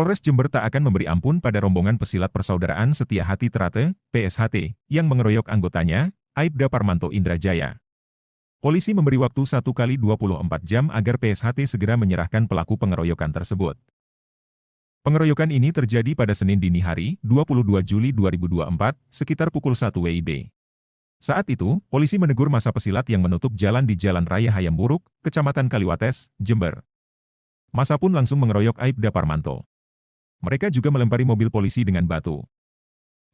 Polres Jember tak akan memberi ampun pada rombongan pesilat Persaudaraan Setia Hati Trate, PSHT, yang mengeroyok anggotanya, Aibda Parmanto Indrajaya. Polisi memberi waktu 1 kali 24 jam agar PSHT segera menyerahkan pelaku pengeroyokan tersebut. Pengeroyokan ini terjadi pada Senin dini hari, 22 Juli 2024, sekitar pukul 1 WIB. Saat itu, polisi menegur massa pesilat yang menutup jalan di Jalan Raya Hayamburuk, Kecamatan Kaliwates, Jember. Massa pun langsung mengeroyok Aibda Parmanto. Mereka juga melempari mobil polisi dengan batu.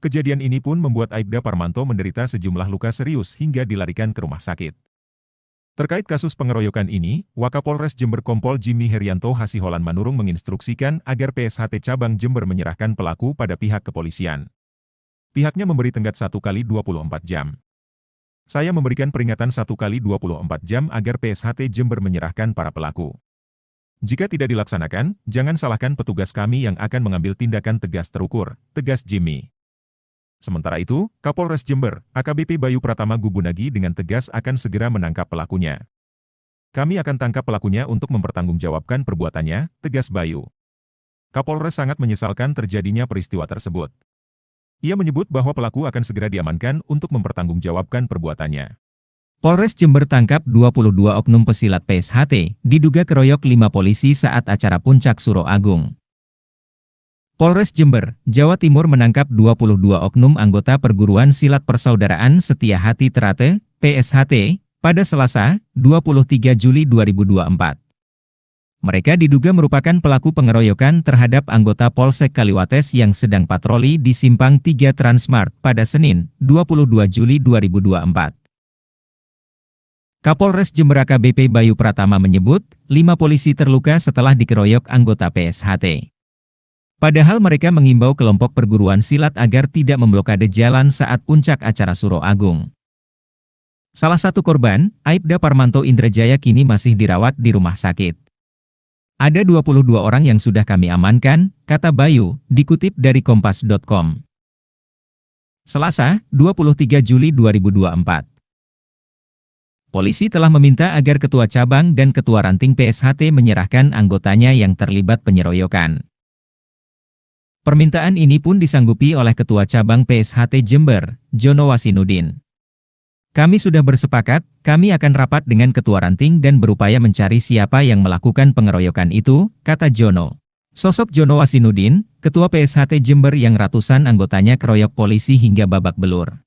Kejadian ini pun membuat Aibda Parmanto menderita sejumlah luka serius hingga dilarikan ke rumah sakit. Terkait kasus pengeroyokan ini, Wakapolres Jember Kompol Jimmy Herianto Hasiholan Manurung menginstruksikan agar PSHT Cabang Jember menyerahkan pelaku pada pihak kepolisian. Pihaknya memberi tenggat 1 kali 24 jam. Saya memberikan peringatan 1 kali 24 jam agar PSHT Jember menyerahkan para pelaku. Jika tidak dilaksanakan, jangan salahkan petugas kami yang akan mengambil tindakan tegas terukur, tegas Jimmy. Sementara itu, Kapolres Jember, AKBP Bayu Pratama Gubunagi dengan tegas akan segera menangkap pelakunya. Kami akan tangkap pelakunya untuk mempertanggungjawabkan perbuatannya, tegas Bayu. Kapolres sangat menyesalkan terjadinya peristiwa tersebut. Ia menyebut bahwa pelaku akan segera diamankan untuk mempertanggungjawabkan perbuatannya. Polres Jember tangkap 22 oknum pesilat PSHT, diduga keroyok 5 polisi saat acara Puncak Suro Agung. Polres Jember, Jawa Timur menangkap 22 oknum anggota perguruan silat Persaudaraan Setia Hati Trate, PSHT, pada Selasa, 23 Juli 2024. Mereka diduga merupakan pelaku pengeroyokan terhadap anggota Polsek Kaliwates yang sedang patroli di Simpang 3 Transmart pada Senin, 22 Juli 2024. Kapolres Jember AKBP Bayu Pratama menyebut, 5 polisi terluka setelah dikeroyok anggota PSHT. Padahal mereka mengimbau kelompok perguruan silat agar tidak memblokade jalan saat puncak acara Suro Agung. Salah satu korban, Aibda Parmanto Indrajaya kini masih dirawat di rumah sakit. Ada 22 orang yang sudah kami amankan, kata Bayu, dikutip dari kompas.com. Selasa, 23 Juli 2024. Polisi telah meminta agar Ketua Cabang dan Ketua Ranting PSHT menyerahkan anggotanya yang terlibat penyeroyokan. Permintaan ini pun disanggupi oleh Ketua Cabang PSHT Jember, Jono Wasinudin. Kami sudah bersepakat, kami akan rapat dengan Ketua Ranting dan berupaya mencari siapa yang melakukan pengeroyokan itu, kata Jono. Sosok Jono Wasinudin, Ketua PSHT Jember yang ratusan anggotanya keroyok polisi hingga babak belur.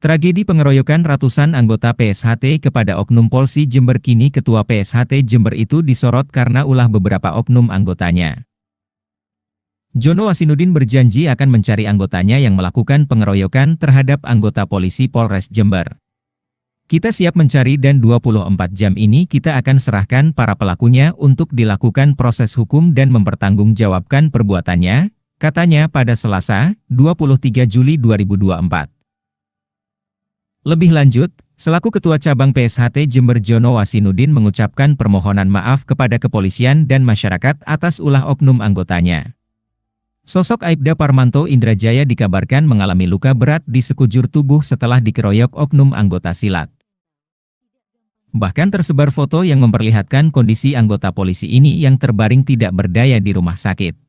Tragedi pengeroyokan ratusan anggota PSHT kepada oknum Polsi Jember kini Ketua PSHT Jember itu disorot karena ulah beberapa oknum anggotanya. Jono Wasinudin berjanji akan mencari anggotanya yang melakukan pengeroyokan terhadap anggota polisi Polres Jember. Kita siap mencari dan 24 jam ini kita akan serahkan para pelakunya untuk dilakukan proses hukum dan mempertanggungjawabkan perbuatannya, katanya pada Selasa, 23 Juli 2024. Lebih lanjut, selaku Ketua Cabang PSHT Jember Jono Wasinudin mengucapkan permohonan maaf kepada kepolisian dan masyarakat atas ulah oknum anggotanya. Sosok Aibda Parmanto Indrajaya dikabarkan mengalami luka berat di sekujur tubuh setelah dikeroyok oknum anggota silat. Bahkan tersebar foto yang memperlihatkan kondisi anggota polisi ini yang terbaring tidak berdaya di rumah sakit.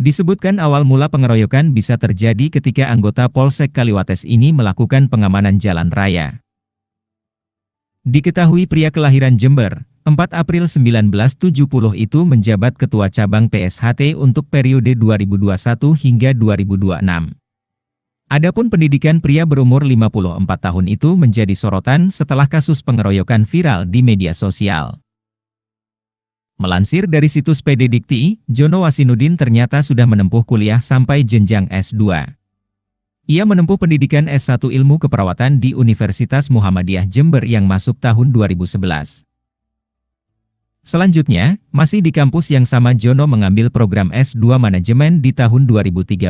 Disebutkan awal mula pengeroyokan bisa terjadi ketika anggota Polsek Kaliwates ini melakukan pengamanan jalan raya. Diketahui pria kelahiran Jember, 4 April 1970 itu menjabat Ketua Cabang PSHT untuk periode 2021 hingga 2026. Adapun pendidikan pria berumur 54 tahun itu menjadi sorotan setelah kasus pengeroyokan viral di media sosial. Melansir dari situs PD Dikti, Jono Wasinudin ternyata sudah menempuh kuliah sampai jenjang S2. Ia menempuh pendidikan S1 Ilmu Keperawatan di Universitas Muhammadiyah Jember yang masuk tahun 2011. Selanjutnya, masih di kampus yang sama Jono mengambil program S2 Manajemen di tahun 2013.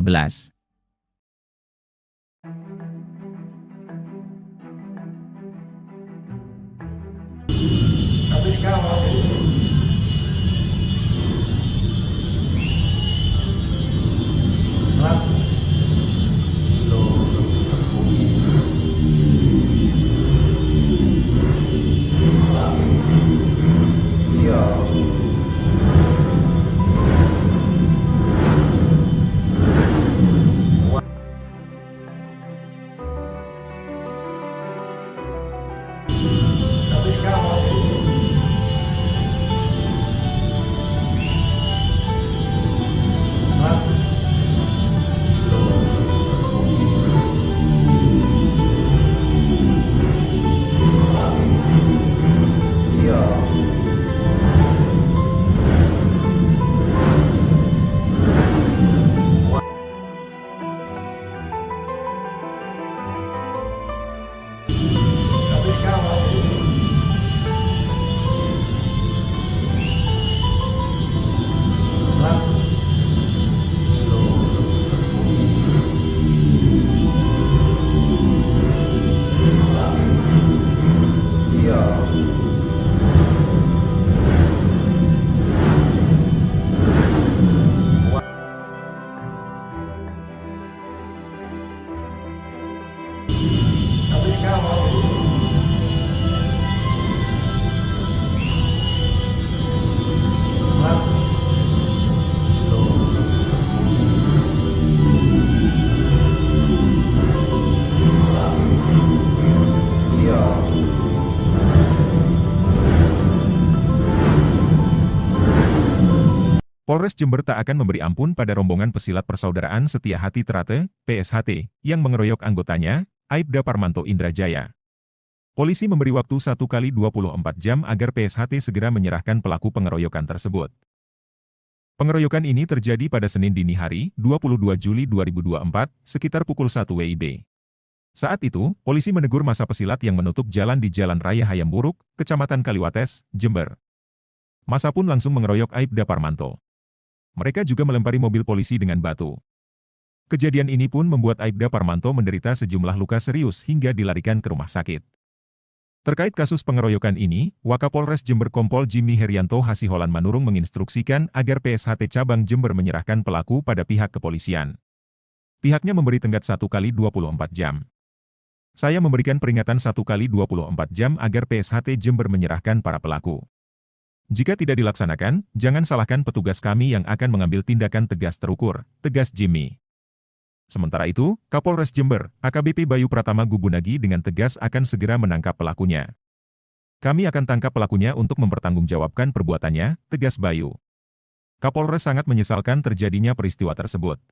Polres Jember tak akan memberi ampun pada rombongan pesilat Persaudaraan Setia Hati Trate, PSHT, yang mengeroyok anggotanya, Aibda Parmanto Indrajaya. Polisi memberi waktu 1 kali 24 jam agar PSHT segera menyerahkan pelaku pengeroyokan tersebut. Pengeroyokan ini terjadi pada Senin dini hari, 22 Juli 2024, sekitar pukul 1 WIB. Saat itu, polisi menegur massa pesilat yang menutup jalan di Jalan Raya Hayamburuk, Kecamatan Kaliwates, Jember. Massa pun langsung mengeroyok Aibda Parmanto. Mereka juga melempari mobil polisi dengan batu. Kejadian ini pun membuat Aibda Parmanto menderita sejumlah luka serius hingga dilarikan ke rumah sakit. Terkait kasus pengeroyokan ini, Wakapolres Jember Kompol Jimmy Herianto Hasiholan Manurung menginstruksikan agar PSHT Cabang Jember menyerahkan pelaku pada pihak kepolisian. Pihaknya memberi tenggat 1 kali 24 jam. Saya memberikan peringatan 1 kali 24 jam agar PSHT Jember menyerahkan para pelaku. Jika tidak dilaksanakan, jangan salahkan petugas kami yang akan mengambil tindakan tegas terukur, tegas Jimmy. Sementara itu, Kapolres Jember, AKBP Bayu Pratama Gubunagi dengan tegas akan segera menangkap pelakunya. Kami akan tangkap pelakunya untuk mempertanggungjawabkan perbuatannya, tegas Bayu. Kapolres sangat menyesalkan terjadinya peristiwa tersebut.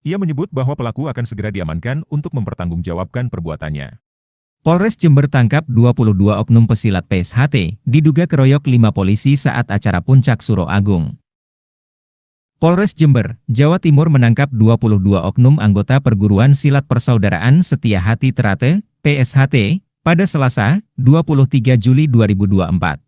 Ia menyebut bahwa pelaku akan segera diamankan untuk mempertanggungjawabkan perbuatannya. Polres Jember tangkap 22 oknum pesilat PSHT, diduga keroyok 5 polisi saat acara Puncak Suro Agung. Polres Jember, Jawa Timur menangkap 22 oknum anggota Perguruan Silat Persaudaraan Setia Hati Trate, PSHT, pada Selasa, 23 Juli 2024.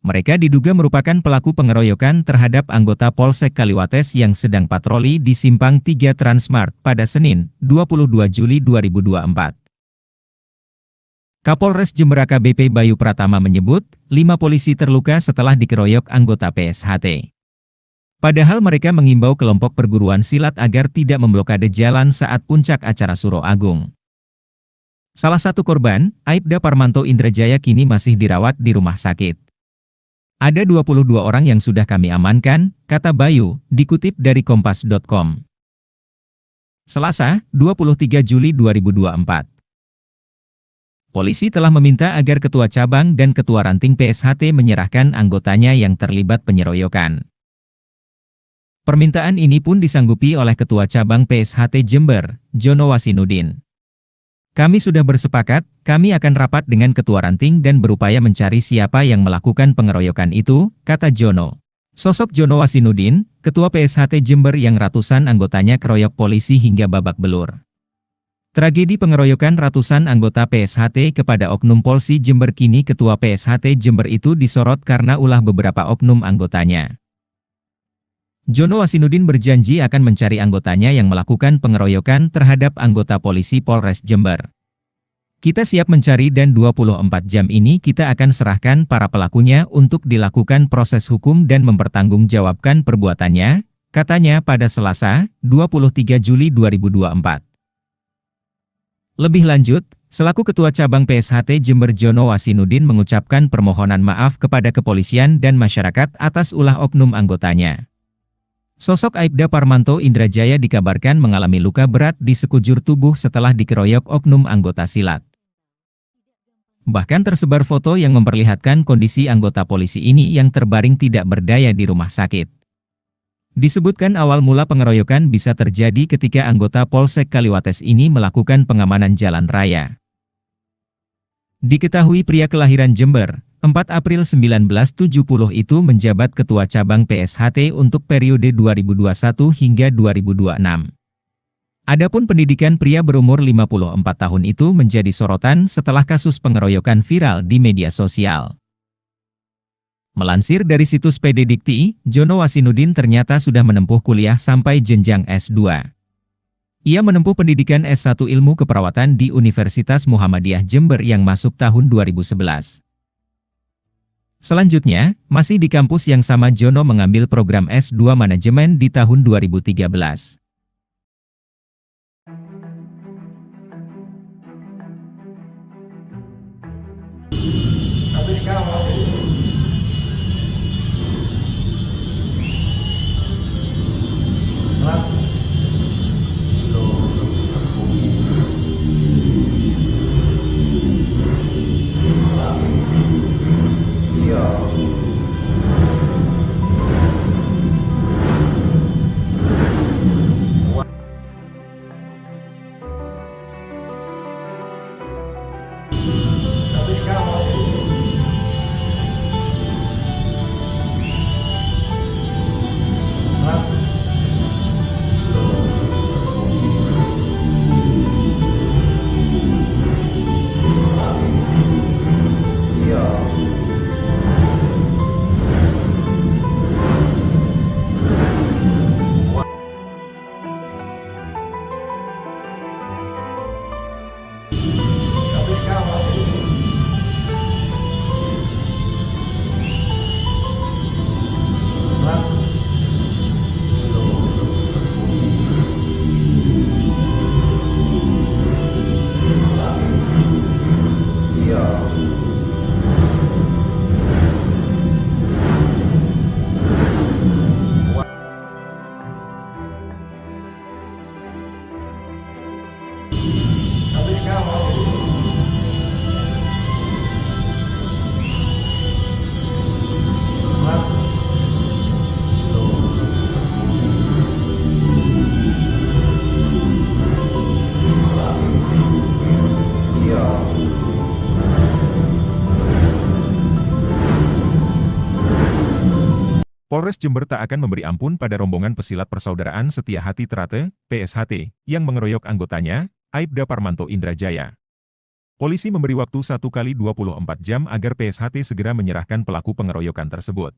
Mereka diduga merupakan pelaku pengeroyokan terhadap anggota Polsek Kaliwates yang sedang patroli di Simpang 3 Transmart pada Senin, 22 Juli 2024. Kapolres Jember AKBP Bayu Pratama menyebut, 5 polisi terluka setelah dikeroyok anggota PSHT. Padahal mereka mengimbau kelompok perguruan silat agar tidak memblokade jalan saat puncak acara Suro Agung. Salah satu korban, Aibda Parmanto Indrajaya kini masih dirawat di rumah sakit. Ada 22 orang yang sudah kami amankan, kata Bayu, dikutip dari kompas.com. Selasa, 23 Juli 2024. Polisi telah meminta agar Ketua Cabang dan Ketua Ranting PSHT menyerahkan anggotanya yang terlibat penyeroyokan. Permintaan ini pun disanggupi oleh Ketua Cabang PSHT Jember, Jono Wasinudin. Kami sudah bersepakat, kami akan rapat dengan Ketua Ranting dan berupaya mencari siapa yang melakukan pengeroyokan itu, kata Jono. Sosok Jono Wasinudin, Ketua PSHT Jember yang ratusan anggotanya keroyok polisi hingga babak belur. Tragedi pengeroyokan ratusan anggota PSHT kepada Oknum Polsi Jember kini Ketua PSHT Jember itu disorot karena ulah beberapa oknum anggotanya. Jono Wasinudin berjanji akan mencari anggotanya yang melakukan pengeroyokan terhadap anggota polisi Polres Jember. Kita siap mencari dan 24 jam ini kita akan serahkan para pelakunya untuk dilakukan proses hukum dan mempertanggungjawabkan perbuatannya, katanya pada Selasa, 23 Juli 2024. Lebih lanjut, selaku Ketua Cabang PSHT Jember Jono Wasinudin mengucapkan permohonan maaf kepada kepolisian dan masyarakat atas ulah oknum anggotanya. Sosok Aibda Parmanto Indrajaya dikabarkan mengalami luka berat di sekujur tubuh setelah dikeroyok oknum anggota silat. Bahkan tersebar foto yang memperlihatkan kondisi anggota polisi ini yang terbaring tidak berdaya di rumah sakit. Disebutkan awal mula pengeroyokan bisa terjadi ketika anggota Polsek Kaliwates ini melakukan pengamanan jalan raya. Diketahui pria kelahiran Jember, 4 April 1970 itu menjabat Ketua Cabang PSHT untuk periode 2021 hingga 2026. Adapun pendidikan pria berumur 54 tahun itu menjadi sorotan setelah kasus pengeroyokan viral di media sosial. Melansir dari situs PD Dikti, Jono Wasinudin ternyata sudah menempuh kuliah sampai jenjang S2. Ia menempuh pendidikan S1 Ilmu Keperawatan di Universitas Muhammadiyah Jember yang masuk tahun 2011. Selanjutnya, masih di kampus yang sama Jono mengambil program S2 Manajemen di tahun 2013. Polres Jember tak akan memberi ampun pada rombongan pesilat Persaudaraan Setia Hati Trate, PSHT, yang mengeroyok anggotanya, Aibda Parmanto Indrajaya. Polisi memberi waktu 1x24 jam agar PSHT segera menyerahkan pelaku pengeroyokan tersebut.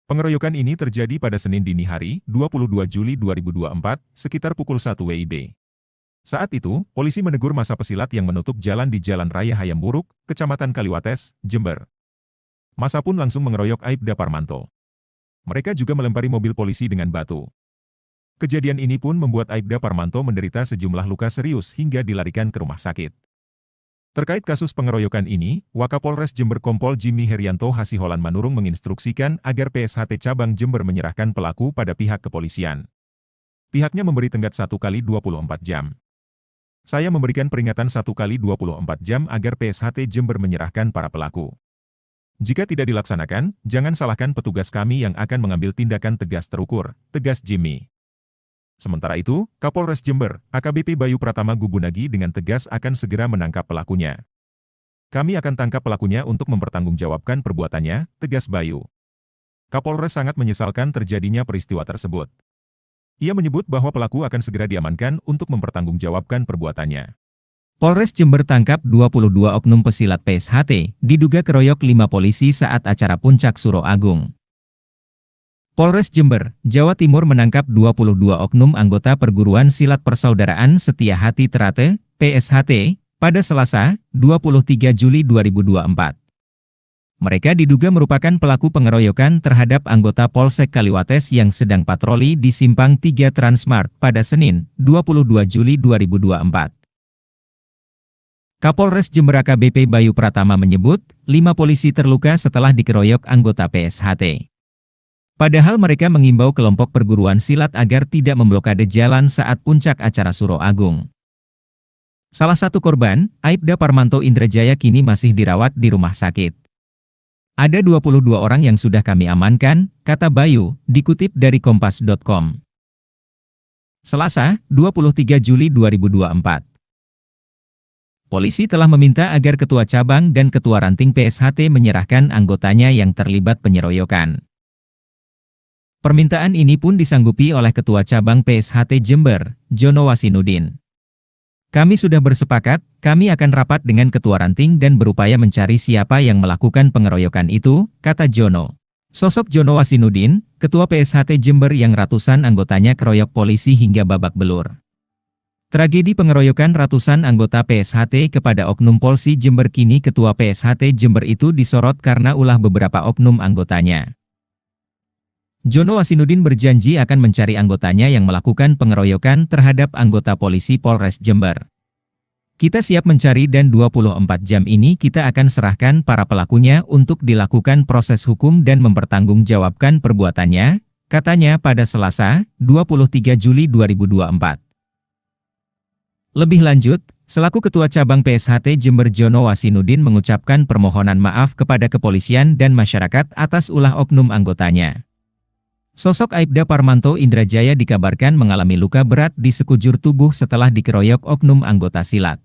Pengeroyokan ini terjadi pada Senin dini hari, 22 Juli 2024, sekitar pukul 1 WIB. Saat itu, polisi menegur massa pesilat yang menutup jalan di Jalan Raya Hayamburuk, Kecamatan Kaliwates, Jember. Massa pun langsung mengeroyok Aibda Parmanto. Mereka juga melempari mobil polisi dengan batu. Kejadian ini pun membuat Aibda Parmanto menderita sejumlah luka serius hingga dilarikan ke rumah sakit. Terkait kasus pengeroyokan ini, Wakapolres Jember Kompol Jimmy Herianto Hasiholan Manurung menginstruksikan agar PSHT Cabang Jember menyerahkan pelaku pada pihak kepolisian. Pihaknya memberi tenggat 1x24 jam. Saya memberikan peringatan 1x24 jam agar PSHT Jember menyerahkan para pelaku. Jika tidak dilaksanakan, jangan salahkan petugas kami yang akan mengambil tindakan tegas terukur, tegas Jimmy. Sementara itu, Kapolres Jember, AKBP Bayu Pratama Gubunagi dengan tegas akan segera menangkap pelakunya. Kami akan tangkap pelakunya untuk mempertanggungjawabkan perbuatannya, tegas Bayu. Kapolres sangat menyesalkan terjadinya peristiwa tersebut. Ia menyebut bahwa pelaku akan segera diamankan untuk mempertanggungjawabkan perbuatannya. Polres Jember tangkap 22 oknum pesilat PSHT, diduga keroyok 5 polisi saat acara Puncak Suro Agung. Polres Jember, Jawa Timur menangkap 22 oknum anggota perguruan silat Persaudaraan Setia Hati Trate, PSHT, pada Selasa, 23 Juli 2024. Mereka diduga merupakan pelaku pengeroyokan terhadap anggota Polsek Kaliwates yang sedang patroli di Simpang 3 Transmart pada Senin, 22 Juli 2024. Kapolres Jember AKBP Bayu Pratama menyebut, 5 polisi terluka setelah dikeroyok anggota PSHT. Padahal mereka mengimbau kelompok perguruan silat agar tidak memblokade jalan saat puncak acara Suro Agung. Salah satu korban, Aibda Parmanto Indrajaya kini masih dirawat di rumah sakit. Ada 22 orang yang sudah kami amankan, kata Bayu, dikutip dari kompas.com. Selasa, 23 Juli 2024. Polisi telah meminta agar Ketua Cabang dan Ketua Ranting PSHT menyerahkan anggotanya yang terlibat penyeroyokan. Permintaan ini pun disanggupi oleh Ketua Cabang PSHT Jember, Jono Wasinudin. Kami sudah bersepakat, kami akan rapat dengan Ketua Ranting dan berupaya mencari siapa yang melakukan pengeroyokan itu, kata Jono. Sosok Jono Wasinudin, Ketua PSHT Jember yang ratusan anggotanya keroyok polisi hingga babak belur. Tragedi pengeroyokan ratusan anggota PSHT kepada Oknum Polsi Jember kini Ketua PSHT Jember itu disorot karena ulah beberapa oknum anggotanya. Jono Wasinudin berjanji akan mencari anggotanya yang melakukan pengeroyokan terhadap anggota polisi Polres Jember. Kita siap mencari dan 24 jam ini kita akan serahkan para pelakunya untuk dilakukan proses hukum dan mempertanggungjawabkan perbuatannya, katanya pada Selasa, 23 Juli 2024. Lebih lanjut, selaku Ketua Cabang PSHT Jember Jono Wasinudin mengucapkan permohonan maaf kepada kepolisian dan masyarakat atas ulah oknum anggotanya. Sosok Aibda Parmanto Indrajaya dikabarkan mengalami luka berat di sekujur tubuh setelah dikeroyok oknum anggota silat.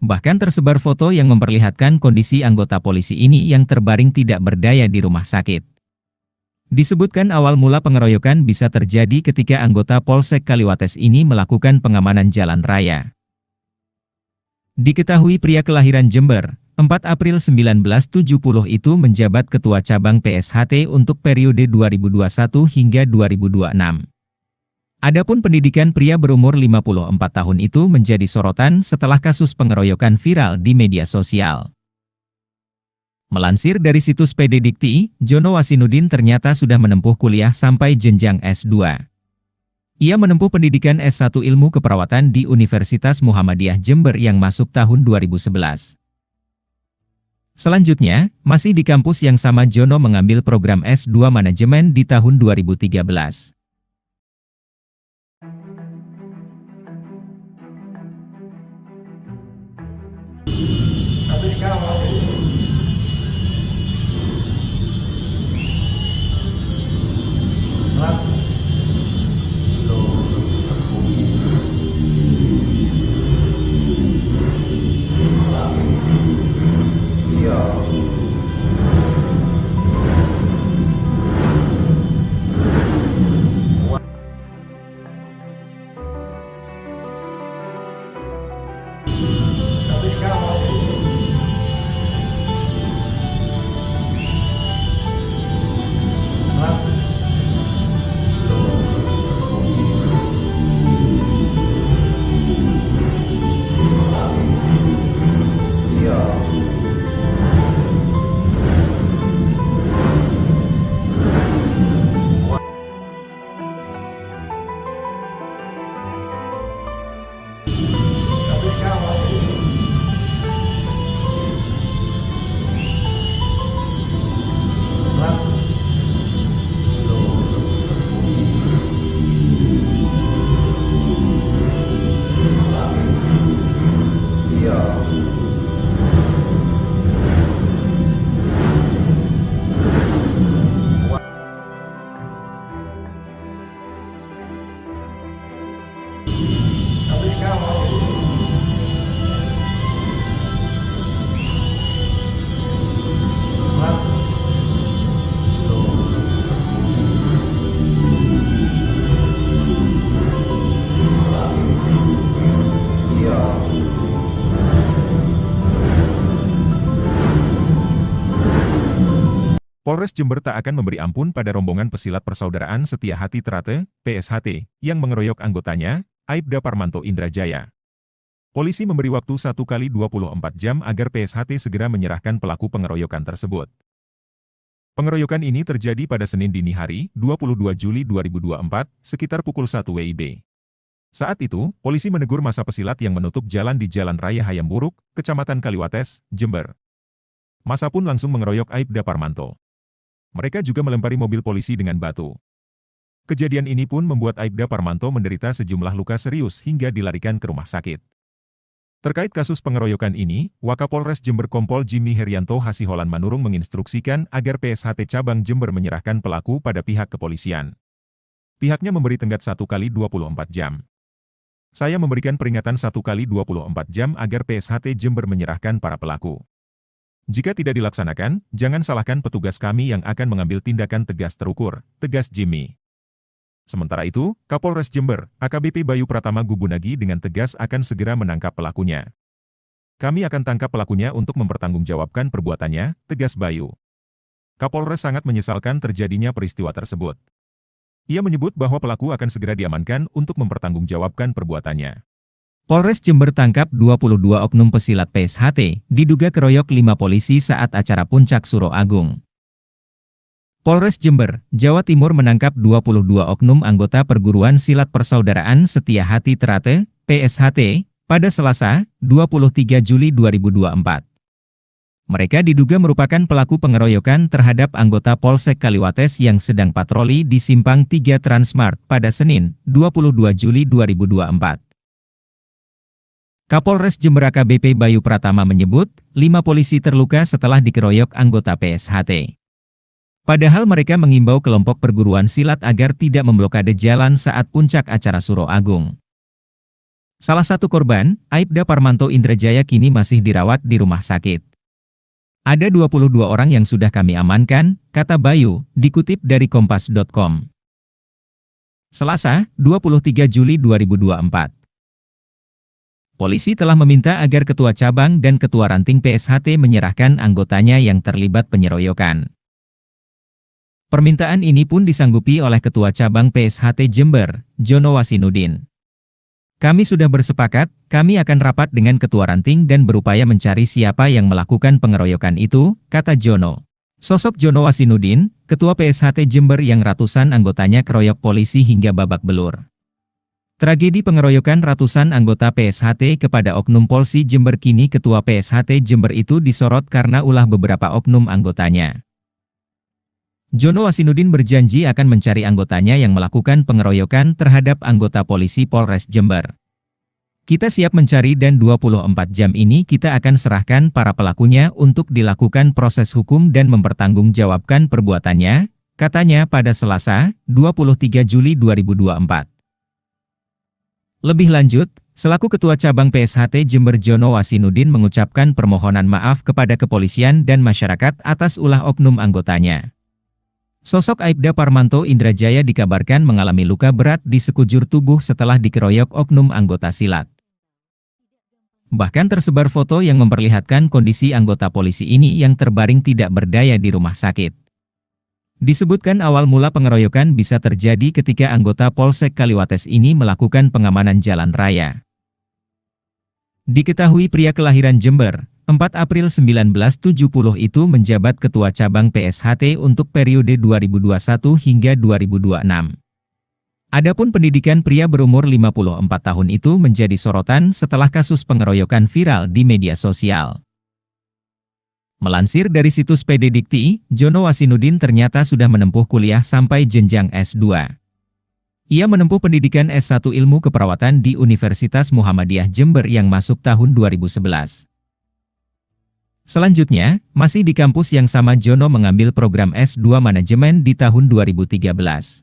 Bahkan tersebar foto yang memperlihatkan kondisi anggota polisi ini yang terbaring tidak berdaya di rumah sakit. Disebutkan awal mula pengeroyokan bisa terjadi ketika anggota Polsek Kaliwates ini melakukan pengamanan jalan raya. Diketahui pria kelahiran Jember, 4 April 1970 itu menjabat Ketua Cabang PSHT untuk periode 2021 hingga 2026. Adapun pendidikan pria berumur 54 tahun itu menjadi sorotan setelah kasus pengeroyokan viral di media sosial. Melansir dari situs PD Dikti, Jono Wasinudin ternyata sudah menempuh kuliah sampai jenjang S2. Ia menempuh pendidikan S1 Ilmu Keperawatan di Universitas Muhammadiyah Jember yang masuk tahun 2011. Selanjutnya, masih di kampus yang sama Jono mengambil program S2 Manajemen di tahun 2013. Tapi kalau Polres Jember tak akan memberi ampun pada rombongan pesilat Persaudaraan Setia Hati Trate, PSHT, yang mengeroyok anggotanya, Aibda Parmanto Indrajaya. Polisi memberi waktu 1 kali 24 jam agar PSHT segera menyerahkan pelaku pengeroyokan tersebut. Pengeroyokan ini terjadi pada Senin dini hari, 22 Juli 2024, sekitar pukul 1 WIB. Saat itu, polisi menegur massa pesilat yang menutup jalan di Jalan Raya Hayamburuk, Kecamatan Kaliwates, Jember. Massa pun langsung mengeroyok Aibda Parmanto. Mereka juga melempari mobil polisi dengan batu. Kejadian ini pun membuat Aibda Parmanto menderita sejumlah luka serius hingga dilarikan ke rumah sakit. Terkait kasus pengeroyokan ini, Wakapolres Jember Kompol Jimmy Herianto Hasiholan Manurung menginstruksikan agar PSHT Cabang Jember menyerahkan pelaku pada pihak kepolisian. Pihaknya memberi tenggat 1 kali 24 jam. Saya memberikan peringatan 1 kali 24 jam agar PSHT Jember menyerahkan para pelaku. Jika tidak dilaksanakan, jangan salahkan petugas kami yang akan mengambil tindakan tegas terukur, tegas Jimmy. Sementara itu, Kapolres Jember, AKBP Bayu Pratama Gubunagi dengan tegas akan segera menangkap pelakunya. Kami akan tangkap pelakunya untuk mempertanggungjawabkan perbuatannya, tegas Bayu. Kapolres sangat menyesalkan terjadinya peristiwa tersebut. Ia menyebut bahwa pelaku akan segera diamankan untuk mempertanggungjawabkan perbuatannya. Polres Jember tangkap 22 oknum pesilat PSHT, diduga keroyok 5 polisi saat acara Puncak Suro Agung. Polres Jember, Jawa Timur menangkap 22 oknum anggota Perguruan Silat Persaudaraan Setia Hati Trate, PSHT, pada Selasa, 23 Juli 2024. Mereka diduga merupakan pelaku pengeroyokan terhadap anggota Polsek Kaliwates yang sedang patroli di Simpang 3 Transmart pada Senin, 22 Juli 2024. Kapolres Jember AKBP Bayu Pratama menyebut, 5 polisi terluka setelah dikeroyok anggota PSHT. Padahal mereka mengimbau kelompok perguruan silat agar tidak memblokade jalan saat puncak acara Suro Agung. Salah satu korban, Aibda Parmanto Indrajaya kini masih dirawat di rumah sakit. Ada 22 orang yang sudah kami amankan, kata Bayu, dikutip dari kompas.com. Selasa, 23 Juli 2024. Polisi telah meminta agar Ketua Cabang dan Ketua Ranting PSHT menyerahkan anggotanya yang terlibat penyeroyokan. Permintaan ini pun disanggupi oleh Ketua Cabang PSHT Jember, Jono Wasinudin. Kami sudah bersepakat, kami akan rapat dengan Ketua Ranting dan berupaya mencari siapa yang melakukan pengeroyokan itu, kata Jono. Sosok Jono Wasinudin, Ketua PSHT Jember yang ratusan anggotanya keroyok polisi hingga babak belur. Tragedi pengeroyokan ratusan anggota PSHT kepada Oknum Polsi Jember kini Ketua PSHT Jember itu disorot karena ulah beberapa oknum anggotanya. Jono Wasinudin berjanji akan mencari anggotanya yang melakukan pengeroyokan terhadap anggota polisi Polres Jember. Kita siap mencari dan 24 jam ini kita akan serahkan para pelakunya untuk dilakukan proses hukum dan mempertanggungjawabkan perbuatannya, katanya pada Selasa, 23 Juli 2024. Lebih lanjut, selaku Ketua Cabang PSHT Jember Jono Wasinudin mengucapkan permohonan maaf kepada kepolisian dan masyarakat atas ulah oknum anggotanya. Sosok Aibda Parmanto Indrajaya dikabarkan mengalami luka berat di sekujur tubuh setelah dikeroyok oknum anggota silat. Bahkan tersebar foto yang memperlihatkan kondisi anggota polisi ini yang terbaring tidak berdaya di rumah sakit. Disebutkan awal mula pengeroyokan bisa terjadi ketika anggota Polsek Kaliwates ini melakukan pengamanan jalan raya. Diketahui pria kelahiran Jember, 4 April 1970 itu menjabat Ketua Cabang PSHT untuk periode 2021 hingga 2026. Adapun pendidikan pria berumur 54 tahun itu menjadi sorotan setelah kasus pengeroyokan viral di media sosial. Melansir dari situs PD Dikti, Jono Wasinudin ternyata sudah menempuh kuliah sampai jenjang S2. Ia menempuh pendidikan S1 Ilmu Keperawatan di Universitas Muhammadiyah Jember yang masuk tahun 2011. Selanjutnya, masih di kampus yang sama Jono mengambil program S2 Manajemen di tahun 2013.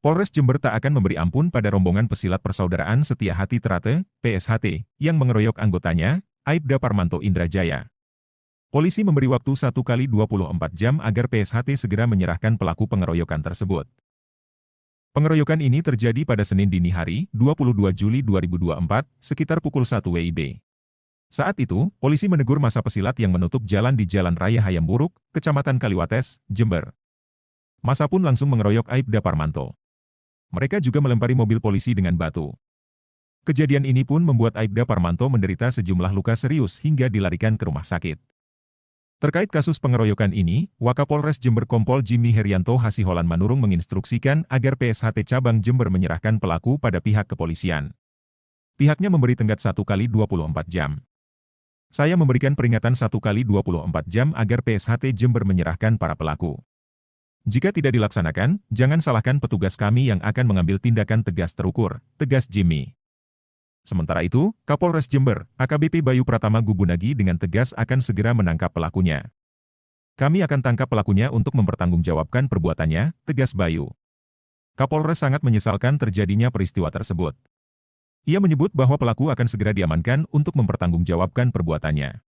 Polres Jember tak akan memberi ampun pada rombongan pesilat Persaudaraan Setia Hati Trate, PSHT, yang mengeroyok anggotanya, Aibda Parmanto Indrajaya. Polisi memberi waktu 1x24 jam agar PSHT segera menyerahkan pelaku pengeroyokan tersebut. Pengeroyokan ini terjadi pada Senin dini hari, 22 Juli 2024, sekitar pukul 1 WIB. Saat itu, polisi menegur massa pesilat yang menutup jalan di Jalan Raya Hayam Buruk, Kecamatan Kaliwates, Jember. Massa pun langsung mengeroyok Aibda Parmanto. Mereka juga melempari mobil polisi dengan batu. Kejadian ini pun membuat Aibda Parmanto menderita sejumlah luka serius hingga dilarikan ke rumah sakit. Terkait kasus pengeroyokan ini, Wakapolres Jember Kompol Jimmy Herianto Hasiholan Manurung menginstruksikan agar PSHT Cabang Jember menyerahkan pelaku pada pihak kepolisian. Pihaknya memberi tenggat 1x24 jam. Saya memberikan peringatan 1x24 jam agar PSHT Jember menyerahkan para pelaku. Jika tidak dilaksanakan, jangan salahkan petugas kami yang akan mengambil tindakan tegas terukur, tegas Jimmy. Sementara itu, Kapolres Jember, AKBP Bayu Pratama Gubunagi dengan tegas akan segera menangkap pelakunya. Kami akan tangkap pelakunya untuk mempertanggungjawabkan perbuatannya, tegas Bayu. Kapolres sangat menyesalkan terjadinya peristiwa tersebut. Ia menyebut bahwa pelaku akan segera diamankan untuk mempertanggungjawabkan perbuatannya.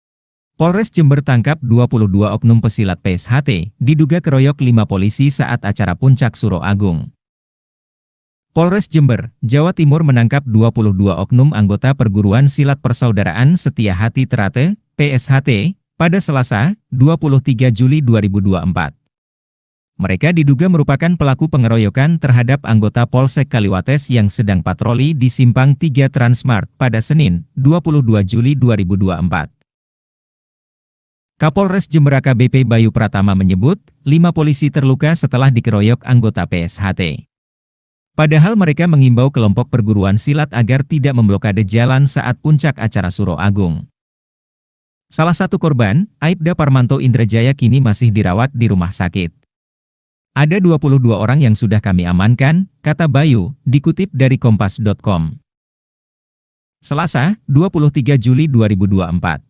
Polres Jember tangkap 22 oknum pesilat PSHT, diduga keroyok 5 polisi saat acara Puncak Suro Agung. Polres Jember, Jawa Timur menangkap 22 oknum anggota Perguruan Silat Persaudaraan Setia Hati Trate, PSHT, pada Selasa, 23 Juli 2024. Mereka diduga merupakan pelaku pengeroyokan terhadap anggota Polsek Kaliwates yang sedang patroli di Simpang 3 Transmart pada Senin, 22 Juli 2024. Kapolres Jember AKBP Bayu Pratama menyebut, 5 polisi terluka setelah dikeroyok anggota PSHT. Padahal mereka mengimbau kelompok perguruan silat agar tidak memblokade jalan saat puncak acara Suro Agung. Salah satu korban, Aibda Parmanto Indrajaya kini masih dirawat di rumah sakit. Ada 22 orang yang sudah kami amankan, kata Bayu, dikutip dari kompas.com. Selasa, 23 Juli 2024.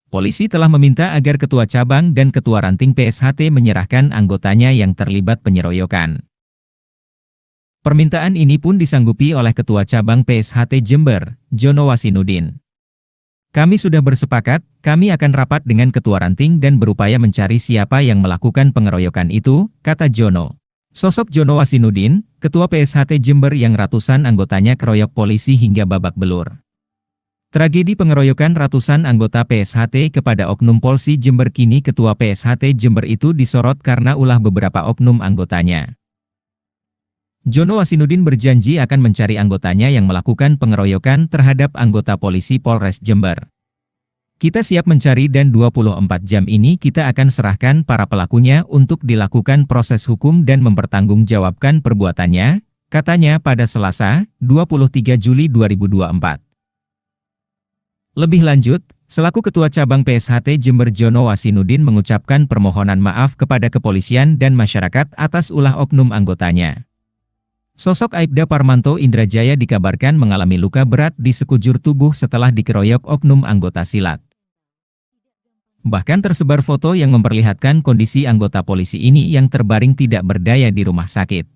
Polisi telah meminta agar Ketua Cabang dan Ketua Ranting PSHT menyerahkan anggotanya yang terlibat penyeroyokan. Permintaan ini pun disanggupi oleh Ketua Cabang PSHT Jember, Jono Wasinudin. Kami sudah bersepakat, kami akan rapat dengan Ketua Ranting dan berupaya mencari siapa yang melakukan pengeroyokan itu, kata Jono. Sosok Jono Wasinudin, Ketua PSHT Jember yang ratusan anggotanya keroyok polisi hingga babak belur. Tragedi pengeroyokan ratusan anggota PSHT kepada oknum Polsi Jember kini Ketua PSHT Jember itu disorot karena ulah beberapa oknum anggotanya. Jono Wasinudin berjanji akan mencari anggotanya yang melakukan pengeroyokan terhadap anggota polisi Polres Jember. Kita siap mencari dan 24 jam ini kita akan serahkan para pelakunya untuk dilakukan proses hukum dan mempertanggungjawabkan perbuatannya, katanya pada Selasa, 23 Juli 2024. Lebih lanjut, selaku Ketua Cabang PSHT Jember Jono Wasinudin mengucapkan permohonan maaf kepada kepolisian dan masyarakat atas ulah oknum anggotanya. Sosok Aibda Parmanto Indrajaya dikabarkan mengalami luka berat di sekujur tubuh setelah dikeroyok oknum anggota silat. Bahkan tersebar foto yang memperlihatkan kondisi anggota polisi ini yang terbaring tidak berdaya di rumah sakit.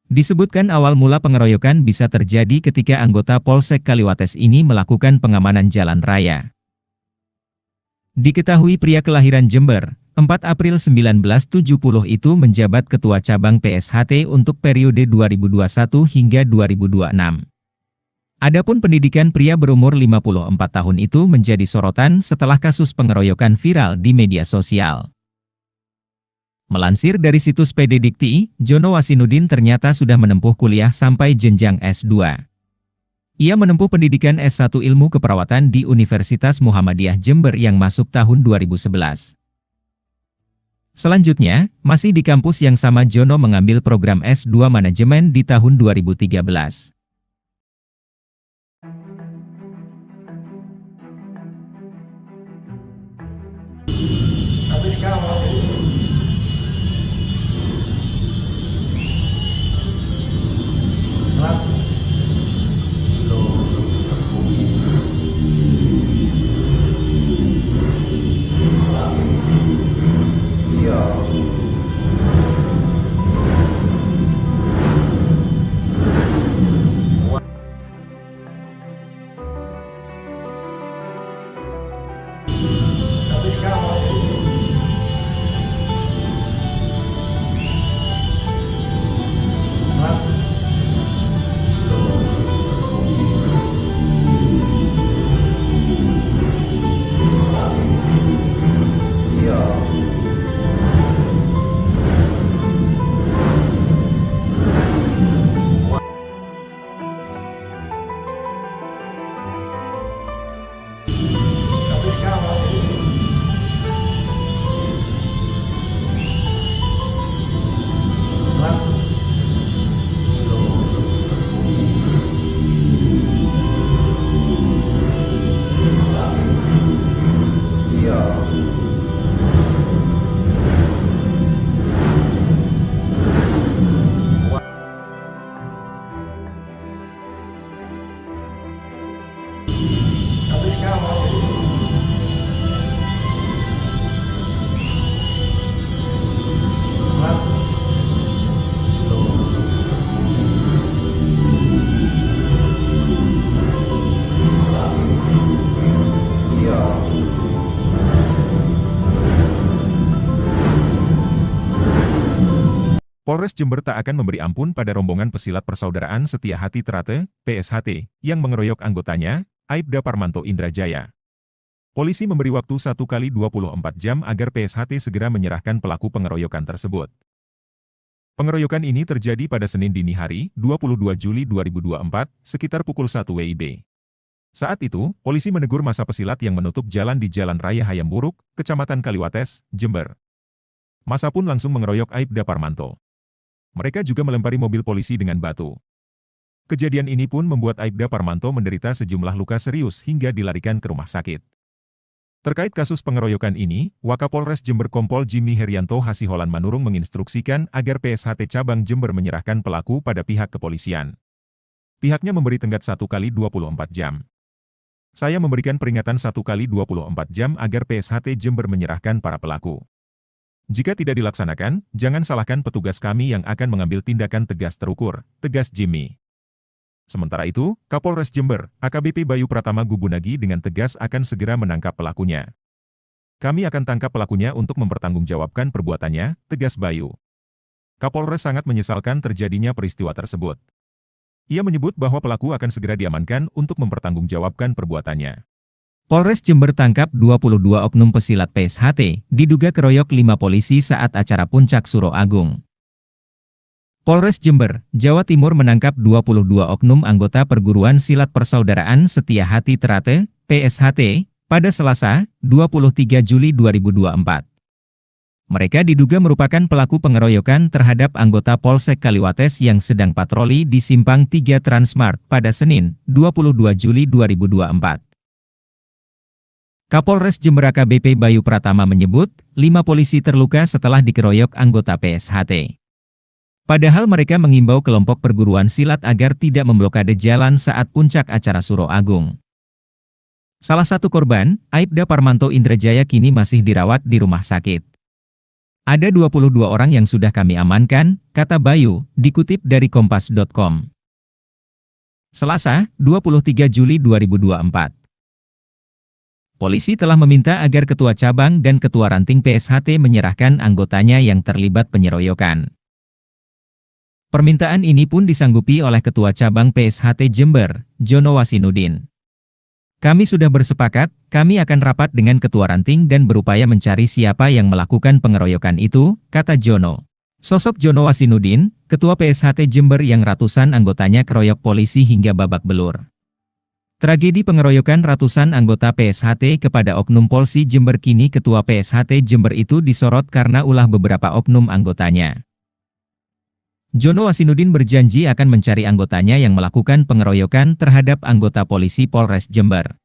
Disebutkan awal mula pengeroyokan bisa terjadi ketika anggota Polsek Kaliwates ini melakukan pengamanan jalan raya. Diketahui pria kelahiran Jember, 4 April 1970 itu menjabat Ketua Cabang PSHT untuk periode 2021 hingga 2026. Adapun pendidikan pria berumur 54 tahun itu menjadi sorotan setelah kasus pengeroyokan viral di media sosial. Melansir dari situs PD Dikti, Jono Wasinudin ternyata sudah menempuh kuliah sampai jenjang S2. Ia menempuh pendidikan S1 Ilmu Keperawatan di Universitas Muhammadiyah Jember yang masuk tahun 2011. Selanjutnya, masih di kampus yang sama Jono mengambil program S2 Manajemen di tahun 2013. Polres Jember tak akan memberi ampun pada rombongan pesilat Persaudaraan Setia Hati Trate, PSHT, yang mengeroyok anggotanya, Aibda Parmanto Indrajaya. Polisi memberi waktu 1 kali 24 jam agar PSHT segera menyerahkan pelaku pengeroyokan tersebut. Pengeroyokan ini terjadi pada Senin dini hari, 22 Juli 2024, sekitar pukul 1 WIB. Saat itu, polisi menegur massa pesilat yang menutup jalan di Jalan Raya Hayam Buruk, Kecamatan Kaliwates, Jember. Massa pun langsung mengeroyok Aibda Parmanto. Mereka juga melempari mobil polisi dengan batu. Kejadian ini pun membuat Aibda Parmanto menderita sejumlah luka serius hingga dilarikan ke rumah sakit. Terkait kasus pengeroyokan ini, Wakapolres Jember Kompol Jimmy Herianto Hasiholan Manurung menginstruksikan agar PSHT Cabang Jember menyerahkan pelaku pada pihak kepolisian. Pihaknya memberi tenggat 1 kali 24 jam. Saya memberikan peringatan 1 kali 24 jam agar PSHT Jember menyerahkan para pelaku. Jika tidak dilaksanakan, jangan salahkan petugas kami yang akan mengambil tindakan tegas terukur, tegas Jimmy. Sementara itu, Kapolres Jember, AKBP Bayu Pratama Gubunagi dengan tegas akan segera menangkap pelakunya. Kami akan tangkap pelakunya untuk mempertanggungjawabkan perbuatannya, tegas Bayu. Kapolres sangat menyesalkan terjadinya peristiwa tersebut. Ia menyebut bahwa pelaku akan segera diamankan untuk mempertanggungjawabkan perbuatannya. Polres Jember tangkap 22 oknum pesilat PSHT, diduga keroyok 5 polisi saat acara Puncak Suro Agung. Polres Jember, Jawa Timur menangkap 22 oknum anggota Perguruan Silat Persaudaraan Setia Hati Trate, PSHT, pada Selasa, 23 Juli 2024. Mereka diduga merupakan pelaku pengeroyokan terhadap anggota Polsek Kaliwates yang sedang patroli di Simpang 3 Transmart pada Senin, 22 Juli 2024. Kapolres Jember AKBP Bayu Pratama menyebut, 5 polisi terluka setelah dikeroyok anggota PSHT. Padahal mereka mengimbau kelompok perguruan silat agar tidak memblokade jalan saat puncak acara Suro Agung. Salah satu korban, Aibda Parmanto Indrajaya kini masih dirawat di rumah sakit. Ada 22 orang yang sudah kami amankan, kata Bayu, dikutip dari kompas.com. Selasa, 23 Juli 2024. Polisi telah meminta agar Ketua Cabang dan Ketua Ranting PSHT menyerahkan anggotanya yang terlibat penyeroyokan. Permintaan ini pun disanggupi oleh Ketua Cabang PSHT Jember, Jono Wasinudin. Kami sudah bersepakat, kami akan rapat dengan Ketua Ranting dan berupaya mencari siapa yang melakukan pengeroyokan itu, kata Jono. Sosok Jono Wasinudin, Ketua PSHT Jember yang ratusan anggotanya keroyok polisi hingga babak belur. Tragedi pengeroyokan ratusan anggota PSHT kepada Oknum Polsi Jember kini Ketua PSHT Jember itu disorot karena ulah beberapa oknum anggotanya. Jono Wasinudin berjanji akan mencari anggotanya yang melakukan pengeroyokan terhadap anggota polisi Polres Jember.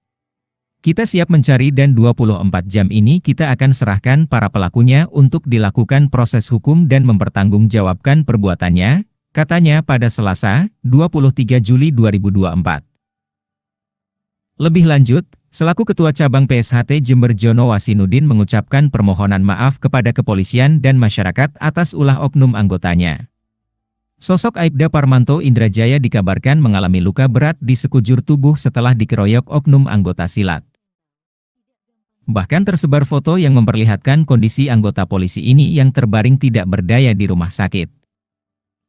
Kita siap mencari dan 24 jam ini kita akan serahkan para pelakunya untuk dilakukan proses hukum dan mempertanggungjawabkan perbuatannya, katanya pada Selasa, 23 Juli 2024. Lebih lanjut, selaku Ketua Cabang PSHT Jember Jono Wasinudin mengucapkan permohonan maaf kepada kepolisian dan masyarakat atas ulah oknum anggotanya. Sosok Aibda Parmanto Indrajaya dikabarkan mengalami luka berat di sekujur tubuh setelah dikeroyok oknum anggota silat. Bahkan tersebar foto yang memperlihatkan kondisi anggota polisi ini yang terbaring tidak berdaya di rumah sakit.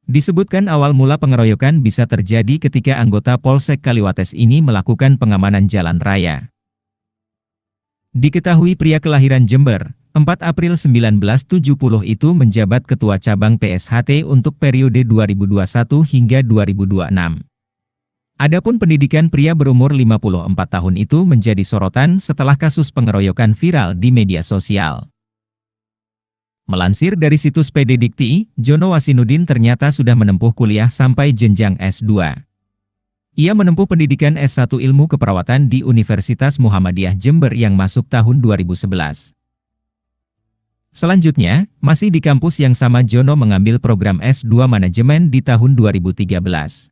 Disebutkan awal mula pengeroyokan bisa terjadi ketika anggota Polsek Kaliwates ini melakukan pengamanan jalan raya. Diketahui pria kelahiran Jember, 4 April 1970 itu menjabat Ketua Cabang PSHT untuk periode 2021 hingga 2026. Adapun pendidikan pria berumur 54 tahun itu menjadi sorotan setelah kasus pengeroyokan viral di media sosial. Melansir dari situs PD Dikti, Jono Wasinudin ternyata sudah menempuh kuliah sampai jenjang S2. Ia menempuh pendidikan S1 Ilmu Keperawatan di Universitas Muhammadiyah Jember yang masuk tahun 2011. Selanjutnya, masih di kampus yang sama Jono mengambil program S2 Manajemen di tahun 2013.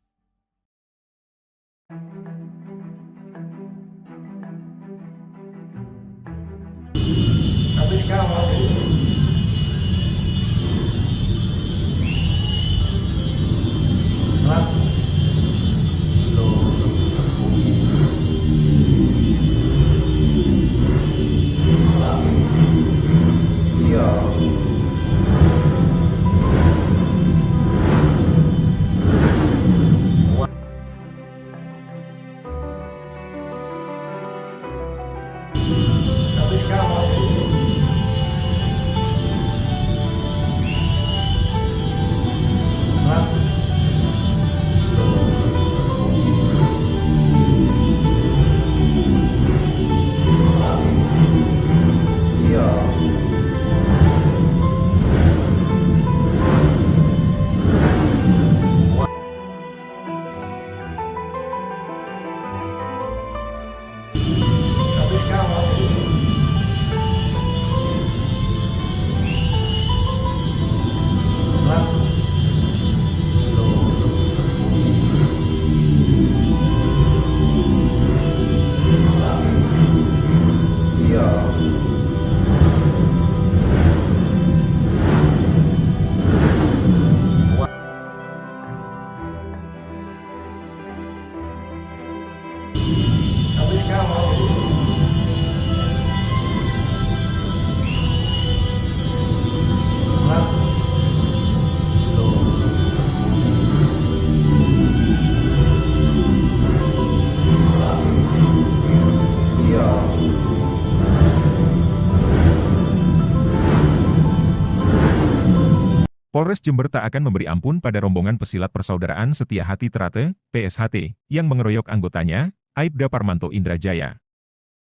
Polres Jember tak akan memberi ampun pada rombongan pesilat Persaudaraan Setia Hati Trate, PSHT, yang mengeroyok anggotanya, Aibda Parmanto Indrajaya.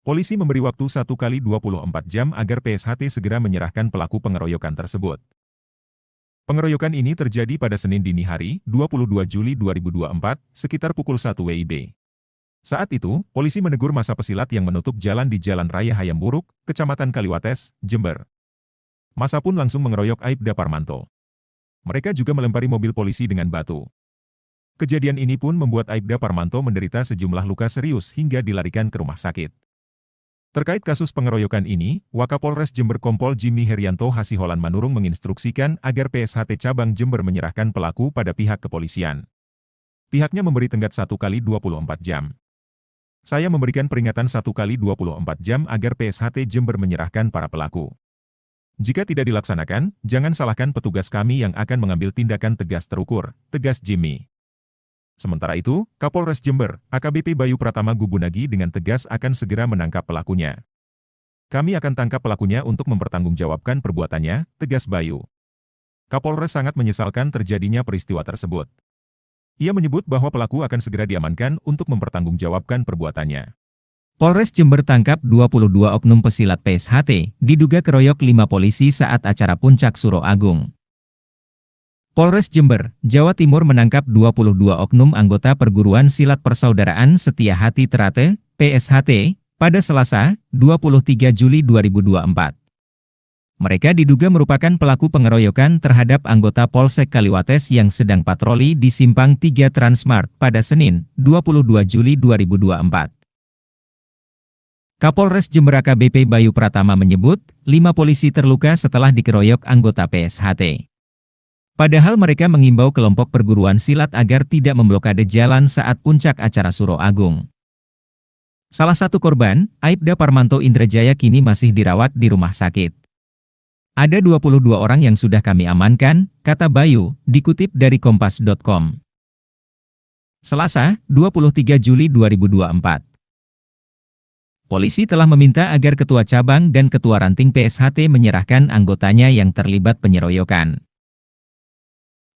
Polisi memberi waktu 1 kali 24 jam agar PSHT segera menyerahkan pelaku pengeroyokan tersebut. Pengeroyokan ini terjadi pada Senin dini hari, 22 Juli 2024, sekitar pukul 1 WIB. Saat itu, polisi menegur massa pesilat yang menutup jalan di Jalan Raya Hayamburuk, Kecamatan Kaliwates, Jember. Massa pun langsung mengeroyok Aibda Parmanto. Mereka juga melempari mobil polisi dengan batu. Kejadian ini pun membuat Aibda Parmanto menderita sejumlah luka serius hingga dilarikan ke rumah sakit. Terkait kasus pengeroyokan ini, Wakapolres Jember Kompol Jimmy Herianto Hasiholan Manurung menginstruksikan agar PSHT Cabang Jember menyerahkan pelaku pada pihak kepolisian. Pihaknya memberi tenggat 1 kali 24 jam. Saya memberikan peringatan 1 kali 24 jam agar PSHT Jember menyerahkan para pelaku. Jika tidak dilaksanakan, jangan salahkan petugas kami yang akan mengambil tindakan tegas terukur, tegas Jimmy. Sementara itu, Kapolres Jember, AKBP Bayu Pratama Gubunagi dengan tegas akan segera menangkap pelakunya. Kami akan tangkap pelakunya untuk mempertanggungjawabkan perbuatannya, tegas Bayu. Kapolres sangat menyesalkan terjadinya peristiwa tersebut. Ia menyebut bahwa pelaku akan segera diamankan untuk mempertanggungjawabkan perbuatannya. Polres Jember tangkap 22 oknum pesilat PSHT, diduga keroyok 5 polisi saat acara Puncak Suro Agung. Polres Jember, Jawa Timur menangkap 22 oknum anggota Perguruan Silat Persaudaraan Setia Hati Terate, PSHT, pada Selasa, 23 Juli 2024. Mereka diduga merupakan pelaku pengeroyokan terhadap anggota Polsek Kaliwates yang sedang patroli di Simpang 3 Transmart pada Senin, 22 Juli 2024. Kapolres Jember AKBP Bayu Pratama menyebut, 5 polisi terluka setelah dikeroyok anggota PSHT. Padahal mereka mengimbau kelompok perguruan silat agar tidak memblokade jalan saat puncak acara Suro Agung. Salah satu korban, Aibda Parmanto Indrajaya kini masih dirawat di rumah sakit. Ada 22 orang yang sudah kami amankan, kata Bayu, dikutip dari kompas.com. Selasa, 23 Juli 2024. Polisi telah meminta agar Ketua Cabang dan Ketua Ranting PSHT menyerahkan anggotanya yang terlibat penyeroyokan.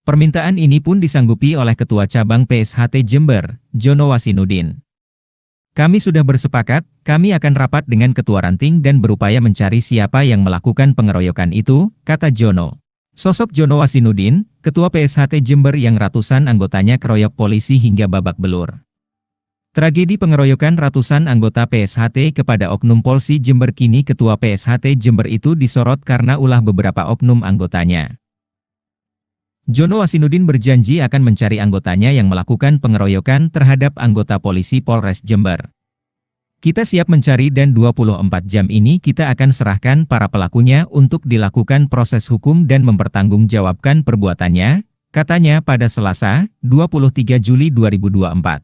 Permintaan ini pun disanggupi oleh Ketua Cabang PSHT Jember, Jono Wasinudin. Kami sudah bersepakat, kami akan rapat dengan Ketua Ranting dan berupaya mencari siapa yang melakukan pengeroyokan itu, kata Jono. Sosok Jono Wasinudin, Ketua PSHT Jember yang ratusan anggotanya keroyok polisi hingga babak belur. Tragedi pengeroyokan ratusan anggota PSHT kepada oknum Polsi Jember kini Ketua PSHT Jember itu disorot karena ulah beberapa oknum anggotanya. Jono Wasinudin berjanji akan mencari anggotanya yang melakukan pengeroyokan terhadap anggota polisi Polres Jember. Kita siap mencari dan 24 jam ini kita akan serahkan para pelakunya untuk dilakukan proses hukum dan mempertanggungjawabkan perbuatannya, katanya pada Selasa, 23 Juli 2024.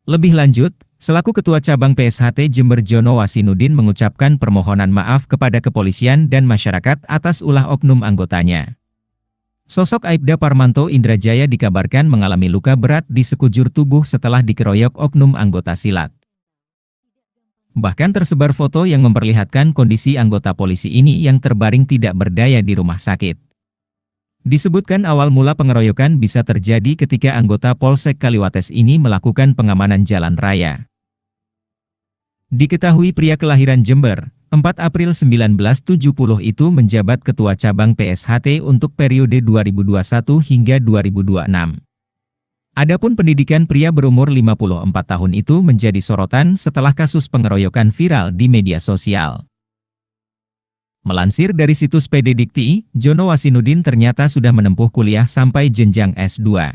Lebih lanjut, selaku Ketua Cabang PSHT Jember Jono Wasinudin mengucapkan permohonan maaf kepada kepolisian dan masyarakat atas ulah oknum anggotanya. Sosok Aibda Parmanto Indrajaya dikabarkan mengalami luka berat di sekujur tubuh setelah dikeroyok oknum anggota silat. Bahkan tersebar foto yang memperlihatkan kondisi anggota polisi ini yang terbaring tidak berdaya di rumah sakit. Disebutkan awal mula pengeroyokan bisa terjadi ketika anggota Polsek Kaliwates ini melakukan pengamanan jalan raya. Diketahui pria kelahiran Jember, 4 April 1970 itu menjabat Ketua Cabang PSHT untuk periode 2021 hingga 2026. Adapun pendidikan pria berumur 54 tahun itu menjadi sorotan setelah kasus pengeroyokan viral di media sosial. Melansir dari situs PD Dikti, Jono Wasinudin ternyata sudah menempuh kuliah sampai jenjang S2.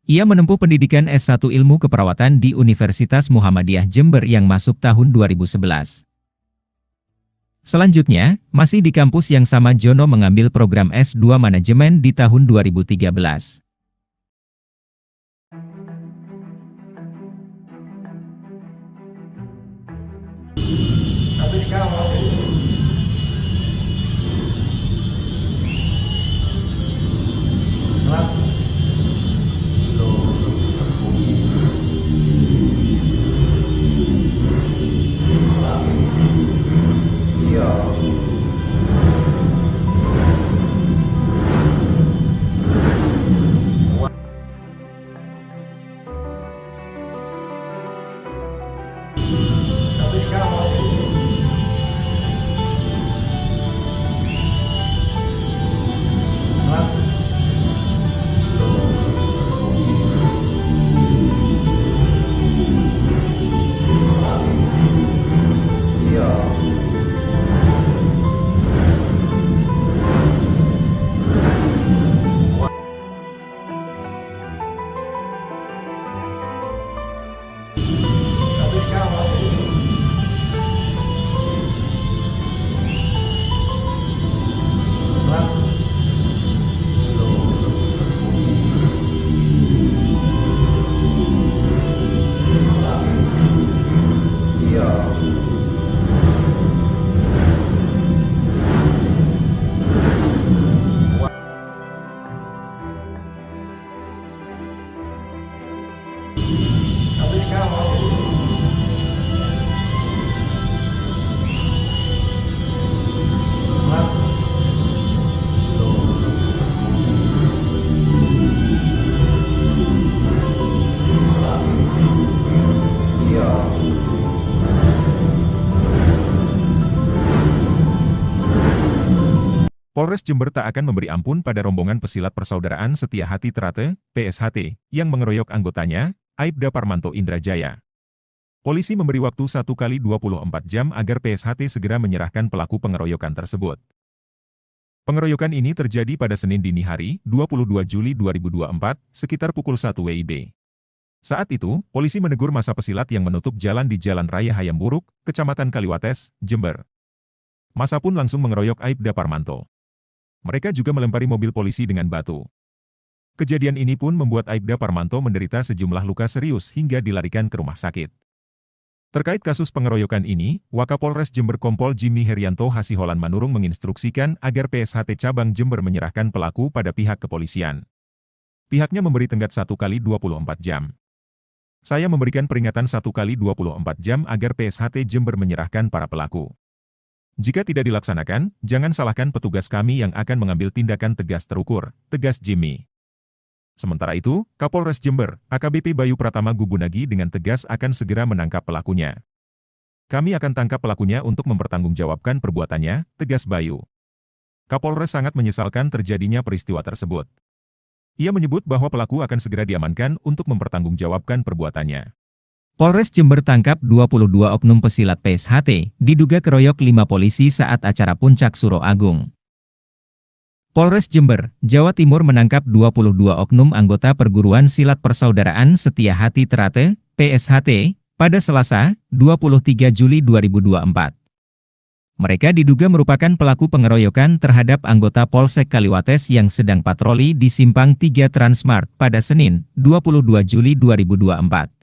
Ia menempuh pendidikan S1 Ilmu Keperawatan di Universitas Muhammadiyah Jember yang masuk tahun 2011. Selanjutnya, masih di kampus yang sama Jono mengambil program S2 Manajemen di tahun 2013. Polres Jember tak akan memberi ampun pada rombongan pesilat Persaudaraan Setia Hati Trate, PSHT, yang mengeroyok anggotanya, Aibda Parmanto Indrajaya. Polisi memberi waktu 1 kali 24 jam agar PSHT segera menyerahkan pelaku pengeroyokan tersebut. Pengeroyokan ini terjadi pada Senin dini hari, 22 Juli 2024, sekitar pukul 1 WIB. Saat itu, polisi menegur massa pesilat yang menutup jalan di Jalan Raya Hayamburuk, Kecamatan Kaliwates, Jember. Massa pun langsung mengeroyok Aibda Parmanto. Mereka juga melempari mobil polisi dengan batu. Kejadian ini pun membuat Aibda Parmanto menderita sejumlah luka serius hingga dilarikan ke rumah sakit. Terkait kasus pengeroyokan ini, Wakapolres Jember Kompol Jimmy Herianto Hasiholan Manurung menginstruksikan agar PSHT Cabang Jember menyerahkan pelaku pada pihak kepolisian. Pihaknya memberi tenggat 1 kali 24 jam. Saya memberikan peringatan 1 kali 24 jam agar PSHT Jember menyerahkan para pelaku. Jika tidak dilaksanakan, jangan salahkan petugas kami yang akan mengambil tindakan tegas terukur, tegas Jimmy. Sementara itu, Kapolres Jember, AKBP Bayu Pratama Gubunagi dengan tegas akan segera menangkap pelakunya. Kami akan tangkap pelakunya untuk mempertanggungjawabkan perbuatannya, tegas Bayu. Kapolres sangat menyesalkan terjadinya peristiwa tersebut. Ia menyebut bahwa pelaku akan segera diamankan untuk mempertanggungjawabkan perbuatannya. Polres Jember tangkap 22 oknum pesilat PSHT, diduga keroyok 5 polisi saat acara Puncak Suro Agung. Polres Jember, Jawa Timur menangkap 22 oknum anggota Perguruan Silat Persaudaraan Setia Hati Trate, PSHT, pada Selasa, 23 Juli 2024. Mereka diduga merupakan pelaku pengeroyokan terhadap anggota Polsek Kaliwates yang sedang patroli di Simpang 3 Transmart pada Senin, 22 Juli 2024.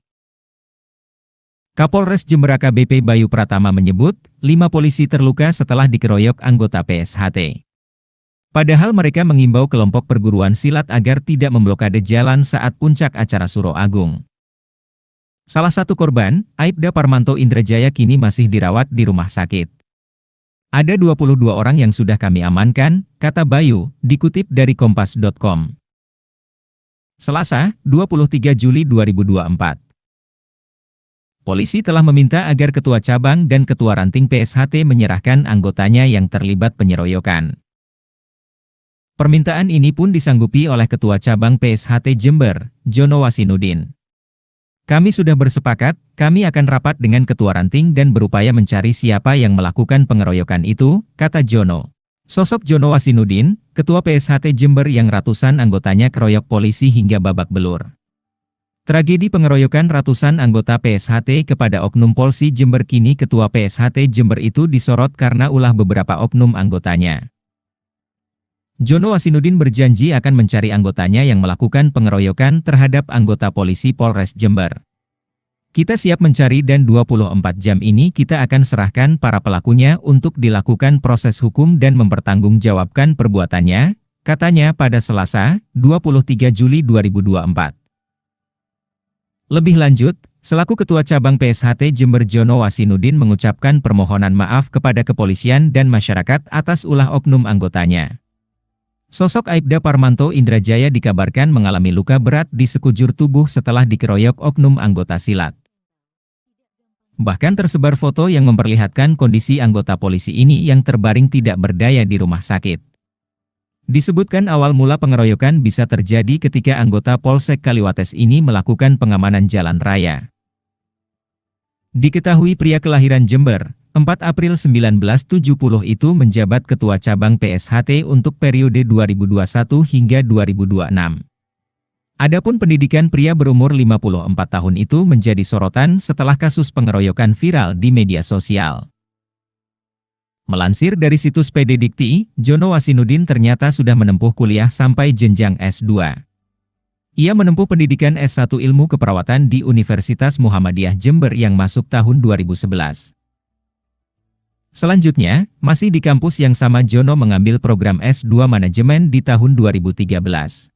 Kapolres Jember AKBP Bayu Pratama menyebut, 5 polisi terluka setelah dikeroyok anggota PSHT. Padahal mereka mengimbau kelompok perguruan silat agar tidak memblokade jalan saat puncak acara Suro Agung. Salah satu korban, Aibda Parmanto Indrajaya kini masih dirawat di rumah sakit. Ada 22 orang yang sudah kami amankan, kata Bayu, dikutip dari kompas.com. Selasa, 23 Juli 2024. Polisi telah meminta agar Ketua Cabang dan Ketua Ranting PSHT menyerahkan anggotanya yang terlibat penyeroyokan. Permintaan ini pun disanggupi oleh Ketua Cabang PSHT Jember, Jono Wasinudin. Kami sudah bersepakat, kami akan rapat dengan Ketua Ranting dan berupaya mencari siapa yang melakukan pengeroyokan itu, kata Jono. Sosok Jono Wasinudin, Ketua PSHT Jember yang ratusan anggotanya keroyok polisi hingga babak belur. Tragedi pengeroyokan ratusan anggota PSHT kepada oknum Polsi Jember kini Ketua PSHT Jember itu disorot karena ulah beberapa oknum anggotanya. Jono Wasinudin berjanji akan mencari anggotanya yang melakukan pengeroyokan terhadap anggota polisi Polres Jember. Kita siap mencari dan 24 jam ini kita akan serahkan para pelakunya untuk dilakukan proses hukum dan mempertanggungjawabkan perbuatannya, katanya pada Selasa, 23 Juli 2024. Lebih lanjut, selaku Ketua Cabang PSHT Jember Jono Wasinudin mengucapkan permohonan maaf kepada kepolisian dan masyarakat atas ulah oknum anggotanya. Sosok Aibda Parmanto Indrajaya dikabarkan mengalami luka berat di sekujur tubuh setelah dikeroyok oknum anggota silat. Bahkan tersebar foto yang memperlihatkan kondisi anggota polisi ini yang terbaring tidak berdaya di rumah sakit. Disebutkan awal mula pengeroyokan bisa terjadi ketika anggota Polsek Kaliwates ini melakukan pengamanan jalan raya. Diketahui pria kelahiran Jember, 4 April 1970 itu menjabat Ketua Cabang PSHT untuk periode 2021 hingga 2026. Adapun pendidikan pria berumur 54 tahun itu menjadi sorotan setelah kasus pengeroyokan viral di media sosial. Melansir dari situs PD Dikti, Jono Wasinudin ternyata sudah menempuh kuliah sampai jenjang S2. Ia menempuh pendidikan S1 Ilmu Keperawatan di Universitas Muhammadiyah Jember yang masuk tahun 2011. Selanjutnya, masih di kampus yang sama Jono mengambil program S2 Manajemen di tahun 2013.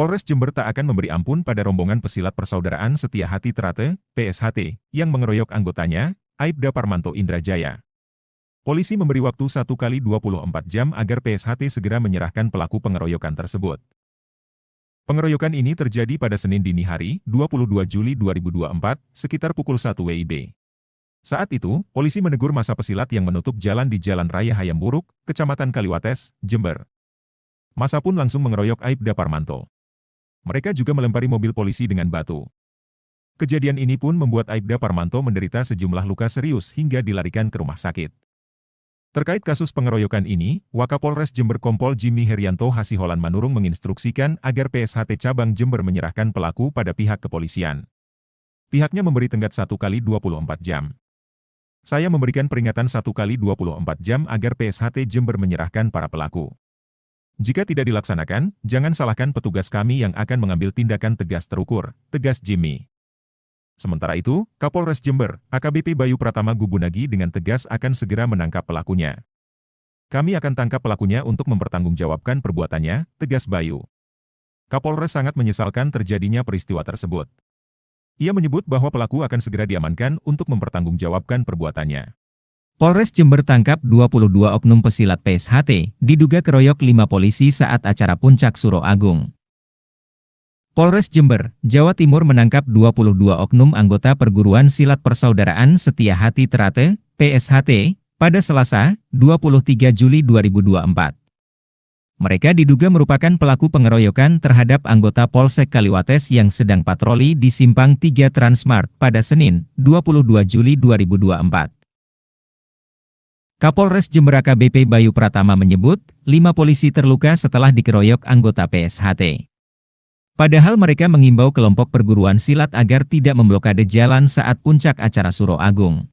Polres Jember tak akan memberi ampun pada rombongan pesilat Persaudaraan Setia Hati Trate, PSHT, yang mengeroyok anggotanya, Aibda Parmanto Indrajaya. Polisi memberi waktu 1 kali 24 jam agar PSHT segera menyerahkan pelaku pengeroyokan tersebut. Pengeroyokan ini terjadi pada Senin dini hari, 22 Juli 2024, sekitar pukul 1 WIB. Saat itu, polisi menegur massa pesilat yang menutup jalan di Jalan Raya Hayamburuk, Kecamatan Kaliwates, Jember. Massa pun langsung mengeroyok Aibda Parmanto. Mereka juga melempari mobil polisi dengan batu. Kejadian ini pun membuat Aibda Parmanto menderita sejumlah luka serius hingga dilarikan ke rumah sakit. Terkait kasus pengeroyokan ini, Wakapolres Jember Kompol Jimmy Herianto Hasiholan Manurung menginstruksikan agar PSHT Cabang Jember menyerahkan pelaku pada pihak kepolisian. Pihaknya memberi tenggat 1 kali 24 jam. Saya memberikan peringatan 1 kali 24 jam agar PSHT Jember menyerahkan para pelaku. Jika tidak dilaksanakan, jangan salahkan petugas kami yang akan mengambil tindakan tegas terukur, tegas Jimmy. Sementara itu, Kapolres Jember, AKBP Bayu Pratama Gubunagi dengan tegas akan segera menangkap pelakunya. Kami akan tangkap pelakunya untuk mempertanggungjawabkan perbuatannya, tegas Bayu. Kapolres sangat menyesalkan terjadinya peristiwa tersebut. Ia menyebut bahwa pelaku akan segera diamankan untuk mempertanggungjawabkan perbuatannya. Polres Jember tangkap 22 oknum pesilat PSHT, diduga keroyok 5 polisi saat acara Puncak Suro Agung. Polres Jember, Jawa Timur menangkap 22 oknum anggota Perguruan Silat Persaudaraan Setia Hati Trate, PSHT, pada Selasa, 23 Juli 2024. Mereka diduga merupakan pelaku pengeroyokan terhadap anggota Polsek Kaliwates yang sedang patroli di Simpang 3 Transmart pada Senin, 22 Juli 2024. Kapolres Jember AKBP Bayu Pratama menyebut, 5 polisi terluka setelah dikeroyok anggota PSHT. Padahal mereka mengimbau kelompok perguruan silat agar tidak memblokade jalan saat puncak acara Suro Agung.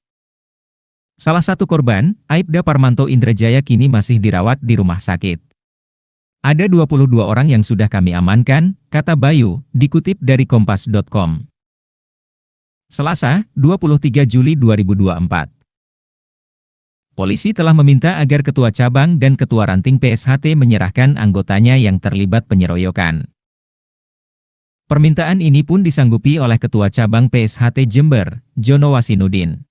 Salah satu korban, Aibda Parmanto Indrajaya kini masih dirawat di rumah sakit. Ada 22 orang yang sudah kami amankan, kata Bayu, dikutip dari kompas.com. Selasa, 23 Juli 2024. Polisi telah meminta agar Ketua Cabang dan Ketua Ranting PSHT menyerahkan anggotanya yang terlibat penyeroyokan. Permintaan ini pun disanggupi oleh Ketua Cabang PSHT Jember, Jono Wasinudin.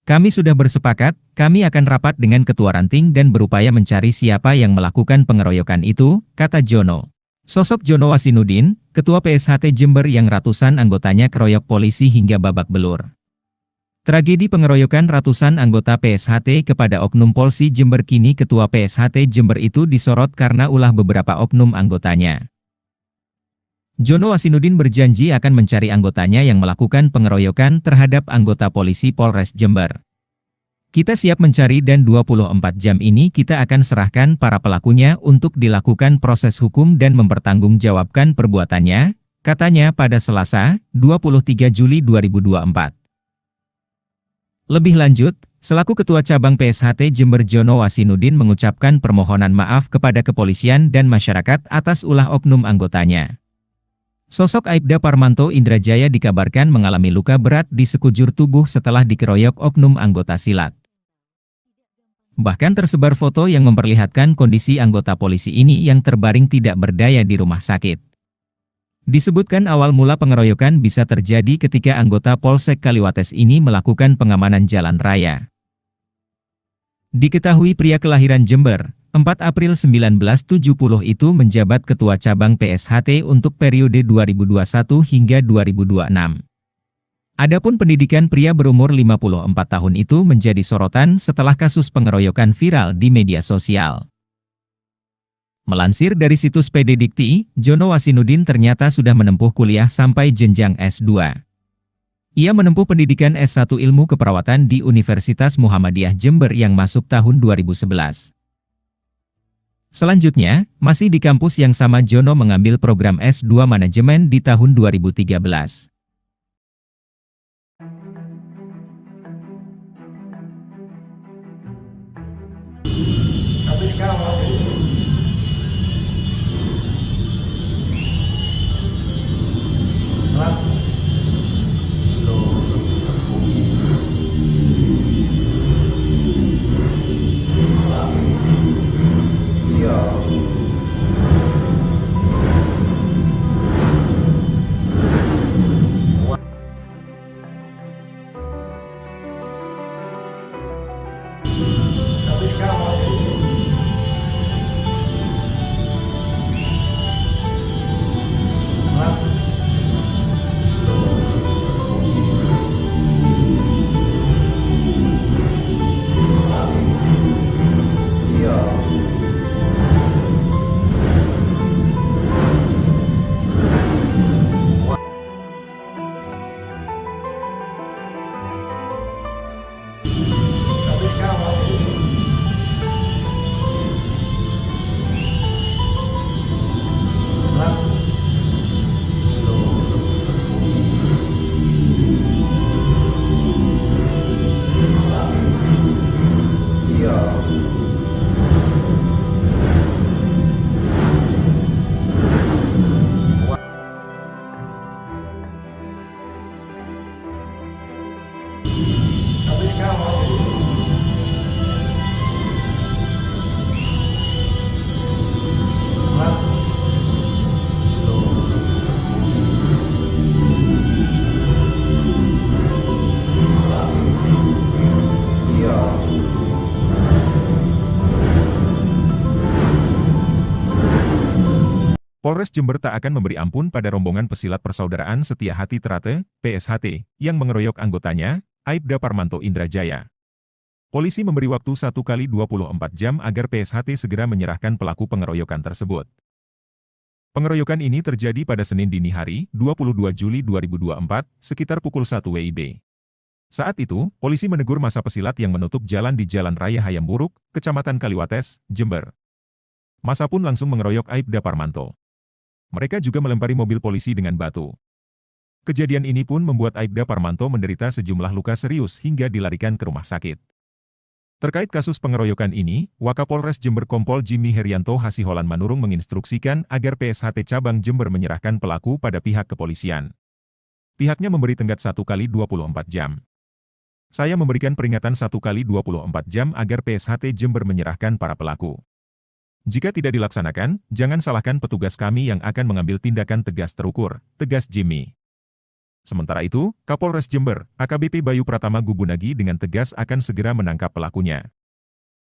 Kami sudah bersepakat, kami akan rapat dengan Ketua Ranting dan berupaya mencari siapa yang melakukan pengeroyokan itu, kata Jono. Sosok Jono Wasinudin, Ketua PSHT Jember yang ratusan anggotanya keroyok polisi hingga babak belur. Tragedi pengeroyokan ratusan anggota PSHT kepada Oknum Polsi Jember kini Ketua PSHT Jember itu disorot karena ulah beberapa oknum anggotanya. Jono Wasinudin berjanji akan mencari anggotanya yang melakukan pengeroyokan terhadap anggota polisi Polres Jember. Kita siap mencari dan 24 jam ini kita akan serahkan para pelakunya untuk dilakukan proses hukum dan mempertanggungjawabkan perbuatannya, katanya pada Selasa, 23 Juli 2024. Lebih lanjut, selaku Ketua Cabang PSHT Jember Jono Wasinudin mengucapkan permohonan maaf kepada kepolisian dan masyarakat atas ulah oknum anggotanya. Sosok Aibda Parmanto Indrajaya dikabarkan mengalami luka berat di sekujur tubuh setelah dikeroyok oknum anggota silat. Bahkan tersebar foto yang memperlihatkan kondisi anggota polisi ini yang terbaring tidak berdaya di rumah sakit. Disebutkan awal mula pengeroyokan bisa terjadi ketika anggota Polsek Kaliwates ini melakukan pengamanan jalan raya. Diketahui pria kelahiran Jember, 4 April 1970 itu menjabat Ketua Cabang PSHT untuk periode 2021 hingga 2026. Adapun pendidikan pria berumur 54 tahun itu menjadi sorotan setelah kasus pengeroyokan viral di media sosial. Melansir dari situs PD Dikti, Jono Wasinudin ternyata sudah menempuh kuliah sampai jenjang S2. Ia menempuh pendidikan S1 Ilmu Keperawatan di Universitas Muhammadiyah Jember yang masuk tahun 2011. Selanjutnya, masih di kampus yang sama Jono mengambil program S2 Manajemen di tahun 2013. Polres Jember tak akan memberi ampun pada rombongan pesilat Persaudaraan Setia Hati Trate, PSHT, yang mengeroyok anggotanya, Aibda Parmanto Indrajaya. Polisi memberi waktu 1 kali 24 jam agar PSHT segera menyerahkan pelaku pengeroyokan tersebut. Pengeroyokan ini terjadi pada Senin dini hari, 22 Juli 2024, sekitar pukul 1 WIB. Saat itu, polisi menegur massa pesilat yang menutup jalan di Jalan Raya Hayamburuk, Kecamatan Kaliwates, Jember. Massa pun langsung mengeroyok Aibda Parmanto. Mereka juga melempari mobil polisi dengan batu. Kejadian ini pun membuat Aibda Parmanto menderita sejumlah luka serius hingga dilarikan ke rumah sakit. Terkait kasus pengeroyokan ini, Wakapolres Jember Kompol Jimmy Herianto Hasiholan Manurung menginstruksikan agar PSHT Cabang Jember menyerahkan pelaku pada pihak kepolisian. Pihaknya memberi tenggat 1 kali 24 jam. Saya memberikan peringatan 1 kali 24 jam agar PSHT Jember menyerahkan para pelaku. Jika tidak dilaksanakan, jangan salahkan petugas kami yang akan mengambil tindakan tegas terukur, tegas Jimmy. Sementara itu, Kapolres Jember, AKBP Bayu Pratama Gubunagi dengan tegas akan segera menangkap pelakunya.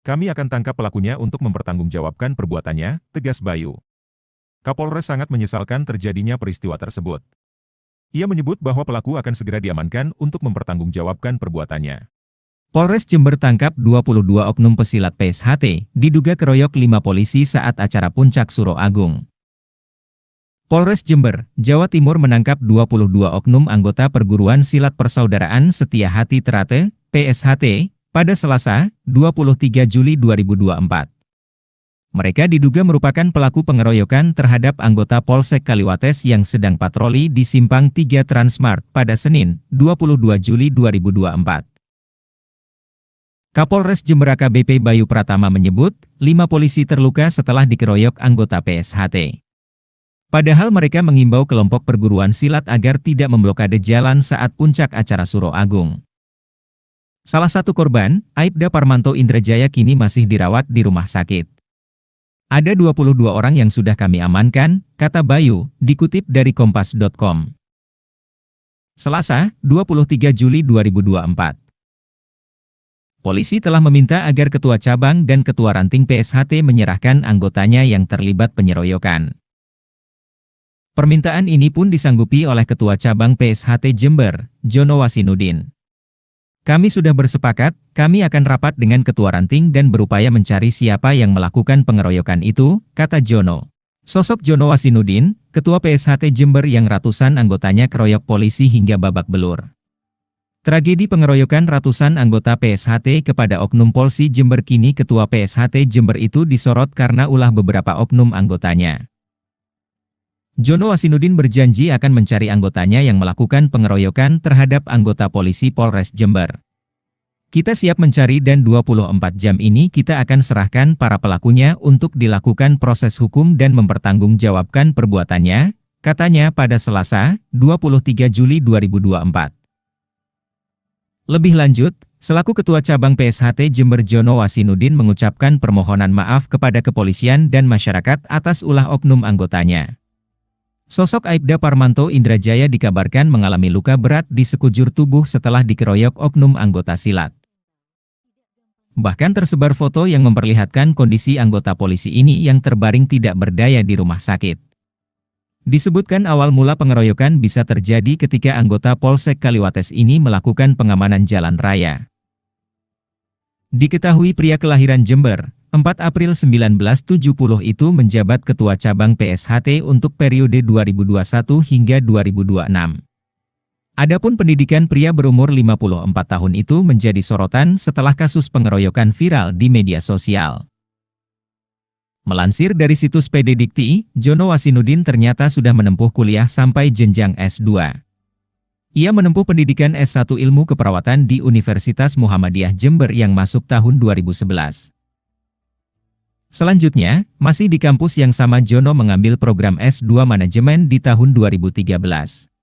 Kami akan tangkap pelakunya untuk mempertanggungjawabkan perbuatannya, tegas Bayu. Kapolres sangat menyesalkan terjadinya peristiwa tersebut. Ia menyebut bahwa pelaku akan segera diamankan untuk mempertanggungjawabkan perbuatannya. Polres Jember tangkap 22 oknum pesilat PSHT, diduga keroyok 5 polisi saat acara Puncak Suro Agung. Polres Jember, Jawa Timur menangkap 22 oknum anggota Perguruan Silat Persaudaraan Setia Hati Terate, PSHT, pada Selasa, 23 Juli 2024. Mereka diduga merupakan pelaku pengeroyokan terhadap anggota Polsek Kaliwates yang sedang patroli di Simpang 3 Transmart pada Senin, 22 Juli 2024. Kapolres Jember AKBP Bayu Pratama menyebut, 5 polisi terluka setelah dikeroyok anggota PSHT. Padahal mereka mengimbau kelompok perguruan silat agar tidak memblokade jalan saat puncak acara Suro Agung. Salah satu korban, Aibda Parmanto Indrajaya kini masih dirawat di rumah sakit. Ada 22 orang yang sudah kami amankan, kata Bayu, dikutip dari kompas.com. Selasa, 23 Juli 2024. Polisi telah meminta agar Ketua Cabang dan Ketua Ranting PSHT menyerahkan anggotanya yang terlibat penyeroyokan. Permintaan ini pun disanggupi oleh Ketua Cabang PSHT Jember, Jono Wasinudin. Kami sudah bersepakat, kami akan rapat dengan Ketua Ranting dan berupaya mencari siapa yang melakukan pengeroyokan itu, kata Jono. Sosok Jono Wasinudin, Ketua PSHT Jember yang ratusan anggotanya keroyok polisi hingga babak belur. Tragedi pengeroyokan ratusan anggota PSHT kepada oknum Polsi Jember kini Ketua PSHT Jember itu disorot karena ulah beberapa oknum anggotanya. Jono Wasinudin berjanji akan mencari anggotanya yang melakukan pengeroyokan terhadap anggota polisi Polres Jember. Kita siap mencari dan 24 jam ini kita akan serahkan para pelakunya untuk dilakukan proses hukum dan mempertanggungjawabkan perbuatannya, katanya pada Selasa, 23 Juli 2024. Lebih lanjut, selaku Ketua Cabang PSHT Jember Jono Wasinudin mengucapkan permohonan maaf kepada kepolisian dan masyarakat atas ulah oknum anggotanya. Sosok Aibda Parmanto Indrajaya dikabarkan mengalami luka berat di sekujur tubuh setelah dikeroyok oknum anggota silat. Bahkan tersebar foto yang memperlihatkan kondisi anggota polisi ini yang terbaring tidak berdaya di rumah sakit. Disebutkan awal mula pengeroyokan bisa terjadi ketika anggota Polsek Kaliwates ini melakukan pengamanan jalan raya. Diketahui pria kelahiran Jember, 4 April 1970 itu menjabat Ketua Cabang PSHT untuk periode 2021 hingga 2026. Adapun pendidikan pria berumur 54 tahun itu menjadi sorotan setelah kasus pengeroyokan viral di media sosial. Melansir dari situs PD Dikti, Jono Wasinudin ternyata sudah menempuh kuliah sampai jenjang S2. Ia menempuh pendidikan S1 Ilmu Keperawatan di Universitas Muhammadiyah Jember yang masuk tahun 2011. Selanjutnya, masih di kampus yang sama Jono mengambil program S2 Manajemen di tahun 2013.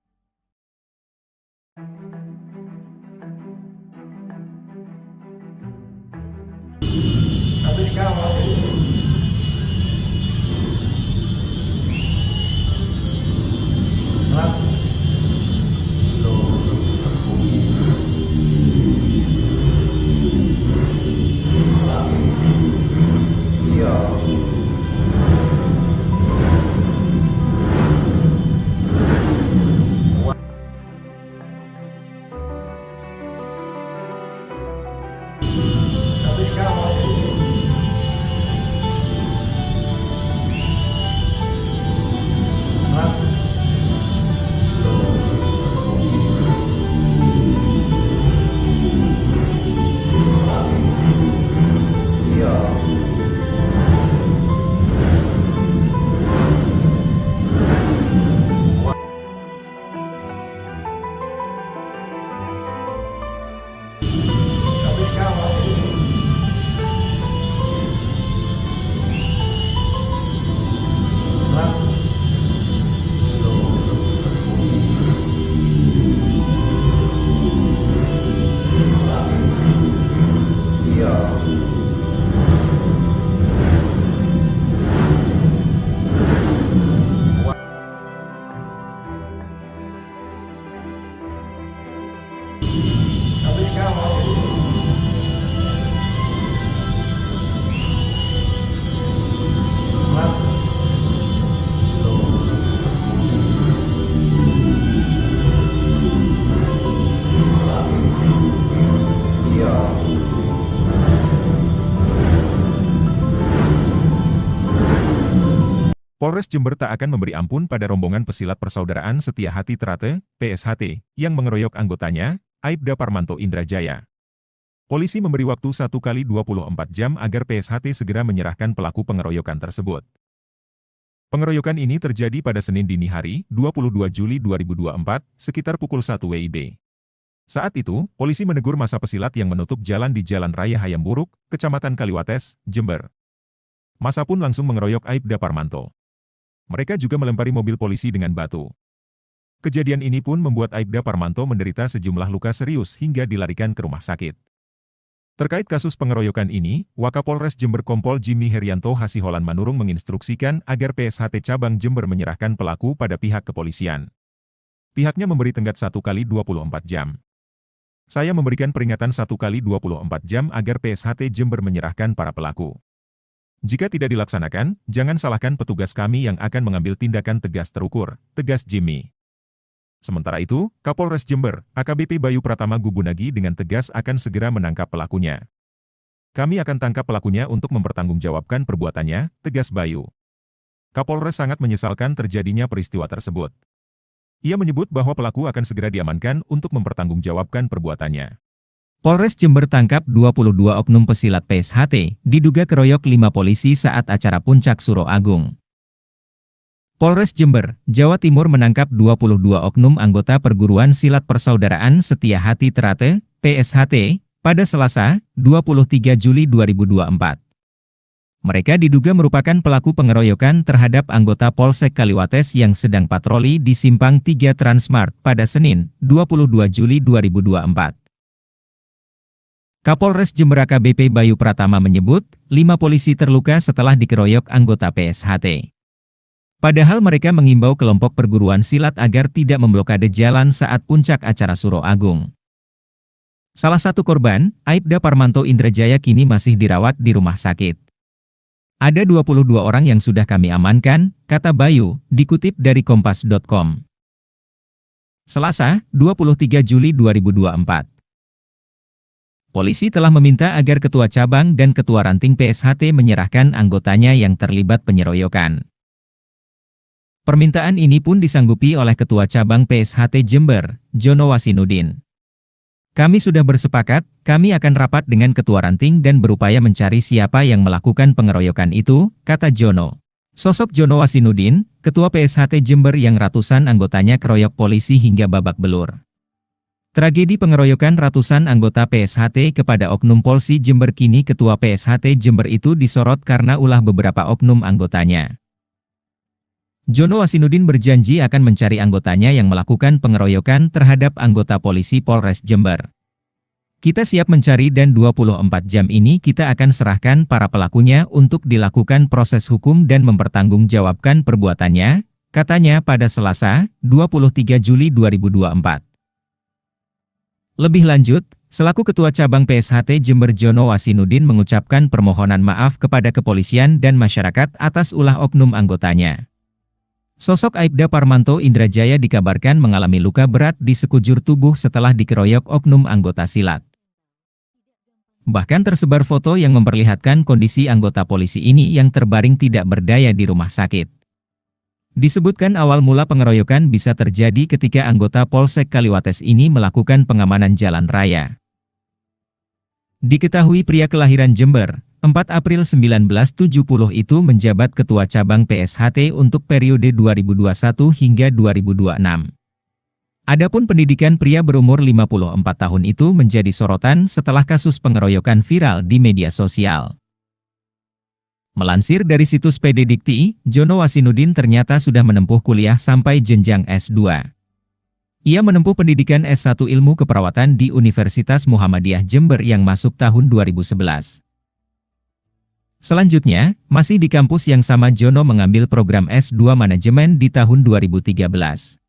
Polres Jember tak akan memberi ampun pada rombongan pesilat Persaudaraan Setia Hati Trate, PSHT, yang mengeroyok anggotanya, Aibda Parmanto Indrajaya. Polisi memberi waktu 1 kali 24 jam agar PSHT segera menyerahkan pelaku pengeroyokan tersebut. Pengeroyokan ini terjadi pada Senin dini hari, 22 Juli 2024, sekitar pukul 1 WIB. Saat itu, polisi menegur massa pesilat yang menutup jalan di Jalan Raya Hayam Buruk, Kecamatan Kaliwates, Jember. Massa pun langsung mengeroyok Aibda Parmanto. Mereka juga melempari mobil polisi dengan batu. Kejadian ini pun membuat Aibda Parmanto menderita sejumlah luka serius hingga dilarikan ke rumah sakit. Terkait kasus pengeroyokan ini, Wakapolres Jember Kompol Jimmy Herianto Hasiholan Manurung menginstruksikan agar PSHT Cabang Jember menyerahkan pelaku pada pihak kepolisian. Pihaknya memberi tenggat 1 kali 24 jam. Saya memberikan peringatan 1 kali 24 jam agar PSHT Jember menyerahkan para pelaku. Jika tidak dilaksanakan, jangan salahkan petugas kami yang akan mengambil tindakan tegas terukur, tegas Jimmy. Sementara itu, Kapolres Jember, AKBP Bayu Pratama Gubunagi dengan tegas akan segera menangkap pelakunya. Kami akan tangkap pelakunya untuk mempertanggungjawabkan perbuatannya, tegas Bayu. Kapolres sangat menyesalkan terjadinya peristiwa tersebut. Ia menyebut bahwa pelaku akan segera diamankan untuk mempertanggungjawabkan perbuatannya. Polres Jember tangkap 22 oknum pesilat PSHT, diduga keroyok 5 polisi saat acara Puncak Suro Agung. Polres Jember, Jawa Timur menangkap 22 oknum anggota perguruan silat Persaudaraan Setia Hati Trate, PSHT, pada Selasa, 23 Juli 2024. Mereka diduga merupakan pelaku pengeroyokan terhadap anggota Polsek Kaliwates yang sedang patroli di Simpang 3 Transmart pada Senin, 22 Juli 2024. Kapolres Jember AKBP Bayu Pratama menyebut, 5 polisi terluka setelah dikeroyok anggota PSHT. Padahal mereka mengimbau kelompok perguruan silat agar tidak memblokade jalan saat puncak acara Suro Agung. Salah satu korban, Aibda Parmanto Indrajaya kini masih dirawat di rumah sakit. Ada 22 orang yang sudah kami amankan, kata Bayu, dikutip dari kompas.com. Selasa, 23 Juli 2024. Polisi telah meminta agar Ketua Cabang dan Ketua Ranting PSHT menyerahkan anggotanya yang terlibat penyeroyokan. Permintaan ini pun disanggupi oleh Ketua Cabang PSHT Jember, Jono Wasinudin. Kami sudah bersepakat, kami akan rapat dengan Ketua Ranting dan berupaya mencari siapa yang melakukan pengeroyokan itu, kata Jono. Sosok Jono Wasinudin, Ketua PSHT Jember yang ratusan anggotanya keroyok polisi hingga babak belur. Tragedi pengeroyokan ratusan anggota PSHT kepada oknum Polsi Jember kini Ketua PSHT Jember itu disorot karena ulah beberapa oknum anggotanya. Jono Wasinudin berjanji akan mencari anggotanya yang melakukan pengeroyokan terhadap anggota polisi Polres Jember. Kita siap mencari dan 24 jam ini kita akan serahkan para pelakunya untuk dilakukan proses hukum dan mempertanggungjawabkan perbuatannya, katanya pada Selasa, 23 Juli 2024. Lebih lanjut, selaku Ketua Cabang PSHT Jember Jono Wasinudin mengucapkan permohonan maaf kepada kepolisian dan masyarakat atas ulah oknum anggotanya. Sosok Aibda Parmanto Indrajaya dikabarkan mengalami luka berat di sekujur tubuh setelah dikeroyok oknum anggota silat. Bahkan tersebar foto yang memperlihatkan kondisi anggota polisi ini yang terbaring tidak berdaya di rumah sakit. Disebutkan awal mula pengeroyokan bisa terjadi ketika anggota Polsek Kaliwates ini melakukan pengamanan jalan raya. Diketahui pria kelahiran Jember, 4 April 1970 itu menjabat Ketua Cabang PSHT untuk periode 2021 hingga 2026. Adapun pendidikan pria berumur 54 tahun itu menjadi sorotan setelah kasus pengeroyokan viral di media sosial. Melansir dari situs PD Dikti, Jono Wasinudin ternyata sudah menempuh kuliah sampai jenjang S2. Ia menempuh pendidikan S1 Ilmu Keperawatan di Universitas Muhammadiyah Jember yang masuk tahun 2011. Selanjutnya, masih di kampus yang sama Jono mengambil program S2 Manajemen di tahun 2013.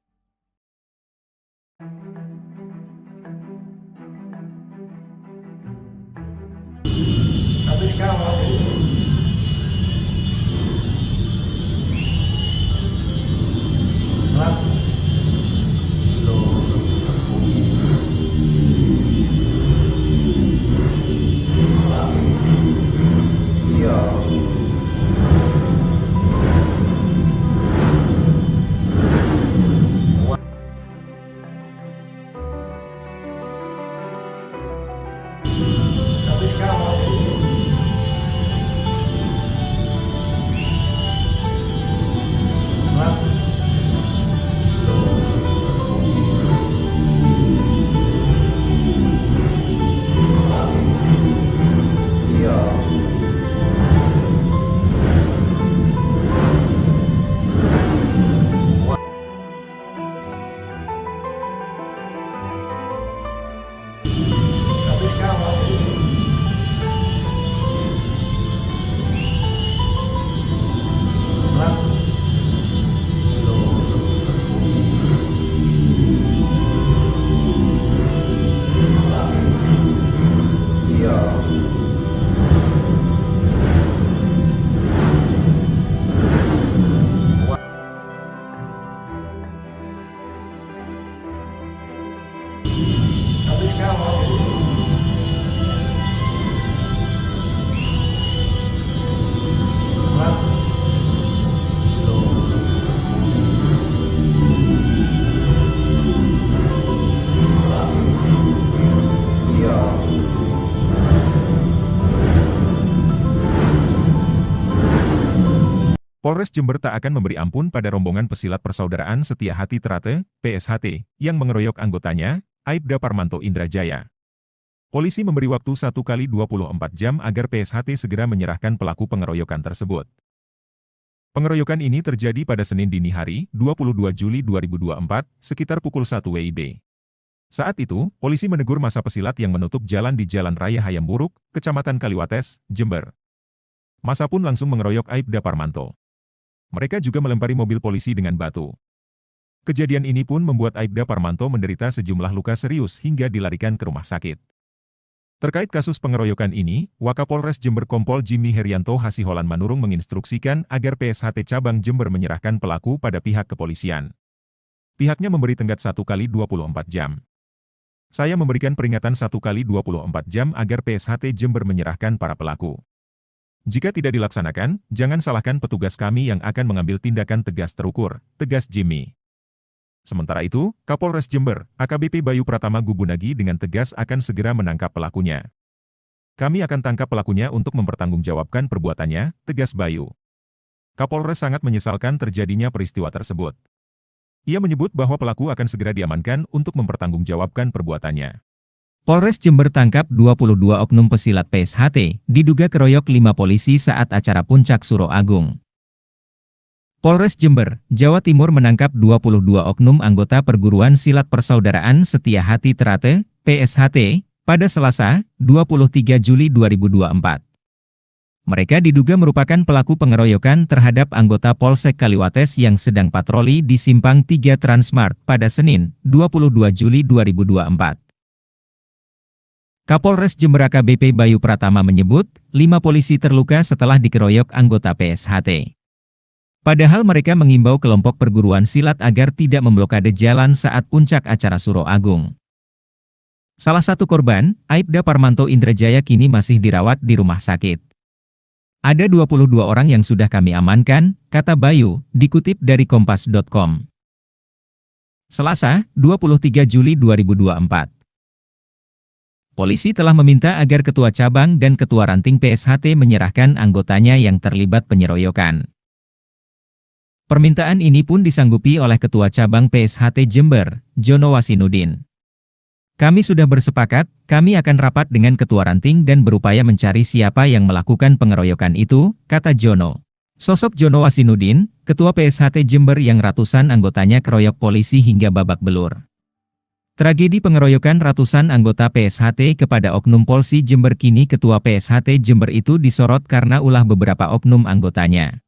Polres Jember tak akan memberi ampun pada rombongan pesilat Persaudaraan Setia Hati Trate, PSHT, yang mengeroyok anggotanya, Aibda Parmanto Indrajaya. Polisi memberi waktu 1 kali 24 jam agar PSHT segera menyerahkan pelaku pengeroyokan tersebut. Pengeroyokan ini terjadi pada Senin dini hari, 22 Juli 2024, sekitar pukul 1 WIB. Saat itu, polisi menegur masa pesilat yang menutup jalan di Jalan Raya Hayam Buruk, Kecamatan Kaliwates, Jember. Masa pun langsung mengeroyok Aibda Parmanto. Mereka juga melempari mobil polisi dengan batu. Kejadian ini pun membuat Aibda Parmanto menderita sejumlah luka serius hingga dilarikan ke rumah sakit. Terkait kasus pengeroyokan ini, Wakapolres Jember Kompol Jimmy Herianto Hasiholan Manurung menginstruksikan agar PSHT Cabang Jember menyerahkan pelaku pada pihak kepolisian. Pihaknya memberi tenggat 1 kali 24 jam. Saya memberikan peringatan 1 kali 24 jam agar PSHT Jember menyerahkan para pelaku. Jika tidak dilaksanakan, jangan salahkan petugas kami yang akan mengambil tindakan tegas terukur, tegas Jimmy. Sementara itu, Kapolres Jember, AKBP Bayu Pratama Gubunagi dengan tegas akan segera menangkap pelakunya. Kami akan tangkap pelakunya untuk mempertanggungjawabkan perbuatannya, tegas Bayu. Kapolres sangat menyesalkan terjadinya peristiwa tersebut. Ia menyebut bahwa pelaku akan segera diamankan untuk mempertanggungjawabkan perbuatannya. Polres Jember tangkap 22 oknum pesilat PSHT, diduga keroyok 5 polisi saat acara Puncak Suro Agung. Polres Jember, Jawa Timur menangkap 22 oknum anggota Perguruan Silat Persaudaraan Setia Hati Trate, PSHT, pada Selasa, 23 Juli 2024. Mereka diduga merupakan pelaku pengeroyokan terhadap anggota Polsek Kaliwates yang sedang patroli di Simpang 3 Transmart pada Senin, 22 Juli 2024. Kapolres Jember AKBP Bayu Pratama menyebut, 5 polisi terluka setelah dikeroyok anggota PSHT. Padahal mereka mengimbau kelompok perguruan silat agar tidak memblokade jalan saat puncak acara Suro Agung. Salah satu korban, Aibda Parmanto Indrajaya kini masih dirawat di rumah sakit. Ada 22 orang yang sudah kami amankan, kata Bayu, dikutip dari kompas.com. Selasa, 23 Juli 2024. Polisi telah meminta agar Ketua Cabang dan Ketua Ranting PSHT menyerahkan anggotanya yang terlibat penyeroyokan. Permintaan ini pun disanggupi oleh Ketua Cabang PSHT Jember, Jono Wasinudin. Kami sudah bersepakat, kami akan rapat dengan Ketua Ranting dan berupaya mencari siapa yang melakukan pengeroyokan itu, kata Jono. Sosok Jono Wasinudin, Ketua PSHT Jember yang ratusan anggotanya keroyok polisi hingga babak belur. Tragedi pengeroyokan ratusan anggota PSHT kepada oknum Polsi Jember kini Ketua PSHT Jember itu disorot karena ulah beberapa oknum anggotanya.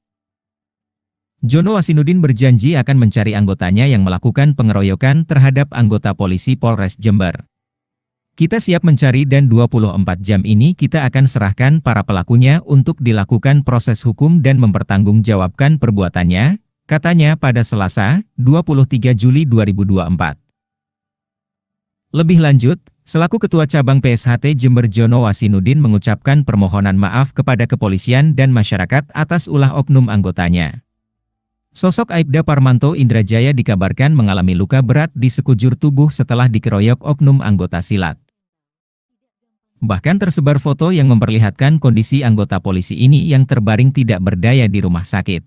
Jono Wasinudin berjanji akan mencari anggotanya yang melakukan pengeroyokan terhadap anggota polisi Polres Jember. Kita siap mencari dan 24 jam ini kita akan serahkan para pelakunya untuk dilakukan proses hukum dan mempertanggungjawabkan perbuatannya, katanya pada Selasa, 23 Juli 2024. Lebih lanjut, selaku Ketua Cabang PSHT Jember Jono Wasinudin mengucapkan permohonan maaf kepada kepolisian dan masyarakat atas ulah oknum anggotanya. Sosok Aibda Parmanto Indrajaya dikabarkan mengalami luka berat di sekujur tubuh setelah dikeroyok oknum anggota silat. Bahkan tersebar foto yang memperlihatkan kondisi anggota polisi ini yang terbaring tidak berdaya di rumah sakit.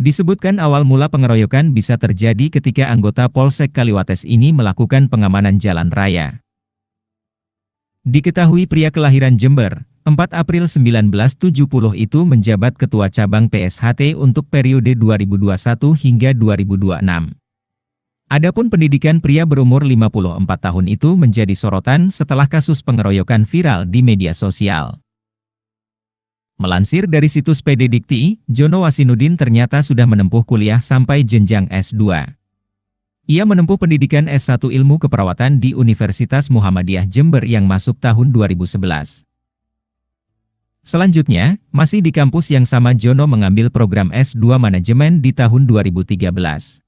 Disebutkan awal mula pengeroyokan bisa terjadi ketika anggota Polsek Kaliwates ini melakukan pengamanan jalan raya. Diketahui pria kelahiran Jember, 4 April 1970 itu menjabat Ketua Cabang PSHT untuk periode 2021 hingga 2026. Adapun pendidikan pria berumur 54 tahun itu menjadi sorotan setelah kasus pengeroyokan viral di media sosial. Melansir dari situs PD Dikti, Jono Wasinudin ternyata sudah menempuh kuliah sampai jenjang S2. Ia menempuh pendidikan S1 Ilmu Keperawatan di Universitas Muhammadiyah Jember yang masuk tahun 2011. Selanjutnya, masih di kampus yang sama Jono mengambil program S2 Manajemen di tahun 2013.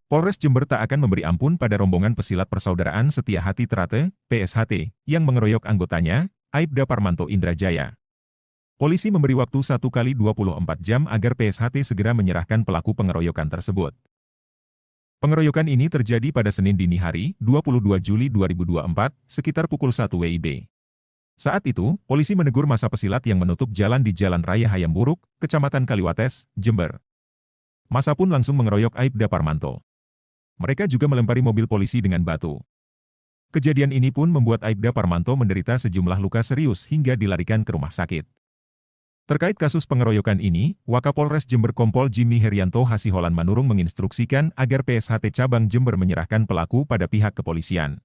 Polres Jember tak akan memberi ampun pada rombongan pesilat Persaudaraan Setia Hati Trate, PSHT, yang mengeroyok anggotanya, Aibda Parmanto Indrajaya. Polisi memberi waktu 1 kali 24 jam agar PSHT segera menyerahkan pelaku pengeroyokan tersebut. Pengeroyokan ini terjadi pada Senin dini hari, 22 Juli 2024, sekitar pukul 1 WIB. Saat itu, polisi menegur massa pesilat yang menutup jalan di Jalan Raya Hayamburuk, Kecamatan Kaliwates, Jember. Massa pun langsung mengeroyok Aibda Parmanto. Mereka juga melempari mobil polisi dengan batu. Kejadian ini pun membuat Aibda Parmanto menderita sejumlah luka serius hingga dilarikan ke rumah sakit. Terkait kasus pengeroyokan ini, Wakapolres Jember Kompol Jimmy Herianto Hasiholan Manurung menginstruksikan agar PSHT Cabang Jember menyerahkan pelaku pada pihak kepolisian.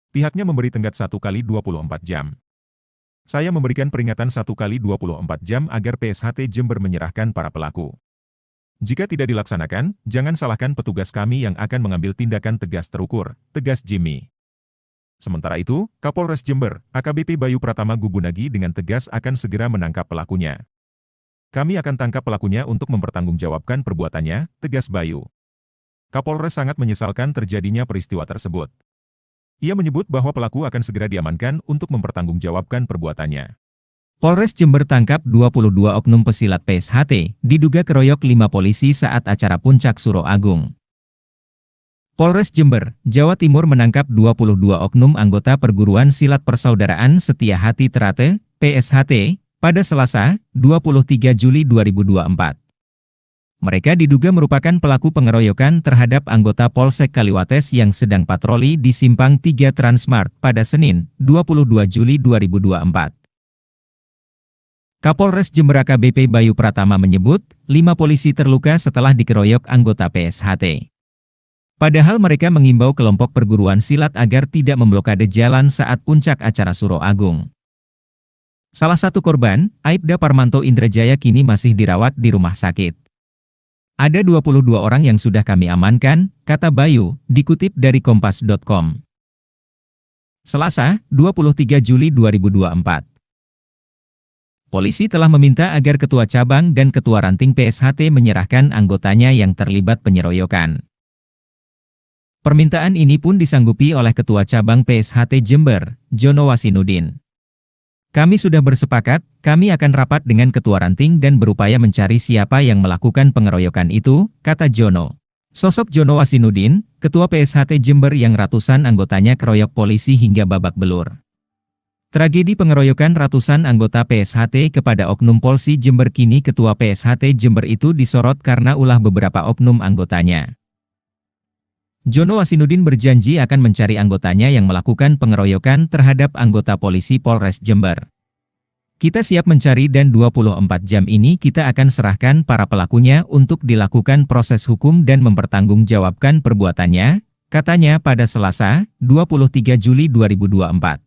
Pihaknya memberi tenggat 1 kali 24 jam. Saya memberikan peringatan 1 kali 24 jam agar PSHT Jember menyerahkan para pelaku. Jika tidak dilaksanakan, jangan salahkan petugas kami yang akan mengambil tindakan tegas terukur, tegas Jimmy. Sementara itu, Kapolres Jember, AKBP Bayu Pratama Gubunagi dengan tegas akan segera menangkap pelakunya. Kami akan tangkap pelakunya untuk mempertanggungjawabkan perbuatannya, tegas Bayu. Kapolres sangat menyesalkan terjadinya peristiwa tersebut. Ia menyebut bahwa pelaku akan segera diamankan untuk mempertanggungjawabkan perbuatannya. Polres Jember tangkap 22 oknum pesilat PSHT, diduga keroyok 5 polisi saat acara Puncak Suro Agung. Polres Jember, Jawa Timur menangkap 22 oknum anggota Perguruan Silat Persaudaraan Setia Hati Trate, PSHT, pada Selasa, 23 Juli 2024. Mereka diduga merupakan pelaku pengeroyokan terhadap anggota Polsek Kaliwates yang sedang patroli di Simpang 3 Transmart pada Senin, 22 Juli 2024. Kapolres Jember AKBP Bayu Pratama menyebut, 5 polisi terluka setelah dikeroyok anggota PSHT. Padahal mereka mengimbau kelompok perguruan silat agar tidak memblokade jalan saat puncak acara Suro Agung. Salah satu korban, Aibda Parmanto Indrajaya kini masih dirawat di rumah sakit. Ada 22 orang yang sudah kami amankan, kata Bayu, dikutip dari kompas.com. Selasa, 23 Juli 2024. Polisi telah meminta agar Ketua Cabang dan Ketua Ranting PSHT menyerahkan anggotanya yang terlibat penyeroyokan. Permintaan ini pun disanggupi oleh Ketua Cabang PSHT Jember, Jono Wasinudin. Kami sudah bersepakat, kami akan rapat dengan Ketua Ranting dan berupaya mencari siapa yang melakukan pengeroyokan itu, kata Jono. Sosok Jono Wasinudin, Ketua PSHT Jember yang ratusan anggotanya keroyok polisi hingga babak belur. Tragedi pengeroyokan ratusan anggota PSHT kepada oknum Polsi Jember kini Ketua PSHT Jember itu disorot karena ulah beberapa oknum anggotanya. Jono Wasinudin berjanji akan mencari anggotanya yang melakukan pengeroyokan terhadap anggota polisi Polres Jember. Kita siap mencari dan 24 jam ini kita akan serahkan para pelakunya untuk dilakukan proses hukum dan mempertanggungjawabkan perbuatannya, katanya pada Selasa, 23 Juli 2024.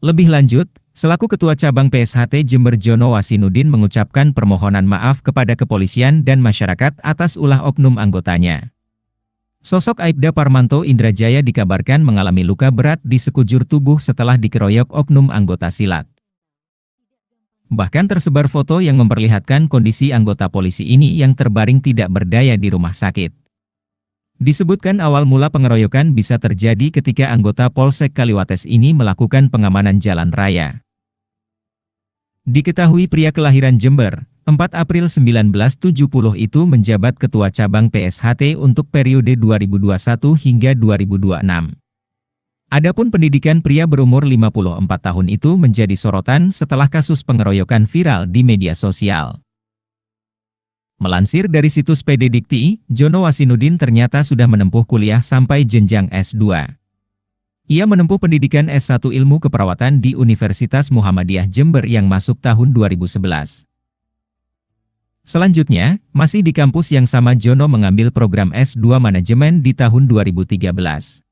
Lebih lanjut, selaku Ketua Cabang PSHT Jember Jono Wasinudin mengucapkan permohonan maaf kepada kepolisian dan masyarakat atas ulah oknum anggotanya. Sosok Aibda Parmanto Indrajaya dikabarkan mengalami luka berat di sekujur tubuh setelah dikeroyok oknum anggota silat. Bahkan tersebar foto yang memperlihatkan kondisi anggota polisi ini yang terbaring tidak berdaya di rumah sakit. Disebutkan awal mula pengeroyokan bisa terjadi ketika anggota Polsek Kaliwates ini melakukan pengamanan jalan raya. Diketahui pria kelahiran Jember, 4 April 1970 itu menjabat Ketua Cabang PSHT untuk periode 2021 hingga 2026. Adapun pendidikan pria berumur 54 tahun itu menjadi sorotan setelah kasus pengeroyokan viral di media sosial. Melansir dari situs PD Dikti, Jono Wasinudin ternyata sudah menempuh kuliah sampai jenjang S2. Ia menempuh pendidikan S1 Ilmu Keperawatan di Universitas Muhammadiyah Jember yang masuk tahun 2011. Selanjutnya, masih di kampus yang sama Jono mengambil program S2 Manajemen di tahun 2013.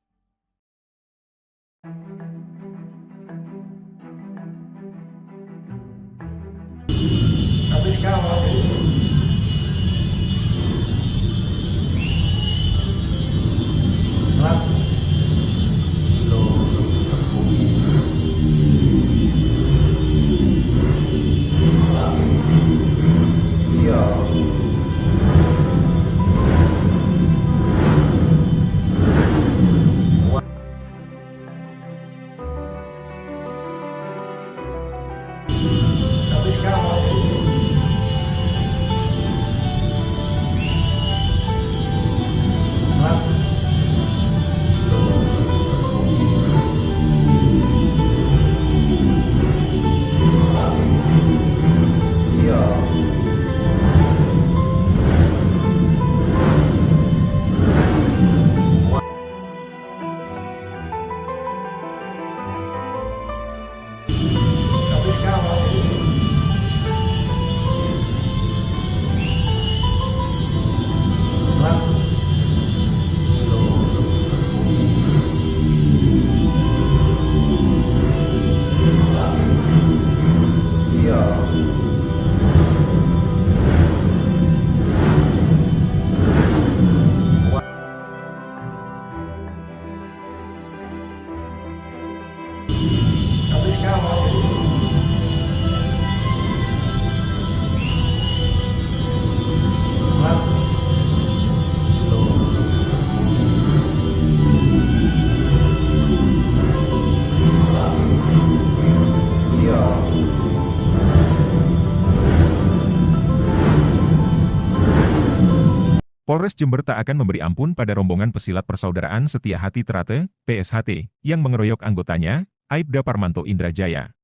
Polres Jember tak akan memberi ampun pada rombongan pesilat Persaudaraan Setia Hati Trate, PSHT, yang mengeroyok anggotanya, Aibda Parmanto Indrajaya.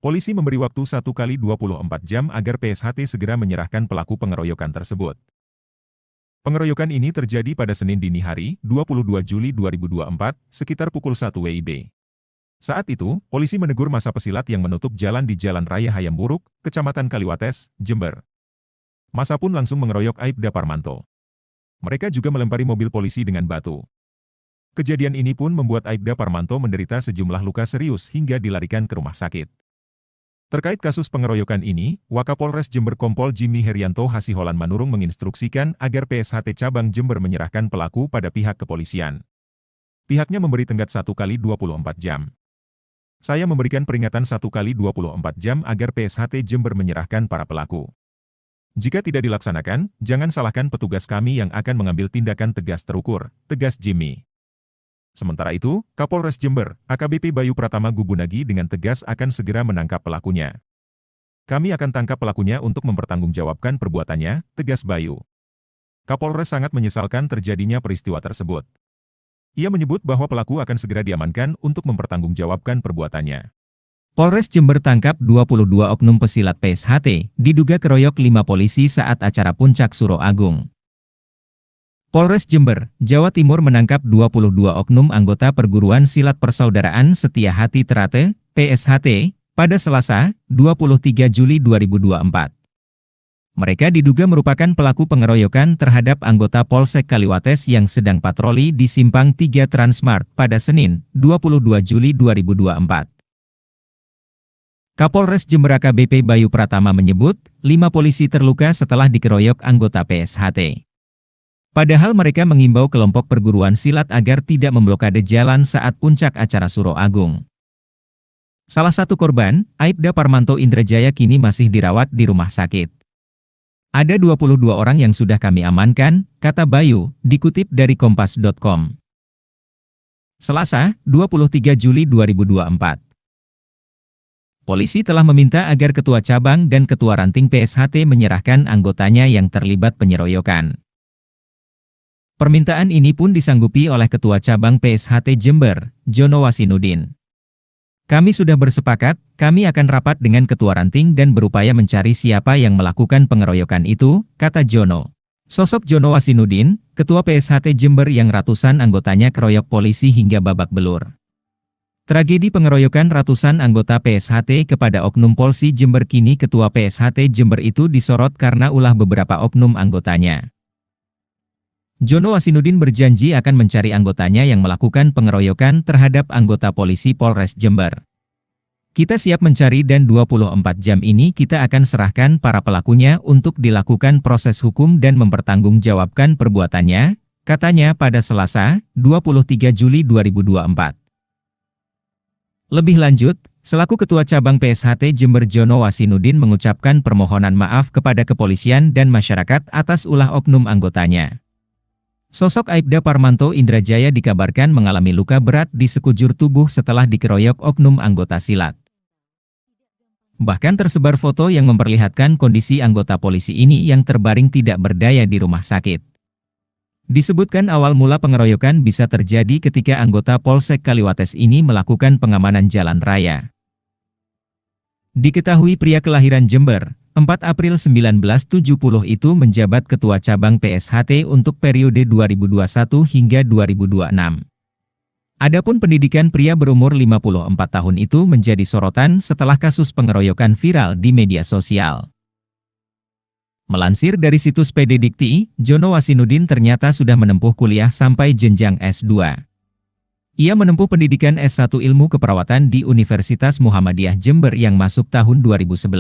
Polisi memberi waktu 1x24 jam agar PSHT segera menyerahkan pelaku pengeroyokan tersebut. Pengeroyokan ini terjadi pada Senin dini hari, 22 Juli 2024, sekitar pukul 1 WIB. Saat itu, polisi menegur massa pesilat yang menutup jalan di Jalan Raya Hayamburuk, Kecamatan Kaliwates, Jember. Massa pun langsung mengeroyok Aibda Parmanto. Mereka juga melempari mobil polisi dengan batu. Kejadian ini pun membuat Aibda Parmanto menderita sejumlah luka serius hingga dilarikan ke rumah sakit. Terkait kasus pengeroyokan ini, Wakapolres Jember Kompol Jimmy Herianto Hasiholan Manurung menginstruksikan agar PSHT Cabang Jember menyerahkan pelaku pada pihak kepolisian. Pihaknya memberi tenggat 1x24 jam. Saya memberikan peringatan 1x24 jam agar PSHT Jember menyerahkan para pelaku. Jika tidak dilaksanakan, jangan salahkan petugas kami yang akan mengambil tindakan tegas terukur, tegas Jimmy. Sementara itu, Kapolres Jember, AKBP Bayu Pratama Gubunagi dengan tegas akan segera menangkap pelakunya. Kami akan tangkap pelakunya untuk mempertanggungjawabkan perbuatannya, tegas Bayu. Kapolres sangat menyesalkan terjadinya peristiwa tersebut. Ia menyebut bahwa pelaku akan segera diamankan untuk mempertanggungjawabkan perbuatannya. Polres Jember tangkap 22 oknum pesilat PSHT, diduga keroyok 5 polisi saat acara Puncak Suro Agung. Polres Jember, Jawa Timur menangkap 22 oknum anggota Perguruan Silat Persaudaraan Setia Hati Trate, PSHT, pada Selasa, 23 Juli 2024. Mereka diduga merupakan pelaku pengeroyokan terhadap anggota Polsek Kaliwates yang sedang patroli di Simpang 3 Transmart pada Senin, 22 Juli 2024. Kapolres Jember AKBP Bayu Pratama menyebut, 5 polisi terluka setelah dikeroyok anggota PSHT. Padahal mereka mengimbau kelompok perguruan silat agar tidak memblokade jalan saat puncak acara Suro Agung. Salah satu korban, Aibda Parmanto Indrajaya kini masih dirawat di rumah sakit. Ada 22 orang yang sudah kami amankan, kata Bayu, dikutip dari kompas.com. Selasa, 23 Juli 2024. Polisi telah meminta agar Ketua Cabang dan Ketua Ranting PSHT menyerahkan anggotanya yang terlibat penyeroyokan. Permintaan ini pun disanggupi oleh Ketua Cabang PSHT Jember, Jono Wasinudin. Kami sudah bersepakat, kami akan rapat dengan Ketua Ranting dan berupaya mencari siapa yang melakukan pengeroyokan itu, kata Jono. Sosok Jono Wasinudin, Ketua PSHT Jember yang ratusan anggotanya keroyok polisi hingga babak belur. Tragedi pengeroyokan ratusan anggota PSHT kepada Oknum Polsi Jember kini Ketua PSHT Jember itu disorot karena ulah beberapa oknum anggotanya. Jono Wasinudin berjanji akan mencari anggotanya yang melakukan pengeroyokan terhadap anggota polisi Polres Jember. Kita siap mencari dan 24 jam ini kita akan serahkan para pelakunya untuk dilakukan proses hukum dan mempertanggungjawabkan perbuatannya, katanya pada Selasa, 23 Juli 2024. Lebih lanjut, selaku Ketua Cabang PSHT Jember Jono Wasinudin mengucapkan permohonan maaf kepada kepolisian dan masyarakat atas ulah oknum anggotanya. Sosok Aibda Parmanto Indrajaya dikabarkan mengalami luka berat di sekujur tubuh setelah dikeroyok oknum anggota silat. Bahkan tersebar foto yang memperlihatkan kondisi anggota polisi ini yang terbaring tidak berdaya di rumah sakit. Disebutkan awal mula pengeroyokan bisa terjadi ketika anggota Polsek Kaliwates ini melakukan pengamanan jalan raya. Diketahui pria kelahiran Jember, 4 April 1970 itu menjabat Ketua Cabang PSHT untuk periode 2021 hingga 2026. Adapun pendidikan pria berumur 54 tahun itu menjadi sorotan setelah kasus pengeroyokan viral di media sosial. Melansir dari situs PD Dikti, Jono Wasinudin ternyata sudah menempuh kuliah sampai jenjang S2. Ia menempuh pendidikan S1 Ilmu Keperawatan di Universitas Muhammadiyah Jember yang masuk tahun 2011.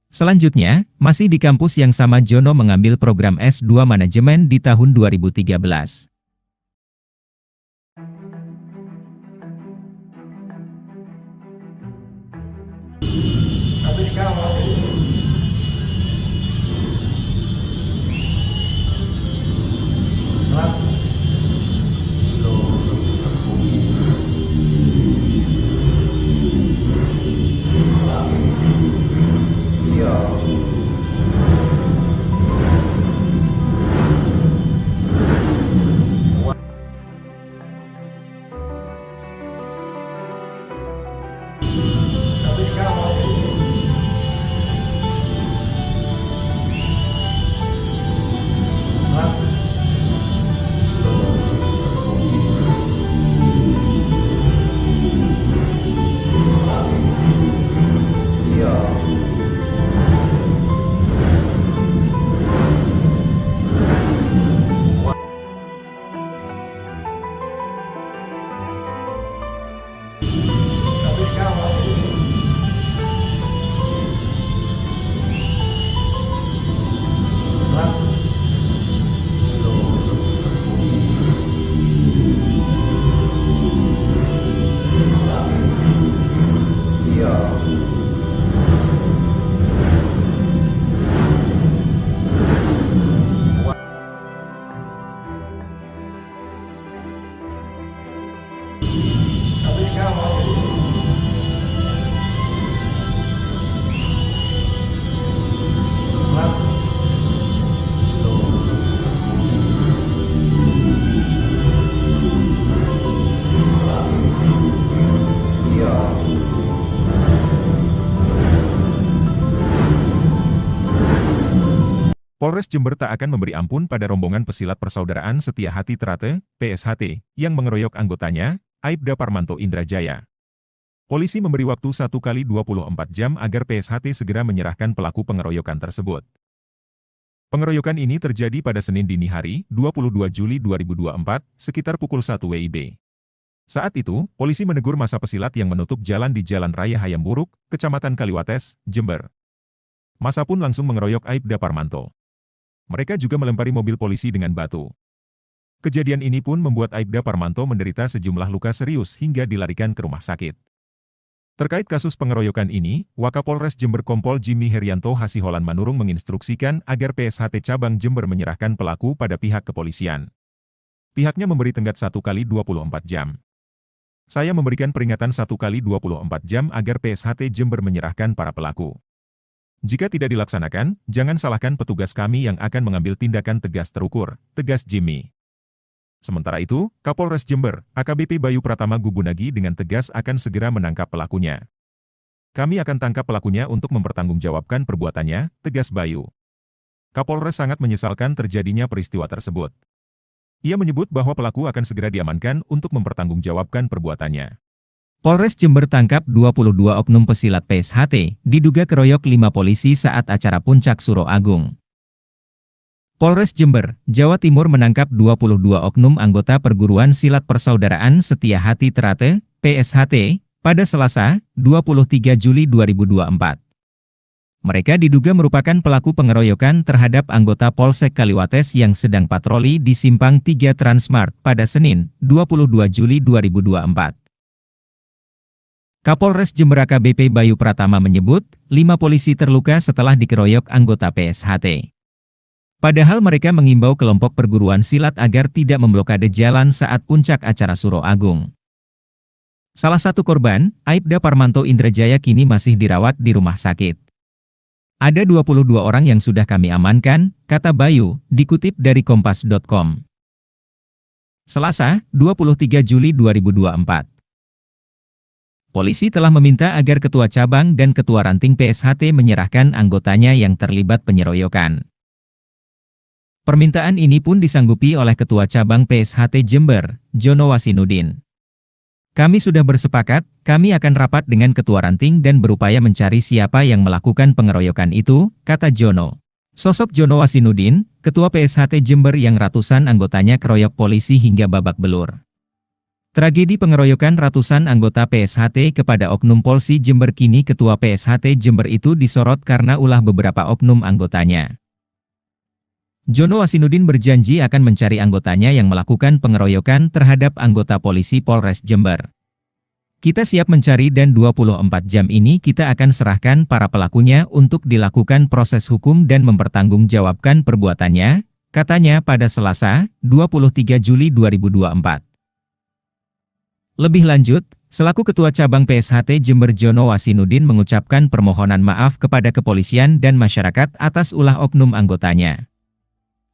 Selanjutnya, masih di kampus yang sama Jono mengambil program S2 Manajemen di tahun 2013. Polres Jember tak akan memberi ampun pada rombongan pesilat Persaudaraan Setia Hati Trate, PSHT, yang mengeroyok anggotanya, Aibda Parmanto Indrajaya. Polisi memberi waktu 1x24 jam agar PSHT segera menyerahkan pelaku pengeroyokan tersebut. Pengeroyokan ini terjadi pada Senin dini hari, 22 Juli 2024, sekitar pukul 1 WIB. Saat itu, polisi menegur massa pesilat yang menutup jalan di Jalan Raya Hayamburuk, Kecamatan Kaliwates, Jember. Massa pun langsung mengeroyok Aibda Parmanto. Mereka juga melempari mobil polisi dengan batu. Kejadian ini pun membuat Aibda Parmanto menderita sejumlah luka serius hingga dilarikan ke rumah sakit. Terkait kasus pengeroyokan ini, Wakapolres Jember Kompol Jimmy Herianto Hasiholan Manurung menginstruksikan agar PSHT Cabang Jember menyerahkan pelaku pada pihak kepolisian. Pihaknya memberi tenggat 1x24 jam. Saya memberikan peringatan 1x24 jam agar PSHT Jember menyerahkan para pelaku. Jika tidak dilaksanakan, jangan salahkan petugas kami yang akan mengambil tindakan tegas terukur, tegas Jimmy. Sementara itu, Kapolres Jember, AKBP Bayu Pratama Gubunagi dengan tegas akan segera menangkap pelakunya. Kami akan tangkap pelakunya untuk mempertanggungjawabkan perbuatannya, tegas Bayu. Kapolres sangat menyesalkan terjadinya peristiwa tersebut. Ia menyebut bahwa pelaku akan segera diamankan untuk mempertanggungjawabkan perbuatannya. Polres Jember tangkap 22 oknum pesilat PSHT, diduga keroyok 5 polisi saat acara Puncak Suro Agung. Polres Jember, Jawa Timur menangkap 22 oknum anggota perguruan silat Persaudaraan Setia Hati Trate, PSHT, pada Selasa, 23 Juli 2024. Mereka diduga merupakan pelaku pengeroyokan terhadap anggota Polsek Kaliwates yang sedang patroli di Simpang 3 Transmart pada Senin, 22 Juli 2024. Kapolres Jember AKBP Bayu Pratama menyebut, 5 polisi terluka setelah dikeroyok anggota PSHT. Padahal mereka mengimbau kelompok perguruan silat agar tidak memblokade jalan saat puncak acara Suro Agung. Salah satu korban, Aibda Parmanto Indrajaya kini masih dirawat di rumah sakit. Ada 22 orang yang sudah kami amankan, kata Bayu, dikutip dari kompas.com. Selasa, 23 Juli 2024. Polisi telah meminta agar Ketua Cabang dan Ketua Ranting PSHT menyerahkan anggotanya yang terlibat penyeroyokan. Permintaan ini pun disanggupi oleh Ketua Cabang PSHT Jember, Jono Wasinudin. Kami sudah bersepakat, kami akan rapat dengan Ketua Ranting dan berupaya mencari siapa yang melakukan pengeroyokan itu, kata Jono. Sosok Jono Wasinudin, Ketua PSHT Jember yang ratusan anggotanya keroyok polisi hingga babak belur. Tragedi pengeroyokan ratusan anggota PSHT kepada Oknum Polsi Jember kini Ketua PSHT Jember itu disorot karena ulah beberapa oknum anggotanya. Jono Wasinudin berjanji akan mencari anggotanya yang melakukan pengeroyokan terhadap anggota polisi Polres Jember. Kita siap mencari dan 24 jam ini kita akan serahkan para pelakunya untuk dilakukan proses hukum dan mempertanggungjawabkan perbuatannya, katanya pada Selasa, 23 Juli 2024. Lebih lanjut, selaku Ketua Cabang PSHT Jember Jono Wasinudin mengucapkan permohonan maaf kepada kepolisian dan masyarakat atas ulah oknum anggotanya.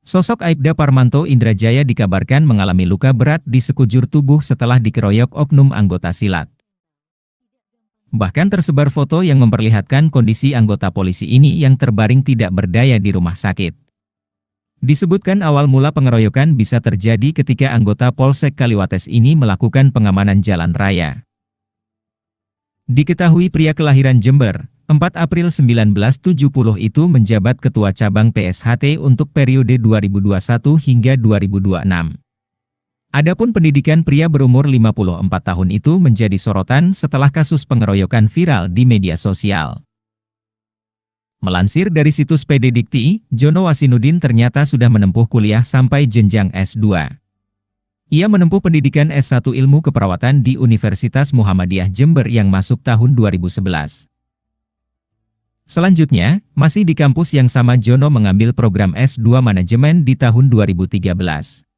Sosok Aibda Parmanto Indrajaya dikabarkan mengalami luka berat di sekujur tubuh setelah dikeroyok oknum anggota silat. Bahkan tersebar foto yang memperlihatkan kondisi anggota polisi ini yang terbaring tidak berdaya di rumah sakit. Disebutkan awal mula pengeroyokan bisa terjadi ketika anggota Polsek Kaliwates ini melakukan pengamanan jalan raya. Diketahui pria kelahiran Jember, 4 April 1970 itu menjabat Ketua Cabang PSHT untuk periode 2021 hingga 2026. Adapun pendidikan pria berumur 54 tahun itu menjadi sorotan setelah kasus pengeroyokan viral di media sosial. Melansir dari situs PD Dikti, Jono Wasinudin ternyata sudah menempuh kuliah sampai jenjang S2. Ia menempuh pendidikan S1 Ilmu Keperawatan di Universitas Muhammadiyah Jember yang masuk tahun 2011. Selanjutnya, masih di kampus yang sama Jono mengambil program S2 Manajemen di tahun 2013.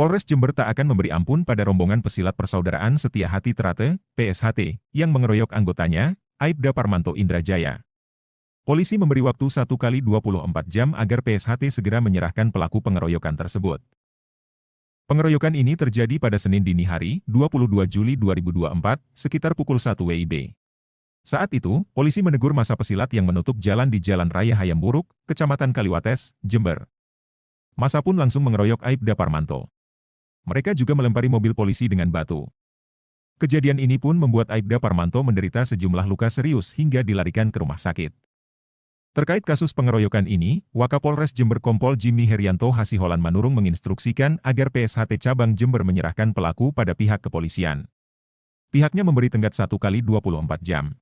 Polres Jember tak akan memberi ampun pada rombongan pesilat Persaudaraan Setia Hati Trate, PSHT, yang mengeroyok anggotanya, Aibda Parmanto Indrajaya. Polisi memberi waktu 1x24 jam agar PSHT segera menyerahkan pelaku pengeroyokan tersebut. Pengeroyokan ini terjadi pada Senin dini hari, 22 Juli 2024, sekitar pukul 1 WIB. Saat itu, polisi menegur massa pesilat yang menutup jalan di Jalan Raya Hayamburuk, Kecamatan Kaliwates, Jember. Massa pun langsung mengeroyok Aibda Parmanto. Mereka juga melempari mobil polisi dengan batu. Kejadian ini pun membuat Aibda Parmanto menderita sejumlah luka serius hingga dilarikan ke rumah sakit. Terkait kasus pengeroyokan ini, Wakapolres Jember Kompol Jimmy Herianto Hasiholan Manurung menginstruksikan agar PSHT Cabang Jember menyerahkan pelaku pada pihak kepolisian. Pihaknya memberi tenggat 1x24 jam.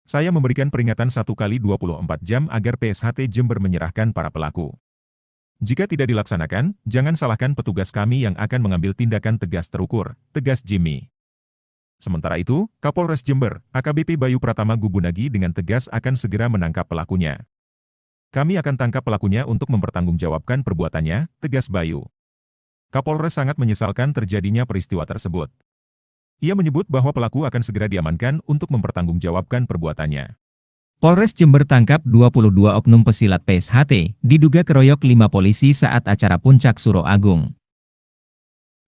Saya memberikan peringatan 1x24 jam agar PSHT Jember menyerahkan para pelaku. Jika tidak dilaksanakan, jangan salahkan petugas kami yang akan mengambil tindakan tegas terukur, tegas Jimmy. Sementara itu, Kapolres Jember, AKBP Bayu Pratama Gubunagi dengan tegas akan segera menangkap pelakunya. Kami akan tangkap pelakunya untuk mempertanggungjawabkan perbuatannya, tegas Bayu. Kapolres sangat menyesalkan terjadinya peristiwa tersebut. Ia menyebut bahwa pelaku akan segera diamankan untuk mempertanggungjawabkan perbuatannya. Polres Jember tangkap 22 oknum pesilat PSHT, diduga keroyok 5 polisi saat acara Puncak Suro Agung.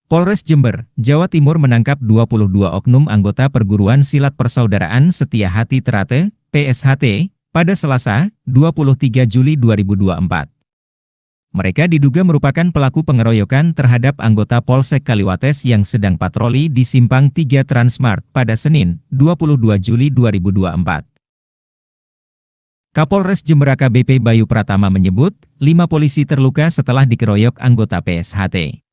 Polres Jember, Jawa Timur menangkap 22 oknum anggota perguruan silat Persaudaraan Setia Hati Trate, PSHT, pada Selasa, 23 Juli 2024. Mereka diduga merupakan pelaku pengeroyokan terhadap anggota Polsek Kaliwates yang sedang patroli di Simpang 3 Transmart pada Senin, 22 Juli 2024. Kapolres Jember AKBP Bayu Pratama menyebut, 5 polisi terluka setelah dikeroyok anggota PSHT.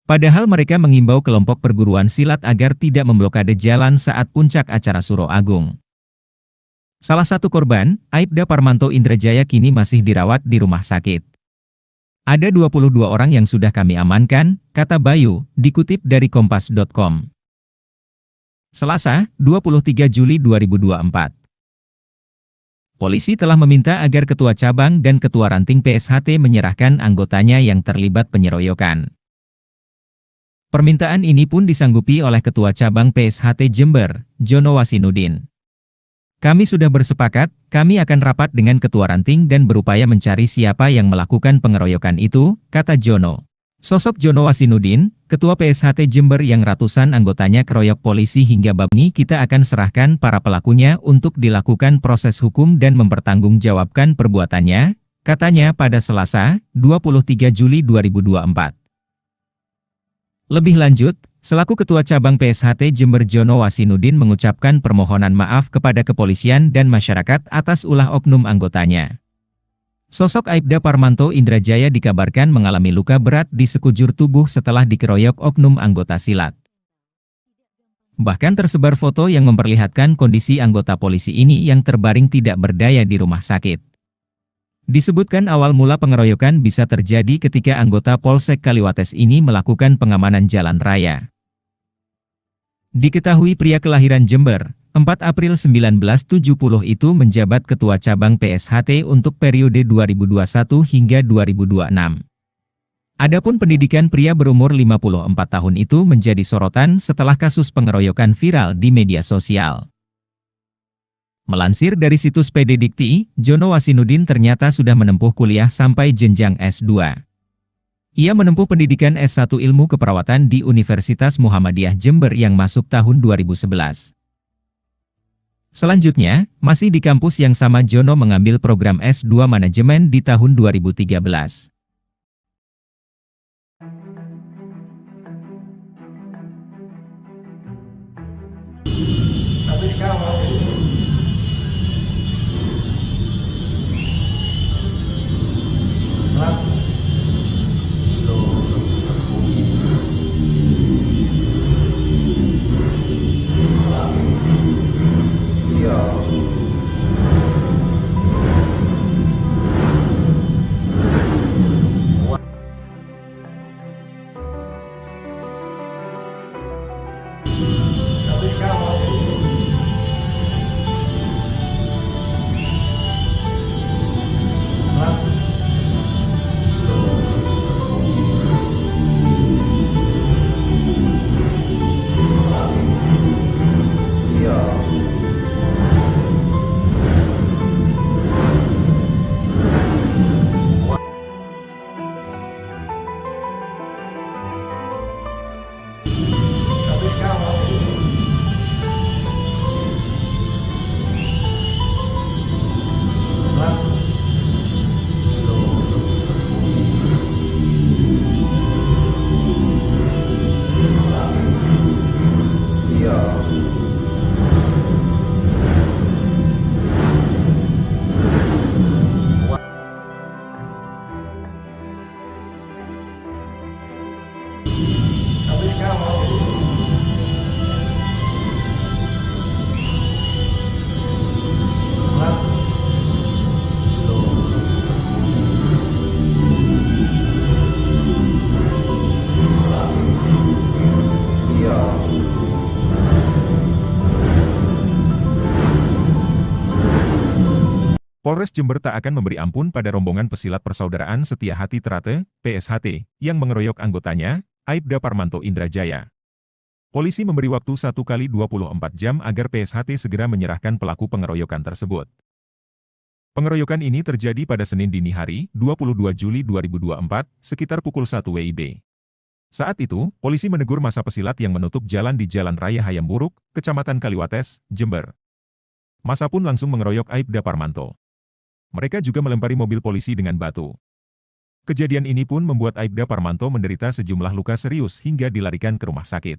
Padahal mereka mengimbau kelompok perguruan silat agar tidak memblokade jalan saat puncak acara Suro Agung. Salah satu korban, Aibda Parmanto Indrajaya kini masih dirawat di rumah sakit. Ada 22 orang yang sudah kami amankan, kata Bayu, dikutip dari kompas.com. Selasa, 23 Juli 2024. Polisi telah meminta agar Ketua Cabang dan Ketua Ranting PSHT menyerahkan anggotanya yang terlibat penyeroyokan. Permintaan ini pun disanggupi oleh Ketua Cabang PSHT Jember, Jono Wasinudin. Kami sudah bersepakat, kami akan rapat dengan Ketua Ranting dan berupaya mencari siapa yang melakukan pengeroyokan itu, kata Jono. Sosok Jono Wasinudin, Ketua PSHT Jember yang ratusan anggotanya keroyok polisi hingga babni kita akan serahkan para pelakunya untuk dilakukan proses hukum dan mempertanggungjawabkan perbuatannya, katanya pada Selasa, 23 Juli 2024. Lebih lanjut, selaku Ketua Cabang PSHT Jember Jono Wasinudin mengucapkan permohonan maaf kepada kepolisian dan masyarakat atas ulah oknum anggotanya. Sosok Aibda Parmanto Indrajaya dikabarkan mengalami luka berat di sekujur tubuh setelah dikeroyok oknum anggota silat. Bahkan tersebar foto yang memperlihatkan kondisi anggota polisi ini yang terbaring tidak berdaya di rumah sakit. Disebutkan awal mula pengeroyokan bisa terjadi ketika anggota Polsek Kaliwates ini melakukan pengamanan jalan raya. Diketahui pria kelahiran Jember, 4 April 1970 itu menjabat Ketua Cabang PSHT untuk periode 2021 hingga 2026. Adapun pendidikan pria berumur 54 tahun itu menjadi sorotan setelah kasus pengeroyokan viral di media sosial. Melansir dari situs PD Dikti, Jono Wasinudin ternyata sudah menempuh kuliah sampai jenjang S2. Ia menempuh pendidikan S1 Ilmu Keperawatan di Universitas Muhammadiyah Jember yang masuk tahun 2011. Selanjutnya, masih di kampus yang sama Jono mengambil program S2 Manajemen di tahun 2013. Polres Jember tak akan memberi ampun pada rombongan pesilat Persaudaraan Setia Hati Trate, PSHT, yang mengeroyok anggotanya, Aibda Parmanto Indrajaya. Polisi memberi waktu 1 kali 24 jam agar PSHT segera menyerahkan pelaku pengeroyokan tersebut. Pengeroyokan ini terjadi pada Senin dini hari, 22 Juli 2024, sekitar pukul 1 WIB. Saat itu, polisi menegur massa pesilat yang menutup jalan di Jalan Raya Hayamburuk, Kecamatan Kaliwates, Jember. Massa pun langsung mengeroyok Aibda Parmanto. Mereka juga melempari mobil polisi dengan batu. Kejadian ini pun membuat Aibda Parmanto menderita sejumlah luka serius hingga dilarikan ke rumah sakit.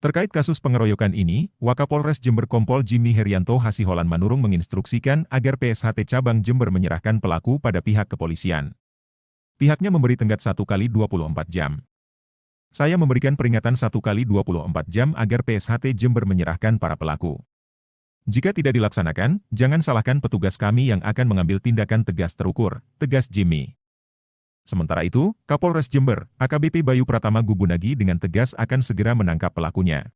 Terkait kasus pengeroyokan ini, Wakapolres Jember Kompol Jimmy Herianto Hasiholan Manurung menginstruksikan agar PSHT Cabang Jember menyerahkan pelaku pada pihak kepolisian. Pihaknya memberi tenggat 1 kali 24 jam. Saya memberikan peringatan 1 kali 24 jam agar PSHT Jember menyerahkan para pelaku. Jika tidak dilaksanakan, jangan salahkan petugas kami yang akan mengambil tindakan tegas terukur, tegas Jimmy. Sementara itu, Kapolres Jember, AKBP Bayu Pratama Gubunagi dengan tegas akan segera menangkap pelakunya.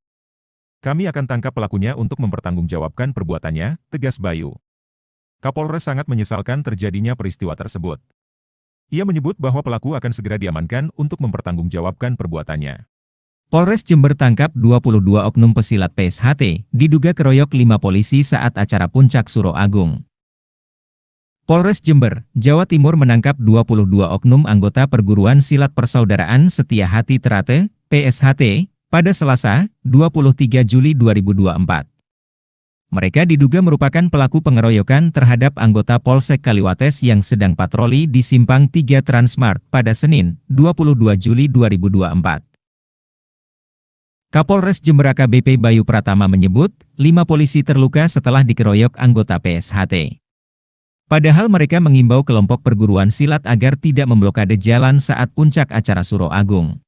Kami akan tangkap pelakunya untuk mempertanggungjawabkan perbuatannya, tegas Bayu. Kapolres sangat menyesalkan terjadinya peristiwa tersebut. Ia menyebut bahwa pelaku akan segera diamankan untuk mempertanggungjawabkan perbuatannya. Polres Jember tangkap 22 oknum pesilat PSHT, diduga keroyok 5 polisi saat acara Puncak Suro Agung. Polres Jember, Jawa Timur menangkap 22 oknum anggota Perguruan Silat Persaudaraan Setia Hati Trate, PSHT, pada Selasa, 23 Juli 2024. Mereka diduga merupakan pelaku pengeroyokan terhadap anggota Polsek Kaliwates yang sedang patroli di Simpang 3 Transmart pada Senin, 22 Juli 2024. Kapolres Jember AKBP Bayu Pratama menyebut, 5 polisi terluka setelah dikeroyok anggota PSHT. Padahal mereka mengimbau kelompok perguruan silat agar tidak memblokade jalan saat puncak acara Suro Agung.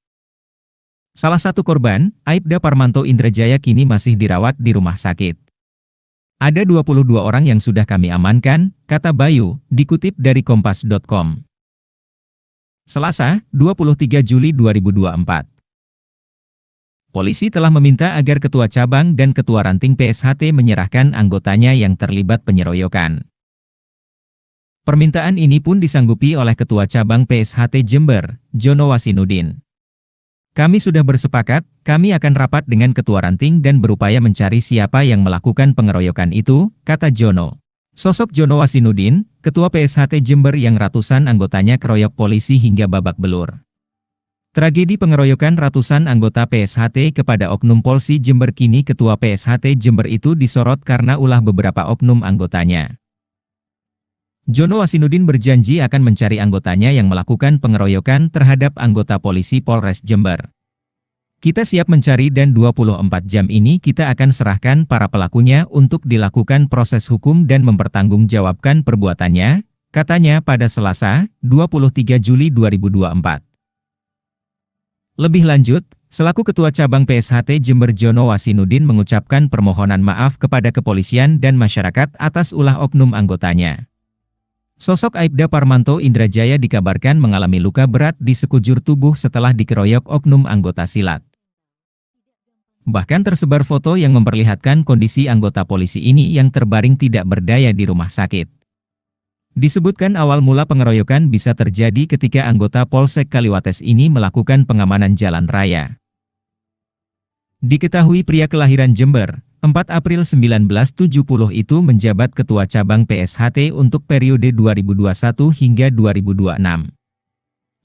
Salah satu korban, Aibda Parmanto Indrajaya kini masih dirawat di rumah sakit. Ada 22 orang yang sudah kami amankan, kata Bayu, dikutip dari kompas.com. Selasa, 23 Juli 2024. Polisi telah meminta agar Ketua Cabang dan Ketua Ranting PSHT menyerahkan anggotanya yang terlibat penyeroyokan. Permintaan ini pun disanggupi oleh Ketua Cabang PSHT Jember, Jono Wasinudin. Kami sudah bersepakat, kami akan rapat dengan Ketua Ranting dan berupaya mencari siapa yang melakukan pengeroyokan itu, kata Jono. Sosok Jono Wasinudin, Ketua PSHT Jember yang ratusan anggotanya keroyok polisi hingga babak belur. Tragedi pengeroyokan ratusan anggota PSHT kepada oknum Polsi Jember kini Ketua PSHT Jember itu disorot karena ulah beberapa oknum anggotanya. Jono Wasinudin berjanji akan mencari anggotanya yang melakukan pengeroyokan terhadap anggota polisi Polres Jember. Kita siap mencari dan 24 jam ini kita akan serahkan para pelakunya untuk dilakukan proses hukum dan mempertanggungjawabkan perbuatannya, katanya pada Selasa, 23 Juli 2024. Lebih lanjut, selaku Ketua Cabang PSHT Jember Jono Wasinudin mengucapkan permohonan maaf kepada kepolisian dan masyarakat atas ulah oknum anggotanya. Sosok Aibda Parmanto Indrajaya dikabarkan mengalami luka berat di sekujur tubuh setelah dikeroyok oknum anggota silat. Bahkan tersebar foto yang memperlihatkan kondisi anggota polisi ini yang terbaring tidak berdaya di rumah sakit. Disebutkan awal mula pengeroyokan bisa terjadi ketika anggota Polsek Kaliwates ini melakukan pengamanan jalan raya. Diketahui pria kelahiran Jember, 4 April 1970 itu menjabat Ketua Cabang PSHT untuk periode 2021 hingga 2026.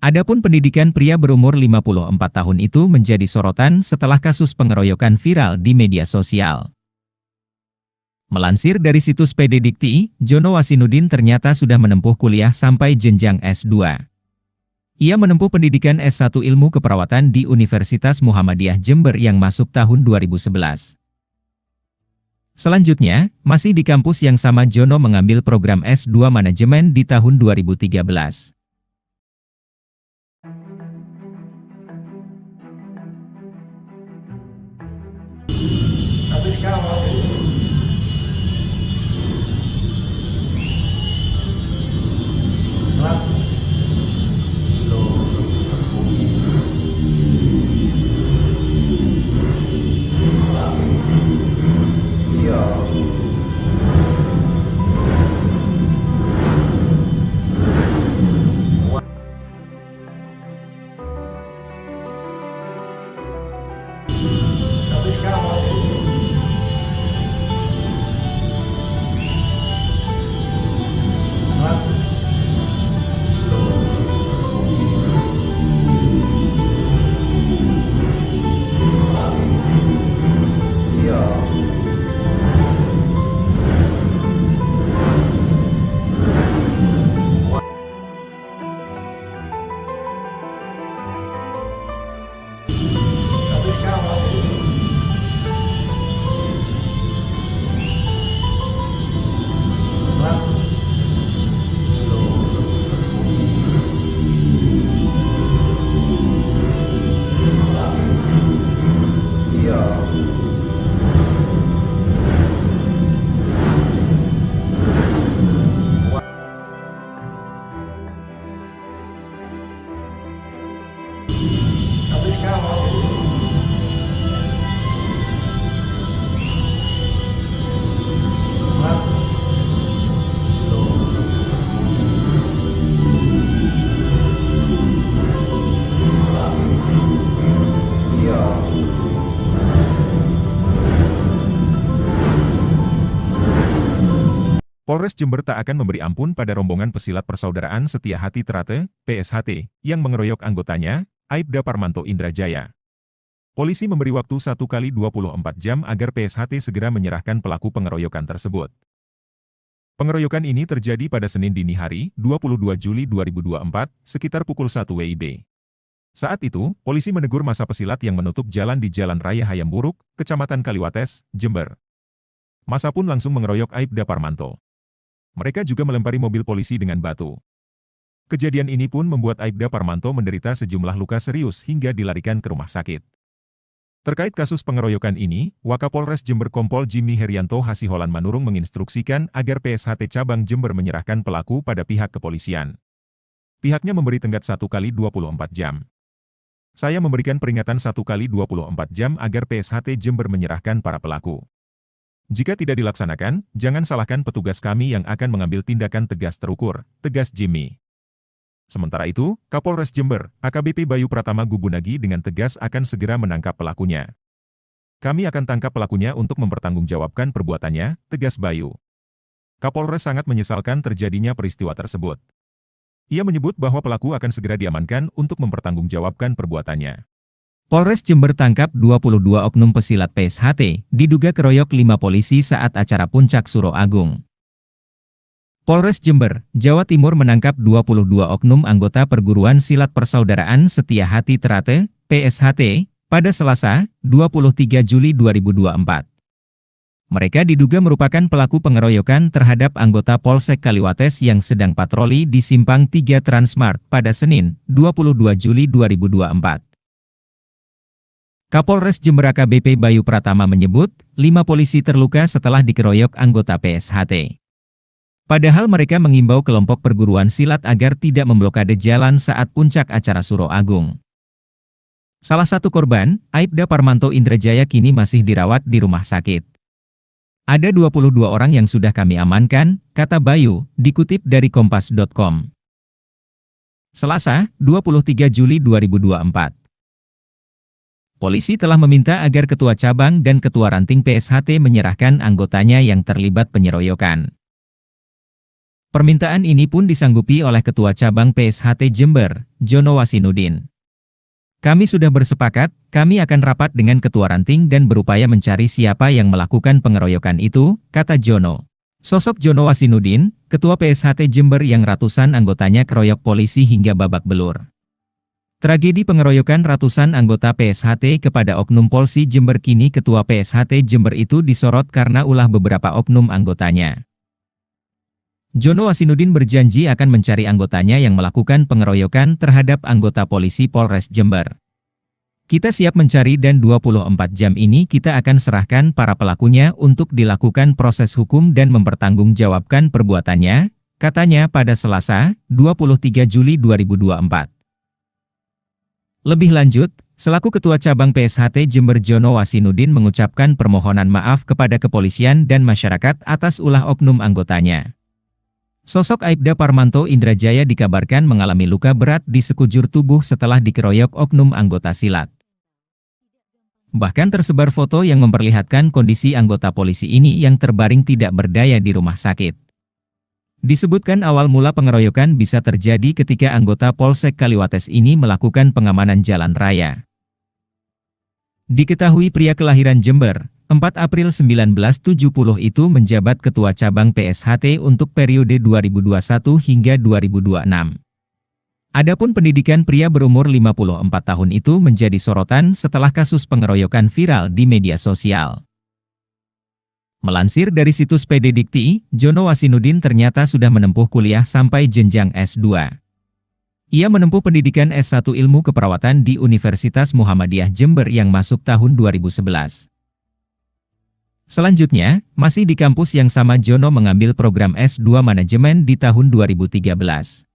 Adapun pendidikan pria berumur 54 tahun itu menjadi sorotan setelah kasus pengeroyokan viral di media sosial. Melansir dari situs PD Dikti, Jono Wasinudin ternyata sudah menempuh kuliah sampai jenjang S2. Ia menempuh pendidikan S1 Ilmu Keperawatan di Universitas Muhammadiyah Jember yang masuk tahun 2011. Selanjutnya, masih di kampus yang sama Jono mengambil program S2 Manajemen di tahun 2013. Polres Jember tak akan memberi ampun pada rombongan pesilat Persaudaraan Setia Hati Trate, PSHT, yang mengeroyok anggotanya, Aibda Parmanto Indrajaya. Polisi memberi waktu 1x24 jam agar PSHT segera menyerahkan pelaku pengeroyokan tersebut. Pengeroyokan ini terjadi pada Senin dini hari, 22 Juli 2024, sekitar pukul 1 WIB. Saat itu, polisi menegur massa pesilat yang menutup jalan di Jalan Raya Hayamburuk, Kecamatan Kaliwates, Jember. Massa pun langsung mengeroyok Aibda Parmanto. Mereka juga melempari mobil polisi dengan batu. Kejadian ini pun membuat Aibda Parmanto menderita sejumlah luka serius hingga dilarikan ke rumah sakit. Terkait kasus pengeroyokan ini, Wakapolres Jember Kompol Jimmy Herianto Hasiholan Manurung menginstruksikan agar PSHT Cabang Jember menyerahkan pelaku pada pihak kepolisian. Pihaknya memberi tenggat 1x24 jam. Saya memberikan peringatan 1x24 jam agar PSHT Jember menyerahkan para pelaku. Jika tidak dilaksanakan, jangan salahkan petugas kami yang akan mengambil tindakan tegas terukur, tegas Jimmy. Sementara itu, Kapolres Jember, AKBP Bayu Pratama Gubunagi dengan tegas akan segera menangkap pelakunya. Kami akan tangkap pelakunya untuk mempertanggungjawabkan perbuatannya, tegas Bayu. Kapolres sangat menyesalkan terjadinya peristiwa tersebut. Ia menyebut bahwa pelaku akan segera diamankan untuk mempertanggungjawabkan perbuatannya. Polres Jember tangkap 22 oknum pesilat PSHT, diduga keroyok 5 polisi saat acara Puncak Suro Agung. Polres Jember, Jawa Timur menangkap 22 oknum anggota Perguruan Silat Persaudaraan Setia Hati Trate, PSHT, pada Selasa, 23 Juli 2024. Mereka diduga merupakan pelaku pengeroyokan terhadap anggota Polsek Kaliwates yang sedang patroli di Simpang 3 Transmart pada Senin, 22 Juli 2024. Kapolres Jember AKBP Bayu Pratama menyebut, 5 polisi terluka setelah dikeroyok anggota PSHT. Padahal mereka mengimbau kelompok perguruan silat agar tidak memblokade jalan saat puncak acara Suro Agung. Salah satu korban, Aibda Parmanto Indrajaya kini masih dirawat di rumah sakit. Ada 22 orang yang sudah kami amankan, kata Bayu, dikutip dari kompas.com. Selasa, 23 Juli 2024. Polisi telah meminta agar Ketua Cabang dan Ketua Ranting PSHT menyerahkan anggotanya yang terlibat penyeroyokan. Permintaan ini pun disanggupi oleh Ketua Cabang PSHT Jember, Jono Wasinudin. Kami sudah bersepakat, kami akan rapat dengan Ketua Ranting dan berupaya mencari siapa yang melakukan pengeroyokan itu, kata Jono. Sosok Jono Wasinudin, Ketua PSHT Jember yang ratusan anggotanya keroyok polisi hingga babak belur. Tragedi pengeroyokan ratusan anggota PSHT kepada Oknum Polsi Jember kini Ketua PSHT Jember itu disorot karena ulah beberapa oknum anggotanya. Jono Wasinudin berjanji akan mencari anggotanya yang melakukan pengeroyokan terhadap anggota polisi Polres Jember. Kita siap mencari dan 24 jam ini kita akan serahkan para pelakunya untuk dilakukan proses hukum dan mempertanggungjawabkan perbuatannya, katanya pada Selasa, 23 Juli 2024. Lebih lanjut, selaku Ketua Cabang PSHT Jember Jono Wasinudin mengucapkan permohonan maaf kepada kepolisian dan masyarakat atas ulah oknum anggotanya. Sosok Aibda Parmanto Indrajaya dikabarkan mengalami luka berat di sekujur tubuh setelah dikeroyok oknum anggota silat. Bahkan tersebar foto yang memperlihatkan kondisi anggota polisi ini yang terbaring tidak berdaya di rumah sakit. Disebutkan awal mula pengeroyokan bisa terjadi ketika anggota Polsek Kaliwates ini melakukan pengamanan jalan raya. Diketahui pria kelahiran Jember, 4 April 1970 itu menjabat Ketua Cabang PSHT untuk periode 2021 hingga 2026. Adapun pendidikan pria berumur 54 tahun itu menjadi sorotan setelah kasus pengeroyokan viral di media sosial. Melansir dari situs PD Dikti, Jono Wasinudin ternyata sudah menempuh kuliah sampai jenjang S2. Ia menempuh pendidikan S1 Ilmu Keperawatan di Universitas Muhammadiyah Jember yang masuk tahun 2011. Selanjutnya, masih di kampus yang sama Jono mengambil program S2 Manajemen di tahun 2013.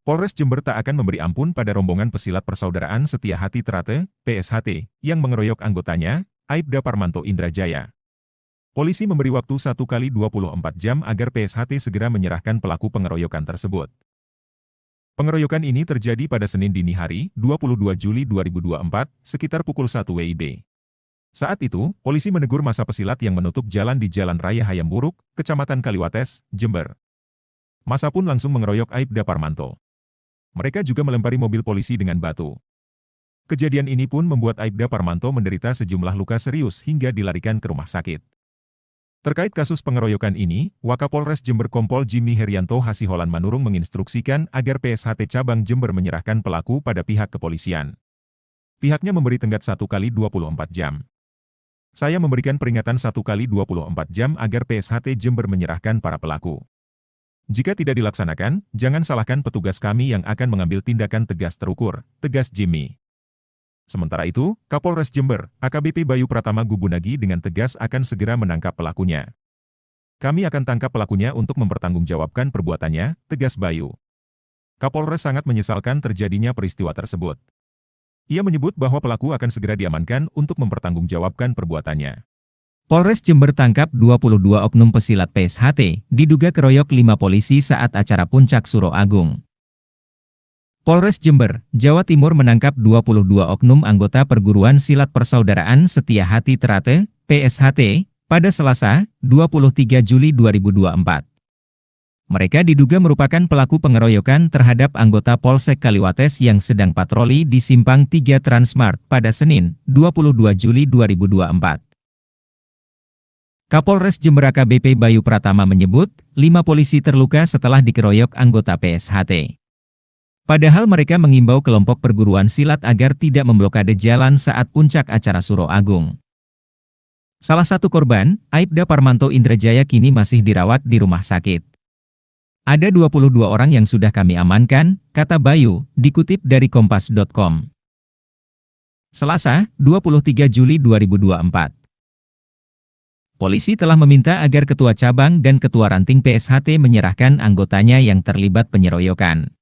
Polres Jember tak akan memberi ampun pada rombongan pesilat Persaudaraan Setia Hati Trate, PSHT, yang mengeroyok anggotanya, Aibda Parmanto Indrajaya. Polisi memberi waktu 1x24 jam agar PSHT segera menyerahkan pelaku pengeroyokan tersebut. Pengeroyokan ini terjadi pada Senin dini hari, 22 Juli 2024, sekitar pukul 1 WIB. Saat itu, polisi menegur massa pesilat yang menutup jalan di Jalan Raya Hayam Buruk, Kecamatan Kaliwates, Jember. Massa pun langsung mengeroyok Aibda Parmanto. Mereka juga melempari mobil polisi dengan batu. Kejadian ini pun membuat Aibda Parmanto menderita sejumlah luka serius hingga dilarikan ke rumah sakit. Terkait kasus pengeroyokan ini, Wakapolres Jember Kompol Jimmy Herianto Hasiholan Manurung menginstruksikan agar PSHT Cabang Jember menyerahkan pelaku pada pihak kepolisian. Pihaknya memberi tenggat 1x24 jam. Saya memberikan peringatan 1x24 jam agar PSHT Jember menyerahkan para pelaku. Jika tidak dilaksanakan, jangan salahkan petugas kami yang akan mengambil tindakan tegas terukur, tegas Jimmy. Sementara itu, Kapolres Jember, AKBP Bayu Pratama Gubunagi dengan tegas akan segera menangkap pelakunya. Kami akan tangkap pelakunya untuk mempertanggungjawabkan perbuatannya, tegas Bayu. Kapolres sangat menyesalkan terjadinya peristiwa tersebut. Ia menyebut bahwa pelaku akan segera diamankan untuk mempertanggungjawabkan perbuatannya. Polres Jember tangkap 22 oknum pesilat PSHT, diduga keroyok 5 polisi saat acara Puncak Suro Agung. Polres Jember, Jawa Timur menangkap 22 oknum anggota perguruan silat Persaudaraan Setia Hati Trate, PSHT, pada Selasa, 23 Juli 2024. Mereka diduga merupakan pelaku pengeroyokan terhadap anggota Polsek Kaliwates yang sedang patroli di Simpang 3 Transmart pada Senin, 22 Juli 2024. Kapolres Jember AKBP Bayu Pratama menyebut, 5 polisi terluka setelah dikeroyok anggota PSHT. Padahal mereka mengimbau kelompok perguruan silat agar tidak memblokade jalan saat puncak acara Suro Agung. Salah satu korban, Aibda Parmanto Indrajaya kini masih dirawat di rumah sakit. Ada 22 orang yang sudah kami amankan, kata Bayu, dikutip dari kompas.com. Selasa, 23 Juli 2024. Polisi telah meminta agar Ketua Cabang dan Ketua Ranting PSHT menyerahkan anggotanya yang terlibat penyeroyokan.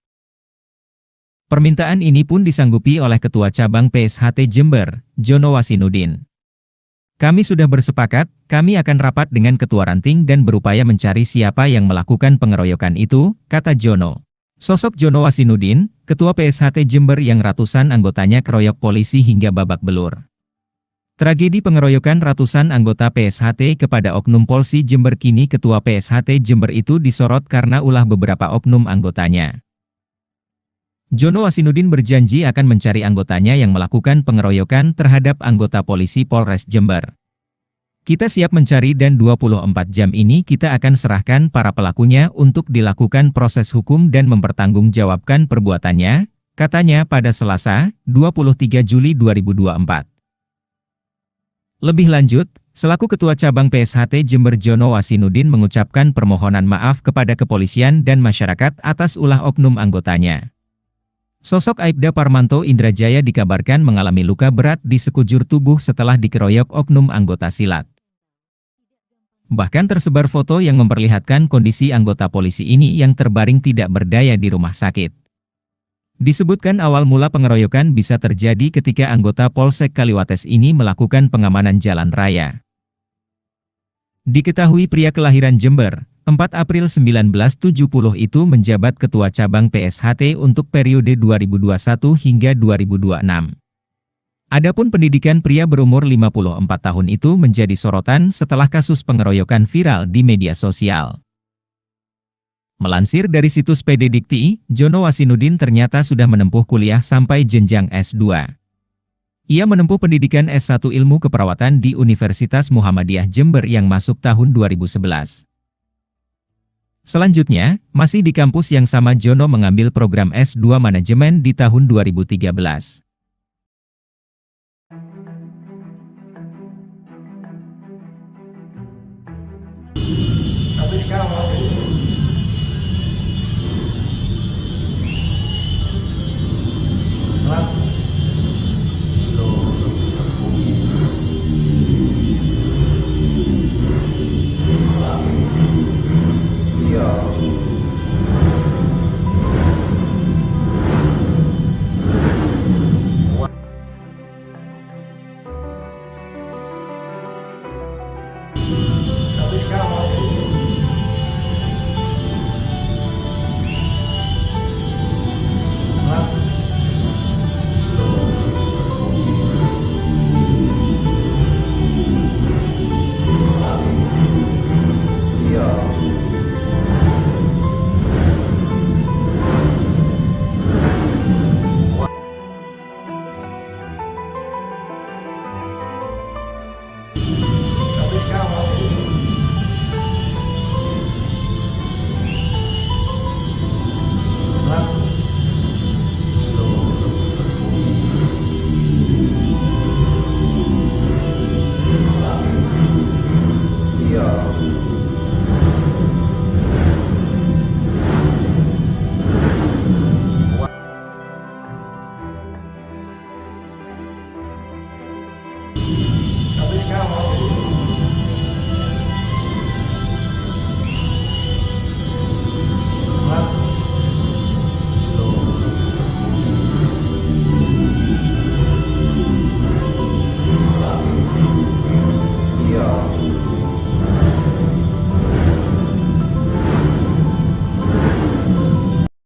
Permintaan ini pun disanggupi oleh Ketua Cabang PSHT Jember, Jono Wasinudin. Kami sudah bersepakat, kami akan rapat dengan Ketua Ranting dan berupaya mencari siapa yang melakukan pengeroyokan itu, kata Jono. Sosok Jono Wasinudin, Ketua PSHT Jember yang ratusan anggotanya keroyok polisi hingga babak belur. Tragedi pengeroyokan ratusan anggota PSHT kepada oknum Polsi Jember kini Ketua PSHT Jember itu disorot karena ulah beberapa oknum anggotanya. Jono Wasinudin berjanji akan mencari anggotanya yang melakukan pengeroyokan terhadap anggota polisi Polres Jember. Kita siap mencari dan 24 jam ini kita akan serahkan para pelakunya untuk dilakukan proses hukum dan mempertanggungjawabkan perbuatannya, katanya pada Selasa, 23 Juli 2024. Lebih lanjut, selaku Ketua Cabang PSHT Jember Jono Wasinudin mengucapkan permohonan maaf kepada kepolisian dan masyarakat atas ulah oknum anggotanya. Sosok Aibda Parmanto Indrajaya dikabarkan mengalami luka berat di sekujur tubuh setelah dikeroyok oknum anggota silat. Bahkan tersebar foto yang memperlihatkan kondisi anggota polisi ini yang terbaring tidak berdaya di rumah sakit. Disebutkan awal mula pengeroyokan bisa terjadi ketika anggota Polsek Kaliwates ini melakukan pengamanan jalan raya. Diketahui pria kelahiran Jember, 4 April 1970 itu menjabat Ketua Cabang PSHT untuk periode 2021 hingga 2026. Adapun pendidikan pria berumur 54 tahun itu menjadi sorotan setelah kasus pengeroyokan viral di media sosial. Melansir dari situs PD Dikti, Jono Wasinudin ternyata sudah menempuh kuliah sampai jenjang S2. Ia menempuh pendidikan S1 Ilmu Keperawatan di Universitas Muhammadiyah Jember yang masuk tahun 2011. Selanjutnya, masih di kampus yang sama Jono mengambil program S2 Manajemen di tahun 2013.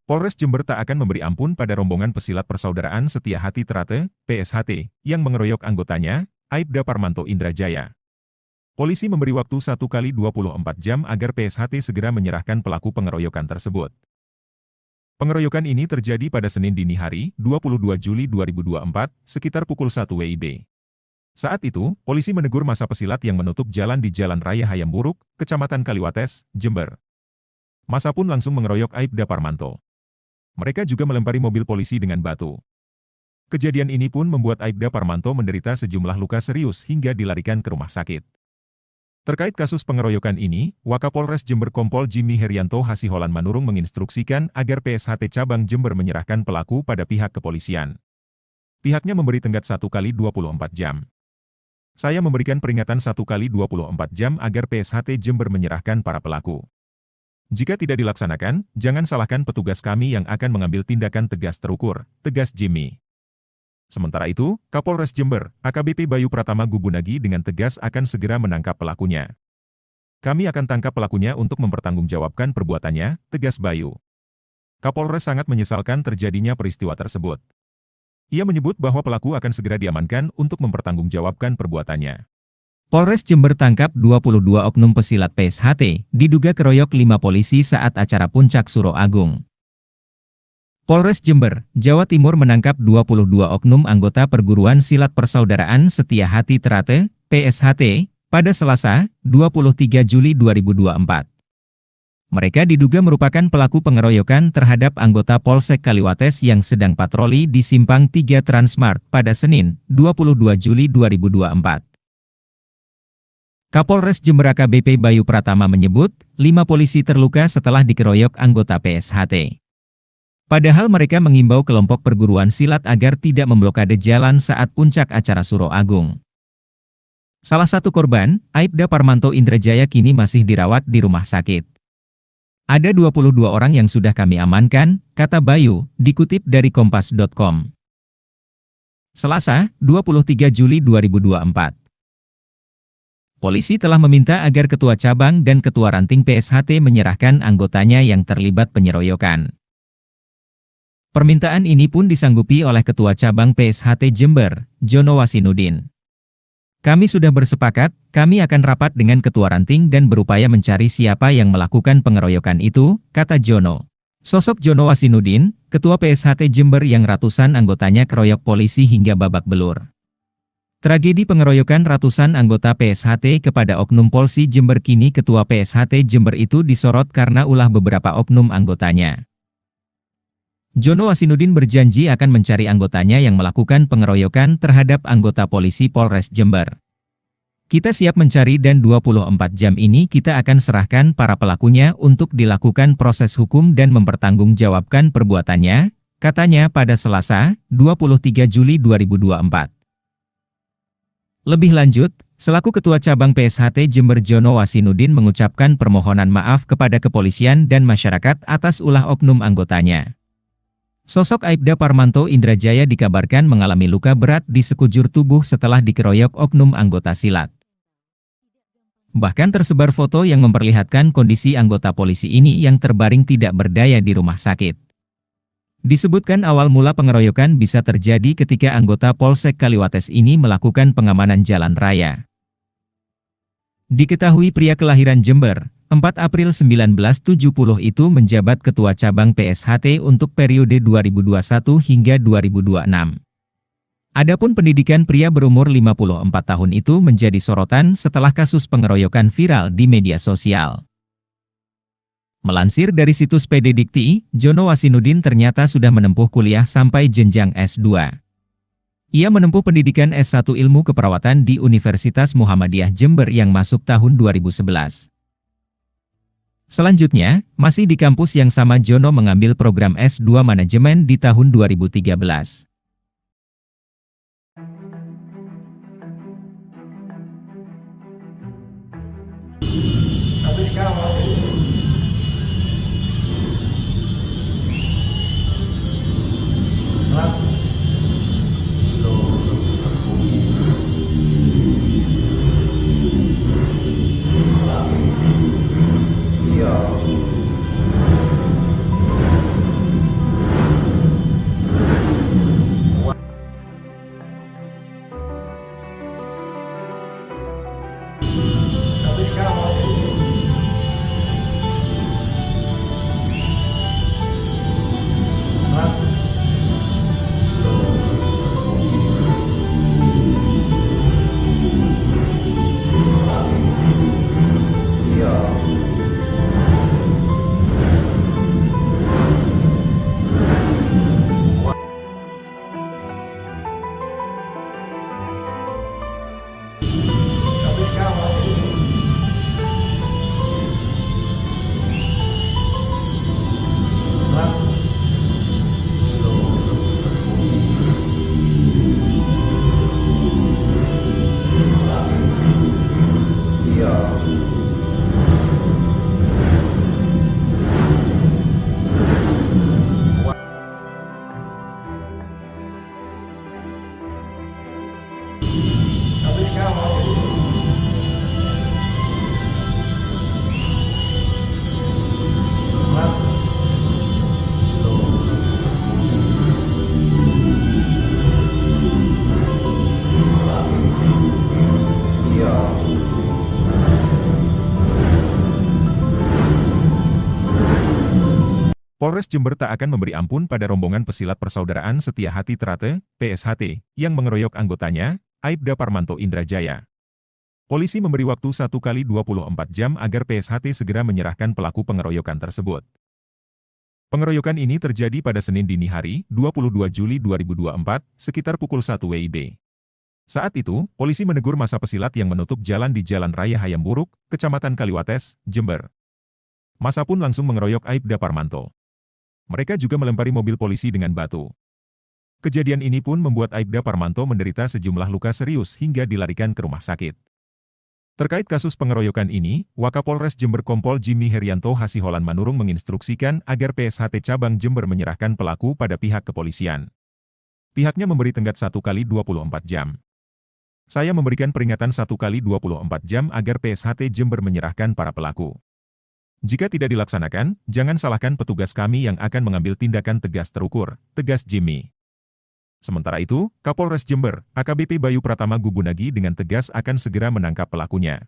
Polres Jember tak akan memberi ampun pada rombongan pesilat Persaudaraan Setia Hati Trate, PSHT, yang mengeroyok anggotanya, Aibda Parmanto Indrajaya. Polisi memberi waktu 1 kali 24 jam agar PSHT segera menyerahkan pelaku pengeroyokan tersebut. Pengeroyokan ini terjadi pada Senin dini hari, 22 Juli 2024, sekitar pukul 1 WIB. Saat itu, polisi menegur massa pesilat yang menutup jalan di Jalan Raya Hayam Buruk, Kecamatan Kaliwates, Jember. Massa pun langsung mengeroyok Aibda Parmanto. Mereka juga melempari mobil polisi dengan batu. Kejadian ini pun membuat Aibda Parmanto menderita sejumlah luka serius hingga dilarikan ke rumah sakit. Terkait kasus pengeroyokan ini, Wakapolres Jember Kompol Jimmy Herianto Hasiholan Manurung menginstruksikan agar PSHT Cabang Jember menyerahkan pelaku pada pihak kepolisian. Pihaknya memberi tenggat 1 kali 24 jam. Saya memberikan peringatan 1 kali 24 jam agar PSHT Jember menyerahkan para pelaku. Jika tidak dilaksanakan, jangan salahkan petugas kami yang akan mengambil tindakan tegas terukur, tegas Jimmy. Sementara itu, Kapolres Jember, AKBP Bayu Pratama Gubunagi dengan tegas akan segera menangkap pelakunya. Kami akan tangkap pelakunya untuk mempertanggungjawabkan perbuatannya, tegas Bayu. Kapolres sangat menyesalkan terjadinya peristiwa tersebut. Ia menyebut bahwa pelaku akan segera diamankan untuk mempertanggungjawabkan perbuatannya. Polres Jember tangkap 22 oknum pesilat PSHT, diduga keroyok 5 polisi saat acara Puncak Suro Agung. Polres Jember, Jawa Timur menangkap 22 oknum anggota perguruan silat Persaudaraan Setia Hati Trate, PSHT, pada Selasa, 23 Juli 2024. Mereka diduga merupakan pelaku pengeroyokan terhadap anggota Polsek Kaliwates yang sedang patroli di Simpang 3 Transmart pada Senin, 22 Juli 2024. Kapolres Jember AKBP Bayu Pratama menyebut, 5 polisi terluka setelah dikeroyok anggota PSHT. Padahal mereka mengimbau kelompok perguruan silat agar tidak memblokade jalan saat puncak acara Suro Agung. Salah satu korban, Aibda Parmanto Indrajaya kini masih dirawat di rumah sakit. Ada 22 orang yang sudah kami amankan, kata Bayu, dikutip dari kompas.com. Selasa, 23 Juli 2024. Polisi telah meminta agar Ketua Cabang dan Ketua Ranting PSHT menyerahkan anggotanya yang terlibat penyeroyokan. Permintaan ini pun disanggupi oleh Ketua Cabang PSHT Jember, Jono Wasinudin. Kami sudah bersepakat, kami akan rapat dengan Ketua Ranting dan berupaya mencari siapa yang melakukan pengeroyokan itu, kata Jono. Sosok Jono Wasinudin, Ketua PSHT Jember yang ratusan anggotanya keroyok polisi hingga babak belur. Tragedi pengeroyokan ratusan anggota PSHT kepada Oknum Polsi Jember kini Ketua PSHT Jember itu disorot karena ulah beberapa oknum anggotanya. Jono Wasinudin berjanji akan mencari anggotanya yang melakukan pengeroyokan terhadap anggota polisi Polres Jember. Kita siap mencari dan 24 jam ini kita akan serahkan para pelakunya untuk dilakukan proses hukum dan mempertanggungjawabkan perbuatannya, katanya pada Selasa, 23 Juli 2024. Lebih lanjut, selaku Ketua Cabang PSHT Jember Jono Wasinudin mengucapkan permohonan maaf kepada kepolisian dan masyarakat atas ulah oknum anggotanya. Sosok Aibda Parmanto Indrajaya dikabarkan mengalami luka berat di sekujur tubuh setelah dikeroyok oknum anggota silat. Bahkan tersebar foto yang memperlihatkan kondisi anggota polisi ini yang terbaring tidak berdaya di rumah sakit. Disebutkan awal mula pengeroyokan bisa terjadi ketika anggota Polsek Kaliwates ini melakukan pengamanan jalan raya. Diketahui pria kelahiran Jember, 4 April 1970 itu menjabat Ketua Cabang PSHT untuk periode 2021 hingga 2026. Adapun pendidikan pria berumur 54 tahun itu menjadi sorotan setelah kasus pengeroyokan viral di media sosial. Melansir dari situs PD Dikti, Jono Wasinudin ternyata sudah menempuh kuliah sampai jenjang S2. Ia menempuh pendidikan S1 Ilmu Keperawatan di Universitas Muhammadiyah Jember yang masuk tahun 2011. Selanjutnya, masih di kampus yang sama Jono mengambil program S2 Manajemen di tahun 2013. Polres Jember tak akan memberi ampun pada rombongan pesilat persaudaraan Setia Hati Trate, PSHT, yang mengeroyok anggotanya, Aibda Parmanto Indrajaya. Polisi memberi waktu 1 kali 24 jam agar PSHT segera menyerahkan pelaku pengeroyokan tersebut. Pengeroyokan ini terjadi pada Senin dini hari, 22 Juli 2024, sekitar pukul 1 WIB. Saat itu, polisi menegur masa pesilat yang menutup jalan di Jalan Raya Hayam Buruk, Kecamatan Kaliwates, Jember. Masa pun langsung mengeroyok Aibda Parmanto. Mereka juga melempari mobil polisi dengan batu. Kejadian ini pun membuat Aibda Parmanto menderita sejumlah luka serius hingga dilarikan ke rumah sakit. Terkait kasus pengeroyokan ini, Wakapolres Jember Kompol Jimmy Herianto Hasiholan Manurung menginstruksikan agar PSHT Cabang Jember menyerahkan pelaku pada pihak kepolisian. Pihaknya memberi tenggat 1 kali 24 jam. Saya memberikan peringatan 1 kali 24 jam agar PSHT Jember menyerahkan para pelaku. Jika tidak dilaksanakan, jangan salahkan petugas kami yang akan mengambil tindakan tegas terukur, tegas Jimmy. Sementara itu, Kapolres Jember, AKBP Bayu Pratama Gubunagi dengan tegas akan segera menangkap pelakunya.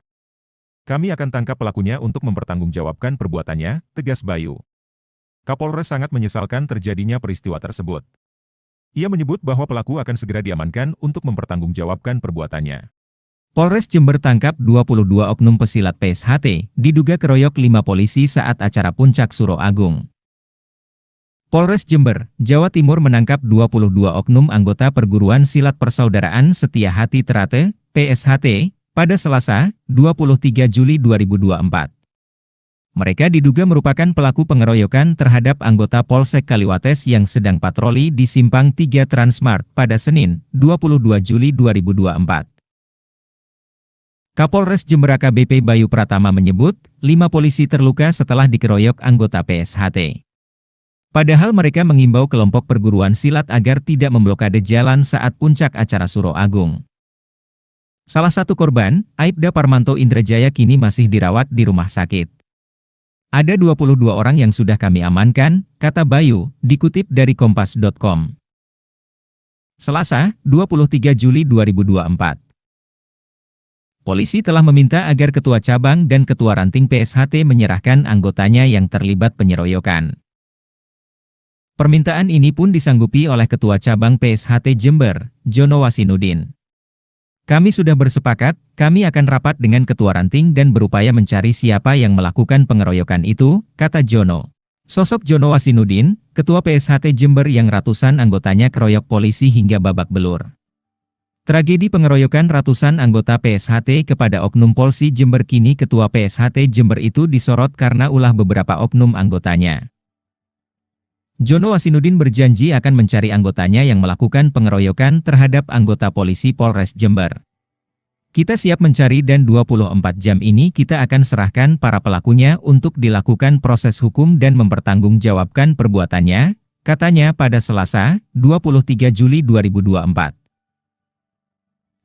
Kami akan tangkap pelakunya untuk mempertanggungjawabkan perbuatannya, tegas Bayu. Kapolres sangat menyesalkan terjadinya peristiwa tersebut. Ia menyebut bahwa pelaku akan segera diamankan untuk mempertanggungjawabkan perbuatannya. Polres Jember tangkap 22 oknum pesilat PSHT, diduga keroyok 5 polisi saat acara Puncak Suro Agung. Polres Jember, Jawa Timur menangkap 22 oknum anggota perguruan silat persaudaraan Setia Hati Trate, PSHT, pada Selasa, 23 Juli 2024. Mereka diduga merupakan pelaku pengeroyokan terhadap anggota Polsek Kaliwates yang sedang patroli di Simpang 3 Transmart pada Senin, 22 Juli 2024. Kapolres Jember AKBP Bayu Pratama menyebut, 5 polisi terluka setelah dikeroyok anggota PSHT. Padahal mereka mengimbau kelompok perguruan silat agar tidak memblokade jalan saat puncak acara Suro Agung. Salah satu korban, Aibda Parmanto Indrajaya kini masih dirawat di rumah sakit. Ada 22 orang yang sudah kami amankan, kata Bayu, dikutip dari Kompas.com. Selasa, 23 Juli 2024. Polisi telah meminta agar Ketua Cabang dan Ketua Ranting PSHT menyerahkan anggotanya yang terlibat penyeroyokan. Permintaan ini pun disanggupi oleh Ketua Cabang PSHT Jember, Jono Wasinudin. Kami sudah bersepakat, kami akan rapat dengan Ketua Ranting dan berupaya mencari siapa yang melakukan pengeroyokan itu, kata Jono. Sosok Jono Wasinudin, Ketua PSHT Jember yang ratusan anggotanya keroyok polisi hingga babak belur. Tragedi pengeroyokan ratusan anggota PSHT kepada oknum Polsi Jember kini Ketua PSHT Jember itu disorot karena ulah beberapa oknum anggotanya. Jono Wasinudin berjanji akan mencari anggotanya yang melakukan pengeroyokan terhadap anggota polisi Polres Jember. Kita siap mencari dan 24 jam ini kita akan serahkan para pelakunya untuk dilakukan proses hukum dan mempertanggungjawabkan perbuatannya, katanya pada Selasa, 23 Juli 2024.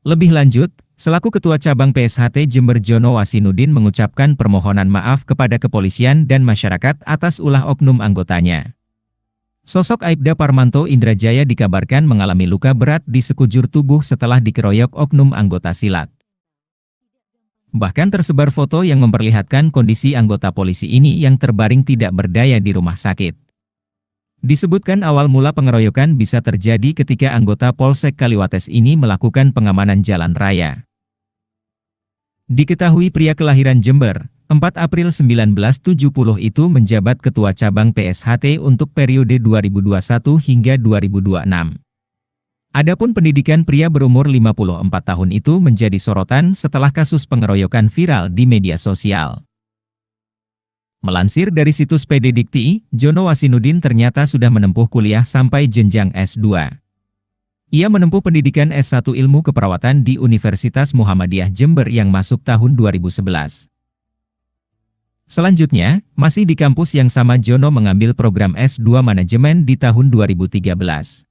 Lebih lanjut, selaku Ketua Cabang PSHT Jember Jono Wasinudin mengucapkan permohonan maaf kepada kepolisian dan masyarakat atas ulah oknum anggotanya. Sosok Aibda Parmanto Indrajaya dikabarkan mengalami luka berat di sekujur tubuh setelah dikeroyok oknum anggota silat. Bahkan tersebar foto yang memperlihatkan kondisi anggota polisi ini yang terbaring tidak berdaya di rumah sakit. Disebutkan awal mula pengeroyokan bisa terjadi ketika anggota Polsek Kaliwates ini melakukan pengamanan jalan raya. Diketahui pria kelahiran Jember, 4 April 1970 itu menjabat Ketua Cabang PSHT untuk periode 2021 hingga 2026. Adapun pendidikan pria berumur 54 tahun itu menjadi sorotan setelah kasus pengeroyokan viral di media sosial. Melansir dari situs PD Dikti, Jono Wasinudin ternyata sudah menempuh kuliah sampai jenjang S2. Ia menempuh pendidikan S1 Ilmu Keperawatan di Universitas Muhammadiyah Jember yang masuk tahun 2011. Selanjutnya, masih di kampus yang sama Jono mengambil program S2 Manajemen di tahun 2013.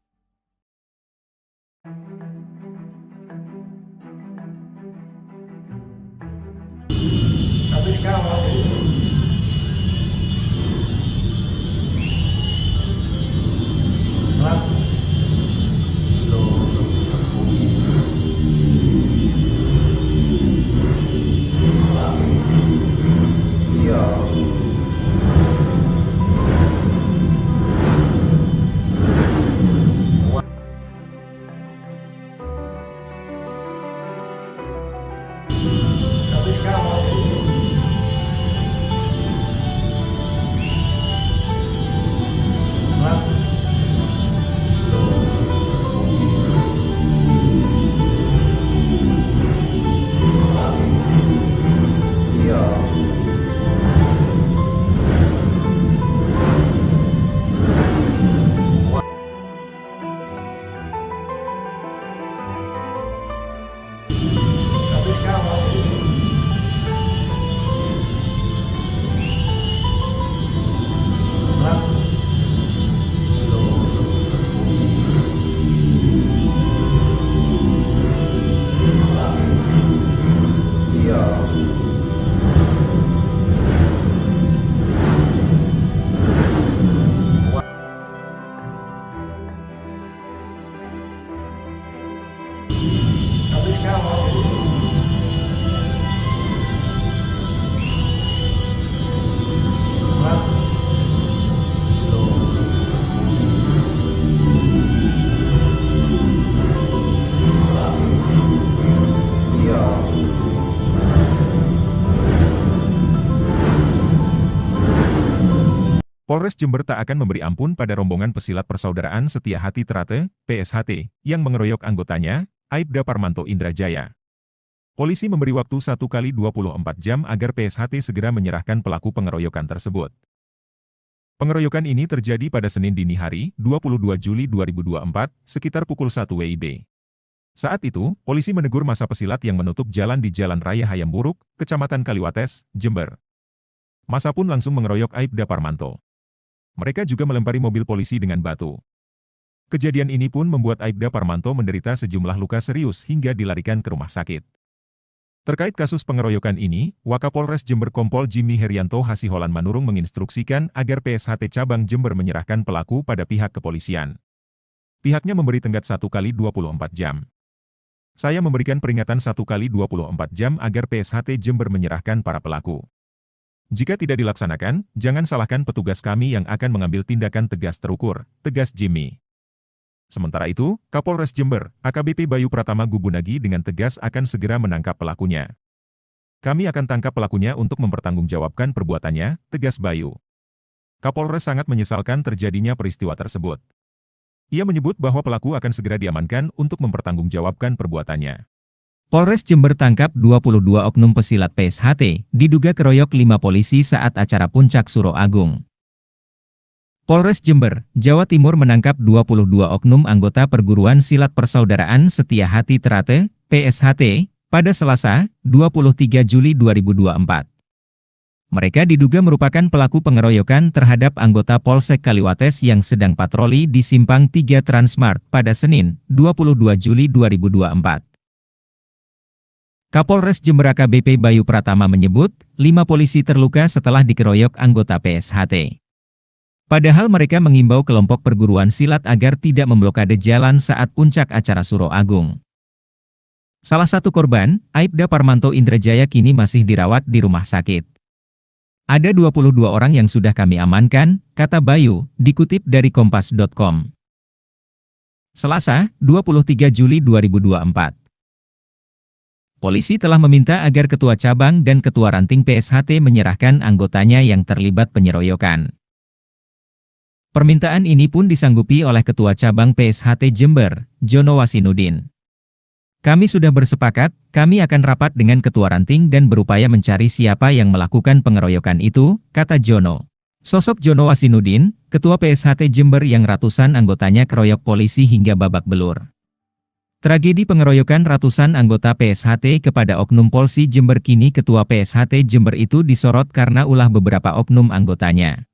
Polres Jember tak akan memberi ampun pada rombongan pesilat Persaudaraan Setia Hati Trate, PSHT, yang mengeroyok anggotanya, Aibda Parmanto Indrajaya. Polisi memberi waktu 1 kali 24 jam agar PSHT segera menyerahkan pelaku pengeroyokan tersebut. Pengeroyokan ini terjadi pada Senin dini hari, 22 Juli 2024, sekitar pukul 1 WIB. Saat itu, polisi menegur massa pesilat yang menutup jalan di Jalan Raya Hayam Buruk, Kecamatan Kaliwates, Jember. Massa pun langsung mengeroyok Aibda Parmanto. Mereka juga melempari mobil polisi dengan batu. Kejadian ini pun membuat Aibda Parmanto menderita sejumlah luka serius hingga dilarikan ke rumah sakit. Terkait kasus pengeroyokan ini, Wakapolres Jember Kompol Jimmy Herianto Hasiholan Manurung menginstruksikan agar PSHT Cabang Jember menyerahkan pelaku pada pihak kepolisian. Pihaknya memberi tenggat 1 kali 24 jam. Saya memberikan peringatan 1 kali 24 jam agar PSHT Jember menyerahkan para pelaku. Jika tidak dilaksanakan, jangan salahkan petugas kami yang akan mengambil tindakan tegas terukur, tegas Jimmy. Sementara itu, Kapolres Jember, AKBP Bayu Pratama Gubunagi dengan tegas akan segera menangkap pelakunya. Kami akan tangkap pelakunya untuk mempertanggungjawabkan perbuatannya, tegas Bayu. Kapolres sangat menyesalkan terjadinya peristiwa tersebut. Ia menyebut bahwa pelaku akan segera diamankan untuk mempertanggungjawabkan perbuatannya. Polres Jember tangkap 22 oknum pesilat PSHT, diduga keroyok 5 polisi saat acara Puncak Suro Agung. Polres Jember, Jawa Timur menangkap 22 oknum anggota Perguruan Silat Persaudaraan Setia Hati Trate, PSHT, pada Selasa, 23 Juli 2024. Mereka diduga merupakan pelaku pengeroyokan terhadap anggota Polsek Kaliwates yang sedang patroli di Simpang 3 Transmart pada Senin, 22 Juli 2024. Kapolres Jember AKBP Bayu Pratama menyebut, 5 polisi terluka setelah dikeroyok anggota PSHT. Padahal mereka mengimbau kelompok perguruan silat agar tidak memblokade jalan saat puncak acara Suro Agung. Salah satu korban, Aibda Parmanto Indrajaya kini masih dirawat di rumah sakit. Ada 22 orang yang sudah kami amankan, kata Bayu, dikutip dari kompas.com. Selasa, 23 Juli 2024. Polisi telah meminta agar Ketua Cabang dan Ketua Ranting PSHT menyerahkan anggotanya yang terlibat penyeroyokan. Permintaan ini pun disanggupi oleh Ketua Cabang PSHT Jember, Jono Wasinudin. Kami sudah bersepakat, kami akan rapat dengan Ketua Ranting dan berupaya mencari siapa yang melakukan pengeroyokan itu, kata Jono. Sosok Jono Wasinudin, Ketua PSHT Jember yang ratusan anggotanya keroyok polisi hingga babak belur. Tragedi pengeroyokan ratusan anggota PSHT kepada oknum Polsi Jember kini Ketua PSHT Jember itu disorot karena ulah beberapa oknum anggotanya.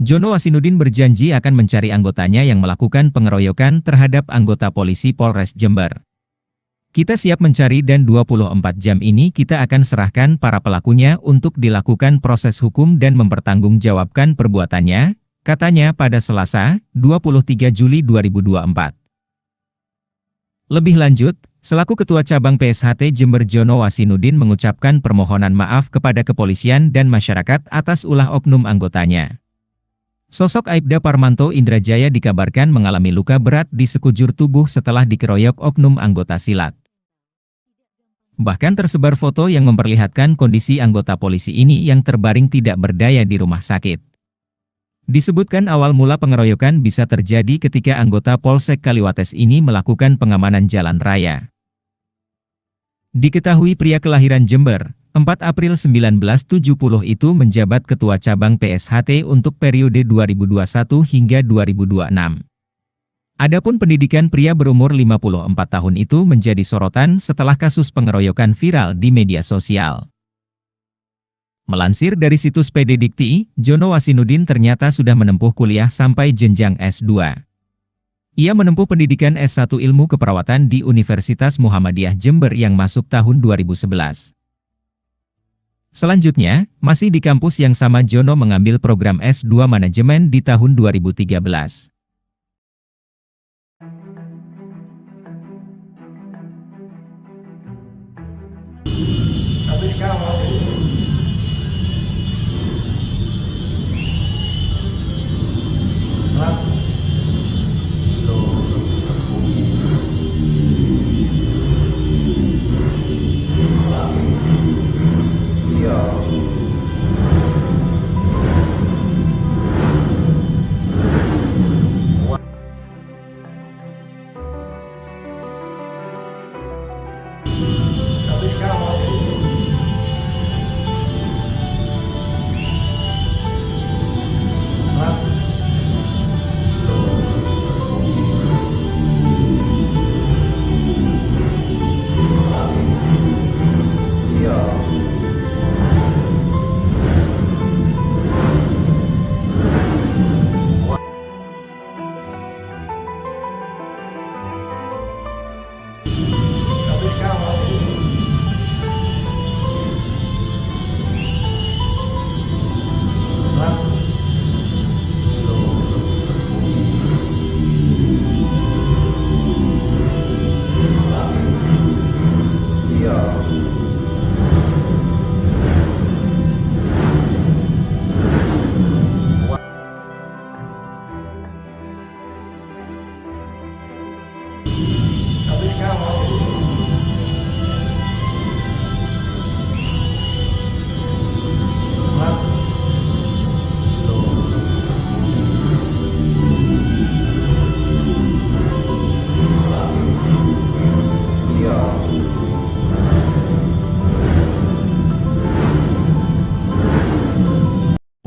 Jono Wasinudin berjanji akan mencari anggotanya yang melakukan pengeroyokan terhadap anggota polisi Polres Jember. Kita siap mencari dan 24 jam ini kita akan serahkan para pelakunya untuk dilakukan proses hukum dan mempertanggungjawabkan perbuatannya, katanya pada Selasa, 23 Juli 2024. Lebih lanjut, selaku Ketua Cabang PSHT Jember Jono Wasinudin mengucapkan permohonan maaf kepada kepolisian dan masyarakat atas ulah oknum anggotanya. Sosok Aibda Parmanto Indrajaya dikabarkan mengalami luka berat di sekujur tubuh setelah dikeroyok oknum anggota silat. Bahkan tersebar foto yang memperlihatkan kondisi anggota polisi ini yang terbaring tidak berdaya di rumah sakit. Disebutkan awal mula pengeroyokan bisa terjadi ketika anggota Polsek Kaliwates ini melakukan pengamanan jalan raya. Diketahui pria kelahiran Jember, 4 April 1970 itu menjabat Ketua Cabang PSHT untuk periode 2021 hingga 2026. Adapun pendidikan pria berumur 54 tahun itu menjadi sorotan setelah kasus pengeroyokan viral di media sosial. Melansir dari situs PD Dikti, Jono Wasinudin ternyata sudah menempuh kuliah sampai jenjang S2. Ia menempuh pendidikan S1 Ilmu Keperawatan di Universitas Muhammadiyah Jember yang masuk tahun 2011. Selanjutnya, masih di kampus yang sama Jono mengambil program S2 Manajemen di tahun 2013.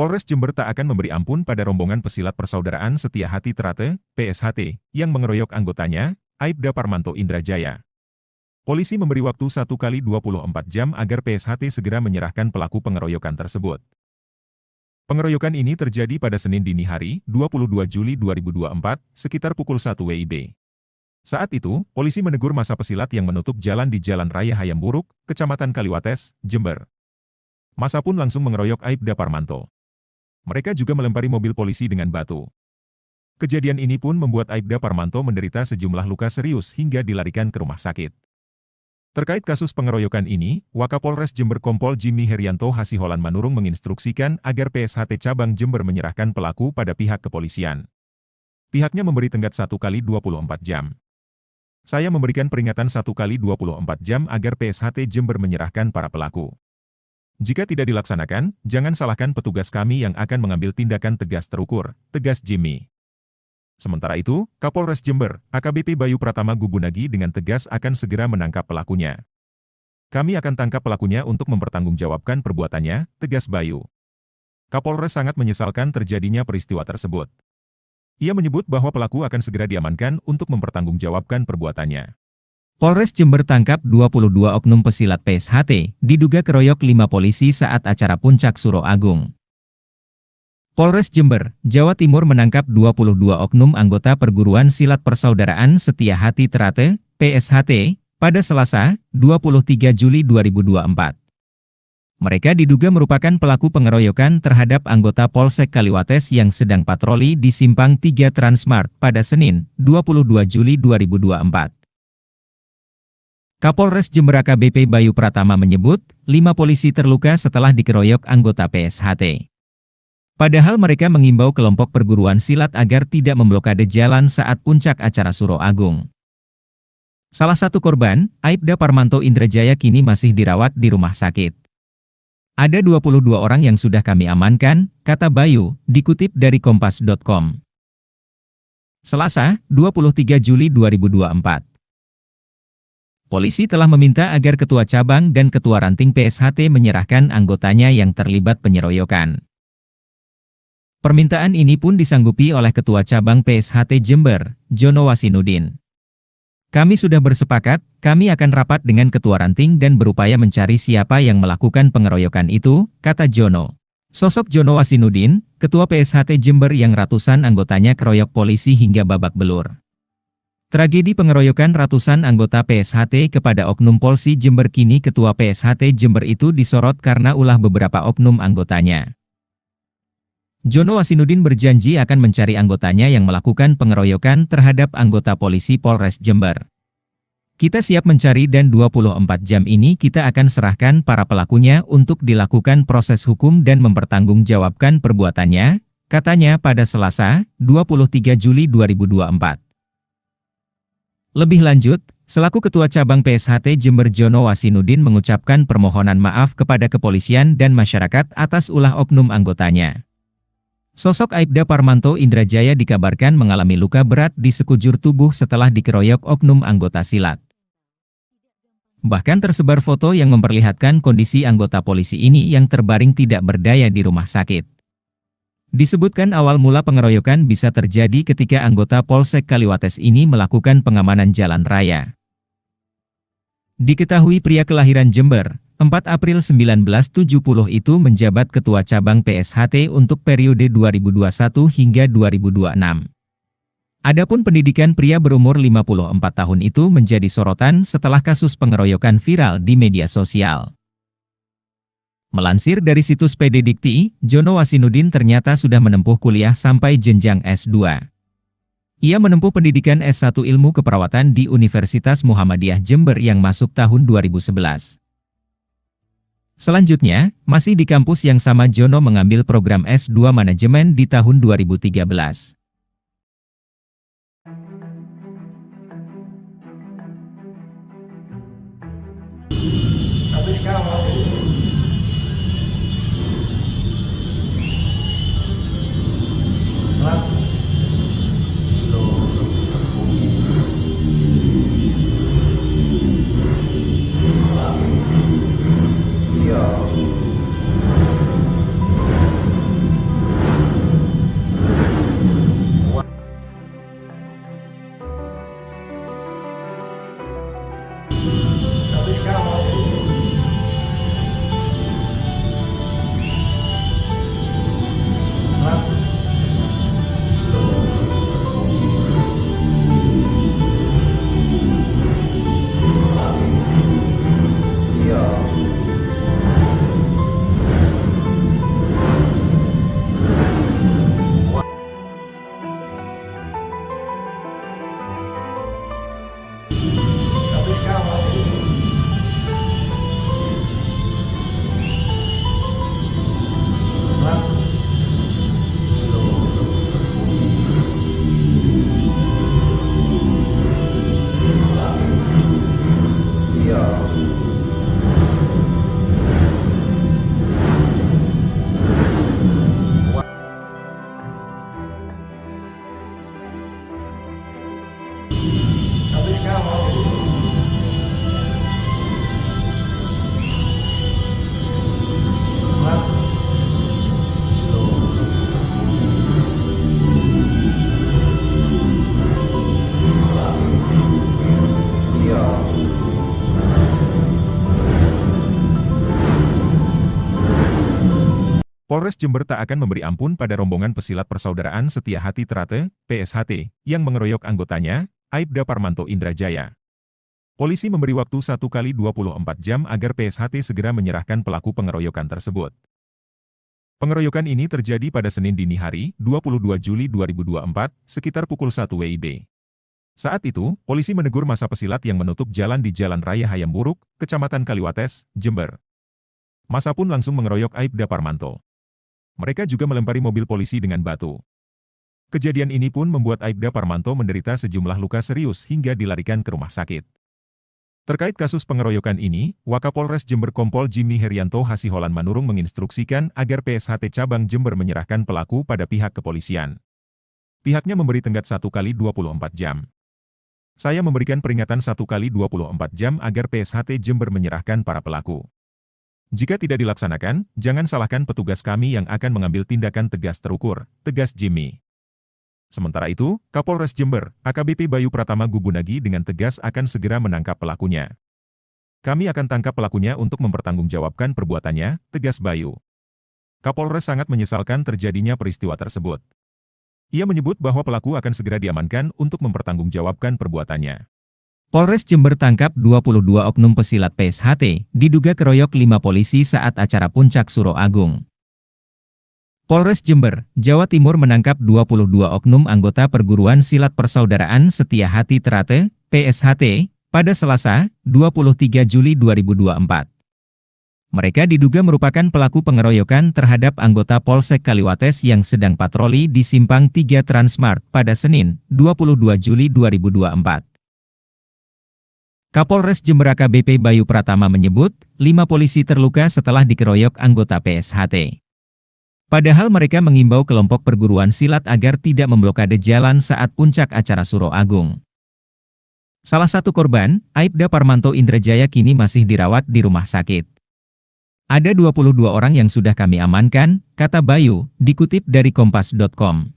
Polres Jember tak akan memberi ampun pada rombongan pesilat Persaudaraan Setia Hati Trate, PSHT, yang mengeroyok anggotanya, Aibda Parmanto Indrajaya. Polisi memberi waktu 1 kali 24 jam agar PSHT segera menyerahkan pelaku pengeroyokan tersebut. Pengeroyokan ini terjadi pada Senin dini hari, 22 Juli 2024, sekitar pukul 1 WIB. Saat itu, polisi menegur massa pesilat yang menutup jalan di Jalan Raya Hayamburuk, Kecamatan Kaliwates, Jember. Massa pun langsung mengeroyok Aibda Parmanto. Mereka juga melempari mobil polisi dengan batu. Kejadian ini pun membuat Aibda Parmanto menderita sejumlah luka serius hingga dilarikan ke rumah sakit. Terkait kasus pengeroyokan ini, Wakapolres Jember Kompol Jimmy Herianto Hasiholan Manurung menginstruksikan agar PSHT Cabang Jember menyerahkan pelaku pada pihak kepolisian. Pihaknya memberi tenggat 1 kali 24 jam. Saya memberikan peringatan 1 kali 24 jam agar PSHT Jember menyerahkan para pelaku. Jika tidak dilaksanakan, jangan salahkan petugas kami yang akan mengambil tindakan tegas terukur, tegas Jimmy. Sementara itu, Kapolres Jember, AKBP Bayu Pratama Gubunagi dengan tegas akan segera menangkap pelakunya. Kami akan tangkap pelakunya untuk mempertanggungjawabkan perbuatannya, tegas Bayu. Kapolres sangat menyesalkan terjadinya peristiwa tersebut. Ia menyebut bahwa pelaku akan segera diamankan untuk mempertanggungjawabkan perbuatannya. Polres Jember tangkap 22 oknum pesilat PSHT, diduga keroyok 5 polisi saat acara Puncak Suro Agung. Polres Jember, Jawa Timur menangkap 22 oknum anggota Perguruan Silat Persaudaraan Setia Hati Trate, PSHT, pada Selasa, 23 Juli 2024. Mereka diduga merupakan pelaku pengeroyokan terhadap anggota Polsek Kaliwates yang sedang patroli di Simpang 3 Transmart pada Senin, 22 Juli 2024. Kapolres Jember AKBP Bayu Pratama menyebut, 5 polisi terluka setelah dikeroyok anggota PSHT. Padahal mereka mengimbau kelompok perguruan silat agar tidak memblokade jalan saat puncak acara Suro Agung. Salah satu korban, Aibda Parmanto Indrajaya kini masih dirawat di rumah sakit. Ada 22 orang yang sudah kami amankan, kata Bayu, dikutip dari kompas.com. Selasa, 23 Juli 2024. Polisi telah meminta agar Ketua Cabang dan Ketua Ranting PSHT menyerahkan anggotanya yang terlibat penyeroyokan. Permintaan ini pun disanggupi oleh Ketua Cabang PSHT Jember, Jono Wasinudin. Kami sudah bersepakat, kami akan rapat dengan Ketua Ranting dan berupaya mencari siapa yang melakukan pengeroyokan itu, kata Jono. Sosok Jono Wasinudin, Ketua PSHT Jember yang ratusan anggotanya keroyok polisi hingga babak belur. Tragedi pengeroyokan ratusan anggota PSHT kepada oknum Polsi Jember kini Ketua PSHT Jember itu disorot karena ulah beberapa oknum anggotanya. Jono Wasinudin berjanji akan mencari anggotanya yang melakukan pengeroyokan terhadap anggota polisi Polres Jember. Kita siap mencari dan 24 jam ini kita akan serahkan para pelakunya untuk dilakukan proses hukum dan mempertanggungjawabkan perbuatannya, katanya pada Selasa, 23 Juli 2024. Lebih lanjut, selaku Ketua Cabang PSHT Jember Jono Wasinudin mengucapkan permohonan maaf kepada kepolisian dan masyarakat atas ulah oknum anggotanya. Sosok Aibda Parmanto Indrajaya dikabarkan mengalami luka berat di sekujur tubuh setelah dikeroyok oknum anggota silat. Bahkan tersebar foto yang memperlihatkan kondisi anggota polisi ini yang terbaring tidak berdaya di rumah sakit. Disebutkan awal mula pengeroyokan bisa terjadi ketika anggota Polsek Kaliwates ini melakukan pengamanan jalan raya. Diketahui pria kelahiran Jember, 4 April 1970 itu menjabat Ketua Cabang PSHT untuk periode 2021 hingga 2026. Adapun pendidikan pria berumur 54 tahun itu menjadi sorotan setelah kasus pengeroyokan viral di media sosial. Melansir dari situs PD Dikti, Jono Wasinudin ternyata sudah menempuh kuliah sampai jenjang S2. Ia menempuh pendidikan S1 Ilmu Keperawatan di Universitas Muhammadiyah Jember yang masuk tahun 2011. Selanjutnya, masih di kampus yang sama Jono mengambil program S2 Manajemen di tahun 2013. Polres Jember tak akan memberi ampun pada rombongan pesilat Persaudaraan Setia Hati Trate, PSHT, yang mengeroyok anggotanya, Aibda Parmanto Indrajaya. Polisi memberi waktu 1x24 jam agar PSHT segera menyerahkan pelaku pengeroyokan tersebut. Pengeroyokan ini terjadi pada Senin dini hari, 22 Juli 2024, sekitar pukul 1 WIB. Saat itu, polisi menegur massa pesilat yang menutup jalan di Jalan Raya Hayamburuk, Kecamatan Kaliwates, Jember. Massa pun langsung mengeroyok Aibda Parmanto. Mereka juga melempari mobil polisi dengan batu. Kejadian ini pun membuat Aibda Parmanto menderita sejumlah luka serius hingga dilarikan ke rumah sakit. Terkait kasus pengeroyokan ini, Wakapolres Jember Kompol Jimmy Herianto Hasiholan Manurung menginstruksikan agar PSHT Cabang Jember menyerahkan pelaku pada pihak kepolisian. Pihaknya memberi tenggat 1x24 jam. Saya memberikan peringatan 1x24 jam agar PSHT Jember menyerahkan para pelaku. Jika tidak dilaksanakan, jangan salahkan petugas kami yang akan mengambil tindakan tegas terukur, tegas Jimmy. Sementara itu, Kapolres Jember, AKBP Bayu Pratama Gubunagi dengan tegas akan segera menangkap pelakunya. Kami akan tangkap pelakunya untuk mempertanggungjawabkan perbuatannya, tegas Bayu. Kapolres sangat menyesalkan terjadinya peristiwa tersebut. Ia menyebut bahwa pelaku akan segera diamankan untuk mempertanggungjawabkan perbuatannya. Polres Jember tangkap 22 oknum pesilat PSHT, diduga keroyok 5 polisi saat acara Puncak Suro Agung. Polres Jember, Jawa Timur menangkap 22 oknum anggota Perguruan Silat Persaudaraan Setia Hati Trate, PSHT, pada Selasa, 23 Juli 2024. Mereka diduga merupakan pelaku pengeroyokan terhadap anggota Polsek Kaliwates yang sedang patroli di Simpang 3 Transmart pada Senin, 22 Juli 2024. Kapolres Jember AKBP Bayu Pratama menyebut, 5 polisi terluka setelah dikeroyok anggota PSHT. Padahal mereka mengimbau kelompok perguruan silat agar tidak memblokade jalan saat puncak acara Suro Agung. Salah satu korban, Aibda Parmanto Indrajaya kini masih dirawat di rumah sakit. Ada 22 orang yang sudah kami amankan, kata Bayu, dikutip dari kompas.com.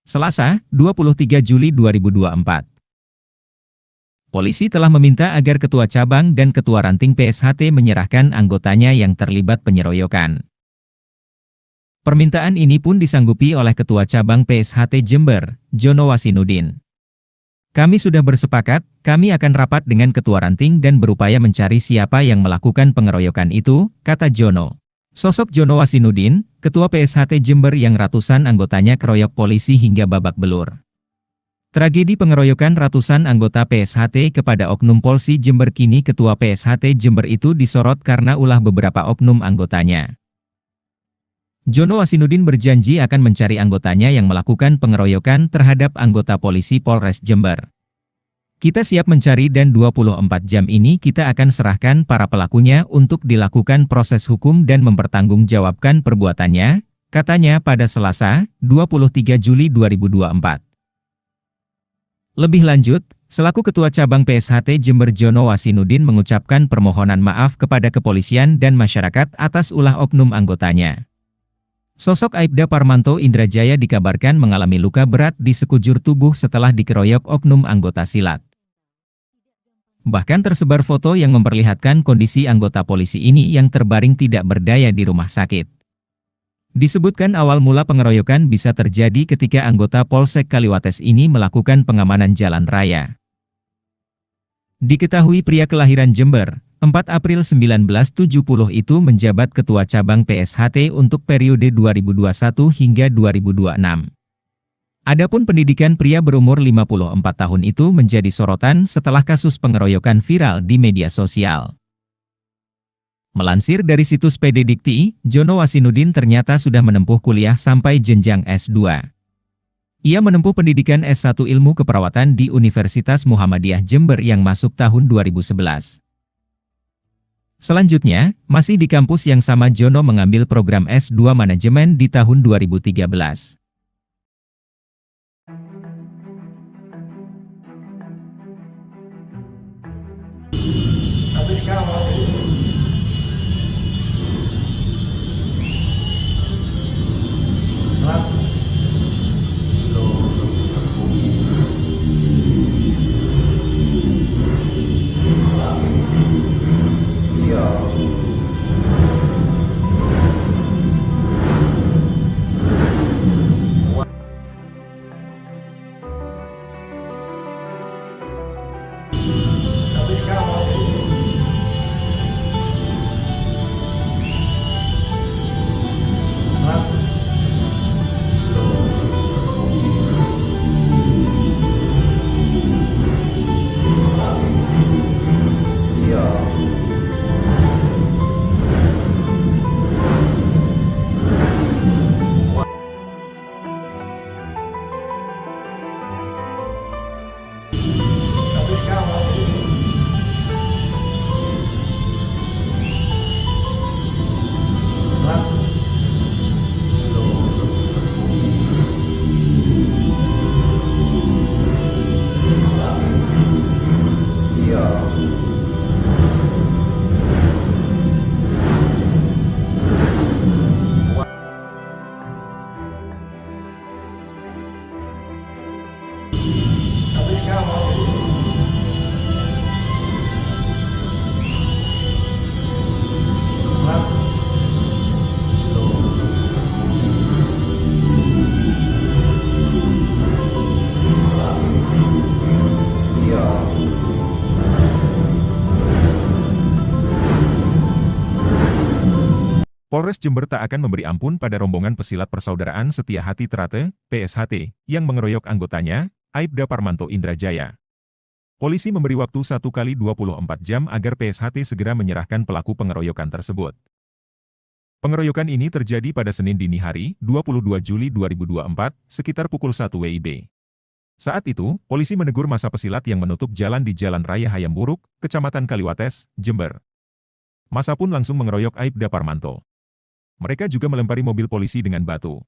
Selasa, 23 Juli 2024. Polisi telah meminta agar Ketua Cabang dan Ketua Ranting PSHT menyerahkan anggotanya yang terlibat penyeroyokan. Permintaan ini pun disanggupi oleh Ketua Cabang PSHT Jember, Jono Wasinudin. Kami sudah bersepakat, kami akan rapat dengan Ketua Ranting dan berupaya mencari siapa yang melakukan pengeroyokan itu, kata Jono. Sosok Jono Wasinudin, Ketua PSHT Jember yang ratusan anggotanya keroyok polisi hingga babak belur. Tragedi pengeroyokan ratusan anggota PSHT kepada Oknum Polsi Jember kini Ketua PSHT Jember itu disorot karena ulah beberapa oknum anggotanya. Jono Wasinudin berjanji akan mencari anggotanya yang melakukan pengeroyokan terhadap anggota polisi Polres Jember. Kita siap mencari dan 24 jam ini kita akan serahkan para pelakunya untuk dilakukan proses hukum dan mempertanggungjawabkan perbuatannya, katanya pada Selasa, 23 Juli 2024. Lebih lanjut, selaku Ketua Cabang PSHT Jember Jono Wasinudin mengucapkan permohonan maaf kepada kepolisian dan masyarakat atas ulah oknum anggotanya. Sosok Aibda Parmanto Indrajaya dikabarkan mengalami luka berat di sekujur tubuh setelah dikeroyok oknum anggota silat. Bahkan tersebar foto yang memperlihatkan kondisi anggota polisi ini yang terbaring tidak berdaya di rumah sakit. Disebutkan awal mula pengeroyokan bisa terjadi ketika anggota Polsek Kaliwates ini melakukan pengamanan jalan raya. Diketahui pria kelahiran Jember, 4 April 1970 itu menjabat Ketua Cabang PSHT untuk periode 2021 hingga 2026. Adapun pendidikan pria berumur 54 tahun itu menjadi sorotan setelah kasus pengeroyokan viral di media sosial. Melansir dari situs PD Dikti, Jono Wasinudin ternyata sudah menempuh kuliah sampai jenjang S2. Ia menempuh pendidikan S1 Ilmu Keperawatan di Universitas Muhammadiyah Jember yang masuk tahun 2011. Selanjutnya, masih di kampus yang sama Jono mengambil program S2 Manajemen di tahun 2013. Polres Jember tak akan memberi ampun pada rombongan pesilat Persaudaraan Setia Hati Trate, PSHT, yang mengeroyok anggotanya, Aibda Parmanto Indrajaya. Polisi memberi waktu 1x24 jam agar PSHT segera menyerahkan pelaku pengeroyokan tersebut. Pengeroyokan ini terjadi pada Senin dini hari, 22 Juli 2024, sekitar pukul 1 WIB. Saat itu, polisi menegur massa pesilat yang menutup jalan di Jalan Raya Hayam Buruk, Kecamatan Kaliwates, Jember. Massa pun langsung mengeroyok Aibda Parmanto. Mereka juga melempari mobil polisi dengan batu.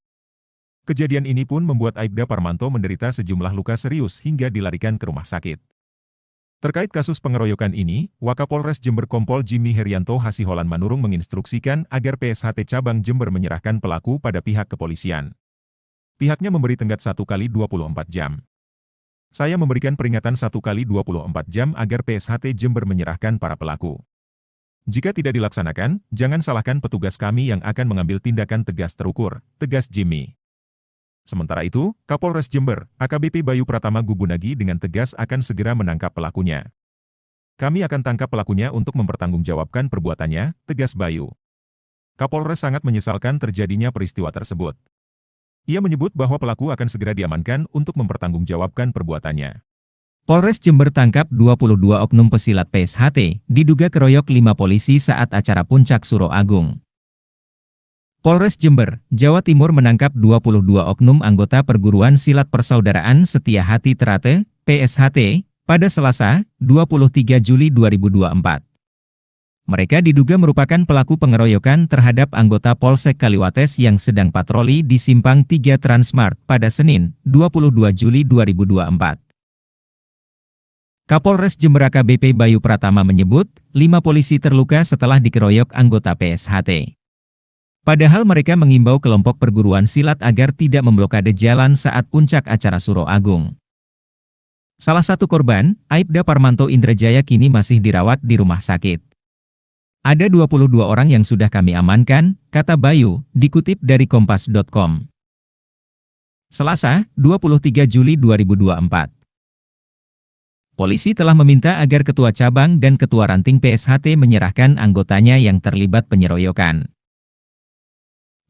Kejadian ini pun membuat Aibda Parmanto menderita sejumlah luka serius hingga dilarikan ke rumah sakit. Terkait kasus pengeroyokan ini, Wakapolres Jember Kompol Jimmy Herianto Hasiholan Manurung menginstruksikan agar PSHT Cabang Jember menyerahkan pelaku pada pihak kepolisian. Pihaknya memberi tenggat 1x24 jam. Saya memberikan peringatan 1x24 jam agar PSHT Jember menyerahkan para pelaku. Jika tidak dilaksanakan, jangan salahkan petugas kami yang akan mengambil tindakan tegas terukur, tegas Jimmy. Sementara itu, Kapolres Jember, AKBP Bayu Pratama Gubunagi dengan tegas akan segera menangkap pelakunya. Kami akan tangkap pelakunya untuk mempertanggungjawabkan perbuatannya, tegas Bayu. Kapolres sangat menyesalkan terjadinya peristiwa tersebut. Ia menyebut bahwa pelaku akan segera diamankan untuk mempertanggungjawabkan perbuatannya. Polres Jember tangkap 22 oknum pesilat PSHT, diduga keroyok 5 polisi saat acara Puncak Suro Agung. Polres Jember, Jawa Timur menangkap 22 oknum anggota perguruan silat Persaudaraan Setia Hati Trate, PSHT, pada Selasa, 23 Juli 2024. Mereka diduga merupakan pelaku pengeroyokan terhadap anggota Polsek Kaliwates yang sedang patroli di Simpang 3 Transmart pada Senin, 22 Juli 2024. Kapolres Jember AKBP Bayu Pratama menyebut, 5 polisi terluka setelah dikeroyok anggota PSHT. Padahal mereka mengimbau kelompok perguruan silat agar tidak memblokade jalan saat puncak acara Suro Agung. Salah satu korban, Aibda Parmanto Indrajaya kini masih dirawat di rumah sakit. Ada 22 orang yang sudah kami amankan, kata Bayu, dikutip dari kompas.com. Selasa, 23 Juli 2024. Polisi telah meminta agar Ketua Cabang dan Ketua Ranting PSHT menyerahkan anggotanya yang terlibat penyeroyokan.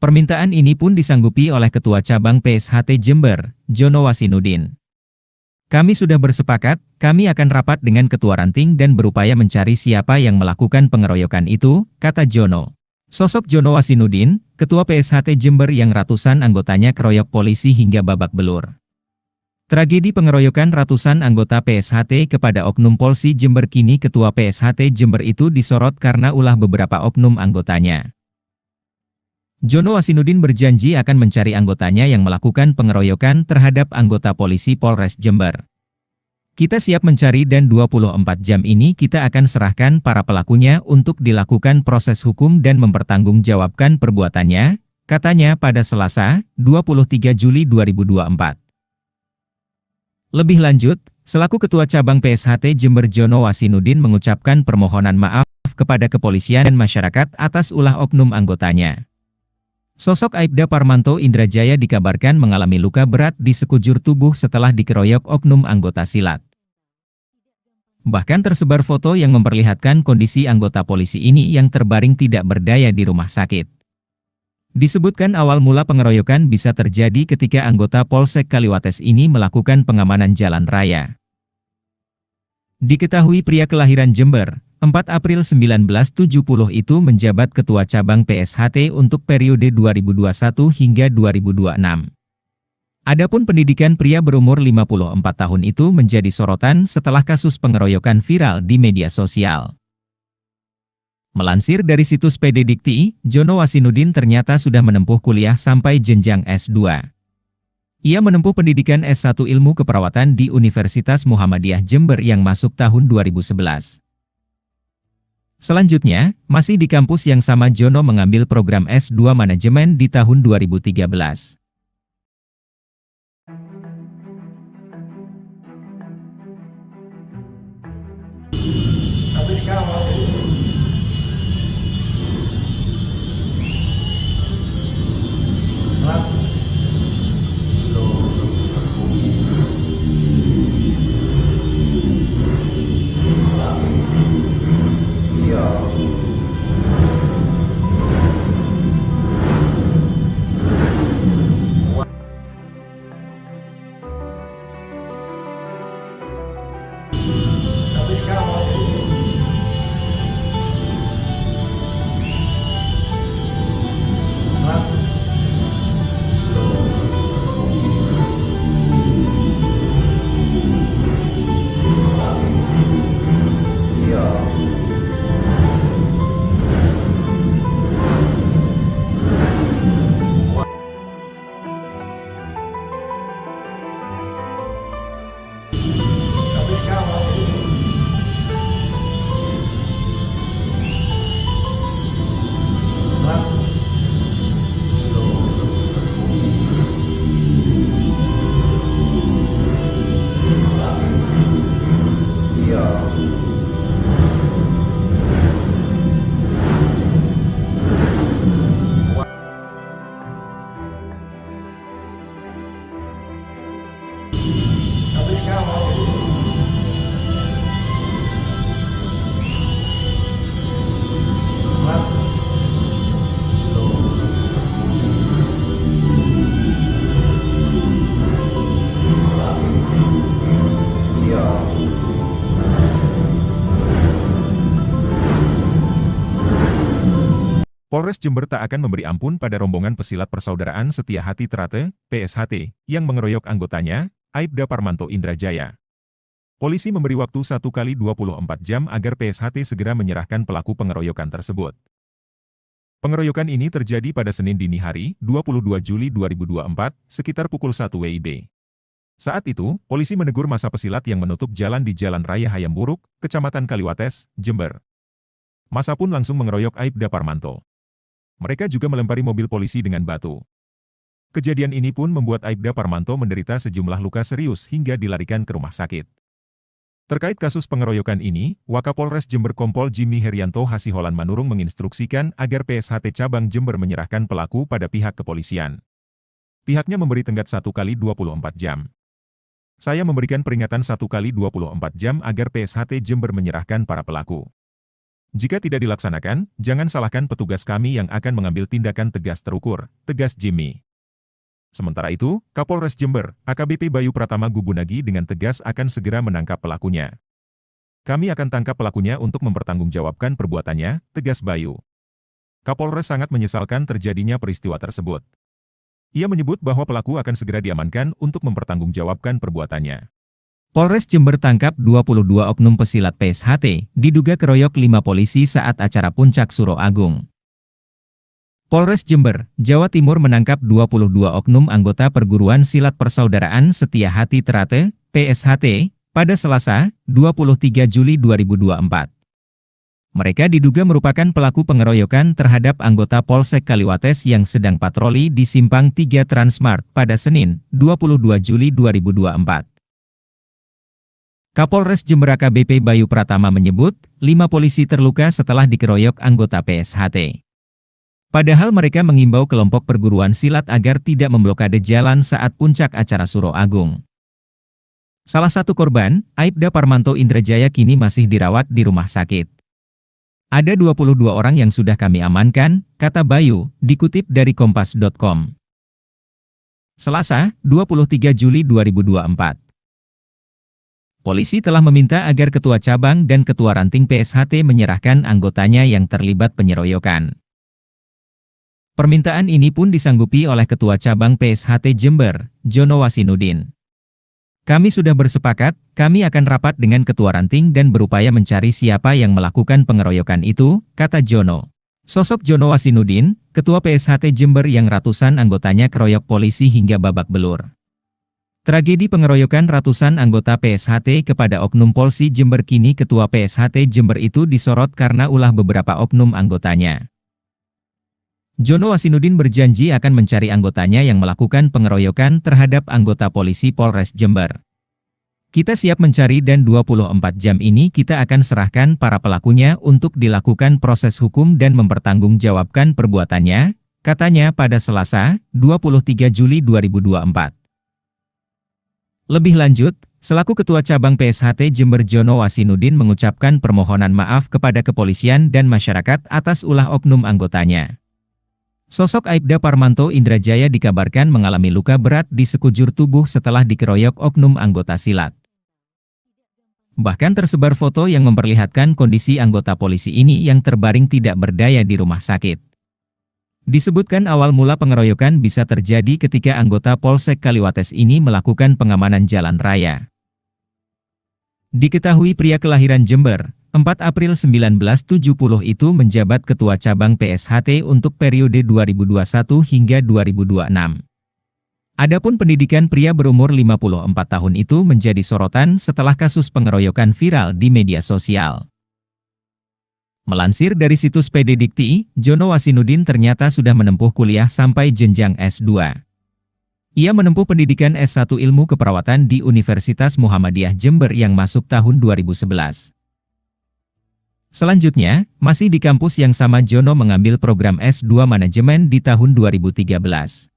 Permintaan ini pun disanggupi oleh Ketua Cabang PSHT Jember, Jono Wasinudin. Kami sudah bersepakat, kami akan rapat dengan Ketua Ranting dan berupaya mencari siapa yang melakukan pengeroyokan itu, kata Jono. Sosok Jono Wasinudin, Ketua PSHT Jember yang ratusan anggotanya keroyok polisi hingga babak belur. Tragedi pengeroyokan ratusan anggota PSHT kepada oknum Polsi Jember kini Ketua PSHT Jember itu disorot karena ulah beberapa oknum anggotanya. Jono Wasinudin berjanji akan mencari anggotanya yang melakukan pengeroyokan terhadap anggota polisi Polres Jember. Kita siap mencari dan 24 jam ini kita akan serahkan para pelakunya untuk dilakukan proses hukum dan mempertanggungjawabkan perbuatannya, katanya pada Selasa, 23 Juli 2024. Lebih lanjut, selaku Ketua Cabang PSHT Jember Jono Wasinudin mengucapkan permohonan maaf kepada kepolisian dan masyarakat atas ulah oknum anggotanya. Sosok Aibda Parmanto Indrajaya dikabarkan mengalami luka berat di sekujur tubuh setelah dikeroyok oknum anggota silat. Bahkan tersebar foto yang memperlihatkan kondisi anggota polisi ini yang terbaring tidak berdaya di rumah sakit. Disebutkan awal mula pengeroyokan bisa terjadi ketika anggota Polsek Kaliwates ini melakukan pengamanan jalan raya. Diketahui pria kelahiran Jember, 4 April 1970 itu menjabat Ketua Cabang PSHT untuk periode 2021 hingga 2026. Adapun pendidikan pria berumur 54 tahun itu menjadi sorotan setelah kasus pengeroyokan viral di media sosial. Melansir dari situs PD Dikti, Jono Wasinudin ternyata sudah menempuh kuliah sampai jenjang S2. Ia menempuh pendidikan S1 Ilmu Keperawatan di Universitas Muhammadiyah Jember yang masuk tahun 2011. Selanjutnya, masih di kampus yang sama Jono mengambil program S2 Manajemen di tahun 2013. Polres Jember tak akan memberi ampun pada rombongan pesilat Persaudaraan Setia Hati Trate, PSHT, yang mengeroyok anggotanya, Aibda Parmanto Indrajaya. Polisi memberi waktu 1 kali 24 jam agar PSHT segera menyerahkan pelaku pengeroyokan tersebut. Pengeroyokan ini terjadi pada Senin dini hari, 22 Juli 2024, sekitar pukul 1 WIB. Saat itu, polisi menegur massa pesilat yang menutup jalan di Jalan Raya Hayamburuk, Kecamatan Kaliwates, Jember. Massa pun langsung mengeroyok Aibda Parmanto. Mereka juga melempari mobil polisi dengan batu. Kejadian ini pun membuat Aibda Parmanto menderita sejumlah luka serius hingga dilarikan ke rumah sakit. Terkait kasus pengeroyokan ini, Wakapolres Jember Kompol Jimmy Herianto Hasiholan Manurung menginstruksikan agar PSHT Cabang Jember menyerahkan pelaku pada pihak kepolisian. Pihaknya memberi tenggat 1 kali 24 jam. Saya memberikan peringatan 1 kali 24 jam agar PSHT Jember menyerahkan para pelaku. Jika tidak dilaksanakan, jangan salahkan petugas kami yang akan mengambil tindakan tegas terukur, tegas Jimmy. Sementara itu, Kapolres Jember, AKBP Bayu Pratama Gubunagi dengan tegas akan segera menangkap pelakunya. Kami akan tangkap pelakunya untuk mempertanggungjawabkan perbuatannya, tegas Bayu. Kapolres sangat menyesalkan terjadinya peristiwa tersebut. Ia menyebut bahwa pelaku akan segera diamankan untuk mempertanggungjawabkan perbuatannya. Polres Jember tangkap 22 oknum pesilat PSHT, diduga keroyok 5 polisi saat acara Puncak Suro Agung. Polres Jember, Jawa Timur menangkap 22 oknum anggota Perguruan Silat Persaudaraan Setia Hati Trate, PSHT, pada Selasa, 23 Juli 2024. Mereka diduga merupakan pelaku pengeroyokan terhadap anggota Polsek Kaliwates yang sedang patroli di Simpang 3 Transmart pada Senin, 22 Juli 2024. Kapolres Jember AKBP Bayu Pratama menyebut, 5 polisi terluka setelah dikeroyok anggota PSHT. Padahal mereka mengimbau kelompok perguruan silat agar tidak memblokade jalan saat puncak acara Suro Agung. Salah satu korban, Aibda Parmanto Indrajaya kini masih dirawat di rumah sakit. Ada 22 orang yang sudah kami amankan, kata Bayu, dikutip dari kompas.com. Selasa, 23 Juli 2024. Polisi telah meminta agar Ketua Cabang dan Ketua Ranting PSHT menyerahkan anggotanya yang terlibat penyeroyokan. Permintaan ini pun disanggupi oleh Ketua Cabang PSHT Jember, Jono Wasinudin. Kami sudah bersepakat, kami akan rapat dengan Ketua Ranting dan berupaya mencari siapa yang melakukan pengeroyokan itu, kata Jono. Sosok Jono Wasinudin, Ketua PSHT Jember yang ratusan anggotanya keroyok polisi hingga babak belur. Tragedi pengeroyokan ratusan anggota PSHT kepada oknum Polsi Jember kini Ketua PSHT Jember itu disorot karena ulah beberapa oknum anggotanya. Jono Wasinudin berjanji akan mencari anggotanya yang melakukan pengeroyokan terhadap anggota polisi Polres Jember. Kita siap mencari dan 24 jam ini kita akan serahkan para pelakunya untuk dilakukan proses hukum dan mempertanggungjawabkan perbuatannya, katanya pada Selasa, 23 Juli 2024. Lebih lanjut, selaku Ketua Cabang PSHT Jember Jono Wasinudin mengucapkan permohonan maaf kepada kepolisian dan masyarakat atas ulah oknum anggotanya. Sosok Aibda Parmanto Indrajaya dikabarkan mengalami luka berat di sekujur tubuh setelah dikeroyok oknum anggota silat. Bahkan tersebar foto yang memperlihatkan kondisi anggota polisi ini yang terbaring tidak berdaya di rumah sakit. Disebutkan awal mula pengeroyokan bisa terjadi ketika anggota Polsek Kaliwates ini melakukan pengamanan jalan raya. Diketahui pria kelahiran Jember, 4 April 1970 itu menjabat Ketua Cabang PSHT untuk periode 2021 hingga 2026. Adapun pendidikan pria berumur 54 tahun itu menjadi sorotan setelah kasus pengeroyokan viral di media sosial. Melansir dari situs PD Dikti, Jono Wasinudin ternyata sudah menempuh kuliah sampai jenjang S2. Ia menempuh pendidikan S1 Ilmu Keperawatan di Universitas Muhammadiyah Jember yang masuk tahun 2011. Selanjutnya, masih di kampus yang sama Jono mengambil program S2 Manajemen di tahun 2013.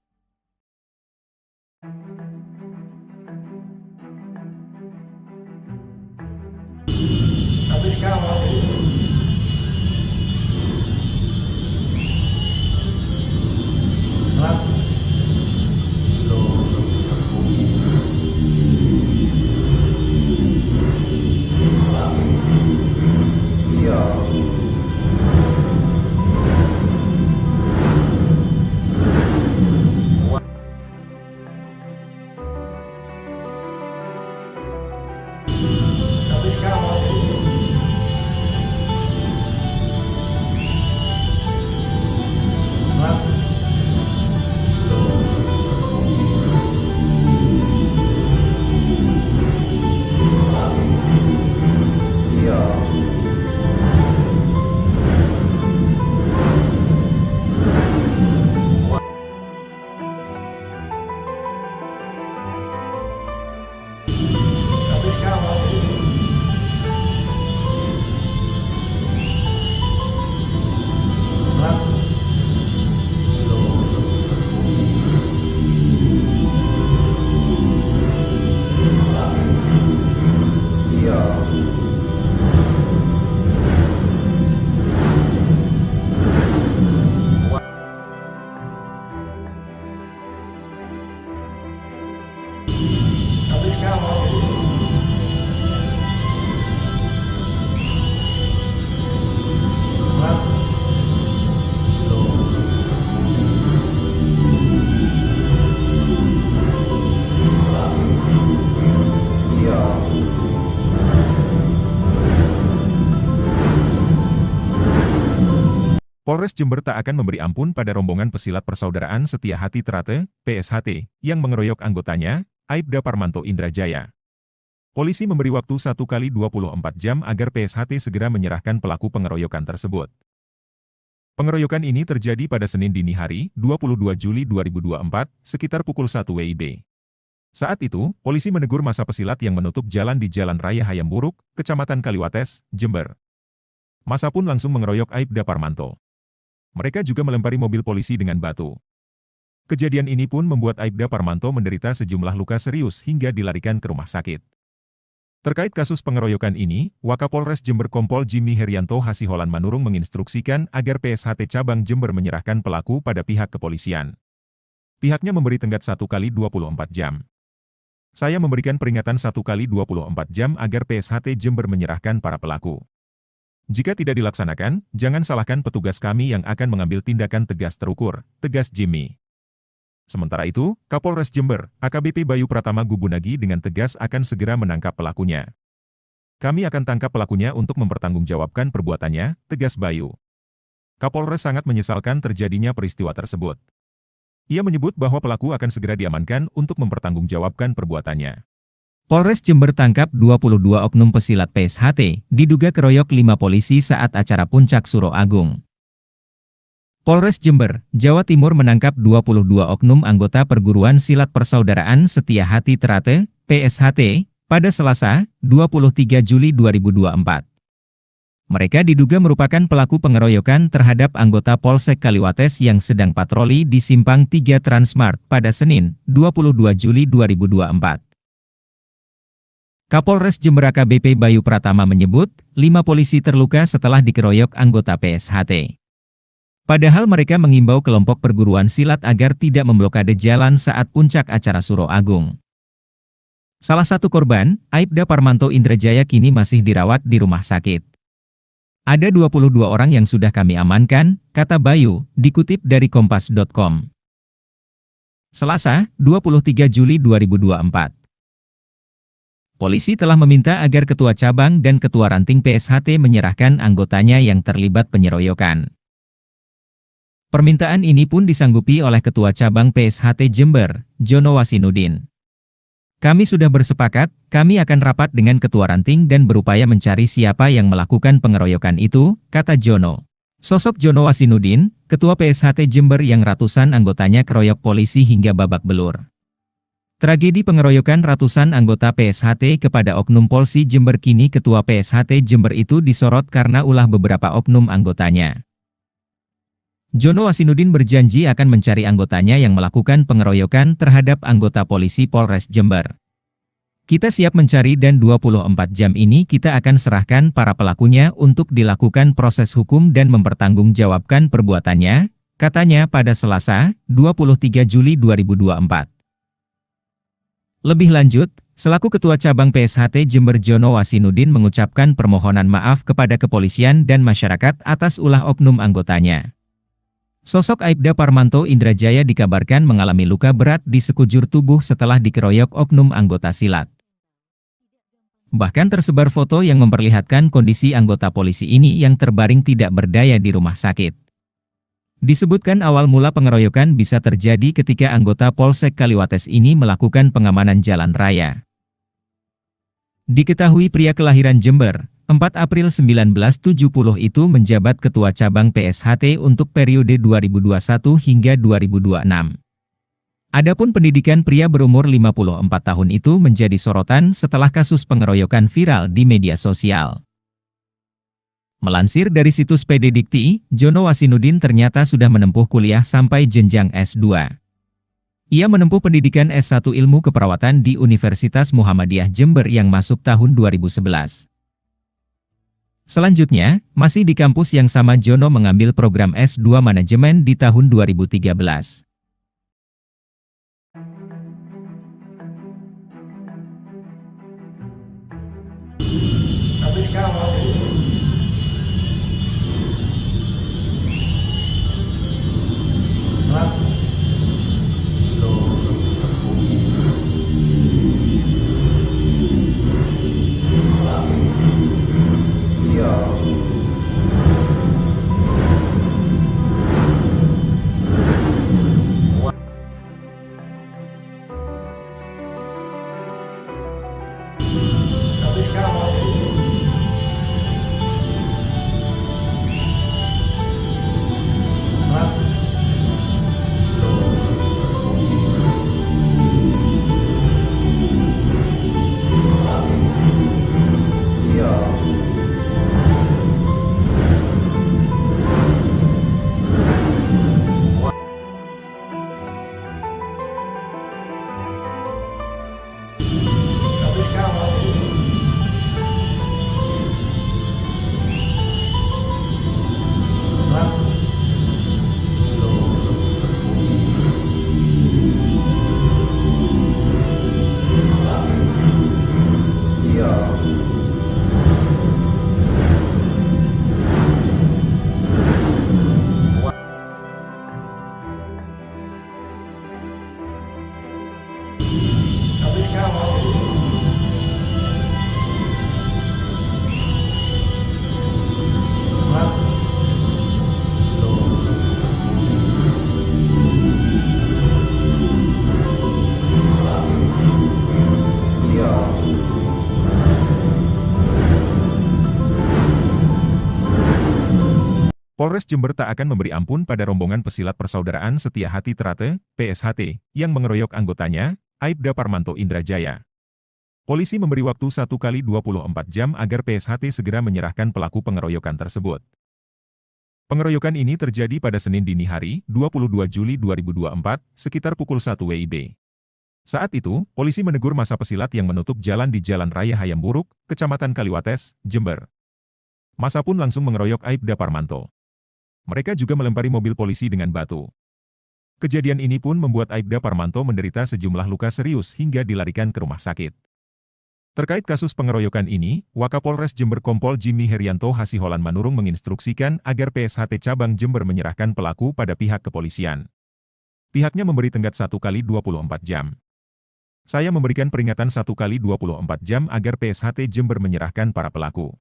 Polres Jember tak akan memberi ampun pada rombongan pesilat Persaudaraan Setia Hati Trate, PSHT, yang mengeroyok anggotanya, Aibda Parmanto Indrajaya. Polisi memberi waktu 1x24 jam agar PSHT segera menyerahkan pelaku pengeroyokan tersebut. Pengeroyokan ini terjadi pada Senin dini hari, 22 Juli 2024, sekitar pukul 1 WIB. Saat itu, polisi menegur massa pesilat yang menutup jalan di Jalan Raya Hayamburuk, Kecamatan Kaliwates, Jember. Massa pun langsung mengeroyok Aibda Parmanto. Mereka juga melempari mobil polisi dengan batu. Kejadian ini pun membuat Aibda Parmanto menderita sejumlah luka serius hingga dilarikan ke rumah sakit. Terkait kasus pengeroyokan ini, Wakapolres Jember Kompol Jimmy Herianto Hasiholan Manurung menginstruksikan agar PSHT Cabang Jember menyerahkan pelaku pada pihak kepolisian. Pihaknya memberi tenggat 1x24 jam. Saya memberikan peringatan 1x24 jam agar PSHT Jember menyerahkan para pelaku. Jika tidak dilaksanakan, jangan salahkan petugas kami yang akan mengambil tindakan tegas terukur, tegas Jimmy. Sementara itu, Kapolres Jember, AKBP Bayu Pratama Gubunagi dengan tegas akan segera menangkap pelakunya. Kami akan tangkap pelakunya untuk mempertanggungjawabkan perbuatannya, tegas Bayu. Kapolres sangat menyesalkan terjadinya peristiwa tersebut. Ia menyebut bahwa pelaku akan segera diamankan untuk mempertanggungjawabkan perbuatannya. Polres Jember tangkap 22 oknum pesilat PSHT, diduga keroyok 5 polisi saat acara Puncak Suro Agung. Polres Jember, Jawa Timur menangkap 22 oknum anggota Perguruan Silat Persaudaraan Setia Hati Trate, PSHT, pada Selasa, 23 Juli 2024. Mereka diduga merupakan pelaku pengeroyokan terhadap anggota Polsek Kaliwates yang sedang patroli di Simpang 3 Transmart pada Senin, 22 Juli 2024. Kapolres Jember AKBP Bayu Pratama menyebut, 5 polisi terluka setelah dikeroyok anggota PSHT. Padahal mereka mengimbau kelompok perguruan silat agar tidak memblokade jalan saat puncak acara Suro Agung. Salah satu korban, Aibda Parmanto Indrajaya kini masih dirawat di rumah sakit. Ada 22 orang yang sudah kami amankan, kata Bayu, dikutip dari kompas.com. Selasa, 23 Juli 2024. Polisi telah meminta agar Ketua Cabang dan Ketua Ranting PSHT menyerahkan anggotanya yang terlibat penyeroyokan. Permintaan ini pun disanggupi oleh Ketua Cabang PSHT Jember, Jono Wasinudin. Kami sudah bersepakat, kami akan rapat dengan Ketua Ranting dan berupaya mencari siapa yang melakukan pengeroyokan itu, kata Jono. Sosok Jono Wasinudin, Ketua PSHT Jember yang ratusan anggotanya keroyok polisi hingga babak belur. Tragedi pengeroyokan ratusan anggota PSHT kepada Oknum Polsi Jember kini Ketua PSHT Jember itu disorot karena ulah beberapa oknum anggotanya. Jono Wasinudin berjanji akan mencari anggotanya yang melakukan pengeroyokan terhadap anggota polisi Polres Jember. Kita siap mencari dan 24 jam ini kita akan serahkan para pelakunya untuk dilakukan proses hukum dan mempertanggungjawabkan perbuatannya, katanya pada Selasa, 23 Juli 2024. Lebih lanjut, selaku Ketua Cabang PSHT Jember Jono Wasinudin mengucapkan permohonan maaf kepada kepolisian dan masyarakat atas ulah oknum anggotanya. Sosok Aibda Parmanto Indrajaya dikabarkan mengalami luka berat di sekujur tubuh setelah dikeroyok oknum anggota silat. Bahkan tersebar foto yang memperlihatkan kondisi anggota polisi ini yang terbaring tidak berdaya di rumah sakit. Disebutkan awal mula pengeroyokan bisa terjadi ketika anggota Polsek Kaliwates ini melakukan pengamanan jalan raya. Diketahui pria kelahiran Jember, 4 April 1970 itu menjabat Ketua Cabang PSHT untuk periode 2021 hingga 2026. Adapun pendidikan pria berumur 54 tahun itu menjadi sorotan setelah kasus pengeroyokan viral di media sosial. Melansir dari situs PD Dikti, Jono Wasinudin ternyata sudah menempuh kuliah sampai jenjang S2. Ia menempuh pendidikan S1 Ilmu Keperawatan di Universitas Muhammadiyah Jember yang masuk tahun 2011. Selanjutnya, masih di kampus yang sama Jono mengambil program S2 Manajemen di tahun 2013. Polres Jember tak akan memberi ampun pada rombongan pesilat Persaudaraan Setia Hati Trate, PSHT, yang mengeroyok anggotanya, Aibda Parmanto Indrajaya. Polisi memberi waktu 1x24 jam agar PSHT segera menyerahkan pelaku pengeroyokan tersebut. Pengeroyokan ini terjadi pada Senin dini hari, 22 Juli 2024, sekitar pukul 1 WIB. Saat itu, polisi menegur massa pesilat yang menutup jalan di Jalan Raya Hayam Buruk, Kecamatan Kaliwates, Jember. Massa pun langsung mengeroyok Aibda Parmanto. Mereka juga melempari mobil polisi dengan batu. Kejadian ini pun membuat Aibda Parmanto menderita sejumlah luka serius hingga dilarikan ke rumah sakit. Terkait kasus pengeroyokan ini, Wakapolres Jember Kompol Jimmy Herianto Hasiholan Manurung menginstruksikan agar PSHT Cabang Jember menyerahkan pelaku pada pihak kepolisian. Pihaknya memberi tenggat 1x24 jam. Saya memberikan peringatan 1x24 jam agar PSHT Jember menyerahkan para pelaku.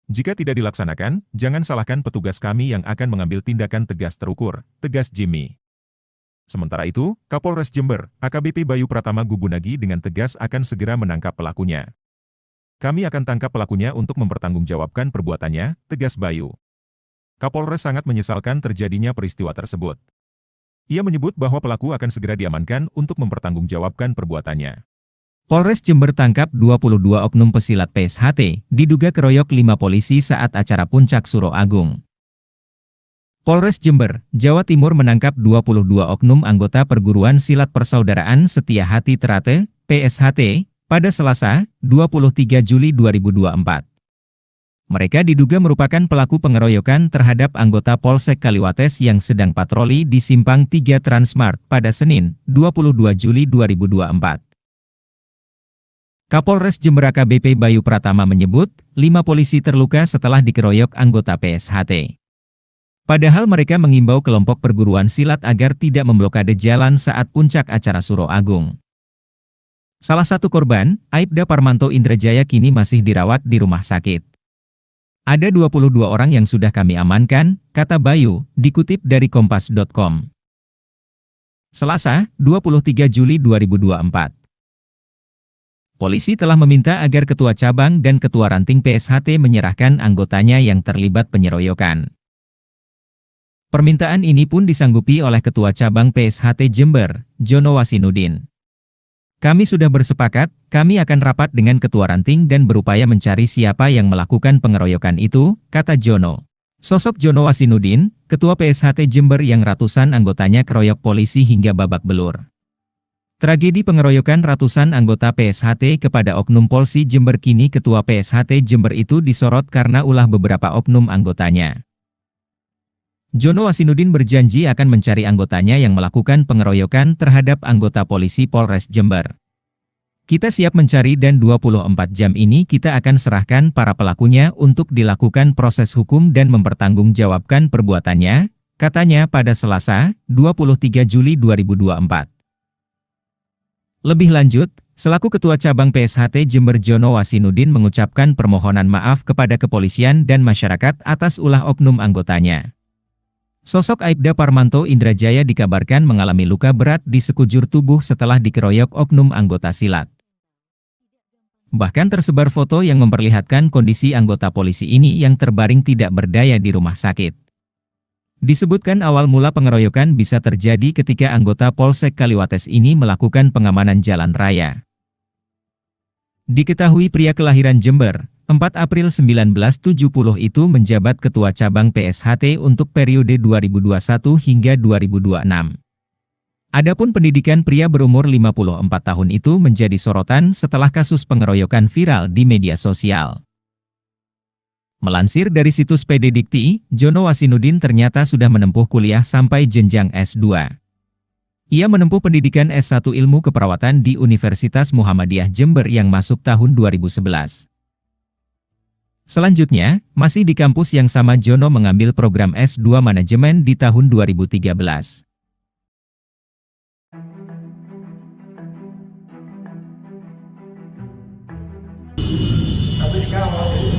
Jika tidak dilaksanakan, jangan salahkan petugas kami yang akan mengambil tindakan tegas terukur, tegas Jimmy. Sementara itu, Kapolres Jember, AKBP Bayu Pratama Gubunagi dengan tegas akan segera menangkap pelakunya. Kami akan tangkap pelakunya untuk mempertanggungjawabkan perbuatannya, tegas Bayu. Kapolres sangat menyesalkan terjadinya peristiwa tersebut. Ia menyebut bahwa pelaku akan segera diamankan untuk mempertanggungjawabkan perbuatannya. Polres Jember tangkap 22 oknum pesilat PSHT, diduga keroyok 5 polisi saat acara Puncak Suro Agung. Polres Jember, Jawa Timur menangkap 22 oknum anggota Perguruan Silat Persaudaraan Setia Hati Trate, PSHT, pada Selasa, 23 Juli 2024. Mereka diduga merupakan pelaku pengeroyokan terhadap anggota Polsek Kaliwates yang sedang patroli di Simpang 3 Transmart pada Senin, 22 Juli 2024. Kapolres Jember AKBP Bayu Pratama menyebut, 5 polisi terluka setelah dikeroyok anggota PSHT. Padahal mereka mengimbau kelompok perguruan silat agar tidak memblokade jalan saat puncak acara Suro Agung. Salah satu korban, Aibda Parmanto Indrajaya kini masih dirawat di rumah sakit. Ada 22 orang yang sudah kami amankan, kata Bayu, dikutip dari kompas.com. Selasa, 23 Juli 2024. Polisi telah meminta agar Ketua Cabang dan Ketua Ranting PSHT menyerahkan anggotanya yang terlibat penyeroyokan. Permintaan ini pun disanggupi oleh Ketua Cabang PSHT Jember, Jono Wasinudin. Kami sudah bersepakat, kami akan rapat dengan Ketua Ranting dan berupaya mencari siapa yang melakukan pengeroyokan itu, kata Jono. Sosok Jono Wasinudin, Ketua PSHT Jember yang ratusan anggotanya keroyok polisi hingga babak belur. Tragedi pengeroyokan ratusan anggota PSHT kepada Oknum Polsi Jember kini Ketua PSHT Jember itu disorot karena ulah beberapa oknum anggotanya. Jono Wasinudin berjanji akan mencari anggotanya yang melakukan pengeroyokan terhadap anggota polisi Polres Jember. Kita siap mencari dan 24 jam ini kita akan serahkan para pelakunya untuk dilakukan proses hukum dan mempertanggungjawabkan perbuatannya, katanya pada Selasa, 23 Juli 2024. Lebih lanjut, selaku Ketua Cabang PSHT Jember Jono Wasinudin mengucapkan permohonan maaf kepada kepolisian dan masyarakat atas ulah oknum anggotanya. Sosok Aibda Parmanto Indrajaya dikabarkan mengalami luka berat di sekujur tubuh setelah dikeroyok oknum anggota silat. Bahkan tersebar foto yang memperlihatkan kondisi anggota polisi ini yang terbaring tidak berdaya di rumah sakit. Disebutkan awal mula pengeroyokan bisa terjadi ketika anggota Polsek Kaliwates ini melakukan pengamanan jalan raya. Diketahui pria kelahiran Jember, 4 April 1970 itu menjabat Ketua Cabang PSHT untuk periode 2021 hingga 2026. Adapun pendidikan pria berumur 54 tahun itu menjadi sorotan setelah kasus pengeroyokan viral di media sosial. Melansir dari situs PD Dikti, Jono Wasinudin ternyata sudah menempuh kuliah sampai jenjang S2. Ia menempuh pendidikan S1 Ilmu Keperawatan di Universitas Muhammadiyah Jember yang masuk tahun 2011. Selanjutnya, masih di kampus yang sama Jono mengambil program S2 Manajemen di tahun 2013. Tapi sekarang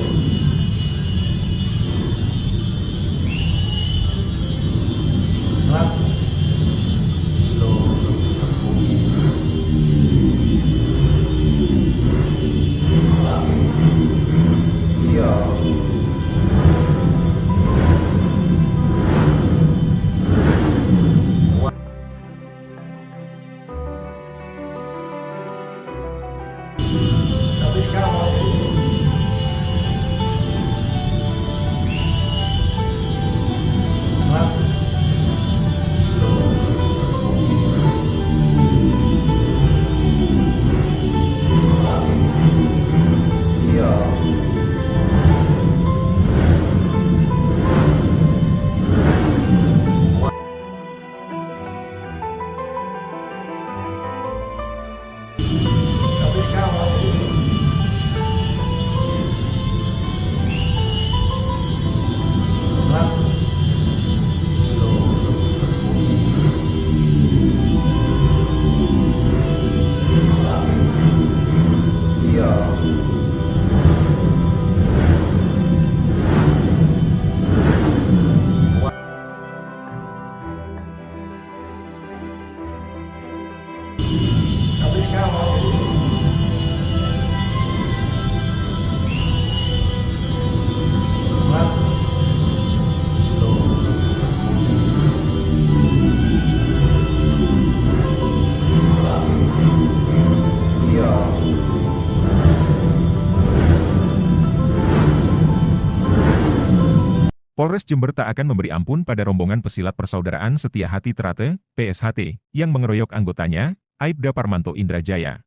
Polres Jember tak akan memberi ampun pada rombongan pesilat Persaudaraan Setia Hati Trate, PSHT, yang mengeroyok anggotanya, Aibda Parmanto Indrajaya.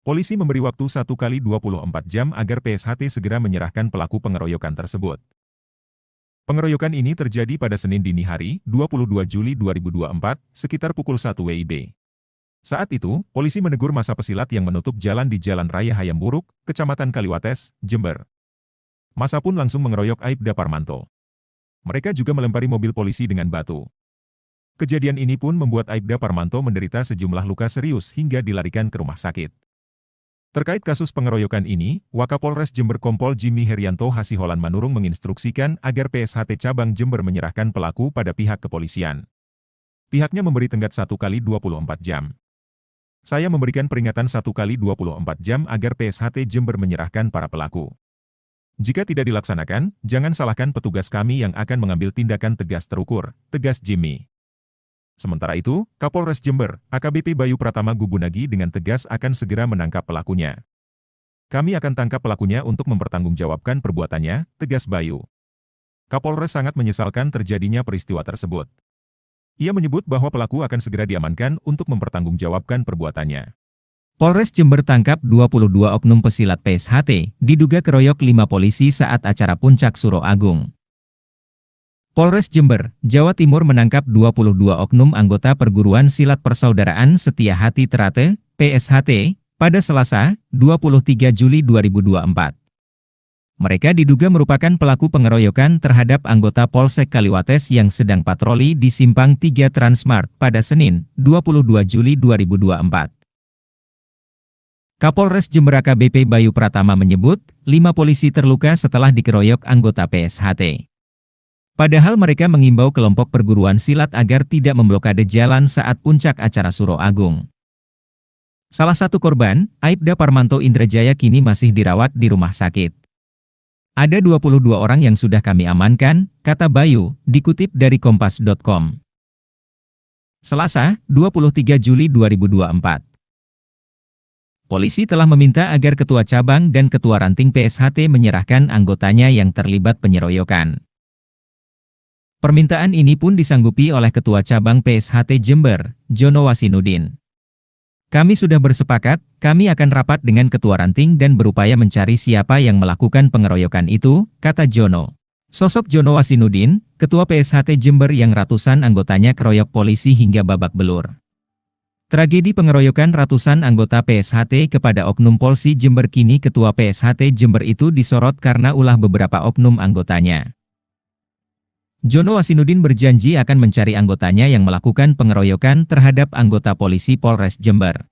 Polisi memberi waktu 1 kali 24 jam agar PSHT segera menyerahkan pelaku pengeroyokan tersebut. Pengeroyokan ini terjadi pada Senin dini hari, 22 Juli 2024, sekitar pukul 1 WIB. Saat itu, polisi menegur massa pesilat yang menutup jalan di Jalan Raya Hayam Buruk, Kecamatan Kaliwates, Jember. Massa pun langsung mengeroyok Aibda Parmanto. Mereka juga melempari mobil polisi dengan batu. Kejadian ini pun membuat Aibda Parmanto menderita sejumlah luka serius hingga dilarikan ke rumah sakit. Terkait kasus pengeroyokan ini, Wakapolres Jember Kompol Jimmy Herianto Hasiholan Manurung menginstruksikan agar PSHT Cabang Jember menyerahkan pelaku pada pihak kepolisian. Pihaknya memberi tenggat 1 kali 24 jam. Saya memberikan peringatan 1 kali 24 jam agar PSHT Jember menyerahkan para pelaku. Jika tidak dilaksanakan, jangan salahkan petugas kami yang akan mengambil tindakan tegas terukur, tegas Jimmy. Sementara itu, Kapolres Jember, AKBP Bayu Pratama Gubunagi dengan tegas akan segera menangkap pelakunya. Kami akan tangkap pelakunya untuk mempertanggungjawabkan perbuatannya, tegas Bayu. Kapolres sangat menyesalkan terjadinya peristiwa tersebut. Ia menyebut bahwa pelaku akan segera diamankan untuk mempertanggungjawabkan perbuatannya. Polres Jember tangkap 22 oknum pesilat PSHT, diduga keroyok 5 polisi saat acara Puncak Suro Agung. Polres Jember, Jawa Timur menangkap 22 oknum anggota Perguruan Silat Persaudaraan Setia Hati Trate, PSHT, pada Selasa, 23 Juli 2024. Mereka diduga merupakan pelaku pengeroyokan terhadap anggota Polsek Kaliwates yang sedang patroli di Simpang 3 Transmart pada Senin, 22 Juli 2024. Kapolres Jember AKBP Bayu Pratama menyebut, 5 polisi terluka setelah dikeroyok anggota PSHT. Padahal mereka mengimbau kelompok perguruan silat agar tidak memblokade jalan saat puncak acara Suro Agung. Salah satu korban, Aibda Parmanto Indrajaya kini masih dirawat di rumah sakit. Ada 22 orang yang sudah kami amankan, kata Bayu, dikutip dari kompas.com. Selasa, 23 Juli 2024. Polisi telah meminta agar Ketua Cabang dan Ketua Ranting PSHT menyerahkan anggotanya yang terlibat penyeroyokan. Permintaan ini pun disanggupi oleh Ketua Cabang PSHT Jember, Jono Wasinudin. Kami sudah bersepakat, kami akan rapat dengan Ketua Ranting dan berupaya mencari siapa yang melakukan pengeroyokan itu, kata Jono. Sosok Jono Wasinudin, Ketua PSHT Jember yang ratusan anggotanya keroyok polisi hingga babak belur. Tragedi pengeroyokan ratusan anggota PSHT kepada Oknum Polsi Jember kini Ketua PSHT Jember itu disorot karena ulah beberapa oknum anggotanya. Jono Wasinudin berjanji akan mencari anggotanya yang melakukan pengeroyokan terhadap anggota polisi Polres Jember.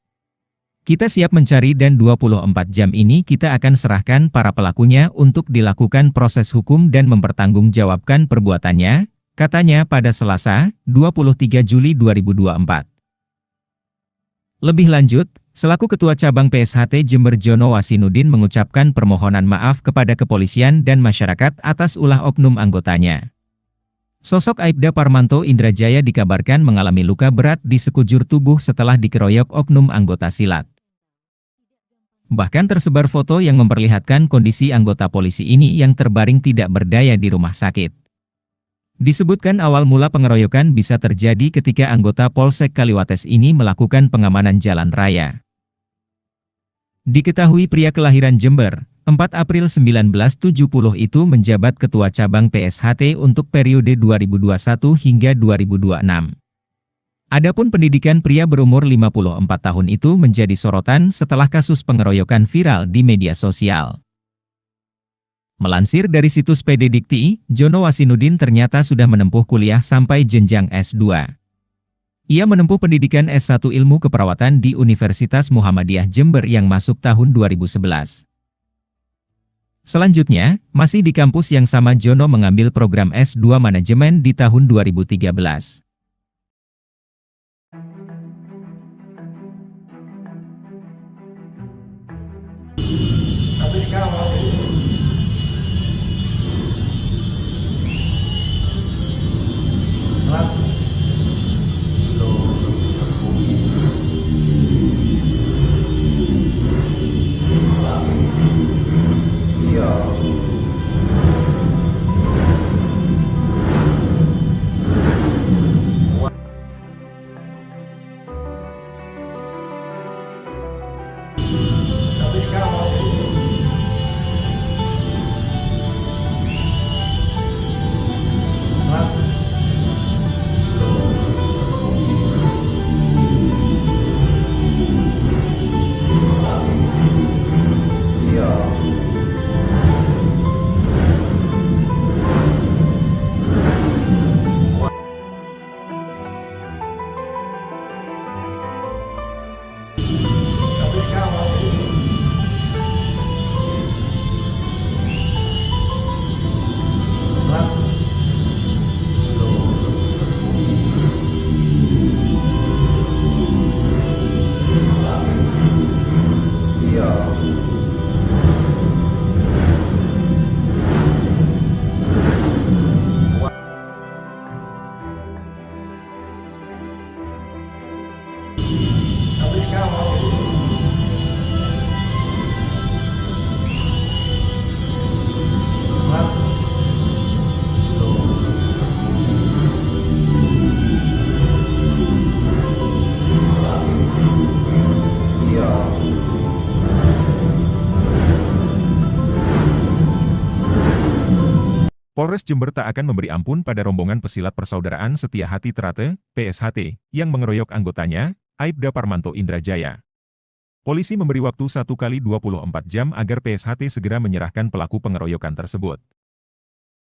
Kita siap mencari dan 24 jam ini kita akan serahkan para pelakunya untuk dilakukan proses hukum dan mempertanggungjawabkan perbuatannya, katanya pada Selasa, 23 Juli 2024. Lebih lanjut, selaku Ketua Cabang PSHT Jember Jono Wasinudin mengucapkan permohonan maaf kepada kepolisian dan masyarakat atas ulah oknum anggotanya. Sosok Aibda Parmanto Indrajaya dikabarkan mengalami luka berat di sekujur tubuh setelah dikeroyok oknum anggota silat. Bahkan tersebar foto yang memperlihatkan kondisi anggota polisi ini yang terbaring tidak berdaya di rumah sakit. Disebutkan awal mula pengeroyokan bisa terjadi ketika anggota Polsek Kaliwates ini melakukan pengamanan jalan raya. Diketahui pria kelahiran Jember, 4 April 1970 itu menjabat Ketua Cabang PSHT untuk periode 2021 hingga 2026. Adapun pendidikan pria berumur 54 tahun itu menjadi sorotan setelah kasus pengeroyokan viral di media sosial. Melansir dari situs PD Dikti, Jono Wasinudin ternyata sudah menempuh kuliah sampai jenjang S2. Ia menempuh pendidikan S1 Ilmu Keperawatan di Universitas Muhammadiyah Jember yang masuk tahun 2011. Selanjutnya, masih di kampus yang sama Jono mengambil program S2 Manajemen di tahun 2013. Tapi kamu Polres Jember tak akan memberi ampun pada rombongan pesilat Persaudaraan Setia Hati Trate, PSHT, yang mengeroyok anggotanya, Aibda Parmanto Indrajaya. Polisi memberi waktu 1 kali 24 jam agar PSHT segera menyerahkan pelaku pengeroyokan tersebut.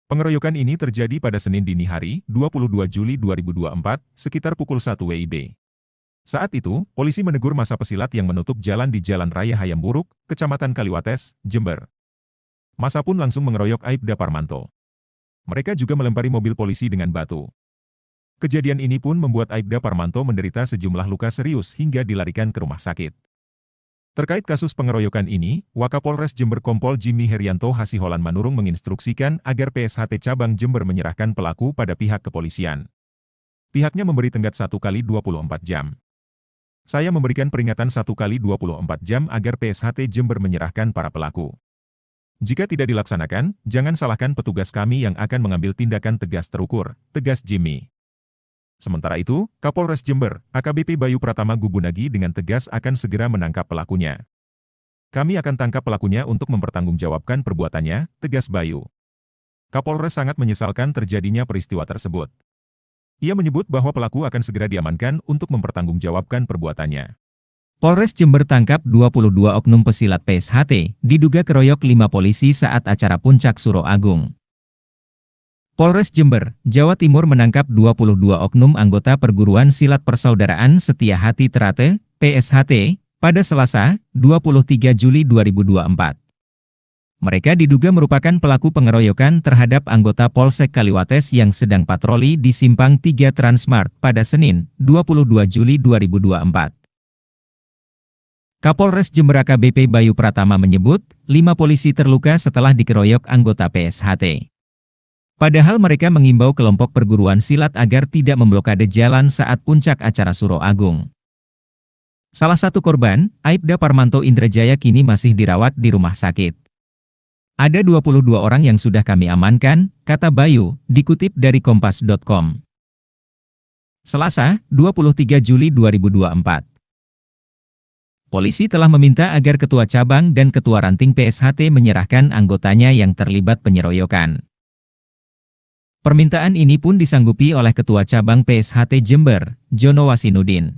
Pengeroyokan ini terjadi pada Senin dini hari, 22 Juli 2024, sekitar pukul 1 WIB. Saat itu, polisi menegur massa pesilat yang menutup jalan di Jalan Raya Hayam Buruk, Kecamatan Kaliwates, Jember. Massa pun langsung mengeroyok Aibda Parmanto. Mereka juga melempari mobil polisi dengan batu. Kejadian ini pun membuat Aibda Parmanto menderita sejumlah luka serius hingga dilarikan ke rumah sakit. Terkait kasus pengeroyokan ini, Wakapolres Jember Kompol Jimmy Herianto Hasiholan Manurung menginstruksikan agar PSHT Cabang Jember menyerahkan pelaku pada pihak kepolisian. Pihaknya memberi tenggat 1 kali 24 jam. Saya memberikan peringatan 1 kali 24 jam agar PSHT Jember menyerahkan para pelaku. Jika tidak dilaksanakan, jangan salahkan petugas kami yang akan mengambil tindakan tegas terukur, tegas Jimmy. Sementara itu, Kapolres Jember, AKBP Bayu Pratama Gugunagi dengan tegas akan segera menangkap pelakunya. Kami akan tangkap pelakunya untuk mempertanggungjawabkan perbuatannya, tegas Bayu. Kapolres sangat menyesalkan terjadinya peristiwa tersebut. Ia menyebut bahwa pelaku akan segera diamankan untuk mempertanggungjawabkan perbuatannya. Polres Jember tangkap 22 oknum pesilat PSHT, diduga keroyok 5 polisi saat acara Puncak Suro Agung. Polres Jember, Jawa Timur menangkap 22 oknum anggota Perguruan Silat Persaudaraan Setia Hati Trate, PSHT, pada Selasa, 23 Juli 2024. Mereka diduga merupakan pelaku pengeroyokan terhadap anggota Polsek Kaliwates yang sedang patroli di Simpang 3 Transmart pada Senin, 22 Juli 2024. Kapolres Jember AKBP Bayu Pratama menyebut, 5 polisi terluka setelah dikeroyok anggota PSHT. Padahal mereka mengimbau kelompok perguruan silat agar tidak memblokade jalan saat puncak acara Suro Agung. Salah satu korban, Aibda Parmanto Indrajaya kini masih dirawat di rumah sakit. Ada 22 orang yang sudah kami amankan, kata Bayu, dikutip dari kompas.com. Selasa, 23 Juli 2024. Polisi telah meminta agar Ketua Cabang dan Ketua Ranting PSHT menyerahkan anggotanya yang terlibat penyeroyokan. Permintaan ini pun disanggupi oleh Ketua Cabang PSHT Jember, Jono Wasinudin.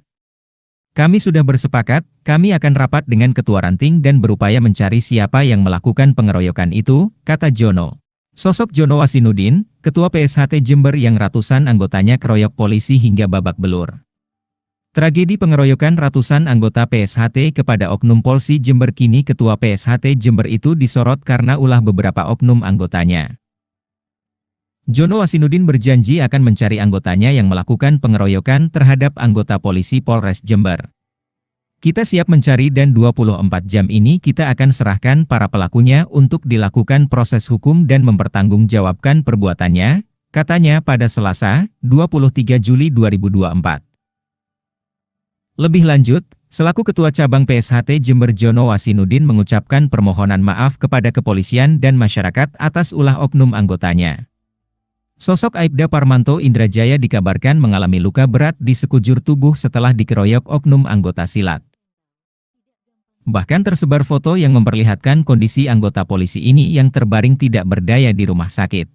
Kami sudah bersepakat, kami akan rapat dengan Ketua Ranting dan berupaya mencari siapa yang melakukan pengeroyokan itu, kata Jono. Sosok Jono Wasinudin, Ketua PSHT Jember yang ratusan anggotanya keroyok polisi hingga babak belur. Tragedi pengeroyokan ratusan anggota PSHT kepada oknum Polsi Jember kini Ketua PSHT Jember itu disorot karena ulah beberapa oknum anggotanya. Jono Wasinudin berjanji akan mencari anggotanya yang melakukan pengeroyokan terhadap anggota polisi Polres Jember. Kita siap mencari dan 24 jam ini kita akan serahkan para pelakunya untuk dilakukan proses hukum dan mempertanggungjawabkan perbuatannya, katanya pada Selasa, 23 Juli 2024. Lebih lanjut, selaku Ketua Cabang PSHT Jember Jono Wasinudin mengucapkan permohonan maaf kepada kepolisian dan masyarakat atas ulah oknum anggotanya. Sosok Aibda Parmanto Indrajaya dikabarkan mengalami luka berat di sekujur tubuh setelah dikeroyok oknum anggota silat. Bahkan tersebar foto yang memperlihatkan kondisi anggota polisi ini yang terbaring tidak berdaya di rumah sakit.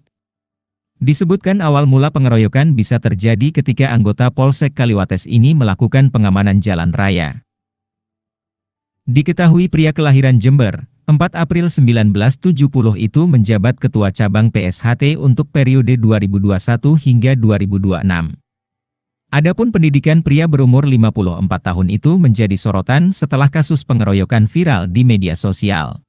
Disebutkan awal mula pengeroyokan bisa terjadi ketika anggota Polsek Kaliwates ini melakukan pengamanan jalan raya. Diketahui pria kelahiran Jember, 4 April 1970 itu menjabat Ketua Cabang PSHT untuk periode 2021 hingga 2026. Adapun pendidikan pria berumur 54 tahun itu menjadi sorotan setelah kasus pengeroyokan viral di media sosial.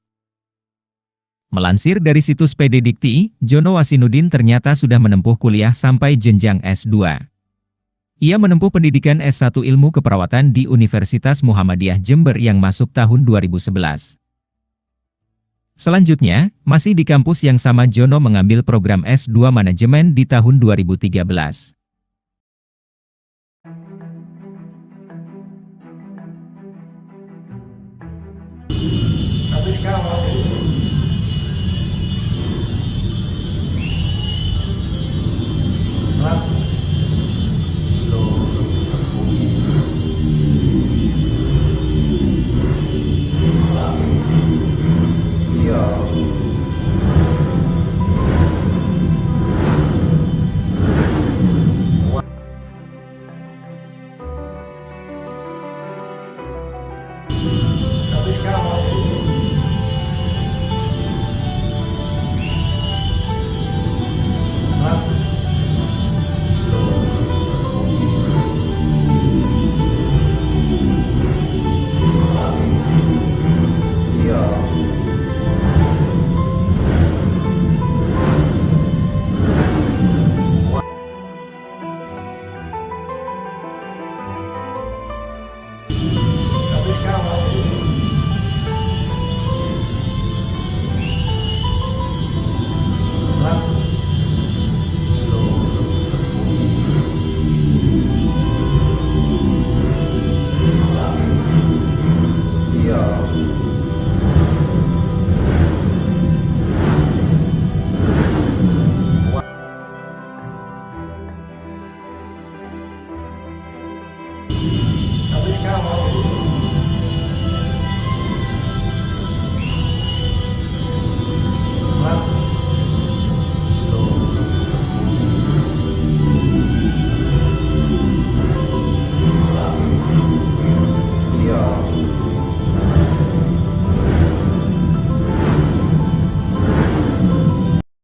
Melansir dari situs PD Dikti, Jono Wasinudin ternyata sudah menempuh kuliah sampai jenjang S2. Ia menempuh pendidikan S1 Ilmu Keperawatan di Universitas Muhammadiyah Jember yang masuk tahun 2011. Selanjutnya, masih di kampus yang sama Jono mengambil program S2 Manajemen di tahun 2013. Tapi sekarang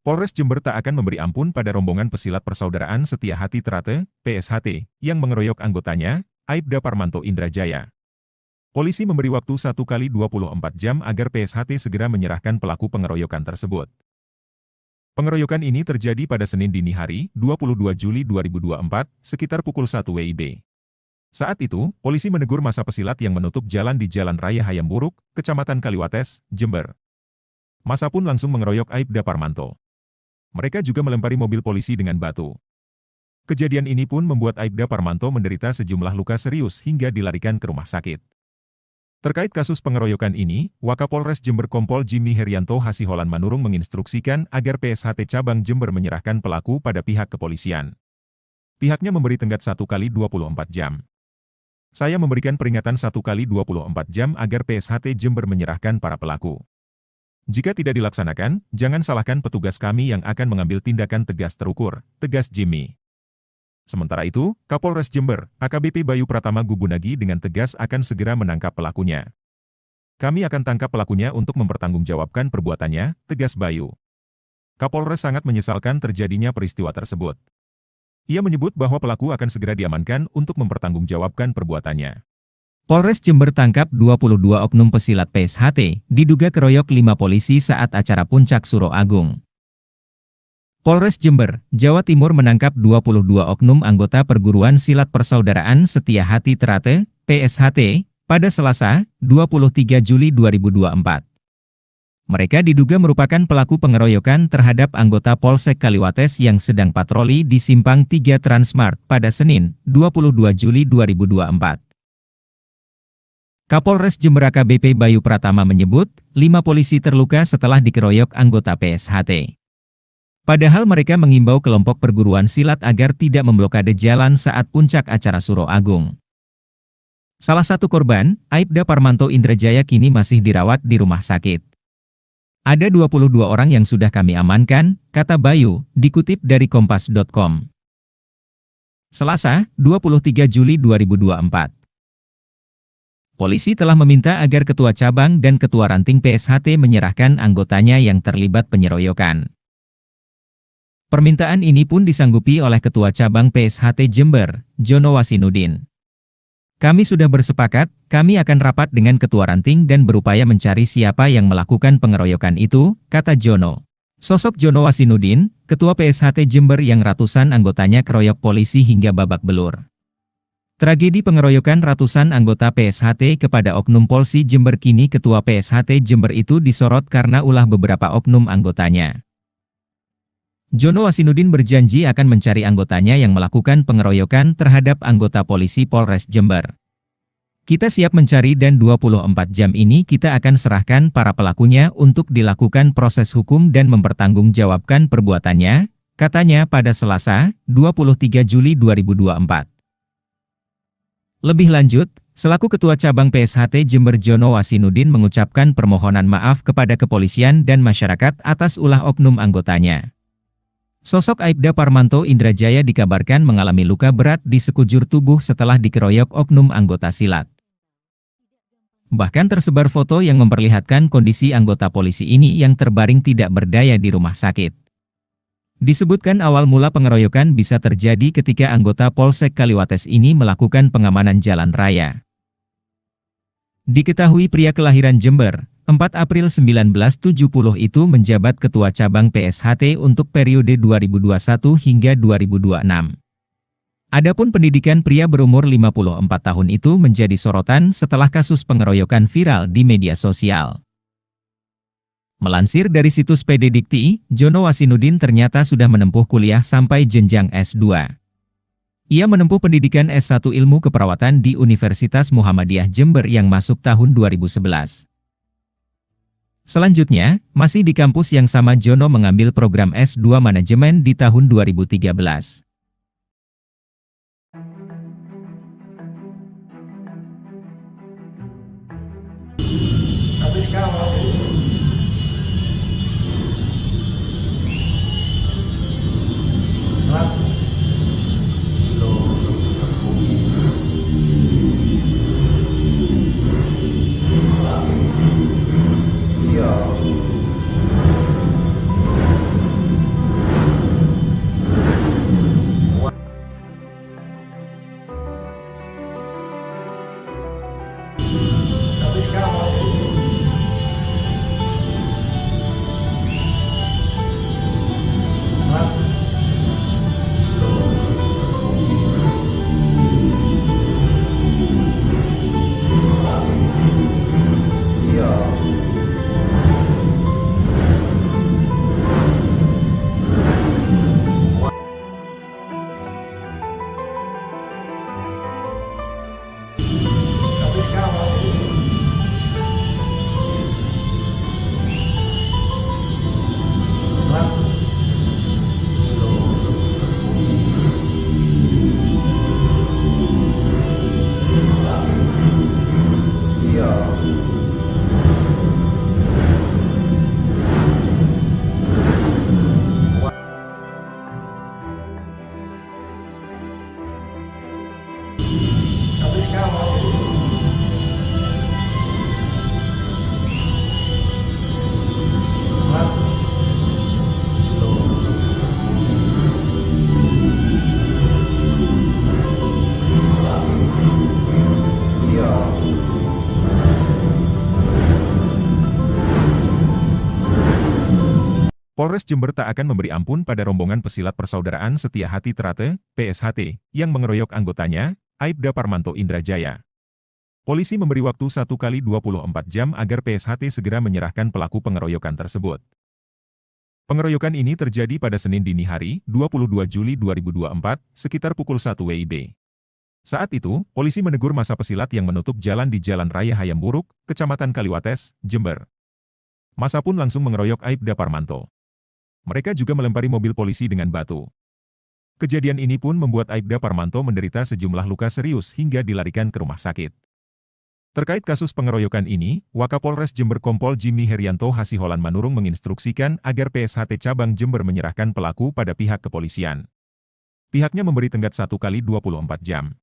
Polres Jember tak akan memberi ampun pada rombongan pesilat Persaudaraan Setia Hati Trate, PSHT, yang mengeroyok anggotanya, Aibda Parmanto Indrajaya. Polisi memberi waktu 1 kali 24 jam agar PSHT segera menyerahkan pelaku pengeroyokan tersebut. Pengeroyokan ini terjadi pada Senin dini hari, 22 Juli 2024, sekitar pukul 1 WIB. Saat itu, polisi menegur massa pesilat yang menutup jalan di Jalan Raya Hayamburuk, Kecamatan Kaliwates, Jember. Massa pun langsung mengeroyok Aibda Parmanto. Mereka juga melempari mobil polisi dengan batu. Kejadian ini pun membuat Aibda Parmanto menderita sejumlah luka serius hingga dilarikan ke rumah sakit. Terkait kasus pengeroyokan ini, Wakapolres Jember Kompol Jimmy Herianto Hasiholan Manurung menginstruksikan agar PSHT Cabang Jember menyerahkan pelaku pada pihak kepolisian. Pihaknya memberi tenggat 1 kali 24 jam. Saya memberikan peringatan 1 kali 24 jam agar PSHT Jember menyerahkan para pelaku. Jika tidak dilaksanakan, jangan salahkan petugas kami yang akan mengambil tindakan tegas terukur, tegas Jimmy. Sementara itu, Kapolres Jember, AKBP Bayu Pratama Gubunagi dengan tegas akan segera menangkap pelakunya. Kami akan tangkap pelakunya untuk mempertanggungjawabkan perbuatannya, tegas Bayu. Kapolres sangat menyesalkan terjadinya peristiwa tersebut. Ia menyebut bahwa pelaku akan segera diamankan untuk mempertanggungjawabkan perbuatannya. Polres Jember tangkap 22 oknum pesilat PSHT, diduga keroyok 5 polisi saat acara Puncak Suro Agung. Polres Jember, Jawa Timur menangkap 22 oknum anggota Perguruan Silat Persaudaraan Setia Hati Trate, PSHT, pada Selasa, 23 Juli 2024. Mereka diduga merupakan pelaku pengeroyokan terhadap anggota Polsek Kaliwates yang sedang patroli di Simpang 3 Transmart pada Senin, 22 Juli 2024. Kapolres Jember AKBP Bayu Pratama menyebut, 5 polisi terluka setelah dikeroyok anggota PSHT. Padahal mereka mengimbau kelompok perguruan silat agar tidak memblokade jalan saat puncak acara Suro Agung. Salah satu korban, Aibda Parmanto Indrajaya kini masih dirawat di rumah sakit. Ada 22 orang yang sudah kami amankan, kata Bayu, dikutip dari kompas.com. Selasa, 23 Juli 2024. Polisi telah meminta agar Ketua Cabang dan Ketua Ranting PSHT menyerahkan anggotanya yang terlibat penyeroyokan. Permintaan ini pun disanggupi oleh Ketua Cabang PSHT Jember, Jono Wasinudin. Kami sudah bersepakat, kami akan rapat dengan Ketua Ranting dan berupaya mencari siapa yang melakukan pengeroyokan itu, kata Jono. Sosok Jono Wasinudin, Ketua PSHT Jember yang ratusan anggotanya keroyok polisi hingga babak belur. Tragedi pengeroyokan ratusan anggota PSHT kepada oknum Polsi Jember kini Ketua PSHT Jember itu disorot karena ulah beberapa oknum anggotanya. Jono Wasinudin berjanji akan mencari anggotanya yang melakukan pengeroyokan terhadap anggota polisi Polres Jember. Kita siap mencari dan 24 jam ini kita akan serahkan para pelakunya untuk dilakukan proses hukum dan mempertanggungjawabkan perbuatannya, katanya pada Selasa, 23 Juli 2024. Lebih lanjut, selaku Ketua Cabang PSHT Jember Jono Wasinudin mengucapkan permohonan maaf kepada kepolisian dan masyarakat atas ulah oknum anggotanya. Sosok Aibda Parmanto Indrajaya dikabarkan mengalami luka berat di sekujur tubuh setelah dikeroyok oknum anggota silat. Bahkan tersebar foto yang memperlihatkan kondisi anggota polisi ini yang terbaring tidak berdaya di rumah sakit. Disebutkan awal mula pengeroyokan bisa terjadi ketika anggota Polsek Kaliwates ini melakukan pengamanan jalan raya. Diketahui pria kelahiran Jember, 4 April 1970 itu menjabat Ketua Cabang PSHT untuk periode 2021 hingga 2026. Adapun pendidikan pria berumur 54 tahun itu menjadi sorotan setelah kasus pengeroyokan viral di media sosial. Melansir dari situs PD Dikti, Jono Wasinudin ternyata sudah menempuh kuliah sampai jenjang S2. Ia menempuh pendidikan S1 Ilmu Keperawatan di Universitas Muhammadiyah Jember yang masuk tahun 2011. Selanjutnya, masih di kampus yang sama Jono mengambil program S2 Manajemen di tahun 2013. Tapi kalau Tapi kamu Polres Jember tak akan memberi ampun pada rombongan pesilat Persaudaraan Setia Hati Trate, PSHT, yang mengeroyok anggotanya, Aibda Parmanto Indrajaya. Polisi memberi waktu 1 kali 24 jam agar PSHT segera menyerahkan pelaku pengeroyokan tersebut. Pengeroyokan ini terjadi pada Senin dini hari, 22 Juli 2024, sekitar pukul 1 WIB. Saat itu, polisi menegur massa pesilat yang menutup jalan di Jalan Raya Hayamburuk, Kecamatan Kaliwates, Jember. Massa pun langsung mengeroyok Aibda Parmanto. Mereka juga melempari mobil polisi dengan batu. Kejadian ini pun membuat Aibda Parmanto menderita sejumlah luka serius hingga dilarikan ke rumah sakit. Terkait kasus pengeroyokan ini, Wakapolres Jember Kompol Jimmy Herianto Hasiholan Manurung menginstruksikan agar PSHT Cabang Jember menyerahkan pelaku pada pihak kepolisian. Pihaknya memberi tenggat 1 kali 24 jam.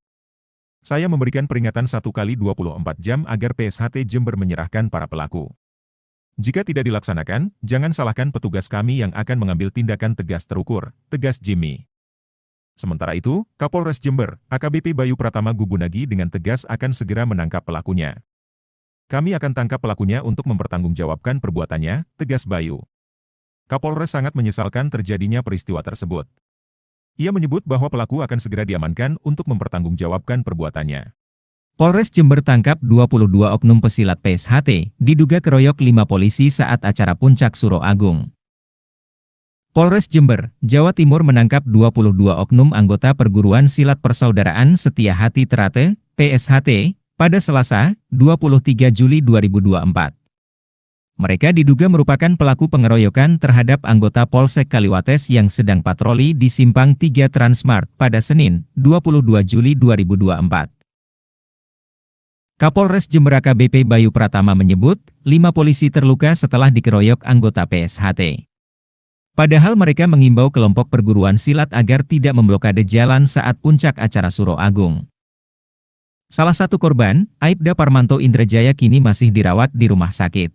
Saya memberikan peringatan 1 kali 24 jam agar PSHT Jember menyerahkan para pelaku. Jika tidak dilaksanakan, jangan salahkan petugas kami yang akan mengambil tindakan tegas terukur, tegas Jimmy. Sementara itu, Kapolres Jember, AKBP Bayu Pratama Gubunagi dengan tegas akan segera menangkap pelakunya. Kami akan tangkap pelakunya untuk mempertanggungjawabkan perbuatannya, tegas Bayu. Kapolres sangat menyesalkan terjadinya peristiwa tersebut. Ia menyebut bahwa pelaku akan segera diamankan untuk mempertanggungjawabkan perbuatannya. Polres Jember tangkap 22 oknum pesilat PSHT, diduga keroyok 5 polisi saat acara Puncak Suro Agung. Polres Jember, Jawa Timur menangkap 22 oknum anggota Perguruan Silat Persaudaraan Setia Hati Trate, PSHT, pada Selasa, 23 Juli 2024. Mereka diduga merupakan pelaku pengeroyokan terhadap anggota Polsek Kaliwates yang sedang patroli di Simpang 3 Transmart pada Senin, 22 Juli 2024. Kapolres Jember AKBP Bayu Pratama menyebut, 5 polisi terluka setelah dikeroyok anggota PSHT. Padahal mereka mengimbau kelompok perguruan silat agar tidak memblokade jalan saat puncak acara Suro Agung. Salah satu korban, Aibda Parmanto Indrajaya kini masih dirawat di rumah sakit.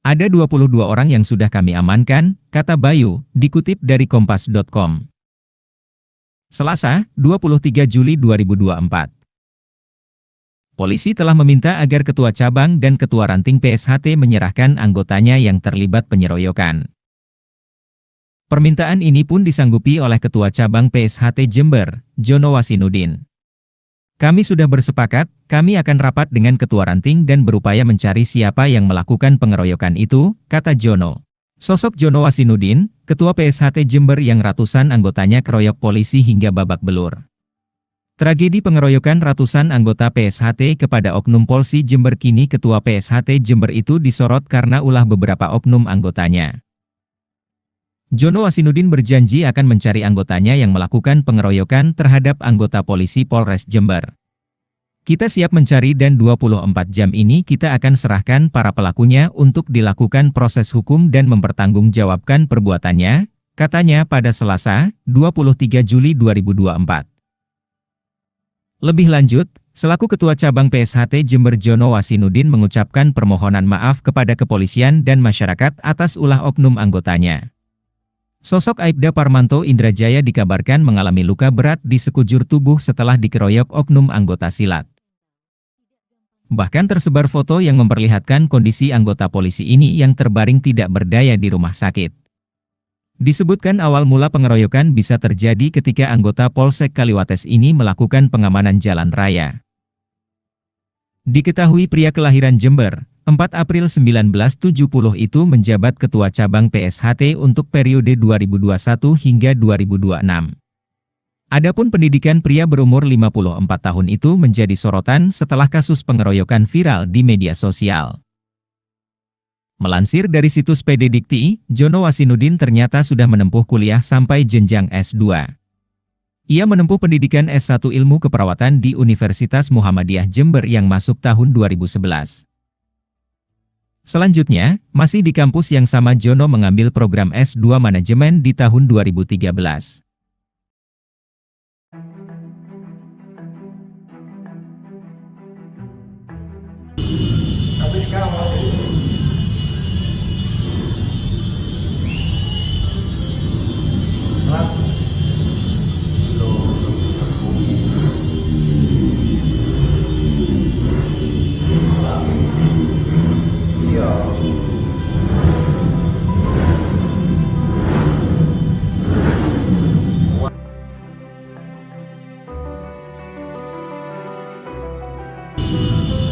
Ada 22 orang yang sudah kami amankan, kata Bayu, dikutip dari kompas.com. Selasa, 23 Juli 2024. Polisi telah meminta agar Ketua Cabang dan Ketua Ranting PSHT menyerahkan anggotanya yang terlibat penyeroyokan. Permintaan ini pun disanggupi oleh Ketua Cabang PSHT Jember, Jono Wasinudin. Kami sudah bersepakat, kami akan rapat dengan Ketua Ranting dan berupaya mencari siapa yang melakukan pengeroyokan itu, kata Jono. Sosok Jono Wasinudin, Ketua PSHT Jember yang ratusan anggotanya keroyok polisi hingga babak belur. Tragedi pengeroyokan ratusan anggota PSHT kepada oknum Polsi Jember kini Ketua PSHT Jember itu disorot karena ulah beberapa oknum anggotanya. Jono Wasinudin berjanji akan mencari anggotanya yang melakukan pengeroyokan terhadap anggota polisi Polres Jember. Kita siap mencari dan 24 jam ini kita akan serahkan para pelakunya untuk dilakukan proses hukum dan mempertanggungjawabkan perbuatannya, katanya pada Selasa, 23 Juli 2024. Lebih lanjut, selaku Ketua Cabang PSHT Jember Jono Wasinudin mengucapkan permohonan maaf kepada kepolisian dan masyarakat atas ulah oknum anggotanya. Sosok Aibda Parmanto Indrajaya dikabarkan mengalami luka berat di sekujur tubuh setelah dikeroyok oknum anggota silat. Bahkan tersebar foto yang memperlihatkan kondisi anggota polisi ini yang terbaring tidak berdaya di rumah sakit. Disebutkan awal mula pengeroyokan bisa terjadi ketika anggota Polsek Kaliwates ini melakukan pengamanan jalan raya. Diketahui pria kelahiran Jember, 4 April 1970 itu menjabat Ketua Cabang PSHT untuk periode 2021 hingga 2026. Adapun pendidikan pria berumur 54 tahun itu menjadi sorotan setelah kasus pengeroyokan viral di media sosial. Melansir dari situs PD Dikti, Jono Wasinudin ternyata sudah menempuh kuliah sampai jenjang S2. Ia menempuh pendidikan S1 Ilmu Keperawatan di Universitas Muhammadiyah Jember yang masuk tahun 2011. Selanjutnya, masih di kampus yang sama Jono mengambil program S2 Manajemen di tahun 2013. Tapi kau mau Lat. Iya.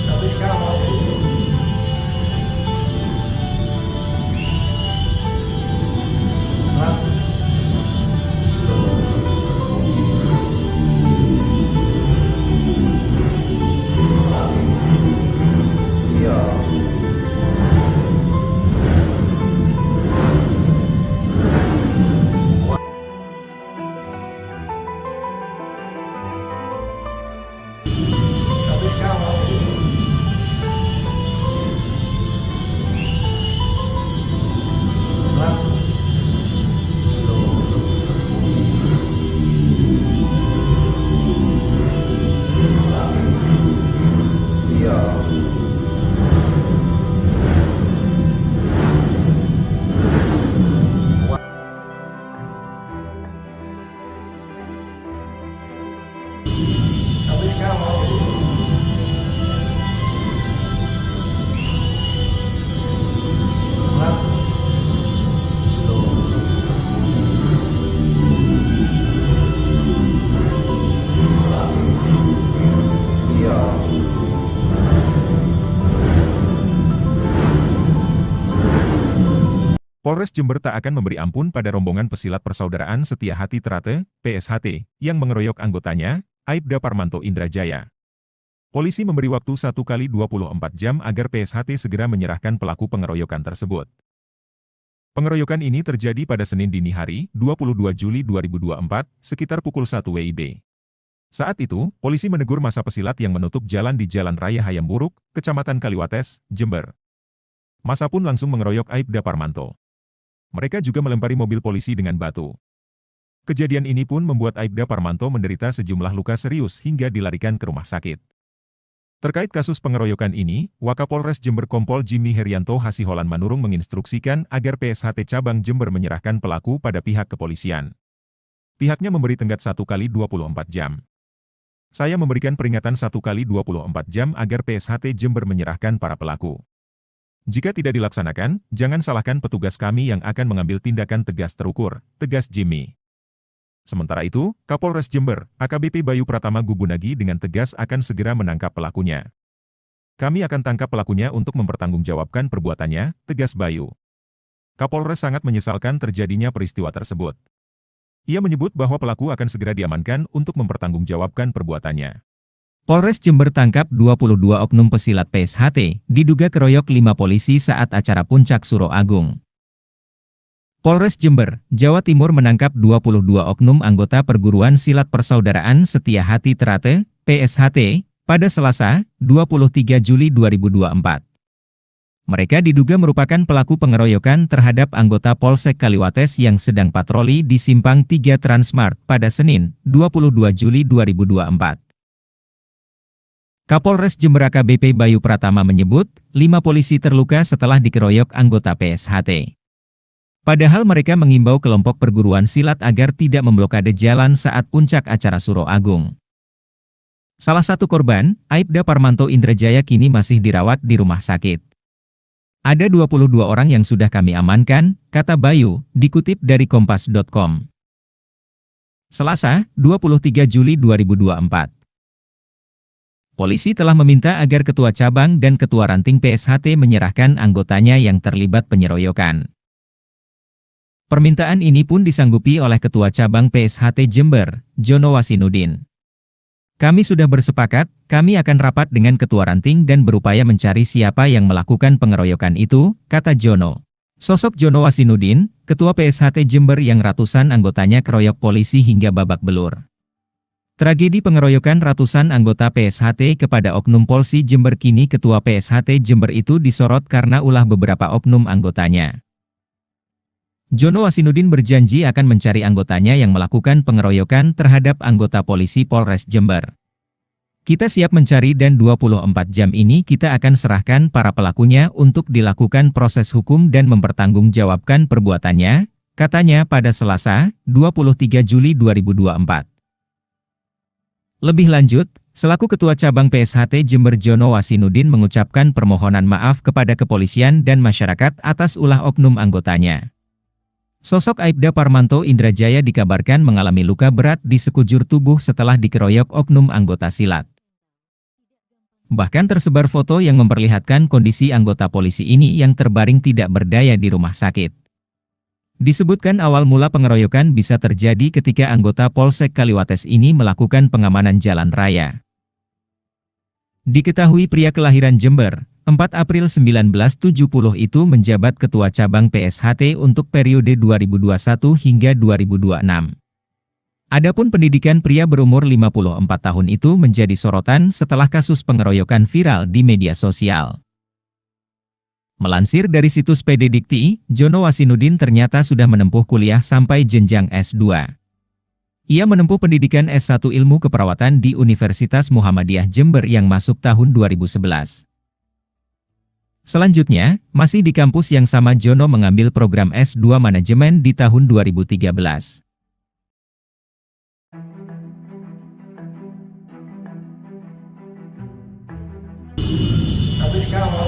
Tapi kau mau Lat. Iya. Tapi kau mau Lat. Iya. Tapi kau mau Lat. Iya. Polres Jember tak akan memberi ampun pada rombongan pesilat Persaudaraan Setia Hati Trate, PSHT, yang mengeroyok anggotanya, Aibda Parmanto Indrajaya. Polisi memberi waktu 1x24 jam agar PSHT segera menyerahkan pelaku pengeroyokan tersebut. Pengeroyokan ini terjadi pada Senin dini hari, 22 Juli 2024, sekitar pukul 1 WIB. Saat itu, polisi menegur massa pesilat yang menutup jalan di Jalan Raya Hayamburuk, Kecamatan Kaliwates, Jember. Massa pun langsung mengeroyok Aibda Parmanto. Mereka juga melempari mobil polisi dengan batu. Kejadian ini pun membuat Aibda Parmanto menderita sejumlah luka serius hingga dilarikan ke rumah sakit. Terkait kasus pengeroyokan ini, Wakapolres Jember Kompol Jimmy Herianto Hasiholan Manurung menginstruksikan agar PSHT Cabang Jember menyerahkan pelaku pada pihak kepolisian. Pihaknya memberi tenggat 1x24 jam. Saya memberikan peringatan 1x24 jam agar PSHT Jember menyerahkan para pelaku. Jika tidak dilaksanakan, jangan salahkan petugas kami yang akan mengambil tindakan tegas terukur, tegas Jimmy. Sementara itu, Kapolres Jember, AKBP Bayu Pratama Gubunagi dengan tegas akan segera menangkap pelakunya. Kami akan tangkap pelakunya untuk mempertanggungjawabkan perbuatannya, tegas Bayu. Kapolres sangat menyesalkan terjadinya peristiwa tersebut. Ia menyebut bahwa pelaku akan segera diamankan untuk mempertanggungjawabkan perbuatannya. Polres Jember tangkap 22 oknum pesilat PSHT, diduga keroyok 5 polisi saat acara Puncak Suro Agung. Polres Jember, Jawa Timur menangkap 22 oknum anggota Perguruan Silat Persaudaraan Setia Hati Trate, PSHT, pada Selasa, 23 Juli 2024. Mereka diduga merupakan pelaku pengeroyokan terhadap anggota Polsek Kaliwates yang sedang patroli di Simpang 3 Transmart pada Senin, 22 Juli 2024. Kapolres Jember AKBP Bayu Pratama menyebut, 5 polisi terluka setelah dikeroyok anggota PSHT. Padahal mereka mengimbau kelompok perguruan silat agar tidak memblokade jalan saat puncak acara Suro Agung. Salah satu korban, Aibda Parmanto Indrajaya kini masih dirawat di rumah sakit. Ada 22 orang yang sudah kami amankan, kata Bayu, dikutip dari kompas.com. Selasa, 23 Juli 2024. Polisi telah meminta agar Ketua Cabang dan Ketua Ranting PSHT menyerahkan anggotanya yang terlibat penyeroyokan. Permintaan ini pun disanggupi oleh Ketua Cabang PSHT Jember, Jono Wasinudin. Kami sudah bersepakat, kami akan rapat dengan Ketua Ranting dan berupaya mencari siapa yang melakukan pengeroyokan itu, kata Jono. Sosok Jono Wasinudin, Ketua PSHT Jember yang ratusan anggotanya keroyok polisi hingga babak belur. Tragedi pengeroyokan ratusan anggota PSHT kepada Oknum Polsi Jember. Kini Ketua PSHT Jember itu disorot karena ulah beberapa oknum anggotanya. Jono Wasinudin berjanji akan mencari anggotanya yang melakukan pengeroyokan terhadap anggota polisi Polres Jember. Kita siap mencari dan 24 jam ini kita akan serahkan para pelakunya untuk dilakukan proses hukum dan mempertanggungjawabkan perbuatannya, katanya pada Selasa, 23 Juli 2024. Lebih lanjut, selaku Ketua Cabang PSHT Jember Jono Wasinudin mengucapkan permohonan maaf kepada kepolisian dan masyarakat atas ulah oknum anggotanya. Sosok Aibda Parmanto Indrajaya dikabarkan mengalami luka berat di sekujur tubuh setelah dikeroyok oknum anggota silat. Bahkan tersebar foto yang memperlihatkan kondisi anggota polisi ini yang terbaring tidak berdaya di rumah sakit. Disebutkan awal mula pengeroyokan bisa terjadi ketika anggota Polsek Kaliwates ini melakukan pengamanan jalan raya. Diketahui pria kelahiran Jember, 4 April 1970 itu menjabat Ketua Cabang PSHT untuk periode 2021 hingga 2026. Adapun pendidikan pria berumur 54 tahun itu menjadi sorotan setelah kasus pengeroyokan viral di media sosial. Melansir dari situs PD Dikti, Jono Wasinudin ternyata sudah menempuh kuliah sampai jenjang S2. Ia menempuh pendidikan S1 Ilmu Keperawatan di Universitas Muhammadiyah Jember yang masuk tahun 2011. Selanjutnya, masih di kampus yang sama Jono mengambil program S2 Manajemen di tahun 2013. Tapi kamu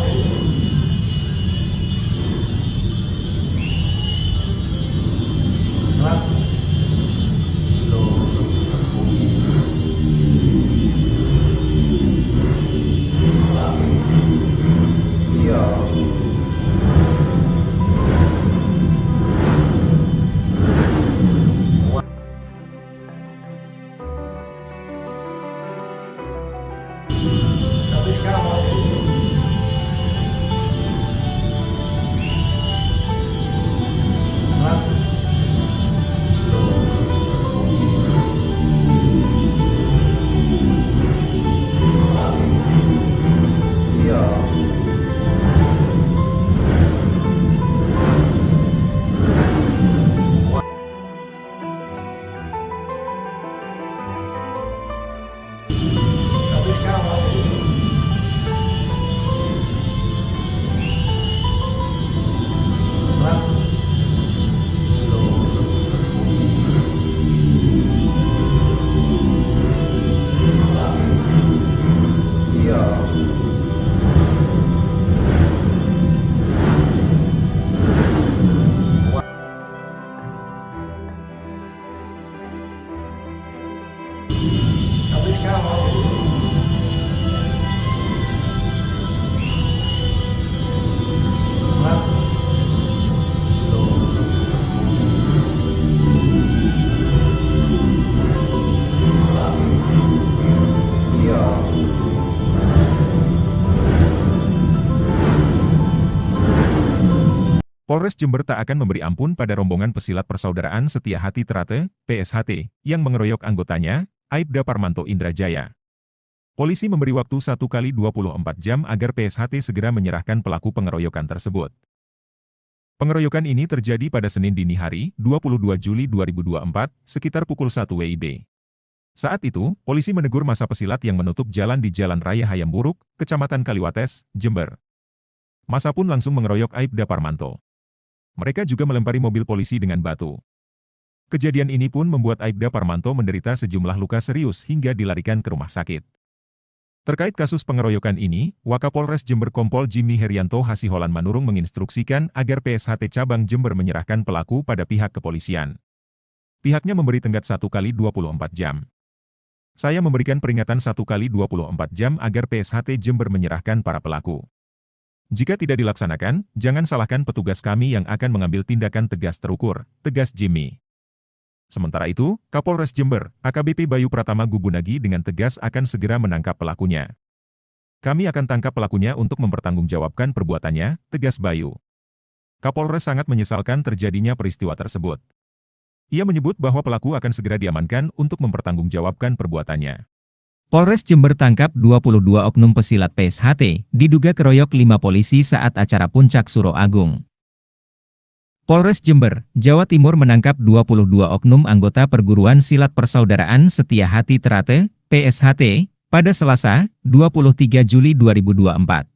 Polres Jember tak akan memberi ampun pada rombongan pesilat Persaudaraan Setia Hati Trate, PSHT, yang mengeroyok anggotanya, Aibda Parmanto Indrajaya. Polisi memberi waktu 1 kali 24 jam agar PSHT segera menyerahkan pelaku pengeroyokan tersebut. Pengeroyokan ini terjadi pada Senin dini hari, 22 Juli 2024, sekitar pukul 1 WIB. Saat itu, polisi menegur massa pesilat yang menutup jalan di Jalan Raya Hayam Buruk, Kecamatan Kaliwates, Jember. Massa pun langsung mengeroyok Aibda Parmanto. Mereka juga melempari mobil polisi dengan batu. Kejadian ini pun membuat Aibda Parmanto menderita sejumlah luka serius hingga dilarikan ke rumah sakit. Terkait kasus pengeroyokan ini, Wakapolres Jember Kompol Jimmy Herianto Hasiholan Manurung menginstruksikan agar PSHT Cabang Jember menyerahkan pelaku pada pihak kepolisian. Pihaknya memberi tenggat 1 kali 24 jam. Saya memberikan peringatan 1 kali 24 jam agar PSHT Jember menyerahkan para pelaku. Jika tidak dilaksanakan, jangan salahkan petugas kami yang akan mengambil tindakan tegas terukur, tegas Jimmy. Sementara itu, Kapolres Jember, AKBP Bayu Pratama Gubunagi dengan tegas akan segera menangkap pelakunya. Kami akan tangkap pelakunya untuk mempertanggungjawabkan perbuatannya, tegas Bayu. Kapolres sangat menyesalkan terjadinya peristiwa tersebut. Ia menyebut bahwa pelaku akan segera diamankan untuk mempertanggungjawabkan perbuatannya. Polres Jember tangkap 22 oknum pesilat PSHT, diduga keroyok 5 polisi saat acara Puncak Suro Agung. Polres Jember, Jawa Timur menangkap 22 oknum anggota Perguruan Silat Persaudaraan Setia Hati Terate, PSHT, pada Selasa, 23 Juli 2024.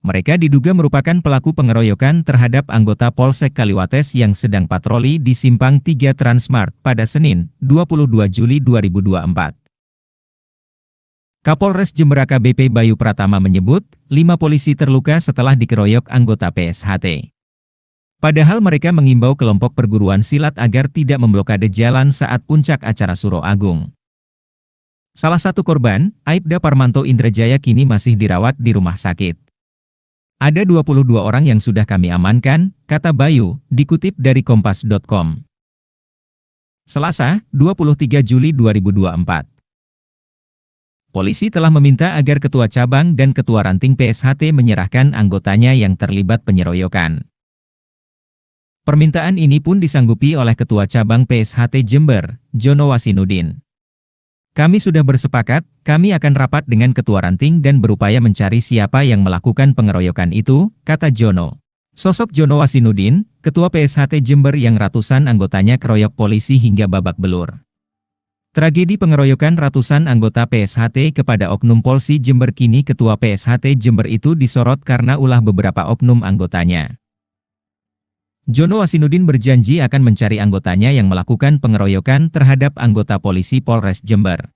Mereka diduga merupakan pelaku pengeroyokan terhadap anggota Polsek Kaliwates yang sedang patroli di Simpang 3 Transmart pada Senin, 22 Juli 2024. Kapolres Jember AKBP Bayu Pratama menyebut, 5 polisi terluka setelah dikeroyok anggota PSHT. Padahal mereka mengimbau kelompok perguruan silat agar tidak memblokade jalan saat puncak acara Suro Agung. Salah satu korban, Aibda Parmanto Indrajaya kini masih dirawat di rumah sakit. Ada 22 orang yang sudah kami amankan, kata Bayu, dikutip dari kompas.com. Selasa, 23 Juli 2024. Polisi telah meminta agar Ketua Cabang dan Ketua Ranting PSHT menyerahkan anggotanya yang terlibat penyeroyokan. Permintaan ini pun disanggupi oleh Ketua Cabang PSHT Jember, Jono Wasinudin. Kami sudah bersepakat, kami akan rapat dengan Ketua Ranting dan berupaya mencari siapa yang melakukan pengeroyokan itu, kata Jono. Sosok Jono Wasinudin, Ketua PSHT Jember yang ratusan anggotanya keroyok polisi hingga babak belur. Tragedi pengeroyokan ratusan anggota PSHT kepada oknum Polsi Jember kini Ketua PSHT Jember itu disorot karena ulah beberapa oknum anggotanya. Jono Wasinudin berjanji akan mencari anggotanya yang melakukan pengeroyokan terhadap anggota polisi Polres Jember.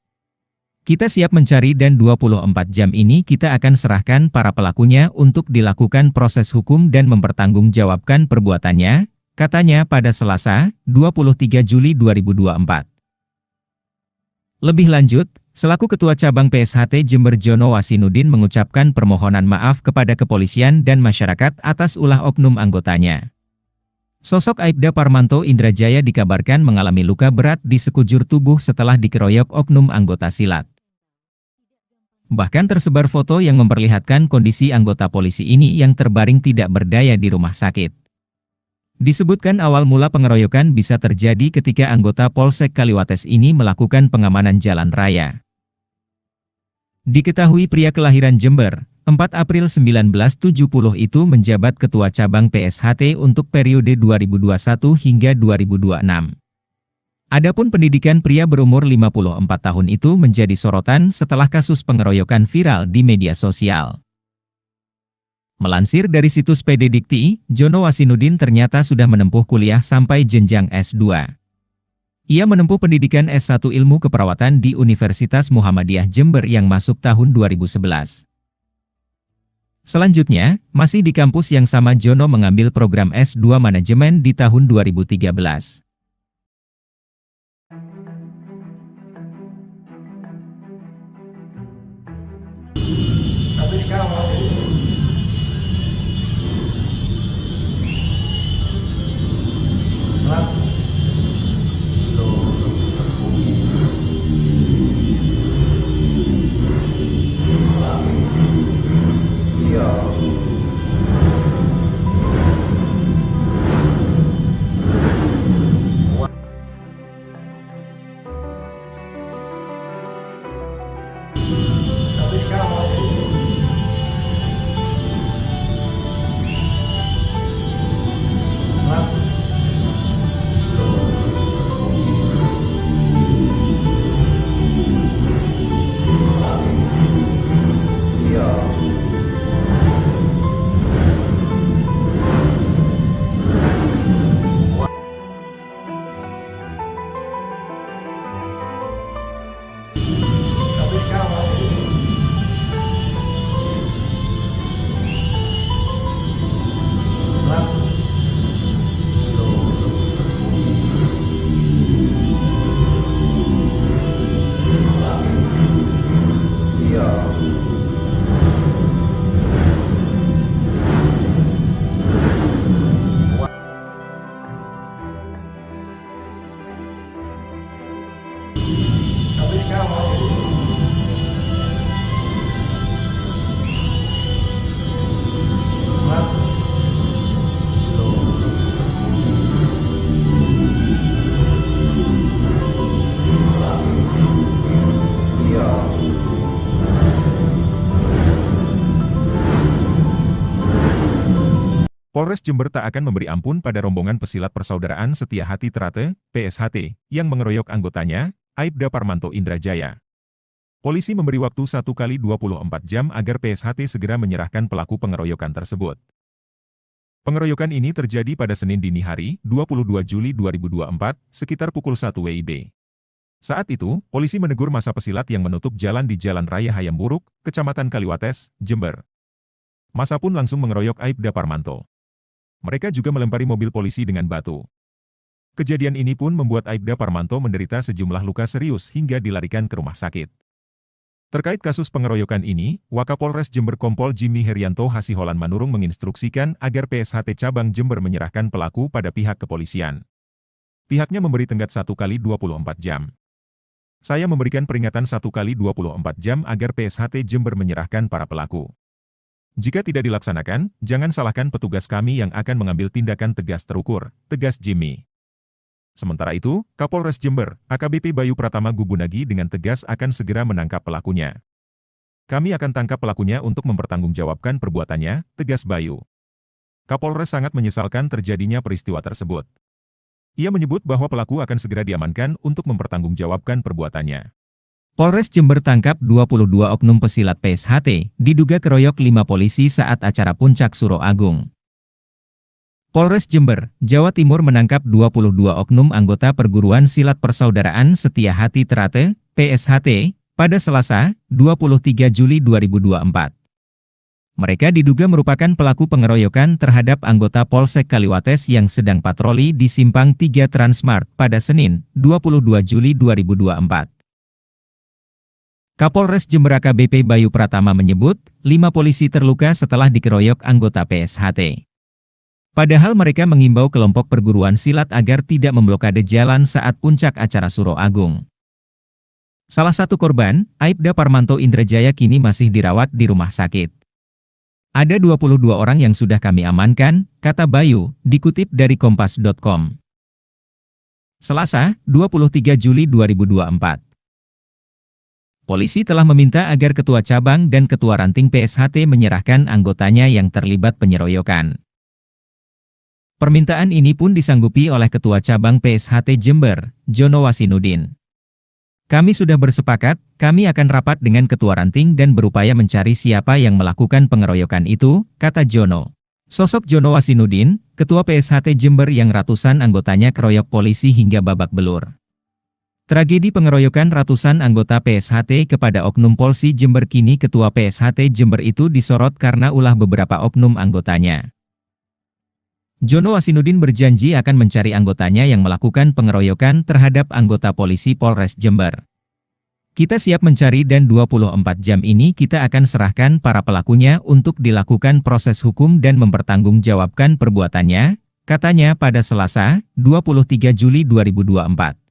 Kita siap mencari dan 24 jam ini kita akan serahkan para pelakunya untuk dilakukan proses hukum dan mempertanggungjawabkan perbuatannya, katanya pada Selasa, 23 Juli 2024. Lebih lanjut, selaku Ketua Cabang PSHT Jember Jono Wasinudin mengucapkan permohonan maaf kepada kepolisian dan masyarakat atas ulah oknum anggotanya. Sosok Aibda Parmanto Indrajaya dikabarkan mengalami luka berat di sekujur tubuh setelah dikeroyok oknum anggota silat. Bahkan tersebar foto yang memperlihatkan kondisi anggota polisi ini yang terbaring tidak berdaya di rumah sakit. Disebutkan awal mula pengeroyokan bisa terjadi ketika anggota Polsek Kaliwates ini melakukan pengamanan jalan raya. Diketahui pria kelahiran Jember, 4 April 1970 itu menjabat Ketua Cabang PSHT untuk periode 2021 hingga 2026. Adapun pendidikan pria berumur 54 tahun itu menjadi sorotan setelah kasus pengeroyokan viral di media sosial. Melansir dari situs PD Dikti, Jono Wasinudin ternyata sudah menempuh kuliah sampai jenjang S2. Ia menempuh pendidikan S1 Ilmu Keperawatan di Universitas Muhammadiyah Jember yang masuk tahun 2011. Selanjutnya, masih di kampus yang sama Jono mengambil program S2 Manajemen di tahun 2013. Tapi kamu iya. Polres Jember tak akan memberi ampun pada rombongan pesilat Persaudaraan Setia Hati Trate, PSHT, yang mengeroyok anggotanya, Aibda Parmanto Indrajaya. Polisi memberi waktu 1 kali 24 jam agar PSHT segera menyerahkan pelaku pengeroyokan tersebut. Pengeroyokan ini terjadi pada Senin dini hari, 22 Juli 2024, sekitar pukul 1 WIB. Saat itu, polisi menegur massa pesilat yang menutup jalan di Jalan Raya Hayam Buruk, Kecamatan Kaliwates, Jember. Massa pun langsung mengeroyok Aibda Parmanto. Mereka juga melempari mobil polisi dengan batu. Kejadian ini pun membuat Aibda Parmanto menderita sejumlah luka serius hingga dilarikan ke rumah sakit. Terkait kasus pengeroyokan ini, Wakapolres Jember Kompol Jimmy Herianto Hasiholan Manurung menginstruksikan agar PSHT Cabang Jember menyerahkan pelaku pada pihak kepolisian. Pihaknya memberi tenggat 1 kali 24 jam. Saya memberikan peringatan 1 kali 24 jam agar PSHT Jember menyerahkan para pelaku. Jika tidak dilaksanakan, jangan salahkan petugas kami yang akan mengambil tindakan tegas terukur, tegas Jimmy. Sementara itu, Kapolres Jember, AKBP Bayu Pratama Gubunagi dengan tegas akan segera menangkap pelakunya. Kami akan tangkap pelakunya untuk mempertanggungjawabkan perbuatannya, tegas Bayu. Kapolres sangat menyesalkan terjadinya peristiwa tersebut. Ia menyebut bahwa pelaku akan segera diamankan untuk mempertanggungjawabkan perbuatannya. Polres Jember tangkap 22 oknum pesilat PSHT, diduga keroyok 5 polisi saat acara Puncak Suro Agung. Polres Jember, Jawa Timur menangkap 22 oknum anggota Perguruan Silat Persaudaraan Setia Hati Trate, PSHT, pada Selasa, 23 Juli 2024. Mereka diduga merupakan pelaku pengeroyokan terhadap anggota Polsek Kaliwates yang sedang patroli di Simpang 3 Transmart pada Senin, 22 Juli 2024. Kapolres Jember AKBP Bayu Pratama menyebut, 5 polisi terluka setelah dikeroyok anggota PSHT. Padahal mereka mengimbau kelompok perguruan silat agar tidak memblokade jalan saat puncak acara Suro Agung. Salah satu korban, Aibda Parmanto Indrajaya kini masih dirawat di rumah sakit. Ada 22 orang yang sudah kami amankan, kata Bayu, dikutip dari kompas.com. Selasa, 23 Juli 2024. Polisi telah meminta agar Ketua Cabang dan Ketua Ranting PSHT menyerahkan anggotanya yang terlibat penyeroyokan. Permintaan ini pun disanggupi oleh Ketua Cabang PSHT Jember, Jono Wasinudin. Kami sudah bersepakat, kami akan rapat dengan Ketua Ranting dan berupaya mencari siapa yang melakukan pengeroyokan itu, kata Jono. Sosok Jono Wasinudin, Ketua PSHT Jember yang ratusan anggotanya keroyok polisi hingga babak belur. Tragedi pengeroyokan ratusan anggota PSHT kepada oknum Polsi Jember kini Ketua PSHT Jember itu disorot karena ulah beberapa oknum anggotanya. Jono Wasinudin berjanji akan mencari anggotanya yang melakukan pengeroyokan terhadap anggota polisi Polres Jember. Kita siap mencari dan 24 jam ini kita akan serahkan para pelakunya untuk dilakukan proses hukum dan mempertanggungjawabkan perbuatannya, katanya pada Selasa, 23 Juli 2024.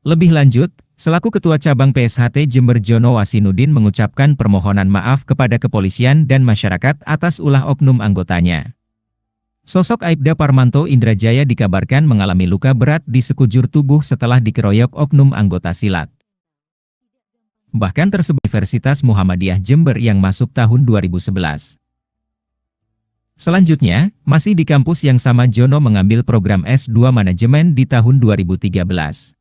Lebih lanjut, selaku Ketua Cabang PSHT Jember Jono Wasinudin mengucapkan permohonan maaf kepada kepolisian dan masyarakat atas ulah oknum anggotanya. Sosok Aibda Parmanto Indrajaya dikabarkan mengalami luka berat di sekujur tubuh setelah dikeroyok oknum anggota silat. Bahkan tersebut Universitas Muhammadiyah Jember yang masuk tahun 2011. Selanjutnya, masih di kampus yang sama Jono mengambil program S2 Manajemen di tahun 2013.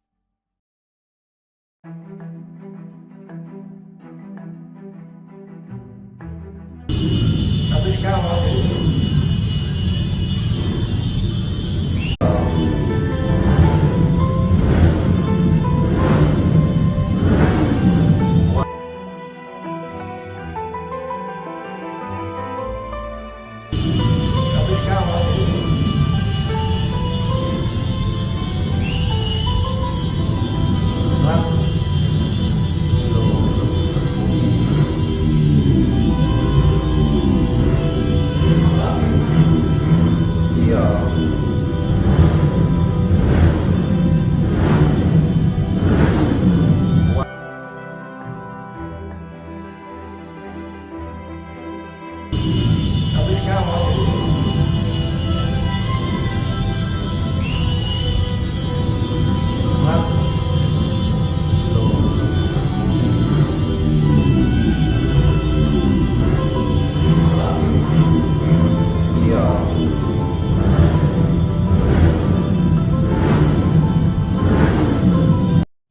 Tapi kamu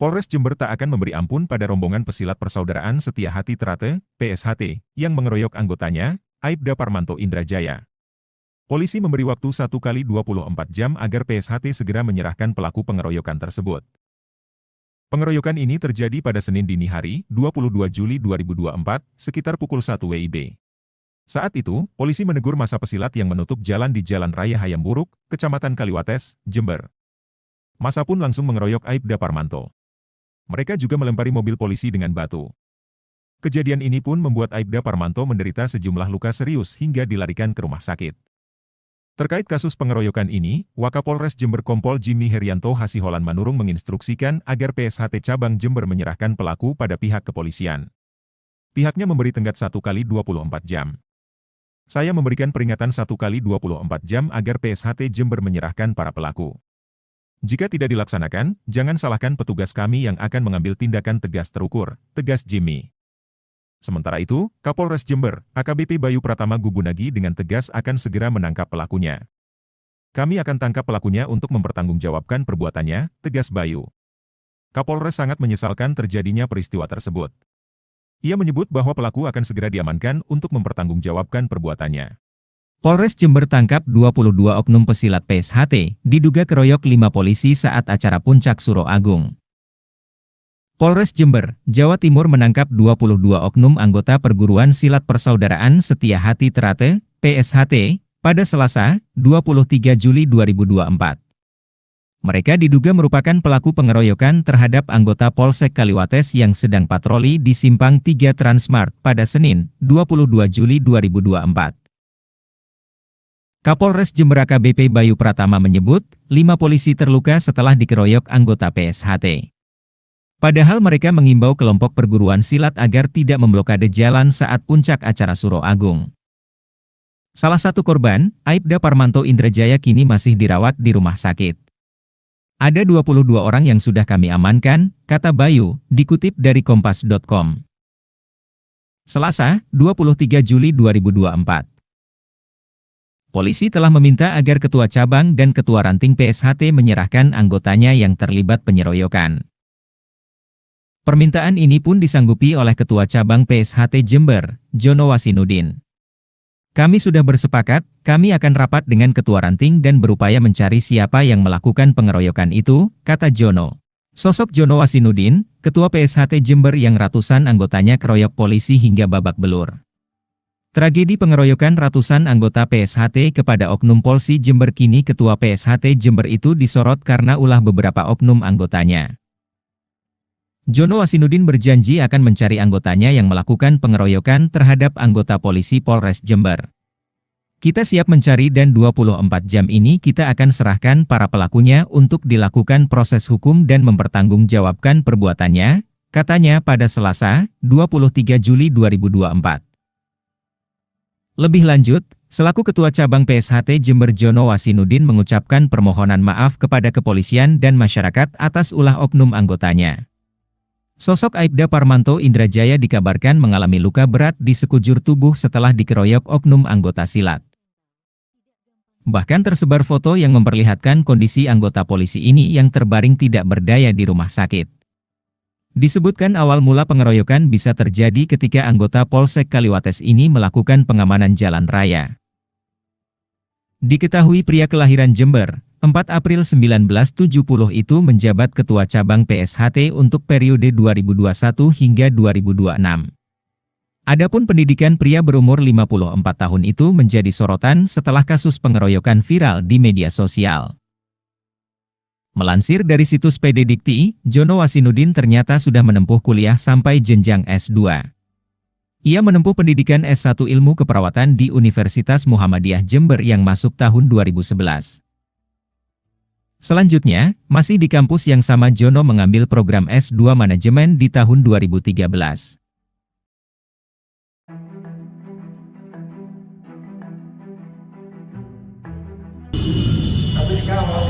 Polres Jember tak akan memberi ampun pada rombongan pesilat Persaudaraan Setia Hati Trate, PSHT, yang mengeroyok anggotanya, Aibda Parmanto Indrajaya. Polisi memberi waktu 1 kali 24 jam agar PSHT segera menyerahkan pelaku pengeroyokan tersebut. Pengeroyokan ini terjadi pada Senin dini hari, 22 Juli 2024, sekitar pukul 1 WIB. Saat itu, polisi menegur massa pesilat yang menutup jalan di Jalan Raya Hayamburuk, Kecamatan Kaliwates, Jember. Massa pun langsung mengeroyok Aibda Parmanto. Mereka juga melempari mobil polisi dengan batu. Kejadian ini pun membuat Aibda Parmanto menderita sejumlah luka serius hingga dilarikan ke rumah sakit. Terkait kasus pengeroyokan ini, Wakapolres Jember Kompol Jimmy Herianto Hasiholan Manurung menginstruksikan agar PSHT Cabang Jember menyerahkan pelaku pada pihak kepolisian. Pihaknya memberi tenggat 1 kali 24 jam. Saya memberikan peringatan 1 kali 24 jam agar PSHT Jember menyerahkan para pelaku. Jika tidak dilaksanakan, jangan salahkan petugas kami yang akan mengambil tindakan tegas terukur, tegas Jimmy. Sementara itu, Kapolres Jember, AKBP Bayu Pratama Gubunagi dengan tegas akan segera menangkap pelakunya. Kami akan tangkap pelakunya untuk mempertanggungjawabkan perbuatannya, tegas Bayu. Kapolres sangat menyesalkan terjadinya peristiwa tersebut. Ia menyebut bahwa pelaku akan segera diamankan untuk mempertanggungjawabkan perbuatannya. Polres Jember tangkap 22 oknum pesilat PSHT, diduga keroyok 5 polisi saat acara Puncak Suro Agung. Polres Jember, Jawa Timur menangkap 22 oknum anggota Perguruan Silat Persaudaraan Setia Hati Trate, PSHT, pada Selasa, 23 Juli 2024. Mereka diduga merupakan pelaku pengeroyokan terhadap anggota Polsek Kaliwates yang sedang patroli di Simpang 3 Transmart pada Senin, 22 Juli 2024. Kapolres Jember AKBP Bayu Pratama menyebut, 5 polisi terluka setelah dikeroyok anggota PSHT. Padahal mereka mengimbau kelompok perguruan silat agar tidak memblokade jalan saat puncak acara Suro Agung. Salah satu korban, Aibda Parmanto Indrajaya kini masih dirawat di rumah sakit. Ada 22 orang yang sudah kami amankan, kata Bayu, dikutip dari kompas.com. Selasa, 23 Juli 2024. Polisi telah meminta agar Ketua Cabang dan Ketua Ranting PSHT menyerahkan anggotanya yang terlibat penyeroyokan. Permintaan ini pun disanggupi oleh Ketua Cabang PSHT Jember, Jono Wasinudin. Kami sudah bersepakat, kami akan rapat dengan Ketua Ranting dan berupaya mencari siapa yang melakukan pengeroyokan itu, kata Jono. Sosok Jono Wasinudin, Ketua PSHT Jember yang ratusan anggotanya keroyok polisi hingga babak belur. Tragedi pengeroyokan ratusan anggota PSHT kepada oknum Polsi Jember kini Ketua PSHT Jember itu disorot karena ulah beberapa oknum anggotanya. Jono Wasinudin berjanji akan mencari anggotanya yang melakukan pengeroyokan terhadap anggota polisi Polres Jember. Kita siap mencari dan 24 jam ini kita akan serahkan para pelakunya untuk dilakukan proses hukum dan mempertanggungjawabkan perbuatannya, katanya pada Selasa, 23 Juli 2024. Lebih lanjut, selaku Ketua Cabang PSHT Jember Jono Wasinudin mengucapkan permohonan maaf kepada kepolisian dan masyarakat atas ulah oknum anggotanya. Sosok Aibda Parmanto Indrajaya dikabarkan mengalami luka berat di sekujur tubuh setelah dikeroyok oknum anggota silat. Bahkan tersebar foto yang memperlihatkan kondisi anggota polisi ini yang terbaring tidak berdaya di rumah sakit. Disebutkan awal mula pengeroyokan bisa terjadi ketika anggota Polsek Kaliwates ini melakukan pengamanan jalan raya. Diketahui pria kelahiran Jember, 4 April 1970 itu menjabat Ketua Cabang PSHT untuk periode 2021 hingga 2026. Adapun pendidikan pria berumur 54 tahun itu menjadi sorotan setelah kasus pengeroyokan viral di media sosial. Melansir dari situs PD Dikti, Jono Wasinudin ternyata sudah menempuh kuliah sampai jenjang S2. Ia menempuh pendidikan S1 Ilmu Keperawatan di Universitas Muhammadiyah Jember yang masuk tahun 2011. Selanjutnya, masih di kampus yang sama Jono mengambil program S2 Manajemen di tahun 2013. Tapi kawal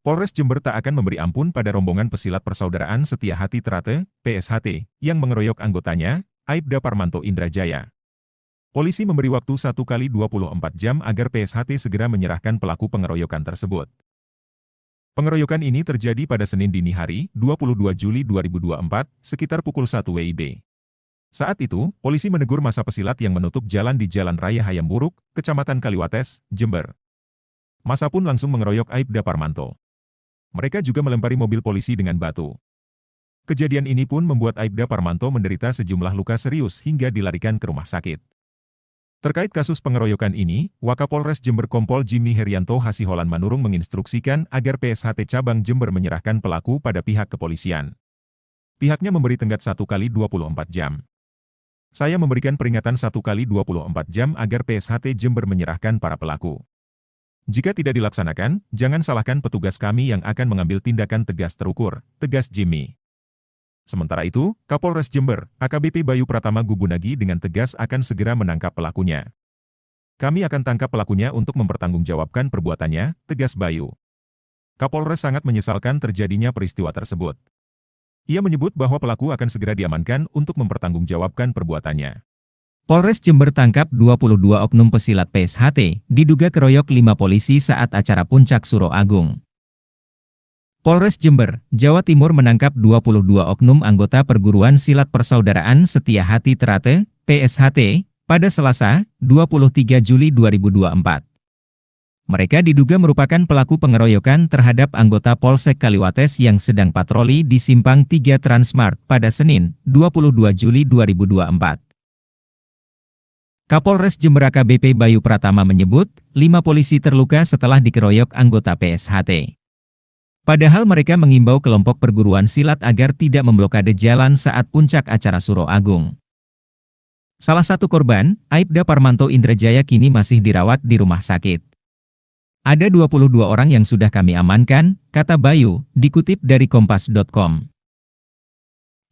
Polres Jember tak akan memberi ampun pada rombongan pesilat Persaudaraan Setia Hati Trate, PSHT, yang mengeroyok anggotanya, Aibda Parmanto Indrajaya. Polisi memberi waktu 1 kali 24 jam agar PSHT segera menyerahkan pelaku pengeroyokan tersebut. Pengeroyokan ini terjadi pada Senin dini hari, 22 Juli 2024, sekitar pukul 1 WIB. Saat itu, polisi menegur massa pesilat yang menutup jalan di Jalan Raya Hayamburuk, Kecamatan Kaliwates, Jember. Massa pun langsung mengeroyok Aibda Parmanto. Mereka juga melempari mobil polisi dengan batu. Kejadian ini pun membuat Aibda Parmanto menderita sejumlah luka serius hingga dilarikan ke rumah sakit. Terkait kasus pengeroyokan ini, Wakapolres Jember Kompol Jimmy Herianto Hasiholan Manurung menginstruksikan agar PSHT Cabang Jember menyerahkan pelaku pada pihak kepolisian. Pihaknya memberi tenggat 1 kali 24 jam. Saya memberikan peringatan 1 kali 24 jam agar PSHT Jember menyerahkan para pelaku. Jika tidak dilaksanakan, jangan salahkan petugas kami yang akan mengambil tindakan tegas terukur, tegas Jimmy. Sementara itu, Kapolres Jember, AKBP Bayu Pratama Gubunagi dengan tegas akan segera menangkap pelakunya. Kami akan tangkap pelakunya untuk mempertanggungjawabkan perbuatannya, tegas Bayu. Kapolres sangat menyesalkan terjadinya peristiwa tersebut. Ia menyebut bahwa pelaku akan segera diamankan untuk mempertanggungjawabkan perbuatannya. Polres Jember tangkap 22 oknum pesilat PSHT, diduga keroyok 5 polisi saat acara Puncak Suro Agung. Polres Jember, Jawa Timur menangkap 22 oknum anggota Perguruan Silat Persaudaraan Setia Hati Trate, PSHT, pada Selasa, 23 Juli 2024. Mereka diduga merupakan pelaku pengeroyokan terhadap anggota Polsek Kaliwates yang sedang patroli di Simpang 3 Transmart pada Senin, 22 Juli 2024. Kapolres Jember AKBP Bayu Pratama menyebut, 5 polisi terluka setelah dikeroyok anggota PSHT. Padahal mereka mengimbau kelompok perguruan silat agar tidak memblokade jalan saat puncak acara Suro Agung. Salah satu korban, Aibda Parmanto Indrajaya kini masih dirawat di rumah sakit. Ada 22 orang yang sudah kami amankan, kata Bayu, dikutip dari kompas.com.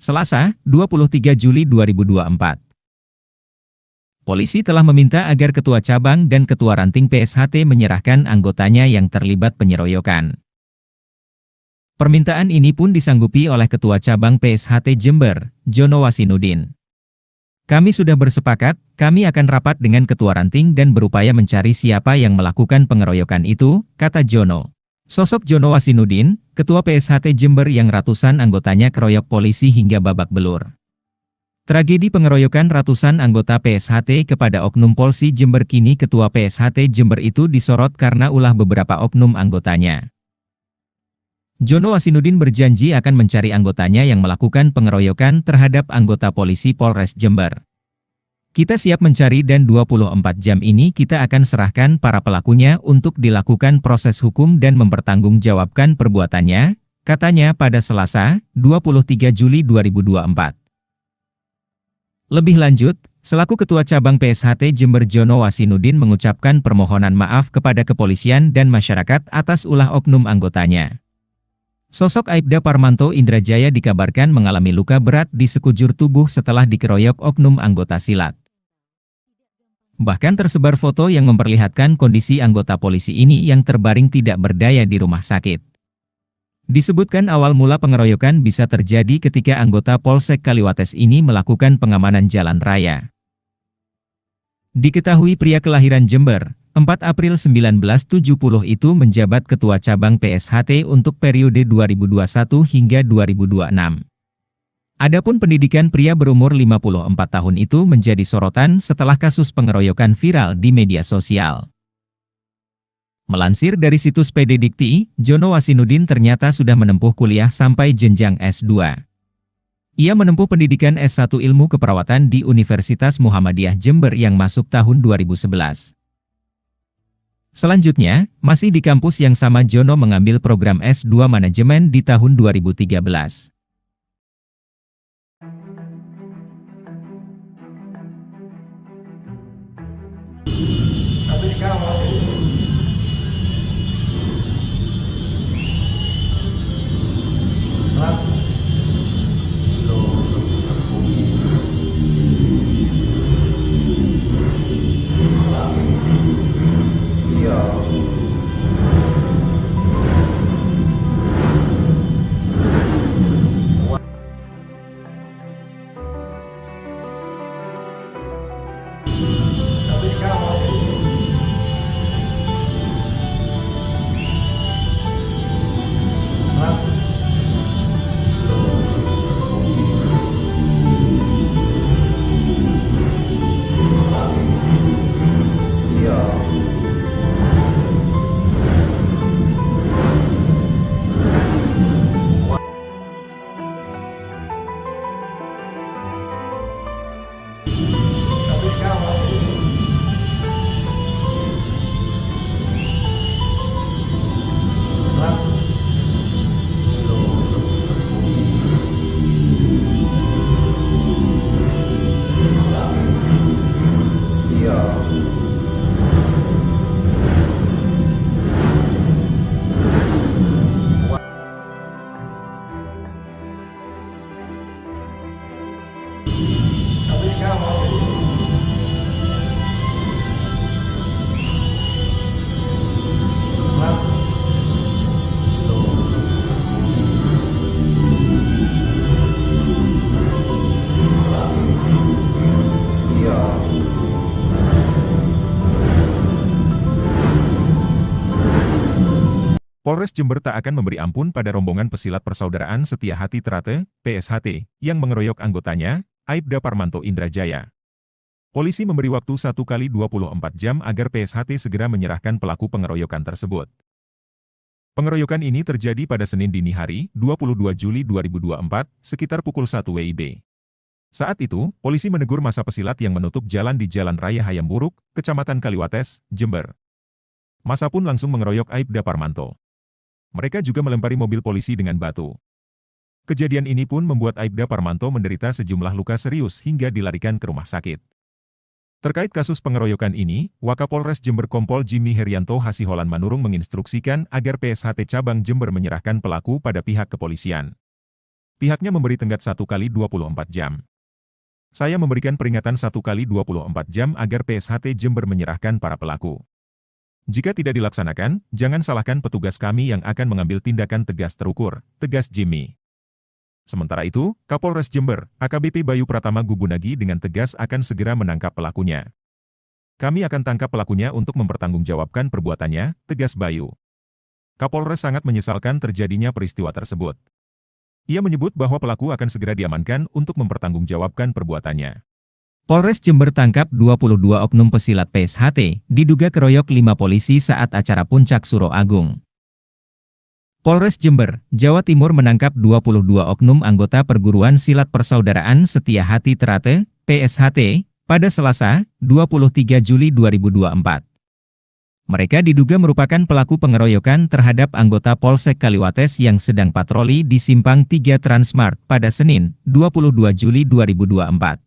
Selasa, 23 Juli 2024. Polisi telah meminta agar Ketua Cabang dan Ketua Ranting PSHT menyerahkan anggotanya yang terlibat penyeroyokan. Permintaan ini pun disanggupi oleh Ketua Cabang PSHT Jember, Jono Wasinudin. Kami sudah bersepakat, kami akan rapat dengan Ketua Ranting dan berupaya mencari siapa yang melakukan pengeroyokan itu, kata Jono. Sosok Jono Wasinudin, Ketua PSHT Jember yang ratusan anggotanya keroyok polisi hingga babak belur. Tragedi pengeroyokan ratusan anggota PSHT kepada oknum Polsi Jember kini Ketua PSHT Jember itu disorot karena ulah beberapa oknum anggotanya. Jono Wasinudin berjanji akan mencari anggotanya yang melakukan pengeroyokan terhadap anggota polisi Polres Jember. Kita siap mencari dan 24 jam ini kita akan serahkan para pelakunya untuk dilakukan proses hukum dan mempertanggungjawabkan perbuatannya, katanya pada Selasa, 23 Juli 2024. Lebih lanjut, selaku Ketua Cabang PSHT Jember Jono Wasinudin mengucapkan permohonan maaf kepada kepolisian dan masyarakat atas ulah oknum anggotanya. Sosok Aibda Parmanto Indrajaya dikabarkan mengalami luka berat di sekujur tubuh setelah dikeroyok oknum anggota silat. Bahkan tersebar foto yang memperlihatkan kondisi anggota polisi ini yang terbaring tidak berdaya di rumah sakit. Disebutkan awal mula pengeroyokan bisa terjadi ketika anggota Polsek Kaliwates ini melakukan pengamanan jalan raya. Diketahui pria kelahiran Jember, 4 April 1970 itu menjabat Ketua Cabang PSHT untuk periode 2021 hingga 2026. Adapun pendidikan pria berumur 54 tahun itu menjadi sorotan setelah kasus pengeroyokan viral di media sosial. Melansir dari situs PD Dikti, Jono Wasinudin ternyata sudah menempuh kuliah sampai jenjang S2. Ia menempuh pendidikan S1 Ilmu Keperawatan di Universitas Muhammadiyah Jember yang masuk tahun 2011. Selanjutnya, masih di kampus yang sama Jono mengambil program S2 Manajemen di tahun 2013. Tapi kalau Polres Jember tak akan memberi ampun pada rombongan pesilat Persaudaraan Setia Hati Trate, PSHT, yang mengeroyok anggotanya, Aibda Parmanto Indrajaya. Polisi memberi waktu 1x24 jam agar PSHT segera menyerahkan pelaku pengeroyokan tersebut. Pengeroyokan ini terjadi pada Senin dini hari, 22 Juli 2024, sekitar pukul 1 WIB. Saat itu, polisi menegur massa pesilat yang menutup jalan di Jalan Raya Hayamburuk, Kecamatan Kaliwates, Jember. Massa pun langsung mengeroyok Aibda Parmanto. Mereka juga melempari mobil polisi dengan batu. Kejadian ini pun membuat Aibda Parmanto menderita sejumlah luka serius hingga dilarikan ke rumah sakit. Terkait kasus pengeroyokan ini, Wakapolres Jember Kompol Jimmy Herianto Hasiholan Manurung menginstruksikan agar PSHT Cabang Jember menyerahkan pelaku pada pihak kepolisian. Pihaknya memberi tenggat 1x24 jam. Saya memberikan peringatan 1x24 jam agar PSHT Jember menyerahkan para pelaku. Jika tidak dilaksanakan, jangan salahkan petugas kami yang akan mengambil tindakan tegas terukur, tegas Jimmy. Sementara itu, Kapolres Jember, AKBP Bayu Pratama Gubunagi dengan tegas akan segera menangkap pelakunya. Kami akan tangkap pelakunya untuk mempertanggungjawabkan perbuatannya, tegas Bayu. Kapolres sangat menyesalkan terjadinya peristiwa tersebut. Ia menyebut bahwa pelaku akan segera diamankan untuk mempertanggungjawabkan perbuatannya. Polres Jember tangkap 22 oknum pesilat PSHT, diduga keroyok 5 polisi saat acara Puncak Suro Agung. Polres Jember, Jawa Timur menangkap 22 oknum anggota Perguruan Silat Persaudaraan Setia Hati Trate, PSHT, pada Selasa, 23 Juli 2024. Mereka diduga merupakan pelaku pengeroyokan terhadap anggota Polsek Kaliwates yang sedang patroli di Simpang 3 Transmart pada Senin, 22 Juli 2024.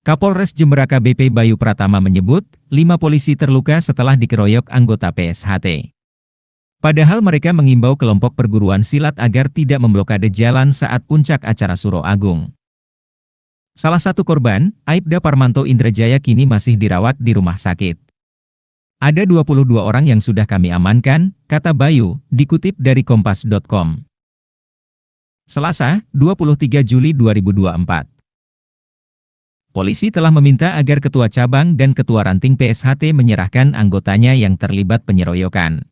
Kapolres Jember AKBP Bayu Pratama menyebut, 5 polisi terluka setelah dikeroyok anggota PSHT. Padahal mereka mengimbau kelompok perguruan silat agar tidak memblokade jalan saat puncak acara Suro Agung. Salah satu korban, Aibda Parmanto Indrajaya kini masih dirawat di rumah sakit. Ada 22 orang yang sudah kami amankan, kata Bayu, dikutip dari kompas.com. Selasa, 23 Juli 2024. Polisi telah meminta agar Ketua Cabang dan Ketua Ranting PSHT menyerahkan anggotanya yang terlibat penyeroyokan.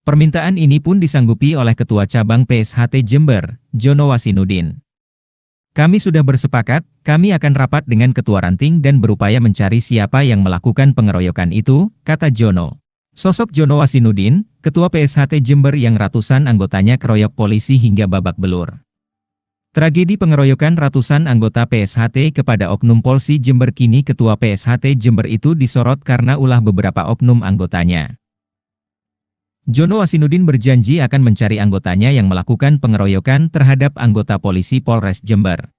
Permintaan ini pun disanggupi oleh Ketua Cabang PSHT Jember, Jono Wasinudin. Kami sudah bersepakat, kami akan rapat dengan Ketua Ranting dan berupaya mencari siapa yang melakukan pengeroyokan itu, kata Jono. Sosok Jono Wasinudin, Ketua PSHT Jember yang ratusan anggotanya keroyok polisi hingga babak belur. Tragedi pengeroyokan ratusan anggota PSHT kepada Oknum Polsi Jember kini Ketua PSHT Jember itu disorot karena ulah beberapa oknum anggotanya. Jono Wasinudin berjanji akan mencari anggotanya yang melakukan pengeroyokan terhadap anggota polisi Polres Jember.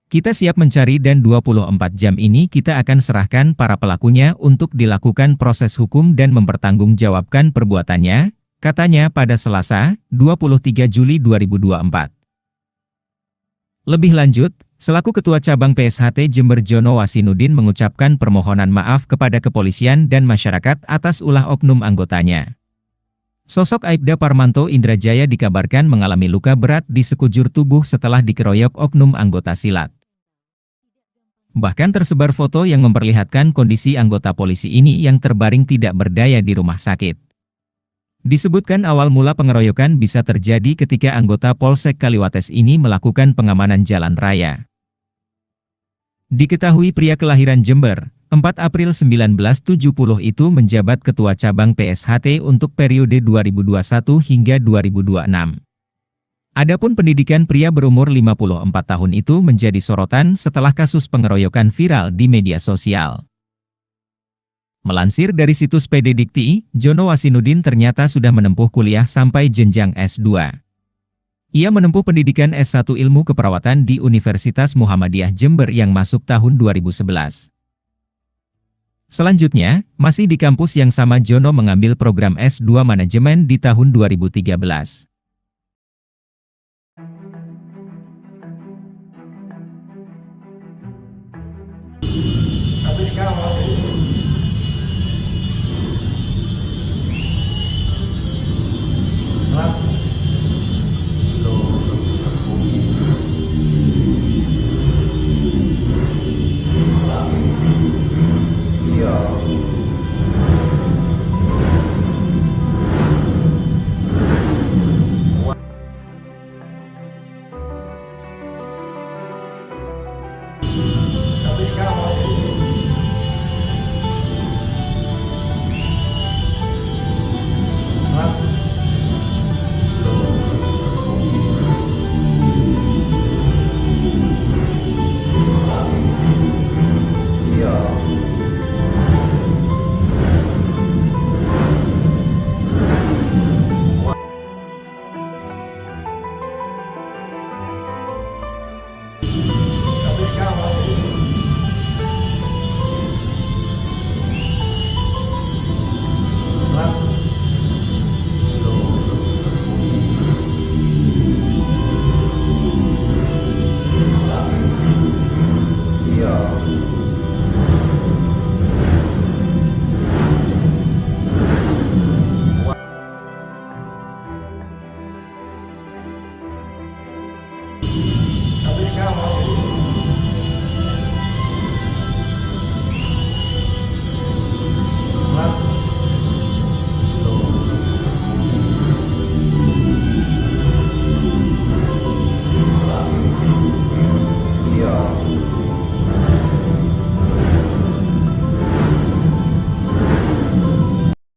Kita siap mencari dan 24 jam ini kita akan serahkan para pelakunya untuk dilakukan proses hukum dan mempertanggungjawabkan perbuatannya, katanya pada Selasa, 23 Juli 2024. Lebih lanjut, selaku Ketua Cabang PSHT Jember Jono Wasinudin mengucapkan permohonan maaf kepada kepolisian dan masyarakat atas ulah oknum anggotanya. Sosok Aibda Parmanto Indrajaya dikabarkan mengalami luka berat di sekujur tubuh setelah dikeroyok oknum anggota silat. Bahkan tersebar foto yang memperlihatkan kondisi anggota polisi ini yang terbaring tidak berdaya di rumah sakit. Disebutkan awal mula pengeroyokan bisa terjadi ketika anggota Polsek Kaliwates ini melakukan pengamanan jalan raya. Diketahui pria kelahiran Jember, 4 April 1970 itu menjabat Ketua Cabang PSHT untuk periode 2021 hingga 2026. Adapun pendidikan pria berumur 54 tahun itu menjadi sorotan setelah kasus pengeroyokan viral di media sosial. Melansir dari situs PD Dikti, Jono Wasinudin ternyata sudah menempuh kuliah sampai jenjang S2. Ia menempuh pendidikan S1 Ilmu Keperawatan di Universitas Muhammadiyah Jember yang masuk tahun 2011. Selanjutnya, masih di kampus yang sama Jono mengambil program S2 Manajemen di tahun 2013. Tapi kalau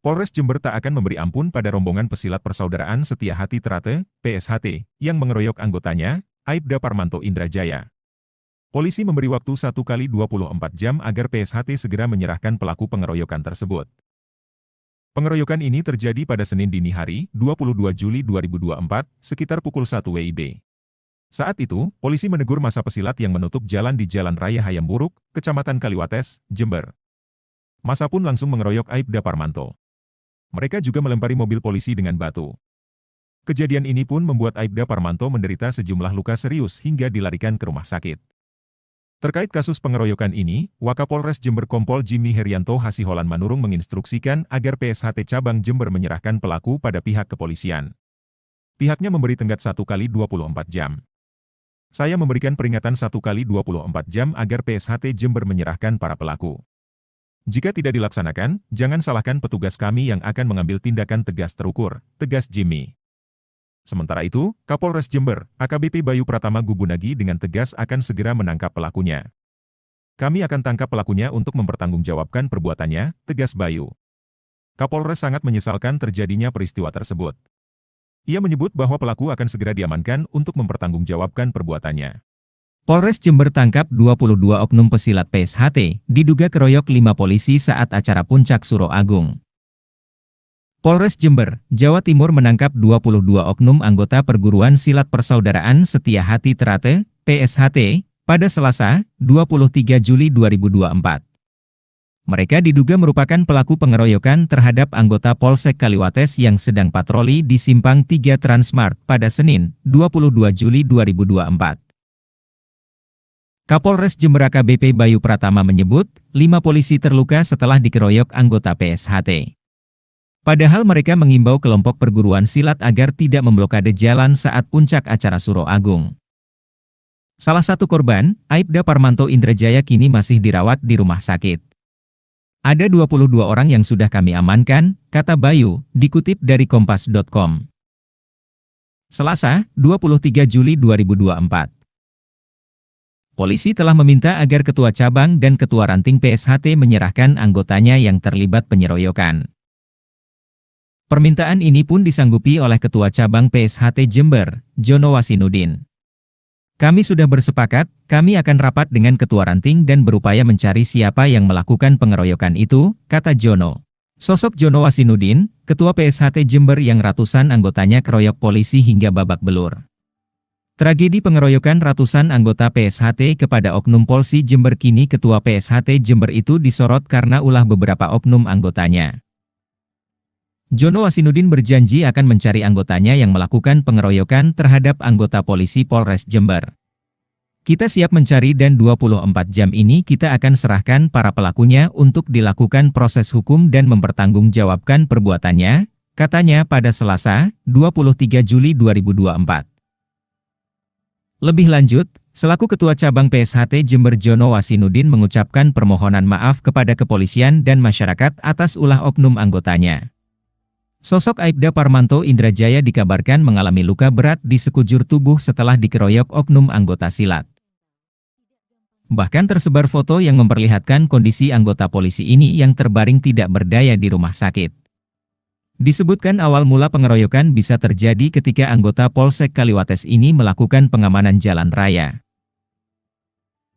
Polres Jember tak akan memberi ampun pada rombongan pesilat Persaudaraan Setia Hati Trate, PSHT, yang mengeroyok anggotanya, Aibda Parmanto Indrajaya. Polisi memberi waktu 1 kali 24 jam agar PSHT segera menyerahkan pelaku pengeroyokan tersebut. Pengeroyokan ini terjadi pada Senin dini hari, 22 Juli 2024, sekitar pukul 1 WIB. Saat itu, polisi menegur massa pesilat yang menutup jalan di Jalan Raya Hayam Buruk, Kecamatan Kaliwates, Jember. Massa pun langsung mengeroyok Aibda Parmanto. Mereka juga melempari mobil polisi dengan batu. Kejadian ini pun membuat Aibda Parmanto menderita sejumlah luka serius hingga dilarikan ke rumah sakit. Terkait kasus pengeroyokan ini, Wakapolres Jember Kompol Jimmy Herianto Hasiholan Manurung menginstruksikan agar PSHT Cabang Jember menyerahkan pelaku pada pihak kepolisian. Pihaknya memberi tenggat 1 kali 24 jam. Saya memberikan peringatan 1 kali 24 jam agar PSHT Jember menyerahkan para pelaku. Jika tidak dilaksanakan, jangan salahkan petugas kami yang akan mengambil tindakan tegas terukur, tegas Jimmy. Sementara itu, Kapolres Jember, AKBP Bayu Pratama Gubunagi dengan tegas akan segera menangkap pelakunya. Kami akan tangkap pelakunya untuk mempertanggungjawabkan perbuatannya, tegas Bayu. Kapolres sangat menyesalkan terjadinya peristiwa tersebut. Ia menyebut bahwa pelaku akan segera diamankan untuk mempertanggungjawabkan perbuatannya. Polres Jember tangkap 22 oknum pesilat PSHT, diduga keroyok 5 polisi saat acara Puncak Suro Agung. Polres Jember, Jawa Timur menangkap 22 oknum anggota Perguruan Silat Persaudaraan Setia Hati Trate, PSHT, pada Selasa, 23 Juli 2024. Mereka diduga merupakan pelaku pengeroyokan terhadap anggota Polsek Kaliwates yang sedang patroli di Simpang 3 Transmart pada Senin, 22 Juli 2024. Kapolres Jember AKBP Bayu Pratama menyebut, 5 polisi terluka setelah dikeroyok anggota PSHT. Padahal mereka mengimbau kelompok perguruan silat agar tidak memblokade jalan saat puncak acara Suro Agung. Salah satu korban, Aibda Parmanto Indrajaya kini masih dirawat di rumah sakit. Ada 22 orang yang sudah kami amankan, kata Bayu, dikutip dari kompas.com. Selasa, 23 Juli 2024. Polisi telah meminta agar Ketua Cabang dan Ketua Ranting PSHT menyerahkan anggotanya yang terlibat penyeroyokan. Permintaan ini pun disanggupi oleh Ketua Cabang PSHT Jember, Jono Wasinudin. Kami sudah bersepakat, kami akan rapat dengan Ketua Ranting dan berupaya mencari siapa yang melakukan pengeroyokan itu, kata Jono. Sosok Jono Wasinudin, Ketua PSHT Jember yang ratusan anggotanya keroyok polisi hingga babak belur. Tragedi pengeroyokan ratusan anggota PSHT kepada oknum Polsi Jember kini Ketua PSHT Jember itu disorot karena ulah beberapa oknum anggotanya. Jono Wasinudin berjanji akan mencari anggotanya yang melakukan pengeroyokan terhadap anggota polisi Polres Jember. Kita siap mencari dan 24 jam ini kita akan serahkan para pelakunya untuk dilakukan proses hukum dan mempertanggungjawabkan perbuatannya, katanya pada Selasa, 23 Juli 2024. Lebih lanjut, selaku Ketua Cabang PSHT Jember Jono Wasinudin mengucapkan permohonan maaf kepada kepolisian dan masyarakat atas ulah oknum anggotanya. Sosok Aibda Parmanto Indrajaya dikabarkan mengalami luka berat di sekujur tubuh setelah dikeroyok oknum anggota silat. Bahkan tersebar foto yang memperlihatkan kondisi anggota polisi ini yang terbaring tidak berdaya di rumah sakit. Disebutkan awal mula pengeroyokan bisa terjadi ketika anggota Polsek Kaliwates ini melakukan pengamanan jalan raya.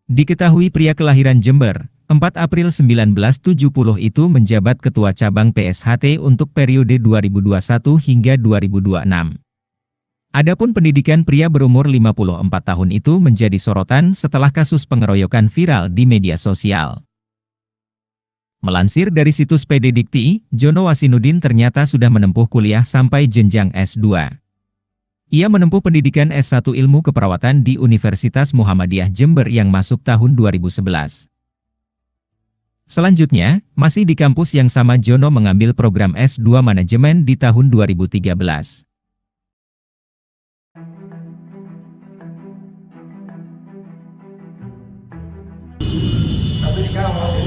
Diketahui pria kelahiran Jember, 4 April 1970 itu menjabat Ketua Cabang PSHT untuk periode 2021 hingga 2026. Adapun pendidikan pria berumur 54 tahun itu menjadi sorotan setelah kasus pengeroyokan viral di media sosial. Melansir dari situs PD Dikti, Jono Wasinudin ternyata sudah menempuh kuliah sampai jenjang S2. Ia menempuh pendidikan S1 Ilmu Keperawatan di Universitas Muhammadiyah Jember yang masuk tahun 2011. Selanjutnya, masih di kampus yang sama Jono mengambil program S2 Manajemen di tahun 2013. Tapi kalau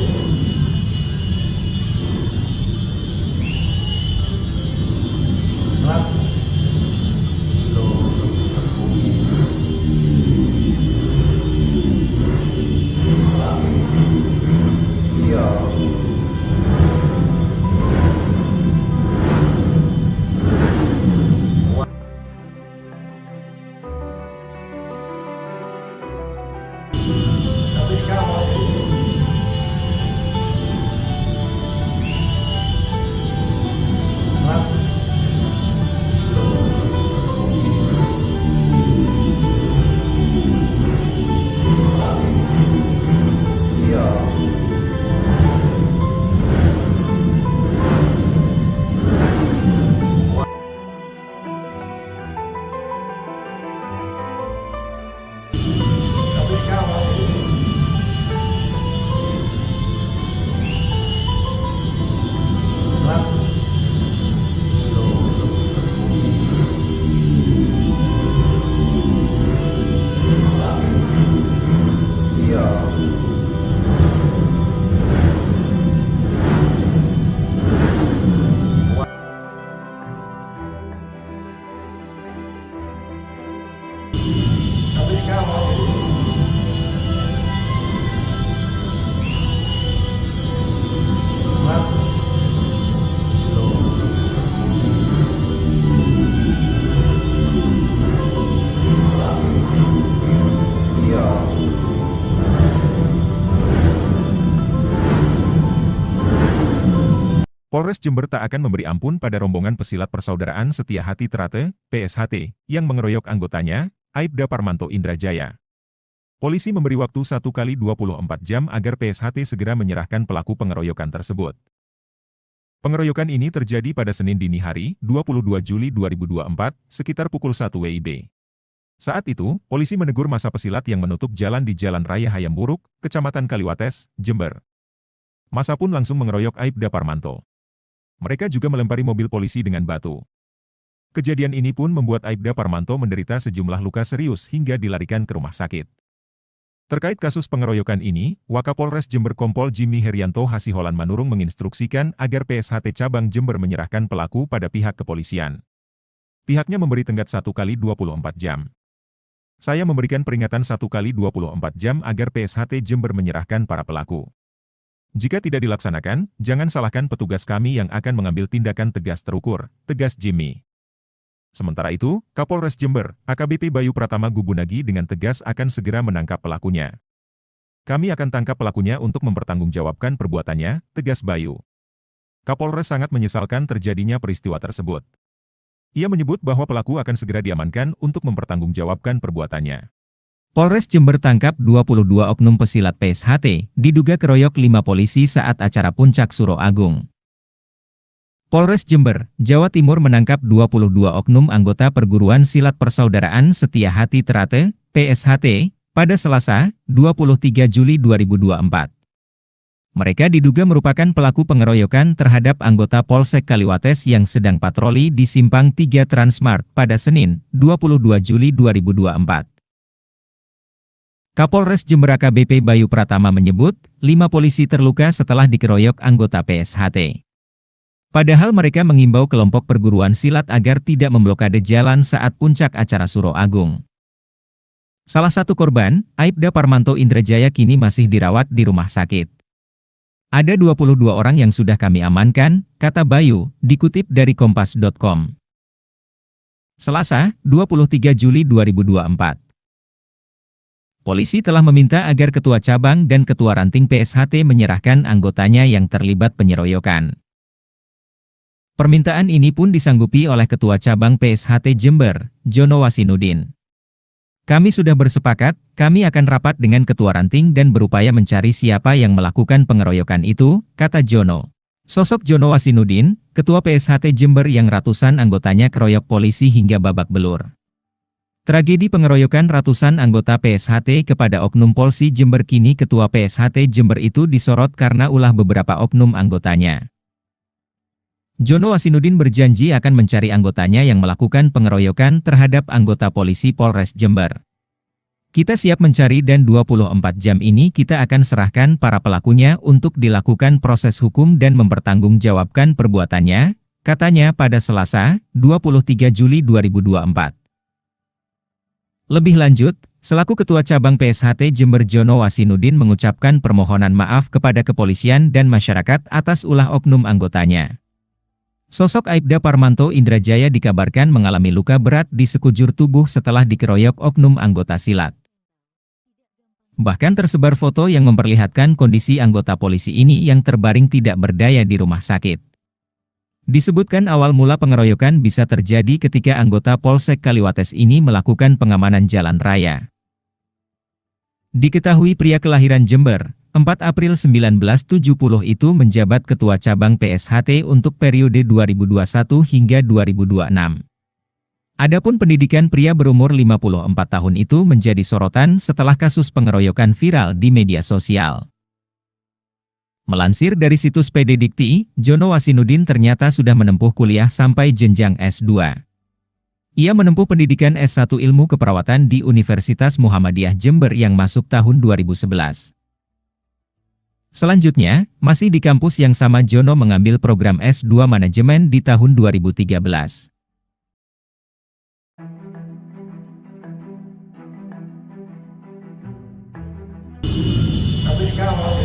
Polres Jember tak akan memberi ampun pada rombongan pesilat Persaudaraan Setia Hati Trate, PSHT, yang mengeroyok anggotanya, Aibda Parmanto Indrajaya. Polisi memberi waktu 1 kali 24 jam agar PSHT segera menyerahkan pelaku pengeroyokan tersebut. Pengeroyokan ini terjadi pada Senin dini hari, 22 Juli 2024, sekitar pukul 1 WIB. Saat itu, polisi menegur masa pesilat yang menutup jalan di Jalan Raya Hayam Buruk, Kecamatan Kaliwates, Jember. Masa pun langsung mengeroyok Aibda Parmanto. Mereka juga melempari mobil polisi dengan batu. Kejadian ini pun membuat Aibda Parmanto menderita sejumlah luka serius hingga dilarikan ke rumah sakit. Terkait kasus pengeroyokan ini, Wakapolres Jember Kompol Jimmy Herianto Hasiholan Manurung menginstruksikan agar PSHT Cabang Jember menyerahkan pelaku pada pihak kepolisian. Pihaknya memberi tenggat 1 kali 24 jam. Saya memberikan peringatan 1 kali 24 jam agar PSHT Jember menyerahkan para pelaku. Jika tidak dilaksanakan, jangan salahkan petugas kami yang akan mengambil tindakan tegas terukur, tegas Jimmy. Sementara itu, Kapolres Jember, AKBP Bayu Pratama Gubunagi dengan tegas akan segera menangkap pelakunya. Kami akan tangkap pelakunya untuk mempertanggungjawabkan perbuatannya, tegas Bayu. Kapolres sangat menyesalkan terjadinya peristiwa tersebut. Ia menyebut bahwa pelaku akan segera diamankan untuk mempertanggungjawabkan perbuatannya. Polres Jember tangkap 22 oknum pesilat PSHT, diduga keroyok 5 polisi saat acara Puncak Suro Agung. Polres Jember, Jawa Timur menangkap 22 oknum anggota Perguruan Silat Persaudaraan Setia Hati Trate, PSHT, pada Selasa, 23 Juli 2024. Mereka diduga merupakan pelaku pengeroyokan terhadap anggota Polsek Kaliwates yang sedang patroli di Simpang 3 Transmart pada Senin, 22 Juli 2024. Kapolres Jember AKBP Bayu Pratama menyebut, 5 polisi terluka setelah dikeroyok anggota PSHT. Padahal mereka mengimbau kelompok perguruan silat agar tidak memblokade jalan saat puncak acara Suro Agung. Salah satu korban, Aibda Parmanto Indrajaya kini masih dirawat di rumah sakit. Ada 22 orang yang sudah kami amankan, kata Bayu, dikutip dari kompas.com. Selasa, 23 Juli 2024. Polisi telah meminta agar Ketua Cabang dan Ketua Ranting PSHT menyerahkan anggotanya yang terlibat penyeroyokan. Permintaan ini pun disanggupi oleh Ketua Cabang PSHT Jember, Jono Wasinudin. Kami sudah bersepakat, kami akan rapat dengan Ketua Ranting dan berupaya mencari siapa yang melakukan pengeroyokan itu, kata Jono. Sosok Jono Wasinudin, Ketua PSHT Jember yang ratusan anggotanya keroyok polisi hingga babak belur. Tragedi pengeroyokan ratusan anggota PSHT kepada oknum Polsi Jember kini Ketua PSHT Jember itu disorot karena ulah beberapa oknum anggotanya. Jono Wasinudin berjanji akan mencari anggotanya yang melakukan pengeroyokan terhadap anggota polisi Polres Jember. Kita siap mencari dan 24 jam ini kita akan serahkan para pelakunya untuk dilakukan proses hukum dan mempertanggungjawabkan perbuatannya, katanya pada Selasa, 23 Juli 2024. Lebih lanjut, selaku Ketua Cabang PSHT Jember Jono Wasinudin mengucapkan permohonan maaf kepada kepolisian dan masyarakat atas ulah oknum anggotanya. Sosok Aibda Parmanto Indrajaya dikabarkan mengalami luka berat di sekujur tubuh setelah dikeroyok oknum anggota silat. Bahkan tersebar foto yang memperlihatkan kondisi anggota polisi ini yang terbaring tidak berdaya di rumah sakit. Disebutkan awal mula pengeroyokan bisa terjadi ketika anggota Polsek Kaliwates ini melakukan pengamanan jalan raya. Diketahui pria kelahiran Jember, 4 April 1970 itu menjabat Ketua Cabang PSHT untuk periode 2021 hingga 2026. Adapun pendidikan pria berumur 54 tahun itu menjadi sorotan setelah kasus pengeroyokan viral di media sosial. Melansir dari situs PD Dikti, Jono Wasinudin ternyata sudah menempuh kuliah sampai jenjang S2. Ia menempuh pendidikan S1 Ilmu Keperawatan di Universitas Muhammadiyah Jember yang masuk tahun 2011. Selanjutnya, masih di kampus yang sama Jono mengambil program S2 Manajemen di tahun 2013. Tapi kalau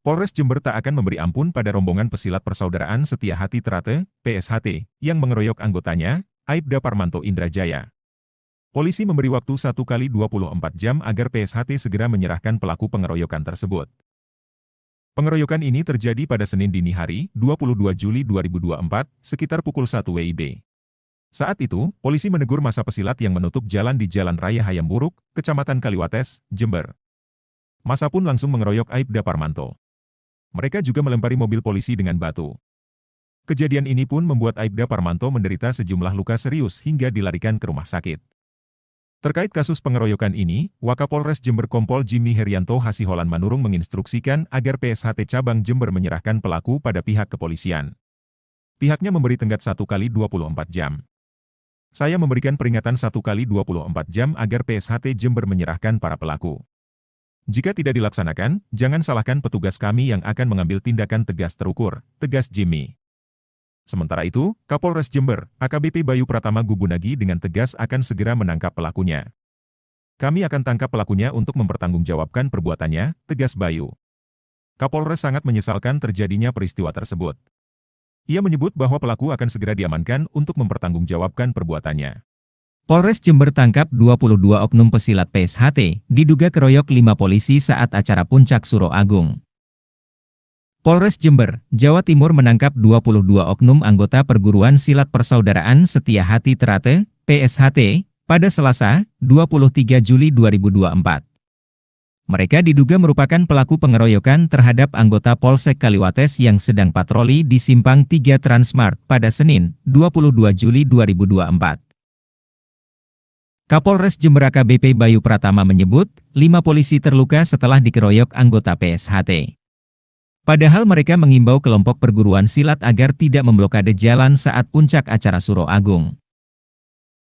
Polres Jember tak akan memberi ampun pada rombongan pesilat Persaudaraan Setia Hati Trate, PSHT, yang mengeroyok anggotanya, Aibda Parmanto Indrajaya. Polisi memberi waktu 1 kali 24 jam agar PSHT segera menyerahkan pelaku pengeroyokan tersebut. Pengeroyokan ini terjadi pada Senin dini hari, 22 Juli 2024, sekitar pukul 1 WIB. Saat itu, polisi menegur massa pesilat yang menutup jalan di Jalan Raya Hayam Buruk, Kecamatan Kaliwates, Jember. Massa pun langsung mengeroyok Aibda Parmanto. Mereka juga melempari mobil polisi dengan batu. Kejadian ini pun membuat Aibda Parmanto menderita sejumlah luka serius hingga dilarikan ke rumah sakit. Terkait kasus pengeroyokan ini, Wakapolres Jember Kompol Jimmy Herianto Hasiholan Manurung menginstruksikan agar PSHT Cabang Jember menyerahkan pelaku pada pihak kepolisian. Pihaknya memberi tenggat 1 kali 24 jam. Saya memberikan peringatan 1 kali 24 jam agar PSHT Jember menyerahkan para pelaku. Jika tidak dilaksanakan, jangan salahkan petugas kami yang akan mengambil tindakan tegas terukur, tegas Jimmy. Sementara itu, Kapolres Jember, AKBP Bayu Pratama Gubunagi dengan tegas akan segera menangkap pelakunya. Kami akan tangkap pelakunya untuk mempertanggungjawabkan perbuatannya, tegas Bayu. Kapolres sangat menyesalkan terjadinya peristiwa tersebut. Ia menyebut bahwa pelaku akan segera diamankan untuk mempertanggungjawabkan perbuatannya. Polres Jember tangkap 22 oknum pesilat PSHT, diduga keroyok 5 polisi saat acara Puncak Suro Agung. Polres Jember, Jawa Timur menangkap 22 oknum anggota Perguruan Silat Persaudaraan Setia Hati Trate, PSHT, pada Selasa, 23 Juli 2024. Mereka diduga merupakan pelaku pengeroyokan terhadap anggota Polsek Kaliwates yang sedang patroli di Simpang 3 Transmart pada Senin, 22 Juli 2024. Kapolres Jember AKBP Bayu Pratama menyebut, 5 polisi terluka setelah dikeroyok anggota PSHT. Padahal mereka mengimbau kelompok perguruan silat agar tidak memblokade jalan saat puncak acara Suro Agung.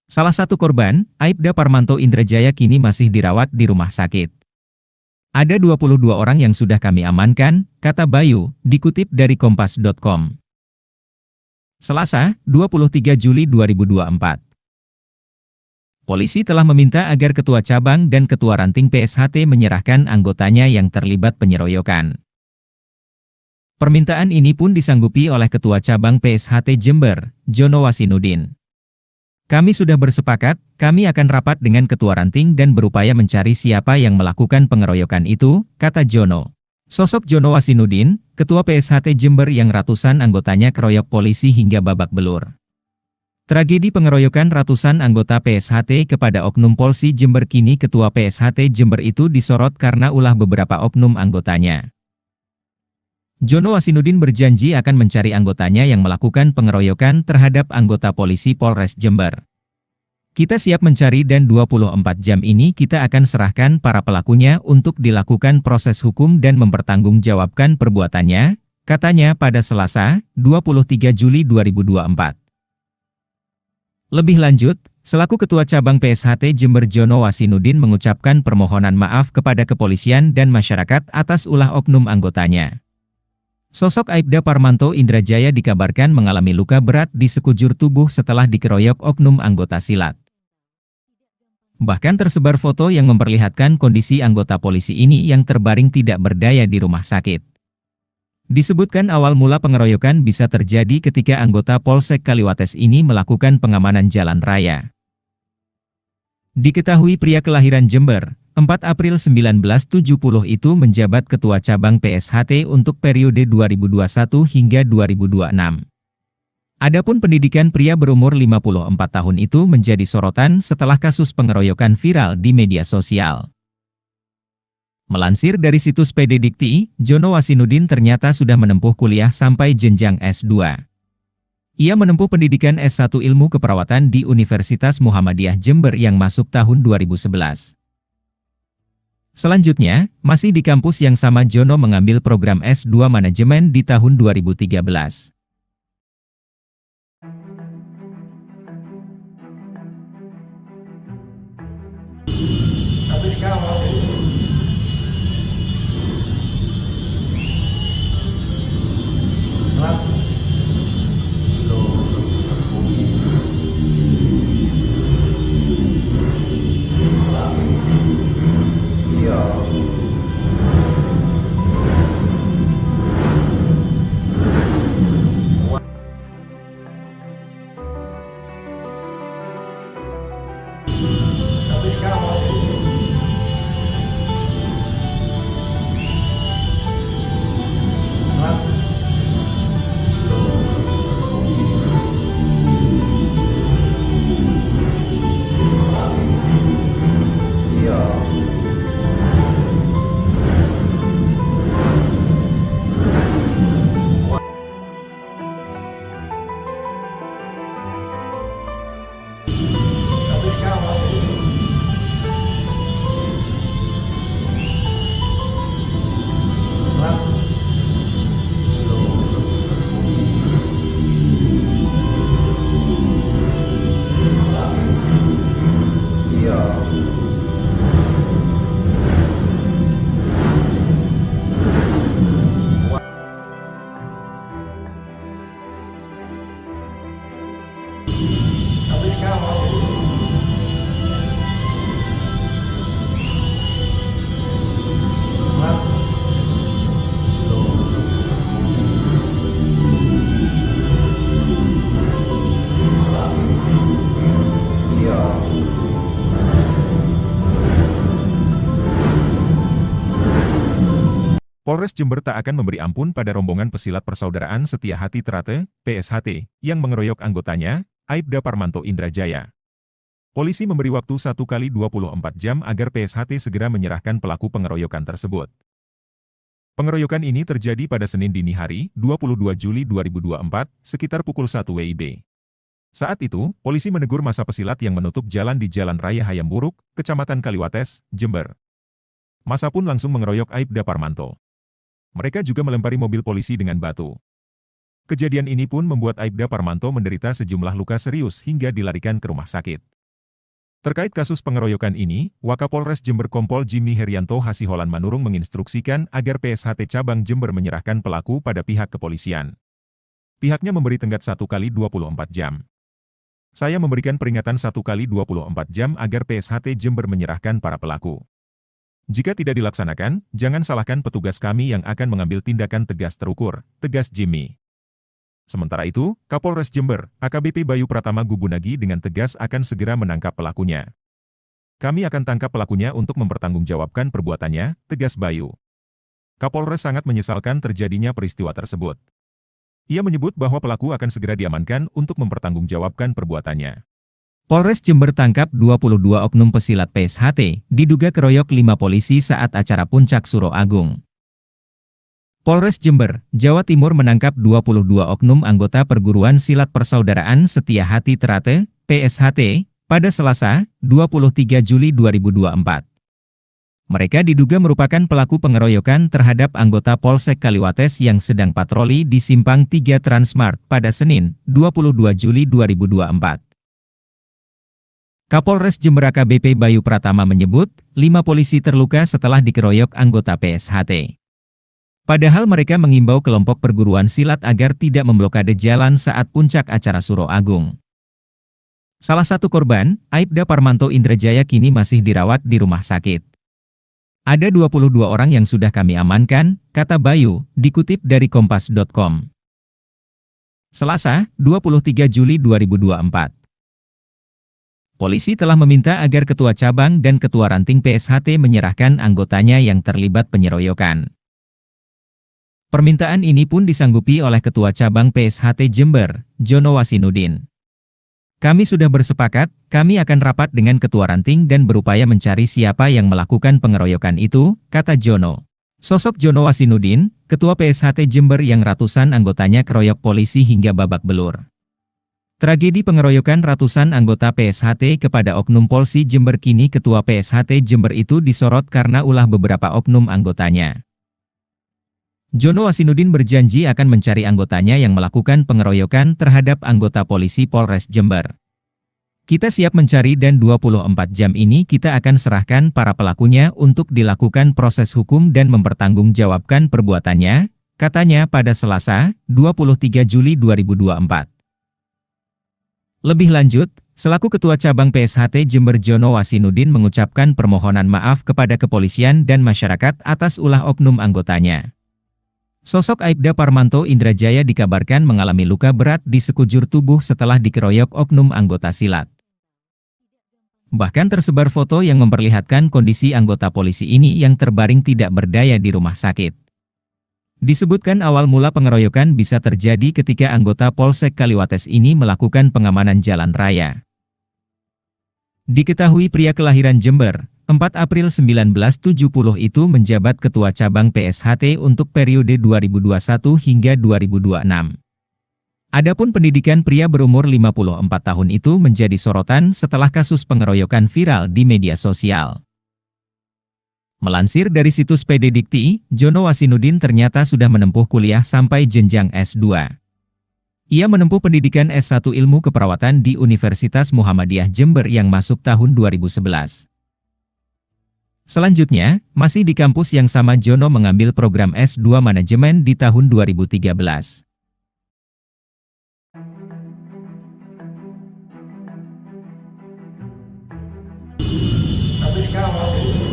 Salah satu korban, Aibda Parmanto Indrajaya kini masih dirawat di rumah sakit. Ada 22 orang yang sudah kami amankan, kata Bayu, dikutip dari kompas.com. Selasa, 23 Juli 2024. Polisi telah meminta agar Ketua Cabang dan Ketua Ranting PSHT menyerahkan anggotanya yang terlibat penyeroyokan. Permintaan ini pun disanggupi oleh Ketua Cabang PSHT Jember, Jono Wasinudin. Kami sudah bersepakat, kami akan rapat dengan Ketua Ranting dan berupaya mencari siapa yang melakukan pengeroyokan itu, kata Jono. Sosok Jono Wasinudin, Ketua PSHT Jember yang ratusan anggotanya keroyok polisi hingga babak belur. Tragedi pengeroyokan ratusan anggota PSHT kepada oknum Polsi Jember kini Ketua PSHT Jember itu disorot karena ulah beberapa oknum anggotanya. Jono Wasinudin berjanji akan mencari anggotanya yang melakukan pengeroyokan terhadap anggota polisi Polres Jember. Kita siap mencari dan 24 jam ini kita akan serahkan para pelakunya untuk dilakukan proses hukum dan mempertanggungjawabkan perbuatannya, katanya pada Selasa, 23 Juli 2024. Lebih lanjut, selaku Ketua Cabang PSHT Jember Jono Wasinudin mengucapkan permohonan maaf kepada kepolisian dan masyarakat atas ulah oknum anggotanya. Sosok Aibda Parmanto Indrajaya dikabarkan mengalami luka berat di sekujur tubuh setelah dikeroyok oknum anggota silat. Bahkan tersebar foto yang memperlihatkan kondisi anggota polisi ini yang terbaring tidak berdaya di rumah sakit. Disebutkan awal mula pengeroyokan bisa terjadi ketika anggota Polsek Kaliwates ini melakukan pengamanan jalan raya. Diketahui pria kelahiran Jember, 4 April 1970 itu menjabat Ketua Cabang PSHT untuk periode 2021 hingga 2026. Adapun pendidikan pria berumur 54 tahun itu menjadi sorotan setelah kasus pengeroyokan viral di media sosial. Melansir dari situs PD Dikti, Jono Wasinudin ternyata sudah menempuh kuliah sampai jenjang S2. Ia menempuh pendidikan S1 Ilmu Keperawatan di Universitas Muhammadiyah Jember yang masuk tahun 2011. Selanjutnya, masih di kampus yang sama Jono mengambil program S2 Manajemen di tahun 2013. Tapi kalau Polres Jember tak akan memberi ampun pada rombongan pesilat Persaudaraan Setia Hati Trate, PSHT, yang mengeroyok anggotanya, Aibda Parmanto Indrajaya. Polisi memberi waktu 1 kali 24 jam agar PSHT segera menyerahkan pelaku pengeroyokan tersebut. Pengeroyokan ini terjadi pada Senin dini hari, 22 Juli 2024, sekitar pukul 1 WIB. Saat itu, polisi menegur massa pesilat yang menutup jalan di Jalan Raya Hayamburuk, Kecamatan Kaliwates, Jember. Massa pun langsung mengeroyok Aibda Parmanto. Mereka juga melempari mobil polisi dengan batu. Kejadian ini pun membuat Aibda Parmanto menderita sejumlah luka serius hingga dilarikan ke rumah sakit. Terkait kasus pengeroyokan ini, Wakapolres Jember Kompol Jimmy Herianto Hasiholan Manurung menginstruksikan agar PSHT Cabang Jember menyerahkan pelaku pada pihak kepolisian. Pihaknya memberi tenggat 1 kali 24 jam. Saya memberikan peringatan 1 kali 24 jam agar PSHT Jember menyerahkan para pelaku. Jika tidak dilaksanakan, jangan salahkan petugas kami yang akan mengambil tindakan tegas terukur, tegas Jimmy. Sementara itu, Kapolres Jember, AKBP Bayu Pratama Gubunagi dengan tegas akan segera menangkap pelakunya. Kami akan tangkap pelakunya untuk mempertanggungjawabkan perbuatannya, tegas Bayu. Kapolres sangat menyesalkan terjadinya peristiwa tersebut. Ia menyebut bahwa pelaku akan segera diamankan untuk mempertanggungjawabkan perbuatannya. Polres Jember tangkap 22 oknum pesilat PSHT, diduga keroyok 5 polisi saat acara Puncak Suro Agung. Polres Jember, Jawa Timur menangkap 22 oknum anggota Perguruan Silat Persaudaraan Setia Hati Trate, PSHT, pada Selasa, 23 Juli 2024. Mereka diduga merupakan pelaku pengeroyokan terhadap anggota Polsek Kaliwates yang sedang patroli di Simpang 3 Transmart pada Senin, 22 Juli 2024. Kapolres Jember AKBP Bayu Pratama menyebut, 5 polisi terluka setelah dikeroyok anggota PSHT. Padahal mereka mengimbau kelompok perguruan silat agar tidak memblokade jalan saat puncak acara Suro Agung. Salah satu korban, Aibda Parmanto Indrajaya kini masih dirawat di rumah sakit. Ada 22 orang yang sudah kami amankan, kata Bayu, dikutip dari kompas.com. Selasa, 23 Juli 2024. Polisi telah meminta agar Ketua Cabang dan Ketua Ranting PSHT menyerahkan anggotanya yang terlibat penyeroyokan. Permintaan ini pun disanggupi oleh Ketua Cabang PSHT Jember, Jono Wasinudin. Kami sudah bersepakat, kami akan rapat dengan Ketua Ranting dan berupaya mencari siapa yang melakukan pengeroyokan itu, kata Jono. Sosok Jono Wasinudin, Ketua PSHT Jember yang ratusan anggotanya keroyok polisi hingga babak belur. Tragedi pengeroyokan ratusan anggota PSHT kepada oknum Polsi Jember kini Ketua PSHT Jember itu disorot karena ulah beberapa oknum anggotanya. Jono Wasinudin berjanji akan mencari anggotanya yang melakukan pengeroyokan terhadap anggota polisi Polres Jember. Kita siap mencari dan 24 jam ini kita akan serahkan para pelakunya untuk dilakukan proses hukum dan mempertanggungjawabkan perbuatannya, katanya pada Selasa, 23 Juli 2024. Lebih lanjut, selaku Ketua Cabang PSHT Jember Jono Wasinudin mengucapkan permohonan maaf kepada kepolisian dan masyarakat atas ulah oknum anggotanya. Sosok Aibda Parmanto Indrajaya dikabarkan mengalami luka berat di sekujur tubuh setelah dikeroyok oknum anggota silat. Bahkan tersebar foto yang memperlihatkan kondisi anggota polisi ini yang terbaring tidak berdaya di rumah sakit. Disebutkan awal mula pengeroyokan bisa terjadi ketika anggota Polsek Kaliwates ini melakukan pengamanan jalan raya. Diketahui pria kelahiran Jember, 4 April 1970 itu menjabat Ketua Cabang PSHT untuk periode 2021 hingga 2026. Adapun pendidikan pria berumur 54 tahun itu menjadi sorotan setelah kasus pengeroyokan viral di media sosial. Melansir dari situs PD Dikti, Jono Wasinudin ternyata sudah menempuh kuliah sampai jenjang S2. Ia menempuh pendidikan S1 Ilmu Keperawatan di Universitas Muhammadiyah Jember yang masuk tahun 2011. Selanjutnya, masih di kampus yang sama Jono mengambil program S2 Manajemen di tahun 2013. Tapi dikawal itu.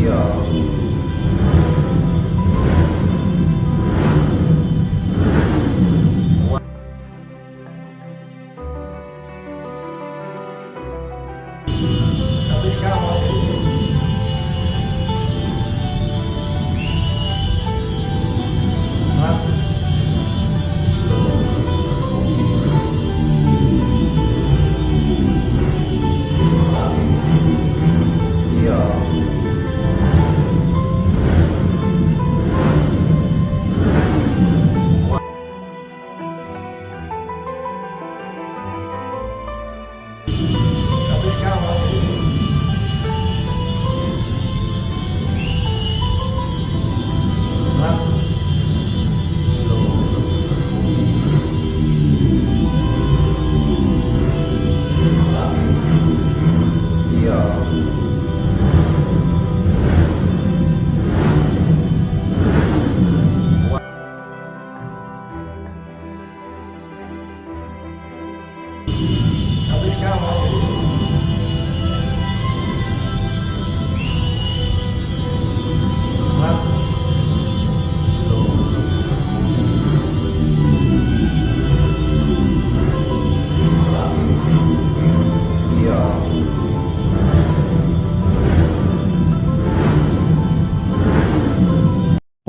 Iya.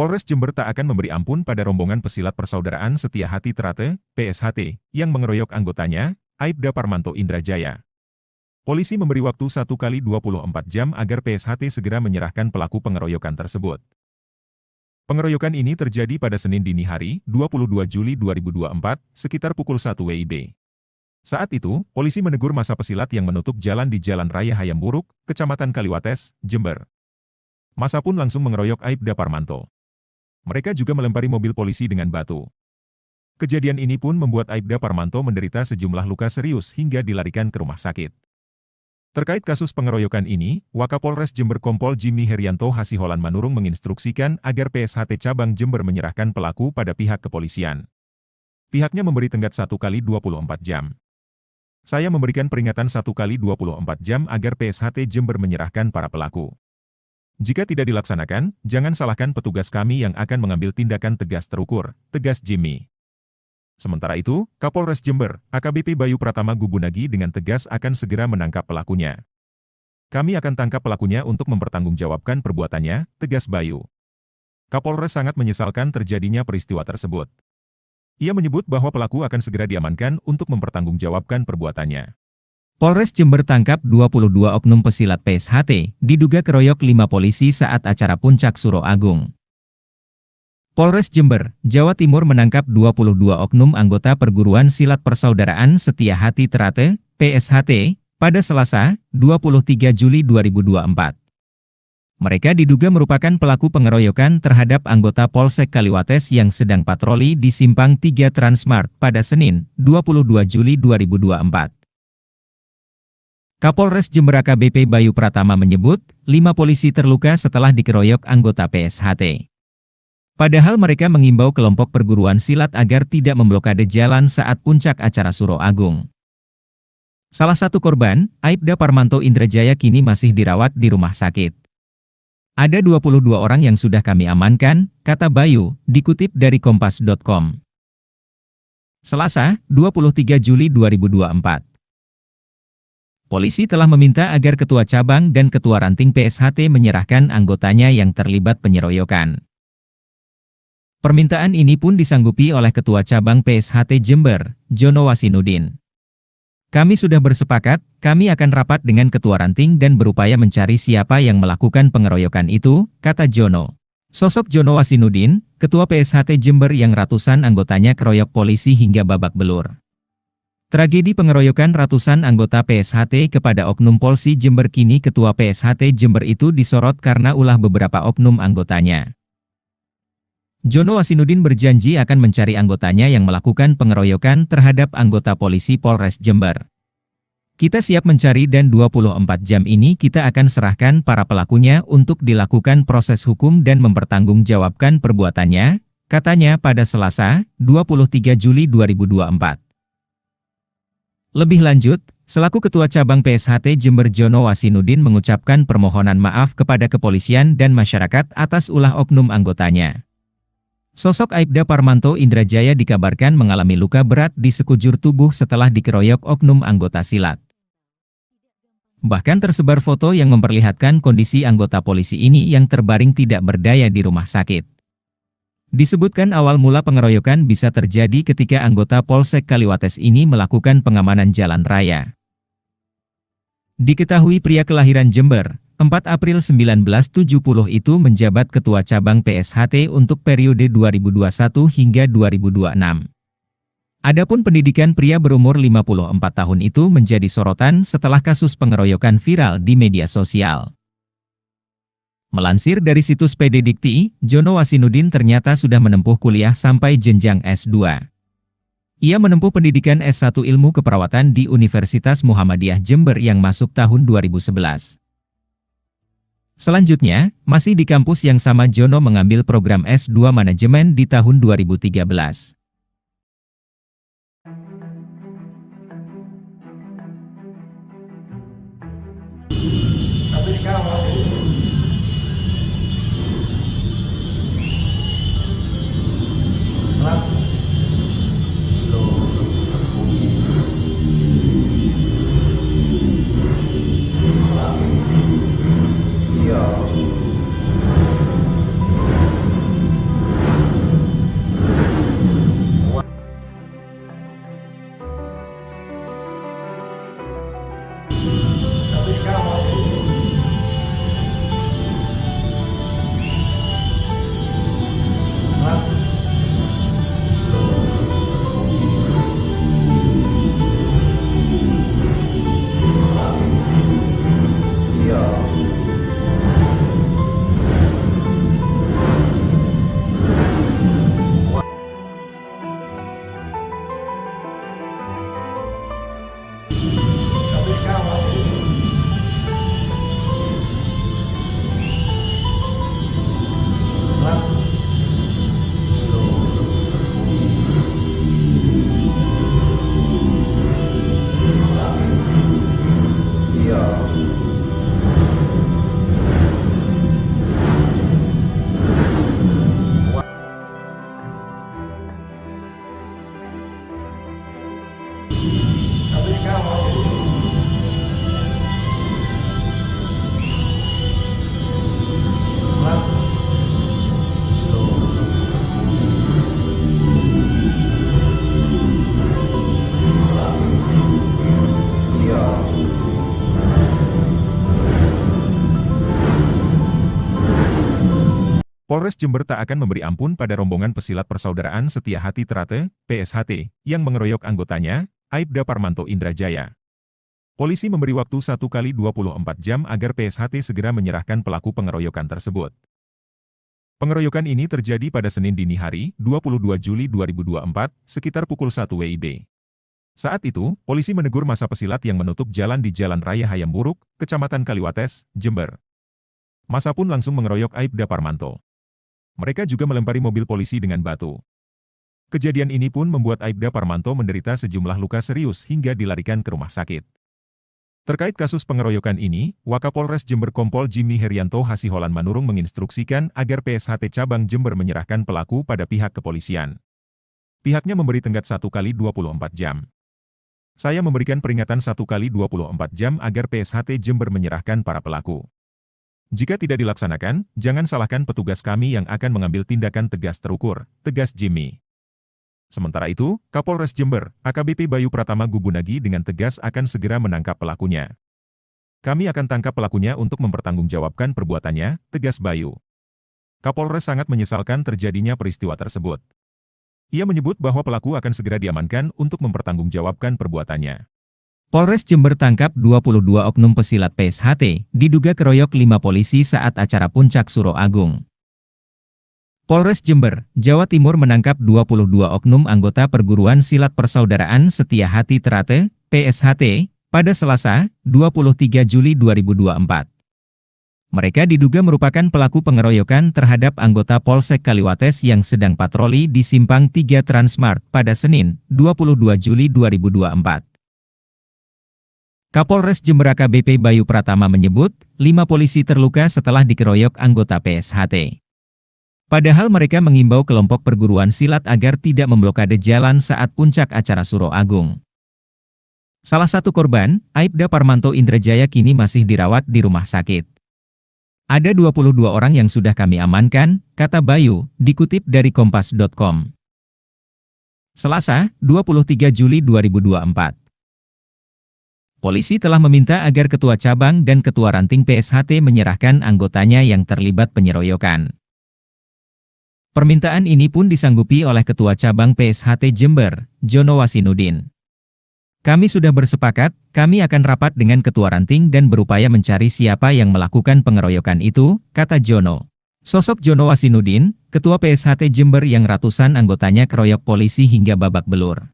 Polres Jember tak akan memberi ampun pada rombongan pesilat Persaudaraan Setia Hati Trate, PSHT, yang mengeroyok anggotanya, Aibda Parmanto Indrajaya. Polisi memberi waktu 1 kali 24 jam agar PSHT segera menyerahkan pelaku pengeroyokan tersebut. Pengeroyokan ini terjadi pada Senin dini hari, 22 Juli 2024, sekitar pukul 1 WIB. Saat itu, polisi menegur massa pesilat yang menutup jalan di Jalan Raya Hayamburuk, Kecamatan Kaliwates, Jember. Massa pun langsung mengeroyok Aibda Parmanto. Mereka juga melempari mobil polisi dengan batu. Kejadian ini pun membuat Aibda Parmanto menderita sejumlah luka serius hingga dilarikan ke rumah sakit. Terkait kasus pengeroyokan ini, Wakapolres Jember Kompol Jimmy Herianto Hasiholan Manurung menginstruksikan agar PSHT Cabang Jember menyerahkan pelaku pada pihak kepolisian. Pihaknya memberi tenggat 1 kali 24 jam. Saya memberikan peringatan 1 kali 24 jam agar PSHT Jember menyerahkan para pelaku. Jika tidak dilaksanakan, jangan salahkan petugas kami yang akan mengambil tindakan tegas terukur, tegas Jimmy. Sementara itu, Kapolres Jember, AKBP Bayu Pratama Gubunagi dengan tegas akan segera menangkap pelakunya. Kami akan tangkap pelakunya untuk mempertanggungjawabkan perbuatannya, tegas Bayu. Kapolres sangat menyesalkan terjadinya peristiwa tersebut. Ia menyebut bahwa pelaku akan segera diamankan untuk mempertanggungjawabkan perbuatannya. Polres Jember tangkap 22 oknum pesilat PSHT, diduga keroyok 5 polisi saat acara Puncak Suro Agung. Polres Jember, Jawa Timur menangkap 22 oknum anggota Perguruan Silat Persaudaraan Setia Hati Trate, PSHT, pada Selasa, 23 Juli 2024. Mereka diduga merupakan pelaku pengeroyokan terhadap anggota Polsek Kaliwates yang sedang patroli di Simpang 3 Transmart pada Senin, 22 Juli 2024. Kapolres Jember AKBP Bayu Pratama menyebut, 5 polisi terluka setelah dikeroyok anggota PSHT. Padahal mereka mengimbau kelompok perguruan silat agar tidak memblokade jalan saat puncak acara Suro Agung. Salah satu korban, Aibda Parmanto Indrajaya kini masih dirawat di rumah sakit. Ada 22 orang yang sudah kami amankan, kata Bayu, dikutip dari kompas.com. Selasa, 23 Juli 2024. Polisi telah meminta agar Ketua Cabang dan Ketua Ranting PSHT menyerahkan anggotanya yang terlibat penyeroyokan. Permintaan ini pun disanggupi oleh Ketua Cabang PSHT Jember, Jono Wasinudin. Kami sudah bersepakat, kami akan rapat dengan Ketua Ranting dan berupaya mencari siapa yang melakukan pengeroyokan itu, kata Jono. Sosok Jono Wasinudin, Ketua PSHT Jember yang ratusan anggotanya keroyok polisi hingga babak belur. Tragedi pengeroyokan ratusan anggota PSHT kepada oknum Polsi Jember kini Ketua PSHT Jember itu disorot karena ulah beberapa oknum anggotanya. Jono Wasinudin berjanji akan mencari anggotanya yang melakukan pengeroyokan terhadap anggota polisi Polres Jember. Kita siap mencari dan 24 jam ini kita akan serahkan para pelakunya untuk dilakukan proses hukum dan mempertanggungjawabkan perbuatannya, katanya pada Selasa, 23 Juli 2024. Lebih lanjut, selaku Ketua Cabang PSHT Jember Jono Wasinudin mengucapkan permohonan maaf kepada kepolisian dan masyarakat atas ulah oknum anggotanya. Sosok Aibda Parmanto Indrajaya dikabarkan mengalami luka berat di sekujur tubuh setelah dikeroyok oknum anggota silat. Bahkan tersebar foto yang memperlihatkan kondisi anggota polisi ini yang terbaring tidak berdaya di rumah sakit. Disebutkan awal mula pengeroyokan bisa terjadi ketika anggota Polsek Kaliwates ini melakukan pengamanan jalan raya. Diketahui pria kelahiran Jember, 4 April 1970 itu menjabat Ketua Cabang PSHT untuk periode 2021 hingga 2026. Adapun pendidikan pria berumur 54 tahun itu menjadi sorotan setelah kasus pengeroyokan viral di media sosial. Melansir dari situs PD Dikti, Jono Wasinudin ternyata sudah menempuh kuliah sampai jenjang S2. Ia menempuh pendidikan S1 Ilmu Keperawatan di Universitas Muhammadiyah Jember yang masuk tahun 2011. Selanjutnya, masih di kampus yang sama Jono mengambil program S2 Manajemen di tahun 2013. Tapi kawal Polres Jember tak akan memberi ampun pada rombongan pesilat Persaudaraan Setia Hati Trate, PSHT, yang mengeroyok anggotanya, Aibda Parmanto Indrajaya. Polisi memberi waktu 1 kali 24 jam agar PSHT segera menyerahkan pelaku pengeroyokan tersebut. Pengeroyokan ini terjadi pada Senin dini hari, 22 Juli 2024, sekitar pukul 1 WIB. Saat itu, polisi menegur massa pesilat yang menutup jalan di Jalan Raya Hayamburuk, Kecamatan Kaliwates, Jember. Massa pun langsung mengeroyok Aibda Parmanto. Mereka juga melempari mobil polisi dengan batu. Kejadian ini pun membuat Aibda Parmanto menderita sejumlah luka serius hingga dilarikan ke rumah sakit. Terkait kasus pengeroyokan ini, Wakapolres Jember Kompol Jimmy Herianto Hasiholan Manurung menginstruksikan agar PSHT Cabang Jember menyerahkan pelaku pada pihak kepolisian. Pihaknya memberi tenggat 1 kali 24 jam. Saya memberikan peringatan 1 kali 24 jam agar PSHT Jember menyerahkan para pelaku. Jika tidak dilaksanakan, jangan salahkan petugas kami yang akan mengambil tindakan tegas terukur, tegas Jimmy. Sementara itu, Kapolres Jember, AKBP Bayu Pratama Gubunagi dengan tegas akan segera menangkap pelakunya. Kami akan tangkap pelakunya untuk mempertanggungjawabkan perbuatannya, tegas Bayu. Kapolres sangat menyesalkan terjadinya peristiwa tersebut. Ia menyebut bahwa pelaku akan segera diamankan untuk mempertanggungjawabkan perbuatannya. Polres Jember tangkap 22 oknum pesilat PSHT, diduga keroyok 5 polisi saat acara Puncak Suro Agung. Polres Jember, Jawa Timur menangkap 22 oknum anggota perguruan silat Persaudaraan Setia Hati Trate, PSHT, pada Selasa, 23 Juli 2024. Mereka diduga merupakan pelaku pengeroyokan terhadap anggota Polsek Kaliwates yang sedang patroli di Simpang 3 Transmart pada Senin, 22 Juli 2024. Kapolres Jember AKBP Bayu Pratama menyebut, 5 polisi terluka setelah dikeroyok anggota PSHT. Padahal mereka mengimbau kelompok perguruan silat agar tidak memblokade jalan saat puncak acara Suro Agung. Salah satu korban, Aibda Parmanto Indrajaya kini masih dirawat di rumah sakit. Ada 22 orang yang sudah kami amankan, kata Bayu, dikutip dari kompas.com. Selasa, 23 Juli 2024. Polisi telah meminta agar Ketua Cabang dan Ketua Ranting PSHT menyerahkan anggotanya yang terlibat penyeroyokan. Permintaan ini pun disanggupi oleh Ketua Cabang PSHT Jember, Jono Wasinudin. Kami sudah bersepakat, kami akan rapat dengan Ketua Ranting dan berupaya mencari siapa yang melakukan pengeroyokan itu, kata Jono. Sosok Jono Wasinudin, Ketua PSHT Jember yang ratusan anggotanya keroyok polisi hingga babak belur.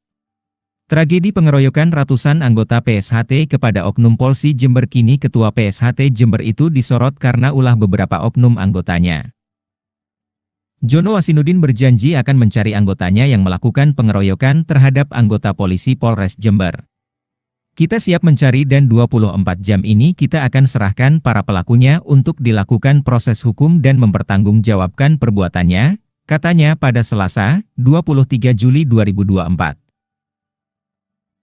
Tragedi pengeroyokan ratusan anggota PSHT kepada Oknum Polsi Jember kini Ketua PSHT Jember itu disorot karena ulah beberapa oknum anggotanya. Jono Wasinudin berjanji akan mencari anggotanya yang melakukan pengeroyokan terhadap anggota polisi Polres Jember. Kita siap mencari dan 24 jam ini kita akan serahkan para pelakunya untuk dilakukan proses hukum dan mempertanggungjawabkan perbuatannya, katanya pada Selasa, 23 Juli 2024.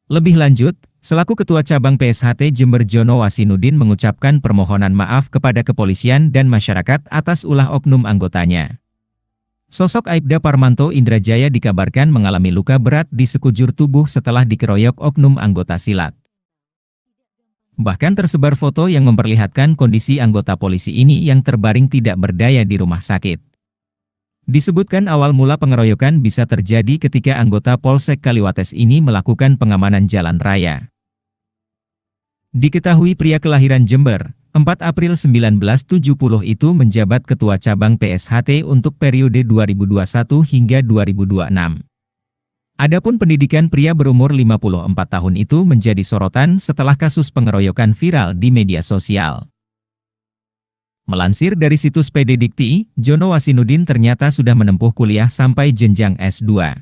Lebih lanjut, selaku Ketua Cabang PSHT Jember Jono Wasinudin mengucapkan permohonan maaf kepada kepolisian dan masyarakat atas ulah oknum anggotanya. Sosok Aibda Parmanto Indrajaya dikabarkan mengalami luka berat di sekujur tubuh setelah dikeroyok oknum anggota silat. Bahkan tersebar foto yang memperlihatkan kondisi anggota polisi ini yang terbaring tidak berdaya di rumah sakit. Disebutkan awal mula pengeroyokan bisa terjadi ketika anggota Polsek Kaliwates ini melakukan pengamanan jalan raya. Diketahui pria kelahiran Jember, 4 April 1970 itu menjabat Ketua Cabang PSHT untuk periode 2021 hingga 2026. Adapun pendidikan pria berumur 54 tahun itu menjadi sorotan setelah kasus pengeroyokan viral di media sosial. Melansir dari situs PD Dikti, Jono Wasinudin ternyata sudah menempuh kuliah sampai jenjang S2.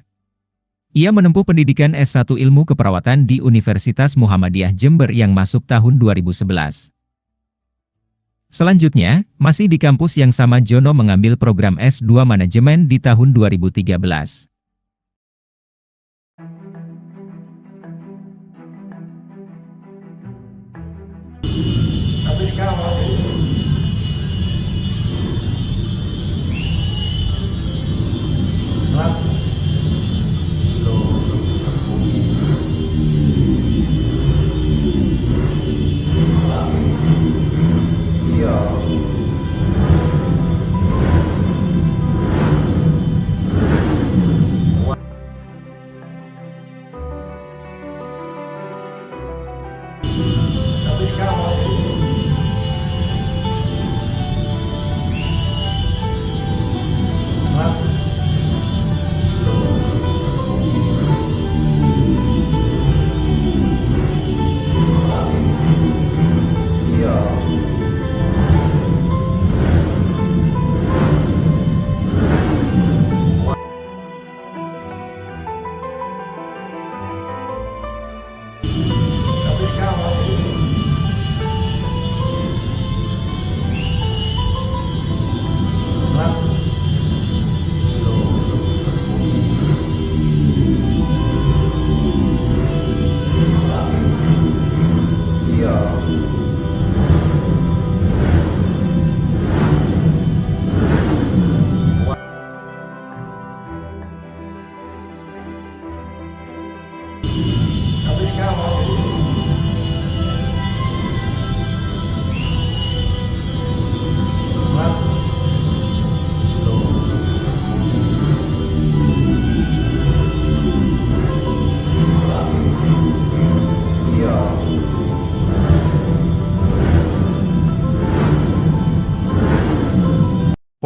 Ia menempuh pendidikan S1 Ilmu Keperawatan di Universitas Muhammadiyah Jember yang masuk tahun 2011. Selanjutnya, masih di kampus yang sama Jono mengambil program S2 Manajemen di tahun 2013. Tapi kalau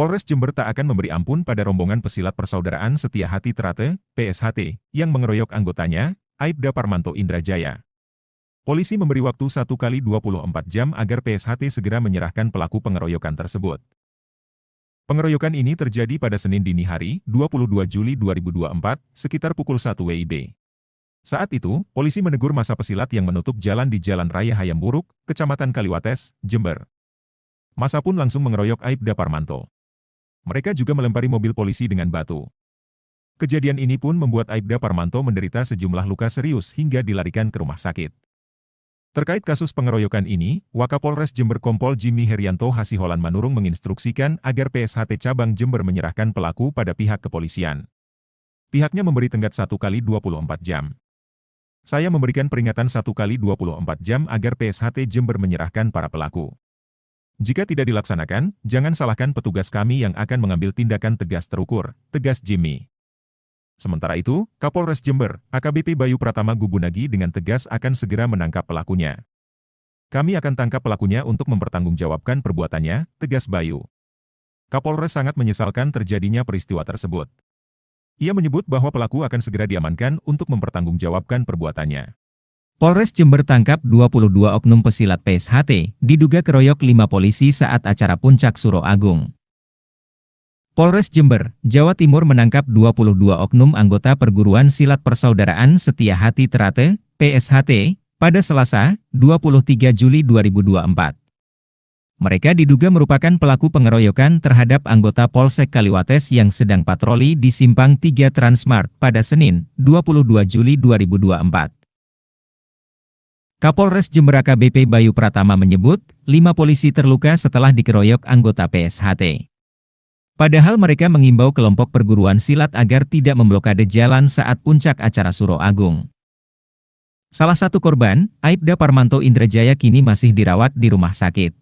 Polres Jember tak akan memberi ampun pada rombongan pesilat Persaudaraan Setia Hati Trate, PSHT, yang mengeroyok anggotanya, Aibda Parmanto Indrajaya. Polisi memberi waktu 1 kali 24 jam agar PSHT segera menyerahkan pelaku pengeroyokan tersebut. Pengeroyokan ini terjadi pada Senin dini hari, 22 Juli 2024, sekitar pukul 1 WIB. Saat itu, polisi menegur massa pesilat yang menutup jalan di Jalan Raya Hayam Buruk, Kecamatan Kaliwates, Jember. Massa pun langsung mengeroyok Aibda Parmanto. Mereka juga melempari mobil polisi dengan batu. Kejadian ini pun membuat Aibda Parmanto menderita sejumlah luka serius hingga dilarikan ke rumah sakit. Terkait kasus pengeroyokan ini, Wakapolres Jember Kompol Jimmy Herianto Hasiholan Manurung menginstruksikan agar PSHT Cabang Jember menyerahkan pelaku pada pihak kepolisian. Pihaknya memberi tenggat 1 kali 24 jam. Saya memberikan peringatan 1 kali 24 jam agar PSHT Jember menyerahkan para pelaku. Jika tidak dilaksanakan, jangan salahkan petugas kami yang akan mengambil tindakan tegas terukur, tegas Jimmy. Sementara itu, Kapolres Jember, AKBP Bayu Pratama Gubunagi dengan tegas akan segera menangkap pelakunya. Kami akan tangkap pelakunya untuk mempertanggungjawabkan perbuatannya, tegas Bayu. Kapolres sangat menyesalkan terjadinya peristiwa tersebut. Ia menyebut bahwa pelaku akan segera diamankan untuk mempertanggungjawabkan perbuatannya. Polres Jember tangkap 22 oknum pesilat PSHT, diduga keroyok 5 polisi saat acara Puncak Suro Agung. Polres Jember, Jawa Timur menangkap 22 oknum anggota Perguruan Silat Persaudaraan Setia Hati Trate, PSHT, pada Selasa, 23 Juli 2024. Mereka diduga merupakan pelaku pengeroyokan terhadap anggota Polsek Kaliwates yang sedang patroli di Simpang 3 Transmart pada Senin, 22 Juli 2024. Kapolres Jember AKBP Bayu Pratama menyebut, 5 polisi terluka setelah dikeroyok anggota PSHT. Padahal mereka mengimbau kelompok perguruan silat agar tidak memblokade jalan saat puncak acara Suro Agung. Salah satu korban, Aibda Parmanto Indrajaya kini masih dirawat di rumah sakit.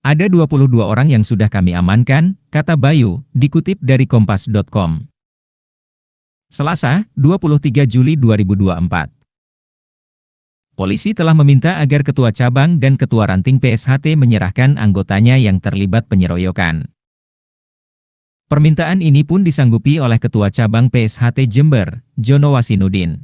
Ada 22 orang yang sudah kami amankan, kata Bayu, dikutip dari kompas.com. Selasa, 23 Juli 2024. Polisi telah meminta agar Ketua Cabang dan Ketua Ranting PSHT menyerahkan anggotanya yang terlibat penyeroyokan. Permintaan ini pun disanggupi oleh Ketua Cabang PSHT Jember, Jono Wasinudin.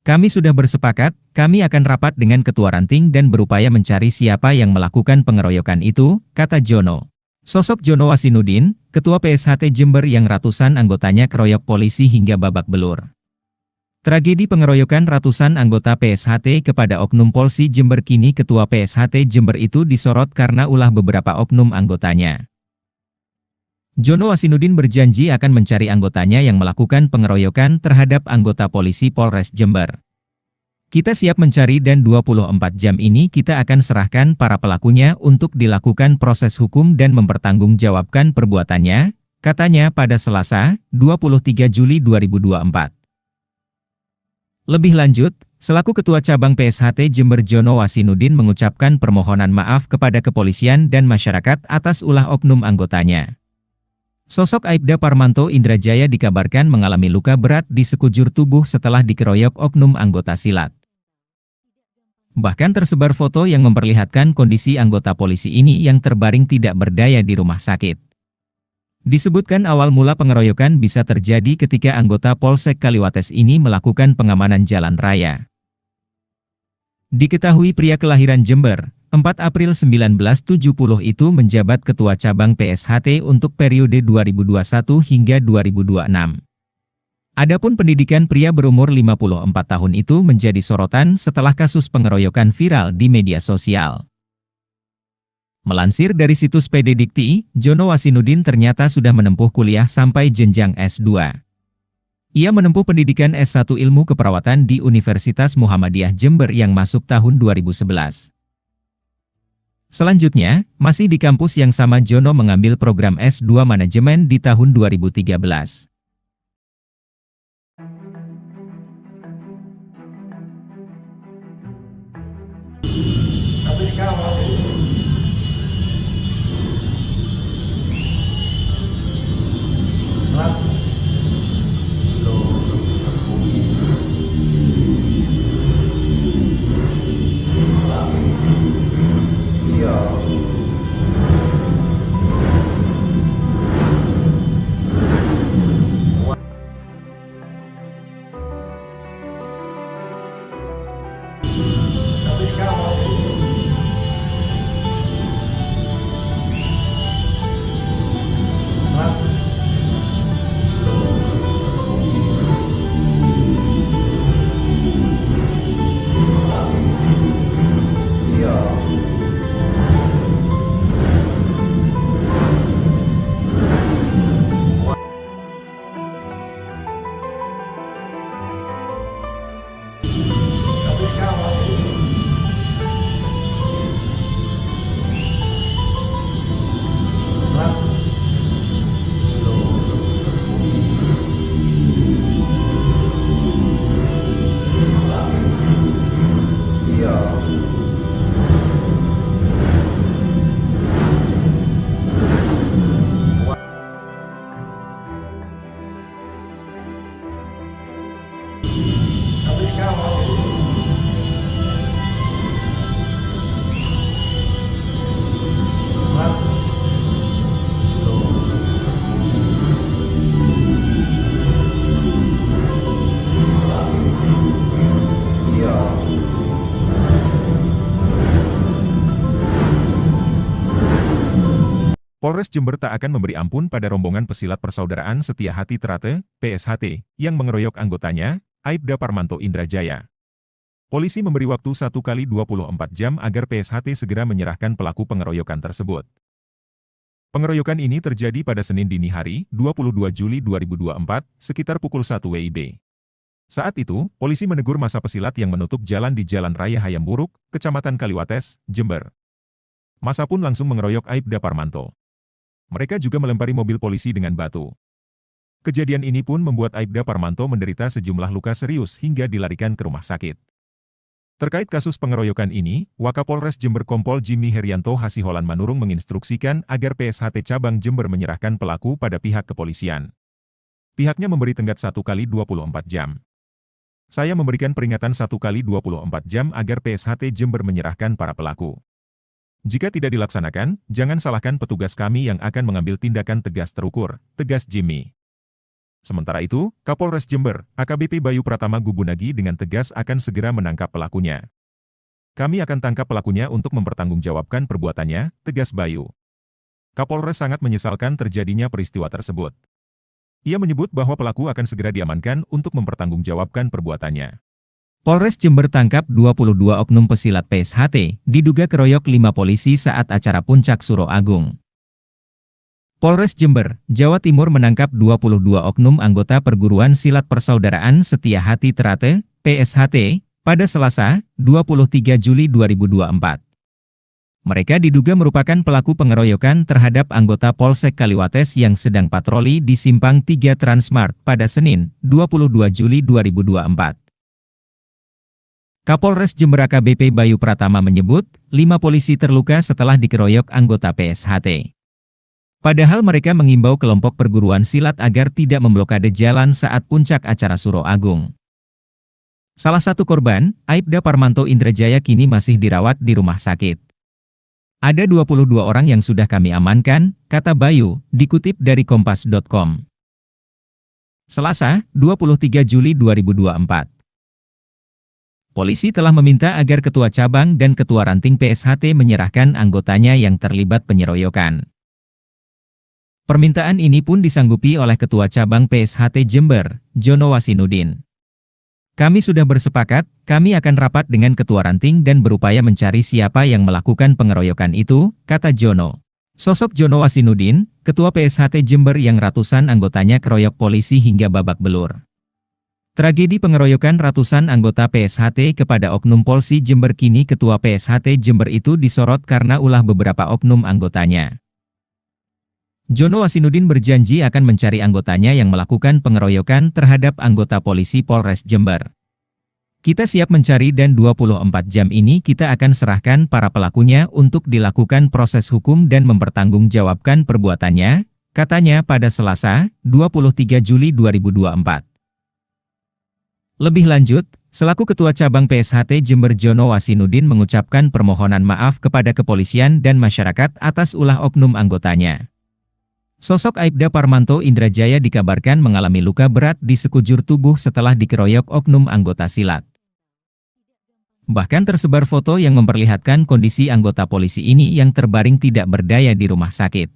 Kami sudah bersepakat, kami akan rapat dengan Ketua Ranting dan berupaya mencari siapa yang melakukan pengeroyokan itu, kata Jono. Sosok Jono Wasinudin, Ketua PSHT Jember yang ratusan anggotanya keroyok polisi hingga babak belur. Tragedi pengeroyokan ratusan anggota PSHT kepada oknum Polsi Jember kini Ketua PSHT Jember itu disorot karena ulah beberapa oknum anggotanya. Jono Wasinudin berjanji akan mencari anggotanya yang melakukan pengeroyokan terhadap anggota polisi Polres Jember. Kita siap mencari dan 24 jam ini kita akan serahkan para pelakunya untuk dilakukan proses hukum dan mempertanggungjawabkan perbuatannya, katanya pada Selasa, 23 Juli 2024. Lebih lanjut, selaku Ketua Cabang PSHT Jember Jono Wasinudin mengucapkan permohonan maaf kepada kepolisian dan masyarakat atas ulah oknum anggotanya. Sosok Aibda Parmanto Indrajaya dikabarkan mengalami luka berat di sekujur tubuh setelah dikeroyok oknum anggota silat. Bahkan tersebar foto yang memperlihatkan kondisi anggota polisi ini yang terbaring tidak berdaya di rumah sakit. Disebutkan awal mula pengeroyokan bisa terjadi ketika anggota Polsek Kaliwates ini melakukan pengamanan jalan raya. Diketahui pria kelahiran Jember, 4 April 1970 itu menjabat Ketua Cabang PSHT untuk periode 2021 hingga 2026. Adapun pendidikan pria berumur 54 tahun itu menjadi sorotan setelah kasus pengeroyokan viral di media sosial. Melansir dari situs PD Dikti, Jono Wasinudin ternyata sudah menempuh kuliah sampai jenjang S2. Ia menempuh pendidikan S1 Ilmu Keperawatan di Universitas Muhammadiyah Jember yang masuk tahun 2011. Selanjutnya, masih di kampus yang sama Jono mengambil program S2 Manajemen di tahun 2013. Tapi kalau Polres Jember tak akan memberi ampun pada rombongan pesilat Persaudaraan Setia Hati Trate, PSHT, yang mengeroyok anggotanya, Aibda Parmanto Indrajaya. Polisi memberi waktu 1 kali 24 jam agar PSHT segera menyerahkan pelaku pengeroyokan tersebut. Pengeroyokan ini terjadi pada Senin dini hari, 22 Juli 2024, sekitar pukul 1 WIB. Saat itu, polisi menegur masa pesilat yang menutup jalan di Jalan Raya Hayam Buruk, Kecamatan Kaliwates, Jember. Masa pun langsung mengeroyok Aibda Parmanto. Mereka juga melempari mobil polisi dengan batu. Kejadian ini pun membuat Aibda Parmanto menderita sejumlah luka serius hingga dilarikan ke rumah sakit. Terkait kasus pengeroyokan ini, Wakapolres Jember Kompol Jimmy Herianto Hasiholan Manurung menginstruksikan agar PSHT Cabang Jember menyerahkan pelaku pada pihak kepolisian. Pihaknya memberi tenggat 1 kali 24 jam. Saya memberikan peringatan 1 kali 24 jam agar PSHT Jember menyerahkan para pelaku. Jika tidak dilaksanakan, jangan salahkan petugas kami yang akan mengambil tindakan tegas terukur, tegas Jimmy. Sementara itu, Kapolres Jember, AKBP Bayu Pratama Gubunagi dengan tegas akan segera menangkap pelakunya. Kami akan tangkap pelakunya untuk mempertanggungjawabkan perbuatannya, tegas Bayu. Kapolres sangat menyesalkan terjadinya peristiwa tersebut. Ia menyebut bahwa pelaku akan segera diamankan untuk mempertanggungjawabkan perbuatannya. Polres Jember tangkap 22 oknum pesilat PSHT, diduga keroyok 5 polisi saat acara Puncak Suro Agung. Polres Jember, Jawa Timur menangkap 22 oknum anggota Perguruan Silat Persaudaraan Setia Hati Trate, PSHT, pada Selasa, 23 Juli 2024. Mereka diduga merupakan pelaku pengeroyokan terhadap anggota Polsek Kaliwates yang sedang patroli di Simpang 3 Transmart pada Senin, 22 Juli 2024. Kapolres Jember AKBP Bayu Pratama menyebut, 5 polisi terluka setelah dikeroyok anggota PSHT. Padahal mereka mengimbau kelompok perguruan silat agar tidak memblokade jalan saat puncak acara Suro Agung. Salah satu korban, Aibda Parmanto Indrajaya kini masih dirawat di rumah sakit. Ada 22 orang yang sudah kami amankan, kata Bayu, dikutip dari kompas.com. Selasa, 23 Juli 2024. Polisi telah meminta agar Ketua Cabang dan Ketua Ranting PSHT menyerahkan anggotanya yang terlibat penyeroyokan. Permintaan ini pun disanggupi oleh Ketua Cabang PSHT Jember, Jono Wasinudin. Kami sudah bersepakat, kami akan rapat dengan Ketua Ranting dan berupaya mencari siapa yang melakukan pengeroyokan itu, kata Jono. Sosok Jono Wasinudin, Ketua PSHT Jember yang ratusan anggotanya keroyok polisi hingga babak belur. Tragedi pengeroyokan ratusan anggota PSHT kepada oknum Polsi Jember kini Ketua PSHT Jember itu disorot karena ulah beberapa oknum anggotanya. Jono Wasinudin berjanji akan mencari anggotanya yang melakukan pengeroyokan terhadap anggota polisi Polres Jember. Kita siap mencari dan 24 jam ini kita akan serahkan para pelakunya untuk dilakukan proses hukum dan mempertanggungjawabkan perbuatannya, katanya pada Selasa, 23 Juli 2024. Lebih lanjut, selaku Ketua Cabang PSHT Jember Jono Wasinudin mengucapkan permohonan maaf kepada kepolisian dan masyarakat atas ulah oknum anggotanya. Sosok Aibda Parmanto Indrajaya dikabarkan mengalami luka berat di sekujur tubuh setelah dikeroyok oknum anggota silat. Bahkan tersebar foto yang memperlihatkan kondisi anggota polisi ini yang terbaring tidak berdaya di rumah sakit.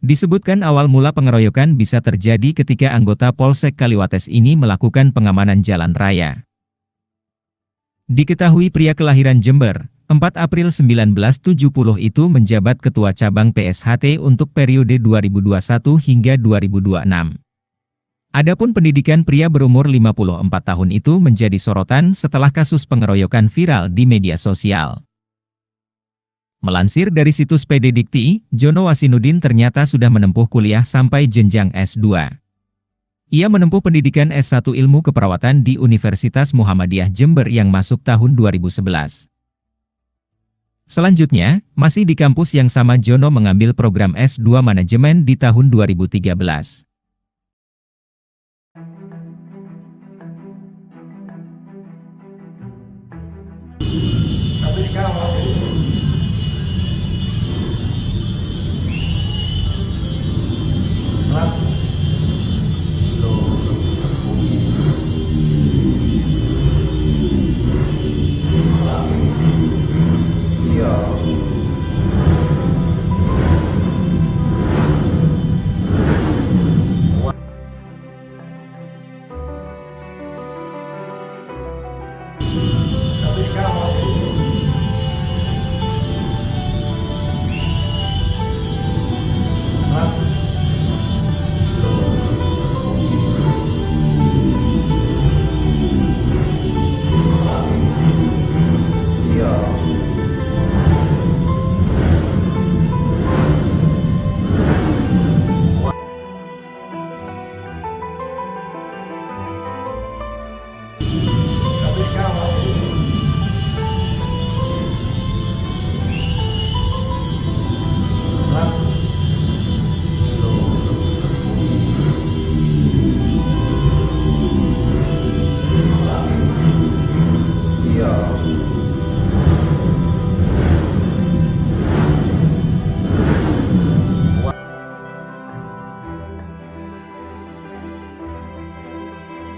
Disebutkan awal mula pengeroyokan bisa terjadi ketika anggota Polsek Kaliwates ini melakukan pengamanan jalan raya. Diketahui pria kelahiran Jember, 4 April 1970 itu menjabat Ketua Cabang PSHT untuk periode 2021 hingga 2026. Adapun pendidikan pria berumur 54 tahun itu menjadi sorotan setelah kasus pengeroyokan viral di media sosial. Melansir dari situs PD Dikti, Jono Wasinudin ternyata sudah menempuh kuliah sampai jenjang S2. Ia menempuh pendidikan S1 Ilmu Keperawatan di Universitas Muhammadiyah Jember yang masuk tahun 2011. Selanjutnya, masih di kampus yang sama Jono mengambil program S2 Manajemen di tahun 2013. Tapi kalau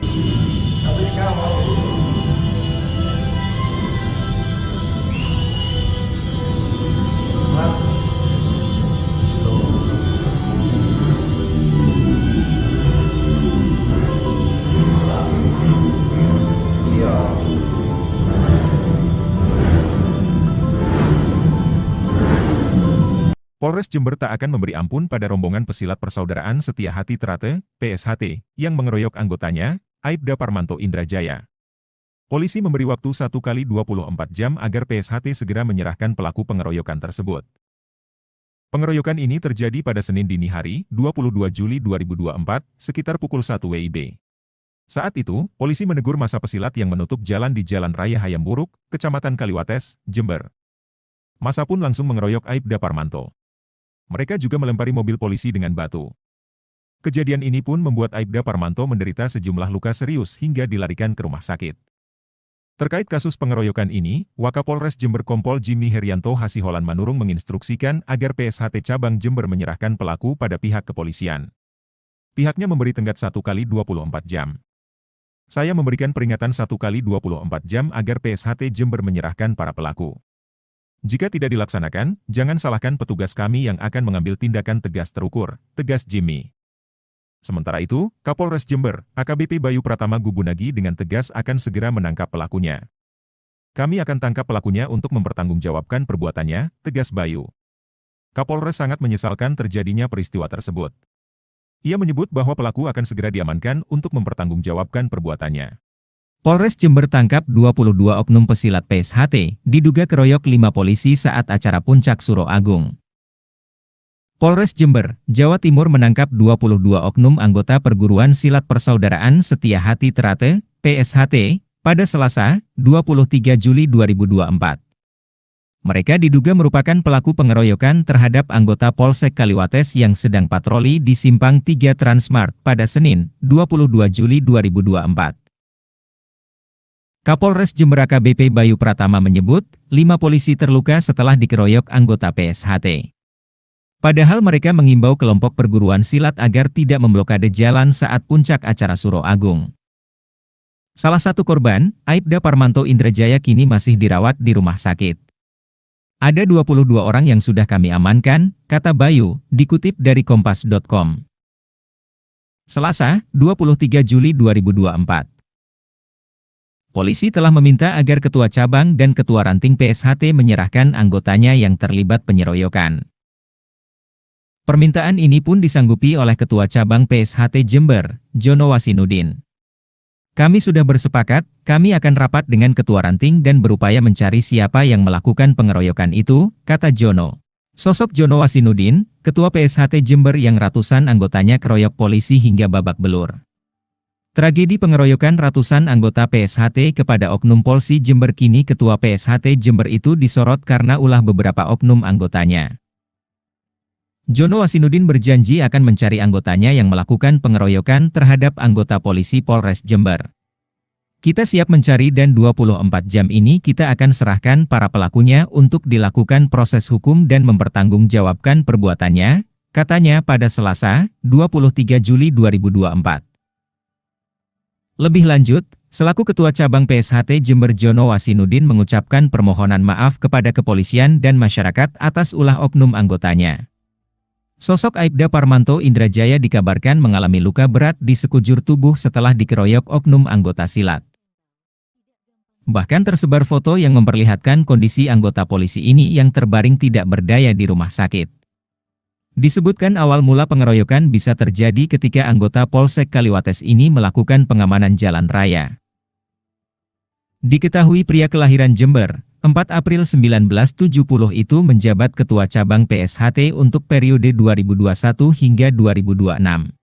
Tapi kamu Polres Jember tak akan memberi ampun pada rombongan pesilat Persaudaraan Setia Hati Trate, PSHT, yang mengeroyok anggotanya, Aibda Parmanto Indrajaya. Polisi memberi waktu 1 kali 24 jam agar PSHT segera menyerahkan pelaku pengeroyokan tersebut. Pengeroyokan ini terjadi pada Senin dini hari, 22 Juli 2024, sekitar pukul 1 WIB. Saat itu, polisi menegur massa pesilat yang menutup jalan di Jalan Raya Hayamburuk, Kecamatan Kaliwates, Jember. Massa pun langsung mengeroyok Aibda Parmanto. Mereka juga melempari mobil polisi dengan batu. Kejadian ini pun membuat Aibda Parmanto menderita sejumlah luka serius hingga dilarikan ke rumah sakit. Terkait kasus pengeroyokan ini, Wakapolres Jember Kompol Jimmy Herianto Hasiholan Manurung menginstruksikan agar PSHT Cabang Jember menyerahkan pelaku pada pihak kepolisian. Pihaknya memberi tenggat 1 kali 24 jam. Saya memberikan peringatan 1 kali 24 jam agar PSHT Jember menyerahkan para pelaku. Jika tidak dilaksanakan, jangan salahkan petugas kami yang akan mengambil tindakan tegas terukur, tegas Jimmy. Sementara itu, Kapolres Jember, AKBP Bayu Pratama Gubunagi dengan tegas akan segera menangkap pelakunya. Kami akan tangkap pelakunya untuk mempertanggungjawabkan perbuatannya, tegas Bayu. Kapolres sangat menyesalkan terjadinya peristiwa tersebut. Ia menyebut bahwa pelaku akan segera diamankan untuk mempertanggungjawabkan perbuatannya. Polres Jember tangkap 22 oknum pesilat PSHT, diduga keroyok 5 polisi saat acara Puncak Suro Agung. Polres Jember, Jawa Timur menangkap 22 oknum anggota Perguruan Silat Persaudaraan Setia Hati Trate, PSHT, pada Selasa, 23 Juli 2024. Mereka diduga merupakan pelaku pengeroyokan terhadap anggota Polsek Kaliwates yang sedang patroli di Simpang 3 Transmart pada Senin, 22 Juli 2024. Kapolres Jember AKBP Bayu Pratama menyebut, 5 polisi terluka setelah dikeroyok anggota PSHT. Padahal mereka mengimbau kelompok perguruan silat agar tidak memblokade jalan saat puncak acara Suro Agung. Salah satu korban, Aibda Parmanto Indrajaya kini masih dirawat di rumah sakit. Ada 22 orang yang sudah kami amankan, kata Bayu, dikutip dari kompas.com. Selasa, 23 Juli 2024. Polisi telah meminta agar Ketua Cabang dan Ketua Ranting PSHT menyerahkan anggotanya yang terlibat penyeroyokan. Permintaan ini pun disanggupi oleh Ketua Cabang PSHT Jember, Jono Wasinudin. Kami sudah bersepakat, kami akan rapat dengan Ketua Ranting dan berupaya mencari siapa yang melakukan pengeroyokan itu, kata Jono. Sosok Jono Wasinudin, Ketua PSHT Jember yang ratusan anggotanya keroyok polisi hingga babak belur. Tragedi pengeroyokan ratusan anggota PSHT kepada oknum Polsi Jember kini Ketua PSHT Jember itu disorot karena ulah beberapa oknum anggotanya. Jono Wasinudin berjanji akan mencari anggotanya yang melakukan pengeroyokan terhadap anggota polisi Polres Jember. Kita siap mencari dan 24 jam ini kita akan serahkan para pelakunya untuk dilakukan proses hukum dan mempertanggungjawabkan perbuatannya, katanya pada Selasa, 23 Juli 2024. Lebih lanjut, selaku Ketua Cabang PSHT Jember Jono Wasinudin mengucapkan permohonan maaf kepada kepolisian dan masyarakat atas ulah oknum anggotanya. Sosok Aibda Parmanto Indrajaya dikabarkan mengalami luka berat di sekujur tubuh setelah dikeroyok oknum anggota silat. Bahkan tersebar foto yang memperlihatkan kondisi anggota polisi ini yang terbaring tidak berdaya di rumah sakit. Disebutkan awal mula pengeroyokan bisa terjadi ketika anggota Polsek Kaliwates ini melakukan pengamanan jalan raya. Diketahui pria kelahiran Jember, 4 April 1970 itu menjabat Ketua Cabang PSHT untuk periode 2021 hingga 2026.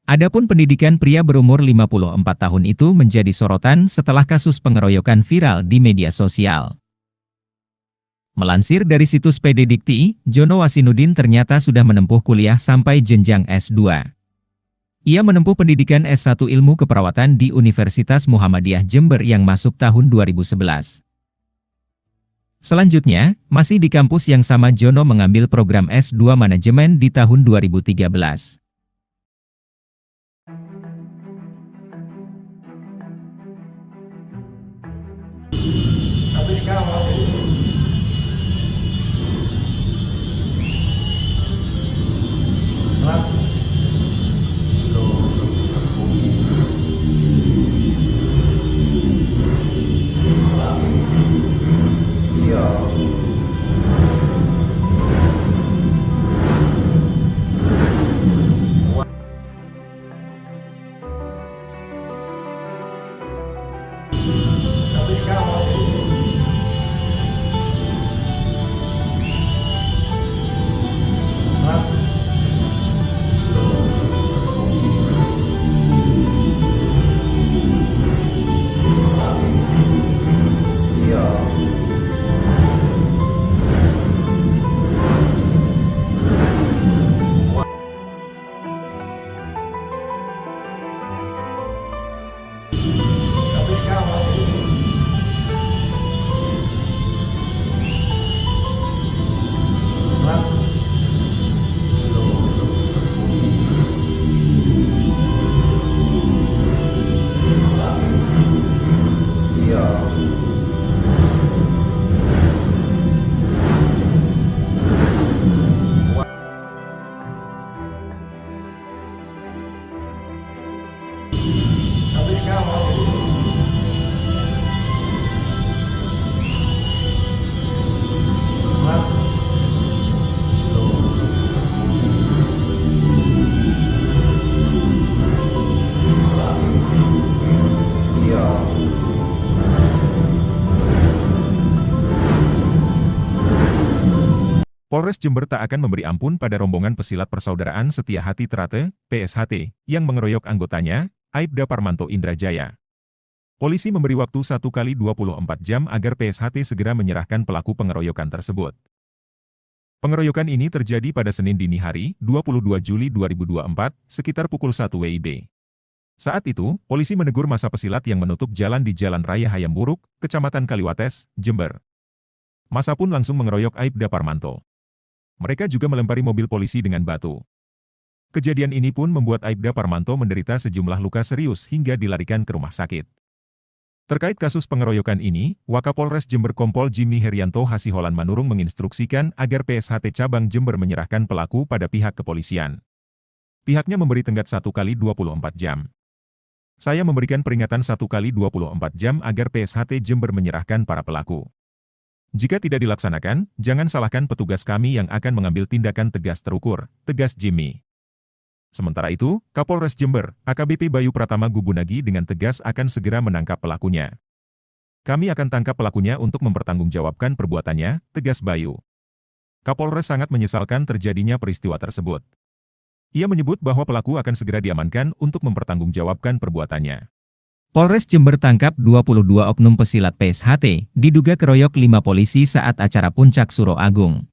Adapun pendidikan pria berumur 54 tahun itu menjadi sorotan setelah kasus pengeroyokan viral di media sosial. Melansir dari situs PD Dikti, Jono Wasinudin ternyata sudah menempuh kuliah sampai jenjang S2. Ia menempuh pendidikan S1 Ilmu Keperawatan di Universitas Muhammadiyah Jember yang masuk tahun 2011. Selanjutnya, masih di kampus yang sama Jono mengambil program S2 Manajemen di tahun 2013. Polres Jember tak akan memberi ampun pada rombongan pesilat Persaudaraan Setia Hati Trate, PSHT, yang mengeroyok anggotanya, Aibda Parmanto Indrajaya. Polisi memberi waktu 1 kali 24 jam agar PSHT segera menyerahkan pelaku pengeroyokan tersebut. Pengeroyokan ini terjadi pada Senin dini hari, 22 Juli 2024, sekitar pukul 1 WIB. Saat itu, polisi menegur massa pesilat yang menutup jalan di Jalan Raya Hayamburuk, Kecamatan Kaliwates, Jember. Massa pun langsung mengeroyok Aibda Parmanto. Mereka juga melempari mobil polisi dengan batu. Kejadian ini pun membuat Aibda Parmanto menderita sejumlah luka serius hingga dilarikan ke rumah sakit. Terkait kasus pengeroyokan ini, Wakapolres Jember Kompol Jimmy Herianto Hasiholan Manurung menginstruksikan agar PSHT Cabang Jember menyerahkan pelaku pada pihak kepolisian. Pihaknya memberi tenggat 1 kali 24 jam. Saya memberikan peringatan 1 kali 24 jam agar PSHT Jember menyerahkan para pelaku. Jika tidak dilaksanakan, jangan salahkan petugas kami yang akan mengambil tindakan tegas terukur, tegas Jimmy. Sementara itu, Kapolres Jember, AKBP Bayu Pratama Gubunagi dengan tegas akan segera menangkap pelakunya. Kami akan tangkap pelakunya untuk mempertanggungjawabkan perbuatannya, tegas Bayu. Kapolres sangat menyesalkan terjadinya peristiwa tersebut. Ia menyebut bahwa pelaku akan segera diamankan untuk mempertanggungjawabkan perbuatannya. Polres Jember tangkap 22 oknum pesilat PSHT, diduga keroyok 5 polisi saat acara Puncak Suro Agung.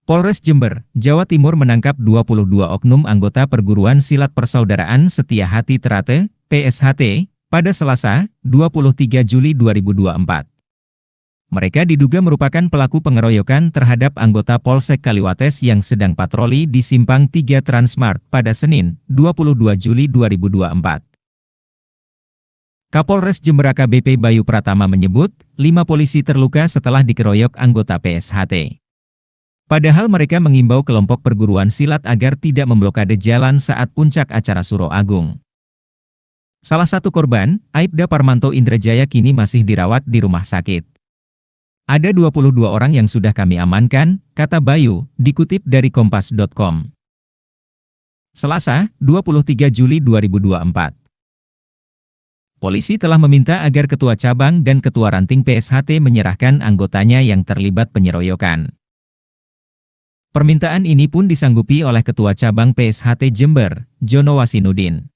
Polres Jember, Jawa Timur menangkap 22 oknum anggota Perguruan Silat Persaudaraan Setia Hati Trate, PSHT, pada Selasa, 23 Juli 2024. Mereka diduga merupakan pelaku pengeroyokan terhadap anggota Polsek Kaliwates yang sedang patroli di Simpang 3 Transmart pada Senin, 22 Juli 2024. Kapolres Jember AKBP Bayu Pratama menyebut, 5 polisi terluka setelah dikeroyok anggota PSHT. Padahal mereka mengimbau kelompok perguruan silat agar tidak memblokade jalan saat puncak acara Suro Agung. Salah satu korban, Aibda Parmanto Indrajaya kini masih dirawat di rumah sakit. Ada 22 orang yang sudah kami amankan, kata Bayu, dikutip dari kompas.com. Selasa, 23 Juli 2024. Polisi telah meminta agar Ketua Cabang dan Ketua Ranting PSHT menyerahkan anggotanya yang terlibat penyeroyokan. Permintaan ini pun disanggupi oleh Ketua Cabang PSHT Jember, Jono Wasinudin.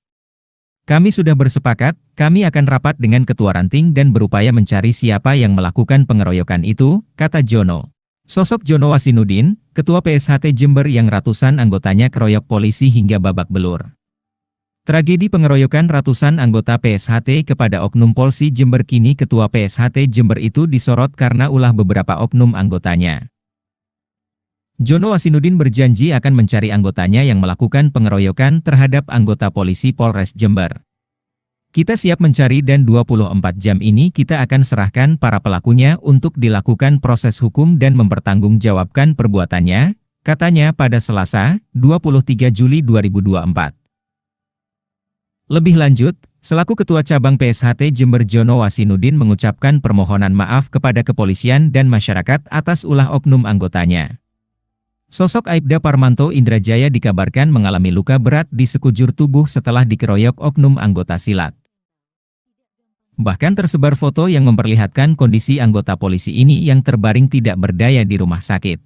Kami sudah bersepakat, kami akan rapat dengan Ketua Ranting dan berupaya mencari siapa yang melakukan pengeroyokan itu, kata Jono. Sosok Jono Wasinudin, Ketua PSHT Jember yang ratusan anggotanya keroyok polisi hingga babak belur. Tragedi pengeroyokan ratusan anggota PSHT kepada oknum Polsi Jember kini Ketua PSHT Jember itu disorot karena ulah beberapa oknum anggotanya. Jono Wasinudin berjanji akan mencari anggotanya yang melakukan pengeroyokan terhadap anggota polisi Polres Jember. Kita siap mencari dan 24 jam ini kita akan serahkan para pelakunya untuk dilakukan proses hukum dan mempertanggungjawabkan perbuatannya, katanya pada Selasa, 23 Juli 2024. Lebih lanjut, selaku Ketua Cabang PSHT Jember Jono Wasinudin mengucapkan permohonan maaf kepada kepolisian dan masyarakat atas ulah oknum anggotanya. Sosok Aibda Parmanto Indrajaya dikabarkan mengalami luka berat di sekujur tubuh setelah dikeroyok oknum anggota silat. Bahkan tersebar foto yang memperlihatkan kondisi anggota polisi ini yang terbaring tidak berdaya di rumah sakit.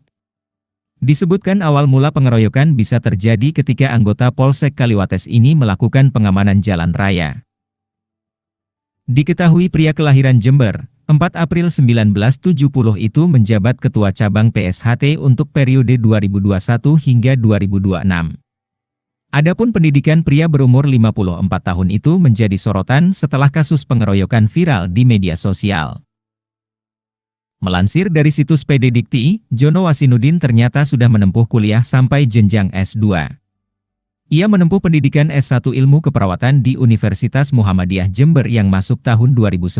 Disebutkan awal mula pengeroyokan bisa terjadi ketika anggota Polsek Kaliwates ini melakukan pengamanan jalan raya. Diketahui pria kelahiran Jember, 4 April 1970 itu menjabat Ketua Cabang PSHT untuk periode 2021 hingga 2026. Adapun pendidikan pria berumur 54 tahun itu menjadi sorotan setelah kasus pengeroyokan viral di media sosial. Melansir dari situs PD Dikti, Jono Wasinudin ternyata sudah menempuh kuliah sampai jenjang S2. Ia menempuh pendidikan S1 Ilmu Keperawatan di Universitas Muhammadiyah Jember yang masuk tahun 2011.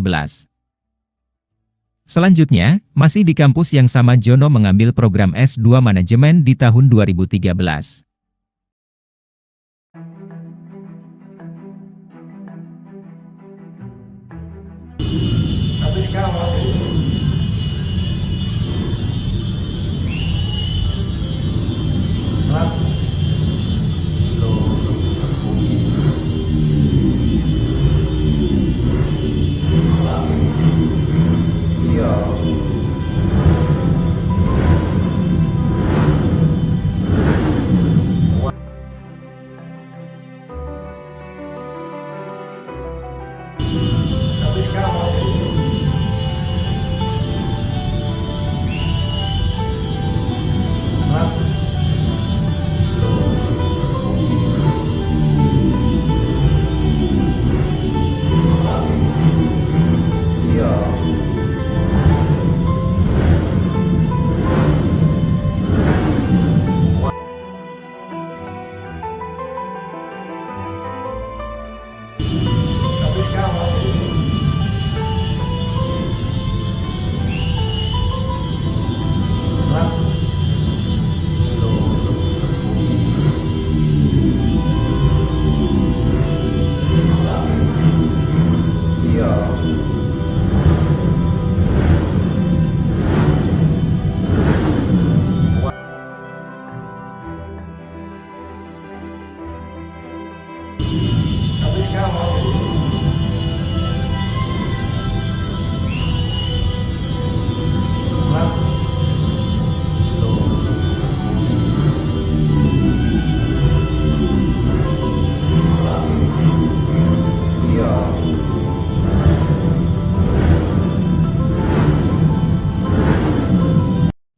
Selanjutnya, masih di kampus yang sama Jono mengambil program S2 Manajemen di tahun 2013. Tapi kawal Tapi kamu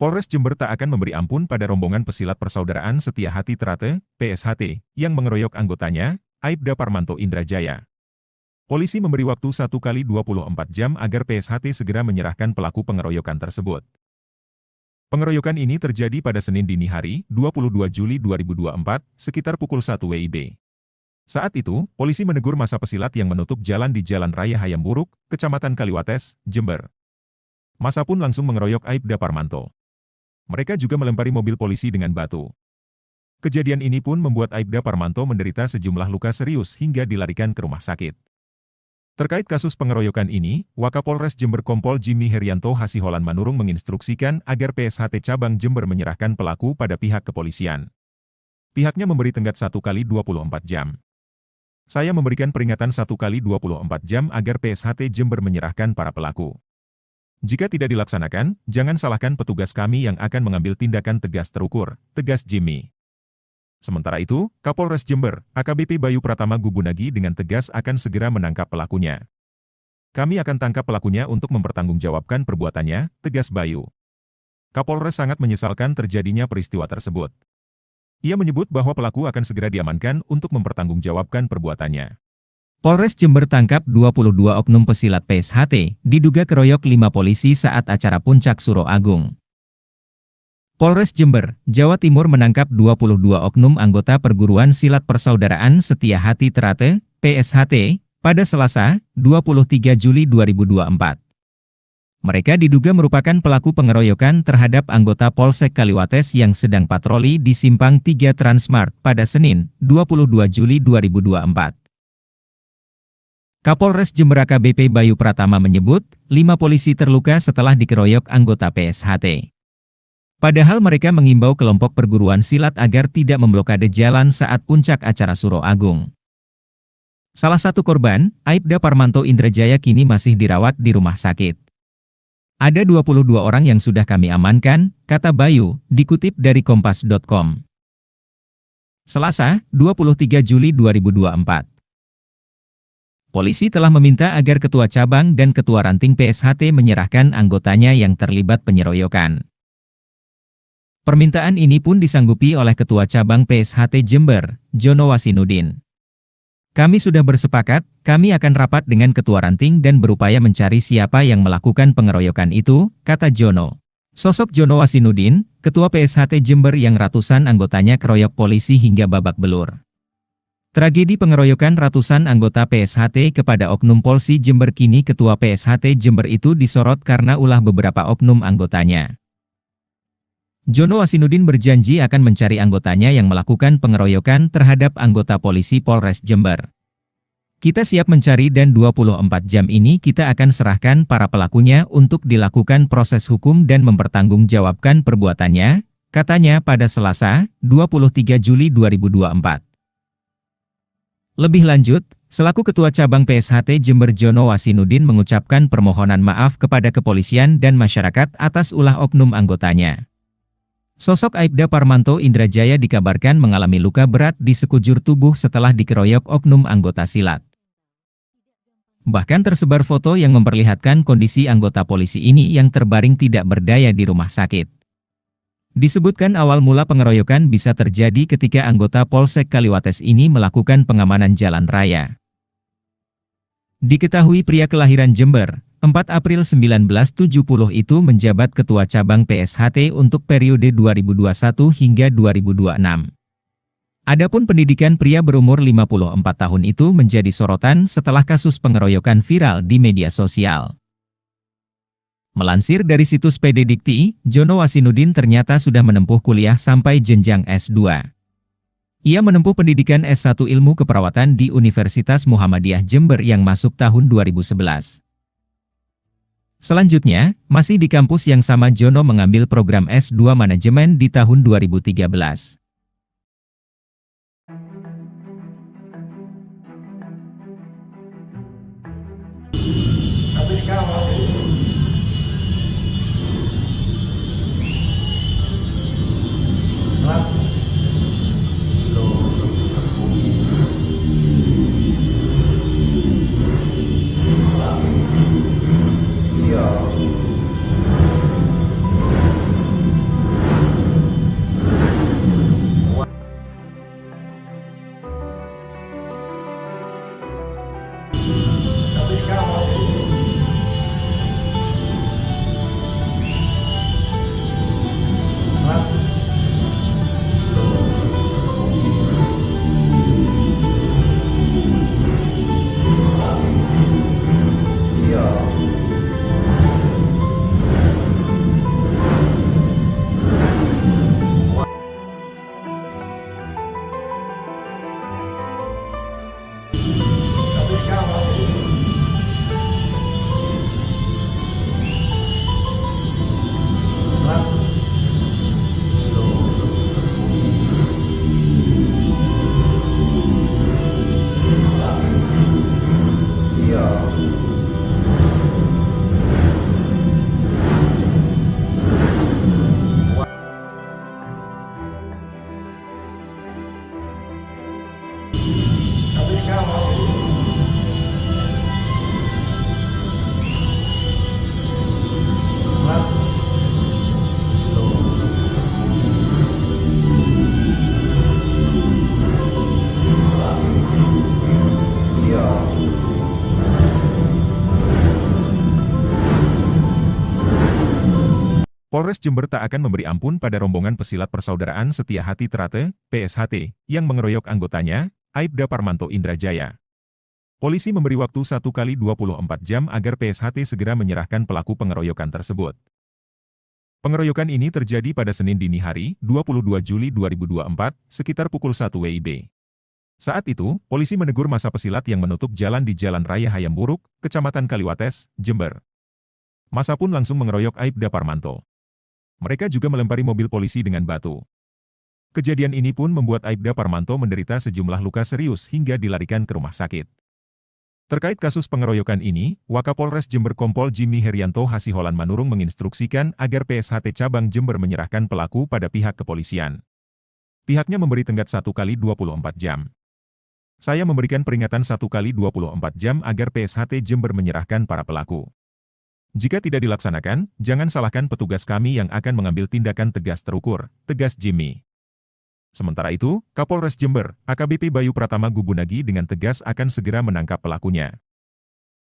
Polres Jember tak akan memberi ampun pada rombongan pesilat Persaudaraan Setia Hati Trate, PSHT, yang mengeroyok anggotanya, Aibda Parmanto Indrajaya. Polisi memberi waktu 1x24 jam agar PSHT segera menyerahkan pelaku pengeroyokan tersebut. Pengeroyokan ini terjadi pada Senin dini hari, 22 Juli 2024, sekitar pukul 1 WIB. Saat itu, polisi menegur massa pesilat yang menutup jalan di Jalan Raya Hayamburuk, Kecamatan Kaliwates, Jember. Massa pun langsung mengeroyok Aibda Parmanto. Mereka juga melempari mobil polisi dengan batu. Kejadian ini pun membuat Aibda Parmanto menderita sejumlah luka serius hingga dilarikan ke rumah sakit. Terkait kasus pengeroyokan ini, Wakapolres Jember Kompol Jimmy Herianto Hasiholan Manurung menginstruksikan agar PSHT Cabang Jember menyerahkan pelaku pada pihak kepolisian. Pihaknya memberi tenggat 1x24 jam. Saya memberikan peringatan 1x24 jam agar PSHT Jember menyerahkan para pelaku. Jika tidak dilaksanakan, jangan salahkan petugas kami yang akan mengambil tindakan tegas terukur, tegas Jimmy. Sementara itu, Kapolres Jember, AKBP Bayu Pratama Gubunagi dengan tegas akan segera menangkap pelakunya. Kami akan tangkap pelakunya untuk mempertanggungjawabkan perbuatannya, tegas Bayu. Kapolres sangat menyesalkan terjadinya peristiwa tersebut. Ia menyebut bahwa pelaku akan segera diamankan untuk mempertanggungjawabkan perbuatannya. Polres Jember tangkap 22 oknum pesilat PSHT, diduga keroyok 5 polisi saat acara Puncak Suro Agung. Polres Jember, Jawa Timur menangkap 22 oknum anggota Perguruan Silat Persaudaraan Setia Hati Trate, PSHT, pada Selasa, 23 Juli 2024. Mereka diduga merupakan pelaku pengeroyokan terhadap anggota Polsek Kaliwates yang sedang patroli di Simpang 3 Transmart pada Senin, 22 Juli 2024. Kapolres Jember AKBP Bayu Pratama menyebut, 5 polisi terluka setelah dikeroyok anggota PSHT. Padahal mereka mengimbau kelompok perguruan silat agar tidak memblokade jalan saat puncak acara Suro Agung. Salah satu korban, Aibda Parmanto Indrajaya kini masih dirawat di rumah sakit. Ada 22 orang yang sudah kami amankan, kata Bayu, dikutip dari kompas.com. Selasa, 23 Juli 2024. Polisi telah meminta agar Ketua Cabang dan Ketua Ranting PSHT menyerahkan anggotanya yang terlibat penyeroyokan. Permintaan ini pun disanggupi oleh Ketua Cabang PSHT Jember, Jono Wasinudin. Kami sudah bersepakat, kami akan rapat dengan Ketua Ranting dan berupaya mencari siapa yang melakukan pengeroyokan itu, kata Jono. Sosok Jono Wasinudin, Ketua PSHT Jember yang ratusan anggotanya keroyok polisi hingga babak belur. Tragedi pengeroyokan ratusan anggota PSHT kepada oknum Polsi Jember kini Ketua PSHT Jember itu disorot karena ulah beberapa oknum anggotanya. Jono Wasinudin berjanji akan mencari anggotanya yang melakukan pengeroyokan terhadap anggota polisi Polres Jember. Kita siap mencari dan 24 jam ini kita akan serahkan para pelakunya untuk dilakukan proses hukum dan mempertanggungjawabkan perbuatannya, katanya pada Selasa, 23 Juli 2024. Lebih lanjut, selaku Ketua Cabang PSHT Jember Jono Wasinudin mengucapkan permohonan maaf kepada kepolisian dan masyarakat atas ulah oknum anggotanya. Sosok Aibda Parmanto Indrajaya dikabarkan mengalami luka berat di sekujur tubuh setelah dikeroyok oknum anggota silat. Bahkan tersebar foto yang memperlihatkan kondisi anggota polisi ini yang terbaring tidak berdaya di rumah sakit. Disebutkan awal mula pengeroyokan bisa terjadi ketika anggota Polsek Kaliwates ini melakukan pengamanan jalan raya. Diketahui pria kelahiran Jember, 4 April 1970 itu menjabat Ketua Cabang PSHT untuk periode 2021 hingga 2026. Adapun pendidikan pria berumur 54 tahun itu menjadi sorotan setelah kasus pengeroyokan viral di media sosial. Melansir dari situs PD Dikti, Jono Wasinudin ternyata sudah menempuh kuliah sampai jenjang S2. Ia menempuh pendidikan S1 Ilmu Keperawatan di Universitas Muhammadiyah Jember yang masuk tahun 2011. Selanjutnya, masih di kampus yang sama Jono mengambil program S2 Manajemen di tahun 2013. Tapi kamu iya. Tapi kamu iya. Polres Jember tak akan memberi ampun pada rombongan pesilat Persaudaraan Setia Hati Trate, PSHT, yang mengeroyok anggotanya, Aibda Parmanto Indrajaya. Polisi memberi waktu 1 kali 24 jam agar PSHT segera menyerahkan pelaku pengeroyokan tersebut. Pengeroyokan ini terjadi pada Senin dini hari, 22 Juli 2024, sekitar pukul 1 WIB. Saat itu, polisi menegur massa pesilat yang menutup jalan di Jalan Raya Hayamburuk, Kecamatan Kaliwates, Jember. Massa pun langsung mengeroyok Aibda Parmanto. Mereka juga melempari mobil polisi dengan batu. Kejadian ini pun membuat Aibda Parmanto menderita sejumlah luka serius hingga dilarikan ke rumah sakit. Terkait kasus pengeroyokan ini, Wakapolres Jember Kompol Jimmy Herianto Hasiholan Manurung menginstruksikan agar PSHT Cabang Jember menyerahkan pelaku pada pihak kepolisian. Pihaknya memberi tenggat 1 kali 24 jam. Saya memberikan peringatan 1 kali 24 jam agar PSHT Jember menyerahkan para pelaku. Jika tidak dilaksanakan, jangan salahkan petugas kami yang akan mengambil tindakan tegas terukur, tegas Jimmy. Sementara itu, Kapolres Jember, AKBP Bayu Pratama Gubunagi dengan tegas akan segera menangkap pelakunya.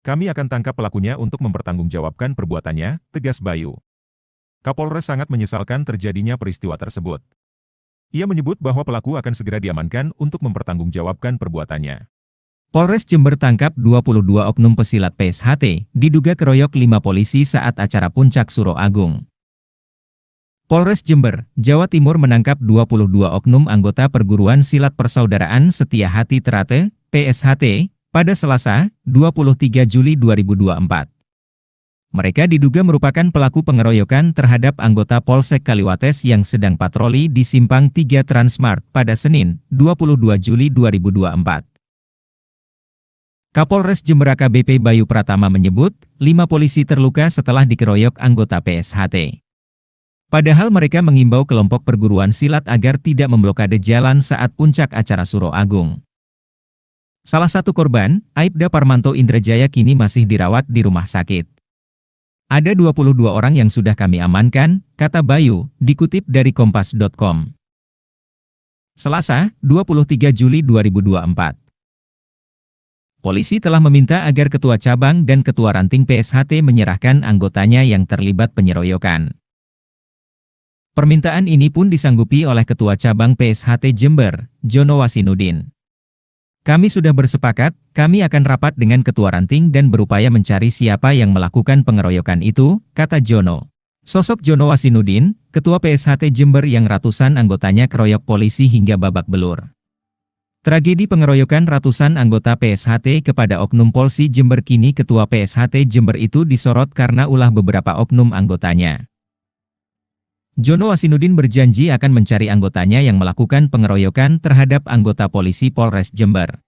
Kami akan tangkap pelakunya untuk mempertanggungjawabkan perbuatannya, tegas Bayu. Kapolres sangat menyesalkan terjadinya peristiwa tersebut. Ia menyebut bahwa pelaku akan segera diamankan untuk mempertanggungjawabkan perbuatannya. Polres Jember tangkap 22 oknum pesilat PSHT, diduga keroyok 5 polisi saat acara Puncak Suro Agung. Polres Jember, Jawa Timur menangkap 22 oknum anggota Perguruan Silat Persaudaraan Setia Hati Trate, PSHT, pada Selasa, 23 Juli 2024. Mereka diduga merupakan pelaku pengeroyokan terhadap anggota Polsek Kaliwates yang sedang patroli di Simpang 3 Transmart pada Senin, 22 Juli 2024. Kapolres Jember AKBP Bayu Pratama menyebut, 5 polisi terluka setelah dikeroyok anggota PSHT. Padahal mereka mengimbau kelompok perguruan silat agar tidak memblokade jalan saat puncak acara Suro Agung. Salah satu korban, Aibda Parmanto Indrajaya kini masih dirawat di rumah sakit. Ada 22 orang yang sudah kami amankan, kata Bayu, dikutip dari kompas.com. Selasa, 23 Juli 2024. Polisi telah meminta agar Ketua Cabang dan Ketua Ranting PSHT menyerahkan anggotanya yang terlibat penyeroyokan. Permintaan ini pun disanggupi oleh Ketua Cabang PSHT Jember, Jono Wasinudin. Kami sudah bersepakat, kami akan rapat dengan Ketua Ranting dan berupaya mencari siapa yang melakukan pengeroyokan itu, kata Jono. Sosok Jono Wasinudin, Ketua PSHT Jember yang ratusan anggotanya keroyok polisi hingga babak belur. Tragedi pengeroyokan ratusan anggota PSHT kepada Oknum Polsi Jember kini Ketua PSHT Jember itu disorot karena ulah beberapa oknum anggotanya. Jono Wasinudin berjanji akan mencari anggotanya yang melakukan pengeroyokan terhadap anggota polisi Polres Jember.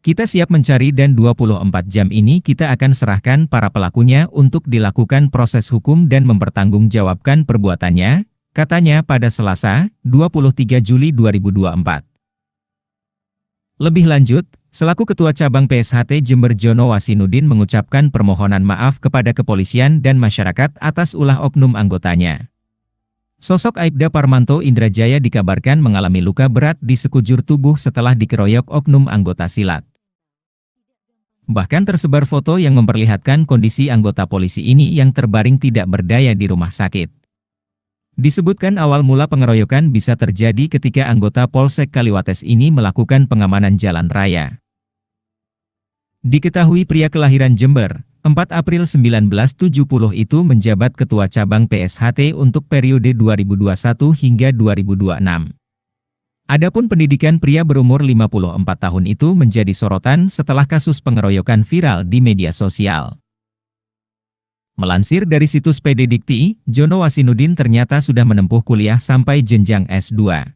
Kita siap mencari dan 24 jam ini kita akan serahkan para pelakunya untuk dilakukan proses hukum dan mempertanggungjawabkan perbuatannya, katanya pada Selasa, 23 Juli 2024. Lebih lanjut, selaku Ketua Cabang PSHT Jember Jono Wasinudin mengucapkan permohonan maaf kepada kepolisian dan masyarakat atas ulah oknum anggotanya. Sosok Aibda Parmanto Indrajaya dikabarkan mengalami luka berat di sekujur tubuh setelah dikeroyok oknum anggota silat. Bahkan tersebar foto yang memperlihatkan kondisi anggota polisi ini yang terbaring tidak berdaya di rumah sakit. Disebutkan awal mula pengeroyokan bisa terjadi ketika anggota Polsek Kaliwates ini melakukan pengamanan jalan raya. Diketahui pria kelahiran Jember, 4 April 1970 itu menjabat Ketua Cabang PSHT untuk periode 2021 hingga 2026. Adapun pendidikan pria berumur 54 tahun itu menjadi sorotan setelah kasus pengeroyokan viral di media sosial. Melansir dari situs PD Dikti, Jono Wasinudin ternyata sudah menempuh kuliah sampai jenjang S2.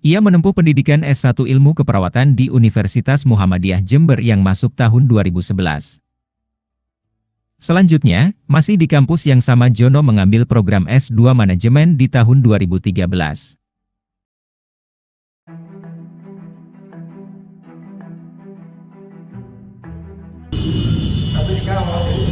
Ia menempuh pendidikan S1 Ilmu Keperawatan di Universitas Muhammadiyah Jember yang masuk tahun 2011. Selanjutnya, masih di kampus yang sama Jono mengambil program S2 Manajemen di tahun 2013. Tapi sekarang mau iya.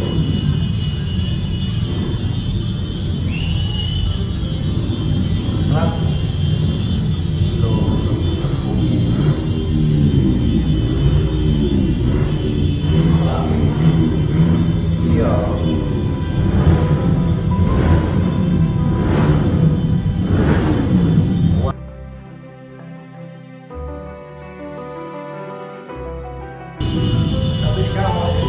Tapi sekarang mau iya.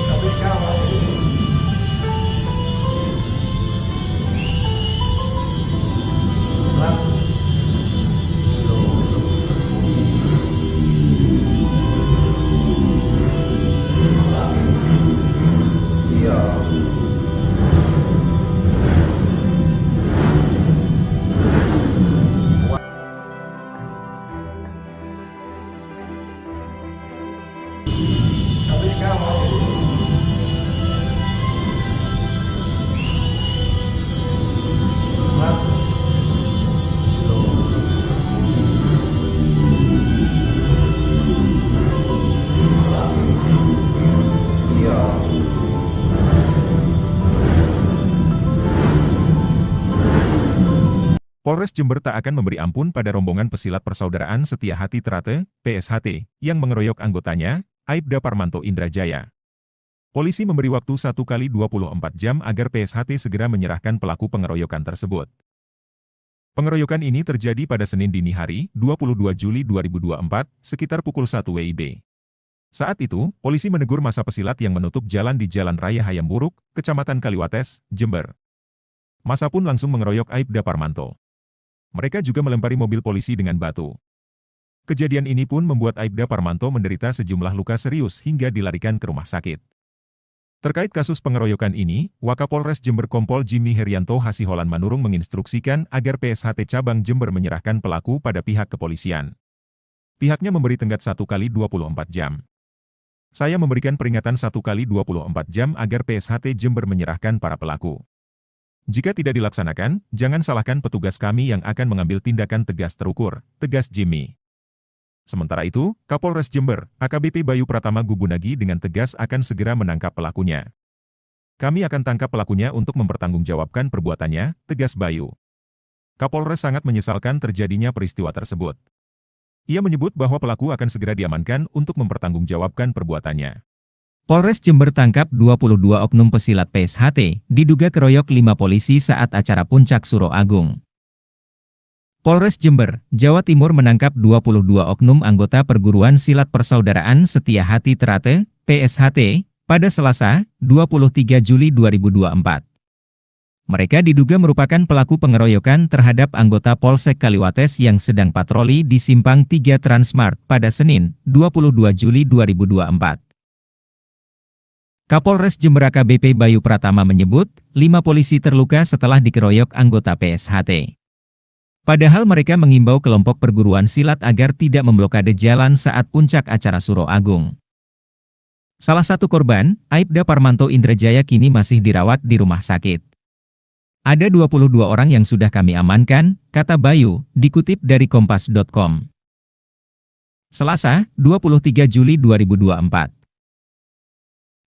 Tapi sekarang mau iya. Tapi sekarang mau iya. Polres Jember tak akan memberi ampun pada rombongan pesilat Persaudaraan Setia Hati Trate, PSHT, yang mengeroyok anggotanya, Aibda Parmanto Indrajaya. Polisi memberi waktu 1 kali 24 jam agar PSHT segera menyerahkan pelaku pengeroyokan tersebut. Pengeroyokan ini terjadi pada Senin dini hari, 22 Juli 2024, sekitar pukul 1 WIB. Saat itu, polisi menegur massa pesilat yang menutup jalan di Jalan Raya Hayam Buruk, Kecamatan Kaliwates, Jember. Massa pun langsung mengeroyok Aibda Parmanto. Mereka juga melempari mobil polisi dengan batu. Kejadian ini pun membuat Aibda Parmanto menderita sejumlah luka serius hingga dilarikan ke rumah sakit. Terkait kasus pengeroyokan ini, Wakapolres Jember Kompol Jimmy Herianto Hasiholan Manurung menginstruksikan agar PSHT Cabang Jember menyerahkan pelaku pada pihak kepolisian. Pihaknya memberi tenggat 1 kali 24 jam. Saya memberikan peringatan 1 kali 24 jam agar PSHT Jember menyerahkan para pelaku. Jika tidak dilaksanakan, jangan salahkan petugas kami yang akan mengambil tindakan tegas terukur, tegas Jimmy. Sementara itu, Kapolres Jember, AKBP Bayu Pratama Gubunagi dengan tegas akan segera menangkap pelakunya. Kami akan tangkap pelakunya untuk mempertanggungjawabkan perbuatannya, tegas Bayu. Kapolres sangat menyesalkan terjadinya peristiwa tersebut. Ia menyebut bahwa pelaku akan segera diamankan untuk mempertanggungjawabkan perbuatannya. Polres Jember tangkap 22 oknum pesilat PSHT, diduga keroyok 5 polisi saat acara Puncak Suro Agung. Polres Jember, Jawa Timur menangkap 22 oknum anggota Perguruan Silat Persaudaraan Setia Hati Trate, PSHT, pada Selasa, 23 Juli 2024. Mereka diduga merupakan pelaku pengeroyokan terhadap anggota Polsek Kaliwates yang sedang patroli di Simpang 3 Transmart pada Senin, 22 Juli 2024. Kapolres Jember AKBP Bayu Pratama menyebut, 5 polisi terluka setelah dikeroyok anggota PSHT. Padahal mereka mengimbau kelompok perguruan silat agar tidak memblokade jalan saat puncak acara Suro Agung. Salah satu korban, Aibda Parmanto Indrajaya kini masih dirawat di rumah sakit. Ada 22 orang yang sudah kami amankan, kata Bayu, dikutip dari kompas.com. Selasa, 23 Juli 2024.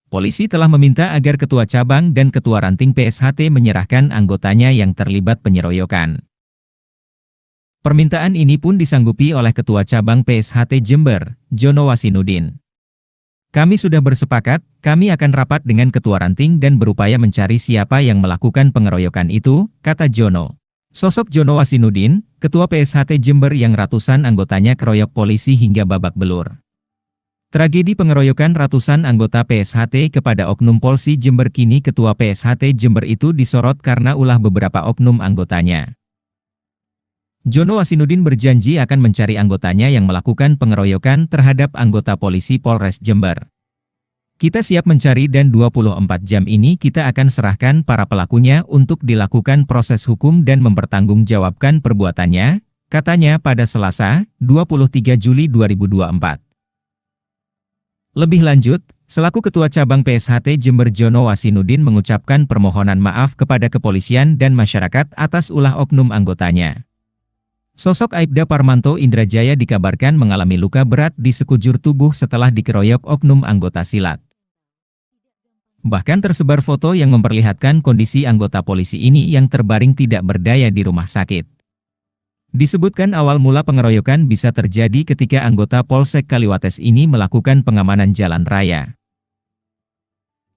Polisi telah meminta agar ketua cabang dan ketua ranting PSHT menyerahkan anggotanya yang terlibat penyeroyokan. Permintaan ini pun disanggupi oleh Ketua Cabang PSHT Jember, Jono Wasinudin. Kami sudah bersepakat, kami akan rapat dengan Ketua Ranting dan berupaya mencari siapa yang melakukan pengeroyokan itu, kata Jono. Sosok Jono Wasinudin, Ketua PSHT Jember yang ratusan anggotanya keroyok polisi hingga babak belur. Tragedi pengeroyokan ratusan anggota PSHT kepada Oknum Polsi Jember kini Ketua PSHT Jember itu disorot karena ulah beberapa oknum anggotanya. Jono Wasinudin berjanji akan mencari anggotanya yang melakukan pengeroyokan terhadap anggota polisi Polres Jember. Kita siap mencari dan 24 jam ini kita akan serahkan para pelakunya untuk dilakukan proses hukum dan mempertanggungjawabkan perbuatannya, katanya pada Selasa, 23 Juli 2024. Lebih lanjut, selaku Ketua Cabang PSHT Jember Jono Wasinudin mengucapkan permohonan maaf kepada kepolisian dan masyarakat atas ulah oknum anggotanya. Sosok Aibda Parmanto Indrajaya dikabarkan mengalami luka berat di sekujur tubuh setelah dikeroyok oknum anggota silat. Bahkan tersebar foto yang memperlihatkan kondisi anggota polisi ini yang terbaring tidak berdaya di rumah sakit. Disebutkan awal mula pengeroyokan bisa terjadi ketika anggota Polsek Kaliwates ini melakukan pengamanan jalan raya.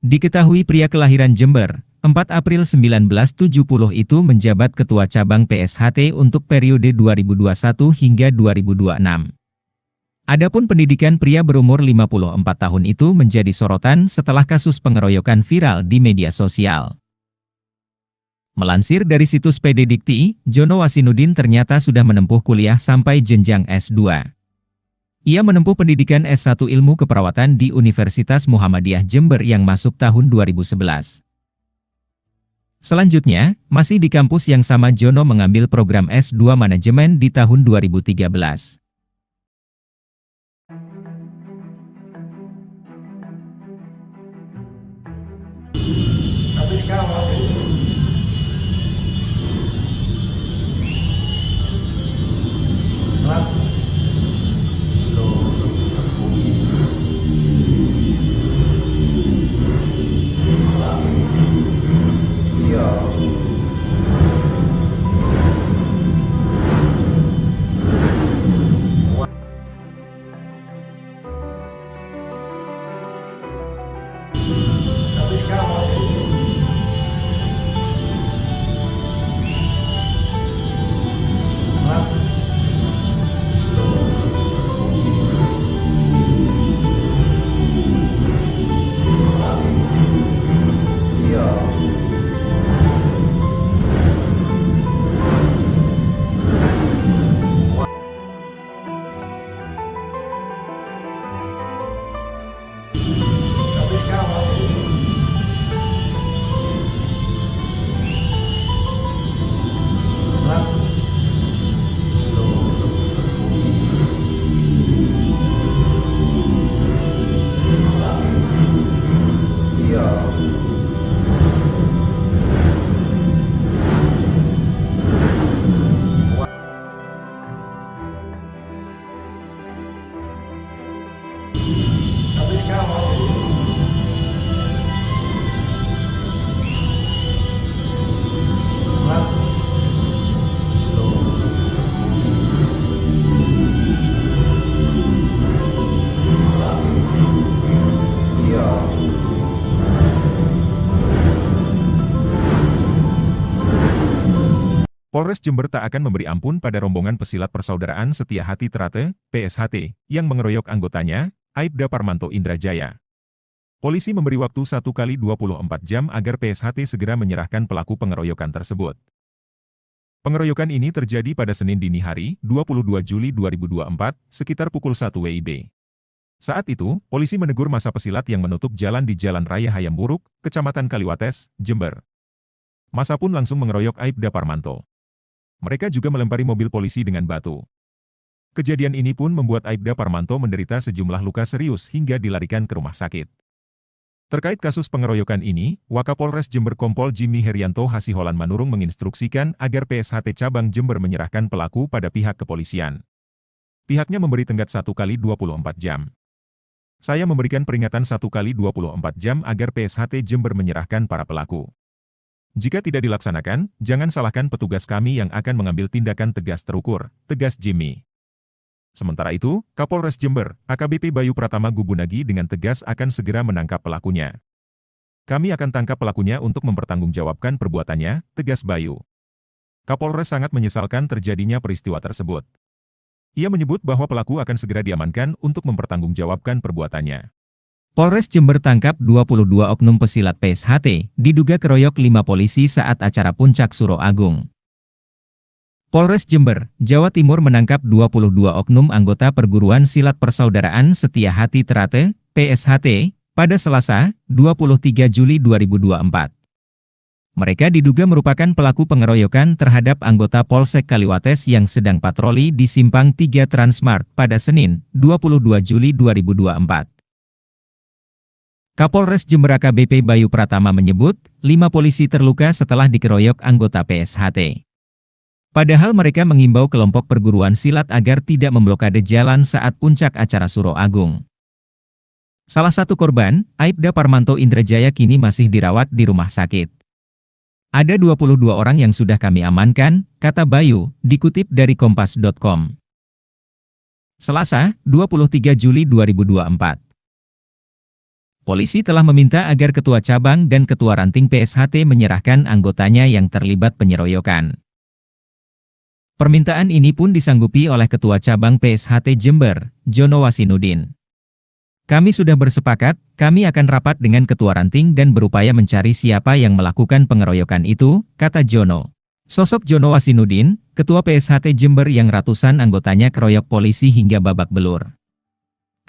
Diketahui pria kelahiran Jember, 4 April 1970 itu menjabat Ketua Cabang PSHT untuk periode 2021 hingga 2026. Adapun pendidikan pria berumur 54 tahun itu menjadi sorotan setelah kasus pengeroyokan viral di media sosial. Melansir dari situs PD Dikti, Jono Wasinudin ternyata sudah menempuh kuliah sampai jenjang S2. Ia menempuh pendidikan S1 Ilmu Keperawatan di Universitas Muhammadiyah Jember yang masuk tahun 2011. Selanjutnya, masih di kampus yang sama Jono mengambil program S2 Manajemen di tahun 2013. Tapi kamu Polres Jember tak akan memberi ampun pada rombongan pesilat Persaudaraan Setia Hati Trate, PSHT, yang mengeroyok anggotanya, Aibda Parmanto Indrajaya. Polisi memberi waktu 1 kali 24 jam agar PSHT segera menyerahkan pelaku pengeroyokan tersebut. Pengeroyokan ini terjadi pada Senin dini hari, 22 Juli 2024, sekitar pukul 1 WIB. Saat itu, polisi menegur massa pesilat yang menutup jalan di Jalan Raya Hayam Buruk, Kecamatan Kaliwates, Jember. Massa pun langsung mengeroyok Aibda Parmanto. Mereka juga melempari mobil polisi dengan batu. Kejadian ini pun membuat Aibda Parmanto menderita sejumlah luka serius hingga dilarikan ke rumah sakit. Terkait kasus pengeroyokan ini, Wakapolres Jember Kompol Jimmy Herianto Hasiholan Manurung menginstruksikan agar PSHT Cabang Jember menyerahkan pelaku pada pihak kepolisian. Pihaknya memberi tenggat 1 kali 24 jam. Saya memberikan peringatan 1 kali 24 jam agar PSHT Jember menyerahkan para pelaku. Jika tidak dilaksanakan, jangan salahkan petugas kami yang akan mengambil tindakan tegas terukur, tegas Jimmy. Sementara itu, Kapolres Jember, AKBP Bayu Pratama Gubunagi dengan tegas akan segera menangkap pelakunya. Kami akan tangkap pelakunya untuk mempertanggungjawabkan perbuatannya, tegas Bayu. Kapolres sangat menyesalkan terjadinya peristiwa tersebut. Ia menyebut bahwa pelaku akan segera diamankan untuk mempertanggungjawabkan perbuatannya. Polres Jember tangkap 22 oknum pesilat PSHT, diduga keroyok 5 polisi saat acara Puncak Suro Agung. Polres Jember, Jawa Timur menangkap 22 oknum anggota Perguruan Silat Persaudaraan Setia Hati Trate, PSHT, pada Selasa, 23 Juli 2024. Mereka diduga merupakan pelaku pengeroyokan terhadap anggota Polsek Kaliwates yang sedang patroli di Simpang 3 Transmart pada Senin, 22 Juli 2024. Kapolres Jember AKBP Bayu Pratama menyebut, 5 polisi terluka setelah dikeroyok anggota PSHT. Padahal mereka mengimbau kelompok perguruan silat agar tidak memblokade jalan saat puncak acara Suro Agung. Salah satu korban, Aibda Parmanto Indrajaya kini masih dirawat di rumah sakit. Ada 22 orang yang sudah kami amankan, kata Bayu, dikutip dari kompas.com. Selasa, 23 Juli 2024. Polisi telah meminta agar Ketua Cabang dan Ketua Ranting PSHT menyerahkan anggotanya yang terlibat penyeroyokan. Permintaan ini pun disanggupi oleh Ketua Cabang PSHT Jember, Jono Wasinudin. Kami sudah bersepakat, kami akan rapat dengan Ketua Ranting dan berupaya mencari siapa yang melakukan pengeroyokan itu, kata Jono. Sosok Jono Wasinudin, Ketua PSHT Jember yang ratusan anggotanya keroyok polisi hingga babak belur.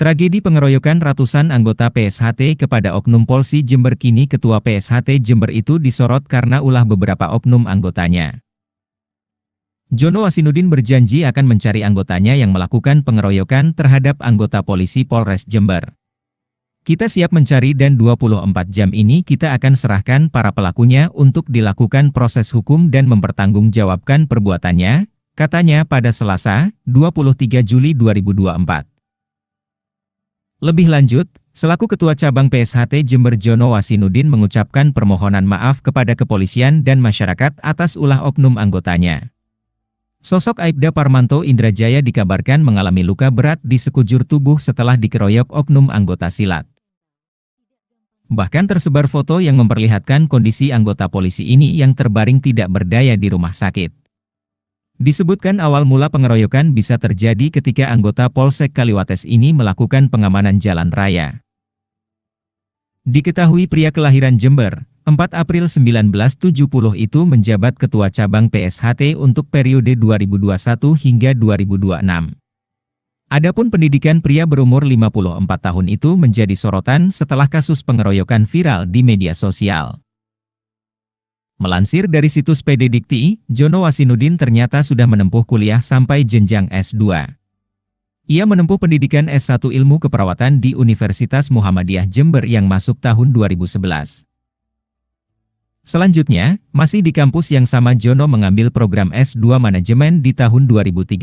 Tragedi pengeroyokan ratusan anggota PSHT kepada oknum Polsi Jember kini Ketua PSHT Jember itu disorot karena ulah beberapa oknum anggotanya. Jono Wasinudin berjanji akan mencari anggotanya yang melakukan pengeroyokan terhadap anggota polisi Polres Jember. Kita siap mencari dan 24 jam ini kita akan serahkan para pelakunya untuk dilakukan proses hukum dan mempertanggungjawabkan perbuatannya, katanya pada Selasa, 23 Juli 2024. Lebih lanjut, selaku Ketua Cabang PSHT Jember Jono Wasinudin mengucapkan permohonan maaf kepada kepolisian dan masyarakat atas ulah oknum anggotanya. Sosok Aibda Parmanto Indrajaya dikabarkan mengalami luka berat di sekujur tubuh setelah dikeroyok oknum anggota silat. Bahkan tersebar foto yang memperlihatkan kondisi anggota polisi ini yang terbaring tidak berdaya di rumah sakit. Disebutkan awal mula pengeroyokan bisa terjadi ketika anggota Polsek Kaliwates ini melakukan pengamanan jalan raya. Diketahui pria kelahiran Jember, 4 April 1970 itu menjabat Ketua Cabang PSHT untuk periode 2021 hingga 2026. Adapun pendidikan pria berumur 54 tahun itu menjadi sorotan setelah kasus pengeroyokan viral di media sosial. Melansir dari situs PD Dikti, Jono Wasinudin ternyata sudah menempuh kuliah sampai jenjang S2. Ia menempuh pendidikan S1 Ilmu Keperawatan di Universitas Muhammadiyah Jember yang masuk tahun 2011. Selanjutnya, masih di kampus yang sama Jono mengambil program S2 Manajemen di tahun 2013.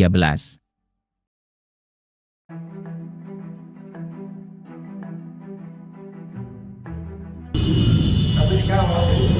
Tapi sekarang masih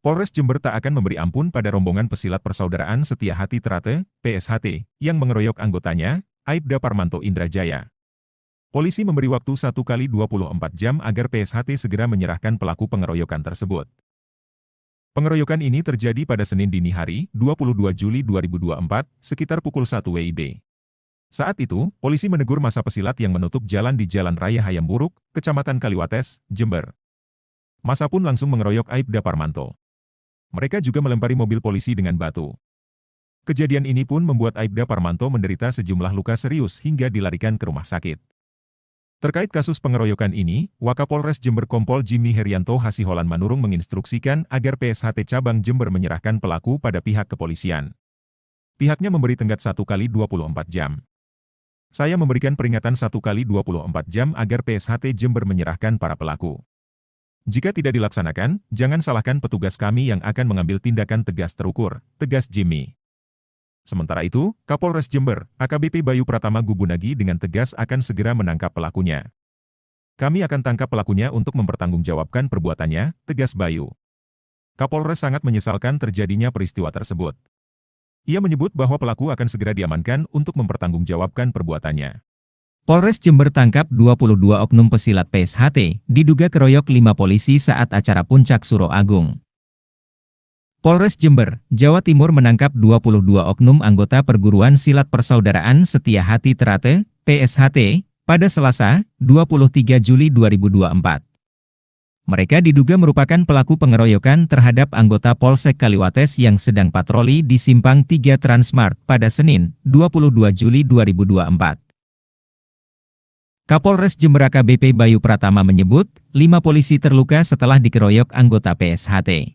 Polres Jember tak akan memberi ampun pada rombongan pesilat Persaudaraan Setia Hati Trate, PSHT, yang mengeroyok anggotanya, Aibda Parmanto Indrajaya. Polisi memberi waktu 1 kali 24 jam agar PSHT segera menyerahkan pelaku pengeroyokan tersebut. Pengeroyokan ini terjadi pada Senin dini hari, 22 Juli 2024, sekitar pukul 1 WIB. Saat itu, polisi menegur massa pesilat yang menutup jalan di Jalan Raya Hayamburuk, Kecamatan Kaliwates, Jember. Massa pun langsung mengeroyok Aibda Parmanto. Mereka juga melempari mobil polisi dengan batu. Kejadian ini pun membuat Aibda Parmanto menderita sejumlah luka serius hingga dilarikan ke rumah sakit. Terkait kasus pengeroyokan ini, Wakapolres Jember Kompol Jimmy Herianto Hasiholan Manurung menginstruksikan agar PSHT Cabang Jember menyerahkan pelaku pada pihak kepolisian. Pihaknya memberi tenggat 1 kali 24 jam. Saya memberikan peringatan 1 kali 24 jam agar PSHT Jember menyerahkan para pelaku. Jika tidak dilaksanakan, jangan salahkan petugas kami yang akan mengambil tindakan tegas terukur, tegas Jimmy. Sementara itu, Kapolres Jember, AKBP Bayu Pratama Gubunagi dengan tegas akan segera menangkap pelakunya. Kami akan tangkap pelakunya untuk mempertanggungjawabkan perbuatannya, tegas Bayu. Kapolres sangat menyesalkan terjadinya peristiwa tersebut. Ia menyebut bahwa pelaku akan segera diamankan untuk mempertanggungjawabkan perbuatannya. Polres Jember tangkap 22 oknum pesilat PSHT, diduga keroyok 5 polisi saat acara Puncak Suro Agung. Polres Jember, Jawa Timur menangkap 22 oknum anggota Perguruan Silat Persaudaraan Setia Hati Trate, PSHT, pada Selasa, 23 Juli 2024. Mereka diduga merupakan pelaku pengeroyokan terhadap anggota Polsek Kaliwates yang sedang patroli di Simpang 3 Transmart pada Senin, 22 Juli 2024. Kapolres Jember AKBP Bayu Pratama menyebut, 5 polisi terluka setelah dikeroyok anggota PSHT.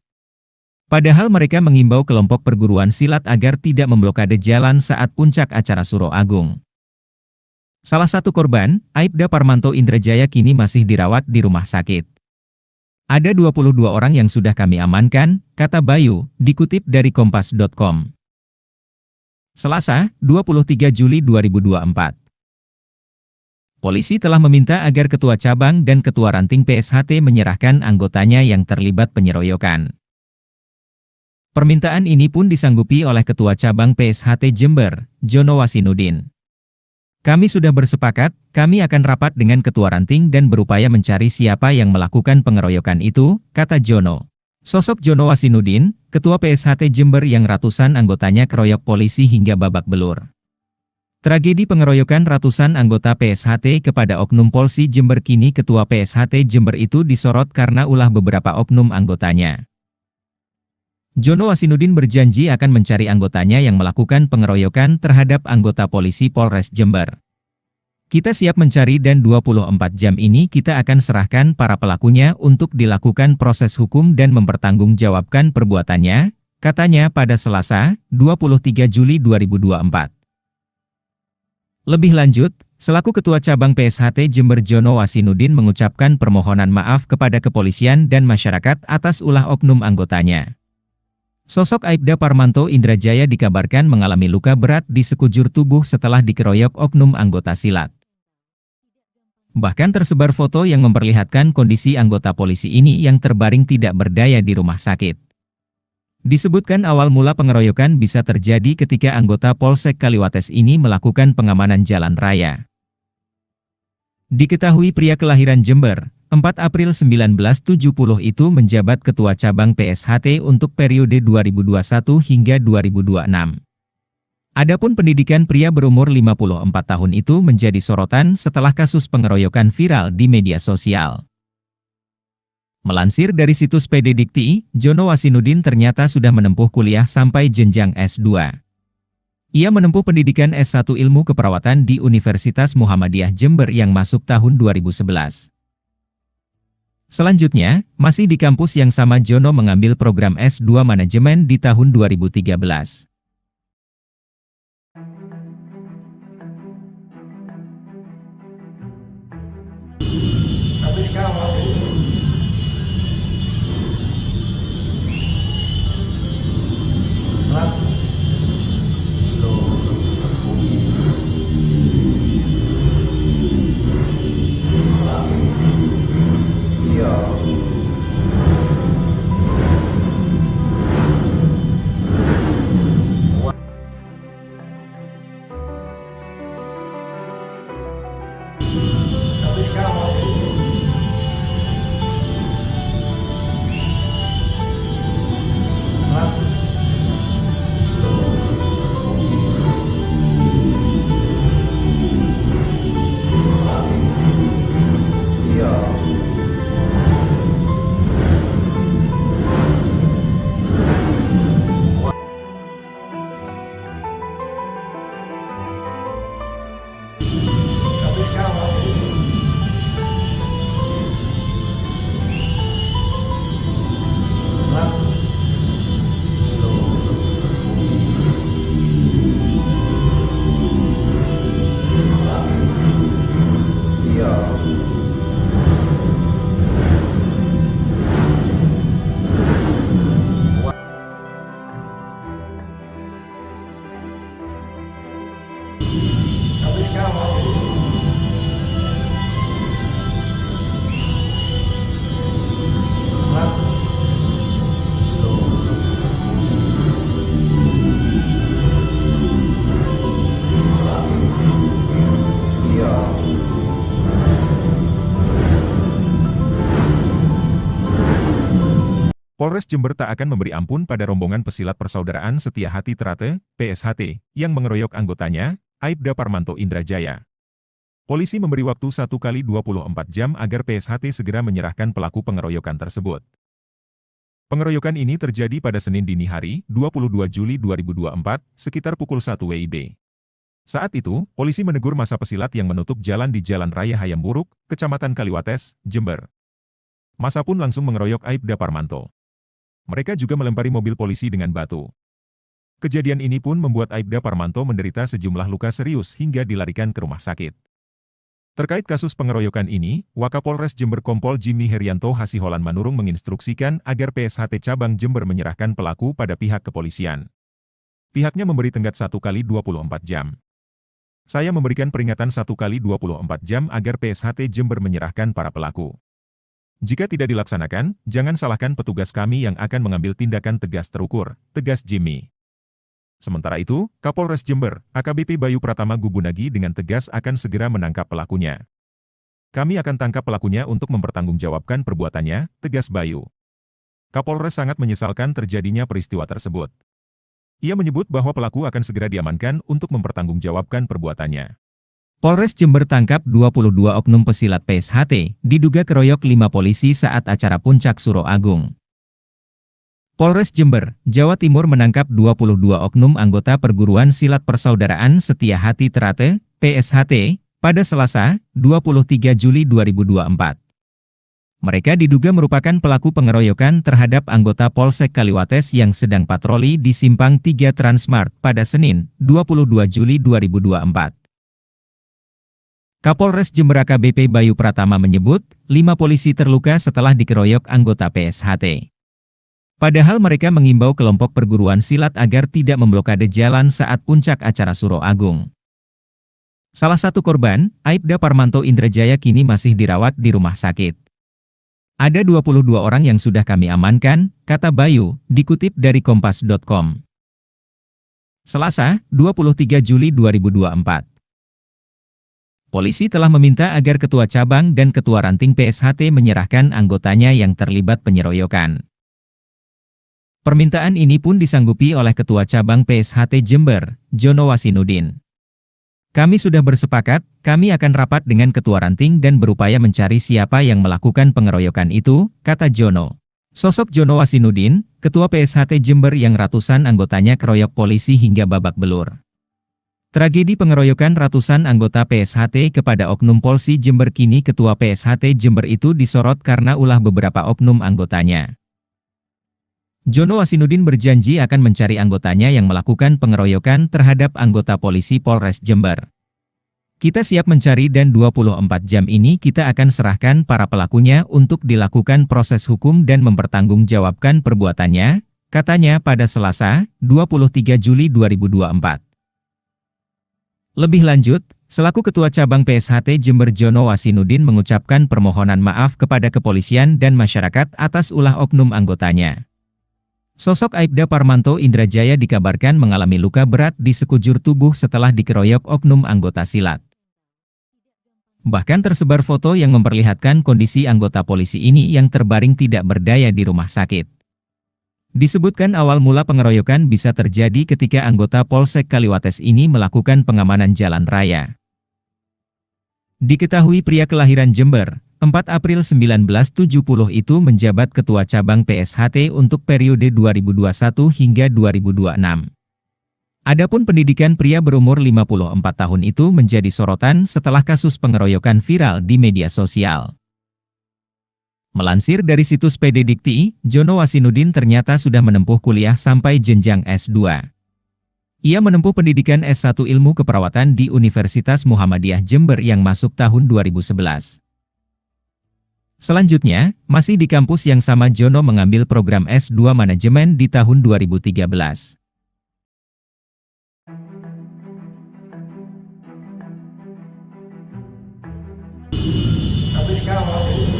Padahal mereka mengimbau kelompok perguruan silat agar tidak memblokade jalan saat puncak acara Suro Agung. Salah satu korban, Aibda Parmanto Indrajaya kini masih dirawat di rumah sakit. Ada 22 orang yang sudah kami amankan, kata Bayu, dikutip dari kompas.com. Selasa, 23 Juli 2024. Polisi telah meminta agar Ketua Cabang dan Ketua Ranting PSHT menyerahkan anggotanya yang terlibat penyeroyokan. Permintaan ini pun disanggupi oleh Ketua Cabang PSHT Jember, Jono Wasinudin. Kami sudah bersepakat, kami akan rapat dengan Ketua Ranting dan berupaya mencari siapa yang melakukan pengeroyokan itu, kata Jono. Sosok Jono Wasinudin, Ketua PSHT Jember yang ratusan anggotanya keroyok polisi hingga babak belur. Tragedi pengeroyokan ratusan anggota PSHT kepada oknum Polsi Jember kini Ketua PSHT Jember itu disorot karena ulah beberapa oknum anggotanya. Jono Wasinudin berjanji akan mencari anggotanya yang melakukan pengeroyokan terhadap anggota polisi Polres Jember. Kita siap mencari dan 24 jam ini kita akan serahkan para pelakunya untuk dilakukan proses hukum dan mempertanggungjawabkan perbuatannya, katanya pada Selasa, 23 Juli 2024. Lebih lanjut, selaku Ketua Cabang PSHT Jember Jono Wasinudin mengucapkan permohonan maaf kepada kepolisian dan masyarakat atas ulah oknum anggotanya. Sosok Aibda Parmanto Indrajaya dikabarkan mengalami luka berat di sekujur tubuh setelah dikeroyok oknum anggota silat. Bahkan tersebar foto yang memperlihatkan kondisi anggota polisi ini yang terbaring tidak berdaya di rumah sakit. Disebutkan awal mula pengeroyokan bisa terjadi ketika anggota Polsek Kaliwates ini melakukan pengamanan jalan raya. Diketahui pria kelahiran Jember, 4 April 1970 itu menjabat Ketua Cabang PSHT untuk periode 2021 hingga 2026. Adapun pendidikan pria berumur 54 tahun itu menjadi sorotan setelah kasus pengeroyokan viral di media sosial. Melansir dari situs PD Dikti, Jono Wasinudin ternyata sudah menempuh kuliah sampai jenjang S2. Ia menempuh pendidikan S1 Ilmu Keperawatan di Universitas Muhammadiyah Jember yang masuk tahun 2011. Selanjutnya, masih di kampus yang sama Jono mengambil program S2 Manajemen di tahun 2013. Tapi sekarang masih iya. Polres Jember tak akan memberi ampun pada rombongan pesilat Persaudaraan Setia Hati Trate, PSHT, yang mengeroyok anggotanya, Aibda Parmanto Indrajaya. Polisi memberi waktu 1 kali 24 jam agar PSHT segera menyerahkan pelaku pengeroyokan tersebut. Pengeroyokan ini terjadi pada Senin dini hari, 22 Juli 2024, sekitar pukul 1 WIB. Saat itu, polisi menegur massa pesilat yang menutup jalan di Jalan Raya Hayamburuk, Kecamatan Kaliwates, Jember. Massa pun langsung mengeroyok Aibda Parmanto. Mereka juga melempari mobil polisi dengan batu. Kejadian ini pun membuat Aibda Parmanto menderita sejumlah luka serius hingga dilarikan ke rumah sakit. Terkait kasus pengeroyokan ini, Wakapolres Jember Kompol Jimmy Herianto Hasiholan Manurung menginstruksikan agar PSHT Cabang Jember menyerahkan pelaku pada pihak kepolisian. Pihaknya memberi tenggat 1 kali 24 jam. Saya memberikan peringatan 1 kali 24 jam agar PSHT Jember menyerahkan para pelaku. Jika tidak dilaksanakan, jangan salahkan petugas kami yang akan mengambil tindakan tegas terukur, tegas Jimmy. Sementara itu, Kapolres Jember, AKBP Bayu Pratama Gubunagi dengan tegas akan segera menangkap pelakunya. Kami akan tangkap pelakunya untuk mempertanggungjawabkan perbuatannya, tegas Bayu. Kapolres sangat menyesalkan terjadinya peristiwa tersebut. Ia menyebut bahwa pelaku akan segera diamankan untuk mempertanggungjawabkan perbuatannya. Polres Jember tangkap 22 oknum pesilat PSHT, diduga keroyok 5 polisi saat acara Puncak Suro Agung. Polres Jember, Jawa Timur menangkap 22 oknum anggota Perguruan Silat Persaudaraan Setia Hati Trate, PSHT, pada Selasa, 23 Juli 2024. Mereka diduga merupakan pelaku pengeroyokan terhadap anggota Polsek Kaliwates yang sedang patroli di Simpang 3 Transmart pada Senin, 22 Juli 2024. Kapolres Jember AKBP Bayu Pratama menyebut, 5 polisi terluka setelah dikeroyok anggota PSHT. Padahal mereka mengimbau kelompok perguruan silat agar tidak memblokade jalan saat puncak acara Suro Agung. Salah satu korban, Aibda Parmanto Indrajaya kini masih dirawat di rumah sakit. Ada 22 orang yang sudah kami amankan, kata Bayu, dikutip dari kompas.com. Selasa, 23 Juli 2024. Polisi telah meminta agar Ketua Cabang dan Ketua Ranting PSHT menyerahkan anggotanya yang terlibat penyeroyokan. Permintaan ini pun disanggupi oleh Ketua Cabang PSHT Jember, Jono Wasinudin. Kami sudah bersepakat, kami akan rapat dengan Ketua Ranting dan berupaya mencari siapa yang melakukan pengeroyokan itu, kata Jono. Sosok Jono Wasinudin, Ketua PSHT Jember yang ratusan anggotanya keroyok polisi hingga babak belur. Tragedi pengeroyokan ratusan anggota PSHT kepada oknum Polsi Jember kini Ketua PSHT Jember itu disorot karena ulah beberapa oknum anggotanya. Jono Wasinudin berjanji akan mencari anggotanya yang melakukan pengeroyokan terhadap anggota polisi Polres Jember. Kita siap mencari dan 24 jam ini kita akan serahkan para pelakunya untuk dilakukan proses hukum dan mempertanggungjawabkan perbuatannya, katanya pada Selasa, 23 Juli 2024. Lebih lanjut, selaku Ketua Cabang PSHT Jember Jono Wasinudin mengucapkan permohonan maaf kepada kepolisian dan masyarakat atas ulah oknum anggotanya. Sosok Aibda Parmanto Indrajaya dikabarkan mengalami luka berat di sekujur tubuh setelah dikeroyok oknum anggota silat. Bahkan tersebar foto yang memperlihatkan kondisi anggota polisi ini yang terbaring tidak berdaya di rumah sakit. Disebutkan awal mula pengeroyokan bisa terjadi ketika anggota Polsek Kaliwates ini melakukan pengamanan jalan raya. Diketahui pria kelahiran Jember, 4 April 1970 itu menjabat Ketua Cabang PSHT untuk periode 2021 hingga 2026. Adapun pendidikan pria berumur 54 tahun itu menjadi sorotan setelah kasus pengeroyokan viral di media sosial. Melansir dari situs PD Dikti, Jono Wasinudin ternyata sudah menempuh kuliah sampai jenjang S2. Ia menempuh pendidikan S1 Ilmu Keperawatan di Universitas Muhammadiyah Jember yang masuk tahun 2011. Selanjutnya, masih di kampus yang sama Jono mengambil program S2 Manajemen di tahun 2013. Tapi sekarang iya.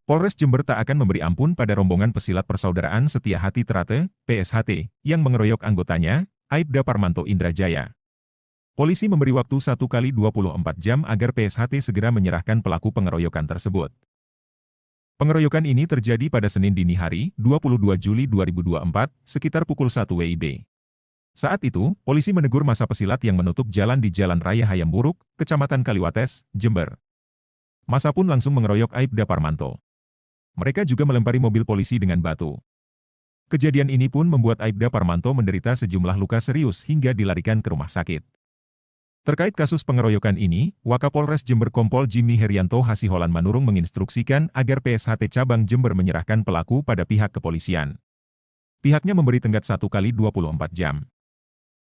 Polres Jember tak akan memberi ampun pada rombongan pesilat Persaudaraan Setia Hati Trate, PSHT, yang mengeroyok anggotanya, Aibda Parmanto Indrajaya. Polisi memberi waktu 1 kali 24 jam agar PSHT segera menyerahkan pelaku pengeroyokan tersebut. Pengeroyokan ini terjadi pada Senin dini hari, 22 Juli 2024, sekitar pukul 1 WIB. Saat itu, polisi menegur massa pesilat yang menutup jalan di Jalan Raya Hayamburuk, Kecamatan Kaliwates, Jember. Massa pun langsung mengeroyok Aibda Parmanto. Mereka juga melempari mobil polisi dengan batu. Kejadian ini pun membuat Aibda Parmanto menderita sejumlah luka serius hingga dilarikan ke rumah sakit. Terkait kasus pengeroyokan ini, Wakapolres Jember Kompol Jimmy Herianto Hasiholan Manurung menginstruksikan agar PSHT Cabang Jember menyerahkan pelaku pada pihak kepolisian. Pihaknya memberi tenggat 1 kali 24 jam.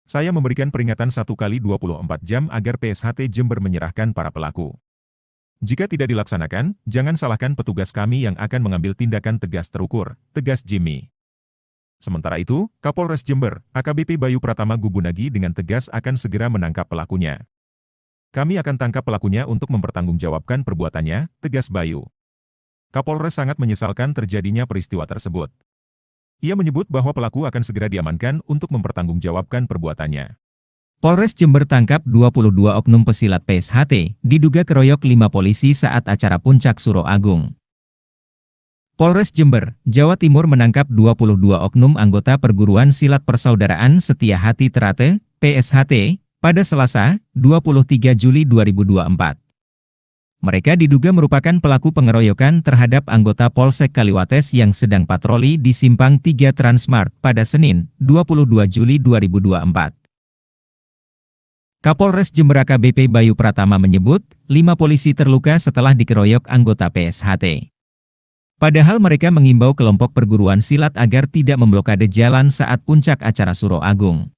Saya memberikan peringatan 1 kali 24 jam agar PSHT Jember menyerahkan para pelaku. Jika tidak dilaksanakan, jangan salahkan petugas kami yang akan mengambil tindakan tegas terukur, tegas Jimmy. Sementara itu, Kapolres Jember, AKBP Bayu Pratama Gubunagi dengan tegas akan segera menangkap pelakunya. Kami akan tangkap pelakunya untuk mempertanggungjawabkan perbuatannya, tegas Bayu. Kapolres sangat menyesalkan terjadinya peristiwa tersebut. Ia menyebut bahwa pelaku akan segera diamankan untuk mempertanggungjawabkan perbuatannya. Polres Jember tangkap 22 oknum pesilat PSHT, diduga keroyok 5 polisi saat acara Puncak Suro Agung. Polres Jember, Jawa Timur menangkap 22 oknum anggota Perguruan Silat Persaudaraan Setia Hati Trate, PSHT, pada Selasa, 23 Juli 2024. Mereka diduga merupakan pelaku pengeroyokan terhadap anggota Polsek Kaliwates yang sedang patroli di Simpang 3 Transmart pada Senin, 22 Juli 2024. Kapolres Jember AKBP Bayu Pratama menyebut, 5 polisi terluka setelah dikeroyok anggota PSHT. Padahal mereka mengimbau kelompok perguruan silat agar tidak memblokade jalan saat puncak acara Suro Agung.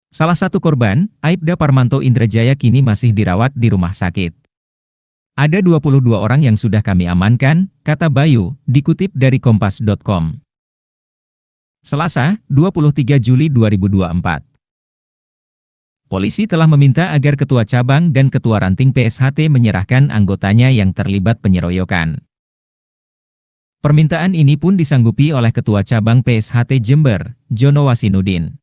Salah satu korban, Aibda Parmanto Indrajaya kini masih dirawat di rumah sakit. Ada 22 orang yang sudah kami amankan, kata Bayu, dikutip dari kompas.com. Selasa, 23 Juli 2024. Polisi telah meminta agar Ketua Cabang dan Ketua Ranting PSHT menyerahkan anggotanya yang terlibat penyeroyokan. Permintaan ini pun disanggupi oleh Ketua Cabang PSHT Jember, Jono Wasinudin.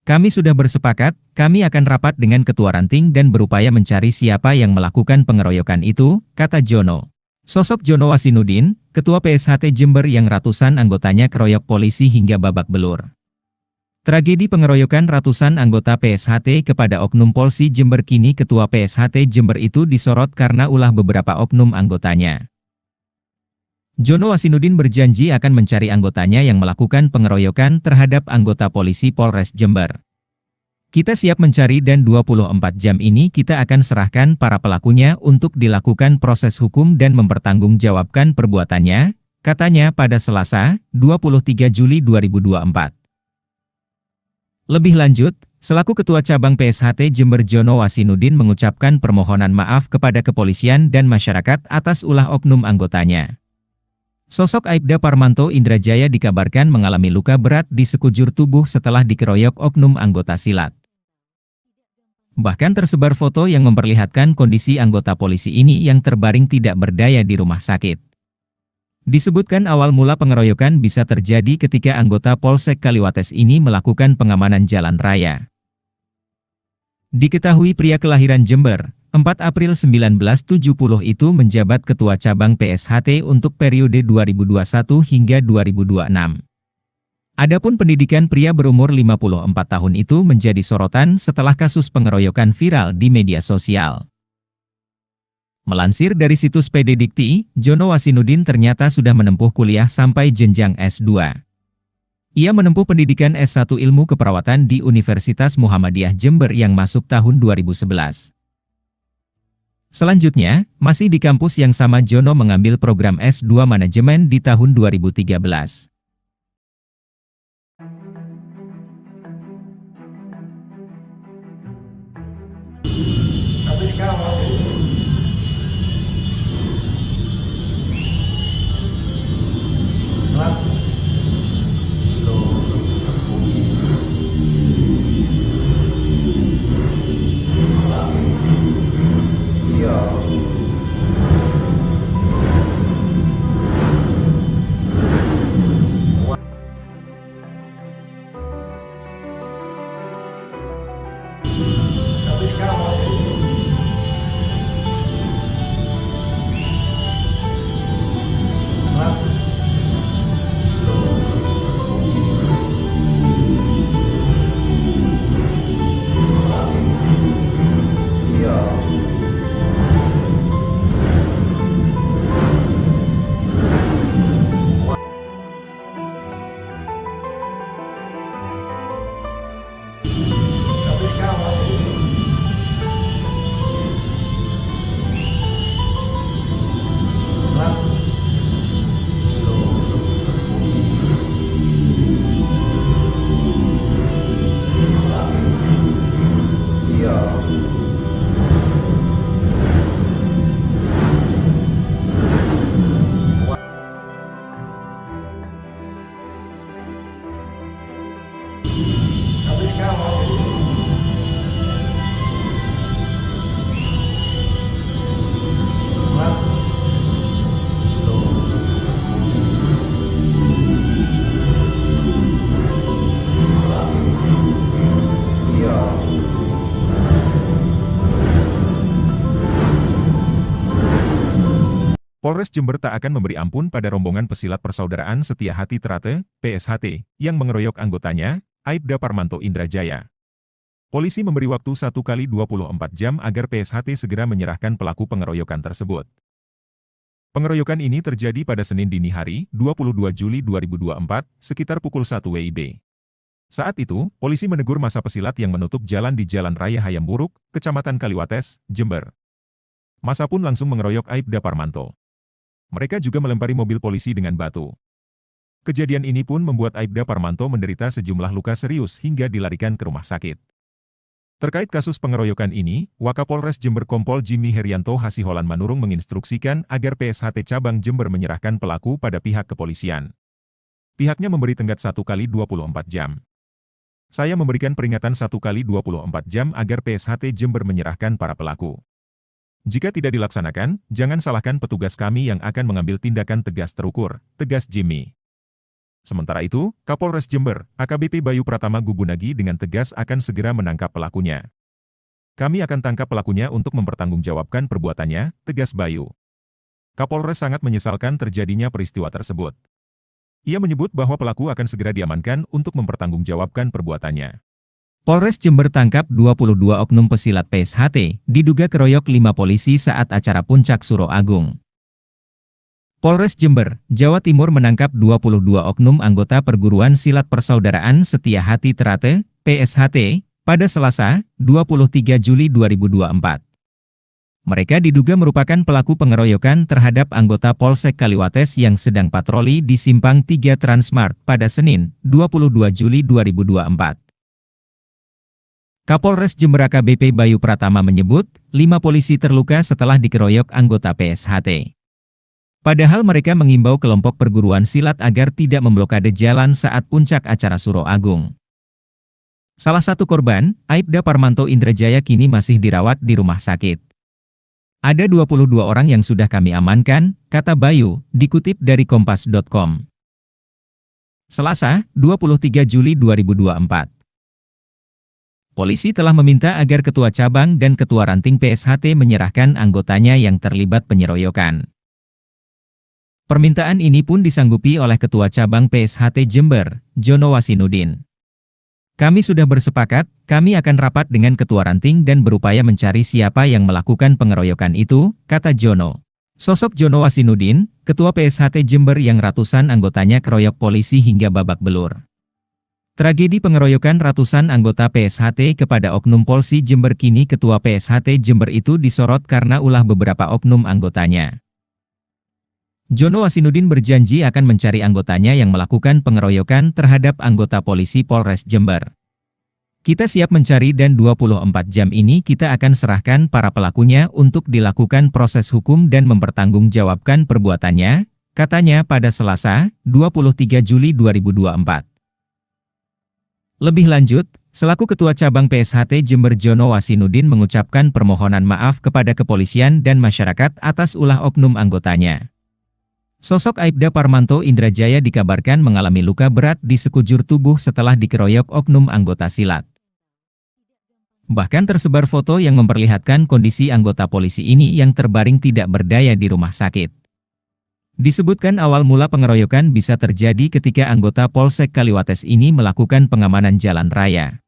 Kami sudah bersepakat, kami akan rapat dengan Ketua Ranting dan berupaya mencari siapa yang melakukan pengeroyokan itu, kata Jono. Sosok Jono Wasinudin, Ketua PSHT Jember yang ratusan anggotanya keroyok polisi hingga babak belur. Tragedi pengeroyokan ratusan anggota PSHT kepada oknum Polsi Jember kini Ketua PSHT Jember itu disorot karena ulah beberapa oknum anggotanya. Jono Wasinudin berjanji akan mencari anggotanya yang melakukan pengeroyokan terhadap anggota polisi Polres Jember. Kita siap mencari dan 24 jam ini kita akan serahkan para pelakunya untuk dilakukan proses hukum dan mempertanggungjawabkan perbuatannya, katanya pada Selasa, 23 Juli 2024. Lebih lanjut, selaku Ketua Cabang PSHT Jember Jono Wasinudin mengucapkan permohonan maaf kepada kepolisian dan masyarakat atas ulah oknum anggotanya. Sosok Aibda Parmanto Indrajaya dikabarkan mengalami luka berat di sekujur tubuh setelah dikeroyok oknum anggota silat. Bahkan tersebar foto yang memperlihatkan kondisi anggota polisi ini yang terbaring tidak berdaya di rumah sakit. Disebutkan awal mula pengeroyokan bisa terjadi ketika anggota Polsek Kaliwates ini melakukan pengamanan jalan raya. Diketahui pria kelahiran Jember, 4 April 1970 itu menjabat Ketua Cabang PSHT untuk periode 2021 hingga 2026. Adapun pendidikan pria berumur 54 tahun itu menjadi sorotan setelah kasus pengeroyokan viral di media sosial. Melansir dari situs PD Dikti, Jono Wasinudin ternyata sudah menempuh kuliah sampai jenjang S2. Ia menempuh pendidikan S1 Ilmu Keperawatan di Universitas Muhammadiyah Jember yang masuk tahun 2011. Selanjutnya, masih di kampus yang sama Jono mengambil program S2 Manajemen di tahun 2013. Tapi kamu iya. Polres Jember tak akan memberi ampun pada rombongan pesilat Persaudaraan Setia Hati Trate, PSHT, yang mengeroyok anggotanya, Aibda Parmanto Indrajaya. Polisi memberi waktu 1 kali 24 jam agar PSHT segera menyerahkan pelaku pengeroyokan tersebut. Pengeroyokan ini terjadi pada Senin dini hari, 22 Juli 2024, sekitar pukul 1 WIB. Saat itu, polisi menegur massa pesilat yang menutup jalan di Jalan Raya Hayamburuk, Kecamatan Kaliwates, Jember. Massa pun langsung mengeroyok Aibda Parmanto. Mereka juga melempari mobil polisi dengan batu. Kejadian ini pun membuat Aibda Parmanto menderita sejumlah luka serius hingga dilarikan ke rumah sakit. Terkait kasus pengeroyokan ini, Wakapolres Jember Kompol Jimmy Herianto Hasiholan Manurung menginstruksikan agar PSHT Cabang Jember menyerahkan pelaku pada pihak kepolisian. Pihaknya memberi tenggat 1 kali 24 jam. Saya memberikan peringatan 1 kali 24 jam agar PSHT Jember menyerahkan para pelaku. Jika tidak dilaksanakan, jangan salahkan petugas kami yang akan mengambil tindakan tegas terukur, tegas Jimmy. Sementara itu, Kapolres Jember, AKBP Bayu Pratama Gubunagi dengan tegas akan segera menangkap pelakunya. Kami akan tangkap pelakunya untuk mempertanggungjawabkan perbuatannya, tegas Bayu. Kapolres sangat menyesalkan terjadinya peristiwa tersebut. Ia menyebut bahwa pelaku akan segera diamankan untuk mempertanggungjawabkan perbuatannya. Polres Jember tangkap 22 oknum pesilat PSHT, diduga keroyok 5 polisi saat acara Puncak Suro Agung. Polres Jember, Jawa Timur menangkap 22 oknum anggota Perguruan Silat Persaudaraan Setia Hati Trate, PSHT, pada Selasa, 23 Juli 2024. Mereka diduga merupakan pelaku pengeroyokan terhadap anggota Polsek Kaliwates yang sedang patroli di Simpang 3 Transmart pada Senin, 22 Juli 2024. Kapolres Jember AKBP Bayu Pratama menyebut, 5 polisi terluka setelah dikeroyok anggota PSHT. Padahal mereka mengimbau kelompok perguruan silat agar tidak memblokade jalan saat puncak acara Suro Agung. Salah satu korban, Aibda Parmanto Indrajaya kini masih dirawat di rumah sakit. Ada 22 orang yang sudah kami amankan, kata Bayu, dikutip dari kompas.com. Selasa, 23 Juli 2024. Polisi telah meminta agar Ketua Cabang dan Ketua Ranting PSHT menyerahkan anggotanya yang terlibat penyeroyokan. Permintaan ini pun disanggupi oleh Ketua Cabang PSHT Jember, Jono Wasinudin. Kami sudah bersepakat, kami akan rapat dengan Ketua Ranting dan berupaya mencari siapa yang melakukan pengeroyokan itu, kata Jono. Sosok Jono Wasinudin, Ketua PSHT Jember yang ratusan anggotanya keroyok polisi hingga babak belur. Tragedi pengeroyokan ratusan anggota PSHT kepada Oknum Polsi Jember kini Ketua PSHT Jember itu disorot karena ulah beberapa oknum anggotanya. Jono Wasinudin berjanji akan mencari anggotanya yang melakukan pengeroyokan terhadap anggota polisi Polres Jember. Kita siap mencari dan 24 jam ini kita akan serahkan para pelakunya untuk dilakukan proses hukum dan mempertanggungjawabkan perbuatannya, katanya pada Selasa, 23 Juli 2024. Lebih lanjut, selaku Ketua Cabang PSHT Jember Jono Wasinudin mengucapkan permohonan maaf kepada kepolisian dan masyarakat atas ulah oknum anggotanya. Sosok Aibda Parmanto Indrajaya dikabarkan mengalami luka berat di sekujur tubuh setelah dikeroyok oknum anggota silat. Bahkan tersebar foto yang memperlihatkan kondisi anggota polisi ini yang terbaring tidak berdaya di rumah sakit. Disebutkan awal mula pengeroyokan bisa terjadi ketika anggota Polsek Kaliwates ini melakukan pengamanan jalan raya.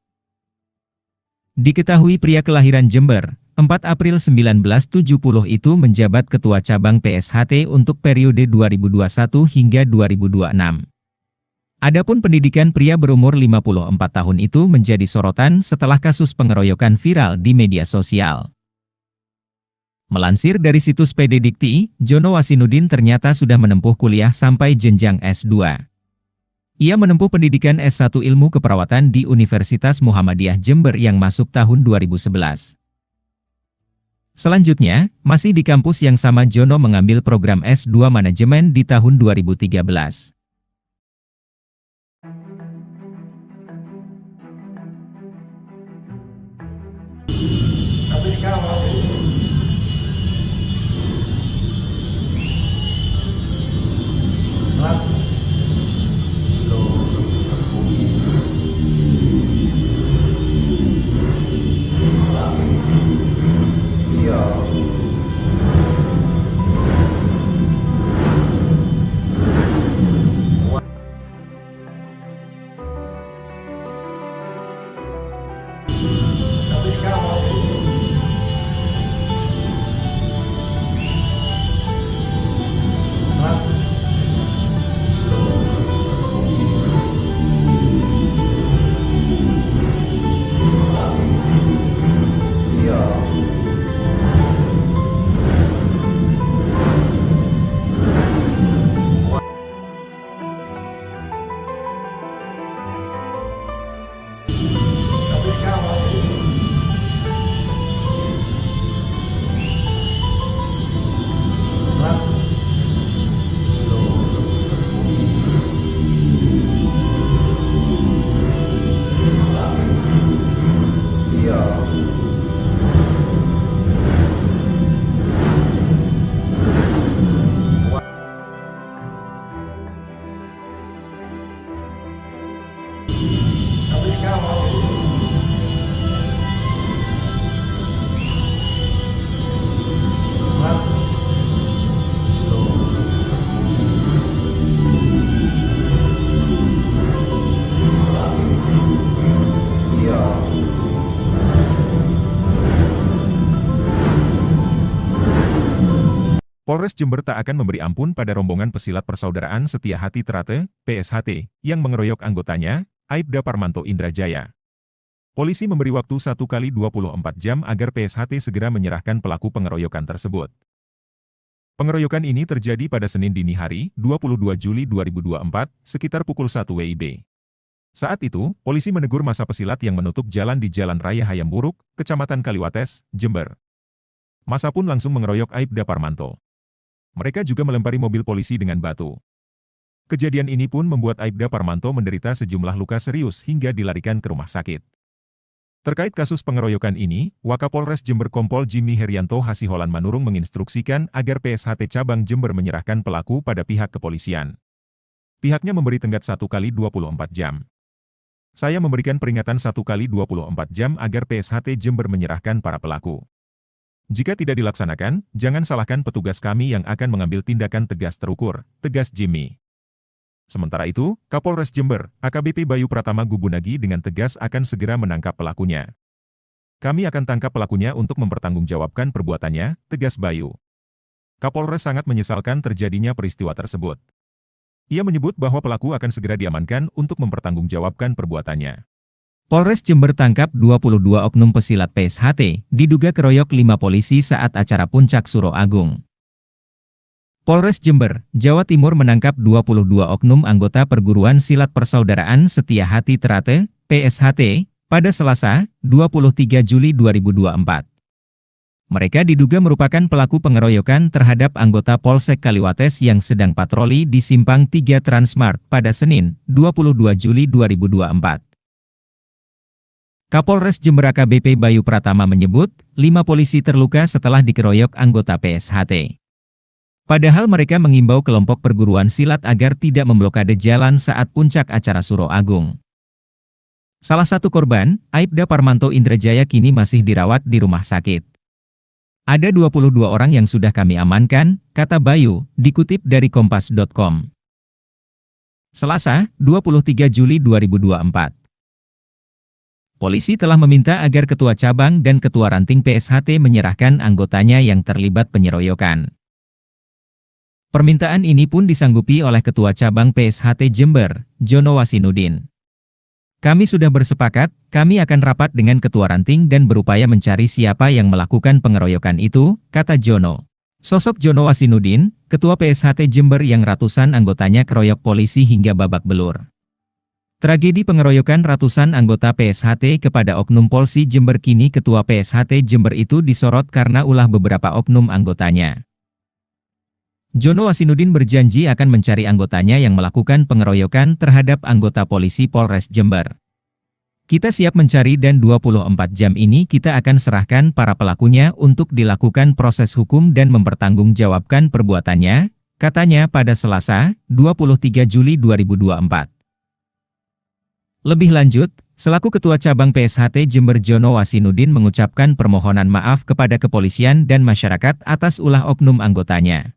Diketahui pria kelahiran Jember, 4 April 1970 itu menjabat Ketua Cabang PSHT untuk periode 2021 hingga 2026. Adapun pendidikan pria berumur 54 tahun itu menjadi sorotan setelah kasus pengeroyokan viral di media sosial. Melansir dari situs PD Dikti, Jono Wasinudin ternyata sudah menempuh kuliah sampai jenjang S2. Ia menempuh pendidikan S1 Ilmu Keperawatan di Universitas Muhammadiyah Jember yang masuk tahun 2011. Selanjutnya, masih di kampus yang sama Jono mengambil program S2 Manajemen di tahun 2013. Tapi sekarang mau iya. Polres Jember tak akan memberi ampun pada rombongan pesilat Persaudaraan Setia Hati Trate, PSHT, yang mengeroyok anggotanya, Aibda Parmanto Indrajaya. Polisi memberi waktu 1 kali 24 jam agar PSHT segera menyerahkan pelaku pengeroyokan tersebut. Pengeroyokan ini terjadi pada Senin dini hari, 22 Juli 2024, sekitar pukul 1 WIB. Saat itu, polisi menegur massa pesilat yang menutup jalan di Jalan Raya Hayam Buruk, Kecamatan Kaliwates, Jember. Massa pun langsung mengeroyok Aibda Parmanto. Mereka juga melempari mobil polisi dengan batu. Kejadian ini pun membuat Aibda Parmanto menderita sejumlah luka serius hingga dilarikan ke rumah sakit. Terkait kasus pengeroyokan ini, Wakapolres Jember Kompol Jimmy Herianto Hasiholan Manurung menginstruksikan agar PSHT Cabang Jember menyerahkan pelaku pada pihak kepolisian. Pihaknya memberi tenggat 1 kali 24 jam. Saya memberikan peringatan 1 kali 24 jam agar PSHT Jember menyerahkan para pelaku. Jika tidak dilaksanakan, jangan salahkan petugas kami yang akan mengambil tindakan tegas terukur, tegas Jimmy. Sementara itu, Kapolres Jember, AKBP Bayu Pratama Gubunagi dengan tegas akan segera menangkap pelakunya. Kami akan tangkap pelakunya untuk mempertanggungjawabkan perbuatannya, tegas Bayu. Kapolres sangat menyesalkan terjadinya peristiwa tersebut. Ia menyebut bahwa pelaku akan segera diamankan untuk mempertanggungjawabkan perbuatannya. Polres Jember tangkap 22 oknum pesilat PSHT, diduga keroyok 5 polisi saat acara Puncak Suro Agung. Polres Jember, Jawa Timur menangkap 22 oknum anggota Perguruan Silat Persaudaraan Setia Hati Trate, PSHT, pada Selasa, 23 Juli 2024. Mereka diduga merupakan pelaku pengeroyokan terhadap anggota Polsek Kaliwates yang sedang patroli di Simpang 3 Transmart pada Senin, 22 Juli 2024. Kapolres Jember AKBP Bayu Pratama menyebut, 5 polisi terluka setelah dikeroyok anggota PSHT. Padahal mereka mengimbau kelompok perguruan silat agar tidak memblokade jalan saat puncak acara Suro Agung. Salah satu korban, Aibda Parmanto Indrajaya kini masih dirawat di rumah sakit. Ada 22 orang yang sudah kami amankan, kata Bayu, dikutip dari kompas.com. Selasa, 23 Juli 2024. Polisi telah meminta agar Ketua Cabang dan Ketua Ranting PSHT menyerahkan anggotanya yang terlibat penyeroyokan. Permintaan ini pun disanggupi oleh Ketua Cabang PSHT Jember, Jono Wasinudin. Kami sudah bersepakat, kami akan rapat dengan Ketua Ranting dan berupaya mencari siapa yang melakukan pengeroyokan itu, kata Jono. Sosok Jono Wasinudin, Ketua PSHT Jember yang ratusan anggotanya keroyok polisi hingga babak belur. Tragedi pengeroyokan ratusan anggota PSHT kepada oknum Polsi Jember kini Ketua PSHT Jember itu disorot karena ulah beberapa oknum anggotanya. Jono Wasinudin berjanji akan mencari anggotanya yang melakukan pengeroyokan terhadap anggota polisi Polres Jember. Kita siap mencari dan 24 jam ini kita akan serahkan para pelakunya untuk dilakukan proses hukum dan mempertanggungjawabkan perbuatannya, katanya pada Selasa, 23 Juli 2024. Lebih lanjut, selaku Ketua Cabang PSHT Jember Jono Wasinudin mengucapkan permohonan maaf kepada kepolisian dan masyarakat atas ulah oknum anggotanya.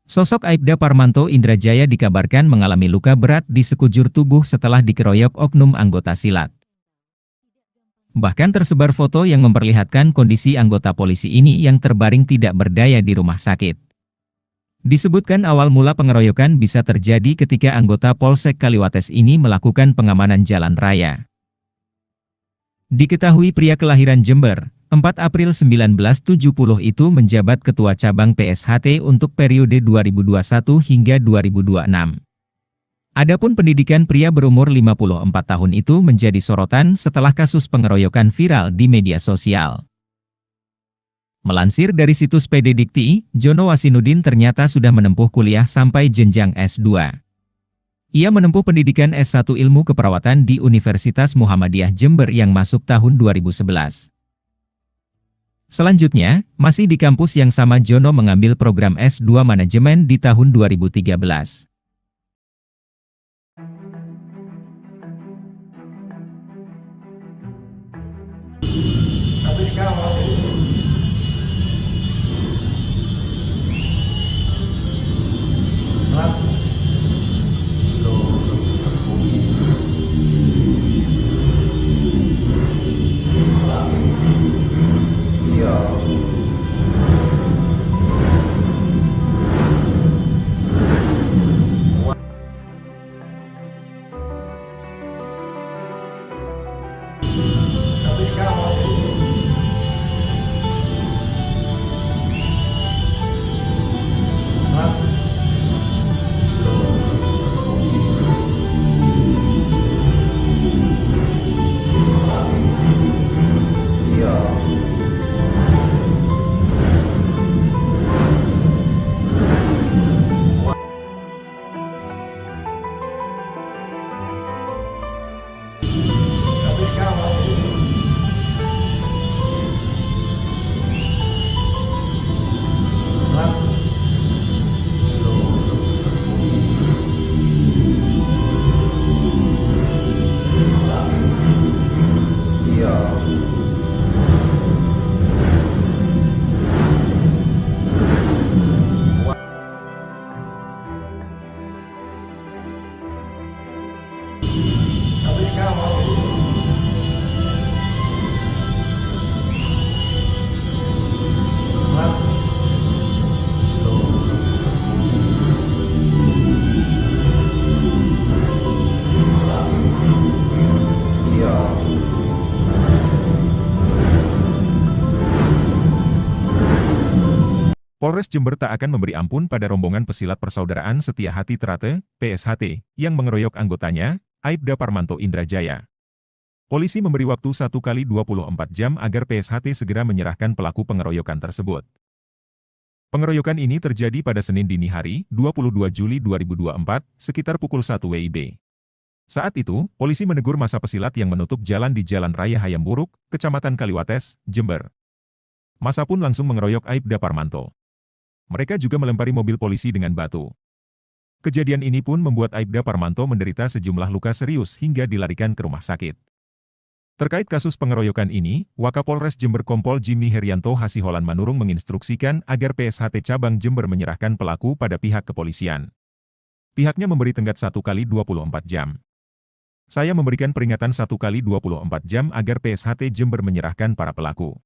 Sosok Aibda Parmanto Indrajaya dikabarkan mengalami luka berat di sekujur tubuh setelah dikeroyok oknum anggota silat. Bahkan tersebar foto yang memperlihatkan kondisi anggota polisi ini yang terbaring tidak berdaya di rumah sakit. Disebutkan awal mula pengeroyokan bisa terjadi ketika anggota Polsek Kaliwates ini melakukan pengamanan jalan raya. Diketahui pria kelahiran Jember, 4 April 1970 itu menjabat Ketua Cabang PSHT untuk periode 2021 hingga 2026. Adapun pendidikan pria berumur 54 tahun itu menjadi sorotan setelah kasus pengeroyokan viral di media sosial. Melansir dari situs PD Dikti, Jono Wasinudin ternyata sudah menempuh kuliah sampai jenjang S2. Ia menempuh pendidikan S1 Ilmu Keperawatan di Universitas Muhammadiyah Jember yang masuk tahun 2011. Selanjutnya, masih di kampus yang sama Jono mengambil program S2 Manajemen di tahun 2013. Tapi sekarang iya. Polres Jember tak akan memberi ampun pada rombongan pesilat Persaudaraan Setia Hati Trate, PSHT, yang mengeroyok anggotanya, Aibda Parmanto Indrajaya. Polisi memberi waktu 1 kali 24 jam agar PSHT segera menyerahkan pelaku pengeroyokan tersebut. Pengeroyokan ini terjadi pada Senin dini hari, 22 Juli 2024, sekitar pukul 1 WIB. Saat itu, polisi menegur masa pesilat yang menutup jalan di Jalan Raya Hayam Buruk, Kecamatan Kaliwates, Jember. Masa pun langsung mengeroyok Aibda Parmanto. Mereka juga melempari mobil polisi dengan batu. Kejadian ini pun membuat Aibda Parmanto menderita sejumlah luka serius hingga dilarikan ke rumah sakit. Terkait kasus pengeroyokan ini, Wakapolres Jember Kompol Jimmy Herianto Hasiholan Manurung menginstruksikan agar PSHT Cabang Jember menyerahkan pelaku pada pihak kepolisian. Pihaknya memberi tenggat 1 kali 24 jam. Saya memberikan peringatan 1 kali 24 jam agar PSHT Jember menyerahkan para pelaku.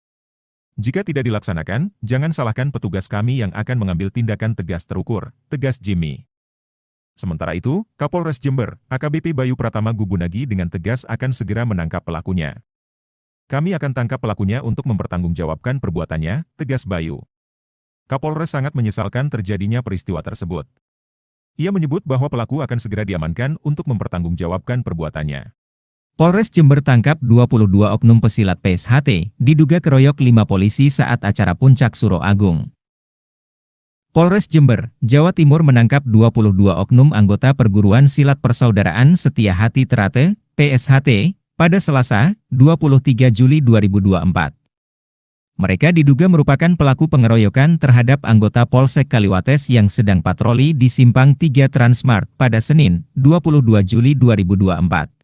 Jika tidak dilaksanakan, jangan salahkan petugas kami yang akan mengambil tindakan tegas terukur, tegas Jimmy. Sementara itu, Kapolres Jember, AKBP Bayu Pratama Gubunagi dengan tegas akan segera menangkap pelakunya. Kami akan tangkap pelakunya untuk mempertanggungjawabkan perbuatannya, tegas Bayu. Kapolres sangat menyesalkan terjadinya peristiwa tersebut. Ia menyebut bahwa pelaku akan segera diamankan untuk mempertanggungjawabkan perbuatannya. Polres Jember tangkap 22 oknum pesilat PSHT, diduga keroyok 5 polisi saat acara Puncak Suro Agung. Polres Jember, Jawa Timur menangkap 22 oknum anggota Perguruan Silat Persaudaraan Setia Hati Trate, PSHT, pada Selasa, 23 Juli 2024. Mereka diduga merupakan pelaku pengeroyokan terhadap anggota Polsek Kaliwates yang sedang patroli di Simpang 3 Transmart pada Senin, 22 Juli 2024.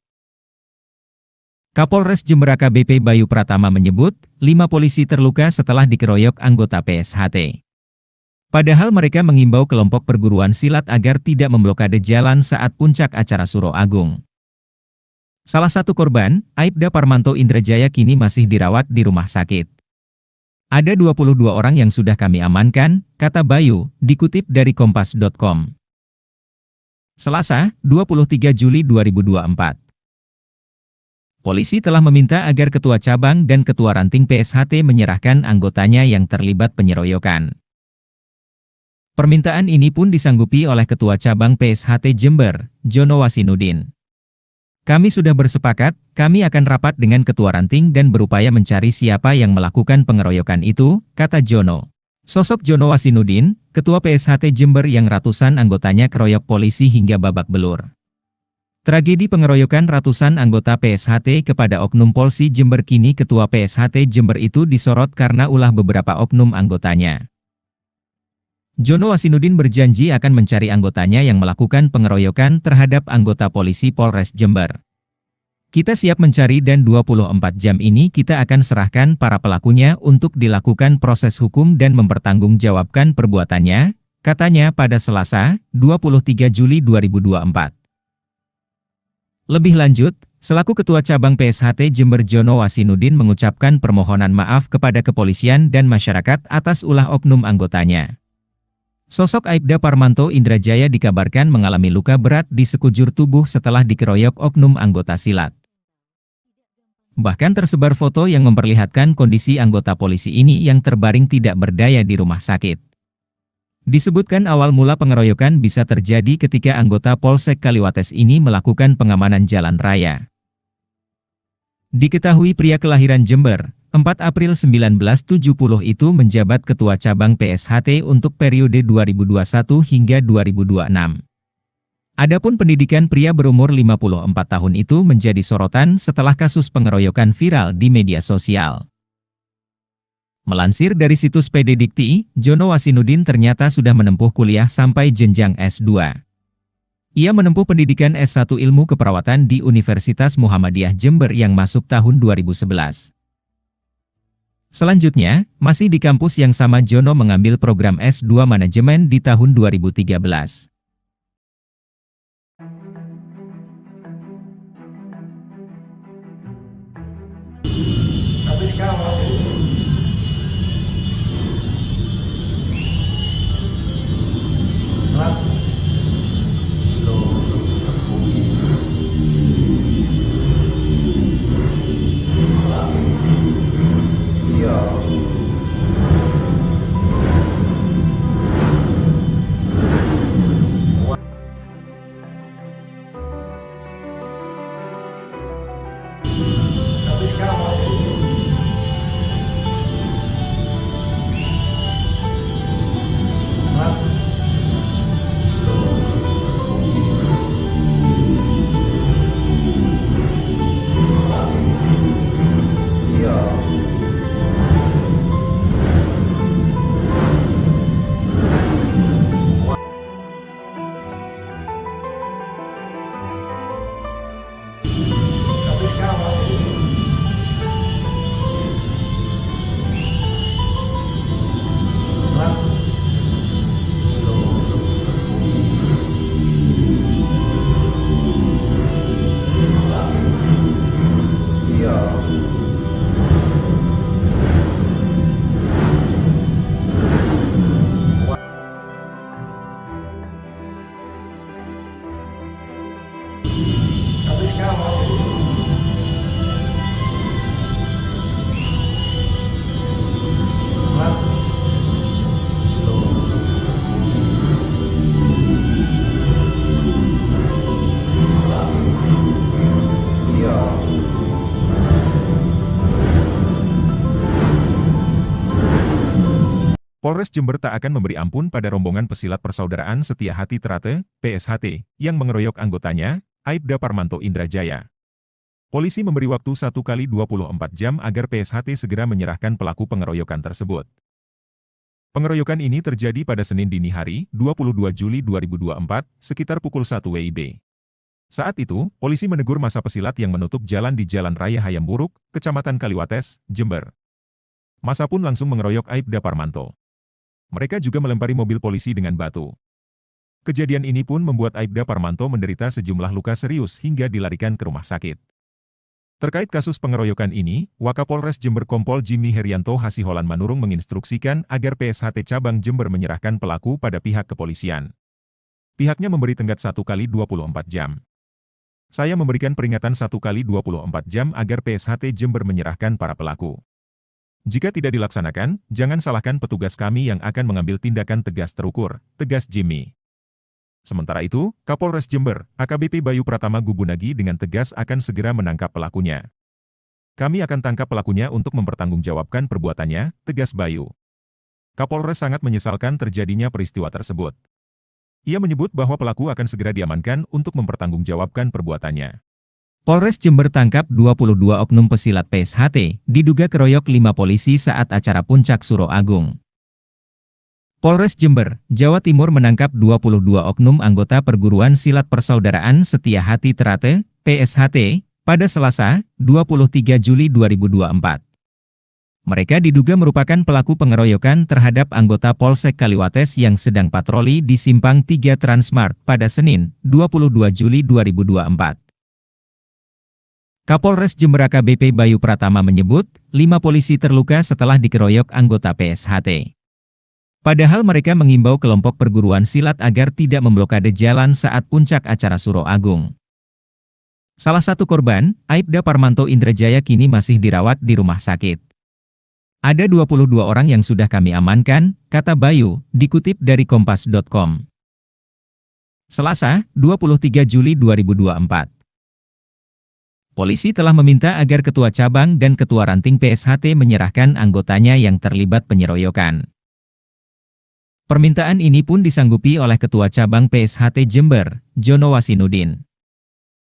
Kapolres Jember AKBP Bayu Pratama menyebut, 5 polisi terluka setelah dikeroyok anggota PSHT. Padahal mereka mengimbau kelompok perguruan silat agar tidak memblokade jalan saat puncak acara Suro Agung. Salah satu korban, Aibda Parmanto Indrajaya kini masih dirawat di rumah sakit. Ada 22 orang yang sudah kami amankan, kata Bayu, dikutip dari kompas.com. Selasa, 23 Juli 2024. Polisi telah meminta agar Ketua Cabang dan Ketua Ranting PSHT menyerahkan anggotanya yang terlibat penyeroyokan. Permintaan ini pun disanggupi oleh Ketua Cabang PSHT Jember, Jono Wasinudin. Kami sudah bersepakat, kami akan rapat dengan Ketua Ranting dan berupaya mencari siapa yang melakukan pengeroyokan itu, kata Jono. Sosok Jono Wasinudin, Ketua PSHT Jember yang ratusan anggotanya keroyok polisi hingga babak belur. Tragedi pengeroyokan ratusan anggota PSHT kepada oknum Polsi Jember kini Ketua PSHT Jember itu disorot karena ulah beberapa oknum anggotanya. Jono Wasinudin berjanji akan mencari anggotanya yang melakukan pengeroyokan terhadap anggota polisi Polres Jember. Kita siap mencari dan 24 jam ini kita akan serahkan para pelakunya untuk dilakukan proses hukum dan mempertanggungjawabkan perbuatannya, katanya pada Selasa, 23 Juli 2024. Lebih lanjut, selaku Ketua Cabang PSHT Jember Jono Wasinudin mengucapkan permohonan maaf kepada kepolisian dan masyarakat atas ulah oknum anggotanya. Sosok Aibda Parmanto Indrajaya dikabarkan mengalami luka berat di sekujur tubuh setelah dikeroyok oknum anggota silat. Bahkan tersebar foto yang memperlihatkan kondisi anggota polisi ini yang terbaring tidak berdaya di rumah sakit. Disebutkan awal mula pengeroyokan bisa terjadi ketika anggota Polsek Kaliwates ini melakukan pengamanan jalan raya. Diketahui pria kelahiran Jember, 4 April 1970 itu menjabat Ketua Cabang PSHT untuk periode 2021 hingga 2026. Adapun pendidikan pria berumur 54 tahun itu menjadi sorotan setelah kasus pengeroyokan viral di media sosial. Melansir dari situs PD Dikti, Jono Wasinudin ternyata sudah menempuh kuliah sampai jenjang S2. Ia menempuh pendidikan S1 Ilmu Keperawatan di Universitas Muhammadiyah Jember yang masuk tahun 2011. Selanjutnya, masih di kampus yang sama Jono mengambil program S2 Manajemen di tahun 2013. Tapi sekarang iya. Polres Jember tak akan memberi ampun pada rombongan pesilat Persaudaraan Setia Hati Trate, PSHT, yang mengeroyok anggotanya, Aibda Parmanto Indrajaya. Polisi memberi waktu 1 kali 24 jam agar PSHT segera menyerahkan pelaku pengeroyokan tersebut. Pengeroyokan ini terjadi pada Senin dini hari, 22 Juli 2024, sekitar pukul 1 WIB. Saat itu, polisi menegur massa pesilat yang menutup jalan di Jalan Raya Hayamburuk, Kecamatan Kaliwates, Jember. Massa pun langsung mengeroyok Aibda Parmanto. Mereka juga melempari mobil polisi dengan batu. Kejadian ini pun membuat Aibda Parmanto menderita sejumlah luka serius hingga dilarikan ke rumah sakit. Terkait kasus pengeroyokan ini, Wakapolres Jember Kompol Jimmy Herianto Hasiholan Manurung menginstruksikan agar PSHT Cabang Jember menyerahkan pelaku pada pihak kepolisian. Pihaknya memberi tenggat 1 kali 24 jam. Saya memberikan peringatan 1 kali 24 jam agar PSHT Jember menyerahkan para pelaku. Jika tidak dilaksanakan, jangan salahkan petugas kami yang akan mengambil tindakan tegas terukur, tegas Jimmy. Sementara itu, Kapolres Jember, AKBP Bayu Pratama Gubunagi dengan tegas akan segera menangkap pelakunya. Kami akan tangkap pelakunya untuk mempertanggungjawabkan perbuatannya, tegas Bayu. Kapolres sangat menyesalkan terjadinya peristiwa tersebut. Ia menyebut bahwa pelaku akan segera diamankan untuk mempertanggungjawabkan perbuatannya. Polres Jember tangkap 22 oknum pesilat PSHT, diduga keroyok 5 polisi saat acara Puncak Suro Agung. Polres Jember, Jawa Timur menangkap 22 oknum anggota Perguruan Silat Persaudaraan Setia Hati Trate, PSHT, pada Selasa, 23 Juli 2024. Mereka diduga merupakan pelaku pengeroyokan terhadap anggota Polsek Kaliwates yang sedang patroli di Simpang 3 Transmart pada Senin, 22 Juli 2024. Kapolres Jember AKBP Bayu Pratama menyebut, 5 polisi terluka setelah dikeroyok anggota PSHT. Padahal mereka mengimbau kelompok perguruan silat agar tidak memblokade jalan saat puncak acara Suro Agung. Salah satu korban, Aibda Parmanto Indrajaya kini masih dirawat di rumah sakit. Ada 22 orang yang sudah kami amankan, kata Bayu, dikutip dari kompas.com. Selasa, 23 Juli 2024. Polisi telah meminta agar Ketua Cabang dan Ketua Ranting PSHT menyerahkan anggotanya yang terlibat penyeroyokan. Permintaan ini pun disanggupi oleh Ketua Cabang PSHT Jember, Jono Wasinudin.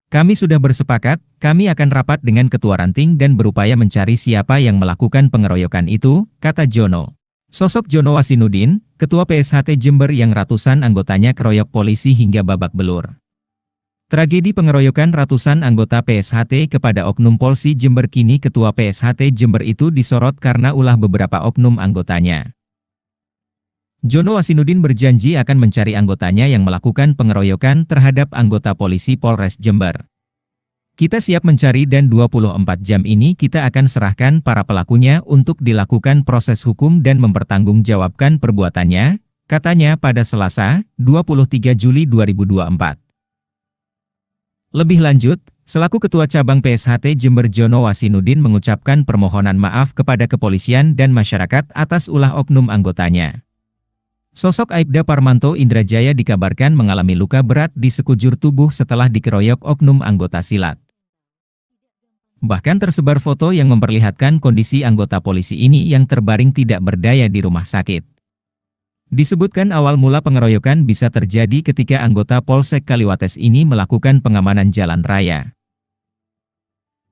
Kami sudah bersepakat, kami akan rapat dengan Ketua Ranting dan berupaya mencari siapa yang melakukan pengeroyokan itu, kata Jono. Sosok Jono Wasinudin, Ketua PSHT Jember yang ratusan anggotanya keroyok polisi hingga babak belur. Tragedi pengeroyokan ratusan anggota PSHT kepada oknum Polsi Jember kini Ketua PSHT Jember itu disorot karena ulah beberapa oknum anggotanya. Jono Wasinudin berjanji akan mencari anggotanya yang melakukan pengeroyokan terhadap anggota polisi Polres Jember. Kita siap mencari dan 24 jam ini kita akan serahkan para pelakunya untuk dilakukan proses hukum dan mempertanggungjawabkan perbuatannya, katanya pada Selasa, 23 Juli 2024. Lebih lanjut, selaku Ketua Cabang PSHT Jember Jono Wasinudin mengucapkan permohonan maaf kepada kepolisian dan masyarakat atas ulah oknum anggotanya. Sosok Aibda Parmanto Indrajaya dikabarkan mengalami luka berat di sekujur tubuh setelah dikeroyok oknum anggota silat. Bahkan tersebar foto yang memperlihatkan kondisi anggota polisi ini yang terbaring tidak berdaya di rumah sakit. Disebutkan awal mula pengeroyokan bisa terjadi ketika anggota Polsek Kaliwates ini melakukan pengamanan jalan raya.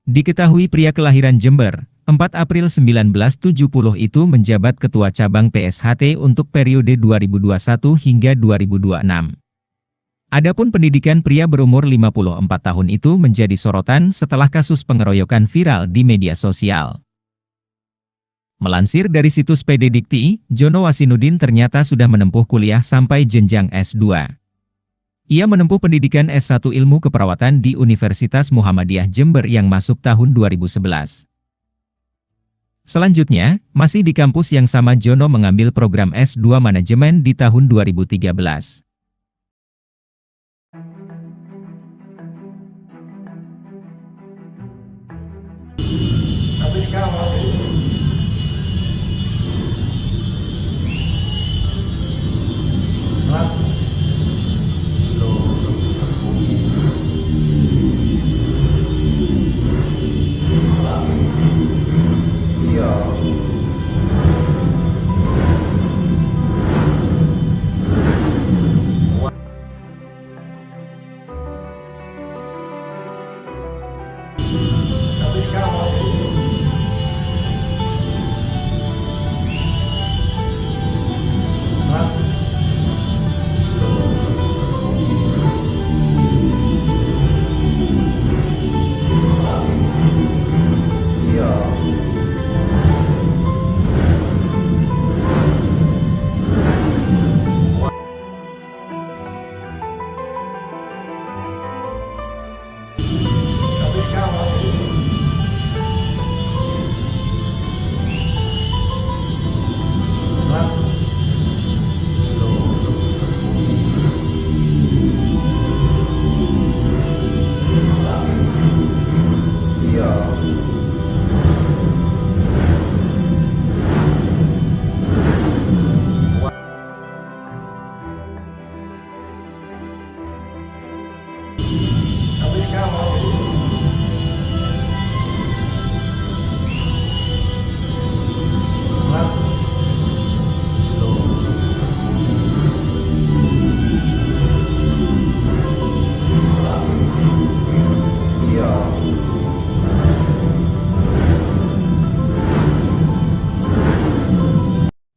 Diketahui pria kelahiran Jember, 4 April 1970 itu menjabat Ketua Cabang PSHT untuk periode 2021 hingga 2026. Adapun pendidikan pria berumur 54 tahun itu menjadi sorotan setelah kasus pengeroyokan viral di media sosial. Melansir dari situs PD Dikti, Jono Wasinudin ternyata sudah menempuh kuliah sampai jenjang S2. Ia menempuh pendidikan S1 Ilmu Keperawatan di Universitas Muhammadiyah Jember yang masuk tahun 2011. Selanjutnya, masih di kampus yang sama Jono mengambil program S2 Manajemen di tahun 2013. Tapi kamu iya.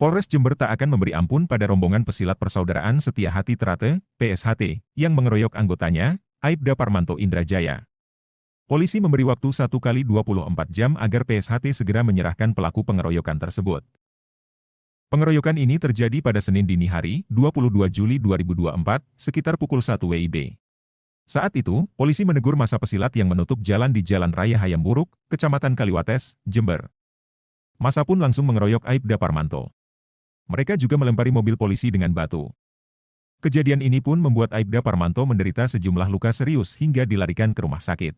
Polres Jember tak akan memberi ampun pada rombongan pesilat Persaudaraan Setia Hati Trate, PSHT, yang mengeroyok anggotanya, Aibda Parmanto Indrajaya. Polisi memberi waktu 1 kali 24 jam agar PSHT segera menyerahkan pelaku pengeroyokan tersebut. Pengeroyokan ini terjadi pada Senin dini hari, 22 Juli 2024, sekitar pukul 1 WIB. Saat itu, polisi menegur massa pesilat yang menutup jalan di Jalan Raya Hayamburuk, Kecamatan Kaliwates, Jember. Massa pun langsung mengeroyok Aibda Parmanto. Mereka juga melempari mobil polisi dengan batu. Kejadian ini pun membuat Aibda Parmanto menderita sejumlah luka serius hingga dilarikan ke rumah sakit.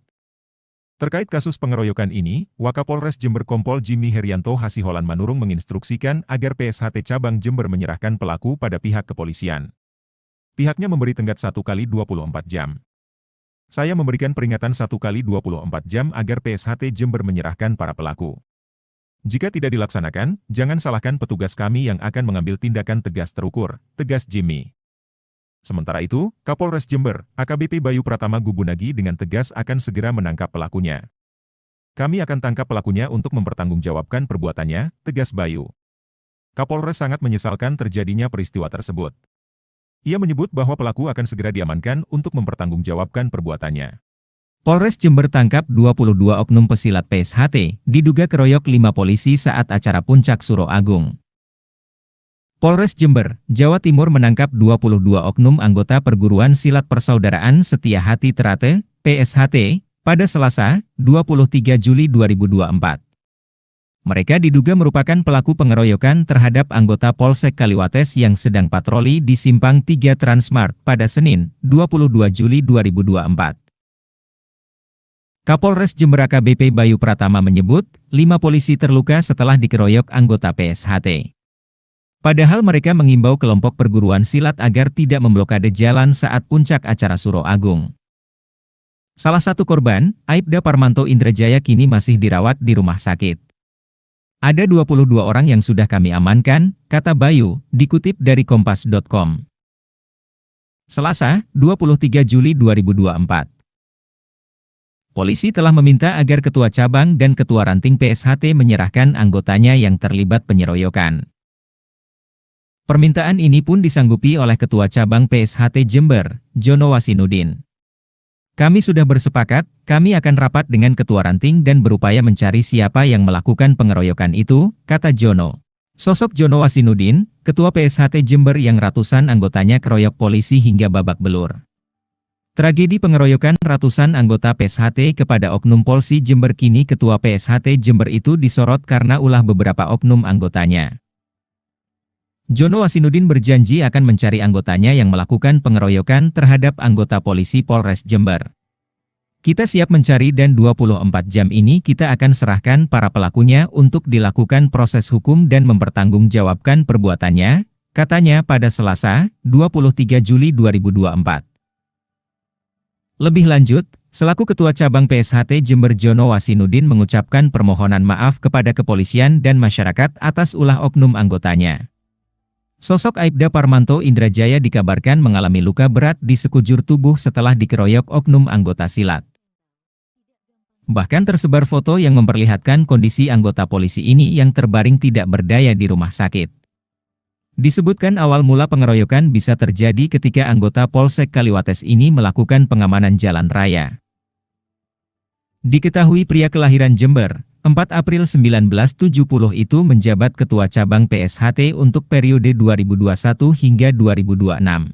Terkait kasus pengeroyokan ini, Wakapolres Jember Kompol Jimmy Herianto Hasiholan Manurung menginstruksikan agar PSHT Cabang Jember menyerahkan pelaku pada pihak kepolisian. Pihaknya memberi tenggat 1 kali 24 jam. Saya memberikan peringatan 1 kali 24 jam agar PSHT Jember menyerahkan para pelaku. Jika tidak dilaksanakan, jangan salahkan petugas kami yang akan mengambil tindakan tegas terukur, tegas Jimmy. Sementara itu, Kapolres Jember, AKBP Bayu Pratama Gubunagi dengan tegas akan segera menangkap pelakunya. Kami akan tangkap pelakunya untuk mempertanggungjawabkan perbuatannya, tegas Bayu. Kapolres sangat menyesalkan terjadinya peristiwa tersebut. Ia menyebut bahwa pelaku akan segera diamankan untuk mempertanggungjawabkan perbuatannya. Polres Jember tangkap 22 oknum pesilat PSHT, diduga keroyok 5 polisi saat acara Puncak Suro Agung. Polres Jember, Jawa Timur menangkap 22 oknum anggota Perguruan Silat Persaudaraan Setia Hati Trate, PSHT, pada Selasa, 23 Juli 2024. Mereka diduga merupakan pelaku pengeroyokan terhadap anggota Polsek Kaliwates yang sedang patroli di Simpang 3 Transmart pada Senin, 22 Juli 2024. Kapolres Jember AKBP Bayu Pratama menyebut, 5 polisi terluka setelah dikeroyok anggota PSHT. Padahal mereka mengimbau kelompok perguruan silat agar tidak memblokade jalan saat puncak acara Suro Agung. Salah satu korban, Aibda Parmanto Indrajaya kini masih dirawat di rumah sakit. Ada 22 orang yang sudah kami amankan, kata Bayu, dikutip dari kompas.com. Selasa, 23 Juli 2024. Polisi telah meminta agar Ketua Cabang dan Ketua Ranting PSHT menyerahkan anggotanya yang terlibat penyeroyokan. Permintaan ini pun disanggupi oleh Ketua Cabang PSHT Jember, Jono Wasinudin. Kami sudah bersepakat, kami akan rapat dengan Ketua Ranting dan berupaya mencari siapa yang melakukan pengeroyokan itu, kata Jono. Sosok Jono Wasinudin, Ketua PSHT Jember yang ratusan anggotanya keroyok polisi hingga babak belur. Tragedi pengeroyokan ratusan anggota PSHT kepada oknum Polsi Jember kini Ketua PSHT Jember itu disorot karena ulah beberapa oknum anggotanya. Jono Wasinudin berjanji akan mencari anggotanya yang melakukan pengeroyokan terhadap anggota polisi Polres Jember. Kita siap mencari dan 24 jam ini kita akan serahkan para pelakunya untuk dilakukan proses hukum dan mempertanggungjawabkan perbuatannya, katanya pada Selasa, 23 Juli 2024. Lebih lanjut, selaku Ketua Cabang PSHT Jember Jono Wasinudin mengucapkan permohonan maaf kepada kepolisian dan masyarakat atas ulah oknum anggotanya. Sosok Aibda Parmanto Indrajaya dikabarkan mengalami luka berat di sekujur tubuh setelah dikeroyok oknum anggota silat. Bahkan tersebar foto yang memperlihatkan kondisi anggota polisi ini yang terbaring tidak berdaya di rumah sakit. Disebutkan awal mula pengeroyokan bisa terjadi ketika anggota Polsek Kaliwates ini melakukan pengamanan jalan raya. Diketahui pria kelahiran Jember, 4 April 1970 itu menjabat Ketua Cabang PSHT untuk periode 2021 hingga 2026.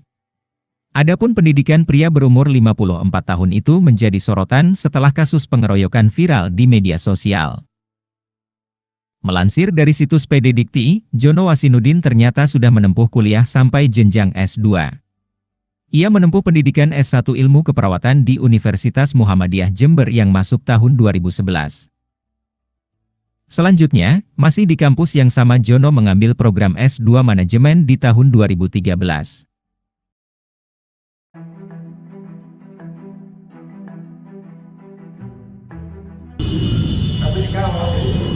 Adapun pendidikan pria berumur 54 tahun itu menjadi sorotan setelah kasus pengeroyokan viral di media sosial. Melansir dari situs PD Dikti, Jono Wasinudin ternyata sudah menempuh kuliah sampai jenjang S2. Ia menempuh pendidikan S1 Ilmu Keperawatan di Universitas Muhammadiyah Jember yang masuk tahun 2011. Selanjutnya, masih di kampus yang sama Jono mengambil program S2 Manajemen di tahun 2013. Tapi kamu iya.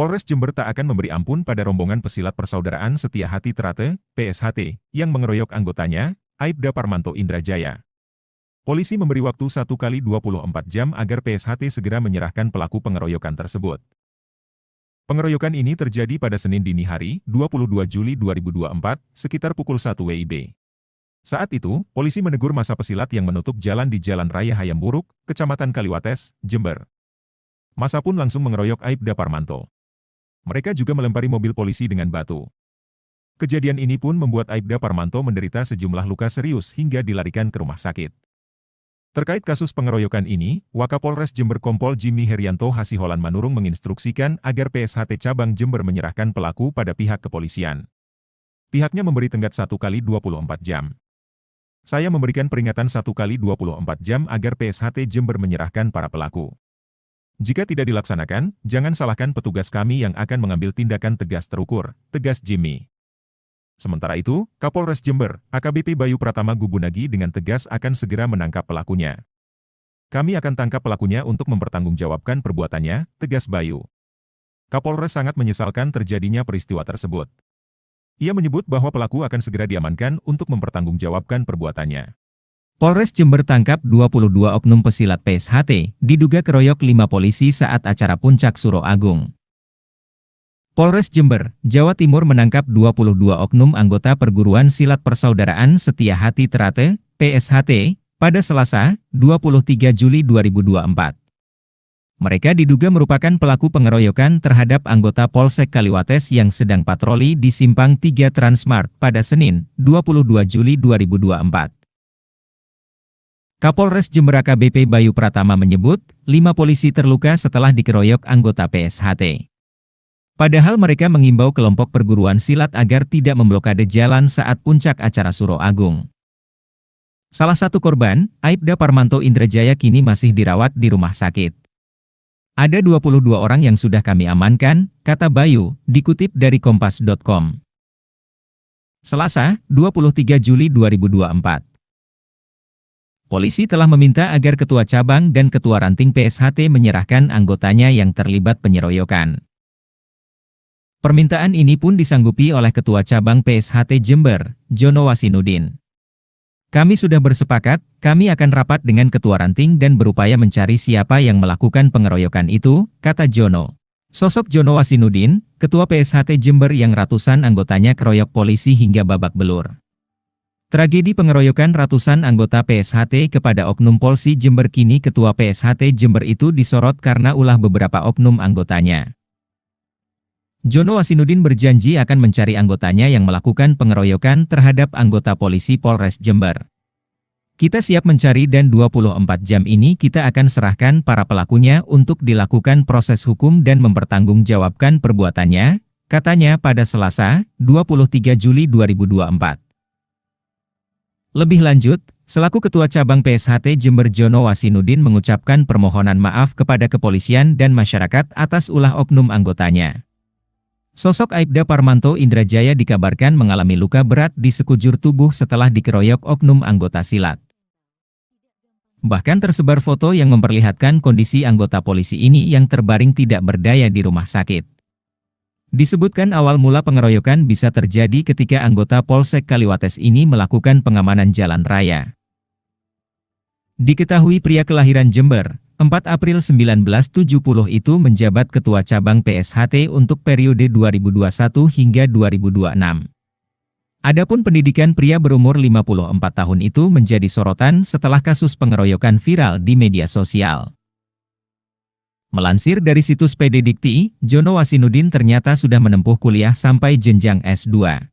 Polres Jember tak akan memberi ampun pada rombongan pesilat Persaudaraan Setia Hati Trate, PSHT, yang mengeroyok anggotanya, Aibda Parmanto Indrajaya. Polisi memberi waktu 1 kali 24 jam agar PSHT segera menyerahkan pelaku pengeroyokan tersebut. Pengeroyokan ini terjadi pada Senin dini hari, 22 Juli 2024, sekitar pukul 1 WIB. Saat itu, polisi menegur massa pesilat yang menutup jalan di Jalan Raya Hayamburuk, Kecamatan Kaliwates, Jember. Massa pun langsung mengeroyok Aibda Parmanto. Mereka juga melempari mobil polisi dengan batu. Kejadian ini pun membuat Aibda Parmanto menderita sejumlah luka serius hingga dilarikan ke rumah sakit. Terkait kasus pengeroyokan ini, Wakapolres Jember Kompol Jimmy Herianto Hasiholan Manurung menginstruksikan agar PSHT Cabang Jember menyerahkan pelaku pada pihak kepolisian. Pihaknya memberi tenggat 1 kali 24 jam. Saya memberikan peringatan 1 kali 24 jam agar PSHT Jember menyerahkan para pelaku. Jika tidak dilaksanakan, jangan salahkan petugas kami yang akan mengambil tindakan tegas terukur, tegas Jimmy. Sementara itu, Kapolres Jember, AKBP Bayu Pratama Gubunagi dengan tegas akan segera menangkap pelakunya. Kami akan tangkap pelakunya untuk mempertanggungjawabkan perbuatannya, tegas Bayu. Kapolres sangat menyesalkan terjadinya peristiwa tersebut. Ia menyebut bahwa pelaku akan segera diamankan untuk mempertanggungjawabkan perbuatannya. Polres Jember tangkap 22 oknum pesilat PSHT, diduga keroyok 5 polisi saat acara Puncak Suro Agung. Polres Jember, Jawa Timur menangkap 22 oknum anggota perguruan silat Persaudaraan Setia Hati Trate, PSHT, pada Selasa, 23 Juli 2024. Mereka diduga merupakan pelaku pengeroyokan terhadap anggota Polsek Kaliwates yang sedang patroli di Simpang 3 Transmart pada Senin, 22 Juli 2024. Kapolres Jember AKBP Bayu Pratama menyebut, 5 polisi terluka setelah dikeroyok anggota PSHT. Padahal mereka mengimbau kelompok perguruan silat agar tidak memblokade jalan saat puncak acara Suro Agung. Salah satu korban, Aibda Parmanto Indrajaya kini masih dirawat di rumah sakit. Ada 22 orang yang sudah kami amankan, kata Bayu, dikutip dari kompas.com. Selasa, 23 Juli 2024. Polisi telah meminta agar Ketua Cabang dan Ketua Ranting PSHT menyerahkan anggotanya yang terlibat penyeroyokan. Permintaan ini pun disanggupi oleh Ketua Cabang PSHT Jember, Jono Wasinudin. Kami sudah bersepakat, kami akan rapat dengan Ketua Ranting dan berupaya mencari siapa yang melakukan pengeroyokan itu, kata Jono. Sosok Jono Wasinudin, Ketua PSHT Jember yang ratusan anggotanya keroyok polisi hingga babak belur. Tragedi pengeroyokan ratusan anggota PSHT kepada oknum Polsi Jember kini Ketua PSHT Jember itu disorot karena ulah beberapa oknum anggotanya. Jono Wasinudin berjanji akan mencari anggotanya yang melakukan pengeroyokan terhadap anggota polisi Polres Jember. Kita siap mencari dan 24 jam ini kita akan serahkan para pelakunya untuk dilakukan proses hukum dan mempertanggungjawabkan perbuatannya, katanya pada Selasa, 23 Juli 2024. Lebih lanjut, selaku Ketua Cabang PSHT Jember Jono Wasinudin mengucapkan permohonan maaf kepada kepolisian dan masyarakat atas ulah oknum anggotanya. Sosok Aibda Parmanto Indrajaya dikabarkan mengalami luka berat di sekujur tubuh setelah dikeroyok oknum anggota silat. Bahkan tersebar foto yang memperlihatkan kondisi anggota polisi ini yang terbaring tidak berdaya di rumah sakit. Disebutkan awal mula pengeroyokan bisa terjadi ketika anggota Polsek Kaliwates ini melakukan pengamanan jalan raya. Diketahui pria kelahiran Jember, 4 April 1970 itu menjabat Ketua Cabang PSHT untuk periode 2021 hingga 2026. Adapun pendidikan pria berumur 54 tahun itu menjadi sorotan setelah kasus pengeroyokan viral di media sosial. Melansir dari situs PD Dikti, Jono Wasinudin ternyata sudah menempuh kuliah sampai jenjang S2.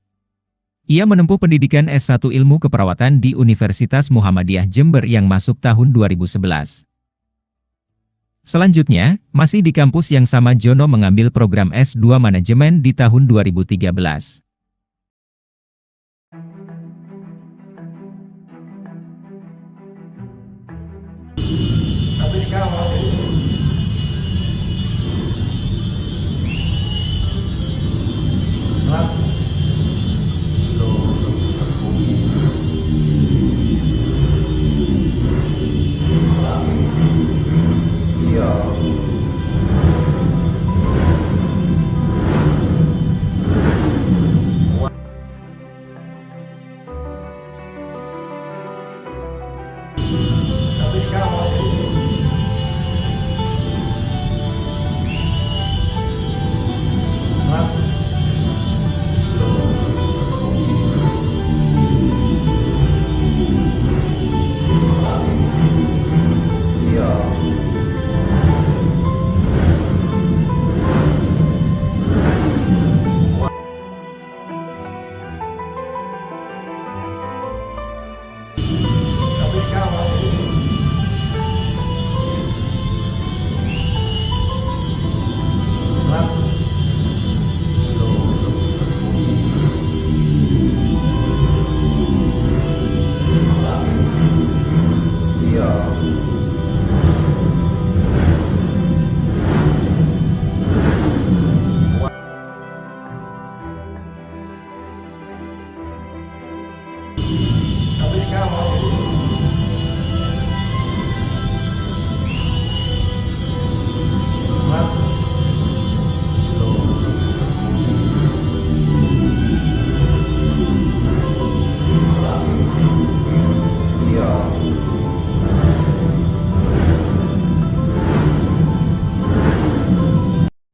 Ia menempuh pendidikan S1 Ilmu Keperawatan di Universitas Muhammadiyah Jember yang masuk tahun 2011. Selanjutnya, masih di kampus yang sama Jono mengambil program S2 Manajemen di tahun 2013. Tapi kamu iya.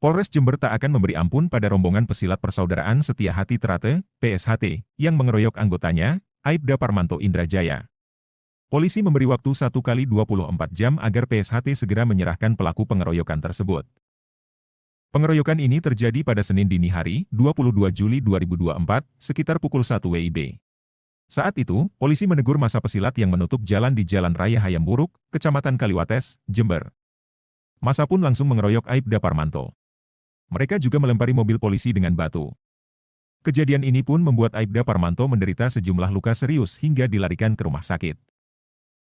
Polres Jember tak akan memberi ampun pada rombongan pesilat Persaudaraan Setia Hati Trate, PSHT, yang mengeroyok anggotanya, Aibda Parmanto Indrajaya. Polisi memberi waktu 1 kali 24 jam agar PSHT segera menyerahkan pelaku pengeroyokan tersebut. Pengeroyokan ini terjadi pada Senin dini hari, 22 Juli 2024, sekitar pukul 1 WIB. Saat itu, polisi menegur massa pesilat yang menutup jalan di Jalan Raya Hayamburuk, Kecamatan Kaliwates, Jember. Massa pun langsung mengeroyok Aibda Parmanto. Mereka juga melempari mobil polisi dengan batu. Kejadian ini pun membuat Aibda Parmanto menderita sejumlah luka serius hingga dilarikan ke rumah sakit.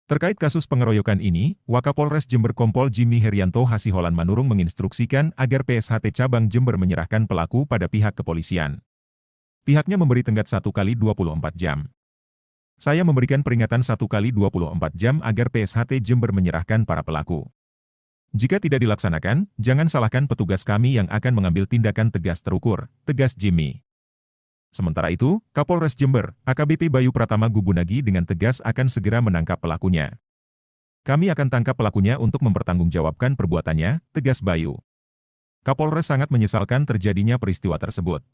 Terkait kasus pengeroyokan ini, Wakapolres Jember Kompol Jimmy Herianto Hasiholan Manurung menginstruksikan agar PSHT Cabang Jember menyerahkan pelaku pada pihak kepolisian. Pihaknya memberi tenggat 1 kali 24 jam. Saya memberikan peringatan 1 kali 24 jam agar PSHT Jember menyerahkan para pelaku. Jika tidak dilaksanakan, jangan salahkan petugas kami yang akan mengambil tindakan tegas terukur, tegas Jimmy. Sementara itu, Kapolres Jember, AKBP Bayu Pratama Gubunagi dengan tegas akan segera menangkap pelakunya. Kami akan tangkap pelakunya untuk mempertanggungjawabkan perbuatannya, tegas Bayu. Kapolres sangat menyesalkan terjadinya peristiwa tersebut.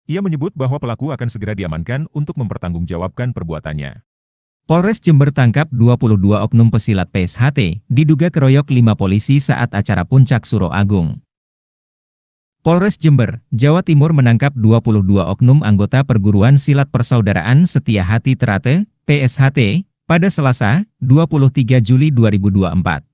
Ia menyebut bahwa pelaku akan segera diamankan untuk mempertanggungjawabkan perbuatannya. Polres Jember tangkap 22 oknum pesilat PSHT, diduga keroyok 5 polisi saat acara Puncak Suro Agung. Polres Jember, Jawa Timur menangkap 22 oknum anggota Perguruan Silat Persaudaraan Setia Hati Trate, PSHT, pada Selasa, 23 Juli 2024.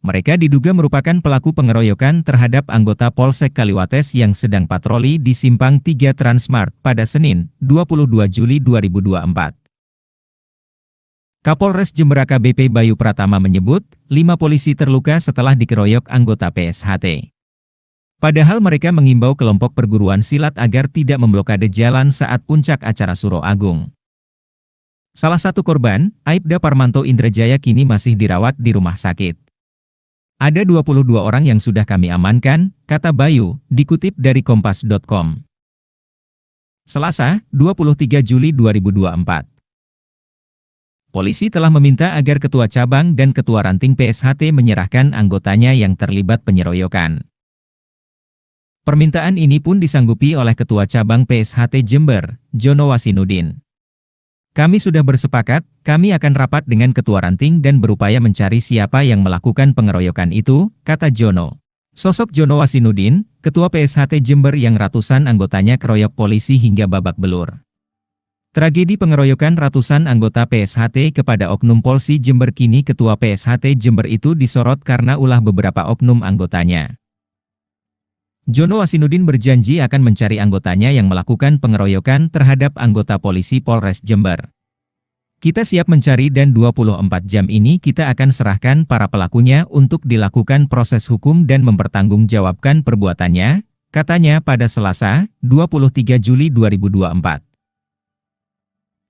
Mereka diduga merupakan pelaku pengeroyokan terhadap anggota Polsek Kaliwates yang sedang patroli di Simpang 3 Transmart pada Senin, 22 Juli 2024. Kapolres Jember AKBP Bayu Pratama menyebut, 5 polisi terluka setelah dikeroyok anggota PSHT. Padahal mereka mengimbau kelompok perguruan silat agar tidak memblokade jalan saat puncak acara Suro Agung. Salah satu korban, Aibda Parmanto Indrajaya kini masih dirawat di rumah sakit. Ada 22 orang yang sudah kami amankan, kata Bayu, dikutip dari kompas.com. Selasa, 23 Juli 2024. Polisi telah meminta agar Ketua Cabang dan Ketua Ranting PSHT menyerahkan anggotanya yang terlibat penyeroyokan. Permintaan ini pun disanggupi oleh Ketua Cabang PSHT Jember, Jono Wasinudin. Kami sudah bersepakat, kami akan rapat dengan Ketua Ranting dan berupaya mencari siapa yang melakukan pengeroyokan itu, kata Jono. Sosok Jono Wasinudin, Ketua PSHT Jember yang ratusan anggotanya keroyok polisi hingga babak belur. Tragedi pengeroyokan ratusan anggota PSHT kepada Oknum Polsi Jember kini Ketua PSHT Jember itu disorot karena ulah beberapa oknum anggotanya. Jono Wasinudin berjanji akan mencari anggotanya yang melakukan pengeroyokan terhadap anggota polisi Polres Jember. Kita siap mencari dan 24 jam ini kita akan serahkan para pelakunya untuk dilakukan proses hukum dan mempertanggungjawabkan perbuatannya, katanya pada Selasa, 23 Juli 2024.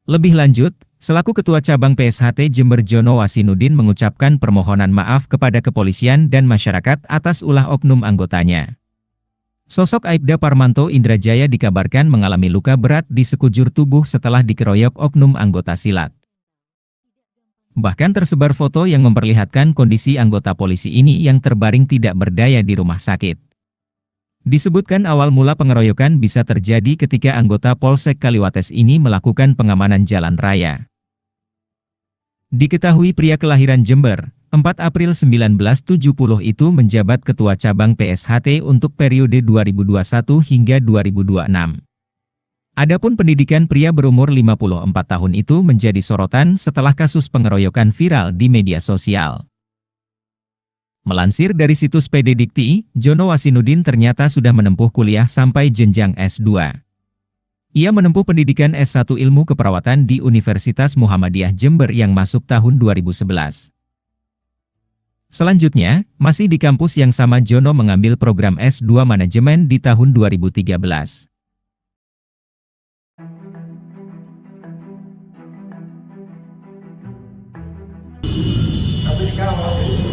Lebih lanjut, selaku Ketua Cabang PSHT Jember Jono Wasinudin mengucapkan permohonan maaf kepada kepolisian dan masyarakat atas ulah oknum anggotanya. Sosok Aibda Parmanto Indrajaya dikabarkan mengalami luka berat di sekujur tubuh setelah dikeroyok oknum anggota silat. Bahkan tersebar foto yang memperlihatkan kondisi anggota polisi ini yang terbaring tidak berdaya di rumah sakit. Disebutkan awal mula pengeroyokan bisa terjadi ketika anggota Polsek Kaliwates ini melakukan pengamanan jalan raya. Diketahui pria kelahiran Jember, 4 April 1970 itu menjabat Ketua Cabang PSHT untuk periode 2021 hingga 2026. Adapun pendidikan pria berumur 54 tahun itu menjadi sorotan setelah kasus pengeroyokan viral di media sosial. Melansir dari situs PD Dikti, Jono Wasinudin ternyata sudah menempuh kuliah sampai jenjang S2. Ia menempuh pendidikan S1 Ilmu Keperawatan di Universitas Muhammadiyah Jember yang masuk tahun 2011. Selanjutnya, masih di kampus yang sama Jono mengambil program S2 Manajemen di tahun 2013. Tapi sekarang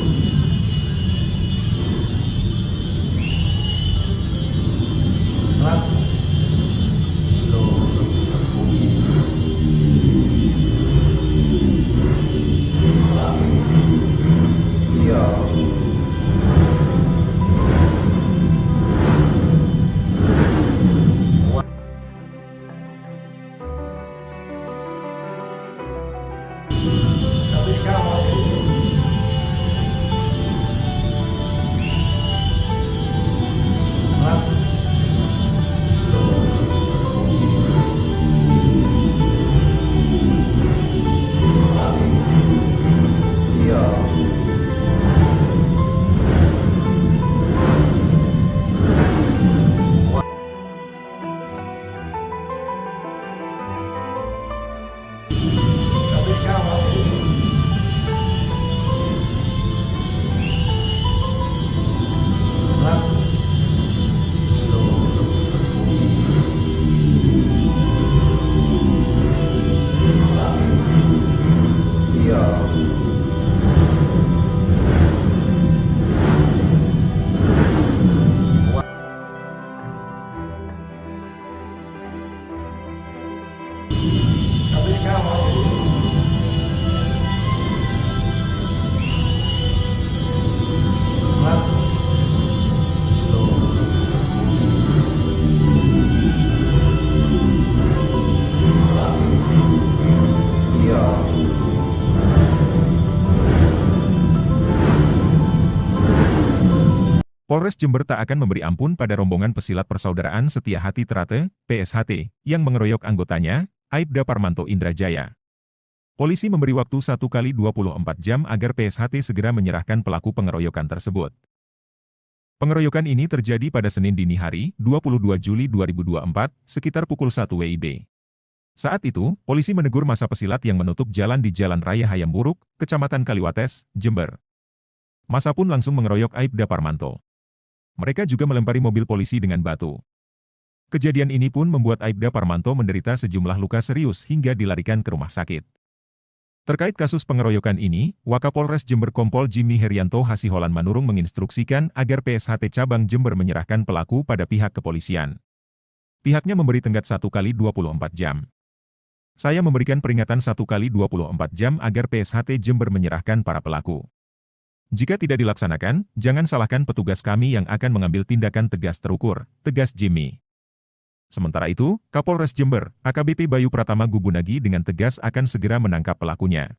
Polres Jember tak akan memberi ampun pada rombongan pesilat Persaudaraan Setia Hati Trate, PSHT, yang mengeroyok anggotanya, Aibda Parmanto Indrajaya. Polisi memberi waktu 1 kali 24 jam agar PSHT segera menyerahkan pelaku pengeroyokan tersebut. Pengeroyokan ini terjadi pada Senin dini hari, 22 Juli 2024, sekitar pukul 1 WIB. Saat itu, polisi menegur massa pesilat yang menutup jalan di Jalan Raya Hayam Buruk, Kecamatan Kaliwates, Jember. Massa pun langsung mengeroyok Aibda Parmanto. Mereka juga melempari mobil polisi dengan batu. Kejadian ini pun membuat Aibda Parmanto menderita sejumlah luka serius hingga dilarikan ke rumah sakit. Terkait kasus pengeroyokan ini, Wakapolres Jember Kompol Jimmy Herianto Hasiholan Manurung menginstruksikan agar PSHT Cabang Jember menyerahkan pelaku pada pihak kepolisian. Pihaknya memberi tenggat 1 kali 24 jam. Saya memberikan peringatan 1 kali 24 jam agar PSHT Jember menyerahkan para pelaku. Jika tidak dilaksanakan, jangan salahkan petugas kami yang akan mengambil tindakan tegas terukur, tegas Jimmy. Sementara itu, Kapolres Jember, AKBP Bayu Pratama Gubunagi dengan tegas akan segera menangkap pelakunya.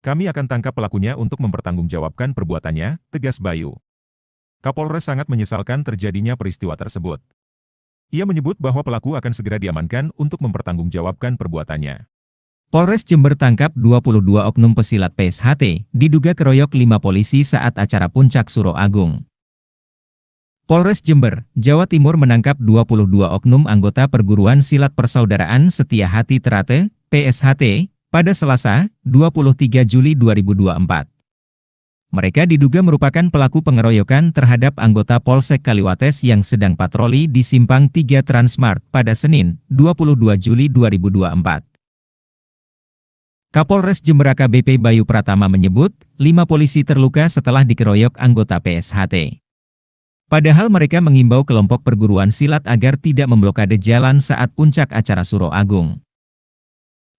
Kami akan tangkap pelakunya untuk mempertanggungjawabkan perbuatannya, tegas Bayu. Kapolres sangat menyesalkan terjadinya peristiwa tersebut. Ia menyebut bahwa pelaku akan segera diamankan untuk mempertanggungjawabkan perbuatannya. Polres Jember tangkap 22 oknum pesilat PSHT, diduga keroyok 5 polisi saat acara Puncak Suro Agung. Polres Jember, Jawa Timur menangkap 22 oknum anggota Perguruan Silat Persaudaraan Setia Hati Trate, PSHT, pada Selasa, 23 Juli 2024. Mereka diduga merupakan pelaku pengeroyokan terhadap anggota Polsek Kaliwates yang sedang patroli di Simpang 3 Transmart pada Senin, 22 Juli 2024. Kapolres Jember AKBP Bayu Pratama menyebut, 5 polisi terluka setelah dikeroyok anggota PSHT. Padahal mereka mengimbau kelompok perguruan silat agar tidak memblokade jalan saat puncak acara Suro Agung.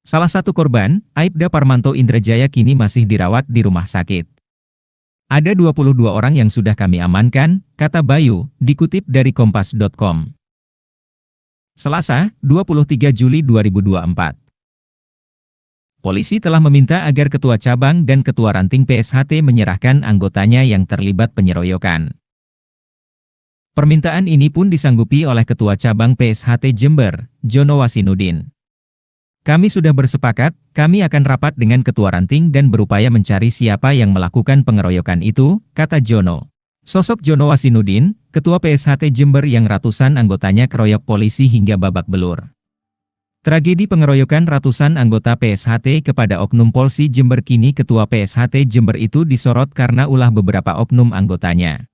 Salah satu korban, Aibda Parmanto Indrajaya kini masih dirawat di rumah sakit. Ada 22 orang yang sudah kami amankan, kata Bayu, dikutip dari kompas.com. Selasa, 23 Juli 2024. Polisi telah meminta agar Ketua Cabang dan Ketua Ranting PSHT menyerahkan anggotanya yang terlibat penyeroyokan. Permintaan ini pun disanggupi oleh Ketua Cabang PSHT Jember, Jono Wasinudin. Kami sudah bersepakat, kami akan rapat dengan Ketua Ranting dan berupaya mencari siapa yang melakukan pengeroyokan itu, kata Jono. Sosok Jono Wasinudin, Ketua PSHT Jember yang ratusan anggotanya keroyok polisi hingga babak belur. Tragedi pengeroyokan ratusan anggota PSHT kepada oknum Polsi Jember kini Ketua PSHT Jember itu disorot karena ulah beberapa oknum anggotanya.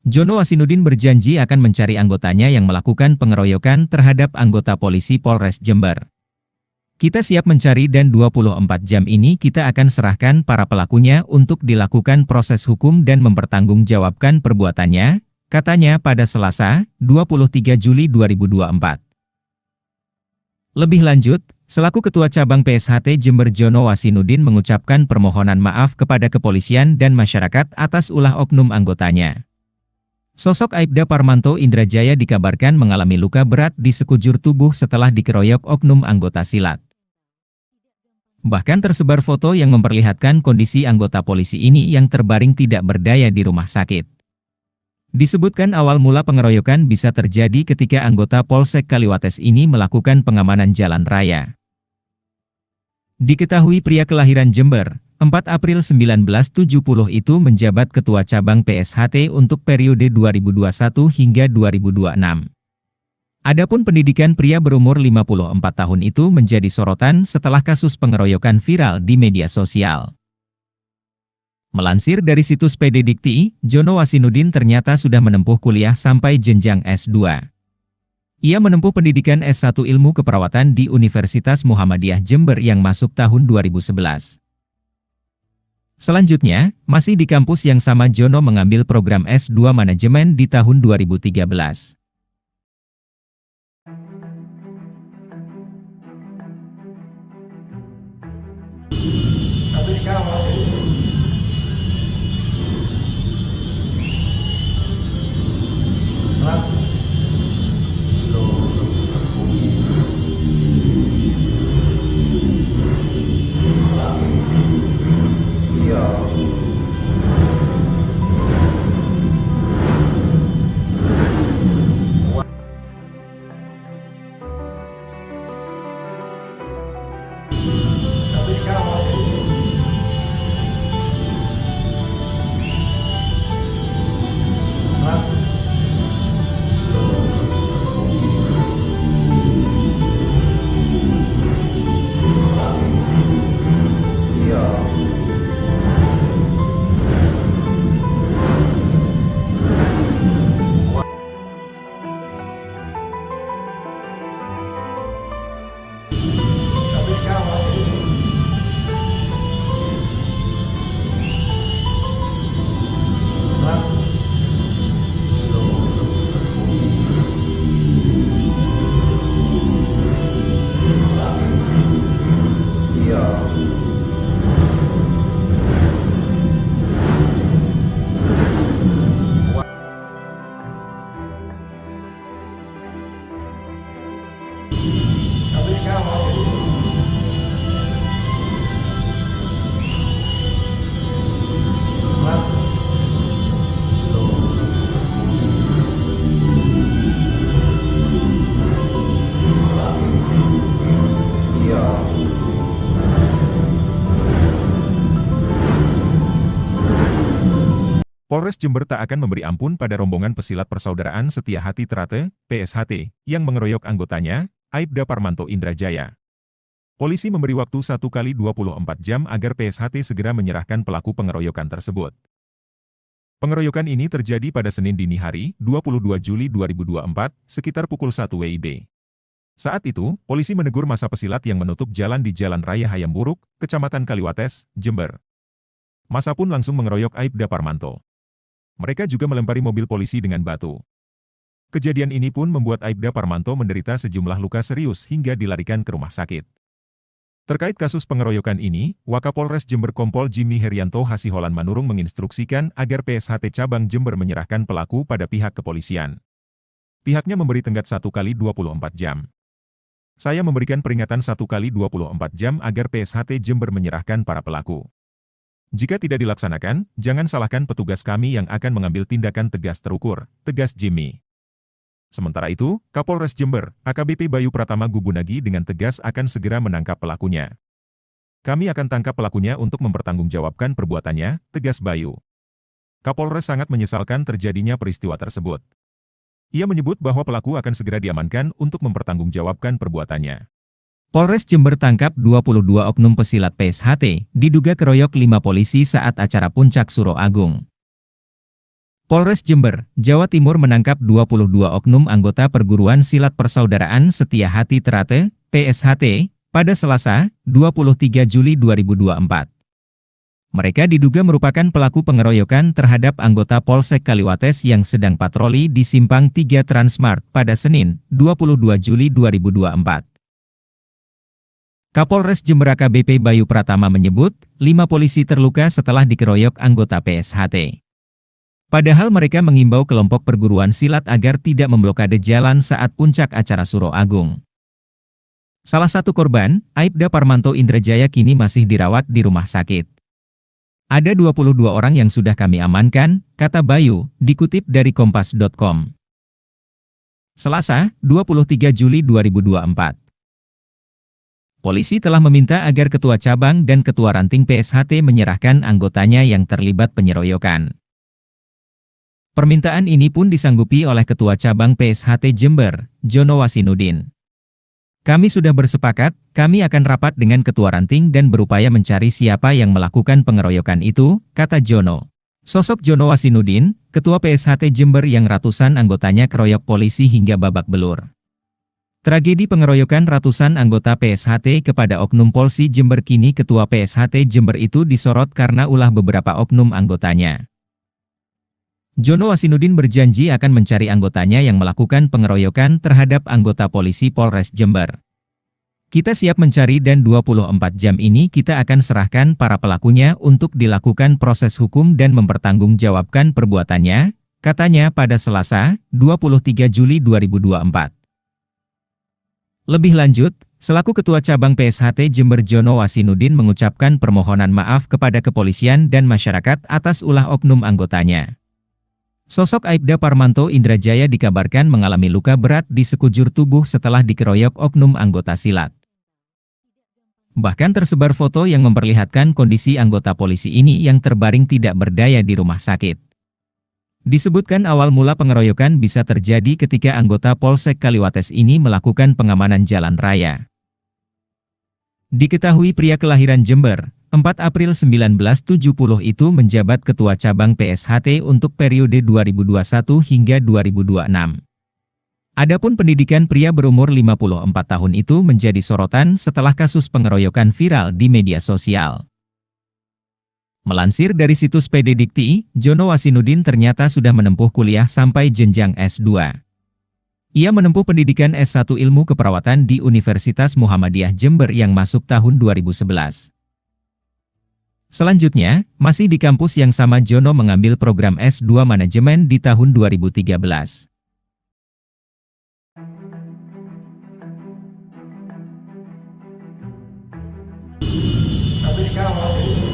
Jono Wasinudin berjanji akan mencari anggotanya yang melakukan pengeroyokan terhadap anggota polisi Polres Jember. Kita siap mencari dan 24 jam ini kita akan serahkan para pelakunya untuk dilakukan proses hukum dan mempertanggungjawabkan perbuatannya, katanya pada Selasa, 23 Juli 2024. Lebih lanjut, selaku Ketua Cabang PSHT Jember Jono Wasinudin mengucapkan permohonan maaf kepada kepolisian dan masyarakat atas ulah oknum anggotanya. Sosok Aibda Parmanto Indrajaya dikabarkan mengalami luka berat di sekujur tubuh setelah dikeroyok oknum anggota silat. Bahkan tersebar foto yang memperlihatkan kondisi anggota polisi ini yang terbaring tidak berdaya di rumah sakit. Disebutkan awal mula pengeroyokan bisa terjadi ketika anggota Polsek Kaliwates ini melakukan pengamanan jalan raya. Diketahui pria kelahiran Jember, 4 April 1970 itu menjabat Ketua Cabang PSHT untuk periode 2021 hingga 2026. Adapun pendidikan pria berumur 54 tahun itu menjadi sorotan setelah kasus pengeroyokan viral di media sosial. Melansir dari situs PD Dikti, Jono Wasinudin ternyata sudah menempuh kuliah sampai jenjang S2. Ia menempuh pendidikan S1 Ilmu Keperawatan di Universitas Muhammadiyah Jember yang masuk tahun 2011. Selanjutnya, masih di kampus yang sama Jono mengambil program S2 Manajemen di tahun 2013. Tapi sekarang mau iya. Polres Jember tak akan memberi ampun pada rombongan pesilat Persaudaraan Setia Hati Trate, PSHT, yang mengeroyok anggotanya, Aibda Parmanto Indrajaya. Polisi memberi waktu 1 kali 24 jam agar PSHT segera menyerahkan pelaku pengeroyokan tersebut. Pengeroyokan ini terjadi pada Senin dini hari, 22 Juli 2024, sekitar pukul 1 WIB. Saat itu, polisi menegur masa pesilat yang menutup jalan di Jalan Raya Hayam Buruk, Kecamatan Kaliwates, Jember. Masa pun langsung mengeroyok Aibda Parmanto. Mereka juga melempari mobil polisi dengan batu. Kejadian ini pun membuat Aibda Parmanto menderita sejumlah luka serius hingga dilarikan ke rumah sakit. Terkait kasus pengeroyokan ini, Wakapolres Jember Kompol Jimmy Herianto Hasiholan Manurung menginstruksikan agar PSHT Cabang Jember menyerahkan pelaku pada pihak kepolisian. Pihaknya memberi tenggat 1 kali 24 jam. Saya memberikan peringatan 1 kali 24 jam agar PSHT Jember menyerahkan para pelaku. Jika tidak dilaksanakan, jangan salahkan petugas kami yang akan mengambil tindakan tegas terukur, tegas Jimmy. Sementara itu, Kapolres Jember, AKBP Bayu Pratama Gubunagi dengan tegas akan segera menangkap pelakunya. Kami akan tangkap pelakunya untuk mempertanggungjawabkan perbuatannya, tegas Bayu. Kapolres sangat menyesalkan terjadinya peristiwa tersebut. Ia menyebut bahwa pelaku akan segera diamankan untuk mempertanggungjawabkan perbuatannya. Polres Jember tangkap 22 oknum pesilat PSHT, diduga keroyok 5 polisi saat acara Puncak Suro Agung. Polres Jember, Jawa Timur menangkap 22 oknum anggota Perguruan Silat Persaudaraan Setia Hati Trate, PSHT, pada Selasa, 23 Juli 2024. Mereka diduga merupakan pelaku pengeroyokan terhadap anggota Polsek Kaliwates yang sedang patroli di Simpang 3 Transmart pada Senin, 22 Juli 2024. Kapolres Jember AKBP Bayu Pratama menyebut, 5 polisi terluka setelah dikeroyok anggota PSHT. Padahal mereka mengimbau kelompok perguruan silat agar tidak memblokade jalan saat puncak acara Suro Agung. Salah satu korban, Aibda Parmanto Indrajaya kini masih dirawat di rumah sakit. Ada 22 orang yang sudah kami amankan, kata Bayu, dikutip dari kompas.com. Selasa, 23 Juli 2024. Polisi telah meminta agar Ketua Cabang dan Ketua Ranting PSHT menyerahkan anggotanya yang terlibat penyeroyokan. Permintaan ini pun disanggupi oleh Ketua Cabang PSHT Jember, Jono Wasinudin. Kami sudah bersepakat, kami akan rapat dengan Ketua Ranting dan berupaya mencari siapa yang melakukan pengeroyokan itu, kata Jono. Sosok Jono Wasinudin, Ketua PSHT Jember yang ratusan anggotanya keroyok polisi hingga babak belur. Tragedi pengeroyokan ratusan anggota PSHT kepada oknum Polsi Jember kini Ketua PSHT Jember itu disorot karena ulah beberapa oknum anggotanya. Jono Wasinudin berjanji akan mencari anggotanya yang melakukan pengeroyokan terhadap anggota polisi Polres Jember. Kita siap mencari dan 24 jam ini kita akan serahkan para pelakunya untuk dilakukan proses hukum dan mempertanggungjawabkan perbuatannya, katanya pada Selasa, 23 Juli 2024. Lebih lanjut, selaku Ketua Cabang PSHT Jember Jono Wasinudin mengucapkan permohonan maaf kepada kepolisian dan masyarakat atas ulah oknum anggotanya. Sosok Aibda Parmanto Indrajaya dikabarkan mengalami luka berat di sekujur tubuh setelah dikeroyok oknum anggota silat. Bahkan tersebar foto yang memperlihatkan kondisi anggota polisi ini yang terbaring tidak berdaya di rumah sakit. Disebutkan awal mula pengeroyokan bisa terjadi ketika anggota Polsek Kaliwates ini melakukan pengamanan jalan raya. Diketahui pria kelahiran Jember, 4 April 1970 itu menjabat Ketua Cabang PSHT untuk periode 2021 hingga 2026. Adapun pendidikan pria berumur 54 tahun itu menjadi sorotan setelah kasus pengeroyokan viral di media sosial. Melansir dari situs PD Dikti, Jono Wasinudin ternyata sudah menempuh kuliah sampai jenjang S2. Ia menempuh pendidikan S1 Ilmu Keperawatan di Universitas Muhammadiyah Jember yang masuk tahun 2011. Selanjutnya, masih di kampus yang sama Jono mengambil program S2 Manajemen di tahun 2013. Tapi sekarang mau iya.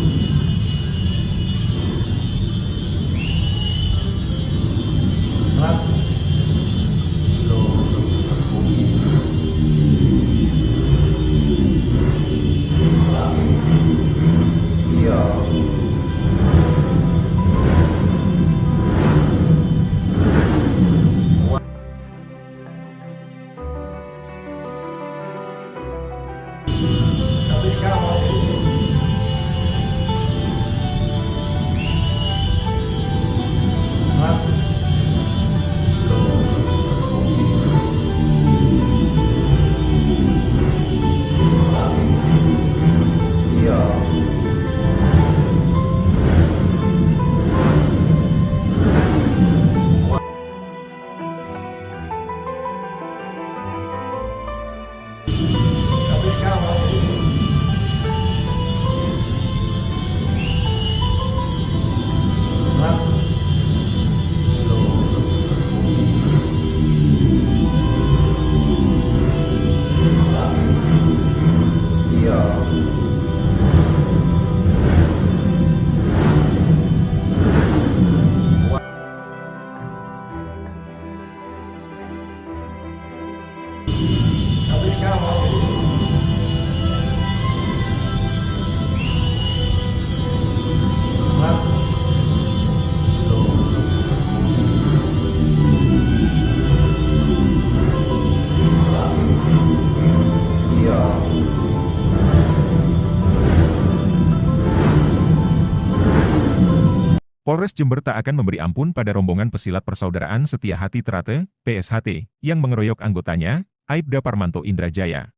Polres Jember tak akan memberi ampun pada rombongan pesilat Persaudaraan Setia Hati Trate, PSHT, yang mengeroyok anggotanya, Aibda Parmanto Indrajaya.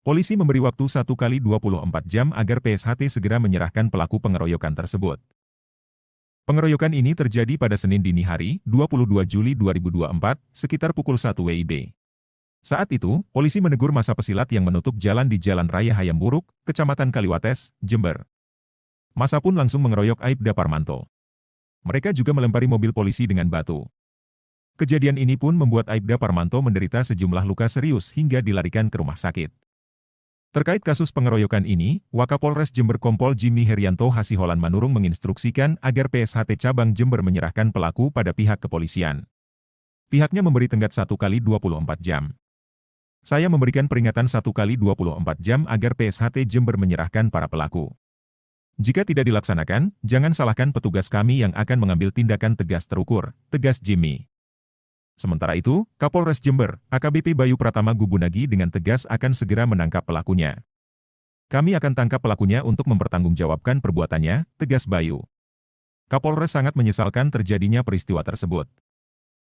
Polisi memberi waktu 1 kali 24 jam agar PSHT segera menyerahkan pelaku pengeroyokan tersebut. Pengeroyokan ini terjadi pada Senin dini hari, 22 Juli 2024, sekitar pukul 1 WIB. Saat itu, polisi menegur masa pesilat yang menutup jalan di Jalan Raya Hayam Buruk, Kecamatan Kaliwates, Jember. Masa pun langsung mengeroyok Aibda Parmanto. Mereka juga melempari mobil polisi dengan batu. Kejadian ini pun membuat Aibda Parmanto menderita sejumlah luka serius hingga dilarikan ke rumah sakit. Terkait kasus pengeroyokan ini, Wakapolres Jember Kompol Jimmy Herianto Hasiholan Manurung menginstruksikan agar PSHT Cabang Jember menyerahkan pelaku pada pihak kepolisian. Pihaknya memberi tenggat 1 kali 24 jam. Saya memberikan peringatan 1 kali 24 jam agar PSHT Jember menyerahkan para pelaku. Jika tidak dilaksanakan, jangan salahkan petugas kami yang akan mengambil tindakan tegas terukur, tegas Jimmy. Sementara itu, Kapolres Jember, AKBP Bayu Pratama Gubunagi dengan tegas akan segera menangkap pelakunya. Kami akan tangkap pelakunya untuk mempertanggungjawabkan perbuatannya, tegas Bayu. Kapolres sangat menyesalkan terjadinya peristiwa tersebut.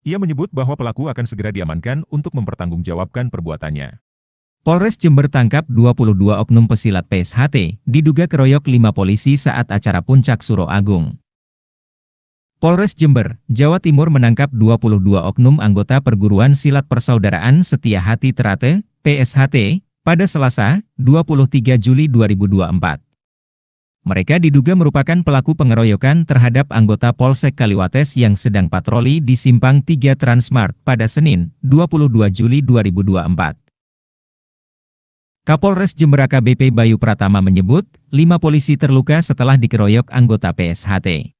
Ia menyebut bahwa pelaku akan segera diamankan untuk mempertanggungjawabkan perbuatannya. Polres Jember tangkap 22 oknum pesilat PSHT, diduga keroyok 5 polisi saat acara Puncak Suro Agung. Polres Jember, Jawa Timur menangkap 22 oknum anggota Perguruan Silat Persaudaraan Setia Hati Trate, PSHT, pada Selasa, 23 Juli 2024. Mereka diduga merupakan pelaku pengeroyokan terhadap anggota Polsek Kaliwates yang sedang patroli di Simpang 3 Transmart pada Senin, 22 Juli 2024. Kapolres Jember AKBP Bayu Pratama menyebut, 5 polisi terluka setelah dikeroyok anggota PSHT.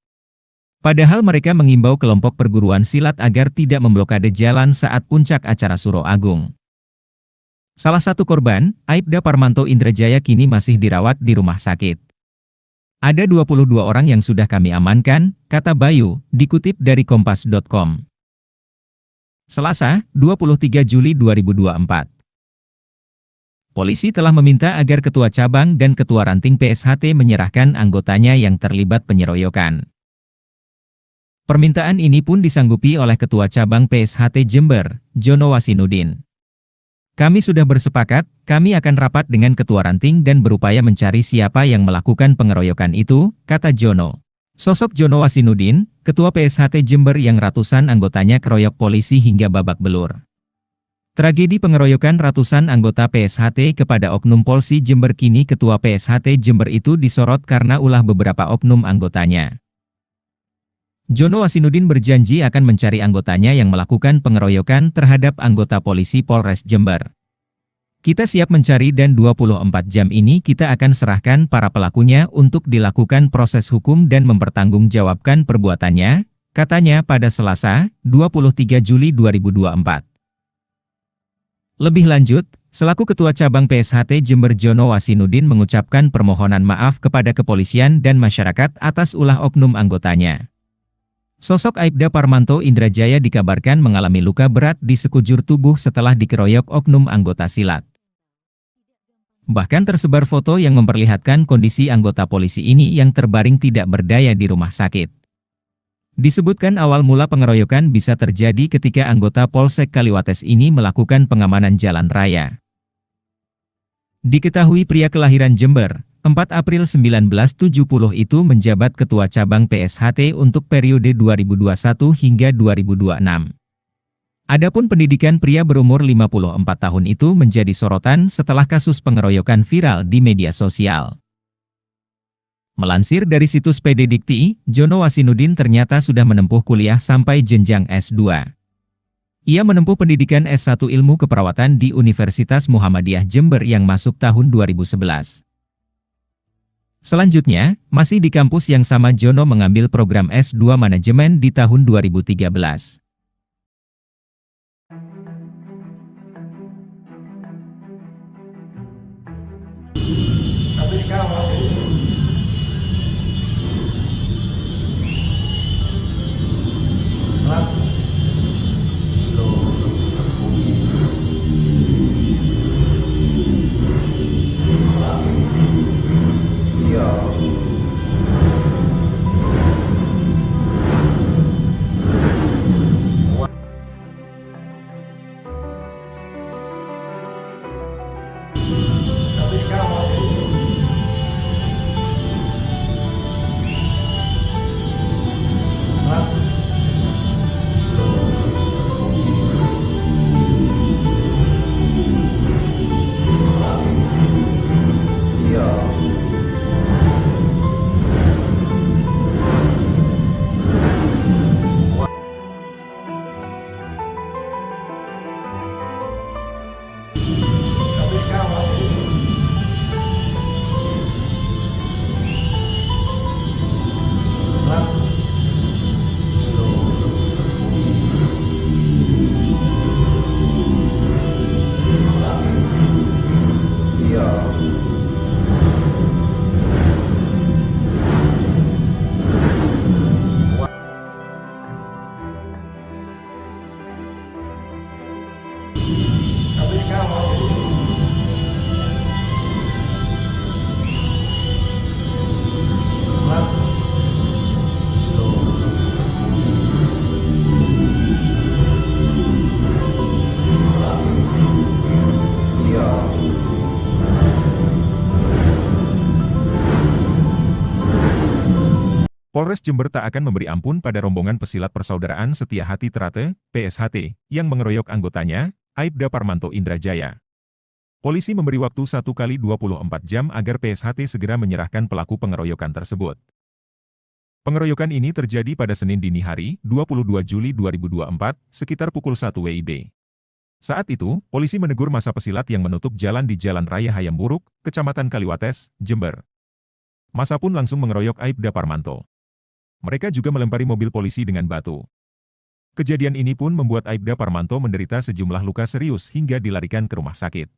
Padahal mereka mengimbau kelompok perguruan silat agar tidak memblokade jalan saat puncak acara Suro Agung. Salah satu korban, Aibda Parmanto Indrajaya kini masih dirawat di rumah sakit. Ada 22 orang yang sudah kami amankan, kata Bayu, dikutip dari kompas.com. Selasa, 23 Juli 2024. Polisi telah meminta agar Ketua Cabang dan Ketua Ranting PSHT menyerahkan anggotanya yang terlibat penyeroyokan. Permintaan ini pun disanggupi oleh Ketua Cabang PSHT Jember, Jono Wasinudin. Kami sudah bersepakat, kami akan rapat dengan Ketua Ranting dan berupaya mencari siapa yang melakukan pengeroyokan itu, kata Jono. Sosok Jono Wasinudin, Ketua PSHT Jember yang ratusan anggotanya keroyok polisi hingga babak belur. Tragedi pengeroyokan ratusan anggota PSHT kepada oknum Polsi Jember kini Ketua PSHT Jember itu disorot karena ulah beberapa oknum anggotanya. Jono Wasinudin berjanji akan mencari anggotanya yang melakukan pengeroyokan terhadap anggota polisi Polres Jember. Kita siap mencari dan 24 jam ini kita akan serahkan para pelakunya untuk dilakukan proses hukum dan mempertanggungjawabkan perbuatannya, katanya pada Selasa, 23 Juli 2024. Lebih lanjut, selaku Ketua Cabang PSHT Jember Jono Wasinudin mengucapkan permohonan maaf kepada kepolisian dan masyarakat atas ulah oknum anggotanya. Sosok Aibda Parmanto Indrajaya dikabarkan mengalami luka berat di sekujur tubuh setelah dikeroyok oknum anggota silat. Bahkan tersebar foto yang memperlihatkan kondisi anggota polisi ini yang terbaring tidak berdaya di rumah sakit. Disebutkan awal mula pengeroyokan bisa terjadi ketika anggota Polsek Kaliwates ini melakukan pengamanan jalan raya. Diketahui pria kelahiran Jember, 4 April 1970 itu menjabat Ketua Cabang PSHT untuk periode 2021 hingga 2026. Adapun pendidikan pria berumur 54 tahun itu menjadi sorotan setelah kasus pengeroyokan viral di media sosial. Melansir dari situs PD Dikti, Jono Wasinudin ternyata sudah menempuh kuliah sampai jenjang S2. Ia menempuh pendidikan S1 Ilmu Keperawatan di Universitas Muhammadiyah Jember yang masuk tahun 2011. Selanjutnya, masih di kampus yang sama Jono mengambil program S2 Manajemen di tahun 2013. Tapi sekarang masih iya. Polres Jember tak akan memberi ampun pada rombongan pesilat Persaudaraan Setia Hati Trate, PSHT, yang mengeroyok anggotanya, Aibda Parmanto Indrajaya. Polisi memberi waktu 1 kali 24 jam agar PSHT segera menyerahkan pelaku pengeroyokan tersebut. Pengeroyokan ini terjadi pada Senin dini hari, 22 Juli 2024, sekitar pukul 1 WIB. Saat itu, polisi menegur massa pesilat yang menutup jalan di Jalan Raya Hayamburuk, Kecamatan Kaliwates, Jember. Massa pun langsung mengeroyok Aibda Parmanto. Mereka juga melempari mobil polisi dengan batu. Kejadian ini pun membuat Aibda Parmanto menderita sejumlah luka serius hingga dilarikan ke rumah sakit.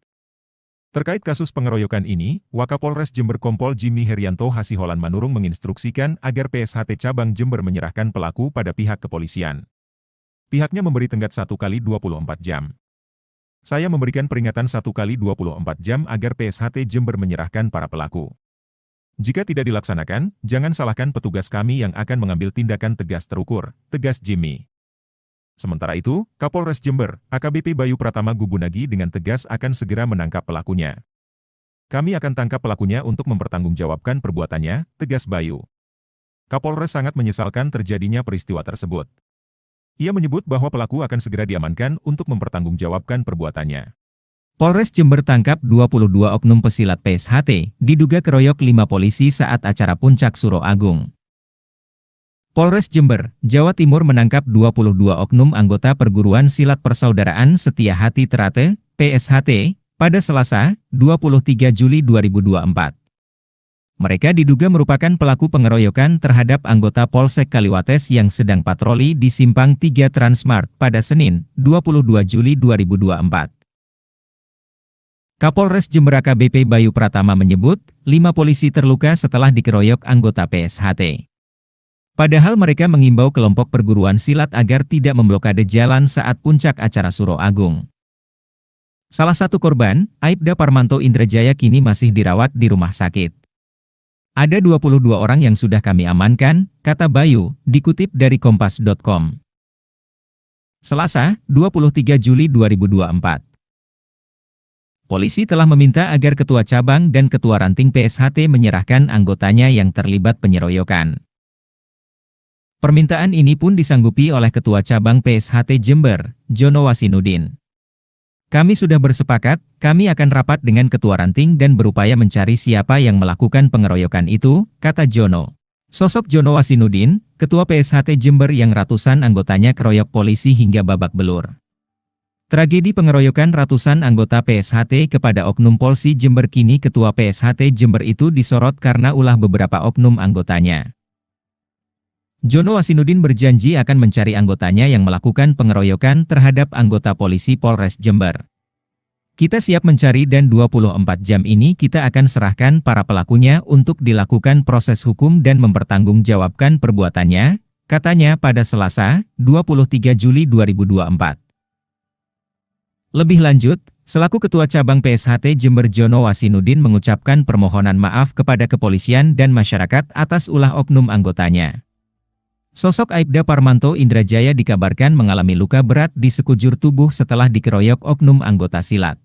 Terkait kasus pengeroyokan ini, Wakapolres Jember Kompol Jimmy Herianto Hasiholan Manurung menginstruksikan agar PSHT Cabang Jember menyerahkan pelaku pada pihak kepolisian. Pihaknya memberi tenggat 1 kali 24 jam. Saya memberikan peringatan 1 kali 24 jam agar PSHT Jember menyerahkan para pelaku. Jika tidak dilaksanakan, jangan salahkan petugas kami yang akan mengambil tindakan tegas terukur, tegas Jimmy. Sementara itu, Kapolres Jember, AKBP Bayu Pratama Gubunagi dengan tegas akan segera menangkap pelakunya. Kami akan tangkap pelakunya untuk mempertanggungjawabkan perbuatannya, tegas Bayu. Kapolres sangat menyesalkan terjadinya peristiwa tersebut. Ia menyebut bahwa pelaku akan segera diamankan untuk mempertanggungjawabkan perbuatannya. Polres Jember tangkap 22 oknum pesilat PSHT, diduga keroyok 5 polisi saat acara Puncak Suro Agung. Polres Jember, Jawa Timur menangkap 22 oknum anggota Perguruan Silat Persaudaraan Setia Hati Trate, PSHT, pada Selasa, 23 Juli 2024. Mereka diduga merupakan pelaku pengeroyokan terhadap anggota Polsek Kaliwates yang sedang patroli di Simpang 3 Transmart pada Senin, 22 Juli 2024. Kapolres Jember AKBP Bayu Pratama menyebut, 5 polisi terluka setelah dikeroyok anggota PSHT. Padahal mereka mengimbau kelompok perguruan silat agar tidak memblokade jalan saat puncak acara Suro Agung. Salah satu korban, Aibda Parmanto Indrajaya kini masih dirawat di rumah sakit. Ada 22 orang yang sudah kami amankan, kata Bayu, dikutip dari kompas.com. Selasa, 23 Juli 2024. Polisi telah meminta agar Ketua Cabang dan Ketua Ranting PSHT menyerahkan anggotanya yang terlibat penyeroyokan. Permintaan ini pun disanggupi oleh Ketua Cabang PSHT Jember, Jono Wasinudin. Kami sudah bersepakat, kami akan rapat dengan Ketua Ranting dan berupaya mencari siapa yang melakukan pengeroyokan itu, kata Jono. Sosok Jono Wasinudin, Ketua PSHT Jember yang ratusan anggotanya keroyok polisi hingga babak belur. Tragedi pengeroyokan ratusan anggota PSHT kepada oknum Polsi Jember kini Ketua PSHT Jember itu disorot karena ulah beberapa oknum anggotanya. Jono Wasinudin berjanji akan mencari anggotanya yang melakukan pengeroyokan terhadap anggota polisi Polres Jember. Kita siap mencari dan 24 jam ini kita akan serahkan para pelakunya untuk dilakukan proses hukum dan mempertanggungjawabkan perbuatannya, katanya pada Selasa, 23 Juli 2024. Lebih lanjut, selaku Ketua Cabang PSHT Jember Jono Wasinudin mengucapkan permohonan maaf kepada kepolisian dan masyarakat atas ulah oknum anggotanya. Sosok Aibda Parmanto Indrajaya dikabarkan mengalami luka berat di sekujur tubuh setelah dikeroyok oknum anggota silat.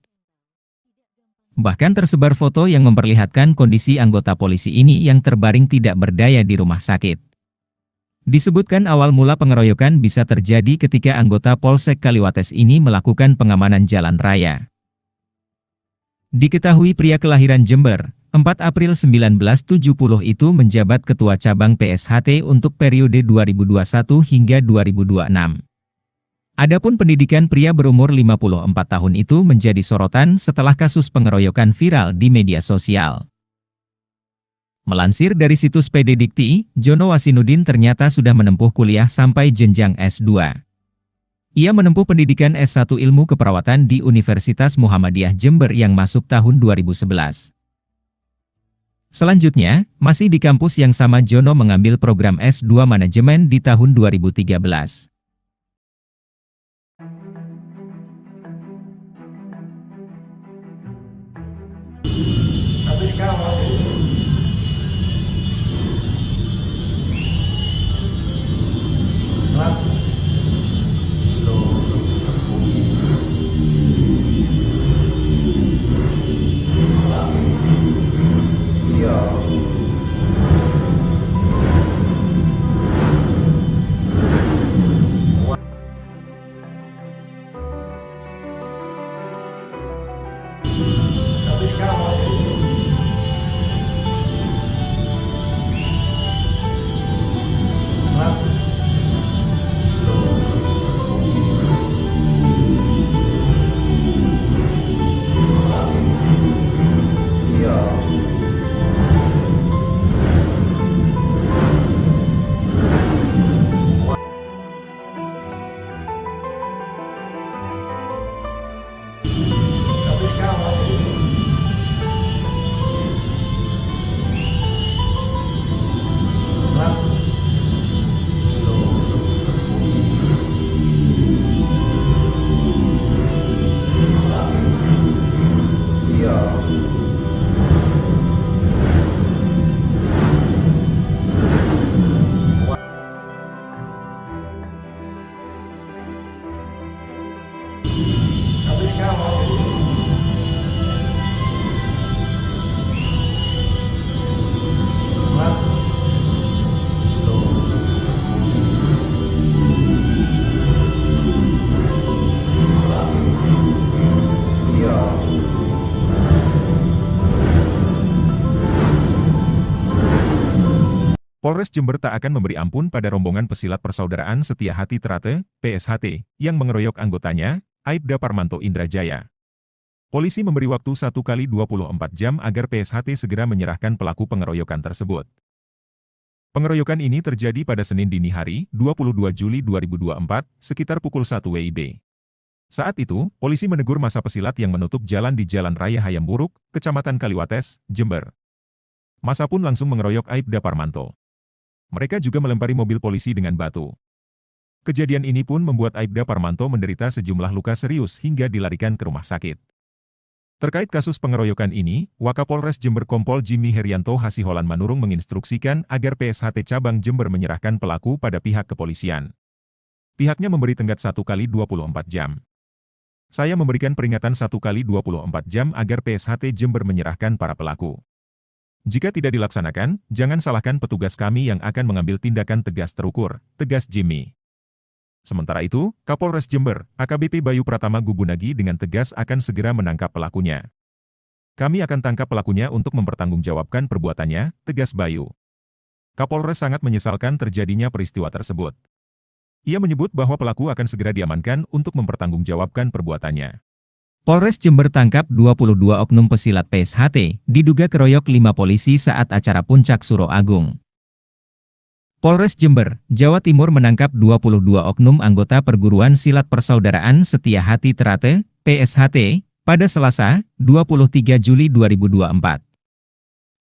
Bahkan tersebar foto yang memperlihatkan kondisi anggota polisi ini yang terbaring tidak berdaya di rumah sakit. Disebutkan awal mula pengeroyokan bisa terjadi ketika anggota Polsek Kaliwates ini melakukan pengamanan jalan raya. Diketahui pria kelahiran Jember, 4 April 1970 itu menjabat Ketua Cabang PSHT untuk periode 2021 hingga 2026. Adapun pendidikan pria berumur 54 tahun itu menjadi sorotan setelah kasus pengeroyokan viral di media sosial. Melansir dari situs PD Dikti, Jono Wasinudin ternyata sudah menempuh kuliah sampai jenjang S2. Ia menempuh pendidikan S1 Ilmu Keperawatan di Universitas Muhammadiyah Jember yang masuk tahun 2011. Selanjutnya, masih di kampus yang sama Jono mengambil program S2 Manajemen di tahun 2013. Tapi sekarang iya. Polres Jember tak akan memberi ampun pada rombongan pesilat Persaudaraan Setia Hati Trate, PSHT, yang mengeroyok anggotanya, Aibda Parmanto Indrajaya. Polisi memberi waktu 1 kali 24 jam agar PSHT segera menyerahkan pelaku pengeroyokan tersebut. Pengeroyokan ini terjadi pada Senin dini hari, 22 Juli 2024, sekitar pukul 1 WIB. Saat itu, polisi menegur massa pesilat yang menutup jalan di Jalan Raya Hayamburuk, Kecamatan Kaliwates, Jember. Massa pun langsung mengeroyok Aibda Parmanto. Mereka juga melempari mobil polisi dengan batu. Kejadian ini pun membuat Aibda Parmanto menderita sejumlah luka serius hingga dilarikan ke rumah sakit. Terkait kasus pengeroyokan ini, Wakapolres Jember Kompol Jimmy Herianto Hasiholan Manurung menginstruksikan agar PSHT Cabang Jember menyerahkan pelaku pada pihak kepolisian. Pihaknya memberi tenggat 1 kali 24 jam. Saya memberikan peringatan 1 kali 24 jam agar PSHT Jember menyerahkan para pelaku. Jika tidak dilaksanakan, jangan salahkan petugas kami yang akan mengambil tindakan tegas terukur, tegas Jimmy. Sementara itu, Kapolres Jember, AKBP Bayu Pratama Gubunagi dengan tegas akan segera menangkap pelakunya. Kami akan tangkap pelakunya untuk mempertanggungjawabkan perbuatannya, tegas Bayu. Kapolres sangat menyesalkan terjadinya peristiwa tersebut. Ia menyebut bahwa pelaku akan segera diamankan untuk mempertanggungjawabkan perbuatannya. Polres Jember tangkap 22 oknum pesilat PSHT, diduga keroyok 5 polisi saat acara Puncak Suro Agung. Polres Jember, Jawa Timur menangkap 22 oknum anggota Perguruan Silat Persaudaraan Setia Hati Trate, PSHT, pada Selasa, 23 Juli 2024.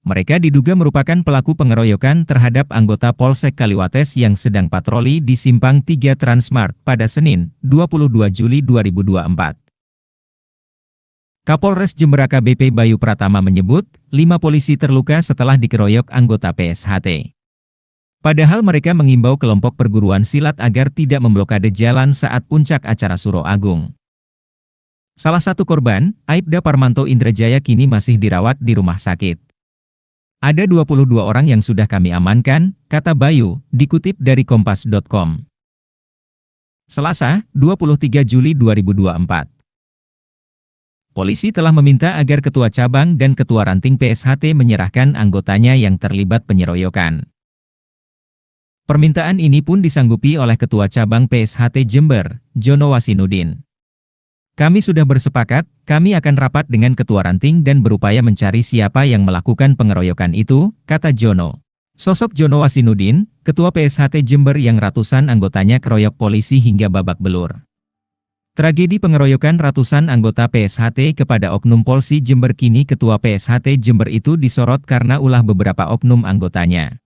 Mereka diduga merupakan pelaku pengeroyokan terhadap anggota Polsek Kaliwates yang sedang patroli di Simpang 3 Transmart pada Senin, 22 Juli 2024. Kapolres Jember AKBP Bayu Pratama menyebut, 5 polisi terluka setelah dikeroyok anggota PSHT. Padahal mereka mengimbau kelompok perguruan silat agar tidak memblokade jalan saat puncak acara Suro Agung. Salah satu korban, Aibda Parmanto Indrajaya kini masih dirawat di rumah sakit. Ada 22 orang yang sudah kami amankan, kata Bayu, dikutip dari kompas.com. Selasa, 23 Juli 2024. Polisi telah meminta agar Ketua Cabang dan Ketua Ranting PSHT menyerahkan anggotanya yang terlibat penyeroyokan. Permintaan ini pun disanggupi oleh Ketua Cabang PSHT Jember, Jono Wasinudin. Kami sudah bersepakat, kami akan rapat dengan Ketua Ranting dan berupaya mencari siapa yang melakukan pengeroyokan itu, kata Jono. Sosok Jono Wasinudin, Ketua PSHT Jember yang ratusan anggotanya keroyok polisi hingga babak belur. Tragedi pengeroyokan ratusan anggota PSHT kepada oknum Polsi Jember kini Ketua PSHT Jember itu disorot karena ulah beberapa oknum anggotanya.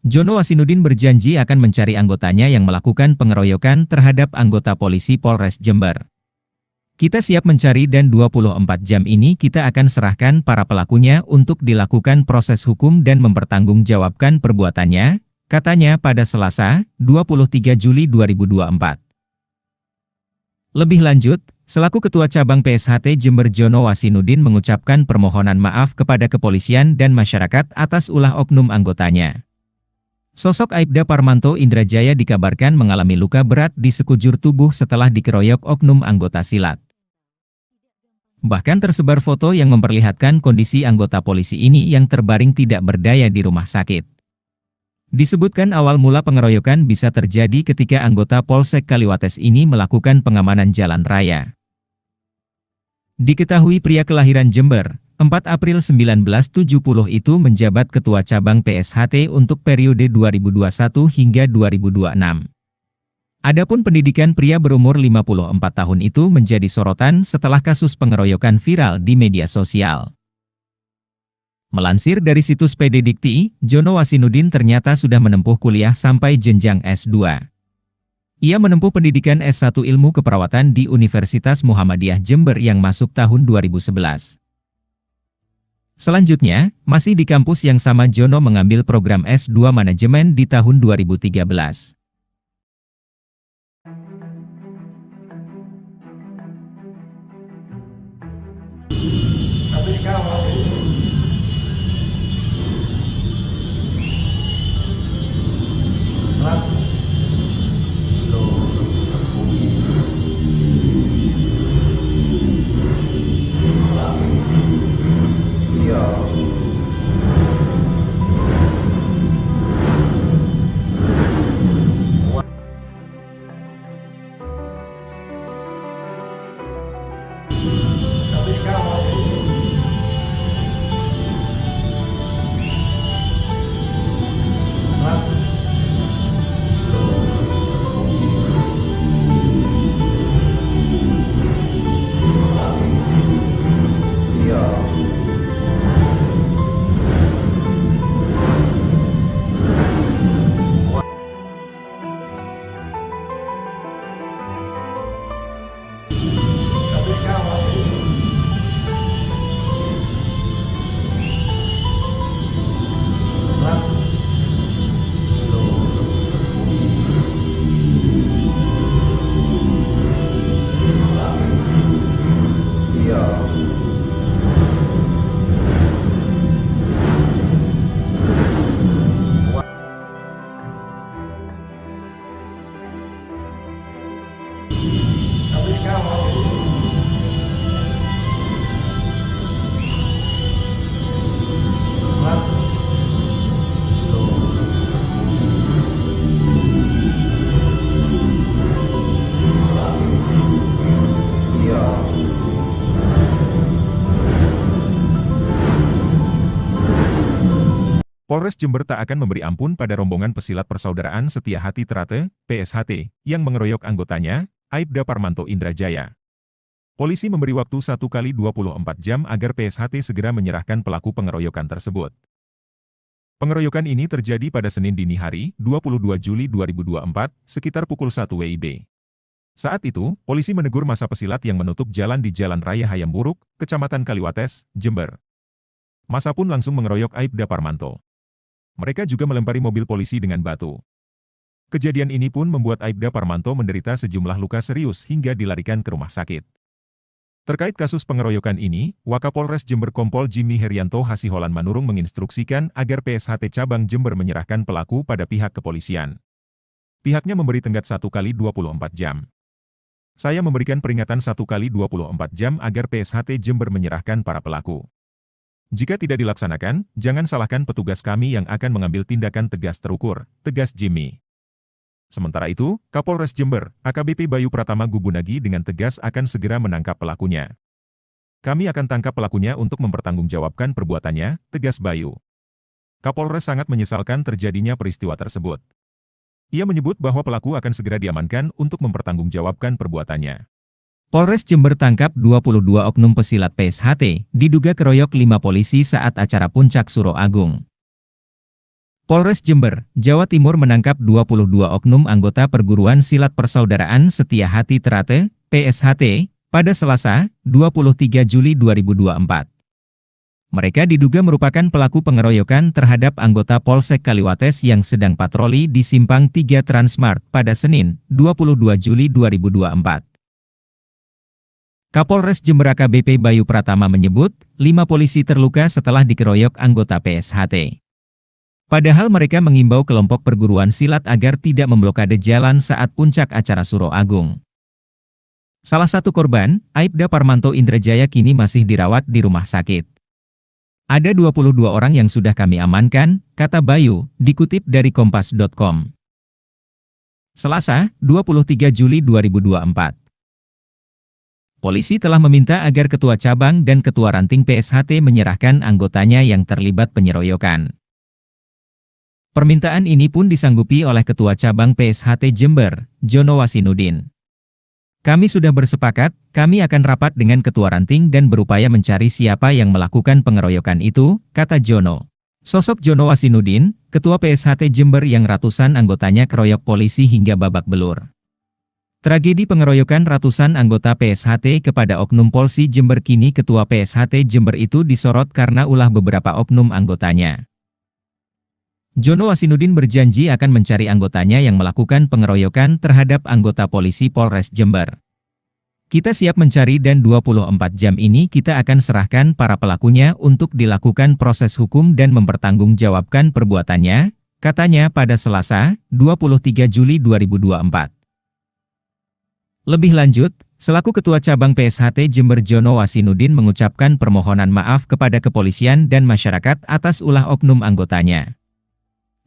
Jono Wasinudin berjanji akan mencari anggotanya yang melakukan pengeroyokan terhadap anggota polisi Polres Jember. Kita siap mencari dan 24 jam ini kita akan serahkan para pelakunya untuk dilakukan proses hukum dan mempertanggungjawabkan perbuatannya, katanya pada Selasa, 23 Juli 2024. Lebih lanjut, selaku Ketua Cabang PSHT Jember Jono Wasinudin mengucapkan permohonan maaf kepada kepolisian dan masyarakat atas ulah oknum anggotanya. Sosok Aibda Parmanto Indrajaya dikabarkan mengalami luka berat di sekujur tubuh setelah dikeroyok oknum anggota silat. Bahkan tersebar foto yang memperlihatkan kondisi anggota polisi ini yang terbaring tidak berdaya di rumah sakit. Disebutkan awal mula pengeroyokan bisa terjadi ketika anggota Polsek Kaliwates ini melakukan pengamanan jalan raya. Diketahui pria kelahiran Jember, 4 April 1970 itu menjabat Ketua Cabang PSHT untuk periode 2021 hingga 2026. Adapun pendidikan pria berumur 54 tahun itu menjadi sorotan setelah kasus pengeroyokan viral di media sosial. Melansir dari situs PD Dikti, Jono Wasinudin ternyata sudah menempuh kuliah sampai jenjang S2. Ia menempuh pendidikan S1 Ilmu Keperawatan di Universitas Muhammadiyah Jember yang masuk tahun 2011. Selanjutnya, masih di kampus yang sama Jono mengambil program S2 Manajemen di tahun 2013. Tapi kamu iya. Polres Jember tak akan memberi ampun pada rombongan pesilat Persaudaraan Setia Hati Trate, PSHT, yang mengeroyok anggotanya, Aibda Parmanto Indrajaya. Polisi memberi waktu 1x24 jam agar PSHT segera menyerahkan pelaku pengeroyokan tersebut. Pengeroyokan ini terjadi pada Senin dini hari, 22 Juli 2024, sekitar pukul 1 WIB. Saat itu, polisi menegur massa pesilat yang menutup jalan di Jalan Raya Hayamburuk, Kecamatan Kaliwates, Jember. Massa pun langsung mengeroyok Aibda Parmanto. Mereka juga melempari mobil polisi dengan batu. Kejadian ini pun membuat Aibda Parmanto menderita sejumlah luka serius hingga dilarikan ke rumah sakit. Terkait kasus pengeroyokan ini, Wakapolres Jember Kompol Jimmy Herianto Hasiholan Manurung menginstruksikan agar PSHT Cabang Jember menyerahkan pelaku pada pihak kepolisian. Pihaknya memberi tenggat 1x24 jam. Saya memberikan peringatan 1x24 jam agar PSHT Jember menyerahkan para pelaku. Jika tidak dilaksanakan, jangan salahkan petugas kami yang akan mengambil tindakan tegas terukur, tegas Jimmy. Sementara itu, Kapolres Jember, AKBP Bayu Pratama Gubunagi dengan tegas akan segera menangkap pelakunya. Kami akan tangkap pelakunya untuk mempertanggungjawabkan perbuatannya, tegas Bayu. Kapolres sangat menyesalkan terjadinya peristiwa tersebut. Ia menyebut bahwa pelaku akan segera diamankan untuk mempertanggungjawabkan perbuatannya. Polres Jember tangkap 22 oknum pesilat PSHT, diduga keroyok 5 polisi saat acara Puncak Suro Agung. Polres Jember, Jawa Timur menangkap 22 oknum anggota Perguruan Silat Persaudaraan Setia Hati Trate, PSHT, pada Selasa, 23 Juli 2024. Mereka diduga merupakan pelaku pengeroyokan terhadap anggota Polsek Kaliwates yang sedang patroli di Simpang 3 Transmart pada Senin, 22 Juli 2024. Kapolres Jember AKBP Bayu Pratama menyebut, 5 polisi terluka setelah dikeroyok anggota PSHT. Padahal mereka mengimbau kelompok perguruan silat agar tidak memblokade jalan saat puncak acara Suro Agung. Salah satu korban, Aibda Parmanto Indrajaya kini masih dirawat di rumah sakit. Ada 22 orang yang sudah kami amankan, kata Bayu, dikutip dari kompas.com. Selasa, 23 Juli 2024. Polisi telah meminta agar Ketua Cabang dan Ketua Ranting PSHT menyerahkan anggotanya yang terlibat penyeroyokan. Permintaan ini pun disanggupi oleh Ketua Cabang PSHT Jember, Jono Wasinudin. Kami sudah bersepakat, kami akan rapat dengan Ketua Ranting dan berupaya mencari siapa yang melakukan pengeroyokan itu, kata Jono. Sosok Jono Wasinudin, Ketua PSHT Jember yang ratusan anggotanya keroyok polisi hingga babak belur. Tragedi pengeroyokan ratusan anggota PSHT kepada Oknum Polsi Jember kini Ketua PSHT Jember itu disorot karena ulah beberapa oknum anggotanya. Jono Wasinudin berjanji akan mencari anggotanya yang melakukan pengeroyokan terhadap anggota polisi Polres Jember. Kita siap mencari dan 24 jam ini kita akan serahkan para pelakunya untuk dilakukan proses hukum dan mempertanggungjawabkan perbuatannya, katanya pada Selasa, 23 Juli 2024. Lebih lanjut, selaku Ketua Cabang PSHT Jember Jono Wasinudin mengucapkan permohonan maaf kepada kepolisian dan masyarakat atas ulah oknum anggotanya.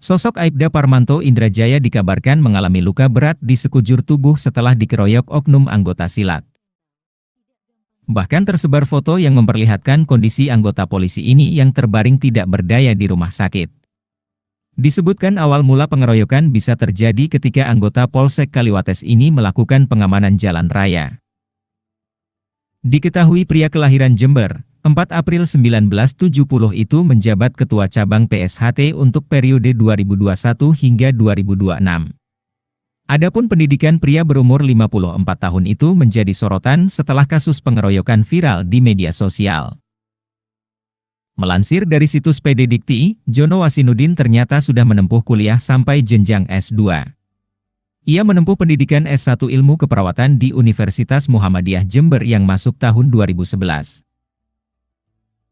Sosok Aibda Parmanto Indrajaya dikabarkan mengalami luka berat di sekujur tubuh setelah dikeroyok oknum anggota silat. Bahkan tersebar foto yang memperlihatkan kondisi anggota polisi ini yang terbaring tidak berdaya di rumah sakit. Disebutkan awal mula pengeroyokan bisa terjadi ketika anggota Polsek Kaliwates ini melakukan pengamanan jalan raya. Diketahui pria kelahiran Jember, 4 April 1970 itu menjabat Ketua Cabang PSHT untuk periode 2021 hingga 2026. Adapun pendidikan pria berumur 54 tahun itu menjadi sorotan setelah kasus pengeroyokan viral di media sosial. Melansir dari situs PD Dikti, Jono Wasinudin ternyata sudah menempuh kuliah sampai jenjang S2. Ia menempuh pendidikan S1 Ilmu Keperawatan di Universitas Muhammadiyah Jember yang masuk tahun 2011.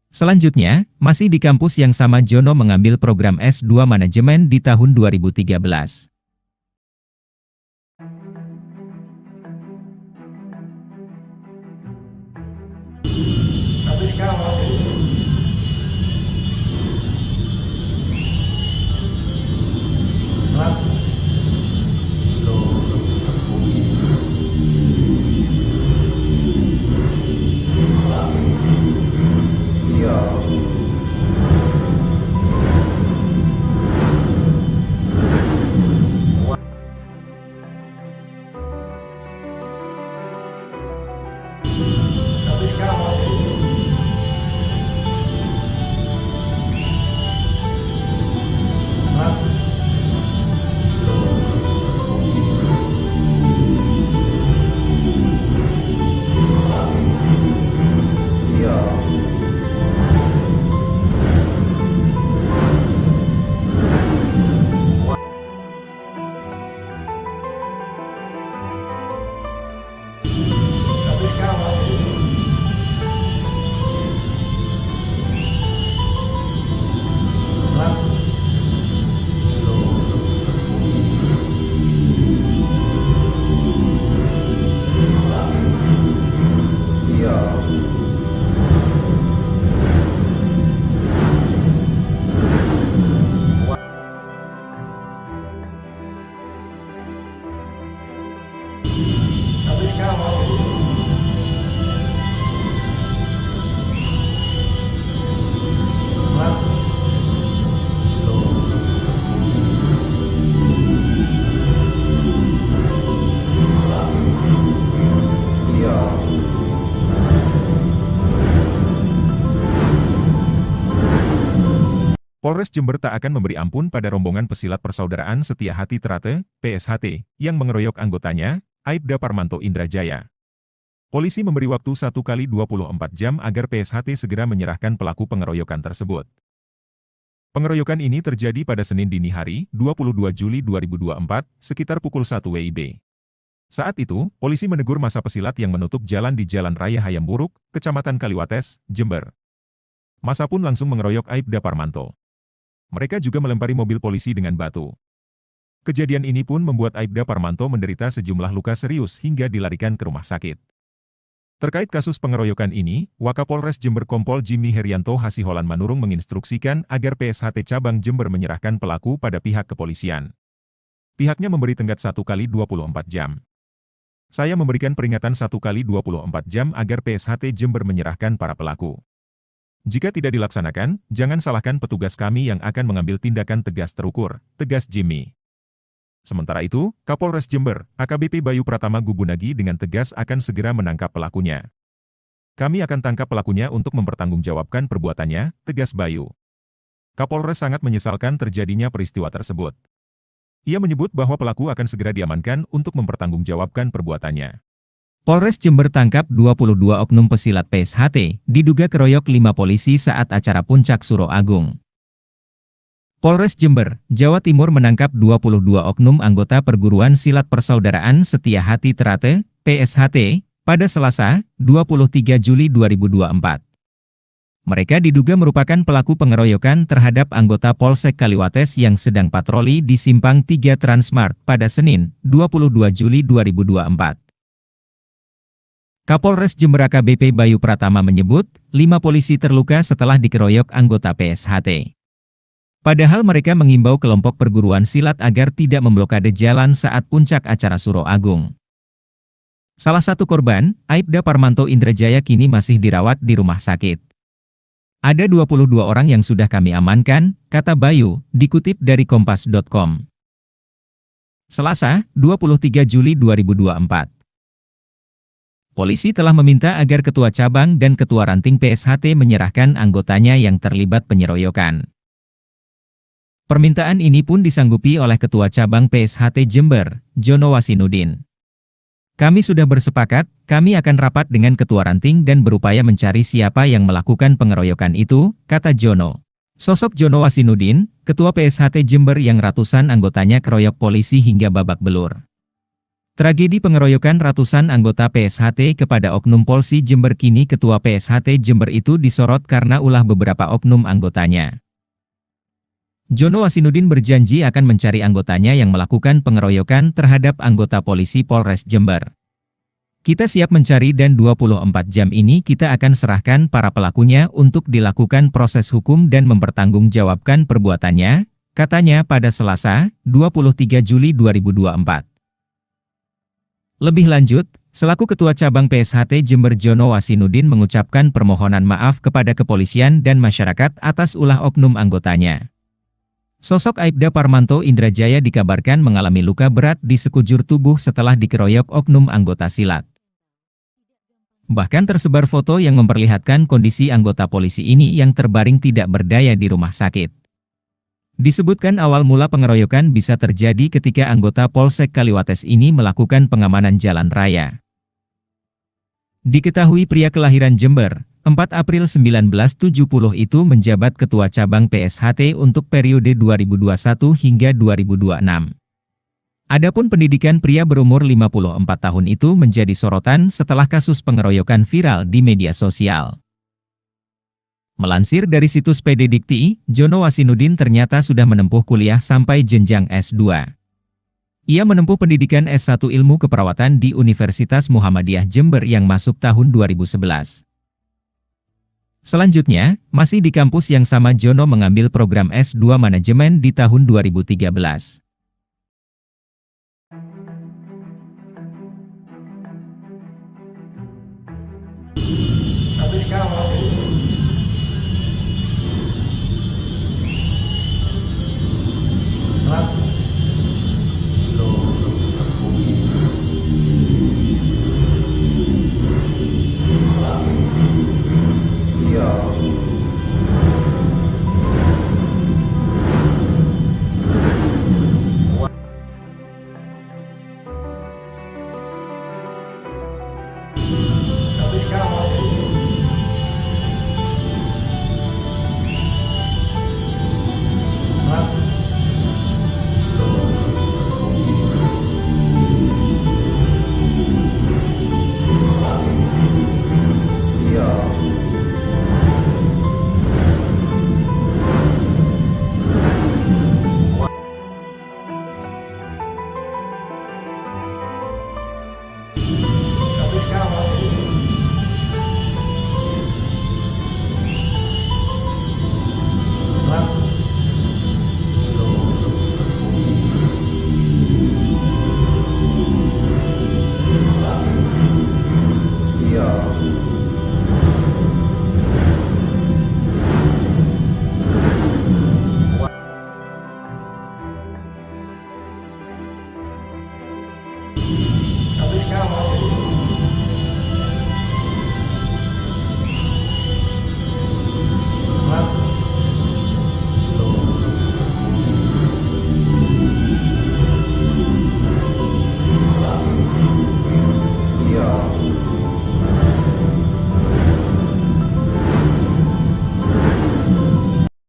Selanjutnya, masih di kampus yang sama Jono mengambil program S2 Manajemen di tahun 2013. Tapi kamu iya. Polres Jember tak akan memberi ampun pada rombongan pesilat Persaudaraan Setia Hati Trate, PSHT, yang mengeroyok anggotanya, Aibda Parmanto Indrajaya. Polisi memberi waktu 1 kali 24 jam agar PSHT segera menyerahkan pelaku pengeroyokan tersebut. Pengeroyokan ini terjadi pada Senin dini hari, 22 Juli 2024, sekitar pukul 1 WIB. Saat itu, polisi menegur massa pesilat yang menutup jalan di Jalan Raya Hayam Buruk, Kecamatan Kaliwates, Jember. Massa pun langsung mengeroyok Aibda Parmanto. Mereka juga melempari mobil polisi dengan batu. Kejadian ini pun membuat Aibda Parmanto menderita sejumlah luka serius hingga dilarikan ke rumah sakit. Terkait kasus pengeroyokan ini, Wakapolres Jember Kompol Jimmy Herianto Hasiholan Manurung menginstruksikan agar PSHT Cabang Jember menyerahkan pelaku pada pihak kepolisian. Pihaknya memberi tenggat 1 kali 24 jam. Saya memberikan peringatan 1 kali 24 jam agar PSHT Jember menyerahkan para pelaku. Jika tidak dilaksanakan, jangan salahkan petugas kami yang akan mengambil tindakan tegas terukur, tegas Jimmy. Sementara itu, Kapolres Jember, AKBP Bayu Pratama Gubunagi dengan tegas akan segera menangkap pelakunya. Kami akan tangkap pelakunya untuk mempertanggungjawabkan perbuatannya, tegas Bayu. Kapolres sangat menyesalkan terjadinya peristiwa tersebut. Ia menyebut bahwa pelaku akan segera diamankan untuk mempertanggungjawabkan perbuatannya. Polres Jember tangkap 22 oknum pesilat PSHT, diduga keroyok 5 polisi saat acara Puncak Suro Agung. Polres Jember, Jawa Timur menangkap 22 oknum anggota Perguruan Silat Persaudaraan Setia Hati Trate, PSHT, pada Selasa, 23 Juli 2024. Mereka diduga merupakan pelaku pengeroyokan terhadap anggota Polsek Kaliwates yang sedang patroli di Simpang 3 Transmart pada Senin, 22 Juli 2024. Kapolres Jember AKBP Bayu Pratama menyebut, 5 polisi terluka setelah dikeroyok anggota PSHT. Padahal mereka mengimbau kelompok perguruan silat agar tidak memblokade jalan saat puncak acara Suro Agung. Salah satu korban, Aibda Parmanto Indrajaya kini masih dirawat di rumah sakit. Ada 22 orang yang sudah kami amankan, kata Bayu, dikutip dari kompas.com. Selasa, 23 Juli 2024. Polisi telah meminta agar Ketua Cabang dan Ketua Ranting PSHT menyerahkan anggotanya yang terlibat penyeroyokan. Permintaan ini pun disanggupi oleh Ketua Cabang PSHT Jember, Jono Wasinudin. Kami sudah bersepakat, kami akan rapat dengan Ketua Ranting dan berupaya mencari siapa yang melakukan pengeroyokan itu, kata Jono. Sosok Jono Wasinudin, Ketua PSHT Jember yang ratusan anggotanya keroyok polisi hingga babak belur. Tragedi pengeroyokan ratusan anggota PSHT kepada oknum Polsi Jember kini Ketua PSHT Jember itu disorot karena ulah beberapa oknum anggotanya. Jono Wasinudin berjanji akan mencari anggotanya yang melakukan pengeroyokan terhadap anggota polisi Polres Jember. Kita siap mencari dan 24 jam ini kita akan serahkan para pelakunya untuk dilakukan proses hukum dan mempertanggungjawabkan perbuatannya, katanya pada Selasa, 23 Juli 2024. Lebih lanjut, selaku Ketua Cabang PSHT Jember Jono Wasinudin mengucapkan permohonan maaf kepada kepolisian dan masyarakat atas ulah oknum anggotanya. Sosok Aibda Parmanto Indrajaya dikabarkan mengalami luka berat di sekujur tubuh setelah dikeroyok oknum anggota silat. Bahkan tersebar foto yang memperlihatkan kondisi anggota polisi ini yang terbaring tidak berdaya di rumah sakit. Disebutkan awal mula pengeroyokan bisa terjadi ketika anggota Polsek Kaliwates ini melakukan pengamanan jalan raya. Diketahui pria kelahiran Jember, 4 April 1970 itu menjabat Ketua Cabang PSHT untuk periode 2021 hingga 2026. Adapun pendidikan pria berumur 54 tahun itu menjadi sorotan setelah kasus pengeroyokan viral di media sosial. Melansir dari situs PD Dikti, Jono Wasinudin ternyata sudah menempuh kuliah sampai jenjang S2. Ia menempuh pendidikan S1 Ilmu Keperawatan di Universitas Muhammadiyah Jember yang masuk tahun 2011. Selanjutnya, masih di kampus yang sama Jono mengambil program S2 Manajemen di tahun 2013. Tapi sekarang iya.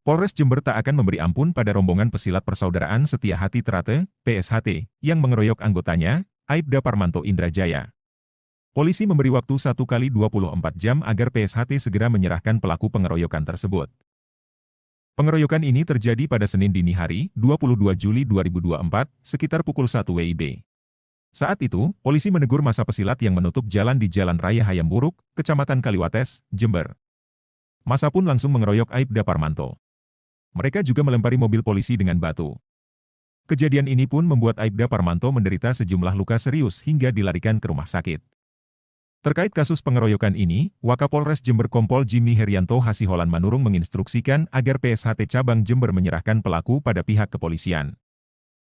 Polres Jember tak akan memberi ampun pada rombongan pesilat Persaudaraan Setia Hati Trate, PSHT, yang mengeroyok anggotanya, Aibda Parmanto Indrajaya. Polisi memberi waktu 1 kali 24 jam agar PSHT segera menyerahkan pelaku pengeroyokan tersebut. Pengeroyokan ini terjadi pada Senin dini hari, 22 Juli 2024, sekitar pukul 1 WIB. Saat itu, polisi menegur masa pesilat yang menutup jalan di Jalan Raya Hayam Buruk, Kecamatan Kaliwates, Jember. Masa pun langsung mengeroyok Aibda Parmanto. Mereka juga melempari mobil polisi dengan batu. Kejadian ini pun membuat Aibda Parmanto menderita sejumlah luka serius hingga dilarikan ke rumah sakit. Terkait kasus pengeroyokan ini, Wakapolres Jember Kompol Jimmy Herianto Hasiholan Manurung menginstruksikan agar PSHT Cabang Jember menyerahkan pelaku pada pihak kepolisian.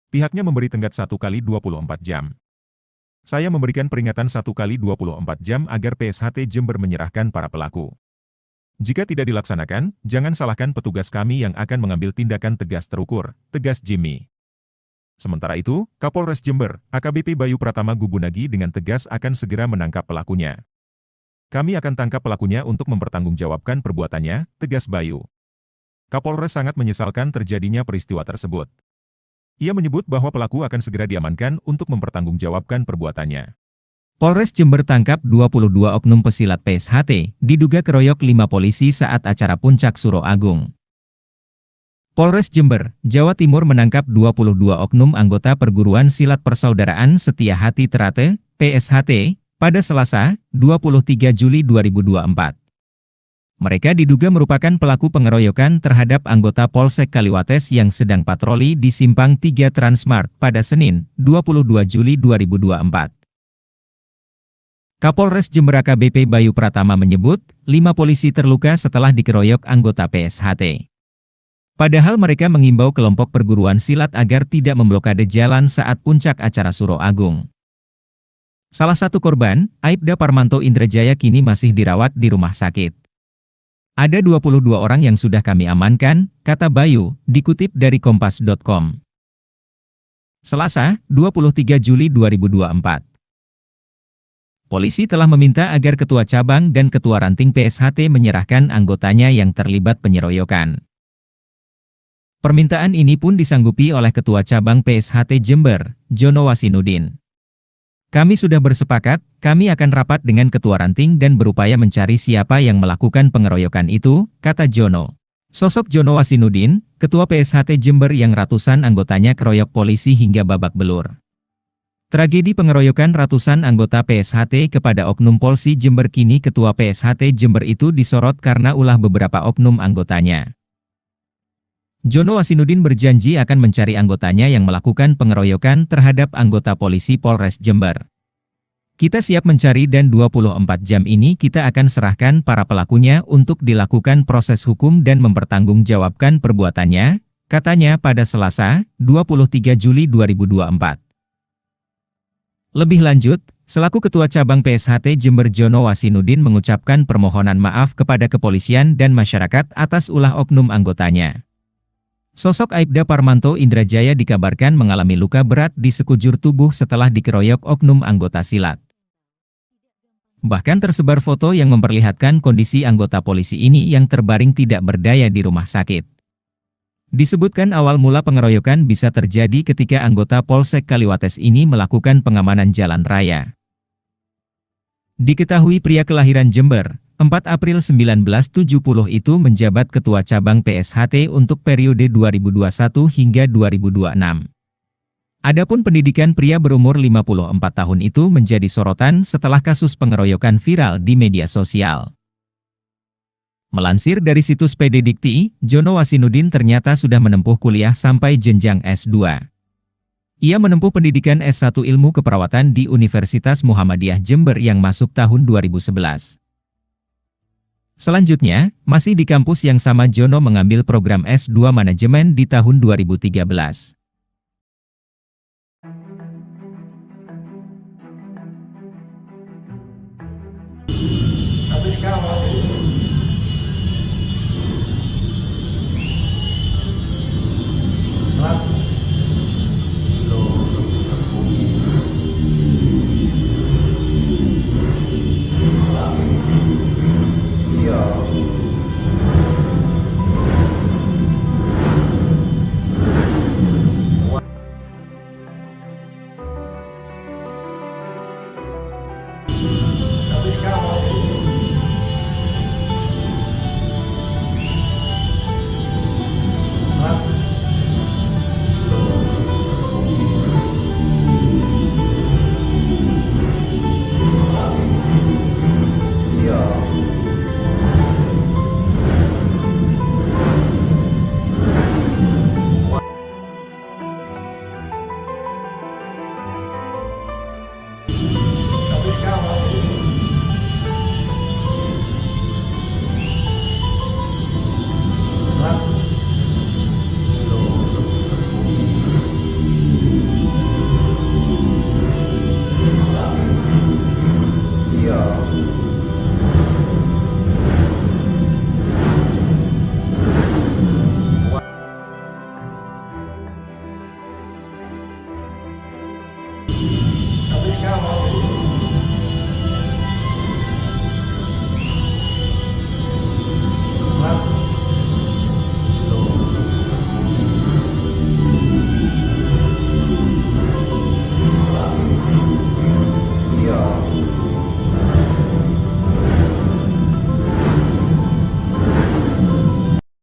Pihaknya memberi tenggat 1 kali 24 jam. Saya memberikan peringatan 1 kali 24 jam agar PSHT Jember menyerahkan para pelaku. Jika tidak dilaksanakan, jangan salahkan petugas kami yang akan mengambil tindakan tegas terukur, tegas Jimmy. Sementara itu, Kapolres Jember, AKBP Bayu Pratama Gubunagi dengan tegas akan segera menangkap pelakunya. Kami akan tangkap pelakunya untuk mempertanggungjawabkan perbuatannya, tegas Bayu. Kapolres sangat menyesalkan terjadinya peristiwa tersebut. Ia menyebut bahwa pelaku akan segera diamankan untuk mempertanggungjawabkan perbuatannya. Polres Jember tangkap 22 oknum pesilat PSHT, diduga keroyok 5 polisi saat acara Puncak Suro Agung. Polres Jember, Jawa Timur menangkap 22 oknum anggota Perguruan Silat Persaudaraan Setia Hati Trate, PSHT, pada Selasa, 23 Juli 2024. Mereka diduga merupakan pelaku pengeroyokan terhadap anggota Polsek Kaliwates yang sedang patroli di Simpang 3 Transmart pada Senin, 22 Juli 2024. Kapolres Jember AKBP Bayu Pratama menyebut, 5 polisi terluka setelah dikeroyok anggota PSHT. Padahal mereka mengimbau kelompok perguruan silat agar tidak memblokade jalan saat puncak acara Suro Agung. Salah satu korban, Aibda Parmanto Indrajaya kini masih dirawat di rumah sakit. Ada 22 orang yang sudah kami amankan, kata Bayu, dikutip dari Kompas.com. Selasa, 23 Juli 2024. Polisi telah meminta agar Ketua Cabang dan Ketua Ranting PSHT menyerahkan anggotanya yang terlibat penyeroyokan. Permintaan ini pun disanggupi oleh Ketua Cabang PSHT Jember, Jono Wasinudin. Kami sudah bersepakat, kami akan rapat dengan Ketua Ranting dan berupaya mencari siapa yang melakukan pengeroyokan itu, kata Jono. Sosok Jono Wasinudin, Ketua PSHT Jember yang ratusan anggotanya keroyok polisi hingga babak belur. Tragedi pengeroyokan ratusan anggota PSHT kepada oknum Polsi Jember kini Ketua PSHT Jember itu disorot karena ulah beberapa oknum anggotanya. Jono Wasinudin berjanji akan mencari anggotanya yang melakukan pengeroyokan terhadap anggota polisi Polres Jember. Kita siap mencari dan 24 jam ini kita akan serahkan para pelakunya untuk dilakukan proses hukum dan mempertanggungjawabkan perbuatannya, katanya pada Selasa, 23 Juli 2024. Lebih lanjut, selaku Ketua Cabang PSHT Jember Jono Wasinudin mengucapkan permohonan maaf kepada kepolisian dan masyarakat atas ulah oknum anggotanya. Sosok Aibda Parmanto Indrajaya dikabarkan mengalami luka berat di sekujur tubuh setelah dikeroyok oknum anggota silat. Bahkan tersebar foto yang memperlihatkan kondisi anggota polisi ini yang terbaring tidak berdaya di rumah sakit. Disebutkan awal mula pengeroyokan bisa terjadi ketika anggota Polsek Kaliwates ini melakukan pengamanan jalan raya. Diketahui pria kelahiran Jember, 4 April 1970 itu menjabat Ketua Cabang PSHT untuk periode 2021 hingga 2026. Adapun pendidikan pria berumur 54 tahun itu menjadi sorotan setelah kasus pengeroyokan viral di media sosial. Melansir dari situs PD Dikti, Jono Wasinudin ternyata sudah menempuh kuliah sampai jenjang S2. Ia menempuh pendidikan S1 Ilmu Keperawatan di Universitas Muhammadiyah Jember yang masuk tahun 2011. Selanjutnya, masih di kampus yang sama Jono mengambil program S2 Manajemen di tahun 2013. Tapi sekarang masih iya.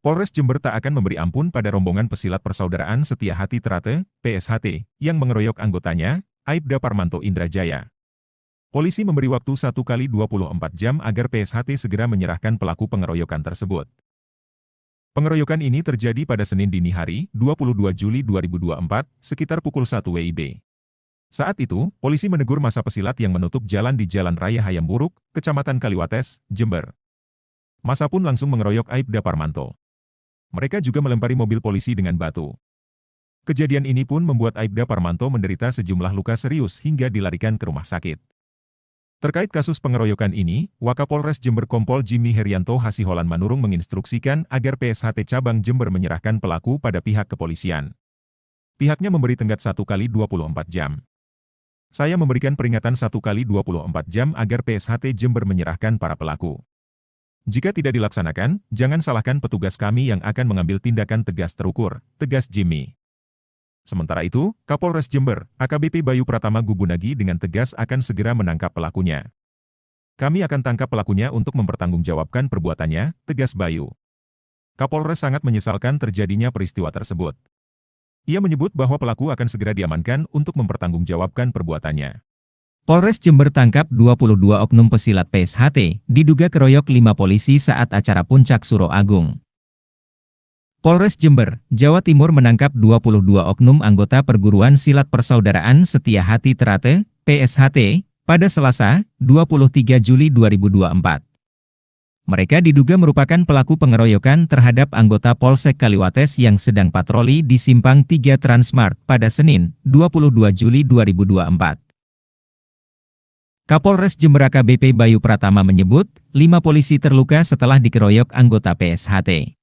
Polres Jember tak akan memberi ampun pada rombongan pesilat Persaudaraan Setia Hati Trate, PSHT, yang mengeroyok anggotanya, Aibda Parmanto Indrajaya. Polisi memberi waktu 1 kali 24 jam agar PSHT segera menyerahkan pelaku pengeroyokan tersebut. Pengeroyokan ini terjadi pada Senin dini hari, 22 Juli 2024, sekitar pukul 1 WIB. Saat itu, polisi menegur massa pesilat yang menutup jalan di Jalan Raya Hayam Buruk, Kecamatan Kaliwates, Jember. Massa pun langsung mengeroyok Aibda Parmanto. Mereka juga melempari mobil polisi dengan batu. Kejadian ini pun membuat Aibda Parmanto menderita sejumlah luka serius hingga dilarikan ke rumah sakit. Terkait kasus pengeroyokan ini, Wakapolres Jember Kompol Jimmy Herianto Hasiholan Manurung menginstruksikan agar PSHT Cabang Jember menyerahkan pelaku pada pihak kepolisian. Pihaknya memberi tenggat 1 kali 24 jam. Saya memberikan peringatan 1 kali 24 jam agar PSHT Jember menyerahkan para pelaku. Jika tidak dilaksanakan, jangan salahkan petugas kami yang akan mengambil tindakan tegas terukur, tegas Jimmy. Sementara itu, Kapolres Jember, AKBP Bayu Pratama Gubunagi dengan tegas akan segera menangkap pelakunya. Kami akan tangkap pelakunya untuk mempertanggungjawabkan perbuatannya, tegas Bayu. Kapolres sangat menyesalkan terjadinya peristiwa tersebut. Ia menyebut bahwa pelaku akan segera diamankan untuk mempertanggungjawabkan perbuatannya. Polres Jember tangkap 22 oknum pesilat PSHT, diduga keroyok 5 polisi saat acara Puncak Suro Agung. Polres Jember, Jawa Timur menangkap 22 oknum anggota Perguruan Silat Persaudaraan Setia Hati Trate, PSHT, pada Selasa, 23 Juli 2024. Mereka diduga merupakan pelaku pengeroyokan terhadap anggota Polsek Kaliwates yang sedang patroli di Simpang 3 Transmart pada Senin, 22 Juli 2024. Kapolres Jember AKBP Bayu Pratama menyebut, 5 polisi terluka setelah dikeroyok anggota PSHT.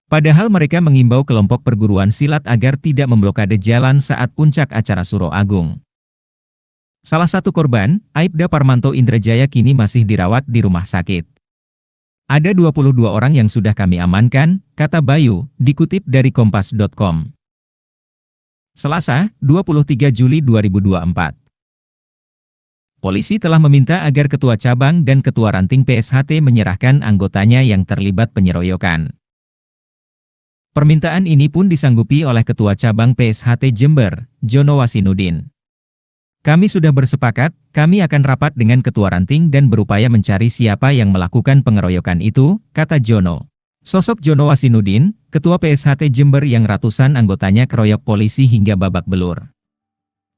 Padahal mereka mengimbau kelompok perguruan silat agar tidak memblokade jalan saat puncak acara Suro Agung. Salah satu korban, Aibda Parmanto Indrajaya kini masih dirawat di rumah sakit. Ada 22 orang yang sudah kami amankan, kata Bayu, dikutip dari kompas.com. Selasa, 23 Juli 2024. Polisi telah meminta agar Ketua Cabang dan Ketua Ranting PSHT menyerahkan anggotanya yang terlibat penyeroyokan. Permintaan ini pun disanggupi oleh Ketua Cabang PSHT Jember, Jono Wasinudin. Kami sudah bersepakat, kami akan rapat dengan Ketua Ranting dan berupaya mencari siapa yang melakukan pengeroyokan itu, kata Jono. Sosok Jono Wasinudin, Ketua PSHT Jember yang ratusan anggotanya keroyok polisi hingga babak belur.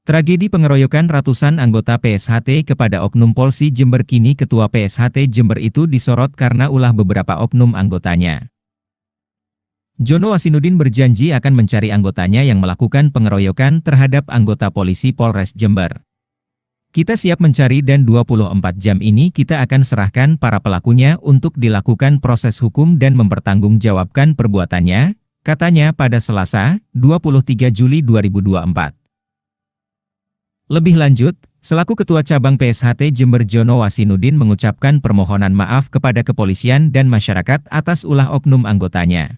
Tragedi pengeroyokan ratusan anggota PSHT kepada oknum Polsi Jember kini Ketua PSHT Jember itu disorot karena ulah beberapa oknum anggotanya. Jono Wasinudin berjanji akan mencari anggotanya yang melakukan pengeroyokan terhadap anggota polisi Polres Jember. Kita siap mencari dan 24 jam ini kita akan serahkan para pelakunya untuk dilakukan proses hukum dan mempertanggungjawabkan perbuatannya, katanya pada Selasa, 23 Juli 2024. Lebih lanjut, selaku Ketua Cabang PSHT Jember Jono Wasinudin mengucapkan permohonan maaf kepada kepolisian dan masyarakat atas ulah oknum anggotanya.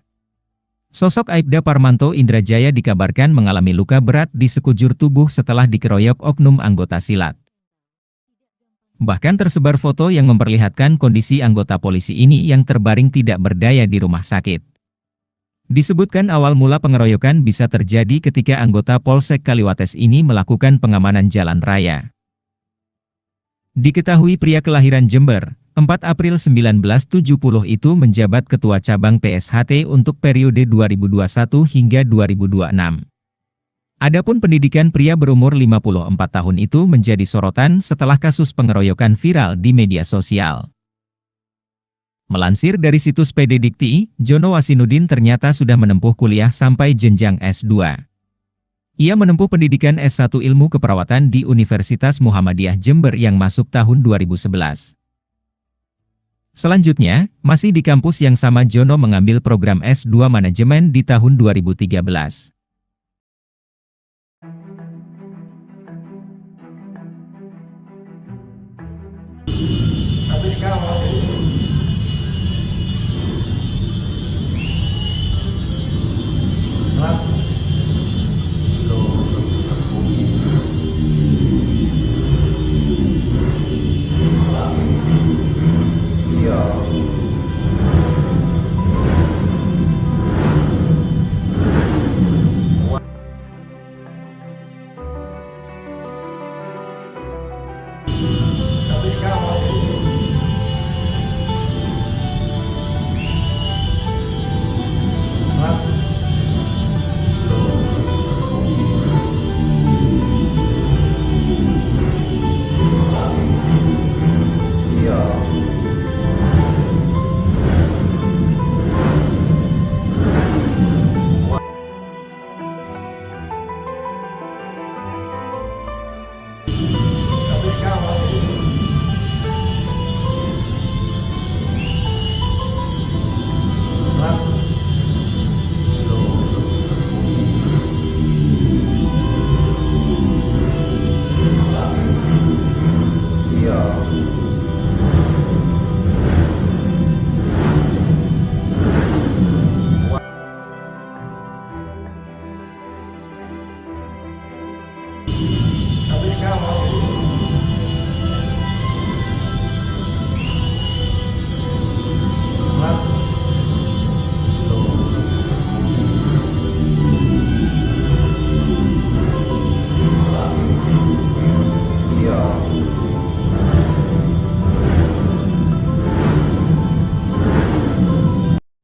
Sosok Aibda Parmanto Indrajaya dikabarkan mengalami luka berat di sekujur tubuh setelah dikeroyok oknum anggota silat. Bahkan tersebar foto yang memperlihatkan kondisi anggota polisi ini yang terbaring tidak berdaya di rumah sakit. Disebutkan awal mula pengeroyokan bisa terjadi ketika anggota Polsek Kaliwates ini melakukan pengamanan jalan raya. Diketahui pria kelahiran Jember, 4 April 1970 itu menjabat Ketua Cabang PSHT untuk periode 2021 hingga 2026. Adapun pendidikan pria berumur 54 tahun itu menjadi sorotan setelah kasus pengeroyokan viral di media sosial. Melansir dari situs PD Dikti, Jono Wasinudin ternyata sudah menempuh kuliah sampai jenjang S2. Ia menempuh pendidikan S1 Ilmu Keperawatan di Universitas Muhammadiyah Jember yang masuk tahun 2011. Selanjutnya, masih di kampus yang sama Jono mengambil program S2 Manajemen di tahun 2013. Tapi sekarang iya.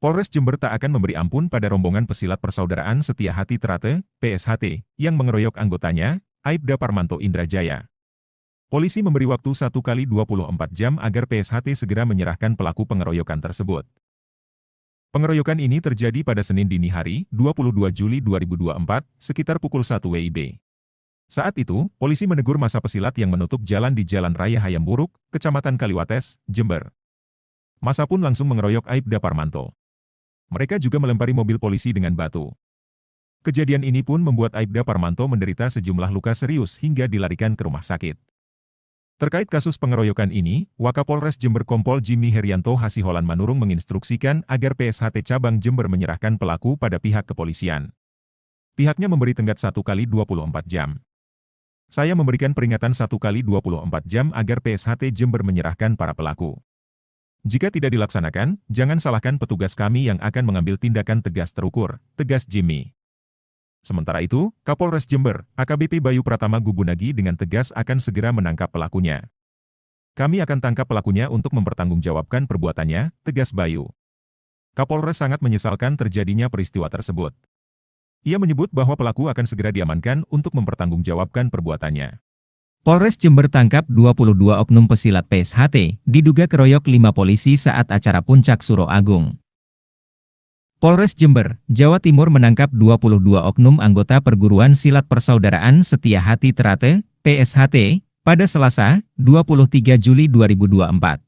Polres Jember tak akan memberi ampun pada rombongan pesilat Persaudaraan Setia Hati Trate, PSHT, yang mengeroyok anggotanya, Aibda Parmanto Indrajaya. Polisi memberi waktu 1 kali 24 jam agar PSHT segera menyerahkan pelaku pengeroyokan tersebut. Pengeroyokan ini terjadi pada Senin dini hari, 22 Juli 2024, sekitar pukul 1 WIB. Saat itu, polisi menegur massa pesilat yang menutup jalan di Jalan Raya Hayamburuk, Kecamatan Kaliwates, Jember. Massa pun langsung mengeroyok Aibda Parmanto. Mereka juga melempari mobil polisi dengan batu. Kejadian ini pun membuat Aibda Parmanto menderita sejumlah luka serius hingga dilarikan ke rumah sakit. Terkait kasus pengeroyokan ini, Wakapolres Jember Kompol Jimmy Herianto Hasiholan Manurung menginstruksikan agar PSHT Cabang Jember menyerahkan pelaku pada pihak kepolisian. Pihaknya memberi tenggat 1 kali 24 jam. Saya memberikan peringatan 1 kali 24 jam agar PSHT Jember menyerahkan para pelaku. Jika tidak dilaksanakan, jangan salahkan petugas kami yang akan mengambil tindakan tegas terukur, tegas Jimmy. Sementara itu, Kapolres Jember, AKBP Bayu Pratama Gubunagi dengan tegas akan segera menangkap pelakunya. Kami akan tangkap pelakunya untuk mempertanggungjawabkan perbuatannya, tegas Bayu. Kapolres sangat menyesalkan terjadinya peristiwa tersebut. Ia menyebut bahwa pelaku akan segera diamankan untuk mempertanggungjawabkan perbuatannya. Polres Jember tangkap 22 oknum pesilat PSHT, diduga keroyok 5 polisi saat acara Puncak Suro Agung. Polres Jember, Jawa Timur menangkap 22 oknum anggota Perguruan Silat Persaudaraan Setia Hati Trate, PSHT, pada Selasa, 23 Juli 2024.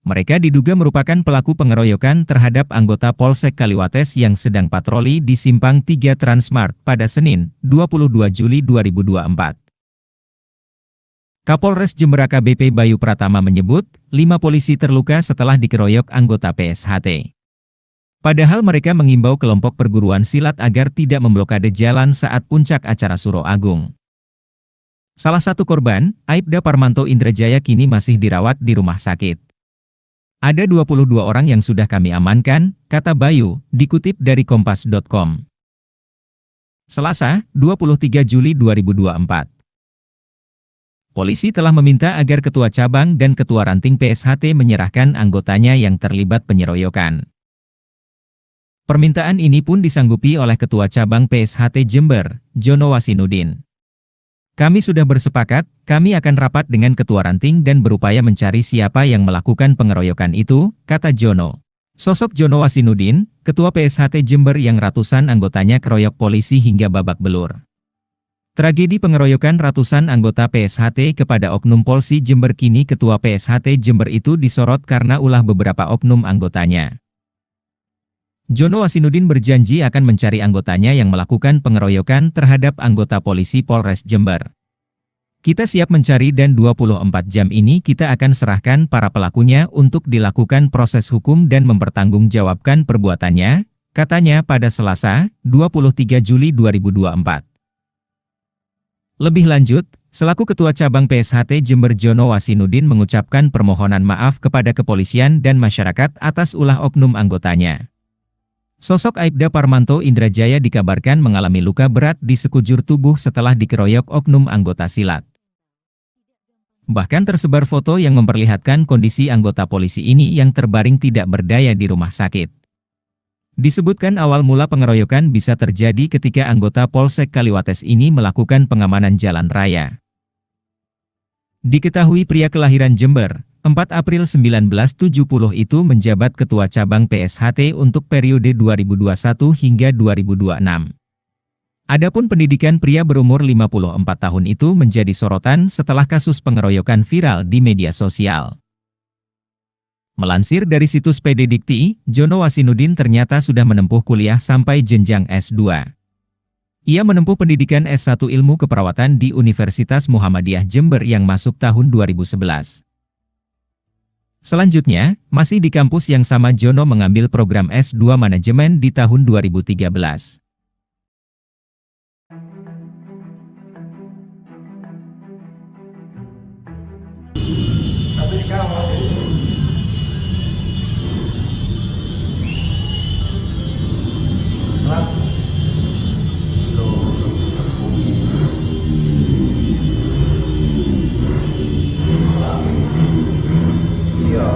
Mereka diduga merupakan pelaku pengeroyokan terhadap anggota Polsek Kaliwates yang sedang patroli di Simpang 3 Transmart pada Senin, 22 Juli 2024. Kapolres Jember AKBP Bayu Pratama menyebut, 5 polisi terluka setelah dikeroyok anggota PSHT. Padahal mereka mengimbau kelompok perguruan silat agar tidak memblokade jalan saat puncak acara Suro Agung. Salah satu korban, Aibda Parmanto Indrajaya kini masih dirawat di rumah sakit. Ada 22 orang yang sudah kami amankan, kata Bayu, dikutip dari kompas.com. Selasa, 23 Juli 2024. Polisi telah meminta agar Ketua Cabang dan Ketua Ranting PSHT menyerahkan anggotanya yang terlibat penyeroyokan. Permintaan ini pun disanggupi oleh Ketua Cabang PSHT Jember, Jono Wasinudin. Kami sudah bersepakat, kami akan rapat dengan Ketua Ranting dan berupaya mencari siapa yang melakukan pengeroyokan itu, kata Jono. Sosok Jono Wasinudin, Ketua PSHT Jember yang ratusan anggotanya keroyok polisi hingga babak belur. Tragedi pengeroyokan ratusan anggota PSHT kepada oknum Polsi Jember kini Ketua PSHT Jember itu disorot karena ulah beberapa oknum anggotanya. Jono Wasinudin berjanji akan mencari anggotanya yang melakukan pengeroyokan terhadap anggota polisi Polres Jember. Kita siap mencari dan 24 jam ini kita akan serahkan para pelakunya untuk dilakukan proses hukum dan mempertanggungjawabkan perbuatannya, katanya pada Selasa, 23 Juli 2024. Lebih lanjut, selaku Ketua Cabang PSHT Jember Jono Wasinudin mengucapkan permohonan maaf kepada kepolisian dan masyarakat atas ulah oknum anggotanya. Sosok Aibda Parmanto Indrajaya dikabarkan mengalami luka berat di sekujur tubuh setelah dikeroyok oknum anggota silat. Bahkan tersebar foto yang memperlihatkan kondisi anggota polisi ini yang terbaring tidak berdaya di rumah sakit. Disebutkan awal mula pengeroyokan bisa terjadi ketika anggota Polsek Kaliwates ini melakukan pengamanan jalan raya. Diketahui pria kelahiran Jember, 4 April 1970 itu menjabat Ketua Cabang PSHT untuk periode 2021 hingga 2026. Adapun pendidikan pria berumur 54 tahun itu menjadi sorotan setelah kasus pengeroyokan viral di media sosial. Melansir dari situs PD Dikti, Jono Wasinudin ternyata sudah menempuh kuliah sampai jenjang S2. Ia menempuh pendidikan S1 Ilmu Keperawatan di Universitas Muhammadiyah Jember yang masuk tahun 2011. Selanjutnya, masih di kampus yang sama Jono mengambil program S2 Manajemen di tahun 2013. Tapi sekarang masih iya.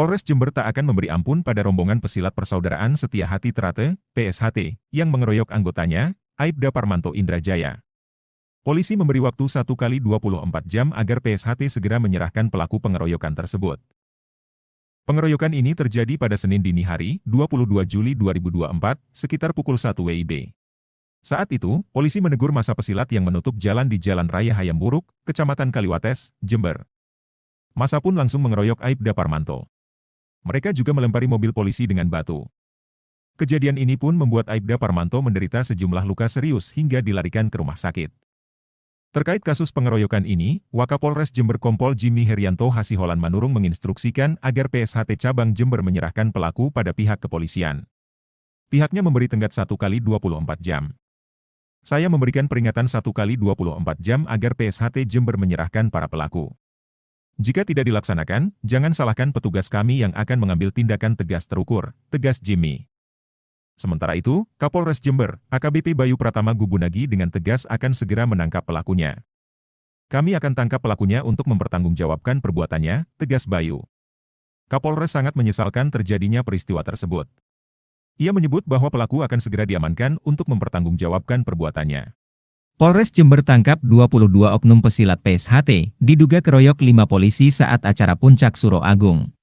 Polres Jember tak akan memberi ampun pada rombongan pesilat Persaudaraan Setia Hati Trate, PSHT, yang mengeroyok anggotanya, Aibda Parmanto Indrajaya. Polisi memberi waktu 1 kali 24 jam agar PSHT segera menyerahkan pelaku pengeroyokan tersebut. Pengeroyokan ini terjadi pada Senin dini hari, 22 Juli 2024, sekitar pukul 1 WIB. Saat itu, polisi menegur massa pesilat yang menutup jalan di Jalan Raya Hayamburuk, Kecamatan Kaliwates, Jember. Massa pun langsung mengeroyok Aibda Parmanto. Mereka juga melempari mobil polisi dengan batu. Kejadian ini pun membuat Aibda Parmanto menderita sejumlah luka serius hingga dilarikan ke rumah sakit. Terkait kasus pengeroyokan ini, Wakapolres Jember Kompol Jimmy Herianto Hasiholan Manurung menginstruksikan agar PSHT Cabang Jember menyerahkan pelaku pada pihak kepolisian. Pihaknya memberi tenggat 1 kali 24 jam. Saya memberikan peringatan 1 kali 24 jam agar PSHT Jember menyerahkan para pelaku. Jika tidak dilaksanakan, jangan salahkan petugas kami yang akan mengambil tindakan tegas terukur, tegas Jimmy. Sementara itu, Kapolres Jember, AKBP Bayu Pratama Gubunagi dengan tegas akan segera menangkap pelakunya. Kami akan tangkap pelakunya untuk mempertanggungjawabkan perbuatannya, tegas Bayu. Kapolres sangat menyesalkan terjadinya peristiwa tersebut. Ia menyebut bahwa pelaku akan segera diamankan untuk mempertanggungjawabkan perbuatannya. Polres Jember tangkap 22 oknum pesilat PSHT, diduga keroyok 5 polisi saat acara Puncak Suro Agung.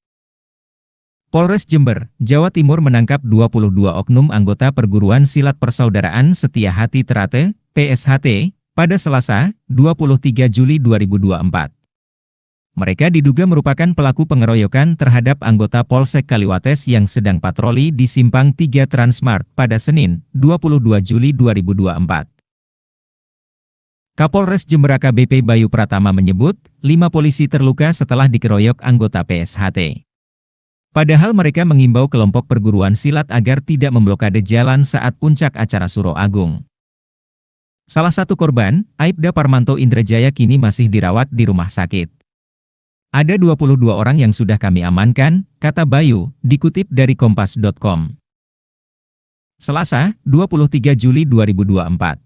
Polres Jember, Jawa Timur menangkap 22 oknum anggota Perguruan Silat Persaudaraan Setia Hati Trate, PSHT, pada Selasa, 23 Juli 2024. Mereka diduga merupakan pelaku pengeroyokan terhadap anggota Polsek Kaliwates yang sedang patroli di Simpang 3 Transmart pada Senin, 22 Juli 2024. Kapolres Jember AKBP Bayu Pratama menyebut, 5 polisi terluka setelah dikeroyok anggota PSHT. Padahal mereka mengimbau kelompok perguruan silat agar tidak memblokade jalan saat puncak acara Suro Agung. Salah satu korban, Aibda Parmanto Indrajaya kini masih dirawat di rumah sakit. Ada 22 orang yang sudah kami amankan, kata Bayu, dikutip dari kompas.com. Selasa, 23 Juli 2024.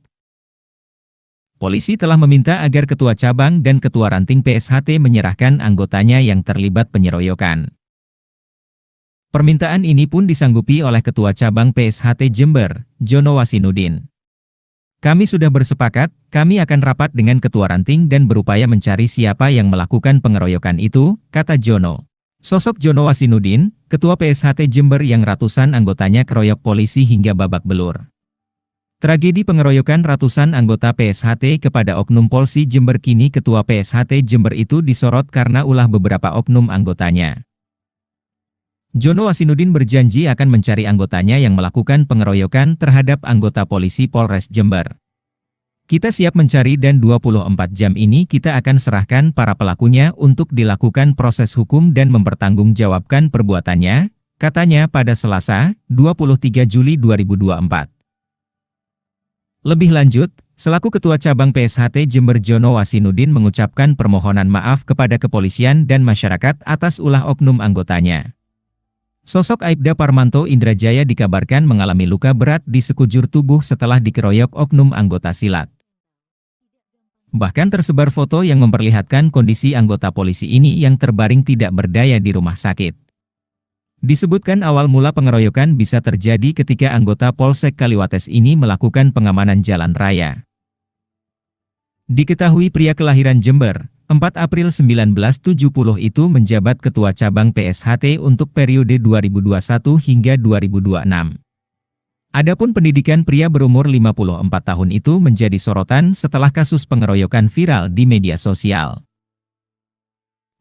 Polisi telah meminta agar Ketua Cabang dan Ketua Ranting PSHT menyerahkan anggotanya yang terlibat penyeroyokan. Permintaan ini pun disanggupi oleh Ketua Cabang PSHT Jember, Jono Wasinudin. Kami sudah bersepakat, kami akan rapat dengan Ketua Ranting dan berupaya mencari siapa yang melakukan pengeroyokan itu, kata Jono. Sosok Jono Wasinudin, Ketua PSHT Jember yang ratusan anggotanya keroyok polisi hingga babak belur. Tragedi pengeroyokan ratusan anggota PSHT kepada oknum Polsi Jember kini Ketua PSHT Jember itu disorot karena ulah beberapa oknum anggotanya. Jono Wasinudin berjanji akan mencari anggotanya yang melakukan pengeroyokan terhadap anggota polisi Polres Jember. Kita siap mencari dan 24 jam ini kita akan serahkan para pelakunya untuk dilakukan proses hukum dan mempertanggungjawabkan perbuatannya, katanya pada Selasa, 23 Juli 2024. Lebih lanjut, selaku Ketua Cabang PSHT Jember Jono Wasinudin mengucapkan permohonan maaf kepada kepolisian dan masyarakat atas ulah oknum anggotanya. Sosok Aibda Parmanto Indrajaya dikabarkan mengalami luka berat di sekujur tubuh setelah dikeroyok oknum anggota silat. Bahkan tersebar foto yang memperlihatkan kondisi anggota polisi ini yang terbaring tidak berdaya di rumah sakit. Disebutkan awal mula pengeroyokan bisa terjadi ketika anggota Polsek Kaliwates ini melakukan pengamanan jalan raya. Diketahui pria kelahiran Jember, 4 April 1970 itu menjabat Ketua Cabang PSHT untuk periode 2021 hingga 2026. Adapun pendidikan pria berumur 54 tahun itu menjadi sorotan setelah kasus pengeroyokan viral di media sosial.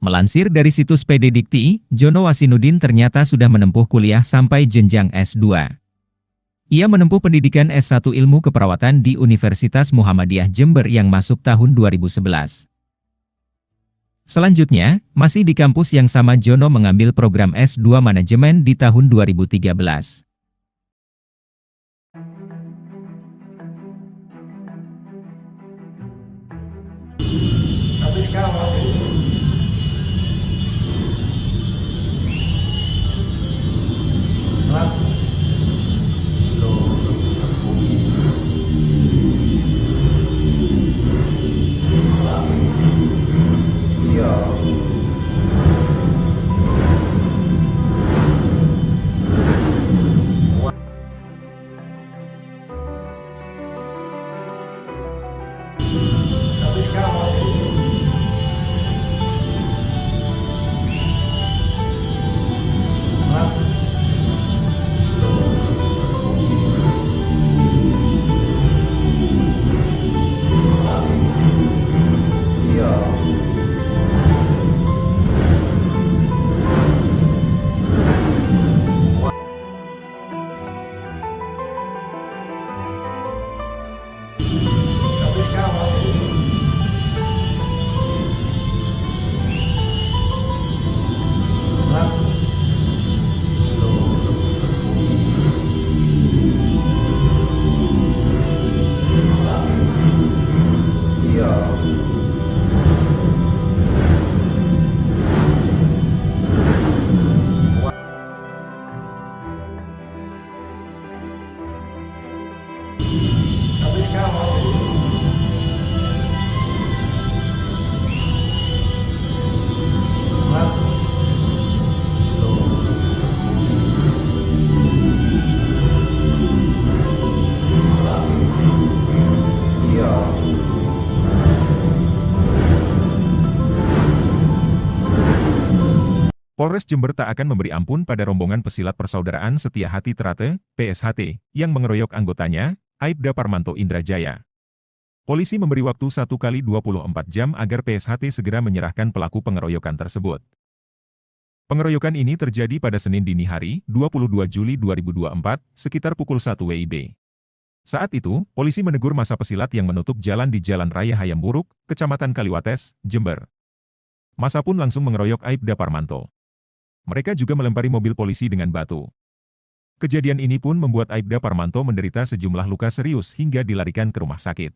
Melansir dari situs PD Dikti, Jono Wasinudin ternyata sudah menempuh kuliah sampai jenjang S2. Ia menempuh pendidikan S1 Ilmu Keperawatan di Universitas Muhammadiyah Jember yang masuk tahun 2011. Selanjutnya, masih di kampus yang sama Jono mengambil program S2 Manajemen di tahun 2013. Tapi sekarang iya. Polres Jember tak akan memberi ampun pada rombongan pesilat Persaudaraan Setia Hati Trate, PSHT, yang mengeroyok anggotanya, Aibda Parmanto Indrajaya. Polisi memberi waktu 1x24 jam agar PSHT segera menyerahkan pelaku pengeroyokan tersebut. Pengeroyokan ini terjadi pada Senin dini hari, 22 Juli 2024, sekitar pukul 1 WIB. Saat itu, polisi menegur massa pesilat yang menutup jalan di Jalan Raya Hayamburuk, Kecamatan Kaliwates, Jember. Massa pun langsung mengeroyok Aibda Parmanto. Mereka juga melempari mobil polisi dengan batu. Kejadian ini pun membuat Aibda Parmanto menderita sejumlah luka serius hingga dilarikan ke rumah sakit.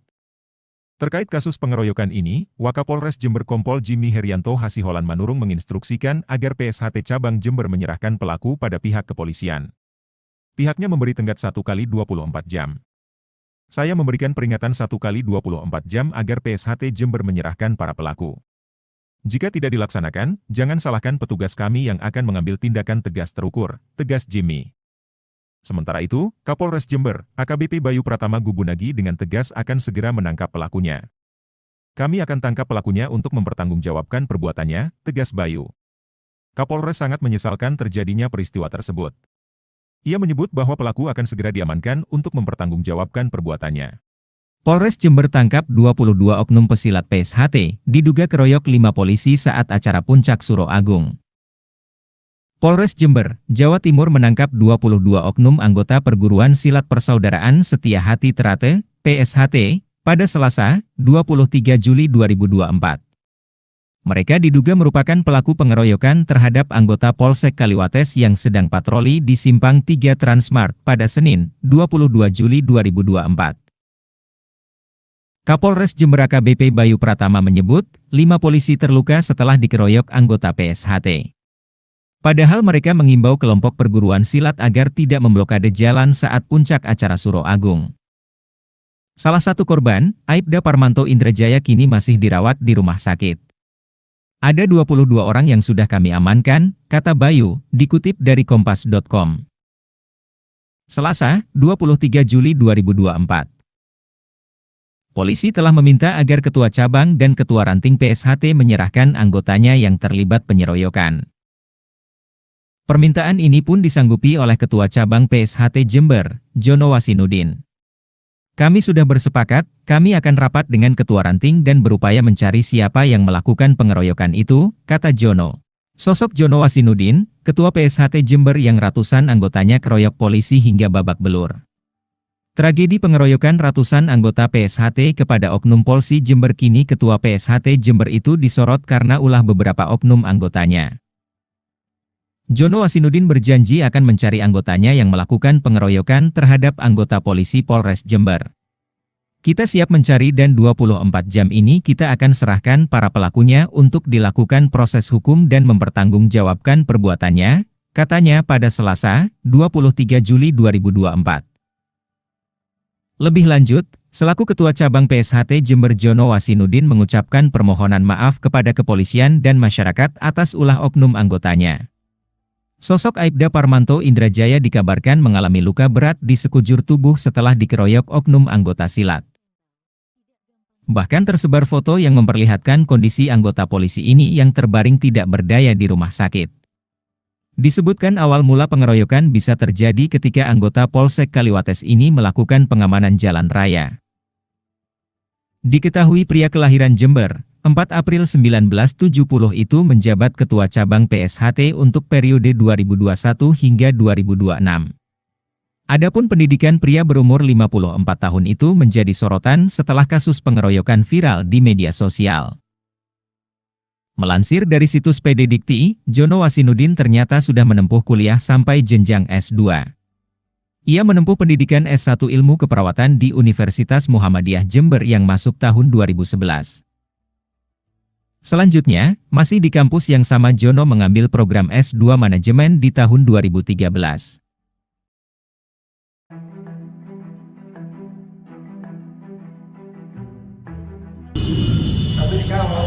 Terkait kasus pengeroyokan ini, Wakapolres Jember Kompol Jimmy Herianto Hasiholan Manurung menginstruksikan agar PSHT Cabang Jember menyerahkan pelaku pada pihak kepolisian. Pihaknya memberi tenggat 1x24 jam. Saya memberikan peringatan 1x24 jam agar PSHT Jember menyerahkan para pelaku. Jika tidak dilaksanakan, jangan salahkan petugas kami yang akan mengambil tindakan tegas terukur, tegas Jimmy. Sementara itu, Kapolres Jember, AKBP Bayu Pratama Gubunagi dengan tegas akan segera menangkap pelakunya. Kami akan tangkap pelakunya untuk mempertanggungjawabkan perbuatannya, tegas Bayu. Kapolres sangat menyesalkan terjadinya peristiwa tersebut. Ia menyebut bahwa pelaku akan segera diamankan untuk mempertanggungjawabkan perbuatannya. Polres Jember tangkap 22 oknum pesilat PSHT, diduga keroyok 5 polisi saat acara Puncak Suro Agung. Polres Jember, Jawa Timur menangkap 22 oknum anggota Perguruan Silat Persaudaraan Setia Hati Trate, PSHT, pada Selasa, 23 Juli 2024. Mereka diduga merupakan pelaku pengeroyokan terhadap anggota Polsek Kaliwates yang sedang patroli di Simpang 3 Transmart pada Senin, 22 Juli 2024. Kapolres Jember AKBP Bayu Pratama menyebut, 5 polisi terluka setelah dikeroyok anggota PSHT. Padahal mereka mengimbau kelompok perguruan silat agar tidak memblokade jalan saat puncak acara Suro Agung. Salah satu korban, Aibda Parmanto Indrajaya kini masih dirawat di rumah sakit. Ada 22 orang yang sudah kami amankan, kata Bayu, dikutip dari kompas.com. Selasa, 23 Juli 2024. Polisi telah meminta agar Ketua Cabang dan Ketua Ranting PSHT menyerahkan anggotanya yang terlibat penyeroyokan. Permintaan ini pun disanggupi oleh Ketua Cabang PSHT Jember, Jono Wasinudin. Kami sudah bersepakat, kami akan rapat dengan Ketua Ranting dan berupaya mencari siapa yang melakukan pengeroyokan itu, kata Jono. Sosok Jono Wasinudin, Ketua PSHT Jember yang ratusan anggotanya keroyok polisi hingga babak belur. Tragedi pengeroyokan ratusan anggota PSHT kepada Oknum Polsi Jember kini Ketua PSHT Jember itu disorot karena ulah beberapa oknum anggotanya. Jono Wasinudin berjanji akan mencari anggotanya yang melakukan pengeroyokan terhadap anggota polisi Polres Jember. Kita siap mencari dan 24 jam ini kita akan serahkan para pelakunya untuk dilakukan proses hukum dan mempertanggungjawabkan perbuatannya, katanya pada Selasa, 23 Juli 2024. Lebih lanjut, selaku Ketua Cabang PSHT Jember Jono Wasinudin mengucapkan permohonan maaf kepada kepolisian dan masyarakat atas ulah oknum anggotanya. Sosok Aibda Parmanto Indrajaya dikabarkan mengalami luka berat di sekujur tubuh setelah dikeroyok oknum anggota silat. Bahkan tersebar foto yang memperlihatkan kondisi anggota polisi ini yang terbaring tidak berdaya di rumah sakit. Disebutkan awal mula pengeroyokan bisa terjadi ketika anggota Polsek Kaliwates ini melakukan pengamanan jalan raya. Diketahui pria kelahiran Jember, 4 April 1970 itu menjabat Ketua Cabang PSHT untuk periode 2021 hingga 2026. Adapun pendidikan pria berumur 54 tahun itu menjadi sorotan setelah kasus pengeroyokan viral di media sosial. Melansir dari situs PD Dikti, Jono Wasinudin ternyata sudah menempuh kuliah sampai jenjang S2. Ia menempuh pendidikan S1 Ilmu Keperawatan di Universitas Muhammadiyah Jember yang masuk tahun 2011. Selanjutnya, masih di kampus yang sama Jono mengambil program S2 Manajemen di tahun 2013. Tapi sekarang mau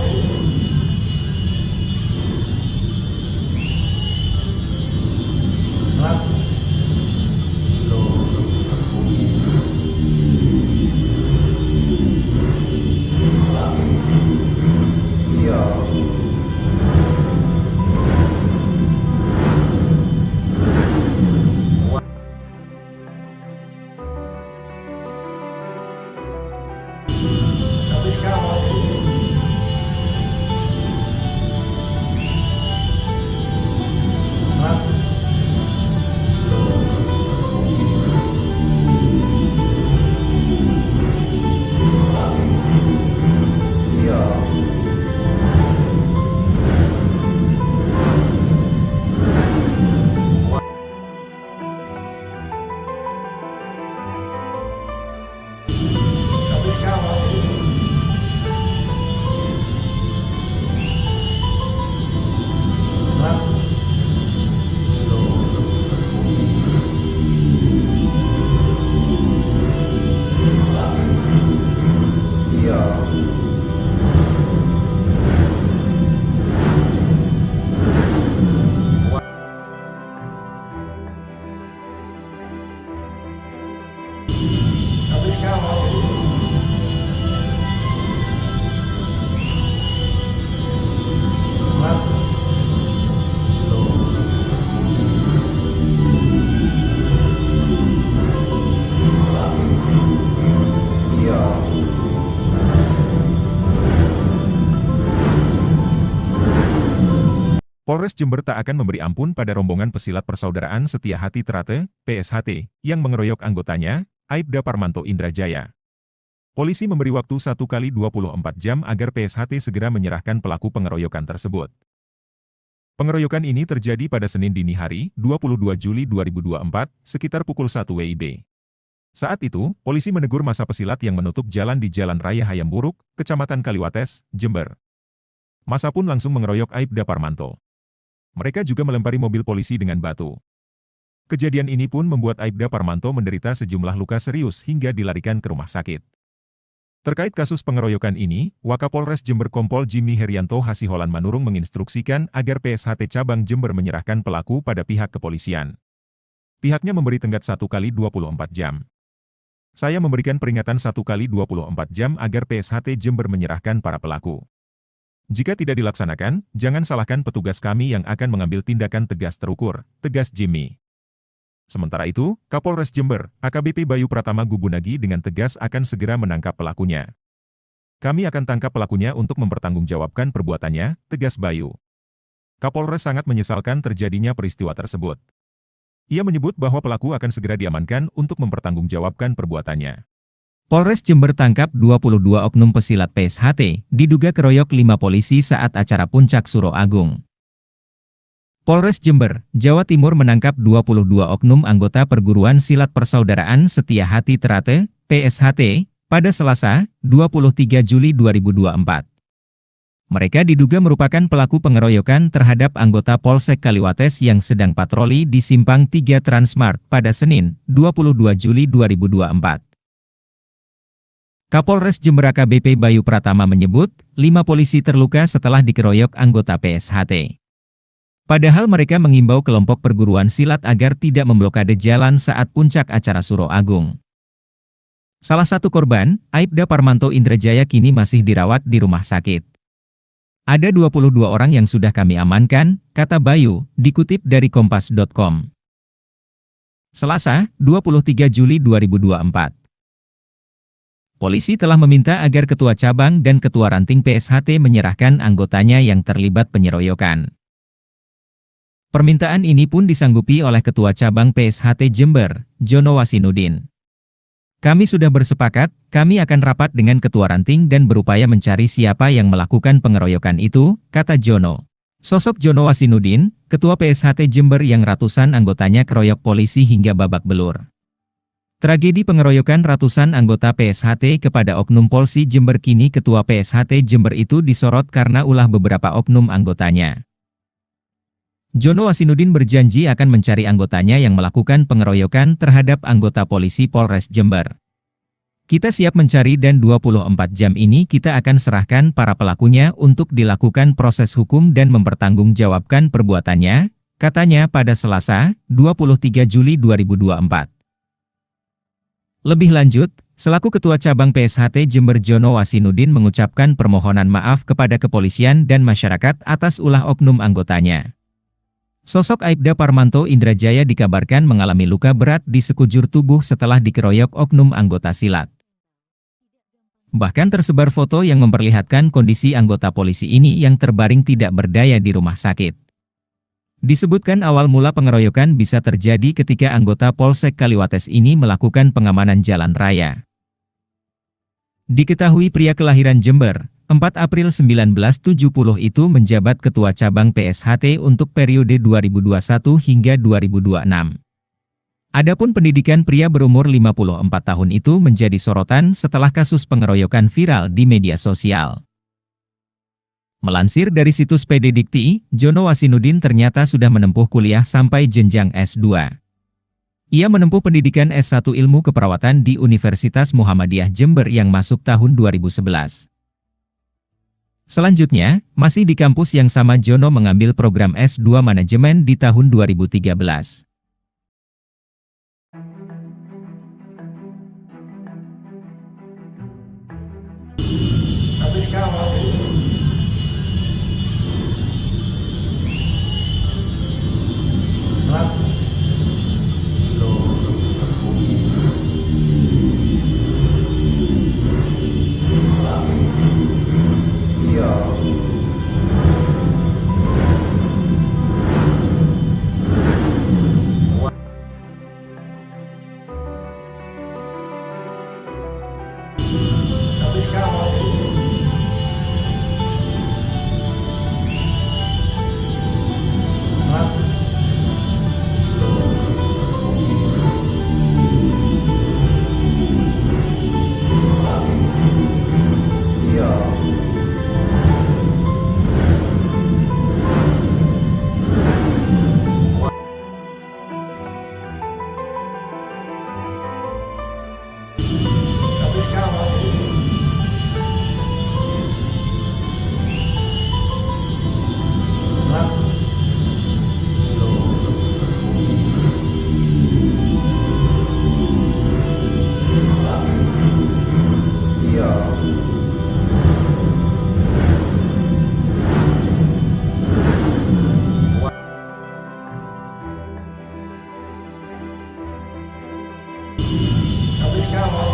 iya. Polres Jember tak akan memberi ampun pada rombongan pesilat Persaudaraan Setia Hati Trate, PSHT, yang mengeroyok anggotanya, Aibda Parmanto Indrajaya. Polisi memberi waktu 1 kali 24 jam agar PSHT segera menyerahkan pelaku pengeroyokan tersebut. Pengeroyokan ini terjadi pada Senin dini hari, 22 Juli 2024, sekitar pukul 1 WIB. Saat itu, polisi menegur massa pesilat yang menutup jalan di Jalan Raya Hayam Buruk, Kecamatan Kaliwates, Jember. Massa pun langsung mengeroyok Aibda Parmanto. Mereka juga melempari mobil polisi dengan batu. Kejadian ini pun membuat Aibda Parmanto menderita sejumlah luka serius hingga dilarikan ke rumah sakit. Terkait kasus pengeroyokan ini, Wakapolres Jember Kompol Jimmy Herianto Hasiholan Manurung menginstruksikan agar PSHT Cabang Jember menyerahkan pelaku pada pihak kepolisian. Pihaknya memberi tenggat 1 kali 24 jam. Saya memberikan peringatan 1 kali 24 jam agar PSHT Jember menyerahkan para pelaku. Jika tidak dilaksanakan, jangan salahkan petugas kami yang akan mengambil tindakan tegas terukur, tegas Jimmy. Sementara itu, Kapolres Jember, AKBP Bayu Pratama Gubunagi dengan tegas akan segera menangkap pelakunya. Kami akan tangkap pelakunya untuk mempertanggungjawabkan perbuatannya, tegas Bayu. Kapolres sangat menyesalkan terjadinya peristiwa tersebut. Ia menyebut bahwa pelaku akan segera diamankan untuk mempertanggungjawabkan perbuatannya. Polres Jember tangkap 22 oknum pesilat PSHT, diduga keroyok 5 polisi saat acara Puncak Suro Agung. Polres Jember, Jawa Timur menangkap 22 oknum anggota Perguruan Silat Persaudaraan Setia Hati Trate, PSHT, pada Selasa, 23 Juli 2024. Mereka diduga merupakan pelaku pengeroyokan terhadap anggota Polsek Kaliwates yang sedang patroli di Simpang 3 Transmart pada Senin, 22 Juli 2024. Kapolres Jember AKBP Bayu Pratama menyebut, 5 polisi terluka setelah dikeroyok anggota PSHT. Padahal mereka mengimbau kelompok perguruan silat agar tidak memblokade jalan saat puncak acara Suro Agung. Salah satu korban, Aibda Parmanto Indrajaya kini masih dirawat di rumah sakit. Ada 22 orang yang sudah kami amankan, kata Bayu, dikutip dari kompas.com. Selasa, 23 Juli 2024. Polisi telah meminta agar Ketua Cabang dan Ketua Ranting PSHT menyerahkan anggotanya yang terlibat penyeroyokan. Permintaan ini pun disanggupi oleh Ketua Cabang PSHT Jember, Jono Wasinudin. Kami sudah bersepakat, kami akan rapat dengan Ketua Ranting dan berupaya mencari siapa yang melakukan pengeroyokan itu, kata Jono. Sosok Jono Wasinudin, Ketua PSHT Jember yang ratusan anggotanya keroyok polisi hingga babak belur. Tragedi pengeroyokan ratusan anggota PSHT kepada oknum Polsi Jember kini Ketua PSHT Jember itu disorot karena ulah beberapa oknum anggotanya. Jono Wasinudin berjanji akan mencari anggotanya yang melakukan pengeroyokan terhadap anggota polisi Polres Jember. Kita siap mencari dan 24 jam ini kita akan serahkan para pelakunya untuk dilakukan proses hukum dan mempertanggungjawabkan perbuatannya, katanya pada Selasa, 23 Juli 2024. Lebih lanjut, selaku Ketua Cabang PSHT Jember Jono Wasinudin mengucapkan permohonan maaf kepada kepolisian dan masyarakat atas ulah oknum anggotanya. Sosok Aibda Parmanto Indrajaya dikabarkan mengalami luka berat di sekujur tubuh setelah dikeroyok oknum anggota silat. Bahkan tersebar foto yang memperlihatkan kondisi anggota polisi ini yang terbaring tidak berdaya di rumah sakit. Disebutkan awal mula pengeroyokan bisa terjadi ketika anggota Polsek Kaliwates ini melakukan pengamanan jalan raya. Diketahui pria kelahiran Jember, 4 April 1970 itu menjabat Ketua Cabang PSHT untuk periode 2021 hingga 2026. Adapun pendidikan pria berumur 54 tahun itu menjadi sorotan setelah kasus pengeroyokan viral di media sosial. Melansir dari situs PD Dikti, Jono Wasinudin ternyata sudah menempuh kuliah sampai jenjang S2. Ia menempuh pendidikan S1 Ilmu Keperawatan di Universitas Muhammadiyah Jember yang masuk tahun 2011. Selanjutnya, masih di kampus yang sama Jono mengambil program S2 Manajemen di tahun 2013. Tapi kamu iya. Tapi kamu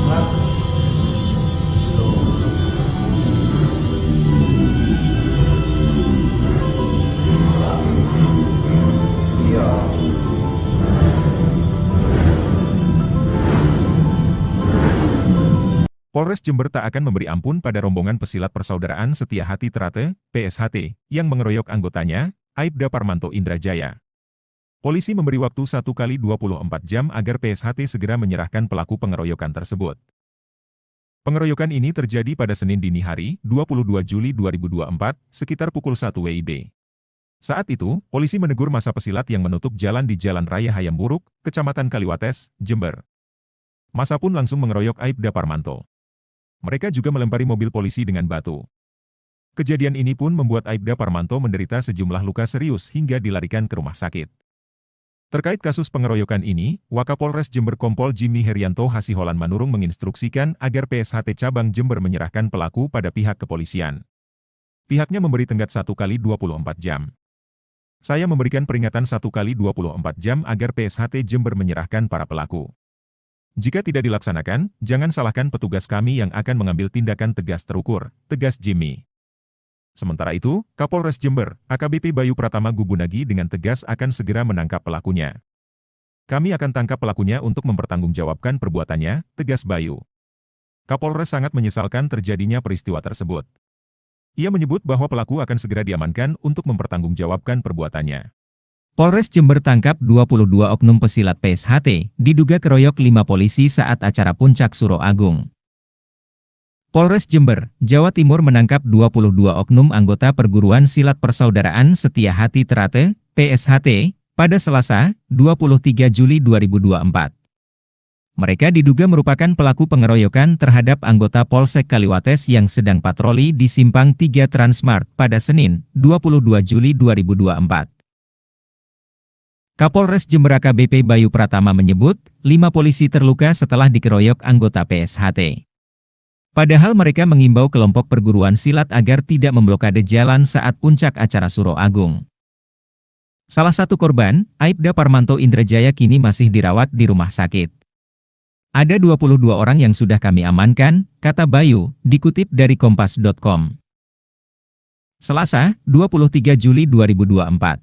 satu, dua, tiga. Polres Jember tak akan memberi ampun pada rombongan pesilat Persaudaraan Setia Hati Trate, PSHT, yang mengeroyok anggotanya, Aibda Parmanto Indrajaya. Polisi memberi waktu 1 kali 24 jam agar PSHT segera menyerahkan pelaku pengeroyokan tersebut. Pengeroyokan ini terjadi pada Senin dini hari, 22 Juli 2024, sekitar pukul 1 WIB. Saat itu, polisi menegur massa pesilat yang menutup jalan di Jalan Raya Hayam Buruk, Kecamatan Kaliwates, Jember. Massa pun langsung mengeroyok Aibda Parmanto. Mereka juga melempari mobil polisi dengan batu. Kejadian ini pun membuat Aibda Parmanto menderita sejumlah luka serius hingga dilarikan ke rumah sakit. Terkait kasus pengeroyokan ini, Wakapolres Jember Kompol Jimmy Herianto Hasiholan Manurung menginstruksikan agar PSHT Cabang Jember menyerahkan pelaku pada pihak kepolisian. Pihaknya memberi tenggat 1 kali 24 jam. Saya memberikan peringatan 1 kali 24 jam agar PSHT Jember menyerahkan para pelaku. Jika tidak dilaksanakan, jangan salahkan petugas kami yang akan mengambil tindakan tegas terukur, tegas Jimmy. Sementara itu, Kapolres Jember, AKBP Bayu Pratama Gubunagi dengan tegas akan segera menangkap pelakunya. Kami akan tangkap pelakunya untuk mempertanggungjawabkan perbuatannya, tegas Bayu. Kapolres sangat menyesalkan terjadinya peristiwa tersebut. Ia menyebut bahwa pelaku akan segera diamankan untuk mempertanggungjawabkan perbuatannya. Polres Jember tangkap 22 oknum pesilat PSHT, diduga keroyok 5 polisi saat acara Puncak Suro Agung. Polres Jember, Jawa Timur menangkap 22 oknum anggota Perguruan Silat Persaudaraan Setia Hati Trate, PSHT, pada Selasa, 23 Juli 2024. Mereka diduga merupakan pelaku pengeroyokan terhadap anggota Polsek Kaliwates yang sedang patroli di Simpang 3 Transmart pada Senin, 22 Juli 2024. Kapolres Jember AKBP Bayu Pratama menyebut, 5 polisi terluka setelah dikeroyok anggota PSHT. Padahal mereka mengimbau kelompok perguruan silat agar tidak memblokade jalan saat puncak acara Suro Agung. Salah satu korban, Aibda Parmanto Indrajaya kini masih dirawat di rumah sakit. Ada 22 orang yang sudah kami amankan, kata Bayu, dikutip dari kompas.com. Selasa, 23 Juli 2024.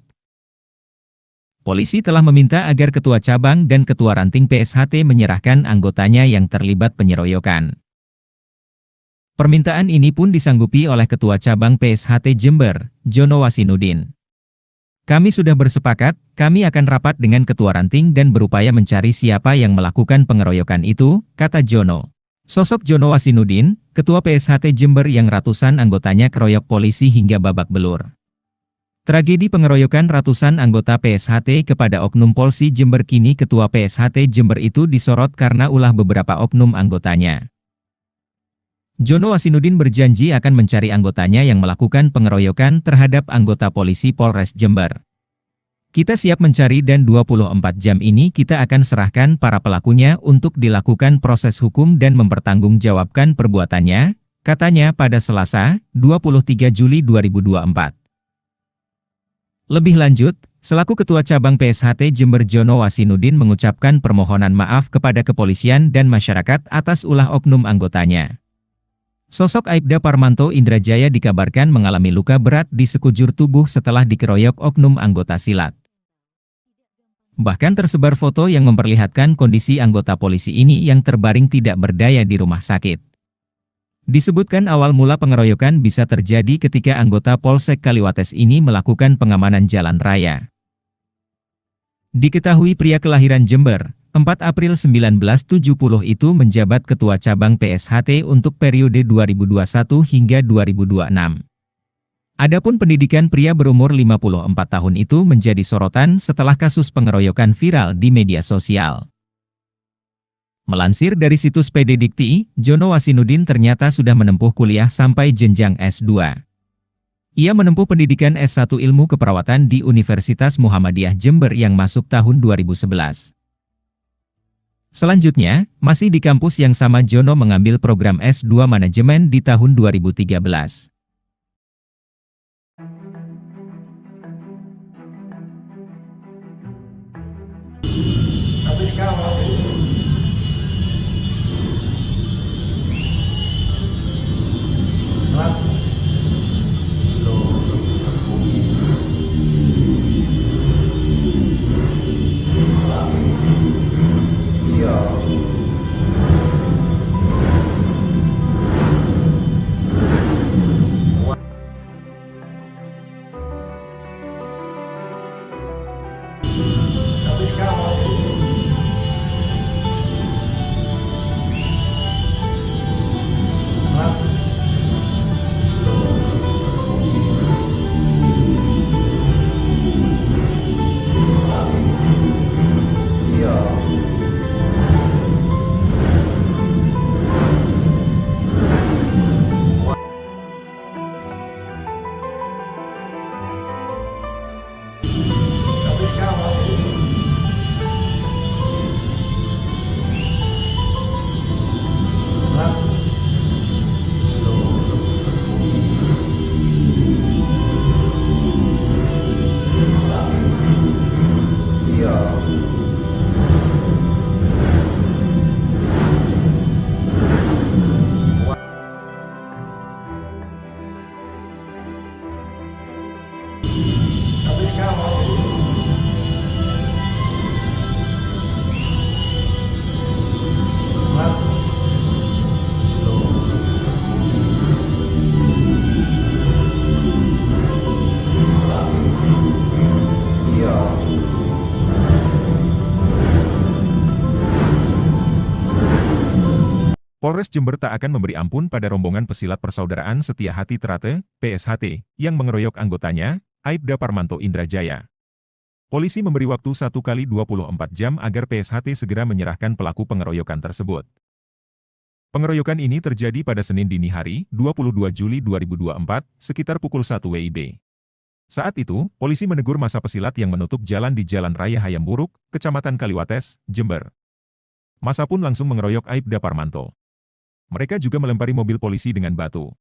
Polisi telah meminta agar Ketua Cabang dan Ketua Ranting PSHT menyerahkan anggotanya yang terlibat penyeroyokan. Permintaan ini pun disanggupi oleh Ketua Cabang PSHT Jember, Jono Wasinudin. Kami sudah bersepakat, kami akan rapat dengan Ketua Ranting dan berupaya mencari siapa yang melakukan pengeroyokan itu, kata Jono. Sosok Jono Wasinudin, Ketua PSHT Jember yang ratusan anggotanya keroyok polisi hingga babak belur. Tragedi pengeroyokan ratusan anggota PSHT kepada oknum Polsi Jember kini Ketua PSHT Jember itu disorot karena ulah beberapa oknum anggotanya. Jono Wasinudin berjanji akan mencari anggotanya yang melakukan pengeroyokan terhadap anggota polisi Polres Jember. Kita siap mencari dan 24 jam ini kita akan serahkan para pelakunya untuk dilakukan proses hukum dan mempertanggungjawabkan perbuatannya, katanya pada Selasa, 23 Juli 2024. Lebih lanjut, selaku Ketua Cabang PSHT Jember Jono Wasinudin mengucapkan permohonan maaf kepada kepolisian dan masyarakat atas ulah oknum anggotanya. Sosok Aibda Parmanto Indrajaya dikabarkan mengalami luka berat di sekujur tubuh setelah dikeroyok oknum anggota silat. Bahkan tersebar foto yang memperlihatkan kondisi anggota polisi ini yang terbaring tidak berdaya di rumah sakit. Disebutkan awal mula pengeroyokan bisa terjadi ketika anggota Polsek Kaliwates ini melakukan pengamanan jalan raya. Diketahui pria kelahiran Jember, 4 April 1970 itu menjabat Ketua Cabang PSHT untuk periode 2021 hingga 2026. Adapun pendidikan pria berumur 54 tahun itu menjadi sorotan setelah kasus pengeroyokan viral di media sosial. Melansir dari situs PD Dikti, Jono Wasinudin ternyata sudah menempuh kuliah sampai jenjang S2. Ia menempuh pendidikan S1 Ilmu Keperawatan di Universitas Muhammadiyah Jember yang masuk tahun 2011. Selanjutnya, masih di kampus yang sama Jono mengambil program S2 Manajemen di tahun 2013. Polres Jember tak akan memberi ampun pada rombongan pesilat Persaudaraan Setia Hati Trate, PSHT, yang mengeroyok anggotanya, Aibda Parmanto Indrajaya. Polisi memberi waktu 1 kali 24 jam agar PSHT segera menyerahkan pelaku pengeroyokan tersebut. Pengeroyokan ini terjadi pada Senin dini hari, 22 Juli 2024, sekitar pukul 1 WIB. Saat itu, polisi menegur massa pesilat yang menutup jalan di Jalan Raya Hayam Buruk, Kecamatan Kaliwates, Jember. Massa pun langsung mengeroyok Aibda Parmanto. Mereka juga melempari mobil polisi dengan batu.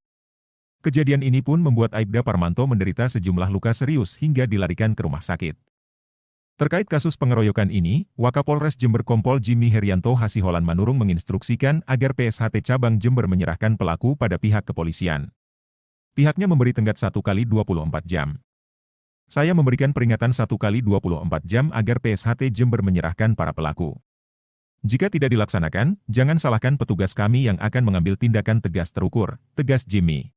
Kejadian ini pun membuat Aibda Parmanto menderita sejumlah luka serius hingga dilarikan ke rumah sakit. Terkait kasus pengeroyokan ini, Wakapolres Jember Kompol Jimmy Herianto Hasiholan Manurung menginstruksikan agar PSHT Cabang Jember menyerahkan pelaku pada pihak kepolisian. Pihaknya memberi tenggat 1 kali 24 jam. Saya memberikan peringatan 1 kali 24 jam agar PSHT Jember menyerahkan para pelaku. Jika tidak dilaksanakan, jangan salahkan petugas kami yang akan mengambil tindakan tegas terukur, tegas Jimmy.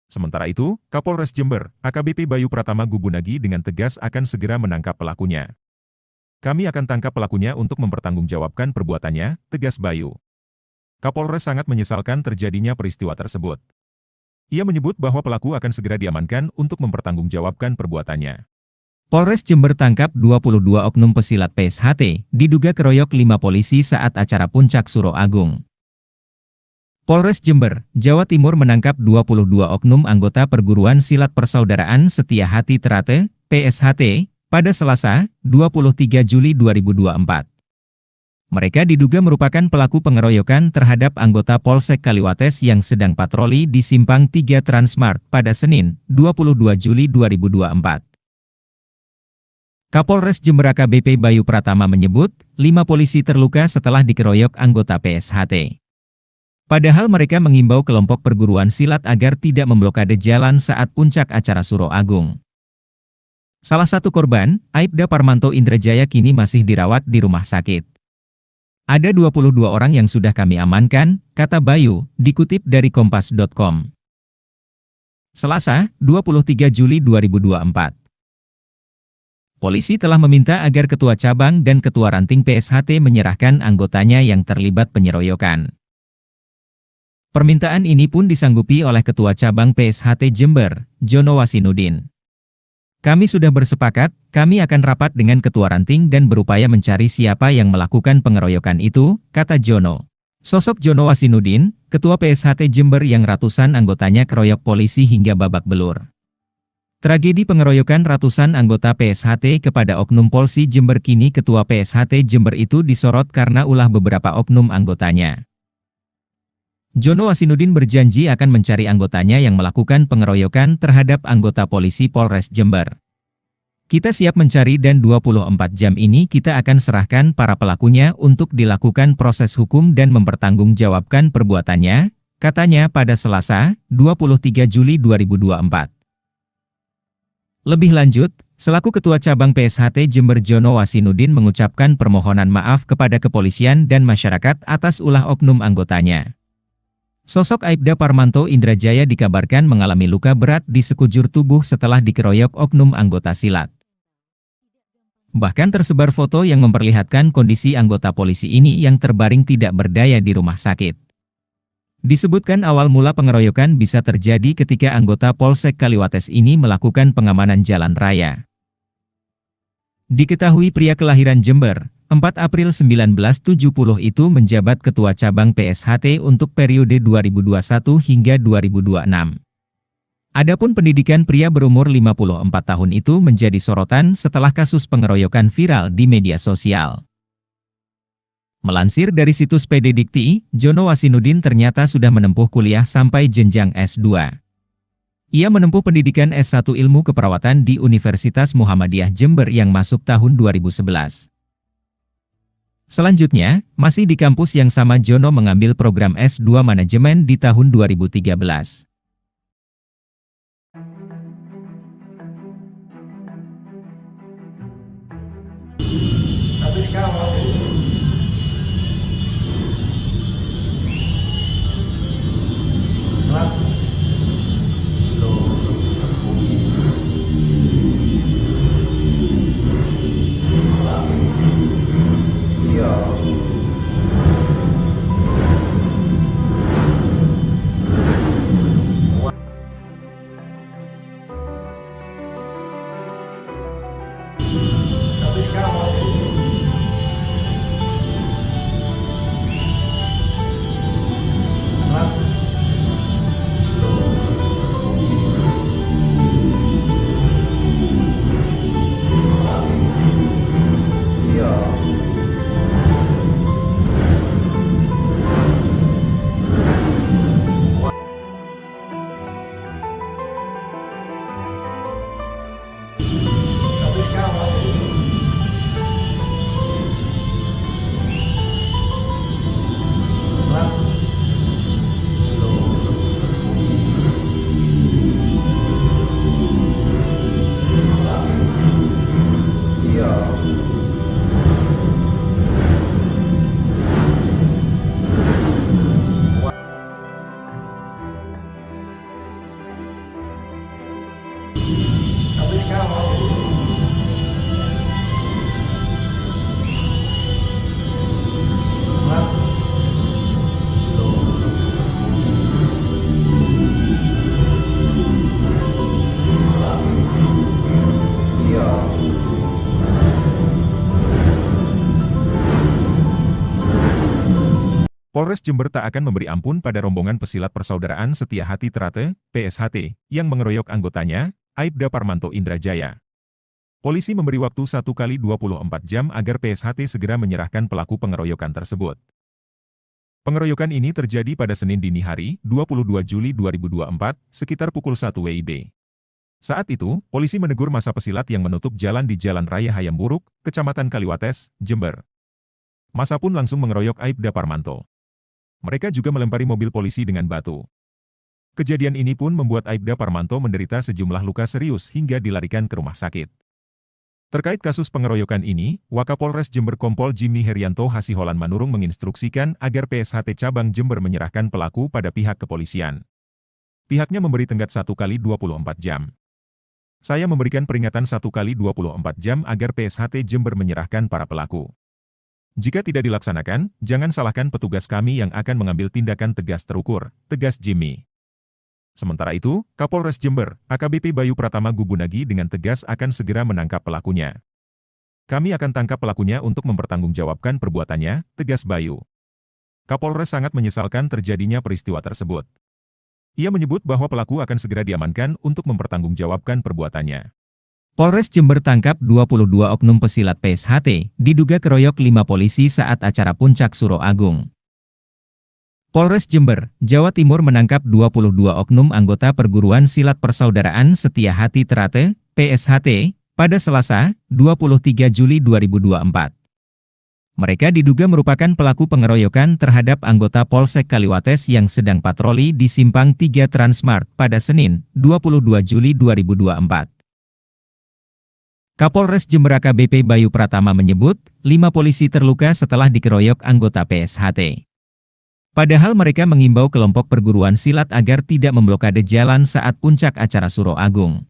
Sementara itu, Kapolres Jember, AKBP Bayu Pratama Gubunagi dengan tegas akan segera menangkap pelakunya. Kami akan tangkap pelakunya untuk mempertanggungjawabkan perbuatannya, tegas Bayu. Kapolres sangat menyesalkan terjadinya peristiwa tersebut. Ia menyebut bahwa pelaku akan segera diamankan untuk mempertanggungjawabkan perbuatannya. Polres Jember tangkap 22 oknum pesilat PSHT, diduga keroyok 5 polisi saat acara Puncak Suro Agung. Polres Jember, Jawa Timur menangkap 22 oknum anggota Perguruan Silat Persaudaraan Setia Hati Trate, PSHT, pada Selasa, 23 Juli 2024. Mereka diduga merupakan pelaku pengeroyokan terhadap anggota Polsek Kaliwates yang sedang patroli di Simpang 3 Transmart pada Senin, 22 Juli 2024. Kapolres Jember AKBP Bayu Pratama menyebut, 5 polisi terluka setelah dikeroyok anggota PSHT. Padahal mereka mengimbau kelompok perguruan silat agar tidak memblokade jalan saat puncak acara Suro Agung. Salah satu korban, Aibda Parmanto Indrajaya kini masih dirawat di rumah sakit. Ada 22 orang yang sudah kami amankan, kata Bayu, dikutip dari kompas.com. Selasa, 23 Juli 2024. Polisi telah meminta agar Ketua Cabang dan Ketua Ranting PSHT menyerahkan anggotanya yang terlibat penyeroyokan. Permintaan ini pun disanggupi oleh Ketua Cabang PSHT Jember, Jono Wasinudin. Kami sudah bersepakat, kami akan rapat dengan Ketua Ranting dan berupaya mencari siapa yang melakukan pengeroyokan itu, kata Jono. Sosok Jono Wasinudin, Ketua PSHT Jember yang ratusan anggotanya keroyok polisi hingga babak belur. Tragedi pengeroyokan ratusan anggota PSHT kepada oknum Polsi Jember kini Ketua PSHT Jember itu disorot karena ulah beberapa oknum anggotanya. Jono Wasinudin berjanji akan mencari anggotanya yang melakukan pengeroyokan terhadap anggota polisi Polres Jember. Kita siap mencari dan 24 jam ini kita akan serahkan para pelakunya untuk dilakukan proses hukum dan mempertanggungjawabkan perbuatannya, katanya pada Selasa, 23 Juli 2024. Lebih lanjut, selaku Ketua Cabang PSHT Jember Jono Wasinudin mengucapkan permohonan maaf kepada kepolisian dan masyarakat atas ulah oknum anggotanya. Sosok Aibda Parmanto Indrajaya dikabarkan mengalami luka berat di sekujur tubuh setelah dikeroyok oknum anggota silat. Bahkan tersebar foto yang memperlihatkan kondisi anggota polisi ini yang terbaring tidak berdaya di rumah sakit. Disebutkan awal mula pengeroyokan bisa terjadi ketika anggota Polsek Kaliwates ini melakukan pengamanan jalan raya. Diketahui pria kelahiran Jember, 4 April 1970 itu menjabat Ketua Cabang PSHT untuk periode 2021 hingga 2026. Adapun pendidikan pria berumur 54 tahun itu menjadi sorotan setelah kasus pengeroyokan viral di media sosial. Melansir dari situs PD Dikti, Jono Wasinudin ternyata sudah menempuh kuliah sampai jenjang S2. Ia menempuh pendidikan S1 Ilmu Keperawatan di Universitas Muhammadiyah Jember yang masuk tahun 2011. Selanjutnya, masih di kampus yang sama Jono mengambil program S2 Manajemen di tahun 2013. Tapi dikawal. Iya. Polres Jember tak akan memberi ampun pada rombongan pesilat Persaudaraan Setia Hati Trate, PSHT, yang mengeroyok anggotanya, Aibda Parmanto Indrajaya. Polisi memberi waktu 1 kali 24 jam agar PSHT segera menyerahkan pelaku pengeroyokan tersebut. Pengeroyokan ini terjadi pada Senin dini hari, 22 Juli 2024, sekitar pukul 1 WIB. Saat itu, polisi menegur massa pesilat yang menutup jalan di Jalan Raya Hayamburuk, Kecamatan Kaliwates, Jember. Massa pun langsung mengeroyok Aibda Parmanto. Mereka juga melempari mobil polisi dengan batu. Kejadian ini pun membuat Aibda Parmanto menderita sejumlah luka serius hingga dilarikan ke rumah sakit. Terkait kasus pengeroyokan ini, Wakapolres Jember Kompol Jimmy Herianto Hasiholan Manurung menginstruksikan agar PSHT Cabang Jember menyerahkan pelaku pada pihak kepolisian. Pihaknya memberi tenggat 1 kali 24 jam. Saya memberikan peringatan 1 kali 24 jam agar PSHT Jember menyerahkan para pelaku. Jika tidak dilaksanakan, jangan salahkan petugas kami yang akan mengambil tindakan tegas terukur, tegas Jimmy. Sementara itu, Kapolres Jember, AKBP Bayu Pratama Gubunagi dengan tegas akan segera menangkap pelakunya. Kami akan tangkap pelakunya untuk mempertanggungjawabkan perbuatannya, tegas Bayu. Kapolres sangat menyesalkan terjadinya peristiwa tersebut. Ia menyebut bahwa pelaku akan segera diamankan untuk mempertanggungjawabkan perbuatannya. Polres Jember tangkap 22 oknum pesilat PSHT, diduga keroyok 5 polisi saat acara Puncak Suro Agung. Polres Jember, Jawa Timur menangkap 22 oknum anggota perguruan silat Persaudaraan Setia Hati Trate, PSHT, pada Selasa, 23 Juli 2024. Mereka diduga merupakan pelaku pengeroyokan terhadap anggota Polsek Kaliwates yang sedang patroli di Simpang 3 Transmart pada Senin, 22 Juli 2024. Kapolres Jember AKBP Bayu Pratama menyebut, 5 polisi terluka setelah dikeroyok anggota PSHT. Padahal mereka mengimbau kelompok perguruan silat agar tidak memblokade jalan saat puncak acara Suro Agung.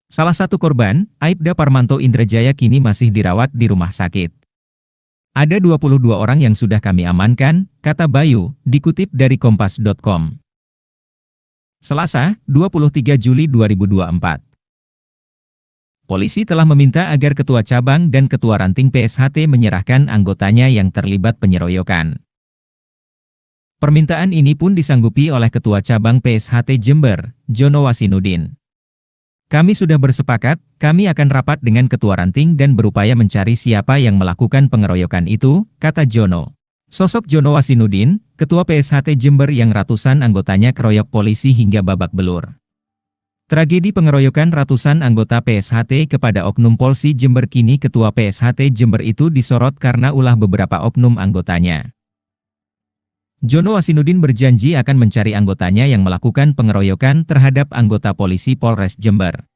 Salah satu korban, Aibda Parmanto Indrajaya kini masih dirawat di rumah sakit. Ada 22 orang yang sudah kami amankan, kata Bayu, dikutip dari kompas.com. Selasa, 23 Juli 2024. Polisi telah meminta agar Ketua Cabang dan Ketua Ranting PSHT menyerahkan anggotanya yang terlibat penyeroyokan. Permintaan ini pun disanggupi oleh Ketua Cabang PSHT Jember, Jono Wasinudin. Kami sudah bersepakat, kami akan rapat dengan Ketua Ranting dan berupaya mencari siapa yang melakukan pengeroyokan itu, kata Jono. Sosok Jono Wasinudin, Ketua PSHT Jember yang ratusan anggotanya keroyok polisi hingga babak belur. Tragedi pengeroyokan ratusan anggota PSHT kepada oknum Polsi Jember kini Ketua PSHT Jember itu disorot karena ulah beberapa oknum anggotanya. Jono Wasinudin berjanji akan mencari anggotanya yang melakukan pengeroyokan terhadap anggota polisi Polres Jember.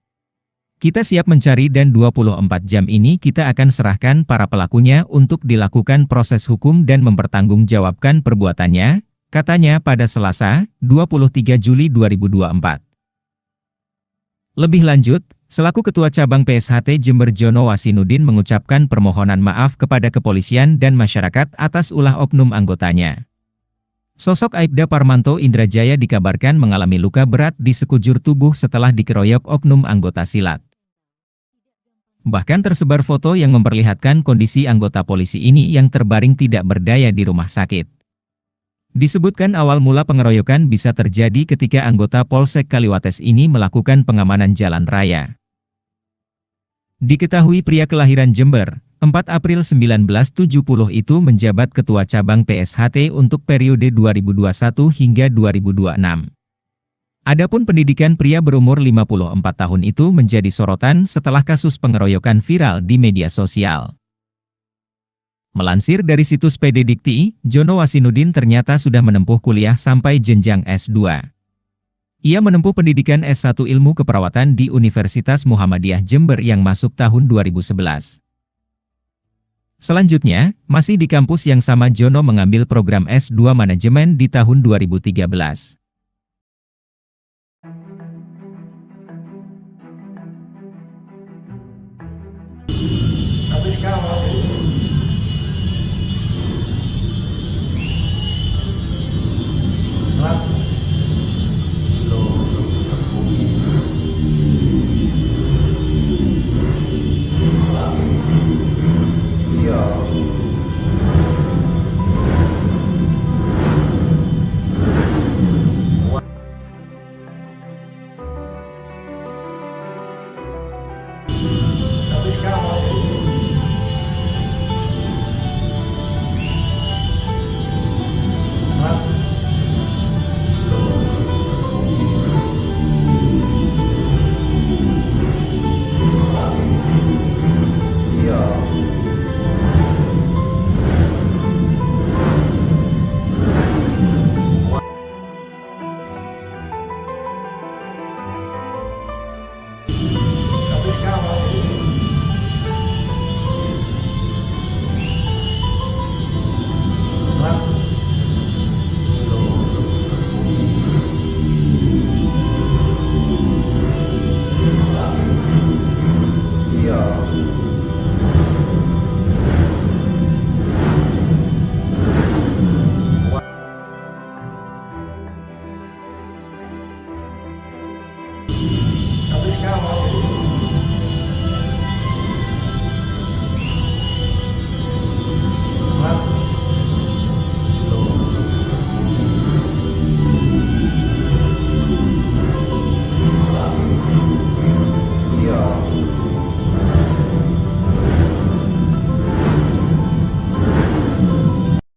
Kita siap mencari dan 24 jam ini kita akan serahkan para pelakunya untuk dilakukan proses hukum dan mempertanggungjawabkan perbuatannya, katanya pada Selasa, 23 Juli 2024. Lebih lanjut, selaku Ketua Cabang PSHT Jember Jono Wasinudin mengucapkan permohonan maaf kepada kepolisian dan masyarakat atas ulah oknum anggotanya. Sosok Aibda Parmanto Indrajaya dikabarkan mengalami luka berat di sekujur tubuh setelah dikeroyok oknum anggota silat. Bahkan tersebar foto yang memperlihatkan kondisi anggota polisi ini yang terbaring tidak berdaya di rumah sakit. Disebutkan awal mula pengeroyokan bisa terjadi ketika anggota Polsek Kaliwates ini melakukan pengamanan jalan raya. Diketahui pria kelahiran Jember, 4 April 1970 itu menjabat Ketua Cabang PSHT untuk periode 2021 hingga 2026. Adapun pendidikan pria berumur 54 tahun itu menjadi sorotan setelah kasus pengeroyokan viral di media sosial. Melansir dari situs PD Dikti, Jono Wasinudin ternyata sudah menempuh kuliah sampai jenjang S2. Ia menempuh pendidikan S1 Ilmu Keperawatan di Universitas Muhammadiyah Jember yang masuk tahun 2011. Selanjutnya, masih di kampus yang sama Jono mengambil program S2 Manajemen di tahun 2013. Tapi sekarang iya.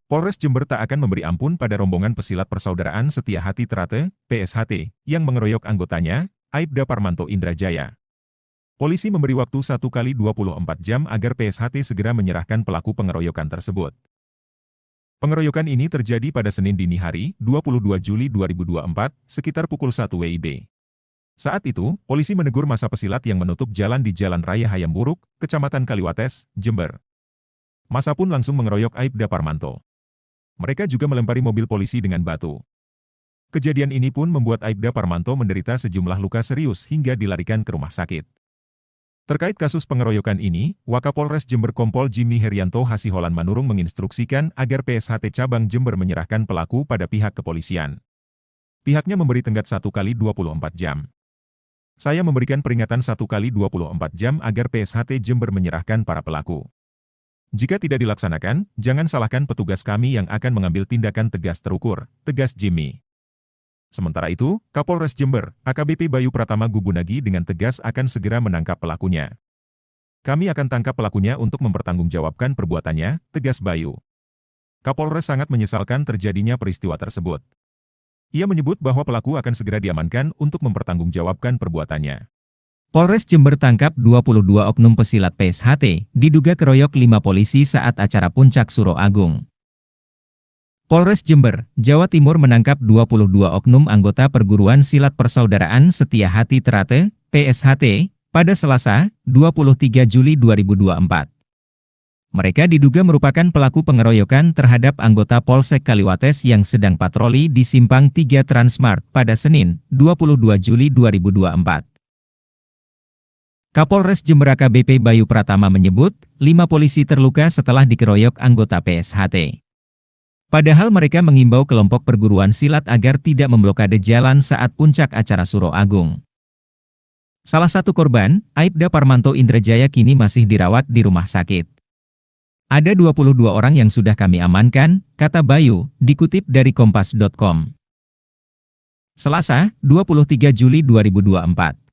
Polres Jember tak akan memberi ampun pada rombongan pesilat Persaudaraan Setia Hati Trate, PSHT, yang mengeroyok anggotanya, Aibda Parmanto Indrajaya. Polisi memberi waktu 1 kali 24 jam agar PSHT segera menyerahkan pelaku pengeroyokan tersebut. Pengeroyokan ini terjadi pada Senin dini hari, 22 Juli 2024, sekitar pukul 1 WIB. Saat itu, polisi menegur massa pesilat yang menutup jalan di Jalan Raya Hayamburuk, Kecamatan Kaliwates, Jember. Massa pun langsung mengeroyok Aibda Parmanto. Mereka juga melempari mobil polisi dengan batu. Kejadian ini pun membuat Aibda Parmanto menderita sejumlah luka serius hingga dilarikan ke rumah sakit. Terkait kasus pengeroyokan ini, Wakapolres Jember Kompol Jimmy Herianto Hasiholan Manurung menginstruksikan agar PSHT Cabang Jember menyerahkan pelaku pada pihak kepolisian. Pihaknya memberi tenggat 1 kali 24 jam. Saya memberikan peringatan 1 kali 24 jam agar PSHT Jember menyerahkan para pelaku. Jika tidak dilaksanakan, jangan salahkan petugas kami yang akan mengambil tindakan tegas terukur, tegas Jimmy. Sementara itu, Kapolres Jember, AKBP Bayu Pratama Gubunagi dengan tegas akan segera menangkap pelakunya. Kami akan tangkap pelakunya untuk mempertanggungjawabkan perbuatannya, tegas Bayu. Kapolres sangat menyesalkan terjadinya peristiwa tersebut. Ia menyebut bahwa pelaku akan segera diamankan untuk mempertanggungjawabkan perbuatannya. Polres Jember tangkap 22 oknum pesilat PSHT, diduga keroyok 5 polisi saat acara Puncak Suro Agung. Polres Jember, Jawa Timur menangkap 22 oknum anggota Perguruan Silat Persaudaraan Setia Hati Trate, PSHT, pada Selasa, 23 Juli 2024. Mereka diduga merupakan pelaku pengeroyokan terhadap anggota Polsek Kaliwates yang sedang patroli di Simpang 3 Transmart pada Senin, 22 Juli 2024. Kapolres Jember AKBP Bayu Pratama menyebut, 5 polisi terluka setelah dikeroyok anggota PSHT. Padahal mereka mengimbau kelompok perguruan silat agar tidak memblokade jalan saat puncak acara Suro Agung. Salah satu korban, Aibda Parmanto Indrajaya kini masih dirawat di rumah sakit. Ada 22 orang yang sudah kami amankan, kata Bayu, dikutip dari kompas.com. Selasa, 23 Juli 2024.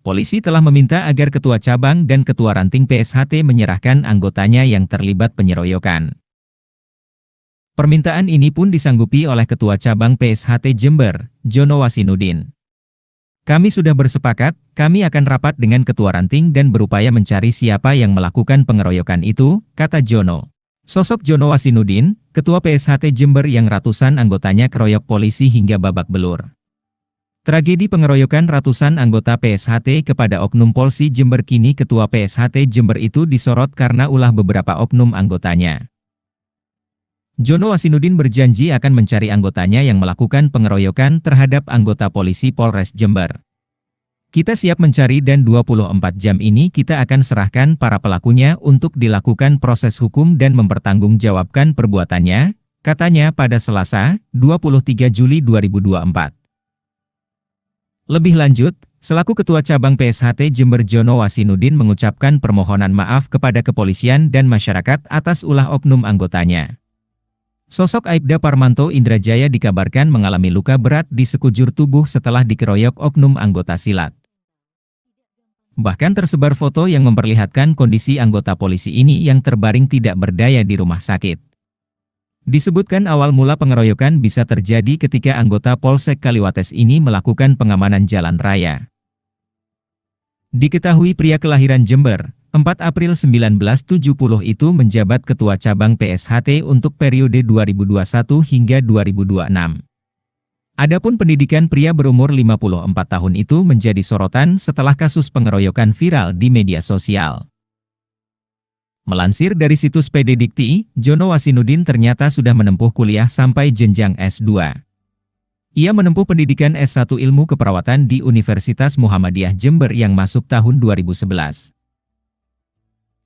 Polisi telah meminta agar Ketua Cabang dan Ketua Ranting PSHT menyerahkan anggotanya yang terlibat penyeroyokan. Permintaan ini pun disanggupi oleh Ketua Cabang PSHT Jember, Jono Wasinudin. Kami sudah bersepakat, kami akan rapat dengan Ketua Ranting dan berupaya mencari siapa yang melakukan pengeroyokan itu, kata Jono. Sosok Jono Wasinudin, Ketua PSHT Jember yang ratusan anggotanya keroyok polisi hingga babak belur. Tragedi pengeroyokan ratusan anggota PSHT kepada oknum Polsi Jember kini Ketua PSHT Jember itu disorot karena ulah beberapa oknum anggotanya. Jono Wasinudin berjanji akan mencari anggotanya yang melakukan pengeroyokan terhadap anggota polisi Polres Jember. Kita siap mencari dan 24 jam ini kita akan serahkan para pelakunya untuk dilakukan proses hukum dan mempertanggungjawabkan perbuatannya, katanya pada Selasa, 23 Juli 2024. Lebih lanjut, selaku Ketua Cabang PSHT Jember Jono Wasinudin mengucapkan permohonan maaf kepada kepolisian dan masyarakat atas ulah oknum anggotanya. Sosok Aibda Parmanto Indrajaya dikabarkan mengalami luka berat di sekujur tubuh setelah dikeroyok oknum anggota silat. Bahkan tersebar foto yang memperlihatkan kondisi anggota polisi ini yang terbaring tidak berdaya di rumah sakit. Disebutkan awal mula pengeroyokan bisa terjadi ketika anggota Polsek Kaliwates ini melakukan pengamanan jalan raya. Diketahui pria kelahiran Jember, 4 April 1970 itu menjabat Ketua Cabang PSHT untuk periode 2021 hingga 2026. Adapun pendidikan pria berumur 54 tahun itu menjadi sorotan setelah kasus pengeroyokan viral di media sosial. Melansir dari situs PD Dikti, Jono Wasinudin ternyata sudah menempuh kuliah sampai jenjang S2. Ia menempuh pendidikan S1 Ilmu Keperawatan di Universitas Muhammadiyah Jember yang masuk tahun 2011.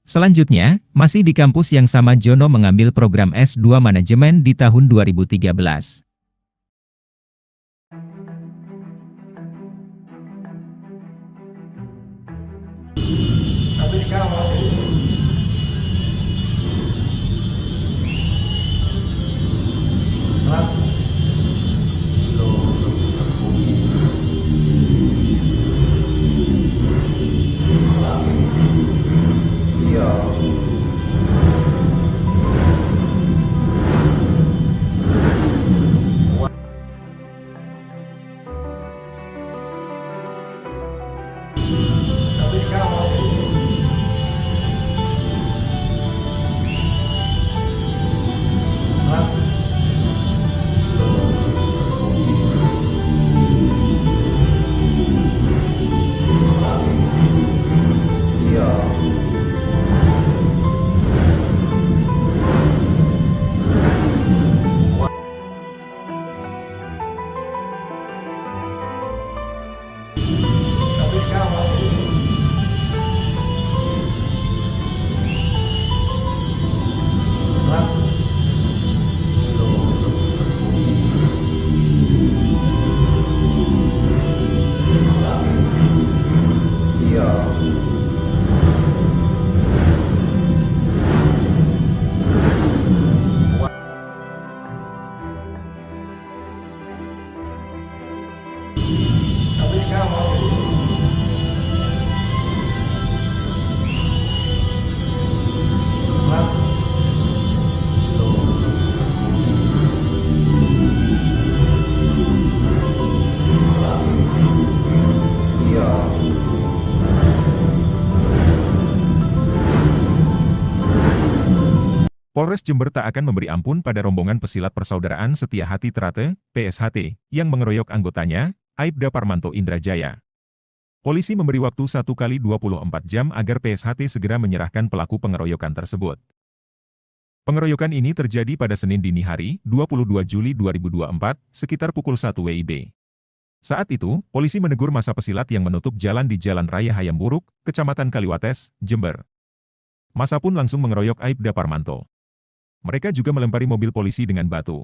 Selanjutnya, masih di kampus yang sama Jono mengambil program S2 Manajemen di tahun 2013. Tapi sekarang iya. Polres Jember tak akan memberi ampun pada rombongan pesilat Persaudaraan Setia Hati Trate, PSHT, yang mengeroyok anggotanya, Aibda Parmanto Indrajaya. Polisi memberi waktu 1 kali 24 jam agar PSHT segera menyerahkan pelaku pengeroyokan tersebut. Pengeroyokan ini terjadi pada Senin dini hari, 22 Juli 2024, sekitar pukul 1 WIB. Saat itu, polisi menegur massa pesilat yang menutup jalan di Jalan Raya Hayamburuk, Kecamatan Kaliwates, Jember. Massa pun langsung mengeroyok Aibda Parmanto. Mereka juga melempari mobil polisi dengan batu.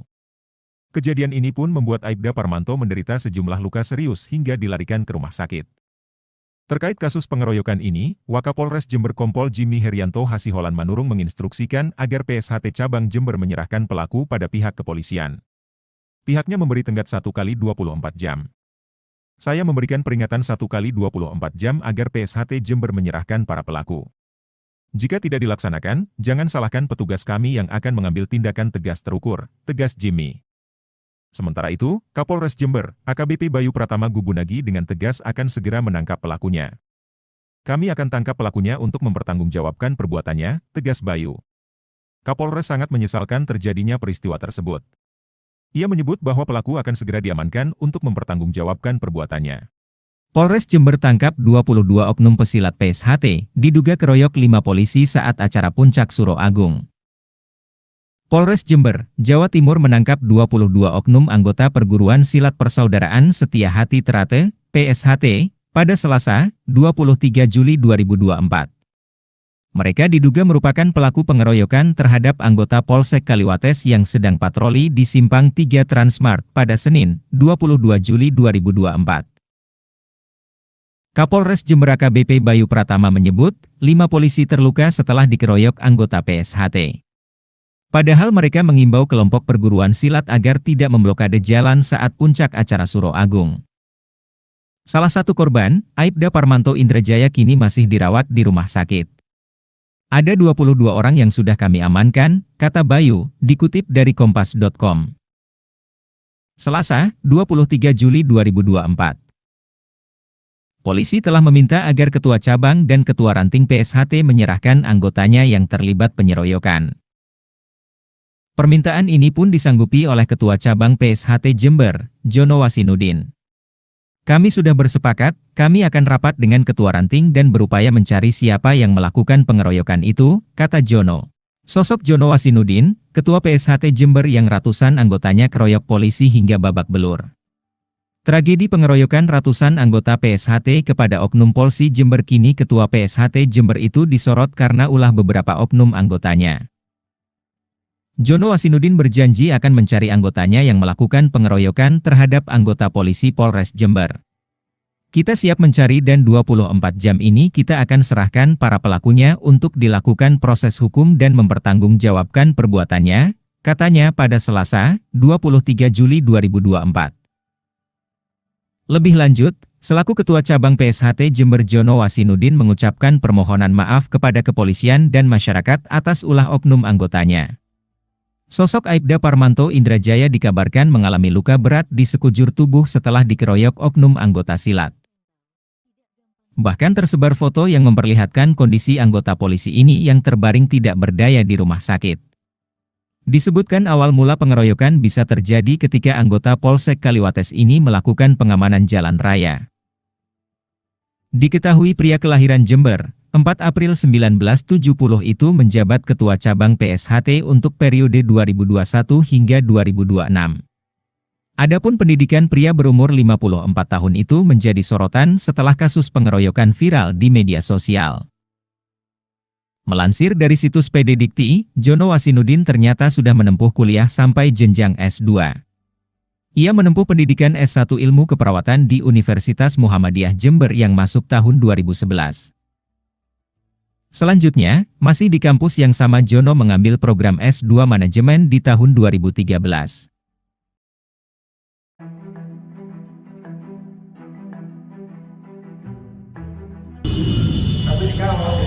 Kejadian ini pun membuat Aibda Parmanto menderita sejumlah luka serius hingga dilarikan ke rumah sakit. Terkait kasus pengeroyokan ini, Wakapolres Jember Kompol Jimmy Herianto Hasiholan Manurung menginstruksikan agar PSHT Cabang Jember menyerahkan pelaku pada pihak kepolisian. Pihaknya memberi tenggat 1 kali 24 jam. Saya memberikan peringatan 1 kali 24 jam agar PSHT Jember menyerahkan para pelaku. Jika tidak dilaksanakan, jangan salahkan petugas kami yang akan mengambil tindakan tegas terukur, tegas Jimmy. Sementara itu, Kapolres Jember, AKBP Bayu Pratama Gubunagi dengan tegas akan segera menangkap pelakunya. Kami akan tangkap pelakunya untuk mempertanggungjawabkan perbuatannya, tegas Bayu. Kapolres sangat menyesalkan terjadinya peristiwa tersebut. Ia menyebut bahwa pelaku akan segera diamankan untuk mempertanggungjawabkan perbuatannya. Polres Jember tangkap 22 oknum pesilat PSHT, diduga keroyok 5 polisi saat acara Puncak Suro Agung. Polres Jember, Jawa Timur menangkap 22 oknum anggota Perguruan Silat Persaudaraan Setia Hati Trate, PSHT, pada Selasa, 23 Juli 2024. Mereka diduga merupakan pelaku pengeroyokan terhadap anggota Polsek Kaliwates yang sedang patroli di Simpang 3 Transmart pada Senin, 22 Juli 2024. Kapolres Jember AKBP Bayu Pratama menyebut, 5 polisi terluka setelah dikeroyok anggota PSHT. Padahal mereka mengimbau kelompok perguruan silat agar tidak memblokade jalan saat puncak acara Suro Agung. Salah satu korban, Aibda Parmanto Indrajaya kini masih dirawat di rumah sakit. Ada 22 orang yang sudah kami amankan, kata Bayu, dikutip dari kompas.com. Selasa, 23 Juli 2024. Polisi telah meminta agar Ketua Cabang dan Ketua Ranting PSHT menyerahkan anggotanya yang terlibat penyeroyokan. Permintaan ini pun disanggupi oleh Ketua Cabang PSHT Jember, Jono Wasinudin. Kami sudah bersepakat, kami akan rapat dengan Ketua Ranting dan berupaya mencari siapa yang melakukan pengeroyokan itu, kata Jono. Sosok Jono Wasinudin, Ketua PSHT Jember yang ratusan anggotanya keroyok polisi hingga babak belur. Tragedi pengeroyokan ratusan anggota PSHT kepada oknum Polsi Jember kini Ketua PSHT Jember itu disorot karena ulah beberapa oknum anggotanya. Jono Wasinudin berjanji akan mencari anggotanya yang melakukan pengeroyokan terhadap anggota polisi Polres Jember. Kita siap mencari dan 24 jam ini kita akan serahkan para pelakunya untuk dilakukan proses hukum dan mempertanggungjawabkan perbuatannya, katanya pada Selasa, 23 Juli 2024. Lebih lanjut, selaku Ketua Cabang PSHT Jember Jono Wasinudin mengucapkan permohonan maaf kepada kepolisian dan masyarakat atas ulah oknum anggotanya. Sosok Aibda Parmanto Indrajaya dikabarkan mengalami luka berat di sekujur tubuh setelah dikeroyok oknum anggota silat. Bahkan tersebar foto yang memperlihatkan kondisi anggota polisi ini yang terbaring tidak berdaya di rumah sakit. Disebutkan awal mula pengeroyokan bisa terjadi ketika anggota Polsek Kaliwates ini melakukan pengamanan jalan raya. Diketahui pria kelahiran Jember, 4 April 1970 itu menjabat Ketua Cabang PSHT untuk periode 2021 hingga 2026. Adapun pendidikan pria berumur 54 tahun itu menjadi sorotan setelah kasus pengeroyokan viral di media sosial. Melansir dari situs PD Dikti, Jono Wasinudin ternyata sudah menempuh kuliah sampai jenjang S2. Ia menempuh pendidikan S1 Ilmu Keperawatan di Universitas Muhammadiyah Jember yang masuk tahun 2011. Selanjutnya, masih di kampus yang sama Jono mengambil program S2 Manajemen di tahun 2013. Tapi dikawal.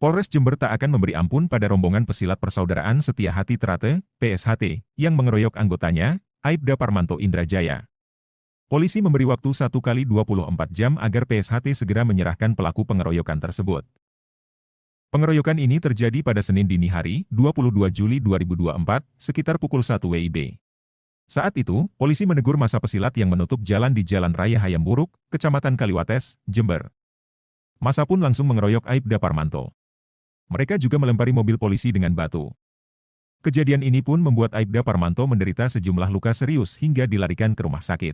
Polres Jember tak akan memberi ampun pada rombongan pesilat Persaudaraan Setia Hati Trate, PSHT, yang mengeroyok anggotanya, Aibda Parmanto Indrajaya. Polisi memberi waktu 1 kali 24 jam agar PSHT segera menyerahkan pelaku pengeroyokan tersebut. Pengeroyokan ini terjadi pada Senin dini hari, 22 Juli 2024, sekitar pukul 1 WIB. Saat itu, polisi menegur massa pesilat yang menutup jalan di Jalan Raya Hayamburuk, Kecamatan Kaliwates, Jember. Massa pun langsung mengeroyok Aibda Parmanto. Mereka juga melempari mobil polisi dengan batu. Kejadian ini pun membuat Aibda Parmanto menderita sejumlah luka serius hingga dilarikan ke rumah sakit.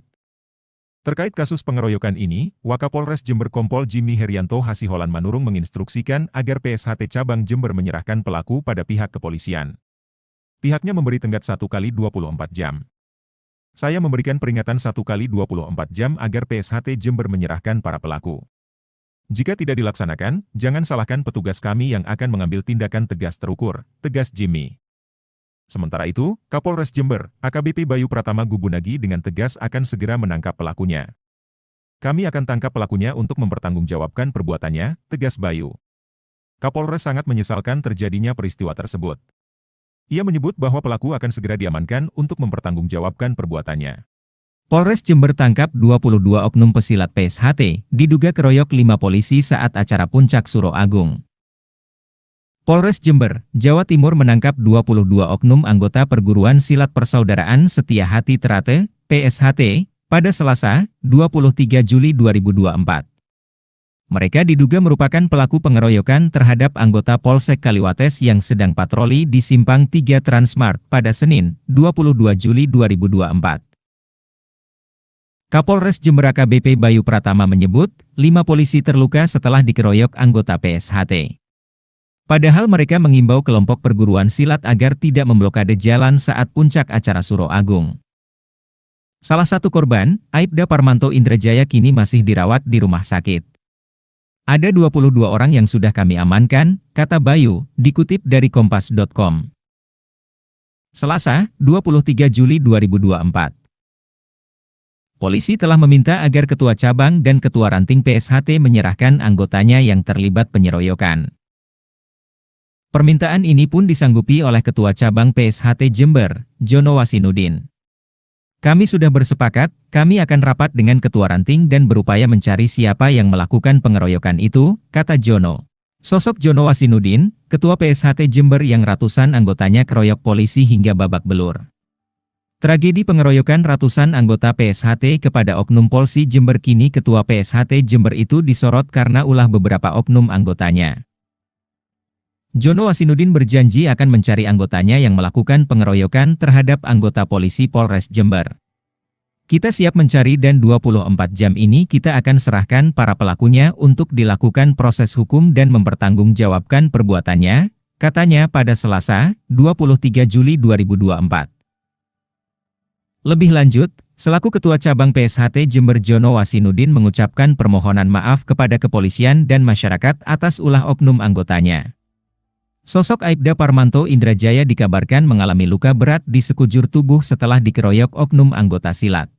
Terkait kasus pengeroyokan ini, Wakapolres Jember Kompol Jimmy Herianto Hasiholan Manurung menginstruksikan agar PSHT Cabang Jember menyerahkan pelaku pada pihak kepolisian. Pihaknya memberi tenggat 1 kali 24 jam. Saya memberikan peringatan 1 kali 24 jam agar PSHT Jember menyerahkan para pelaku. Jika tidak dilaksanakan, jangan salahkan petugas kami yang akan mengambil tindakan tegas terukur, tegas Jimmy. Sementara itu, Kapolres Jember, AKBP Bayu Pratama Gubunagi dengan tegas akan segera menangkap pelakunya. Kami akan tangkap pelakunya untuk mempertanggungjawabkan perbuatannya, tegas Bayu. Kapolres sangat menyesalkan terjadinya peristiwa tersebut. Ia menyebut bahwa pelaku akan segera diamankan untuk mempertanggungjawabkan perbuatannya. Polres Jember tangkap 22 oknum pesilat PSHT, diduga keroyok 5 polisi saat acara Puncak Suro Agung. Polres Jember, Jawa Timur menangkap 22 oknum anggota Perguruan Silat Persaudaraan Setia Hati Trate, PSHT, pada Selasa, 23 Juli 2024. Mereka diduga merupakan pelaku pengeroyokan terhadap anggota Polsek Kaliwates yang sedang patroli di Simpang 3 Transmart pada Senin, 22 Juli 2024. Kapolres Jember AKBP Bayu Pratama menyebut, 5 polisi terluka setelah dikeroyok anggota PSHT. Padahal mereka mengimbau kelompok perguruan silat agar tidak memblokade jalan saat puncak acara Suro Agung. Salah satu korban, Aibda Parmanto Indrajaya kini masih dirawat di rumah sakit. Ada 22 orang yang sudah kami amankan, kata Bayu, dikutip dari kompas.com. Selasa, 23 Juli 2024. Polisi telah meminta agar Ketua Cabang dan Ketua Ranting PSHT menyerahkan anggotanya yang terlibat penyeroyokan. Permintaan ini pun disanggupi oleh Ketua Cabang PSHT Jember, Jono Wasinudin. Kami sudah bersepakat, kami akan rapat dengan Ketua Ranting dan berupaya mencari siapa yang melakukan pengeroyokan itu, kata Jono. Sosok Jono Wasinudin, Ketua PSHT Jember yang ratusan anggotanya keroyok polisi hingga babak belur. Tragedi pengeroyokan ratusan anggota PSHT kepada Oknum Polsi Jember kini Ketua PSHT Jember itu disorot karena ulah beberapa oknum anggotanya. Jono Wasinudin berjanji akan mencari anggotanya yang melakukan pengeroyokan terhadap anggota polisi Polres Jember. Kita siap mencari dan 24 jam ini kita akan serahkan para pelakunya untuk dilakukan proses hukum dan mempertanggungjawabkan perbuatannya, katanya pada Selasa, 23 Juli 2024. Lebih lanjut, selaku Ketua Cabang PSHT Jember Jono Wasinudin mengucapkan permohonan maaf kepada kepolisian dan masyarakat atas ulah oknum anggotanya. Sosok Aibda Parmanto Indrajaya dikabarkan mengalami luka berat di sekujur tubuh setelah dikeroyok oknum anggota silat.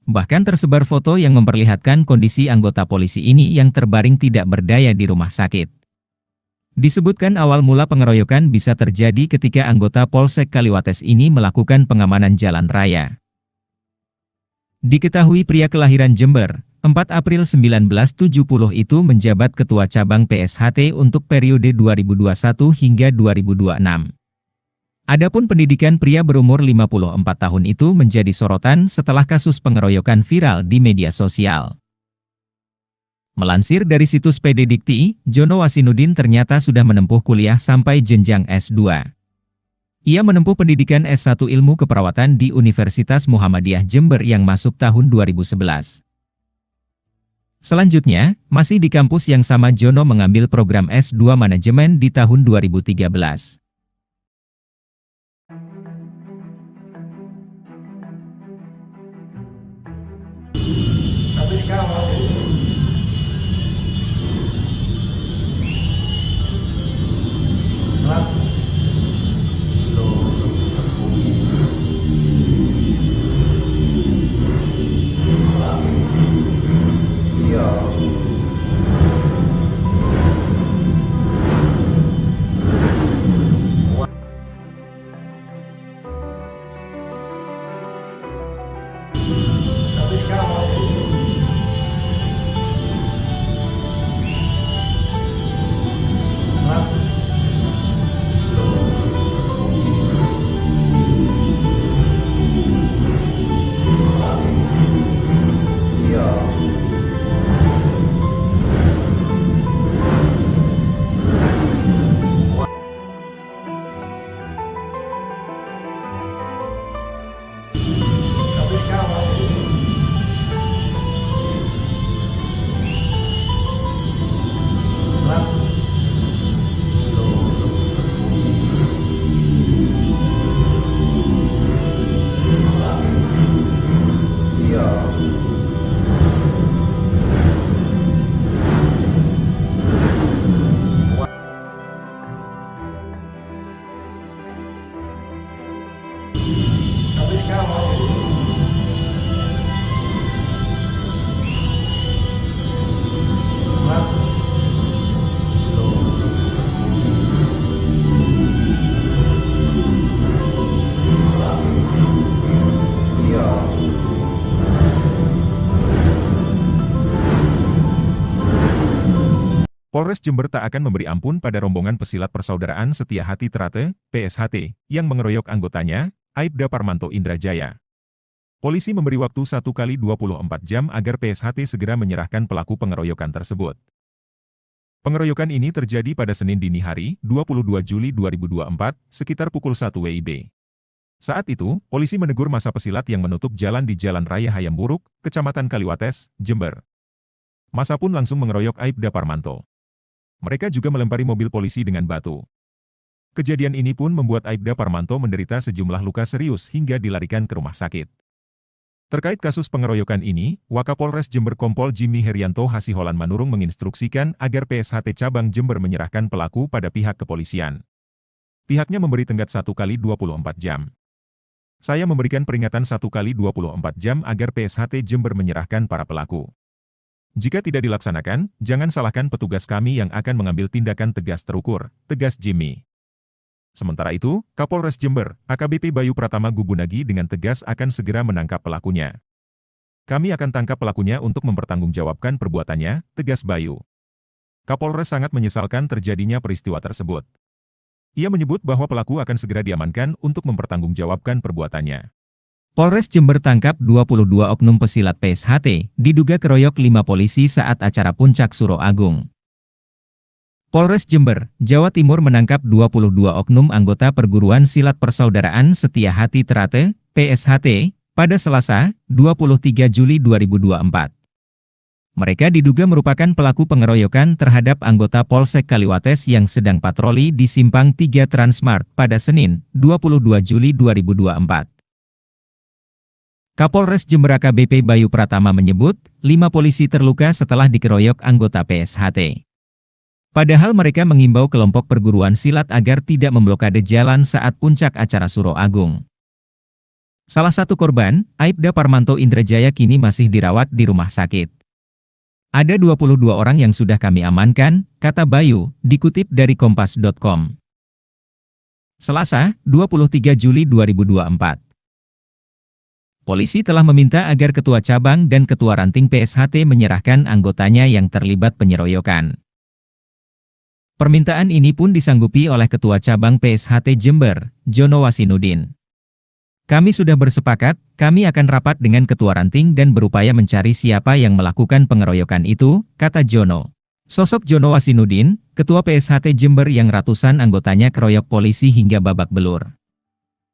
Bahkan tersebar foto yang memperlihatkan kondisi anggota polisi ini yang terbaring tidak berdaya di rumah sakit. Disebutkan awal mula pengeroyokan bisa terjadi ketika anggota Polsek Kaliwates ini melakukan pengamanan jalan raya. Diketahui pria kelahiran Jember, 4 April 1970 itu menjabat Ketua Cabang PSHT untuk periode 2021 hingga 2026. Adapun pendidikan pria berumur 54 tahun itu menjadi sorotan setelah kasus pengeroyokan viral di media sosial. Melansir dari situs PD Dikti, Jono Wasinudin ternyata sudah menempuh kuliah sampai jenjang S2. Ia menempuh pendidikan S1 Ilmu Keperawatan di Universitas Muhammadiyah Jember yang masuk tahun 2011. Selanjutnya, masih di kampus yang sama Jono mengambil program S2 Manajemen di tahun 2013. Tapi kamu Polres Jember tak akan memberi ampun pada rombongan pesilat Persaudaraan Setia Hati Trate, PSHT, yang mengeroyok anggotanya, Aibda Parmanto Indrajaya. Polisi memberi waktu 1 kali 24 jam agar PSHT segera menyerahkan pelaku pengeroyokan tersebut. Pengeroyokan ini terjadi pada Senin dini hari, 22 Juli 2024, sekitar pukul 1 WIB. Saat itu, polisi menegur massa pesilat yang menutup jalan di Jalan Raya Hayamburuk, Kecamatan Kaliwates, Jember. Massa pun langsung mengeroyok Aibda Parmanto. Mereka juga melempari mobil polisi dengan batu. Kejadian ini pun membuat Aibda Parmanto menderita sejumlah luka serius hingga dilarikan ke rumah sakit. Terkait kasus pengeroyokan ini, Wakapolres Jember Kompol Jimmy Herianto Hasiholan Manurung menginstruksikan agar PSHT Cabang Jember menyerahkan pelaku pada pihak kepolisian. Pihaknya memberi tenggat 1 kali 24 jam. Saya memberikan peringatan 1 kali 24 jam agar PSHT Jember menyerahkan para pelaku. Jika tidak dilaksanakan, jangan salahkan petugas kami yang akan mengambil tindakan tegas terukur, tegas Jimmy. Sementara itu, Kapolres Jember, AKBP Bayu Pratama Gubunagi dengan tegas akan segera menangkap pelakunya. Kami akan tangkap pelakunya untuk mempertanggungjawabkan perbuatannya, tegas Bayu. Kapolres sangat menyesalkan terjadinya peristiwa tersebut. Ia menyebut bahwa pelaku akan segera diamankan untuk mempertanggungjawabkan perbuatannya. Polres Jember tangkap 22 oknum pesilat PSHT, diduga keroyok 5 polisi saat acara Puncak Suro Agung. Polres Jember, Jawa Timur menangkap 22 oknum anggota Perguruan Silat Persaudaraan Setia Hati Terate, PSHT, pada Selasa, 23 Juli 2024. Mereka diduga merupakan pelaku pengeroyokan terhadap anggota Polsek Kaliwates yang sedang patroli di Simpang 3 Transmart pada Senin, 22 Juli 2024. Kapolres Jember AKBP Bayu Pratama menyebut, 5 polisi terluka setelah dikeroyok anggota PSHT. Padahal mereka mengimbau kelompok perguruan silat agar tidak memblokade jalan saat puncak acara Suro Agung. Salah satu korban, Aibda Parmanto Indrajaya kini masih dirawat di rumah sakit. Ada 22 orang yang sudah kami amankan, kata Bayu, dikutip dari kompas.com. Selasa, 23 Juli 2024. Polisi telah meminta agar Ketua Cabang dan Ketua Ranting PSHT menyerahkan anggotanya yang terlibat penyeroyokan. Permintaan ini pun disanggupi oleh Ketua Cabang PSHT Jember, Jono Wasinudin. Kami sudah bersepakat, kami akan rapat dengan Ketua Ranting dan berupaya mencari siapa yang melakukan pengeroyokan itu, kata Jono. Sosok Jono Wasinudin, Ketua PSHT Jember yang ratusan anggotanya keroyok polisi hingga babak belur.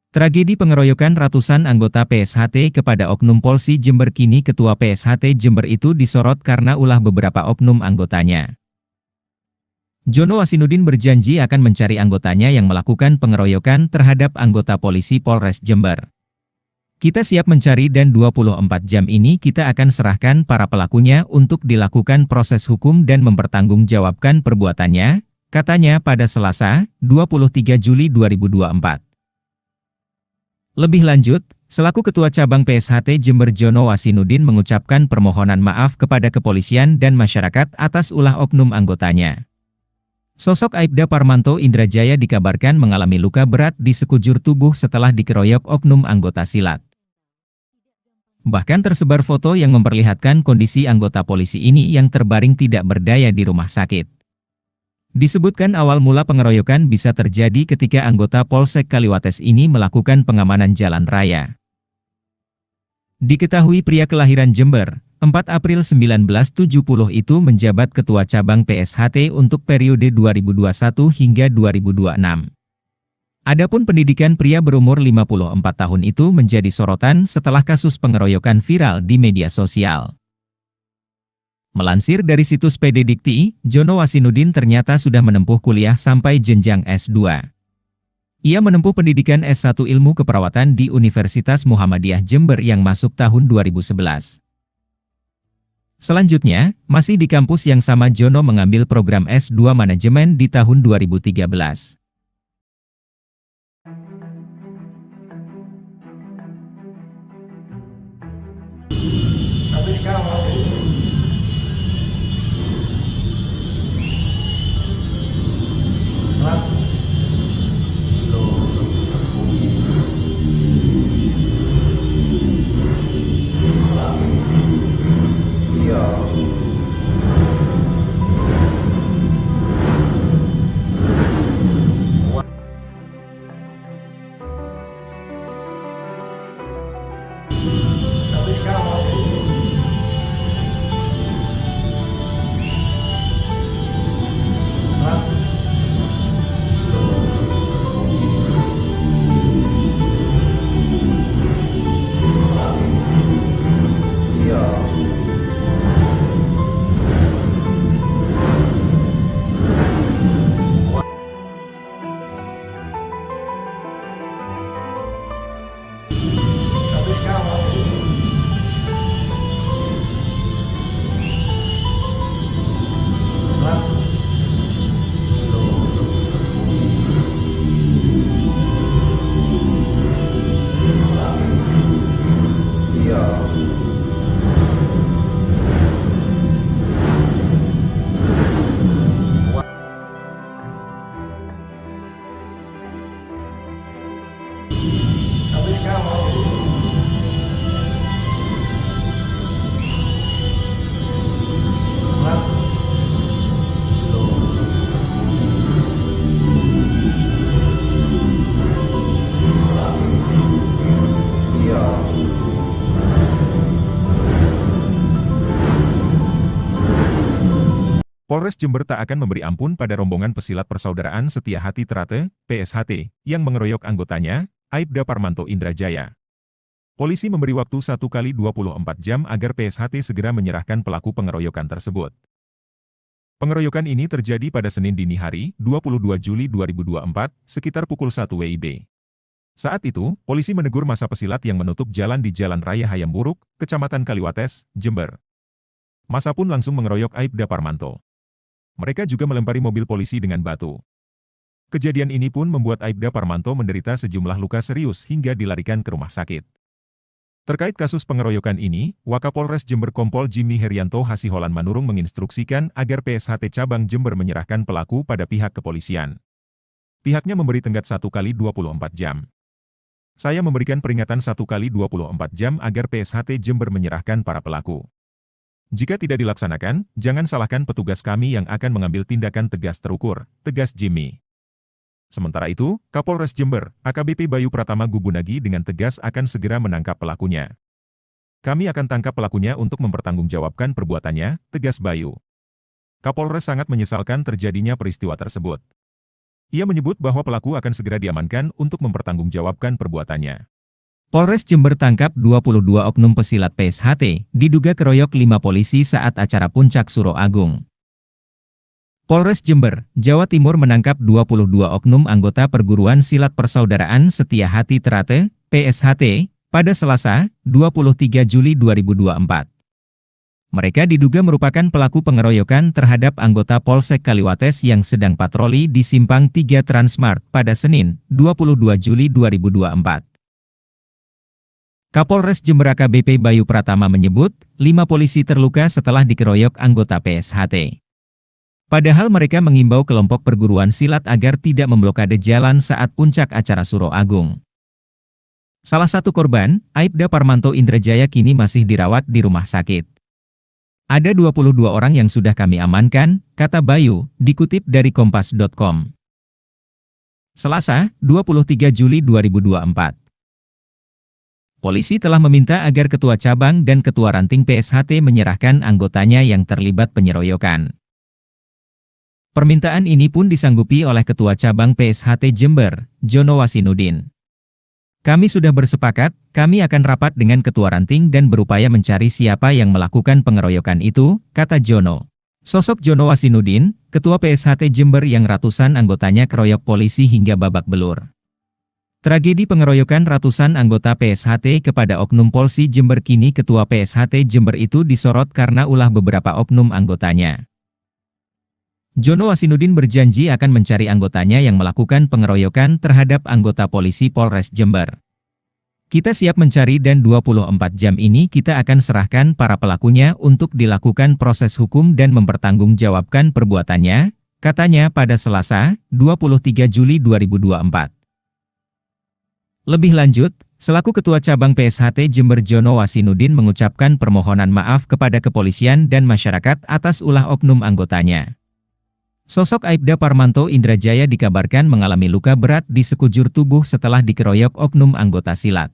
Tragedi pengeroyokan ratusan anggota PSHT kepada Oknum Polsi Jember kini Ketua PSHT Jember itu disorot karena ulah beberapa oknum anggotanya. Jono Wasinudin berjanji akan mencari anggotanya yang melakukan pengeroyokan terhadap anggota polisi Polres Jember. Kita siap mencari dan 24 jam ini kita akan serahkan para pelakunya untuk dilakukan proses hukum dan mempertanggungjawabkan perbuatannya, katanya pada Selasa, 23 Juli 2024. Lebih lanjut, selaku Ketua Cabang PSHT Jember Jono Wasinudin mengucapkan permohonan maaf kepada kepolisian dan masyarakat atas ulah oknum anggotanya. Sosok Aibda Parmanto Indrajaya dikabarkan mengalami luka berat di sekujur tubuh setelah dikeroyok oknum anggota silat. Bahkan tersebar foto yang memperlihatkan kondisi anggota polisi ini yang terbaring tidak berdaya di rumah sakit. Disebutkan awal mula pengeroyokan bisa terjadi ketika anggota Polsek Kaliwates ini melakukan pengamanan jalan raya. Diketahui pria kelahiran Jember, 4 April 1970 itu menjabat Ketua Cabang PSHT untuk periode 2021 hingga 2026. Adapun pendidikan pria berumur 54 tahun itu menjadi sorotan setelah kasus pengeroyokan viral di media sosial. Melansir dari situs PD Dikti, Jono Wasinudin ternyata sudah menempuh kuliah sampai jenjang S2. Ia menempuh pendidikan S1 Ilmu Keperawatan di Universitas Muhammadiyah Jember yang masuk tahun 2011. Selanjutnya, masih di kampus yang sama Jono mengambil program S2 Manajemen di tahun 2013. Tapi kalau iya. Polres Jember tak akan memberi ampun pada rombongan pesilat Persaudaraan Setia Hati Trate, PSHT, yang mengeroyok anggotanya, Aibda Parmanto Indrajaya. Polisi memberi waktu 1 kali 24 jam agar PSHT segera menyerahkan pelaku pengeroyokan tersebut. Pengeroyokan ini terjadi pada Senin dini hari, 22 Juli 2024, sekitar pukul 1 WIB. Saat itu, polisi menegur massa pesilat yang menutup jalan di Jalan Raya Hayamburuk, Kecamatan Kaliwates, Jember. Massa pun langsung mengeroyok Aibda Parmanto. Mereka juga melempari mobil polisi dengan batu. Kejadian ini pun membuat Aibda Parmanto menderita sejumlah luka serius hingga dilarikan ke rumah sakit. Terkait kasus pengeroyokan ini, Wakapolres Jember Kompol Jimmy Herianto Hasiholan Manurung menginstruksikan agar PSHT Cabang Jember menyerahkan pelaku pada pihak kepolisian. Pihaknya memberi tenggat 1 kali 24 jam. Saya memberikan peringatan 1 kali 24 jam agar PSHT Jember menyerahkan para pelaku. Jika tidak dilaksanakan, jangan salahkan petugas kami yang akan mengambil tindakan tegas terukur, tegas Jimmy. Sementara itu, Kapolres Jember, AKBP Bayu Pratama Gubunagi dengan tegas akan segera menangkap pelakunya. Kami akan tangkap pelakunya untuk mempertanggungjawabkan perbuatannya, tegas Bayu. Kapolres sangat menyesalkan terjadinya peristiwa tersebut. Ia menyebut bahwa pelaku akan segera diamankan untuk mempertanggungjawabkan perbuatannya. Polres Jember tangkap 22 oknum pesilat PSHT, diduga keroyok 5 polisi saat acara Puncak Suro Agung. Polres Jember, Jawa Timur menangkap 22 oknum anggota Perguruan Silat Persaudaraan Setia Hati Trate, PSHT, pada Selasa, 23 Juli 2024. Mereka diduga merupakan pelaku pengeroyokan terhadap anggota Polsek Kaliwates yang sedang patroli di Simpang 3 Transmart pada Senin, 22 Juli 2024. Kapolres Jember AKBP Bayu Pratama menyebut, 5 polisi terluka setelah dikeroyok anggota PSHT. Padahal mereka mengimbau kelompok perguruan silat agar tidak memblokade jalan saat puncak acara Suro Agung. Salah satu korban, Aibda Parmanto Indrajaya kini masih dirawat di rumah sakit. Ada 22 orang yang sudah kami amankan, kata Bayu, dikutip dari kompas.com. Selasa, 23 Juli 2024. Polisi telah meminta agar Ketua Cabang dan Ketua Ranting PSHT menyerahkan anggotanya yang terlibat penyeroyokan. Permintaan ini pun disanggupi oleh Ketua Cabang PSHT Jember, Jono Wasinudin. Kami sudah bersepakat, kami akan rapat dengan Ketua Ranting dan berupaya mencari siapa yang melakukan pengeroyokan itu, kata Jono. Sosok Jono Wasinudin, Ketua PSHT Jember yang ratusan anggotanya keroyok polisi hingga babak belur. Tragedi pengeroyokan ratusan anggota PSHT kepada Oknum Polsi Jember kini Ketua PSHT Jember itu disorot karena ulah beberapa oknum anggotanya. Jono Wasinudin berjanji akan mencari anggotanya yang melakukan pengeroyokan terhadap anggota polisi Polres Jember. Kita siap mencari dan 24 jam ini kita akan serahkan para pelakunya untuk dilakukan proses hukum dan mempertanggungjawabkan perbuatannya, katanya pada Selasa, 23 Juli 2024. Lebih lanjut, selaku Ketua Cabang PSHT Jember Jono Wasinudin mengucapkan permohonan maaf kepada kepolisian dan masyarakat atas ulah oknum anggotanya. Sosok Aibda Parmanto Indrajaya dikabarkan mengalami luka berat di sekujur tubuh setelah dikeroyok oknum anggota silat.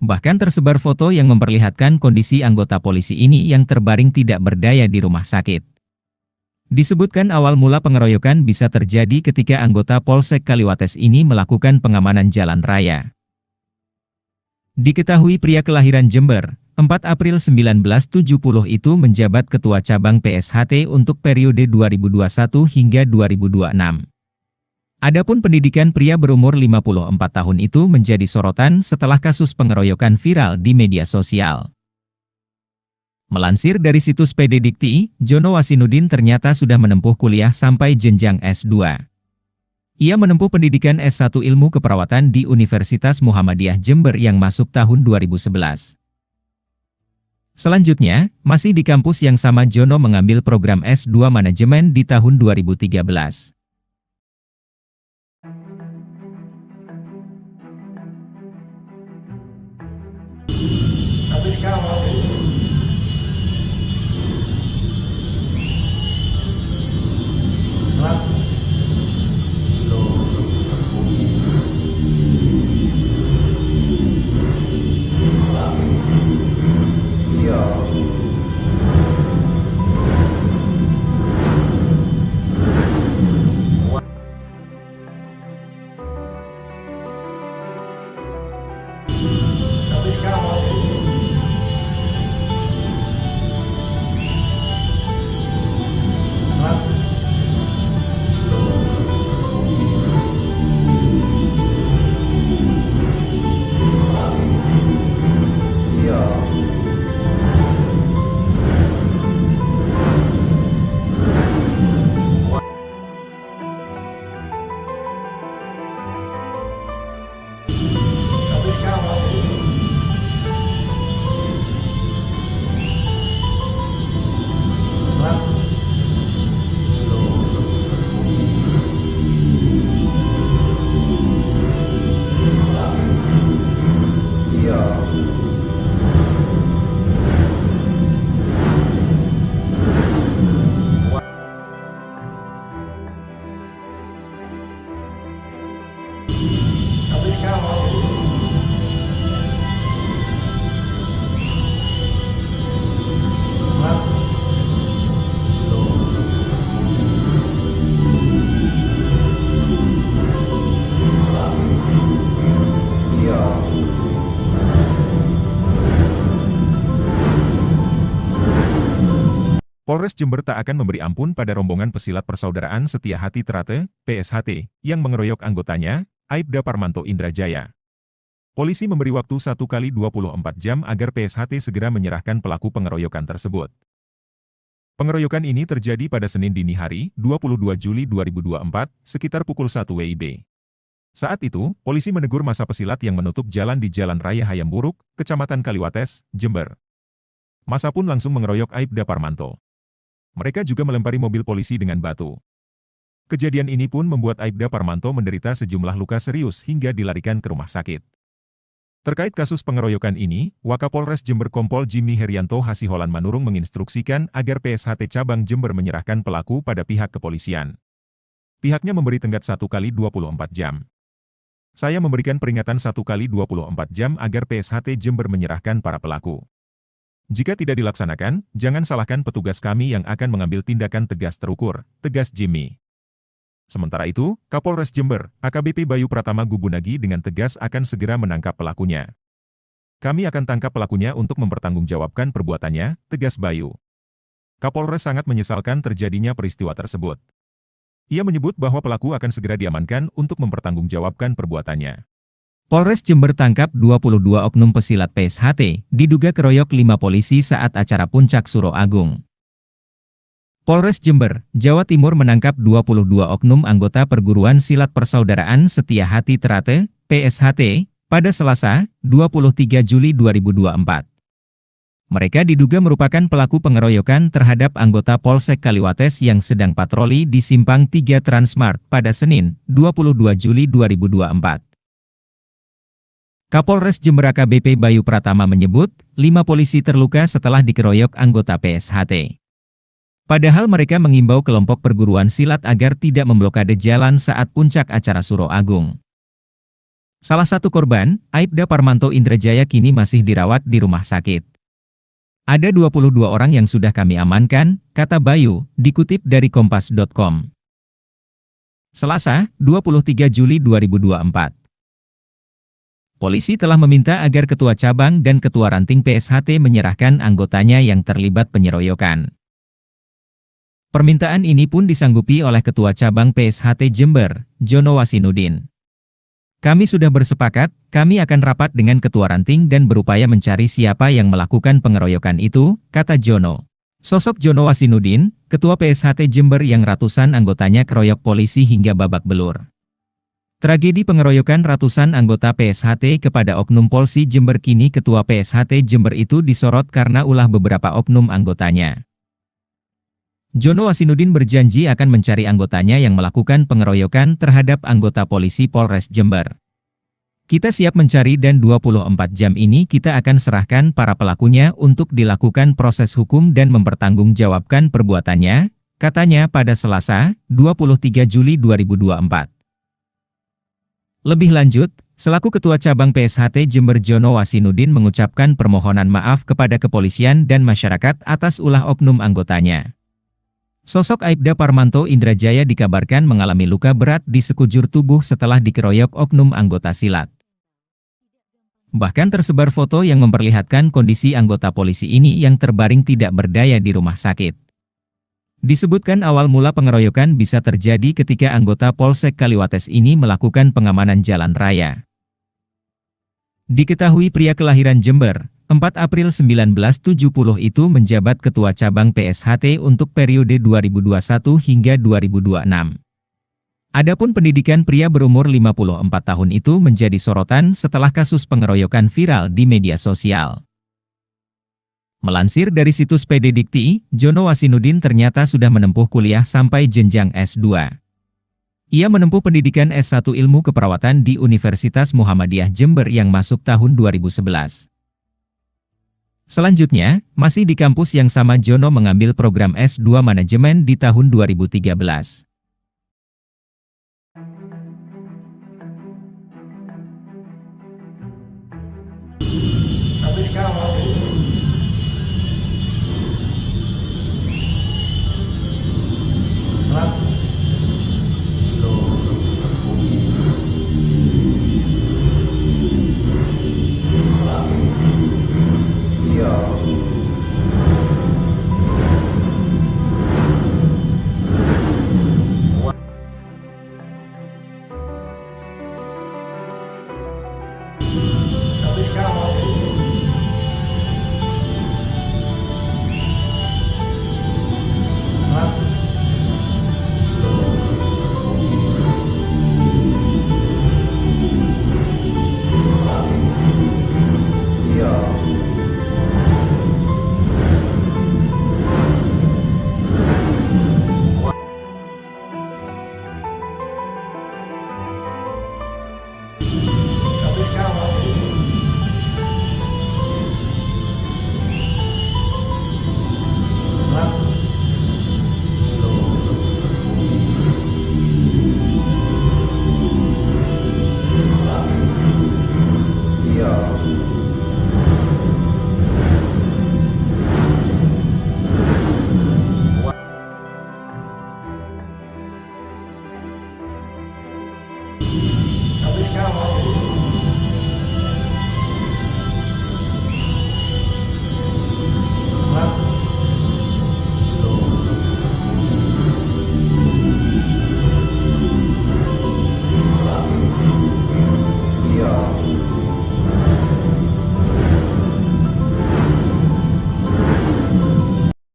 Bahkan tersebar foto yang memperlihatkan kondisi anggota polisi ini yang terbaring tidak berdaya di rumah sakit. Disebutkan awal mula pengeroyokan bisa terjadi ketika anggota Polsek Kaliwates ini melakukan pengamanan jalan raya. Diketahui pria kelahiran Jember, 4 April 1970 itu menjabat Ketua Cabang PSHT untuk periode 2021 hingga 2026. Adapun pendidikan pria berumur 54 tahun itu menjadi sorotan setelah kasus pengeroyokan viral di media sosial. Melansir dari situs PD Dikti, Jono Wasinudin ternyata sudah menempuh kuliah sampai jenjang S2. Ia menempuh pendidikan S1 Ilmu Keperawatan di Universitas Muhammadiyah Jember yang masuk tahun 2011. Selanjutnya, masih di kampus yang sama Jono mengambil program S2 Manajemen di tahun 2013. Tapi kalau iya. Polres Jember tak akan memberi ampun pada rombongan pesilat Persaudaraan Setia Hati Trate, PSHT, yang mengeroyok anggotanya, Aibda Parmanto Indrajaya. Polisi memberi waktu 1 kali 24 jam agar PSHT segera menyerahkan pelaku pengeroyokan tersebut. Pengeroyokan ini terjadi pada Senin dini hari, 22 Juli 2024, sekitar pukul 1 WIB. Saat itu, polisi menegur massa pesilat yang menutup jalan di Jalan Raya Hayam Buruk, Kecamatan Kaliwates, Jember. Massa pun langsung mengeroyok Aibda Parmanto. Mereka juga melempari mobil polisi dengan batu. Kejadian ini pun membuat Aibda Parmanto menderita sejumlah luka serius hingga dilarikan ke rumah sakit. Terkait kasus pengeroyokan ini, Wakapolres Jember Kompol Jimmy Herianto Hasiholan Manurung menginstruksikan agar PSHT Cabang Jember menyerahkan pelaku pada pihak kepolisian. Pihaknya memberi tenggat 1 kali 24 jam. Saya memberikan peringatan 1 kali 24 jam agar PSHT Jember menyerahkan para pelaku. Jika tidak dilaksanakan, jangan salahkan petugas kami yang akan mengambil tindakan tegas terukur, tegas Jimmy. Sementara itu, Kapolres Jember, AKBP Bayu Pratama Gubunagi dengan tegas akan segera menangkap pelakunya. Kami akan tangkap pelakunya untuk mempertanggungjawabkan perbuatannya, tegas Bayu. Kapolres sangat menyesalkan terjadinya peristiwa tersebut. Ia menyebut bahwa pelaku akan segera diamankan untuk mempertanggungjawabkan perbuatannya. Polres Jember tangkap 22 oknum pesilat PSHT, diduga keroyok 5 polisi saat acara Puncak Suro Agung. Polres Jember, Jawa Timur menangkap 22 oknum anggota Perguruan Silat Persaudaraan Setia Hati Trate, PSHT, pada Selasa, 23 Juli 2024. Mereka diduga merupakan pelaku pengeroyokan terhadap anggota Polsek Kaliwates yang sedang patroli di Simpang 3 Transmart pada Senin, 22 Juli 2024. Kapolres Jember AKBP Bayu Pratama menyebut, 5 polisi terluka setelah dikeroyok anggota PSHT. Padahal mereka mengimbau kelompok perguruan silat agar tidak memblokade jalan saat puncak acara Suro Agung. Salah satu korban, Aibda Parmanto Indrajaya kini masih dirawat di rumah sakit. Ada 22 orang yang sudah kami amankan, kata Bayu, dikutip dari kompas.com. Selasa, 23 Juli 2024. Polisi telah meminta agar Ketua Cabang dan Ketua Ranting PSHT menyerahkan anggotanya yang terlibat penyeroyokan. Permintaan ini pun disanggupi oleh Ketua Cabang PSHT Jember, Jono Wasinudin. Kami sudah bersepakat, kami akan rapat dengan Ketua Ranting dan berupaya mencari siapa yang melakukan pengeroyokan itu, kata Jono. Sosok Jono Wasinudin, Ketua PSHT Jember yang ratusan anggotanya keroyok polisi hingga babak belur. Tragedi pengeroyokan ratusan anggota PSHT kepada oknum Polsi Jember kini Ketua PSHT Jember itu disorot karena ulah beberapa oknum anggotanya. Jono Wasinudin berjanji akan mencari anggotanya yang melakukan pengeroyokan terhadap anggota polisi Polres Jember. Kita siap mencari dan 24 jam ini kita akan serahkan para pelakunya untuk dilakukan proses hukum dan mempertanggungjawabkan perbuatannya, katanya pada Selasa, 23 Juli 2024. Lebih lanjut, selaku Ketua Cabang PSHT Jember Jono Wasinudin mengucapkan permohonan maaf kepada kepolisian dan masyarakat atas ulah oknum anggotanya. Sosok Aibda Parmanto Indrajaya dikabarkan mengalami luka berat di sekujur tubuh setelah dikeroyok oknum anggota silat. Bahkan tersebar foto yang memperlihatkan kondisi anggota polisi ini yang terbaring tidak berdaya di rumah sakit. Disebutkan awal mula pengeroyokan bisa terjadi ketika anggota Polsek Kaliwates ini melakukan pengamanan jalan raya. Diketahui pria kelahiran Jember, 4 April 1970 itu menjabat Ketua Cabang PSHT untuk periode 2021 hingga 2026. Adapun pendidikan pria berumur 54 tahun itu menjadi sorotan setelah kasus pengeroyokan viral di media sosial. Melansir dari situs PD Dikti, Jono Wasinudin ternyata sudah menempuh kuliah sampai jenjang S2. Ia menempuh pendidikan S1 Ilmu Keperawatan di Universitas Muhammadiyah Jember yang masuk tahun 2011. Selanjutnya, masih di kampus yang sama Jono mengambil program S2 Manajemen di tahun 2013. Tapi sekarang iya.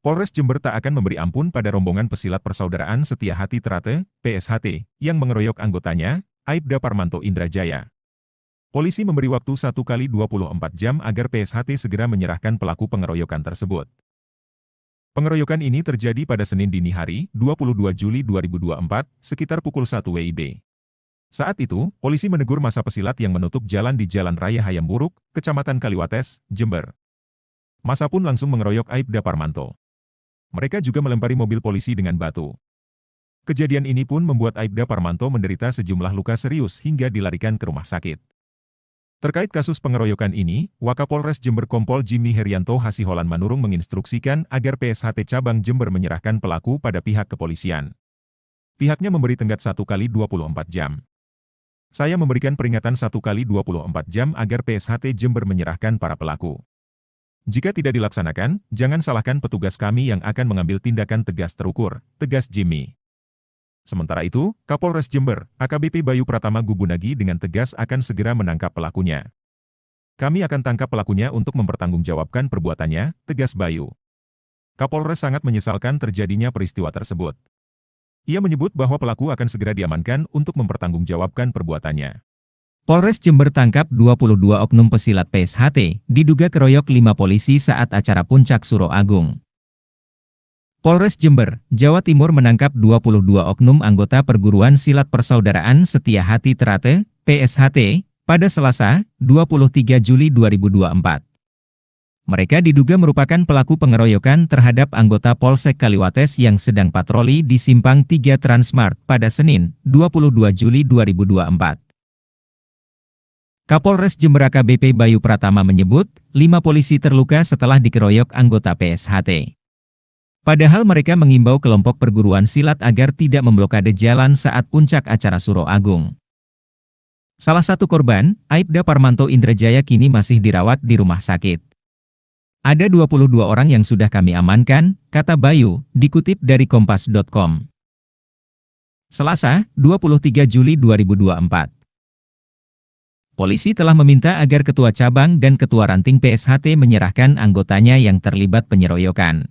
Polres Jember tak akan memberi ampun pada rombongan pesilat Persaudaraan Setia Hati Trate, PSHT, yang mengeroyok anggotanya, Aibda Parmanto Indrajaya. Polisi memberi waktu 1 kali 24 jam agar PSHT segera menyerahkan pelaku pengeroyokan tersebut. Pengeroyokan ini terjadi pada Senin dini hari, 22 Juli 2024, sekitar pukul 1 WIB. Saat itu, polisi menegur masa pesilat yang menutup jalan di Jalan Raya Hayam Buruk, Kecamatan Kaliwates, Jember. Masa pun langsung mengeroyok Aibda Parmanto. Mereka juga melempari mobil polisi dengan batu. Kejadian ini pun membuat Aibda Parmanto menderita sejumlah luka serius hingga dilarikan ke rumah sakit. Terkait kasus pengeroyokan ini, Wakapolres Jember Kompol Jimmy Herianto Hasiholan Manurung menginstruksikan agar PSHT Cabang Jember menyerahkan pelaku pada pihak kepolisian. Pihaknya memberi tenggat 1 kali 24 jam. Saya memberikan peringatan 1 kali 24 jam agar PSHT Jember menyerahkan para pelaku. Jika tidak dilaksanakan, jangan salahkan petugas kami yang akan mengambil tindakan tegas terukur, tegas Jimmy. Sementara itu, Kapolres Jember, AKBP Bayu Pratama Gubunagi dengan tegas akan segera menangkap pelakunya. Kami akan tangkap pelakunya untuk mempertanggungjawabkan perbuatannya, tegas Bayu. Kapolres sangat menyesalkan terjadinya peristiwa tersebut. Ia menyebut bahwa pelaku akan segera diamankan untuk mempertanggungjawabkan perbuatannya. Polres Jember tangkap 22 oknum pesilat PSHT, diduga keroyok 5 polisi saat acara Puncak Suro Agung. Polres Jember, Jawa Timur menangkap 22 oknum anggota Perguruan Silat Persaudaraan Setia Hati Trate, PSHT, pada Selasa, 23 Juli 2024. Mereka diduga merupakan pelaku pengeroyokan terhadap anggota Polsek Kaliwates yang sedang patroli di Simpang 3 Transmart pada Senin, 22 Juli 2024. Kapolres Jember AKBP Bayu Pratama menyebut, 5 polisi terluka setelah dikeroyok anggota PSHT. Padahal mereka mengimbau kelompok perguruan silat agar tidak memblokade jalan saat puncak acara Suro Agung. Salah satu korban, Aibda Parmanto Indrajaya kini masih dirawat di rumah sakit. Ada 22 orang yang sudah kami amankan, kata Bayu, dikutip dari kompas.com. Selasa, 23 Juli 2024. Polisi telah meminta agar Ketua Cabang dan Ketua Ranting PSHT menyerahkan anggotanya yang terlibat penyeroyokan.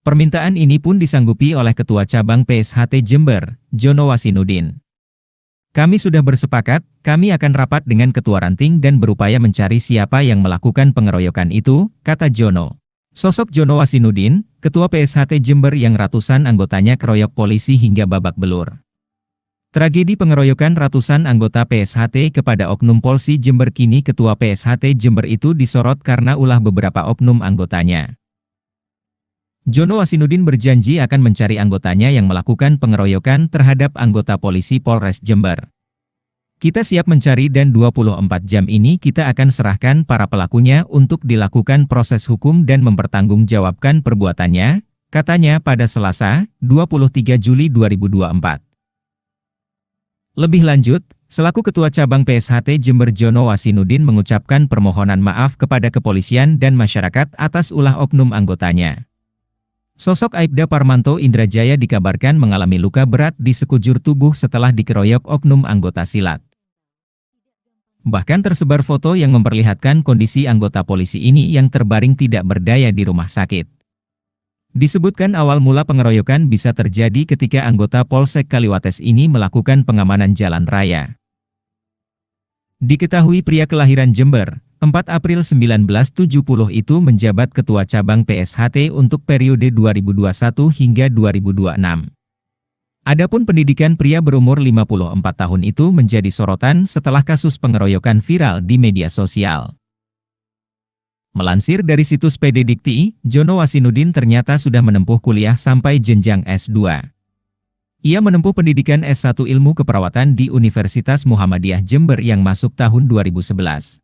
Permintaan ini pun disanggupi oleh Ketua Cabang PSHT Jember, Jono Wasinudin. Kami sudah bersepakat, kami akan rapat dengan Ketua Ranting dan berupaya mencari siapa yang melakukan pengeroyokan itu, kata Jono. Sosok Jono Wasinudin, Ketua PSHT Jember yang ratusan anggotanya keroyok polisi hingga babak belur. Tragedi pengeroyokan ratusan anggota PSHT kepada oknum Polsi Jember kini Ketua PSHT Jember itu disorot karena ulah beberapa oknum anggotanya. Jono Wasinudin berjanji akan mencari anggotanya yang melakukan pengeroyokan terhadap anggota polisi Polres Jember. Kita siap mencari dan 24 jam ini kita akan serahkan para pelakunya untuk dilakukan proses hukum dan mempertanggungjawabkan perbuatannya, katanya pada Selasa, 23 Juli 2024. Lebih lanjut, selaku Ketua Cabang PSHT Jember Jono Wasinudin mengucapkan permohonan maaf kepada kepolisian dan masyarakat atas ulah oknum anggotanya. Sosok Aibda Parmanto Indrajaya dikabarkan mengalami luka berat di sekujur tubuh setelah dikeroyok oknum anggota silat. Bahkan tersebar foto yang memperlihatkan kondisi anggota polisi ini yang terbaring tidak berdaya di rumah sakit. Disebutkan awal mula pengeroyokan bisa terjadi ketika anggota Polsek Kaliwates ini melakukan pengamanan jalan raya. Diketahui pria kelahiran Jember, 4 April 1970 itu menjabat Ketua Cabang PSHT untuk periode 2021 hingga 2026. Adapun pendidikan pria berumur 54 tahun itu menjadi sorotan setelah kasus pengeroyokan viral di media sosial. Melansir dari situs PD Dikti, Jono Wasinudin ternyata sudah menempuh kuliah sampai jenjang S2. Ia menempuh pendidikan S1 Ilmu Keperawatan di Universitas Muhammadiyah Jember yang masuk tahun 2011.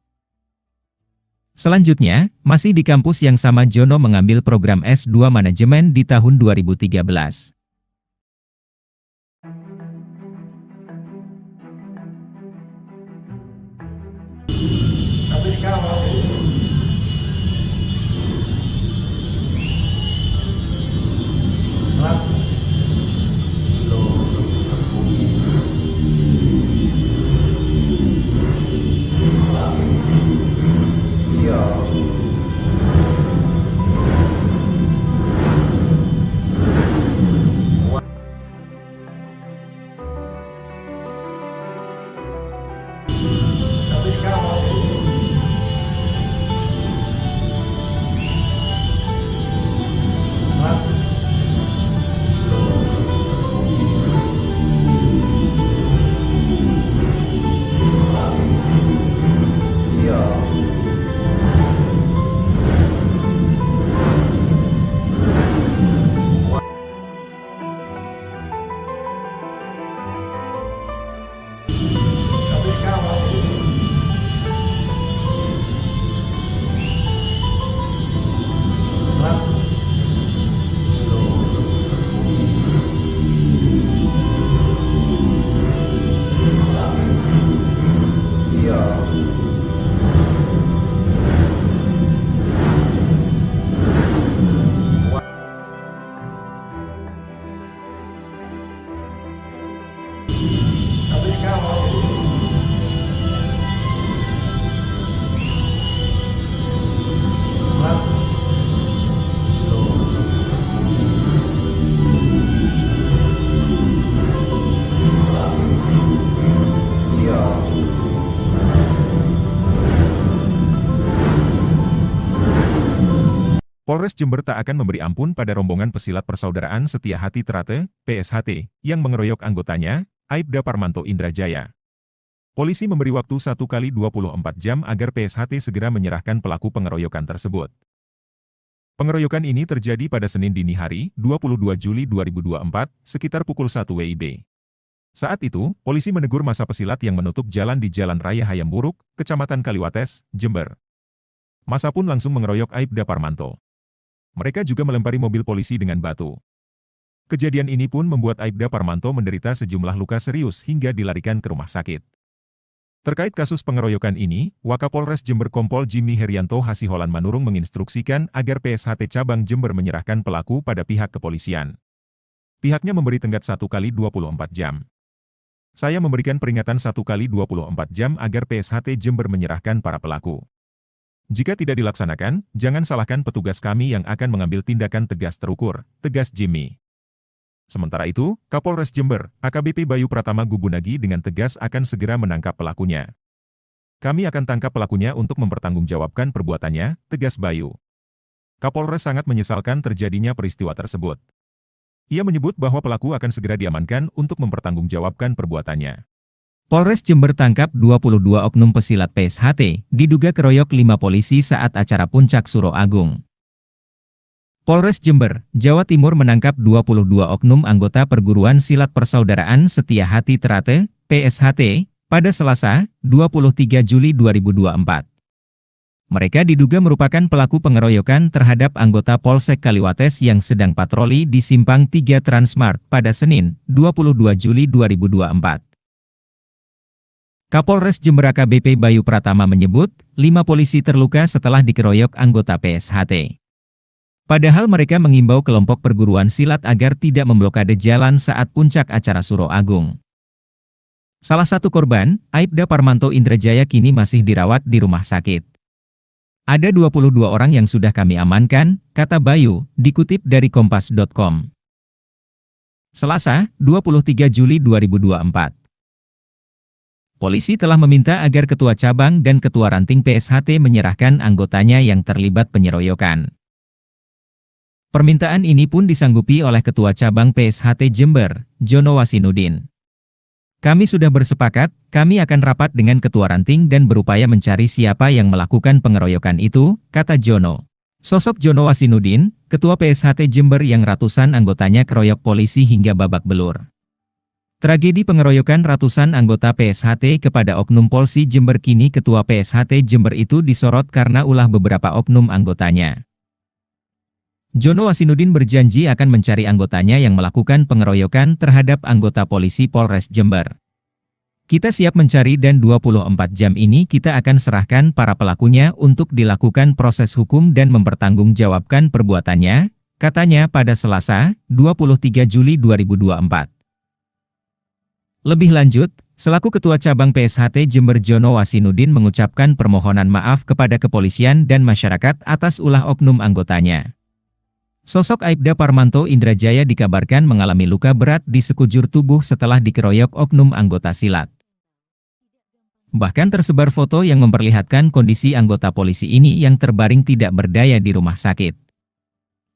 Selanjutnya, masih di kampus yang sama Jono mengambil program S2 Manajemen di tahun 2013. Tapi kalau iya. Polres Jember tak akan memberi ampun pada rombongan pesilat Persaudaraan Setia Hati Trate, PSHT, yang mengeroyok anggotanya, Aibda Parmanto Indrajaya. Polisi memberi waktu 1 kali 24 jam agar PSHT segera menyerahkan pelaku pengeroyokan tersebut. Pengeroyokan ini terjadi pada Senin dini hari, 22 Juli 2024, sekitar pukul 1 WIB. Saat itu, polisi menegur massa pesilat yang menutup jalan di Jalan Raya Hayamburuk, Kecamatan Kaliwates, Jember. Massa pun langsung mengeroyok Aibda Parmanto. Mereka juga melempari mobil polisi dengan batu. Kejadian ini pun membuat Aibda Parmanto menderita sejumlah luka serius hingga dilarikan ke rumah sakit. Terkait kasus pengeroyokan ini, Wakapolres Jember Kompol Jimmy Herianto Hasiholan Manurung menginstruksikan agar PSHT Cabang Jember menyerahkan pelaku pada pihak kepolisian. Pihaknya memberi tenggat 1 kali 24 jam. Saya memberikan peringatan 1 kali 24 jam agar PSHT Jember menyerahkan para pelaku. Jika tidak dilaksanakan, jangan salahkan petugas kami yang akan mengambil tindakan tegas terukur, tegas Jimmy. Sementara itu, Kapolres Jember, AKBP Bayu Pratama Gubunagi dengan tegas akan segera menangkap pelakunya. Kami akan tangkap pelakunya untuk mempertanggungjawabkan perbuatannya, tegas Bayu. Kapolres sangat menyesalkan terjadinya peristiwa tersebut. Ia menyebut bahwa pelaku akan segera diamankan untuk mempertanggungjawabkan perbuatannya. Polres Jember tangkap 22 oknum pesilat PSHT, diduga keroyok 5 polisi saat acara Puncak Suro Agung. Polres Jember, Jawa Timur menangkap 22 oknum anggota Perguruan Silat Persaudaraan Setia Hati Trate, PSHT, pada Selasa, 23 Juli 2024. Mereka diduga merupakan pelaku pengeroyokan terhadap anggota Polsek Kaliwates yang sedang patroli di Simpang 3 Transmart pada Senin, 22 Juli 2024. Kapolres Jember AKBP Bayu Pratama menyebut, 5 polisi terluka setelah dikeroyok anggota PSHT. Padahal mereka mengimbau kelompok perguruan silat agar tidak memblokade jalan saat puncak acara Suro Agung. Salah satu korban, Aibda Parmanto Indrajaya kini masih dirawat di rumah sakit. Ada 22 orang yang sudah kami amankan, kata Bayu, dikutip dari kompas.com. Selasa, 23 Juli 2024. Polisi telah meminta agar Ketua Cabang dan Ketua Ranting PSHT menyerahkan anggotanya yang terlibat penyeroyokan. Permintaan ini pun disanggupi oleh Ketua Cabang PSHT Jember, Jono Wasinudin. Kami sudah bersepakat, kami akan rapat dengan Ketua Ranting dan berupaya mencari siapa yang melakukan pengeroyokan itu, kata Jono. Sosok Jono Wasinudin, Ketua PSHT Jember yang ratusan anggotanya keroyok polisi hingga babak belur. Tragedi pengeroyokan ratusan anggota PSHT kepada oknum Polsi Jember kini Ketua PSHT Jember itu disorot karena ulah beberapa oknum anggotanya. Jono Wasinudin berjanji akan mencari anggotanya yang melakukan pengeroyokan terhadap anggota polisi Polres Jember. Kita siap mencari dan 24 jam ini kita akan serahkan para pelakunya untuk dilakukan proses hukum dan mempertanggungjawabkan perbuatannya, katanya pada Selasa, 23 Juli 2024. Lebih lanjut, selaku Ketua Cabang PSHT Jember Jono Wasinudin mengucapkan permohonan maaf kepada kepolisian dan masyarakat atas ulah oknum anggotanya. Sosok Aibda Parmanto Indrajaya dikabarkan mengalami luka berat di sekujur tubuh setelah dikeroyok oknum anggota silat. Bahkan tersebar foto yang memperlihatkan kondisi anggota polisi ini yang terbaring tidak berdaya di rumah sakit.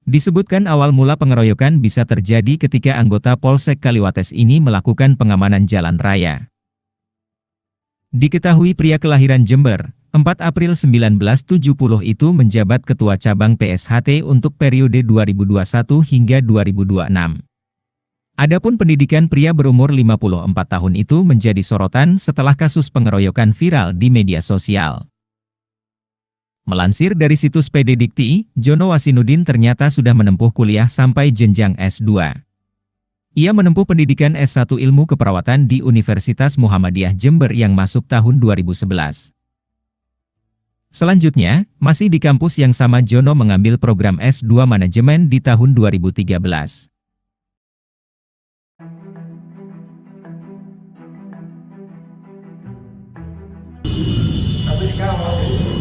Disebutkan awal mula pengeroyokan bisa terjadi ketika anggota Polsek Kaliwates ini melakukan pengamanan jalan raya. Diketahui pria kelahiran Jember, 4 April 1970 itu menjabat Ketua Cabang PSHT untuk periode 2021 hingga 2026. Adapun pendidikan pria berumur 54 tahun itu menjadi sorotan setelah kasus pengeroyokan viral di media sosial. Melansir dari situs PD Dikti, Jono Wasinudin ternyata sudah menempuh kuliah sampai jenjang S2. Ia menempuh pendidikan S1 Ilmu Keperawatan di Universitas Muhammadiyah Jember yang masuk tahun 2011. Selanjutnya, masih di kampus yang sama Jono mengambil program S2 Manajemen di tahun 2013. Tapi sekarang iya.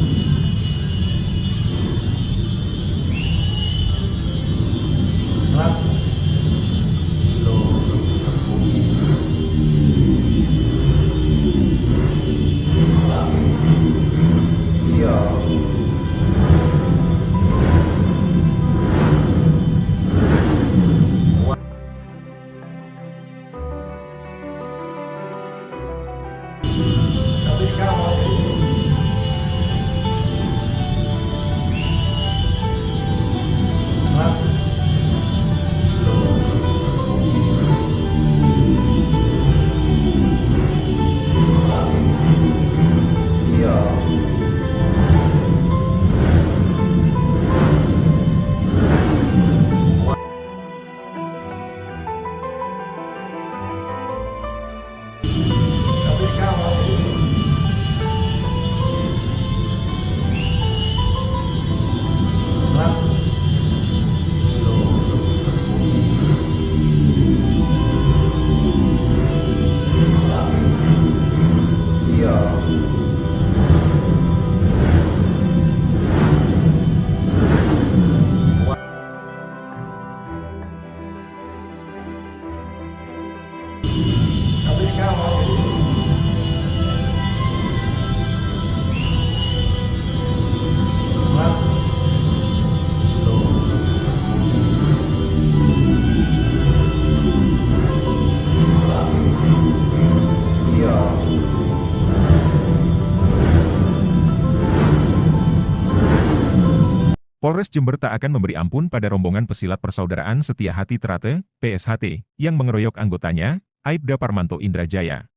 Polres Jember tak akan memberi ampun pada rombongan pesilat Persaudaraan Setia Hati Trate, PSHT, yang mengeroyok anggotanya, Aibda Parmanto Indrajaya.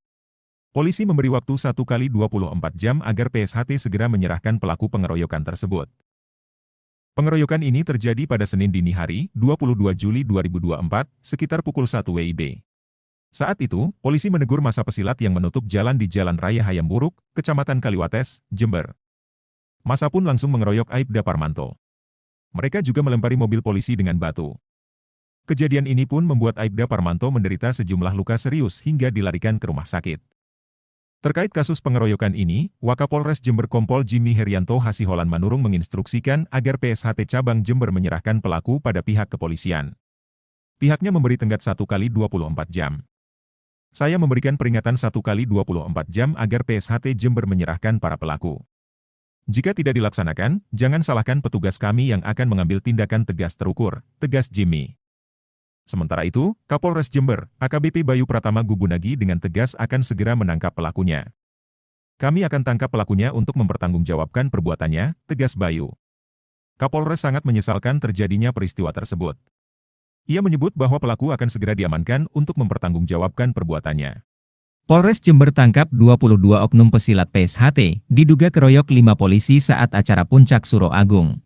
Polisi memberi waktu 1 kali 24 jam agar PSHT segera menyerahkan pelaku pengeroyokan tersebut. Pengeroyokan ini terjadi pada Senin dini hari, 22 Juli 2024, sekitar pukul 1 WIB. Saat itu, polisi menegur massa pesilat yang menutup jalan di Jalan Raya Hayamburuk, Kecamatan Kaliwates, Jember. Massa pun langsung mengeroyok Aibda Parmanto. Mereka juga melempari mobil polisi dengan batu. Kejadian ini pun membuat Aibda Parmanto menderita sejumlah luka serius hingga dilarikan ke rumah sakit. Terkait kasus pengeroyokan ini, Wakapolres Jember Kompol Jimmy Herianto Hasiholan Manurung menginstruksikan agar PSHT Cabang Jember menyerahkan pelaku pada pihak kepolisian. Pihaknya memberi tenggat 1 kali 24 jam. Saya memberikan peringatan 1 kali 24 jam agar PSHT Jember menyerahkan para pelaku. Jika tidak dilaksanakan, jangan salahkan petugas kami yang akan mengambil tindakan tegas terukur, tegas Jimmy. Sementara itu, Kapolres Jember, AKBP Bayu Pratama Gubunagi dengan tegas akan segera menangkap pelakunya. Kami akan tangkap pelakunya untuk mempertanggungjawabkan perbuatannya, tegas Bayu. Kapolres sangat menyesalkan terjadinya peristiwa tersebut. Ia menyebut bahwa pelaku akan segera diamankan untuk mempertanggungjawabkan perbuatannya. Polres Jember tangkap 22 oknum pesilat PSHT, diduga keroyok 5 polisi saat acara Puncak Suro Agung.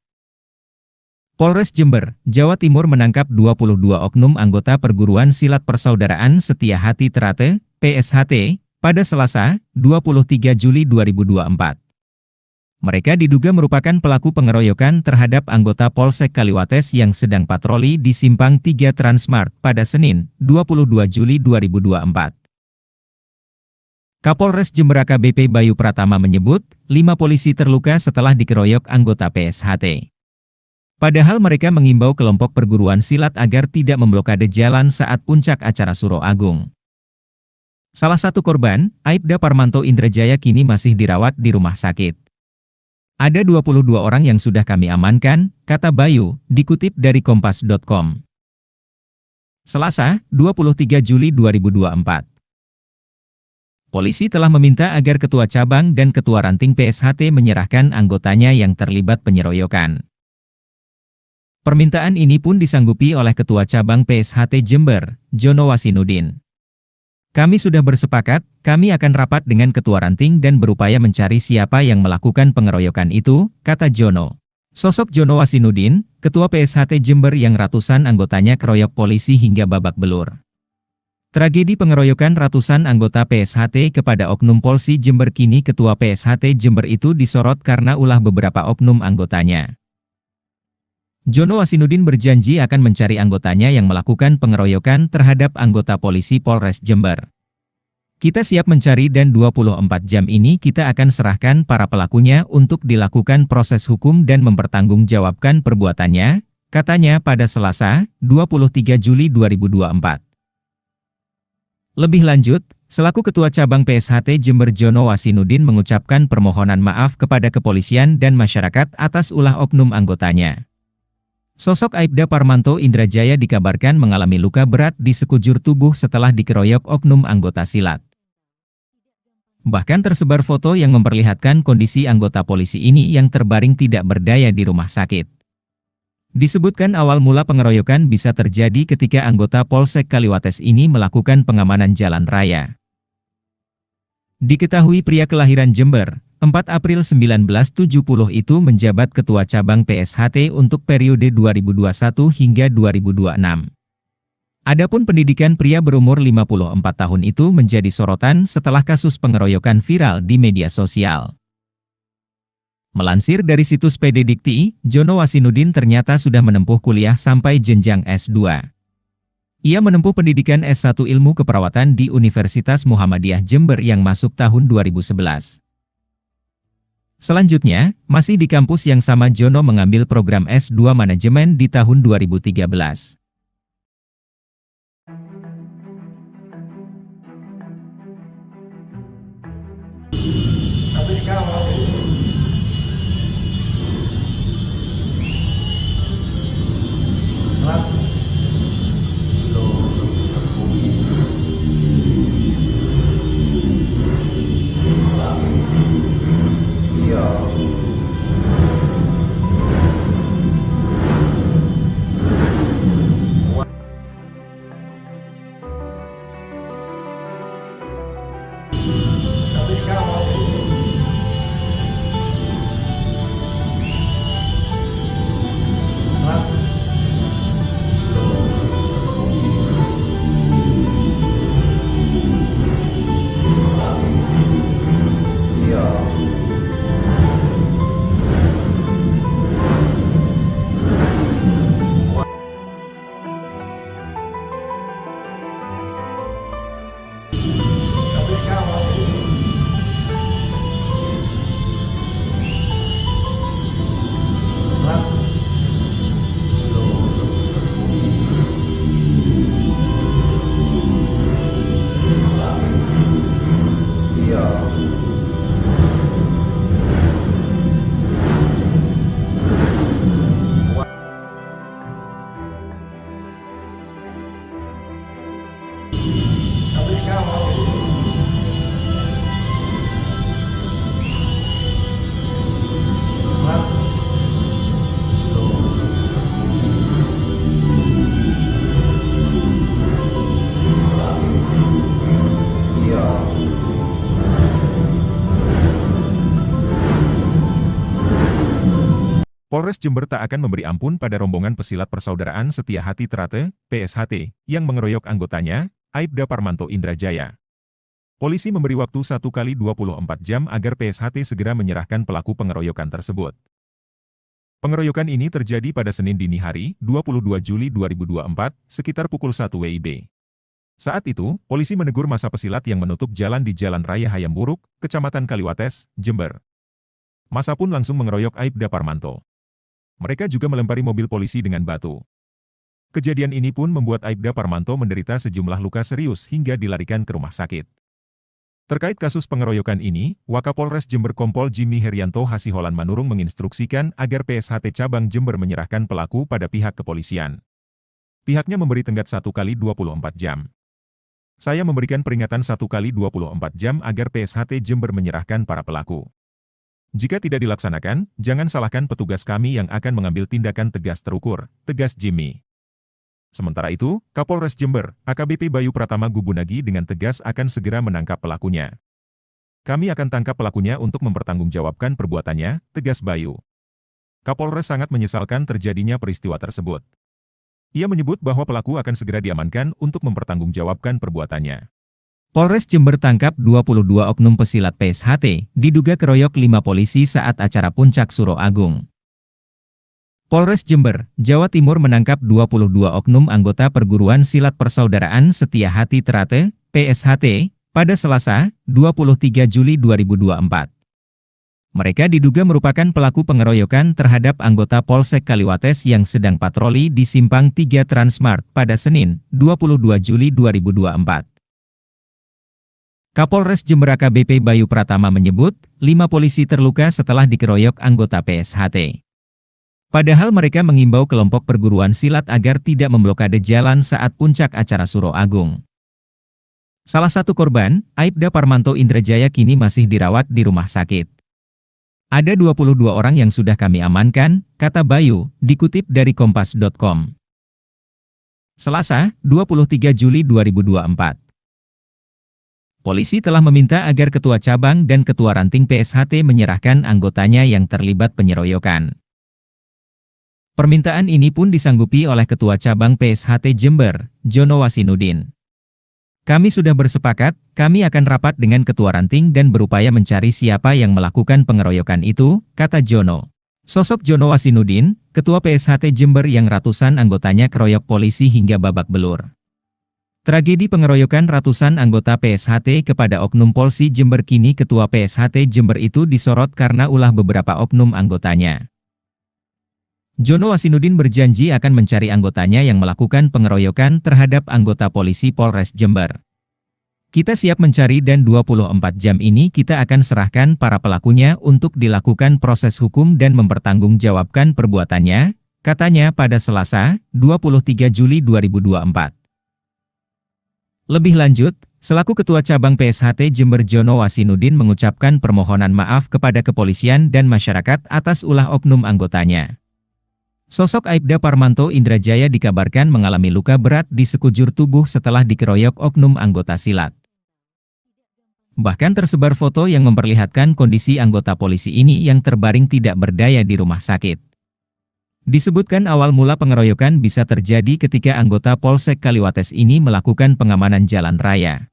Polres Jember, Jawa Timur menangkap 22 oknum anggota perguruan silat Persaudaraan Setia Hati Trate, PSHT, pada Selasa, 23 Juli 2024. Mereka diduga merupakan pelaku pengeroyokan terhadap anggota Polsek Kaliwates yang sedang patroli di Simpang 3 Transmart pada Senin, 22 Juli 2024. Kapolres Jember AKBP Bayu Pratama menyebut, 5 polisi terluka setelah dikeroyok anggota PSHT. Padahal mereka mengimbau kelompok perguruan silat agar tidak memblokade jalan saat puncak acara Suro Agung. Salah satu korban, Aibda Parmanto Indrajaya kini masih dirawat di rumah sakit. Ada 22 orang yang sudah kami amankan, kata Bayu, dikutip dari kompas.com. Selasa, 23 Juli 2024. Polisi telah meminta agar Ketua Cabang dan Ketua Ranting PSHT menyerahkan anggotanya yang terlibat penyeroyokan. Permintaan ini pun disanggupi oleh Ketua Cabang PSHT Jember, Jono Wasinudin. Kami sudah bersepakat, kami akan rapat dengan Ketua Ranting dan berupaya mencari siapa yang melakukan pengeroyokan itu, kata Jono. Sosok Jono Wasinudin, Ketua PSHT Jember yang ratusan anggotanya keroyok polisi hingga babak belur. Tragedi pengeroyokan ratusan anggota PSHT kepada oknum Polsi Jember kini Ketua PSHT Jember itu disorot karena ulah beberapa oknum anggotanya. Jono Wasinudin berjanji akan mencari anggotanya yang melakukan pengeroyokan terhadap anggota polisi Polres Jember. Kita siap mencari dan 24 jam ini kita akan serahkan para pelakunya untuk dilakukan proses hukum dan mempertanggungjawabkan perbuatannya, katanya pada Selasa, 23 Juli 2024. Lebih lanjut, selaku Ketua Cabang PSHT Jember Jono Wasinudin mengucapkan permohonan maaf kepada kepolisian dan masyarakat atas ulah oknum anggotanya. Sosok Aibda Parmanto Indrajaya dikabarkan mengalami luka berat di sekujur tubuh setelah dikeroyok oknum anggota silat. Bahkan tersebar foto yang memperlihatkan kondisi anggota polisi ini yang terbaring tidak berdaya di rumah sakit. Disebutkan awal mula pengeroyokan bisa terjadi ketika anggota Polsek Kaliwates ini melakukan pengamanan jalan raya. Diketahui pria kelahiran Jember, 4 April 1970 itu menjabat Ketua Cabang PSHT untuk periode 2021 hingga 2026. Adapun pendidikan pria berumur 54 tahun itu menjadi sorotan setelah kasus pengeroyokan viral di media sosial. Melansir dari situs PD Dikti, Jono Wasinudin ternyata sudah menempuh kuliah sampai jenjang S2. Ia menempuh pendidikan S1 Ilmu Keperawatan di Universitas Muhammadiyah Jember yang masuk tahun 2011. Selanjutnya, masih di kampus yang sama Jono mengambil program S2 Manajemen di tahun 2013. Tapi kalau iya. Tapi sekarang mau Mat. Iya. Polres Jember tak akan memberi ampun pada rombongan pesilat Persaudaraan Setia Hati Trate, PSHT, yang mengeroyok anggotanya, Aibda Parmanto Indrajaya. Polisi memberi waktu 1 kali 24 jam agar PSHT segera menyerahkan pelaku pengeroyokan tersebut. Pengeroyokan ini terjadi pada Senin dini hari, 22 Juli 2024, sekitar pukul 1 WIB. Saat itu, polisi menegur massa pesilat yang menutup jalan di Jalan Raya Hayamburuk, Kecamatan Kaliwates, Jember. Massa pun langsung mengeroyok Aibda Parmanto. Mereka juga melempari mobil polisi dengan batu. Kejadian ini pun membuat Aibda Parmanto menderita sejumlah luka serius hingga dilarikan ke rumah sakit. Terkait kasus pengeroyokan ini, Wakapolres Jember Kompol Jimmy Herianto Hasiholan Manurung menginstruksikan agar PSHT Cabang Jember menyerahkan pelaku pada pihak kepolisian. Pihaknya memberi tenggat 1 kali 24 jam. Saya memberikan peringatan 1 kali 24 jam agar PSHT Jember menyerahkan para pelaku. Jika tidak dilaksanakan, jangan salahkan petugas kami yang akan mengambil tindakan tegas terukur, tegas Jimmy. Sementara itu, Kapolres Jember, AKBP Bayu Pratama Gubunagi dengan tegas akan segera menangkap pelakunya. Kami akan tangkap pelakunya untuk mempertanggungjawabkan perbuatannya, tegas Bayu. Kapolres sangat menyesalkan terjadinya peristiwa tersebut. Ia menyebut bahwa pelaku akan segera diamankan untuk mempertanggungjawabkan perbuatannya. Polres Jember tangkap 22 oknum pesilat PSHT, diduga keroyok 5 polisi saat acara Puncak Suro Agung. Polres Jember, Jawa Timur menangkap 22 oknum anggota perguruan silat Persaudaraan Setia Hati Trate, PSHT, pada Selasa, 23 Juli 2024. Mereka diduga merupakan pelaku pengeroyokan terhadap anggota Polsek Kaliwates yang sedang patroli di Simpang 3 Transmart pada Senin, 22 Juli 2024. Kapolres Jember AKBP Bayu Pratama menyebut, 5 polisi terluka setelah dikeroyok anggota PSHT. Padahal mereka mengimbau kelompok perguruan silat agar tidak memblokade jalan saat puncak acara Suro Agung. Salah satu korban, Aibda Parmanto Indrajaya kini masih dirawat di rumah sakit. Ada 22 orang yang sudah kami amankan, kata Bayu, dikutip dari kompas.com. Selasa, 23 Juli 2024. Polisi telah meminta agar Ketua Cabang dan Ketua Ranting PSHT menyerahkan anggotanya yang terlibat penyeroyokan. Permintaan ini pun disanggupi oleh Ketua Cabang PSHT Jember, Jono Wasinudin. Kami sudah bersepakat, kami akan rapat dengan Ketua Ranting dan berupaya mencari siapa yang melakukan pengeroyokan itu, kata Jono. Sosok Jono Wasinudin, Ketua PSHT Jember yang ratusan anggotanya keroyok polisi hingga babak belur. Tragedi pengeroyokan ratusan anggota PSHT kepada Oknum Polsi Jember kini Ketua PSHT Jember itu disorot karena ulah beberapa oknum anggotanya. Jono Wasinudin berjanji akan mencari anggotanya yang melakukan pengeroyokan terhadap anggota polisi Polres Jember. Kita siap mencari dan 24 jam ini kita akan serahkan para pelakunya untuk dilakukan proses hukum dan mempertanggungjawabkan perbuatannya, katanya pada Selasa, 23 Juli 2024. Lebih lanjut, selaku Ketua Cabang PSHT Jember Jono Wasinudin mengucapkan permohonan maaf kepada kepolisian dan masyarakat atas ulah oknum anggotanya. Sosok Aibda Parmanto Indrajaya dikabarkan mengalami luka berat di sekujur tubuh setelah dikeroyok oknum anggota silat. Bahkan tersebar foto yang memperlihatkan kondisi anggota polisi ini yang terbaring tidak berdaya di rumah sakit. Disebutkan awal mula pengeroyokan bisa terjadi ketika anggota Polsek Kaliwates ini melakukan pengamanan jalan raya.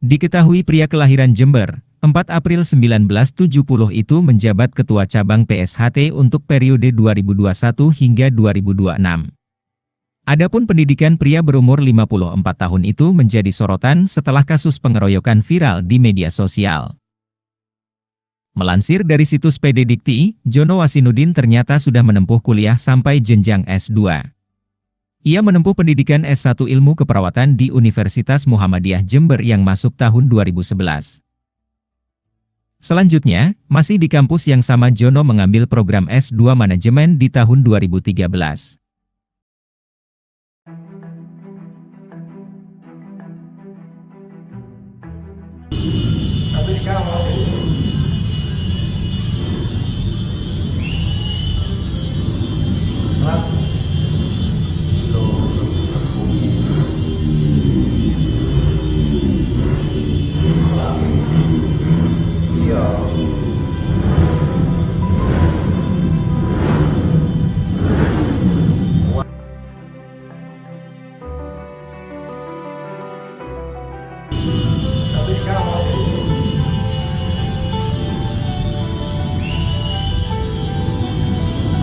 Diketahui pria kelahiran Jember, 4 April 1970 itu menjabat Ketua Cabang PSHT untuk periode 2021 hingga 2026. Adapun pendidikan pria berumur 54 tahun itu menjadi sorotan setelah kasus pengeroyokan viral di media sosial. Melansir dari situs PD Dikti, Jono Wasinudin ternyata sudah menempuh kuliah sampai jenjang S2. Ia menempuh pendidikan S1 Ilmu Keperawatan di Universitas Muhammadiyah Jember yang masuk tahun 2011. Selanjutnya, masih di kampus yang sama Jono mengambil program S2 Manajemen di tahun 2013. Rat. Lo. Iya. Tapi kamu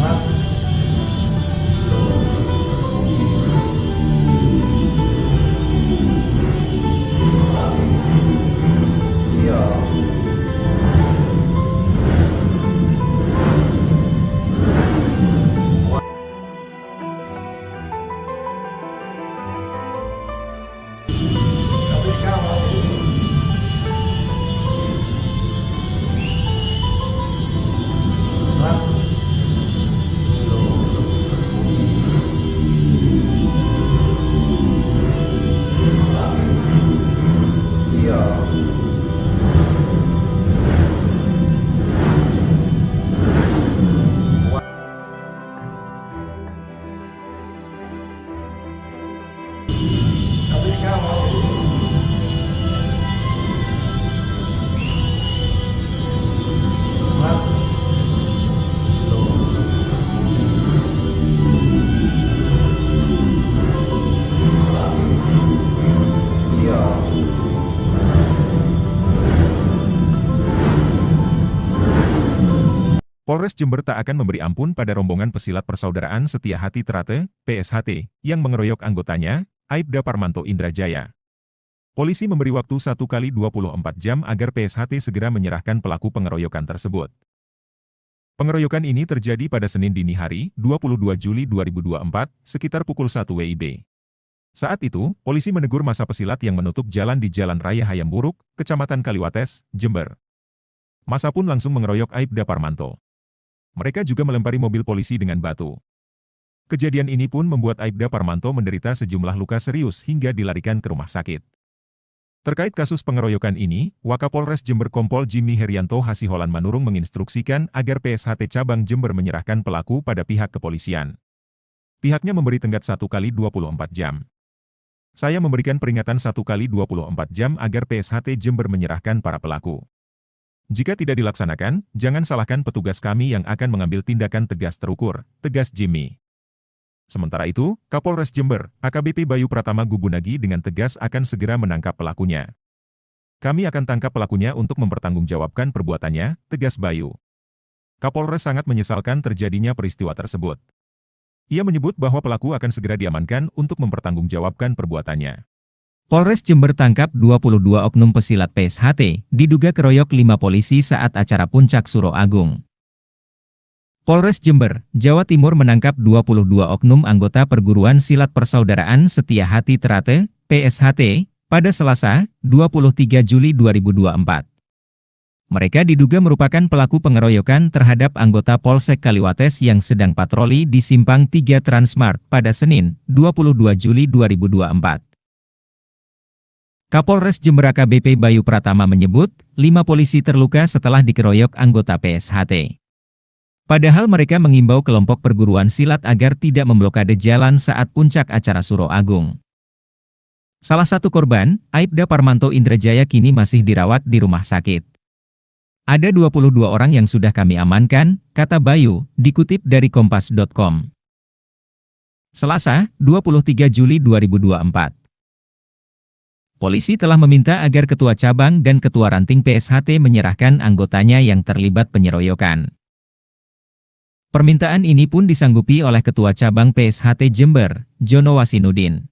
Rat. Iya. Tapi kamu Rat. Iya. Tapi kamu Rat. Iya. Polres Jember tak akan memberi ampun pada rombongan pesilat Persaudaraan Setia Hati Trate, PSHT, yang mengeroyok anggotanya, Aibda Parmanto Indrajaya. Polisi memberi waktu 1 kali 24 jam agar PSHT segera menyerahkan pelaku pengeroyokan tersebut. Pengeroyokan ini terjadi pada Senin dini hari, 22 Juli 2024, sekitar pukul 1 WIB. Saat itu, polisi menegur massa pesilat yang menutup jalan di Jalan Raya Hayamburuk, Kecamatan Kaliwates, Jember. Massa pun langsung mengeroyok Aibda Parmanto. Mereka juga melempari mobil polisi dengan batu. Kejadian ini pun membuat Aibda Parmanto menderita sejumlah luka serius hingga dilarikan ke rumah sakit. Terkait kasus pengeroyokan ini, Wakapolres Jember Kompol Jimmy Herianto Hasiholan Manurung menginstruksikan agar PSHT Cabang Jember menyerahkan pelaku pada pihak kepolisian. Pihaknya memberi tenggat 1 kali 24 jam. Saya memberikan peringatan 1 kali 24 jam agar PSHT Jember menyerahkan para pelaku. Jika tidak dilaksanakan, jangan salahkan petugas kami yang akan mengambil tindakan tegas terukur, tegas Jimmy. Sementara itu, Kapolres Jember, AKBP Bayu Pratama Gubunagi dengan tegas akan segera menangkap pelakunya. Kami akan tangkap pelakunya untuk mempertanggungjawabkan perbuatannya, tegas Bayu. Kapolres sangat menyesalkan terjadinya peristiwa tersebut. Ia menyebut bahwa pelaku akan segera diamankan untuk mempertanggungjawabkan perbuatannya. Polres Jember tangkap 22 oknum pesilat PSHT, diduga keroyok 5 polisi saat acara Puncak Suro Agung. Polres Jember, Jawa Timur menangkap 22 oknum anggota Perguruan Silat Persaudaraan Setia Hati Trate, PSHT, pada Selasa, 23 Juli 2024. Mereka diduga merupakan pelaku pengeroyokan terhadap anggota Polsek Kaliwates yang sedang patroli di Simpang 3 Transmart pada Senin, 22 Juli 2024. Kapolres Jember AKBP Bayu Pratama menyebut, 5 polisi terluka setelah dikeroyok anggota PSHT. Padahal mereka mengimbau kelompok perguruan silat agar tidak memblokade jalan saat puncak acara Suro Agung. Salah satu korban, Aibda Parmanto Indrajaya kini masih dirawat di rumah sakit. Ada 22 orang yang sudah kami amankan, kata Bayu, dikutip dari kompas.com. Selasa, 23 Juli 2024. Polisi telah meminta agar Ketua Cabang dan Ketua Ranting PSHT menyerahkan anggotanya yang terlibat penyeroyokan. Permintaan ini pun disanggupi oleh Ketua Cabang PSHT Jember, Jono Wasinudin.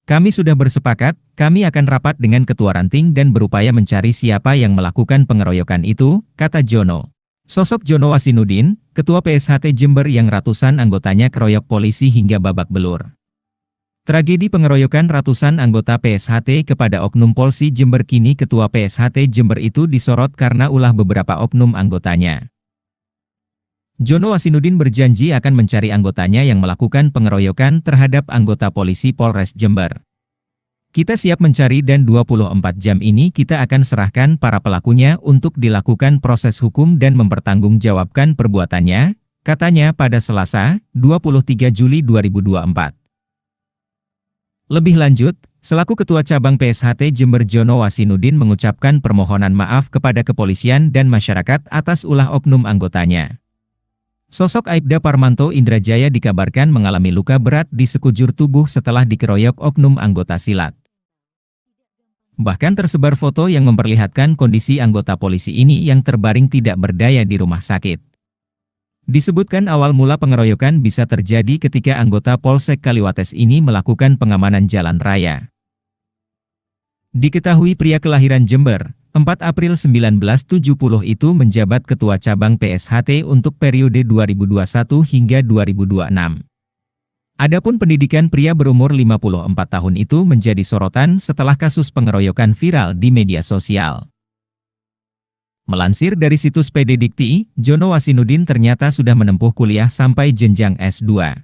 Kami sudah bersepakat, kami akan rapat dengan Ketua Ranting dan berupaya mencari siapa yang melakukan pengeroyokan itu, kata Jono. Sosok Jono Wasinudin, Ketua PSHT Jember yang ratusan anggotanya keroyok polisi hingga babak belur. Tragedi pengeroyokan ratusan anggota PSHT kepada Oknum Polsi Jember kini Ketua PSHT Jember itu disorot karena ulah beberapa oknum anggotanya. Jono Wasinudin berjanji akan mencari anggotanya yang melakukan pengeroyokan terhadap anggota polisi Polres Jember. Kita siap mencari dan 24 jam ini kita akan serahkan para pelakunya untuk dilakukan proses hukum dan mempertanggungjawabkan perbuatannya, katanya pada Selasa, 23 Juli 2024. Lebih lanjut, selaku Ketua Cabang PSHT Jember Jono Wasinudin mengucapkan permohonan maaf kepada kepolisian dan masyarakat atas ulah oknum anggotanya. Sosok Aibda Parmanto Indrajaya dikabarkan mengalami luka berat di sekujur tubuh setelah dikeroyok oknum anggota silat. Bahkan tersebar foto yang memperlihatkan kondisi anggota polisi ini yang terbaring tidak berdaya di rumah sakit. Disebutkan awal mula pengeroyokan bisa terjadi ketika anggota Polsek Kaliwates ini melakukan pengamanan jalan raya. Diketahui pria kelahiran Jember, 4 April 1970 itu menjabat Ketua Cabang PSHT untuk periode 2021 hingga 2026. Adapun pendidikan pria berumur 54 tahun itu menjadi sorotan setelah kasus pengeroyokan viral di media sosial. Melansir dari situs PD Dikti, Jono Wasinudin ternyata sudah menempuh kuliah sampai jenjang S2.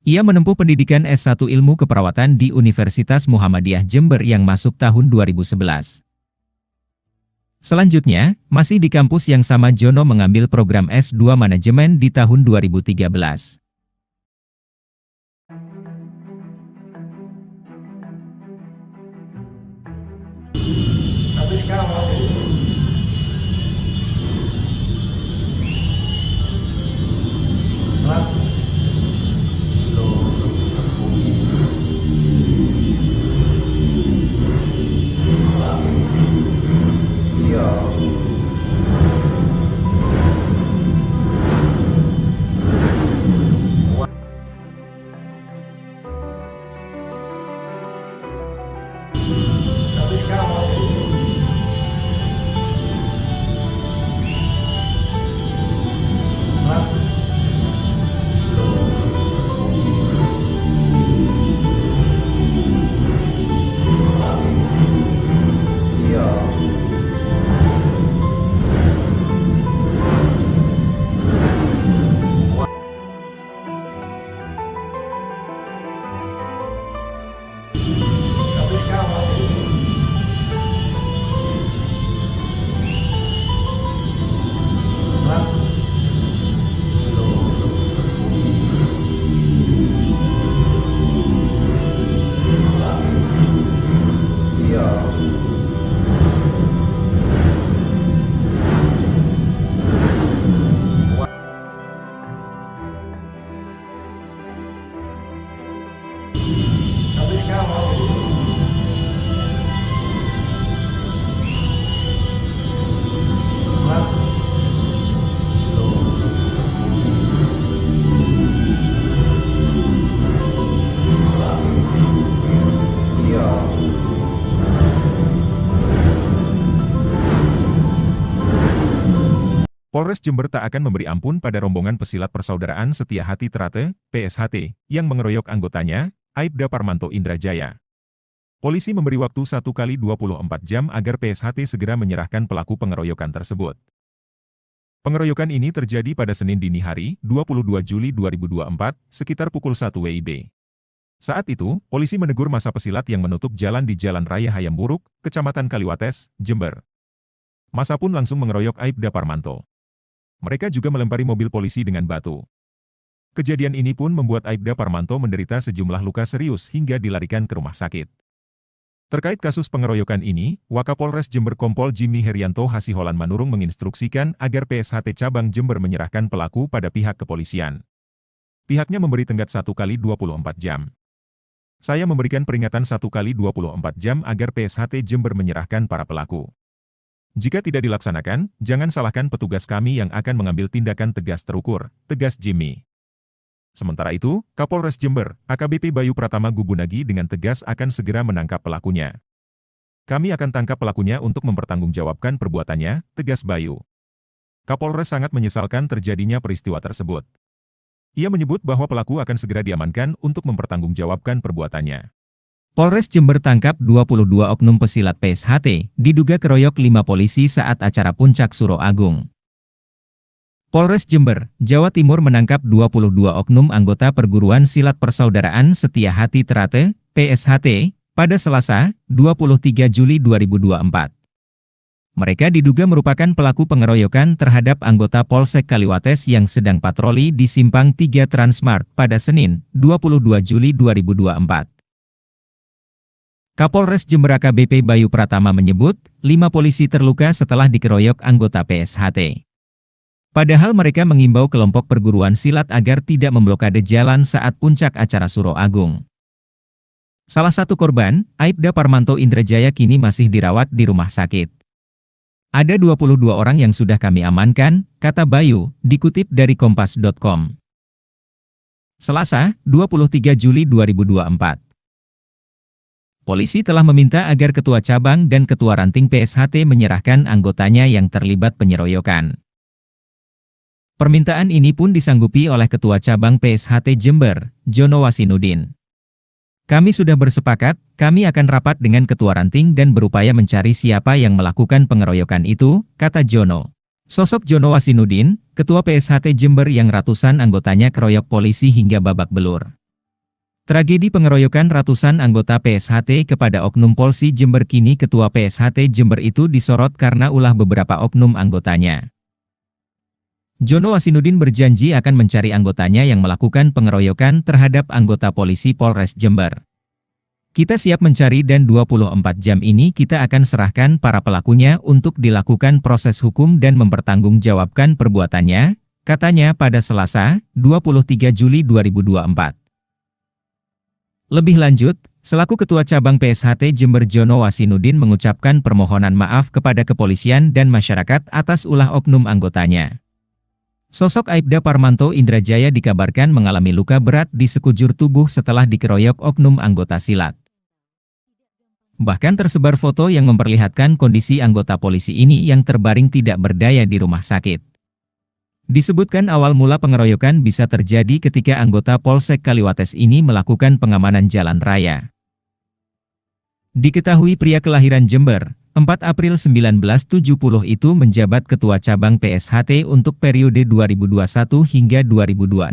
Ia menempuh pendidikan S1 Ilmu Keperawatan di Universitas Muhammadiyah Jember yang masuk tahun 2011. Selanjutnya, masih di kampus yang sama Jono mengambil program S2 Manajemen di tahun 2013. Tapi kamu Polres Jember tak akan memberi ampun pada rombongan pesilat Persaudaraan Setia Hati Trate, PSHT, yang mengeroyok anggotanya, Aibda Parmanto Indrajaya. Polisi memberi waktu 1 kali 24 jam agar PSHT segera menyerahkan pelaku pengeroyokan tersebut. Pengeroyokan ini terjadi pada Senin dini hari, 22 Juli 2024, sekitar pukul 1 WIB. Saat itu, polisi menegur massa pesilat yang menutup jalan di Jalan Raya Hayam Buruk, Kecamatan Kaliwates, Jember. Massa pun langsung mengeroyok Aibda Parmanto. Mereka juga melempari mobil polisi dengan batu. Kejadian ini pun membuat Aibda Parmanto menderita sejumlah luka serius hingga dilarikan ke rumah sakit. Terkait kasus pengeroyokan ini, Wakapolres Jember Kompol Jimmy Herianto Hasiholan Manurung menginstruksikan agar PSHT Cabang Jember menyerahkan pelaku pada pihak kepolisian. Pihaknya memberi tenggat 1 kali 24 jam. Saya memberikan peringatan 1 kali 24 jam agar PSHT Jember menyerahkan para pelaku. Jika tidak dilaksanakan, jangan salahkan petugas kami yang akan mengambil tindakan tegas terukur, tegas Jimmy. Sementara itu, Kapolres Jember, AKBP Bayu Pratama Gubunagi dengan tegas akan segera menangkap pelakunya. Kami akan tangkap pelakunya untuk mempertanggungjawabkan perbuatannya, tegas Bayu. Kapolres sangat menyesalkan terjadinya peristiwa tersebut. Ia menyebut bahwa pelaku akan segera diamankan untuk mempertanggungjawabkan perbuatannya. Polres Jember tangkap 22 oknum pesilat PSHT, diduga keroyok 5 polisi saat acara Puncak Suro Agung. Polres Jember, Jawa Timur menangkap 22 oknum anggota Perguruan Silat Persaudaraan Setia Hati Trate, PSHT, pada Selasa, 23 Juli 2024. Mereka diduga merupakan pelaku pengeroyokan terhadap anggota Polsek Kaliwates yang sedang patroli di Simpang 3 Transmart pada Senin, 22 Juli 2024. Kapolres Jember AKBP Bayu Pratama menyebut, 5 polisi terluka setelah dikeroyok anggota PSHT. Padahal mereka mengimbau kelompok perguruan silat agar tidak memblokade jalan saat puncak acara Suro Agung. Salah satu korban, Aibda Parmanto Indrajaya kini masih dirawat di rumah sakit. Ada 22 orang yang sudah kami amankan, kata Bayu, dikutip dari kompas.com. Selasa, 23 Juli 2024. Polisi telah meminta agar Ketua Cabang dan Ketua Ranting PSHT menyerahkan anggotanya yang terlibat penyeroyokan. Permintaan ini pun disanggupi oleh Ketua Cabang PSHT Jember, Jono Wasinudin. Kami sudah bersepakat, kami akan rapat dengan Ketua Ranting dan berupaya mencari siapa yang melakukan pengeroyokan itu, kata Jono. Sosok Jono Wasinudin, Ketua PSHT Jember yang ratusan anggotanya keroyok polisi hingga babak belur. Tragedi pengeroyokan ratusan anggota PSHT kepada Oknum Polsi Jember kini Ketua PSHT Jember itu disorot karena ulah beberapa oknum anggotanya. Jono Wasinudin berjanji akan mencari anggotanya yang melakukan pengeroyokan terhadap anggota polisi Polres Jember. Kita siap mencari dan 24 jam ini kita akan serahkan para pelakunya untuk dilakukan proses hukum dan mempertanggungjawabkan perbuatannya, katanya pada Selasa, 23 Juli 2024. Lebih lanjut, selaku Ketua Cabang PSHT Jember Jono Wasinudin mengucapkan permohonan maaf kepada kepolisian dan masyarakat atas ulah oknum anggotanya. Sosok Aibda Parmanto Indrajaya dikabarkan mengalami luka berat di sekujur tubuh setelah dikeroyok oknum anggota silat. Bahkan tersebar foto yang memperlihatkan kondisi anggota polisi ini yang terbaring tidak berdaya di rumah sakit. Disebutkan awal mula pengeroyokan bisa terjadi ketika anggota Polsek Kaliwates ini melakukan pengamanan jalan raya. Diketahui pria kelahiran Jember, 4 April 1970 itu menjabat Ketua Cabang PSHT untuk periode 2021 hingga 2026.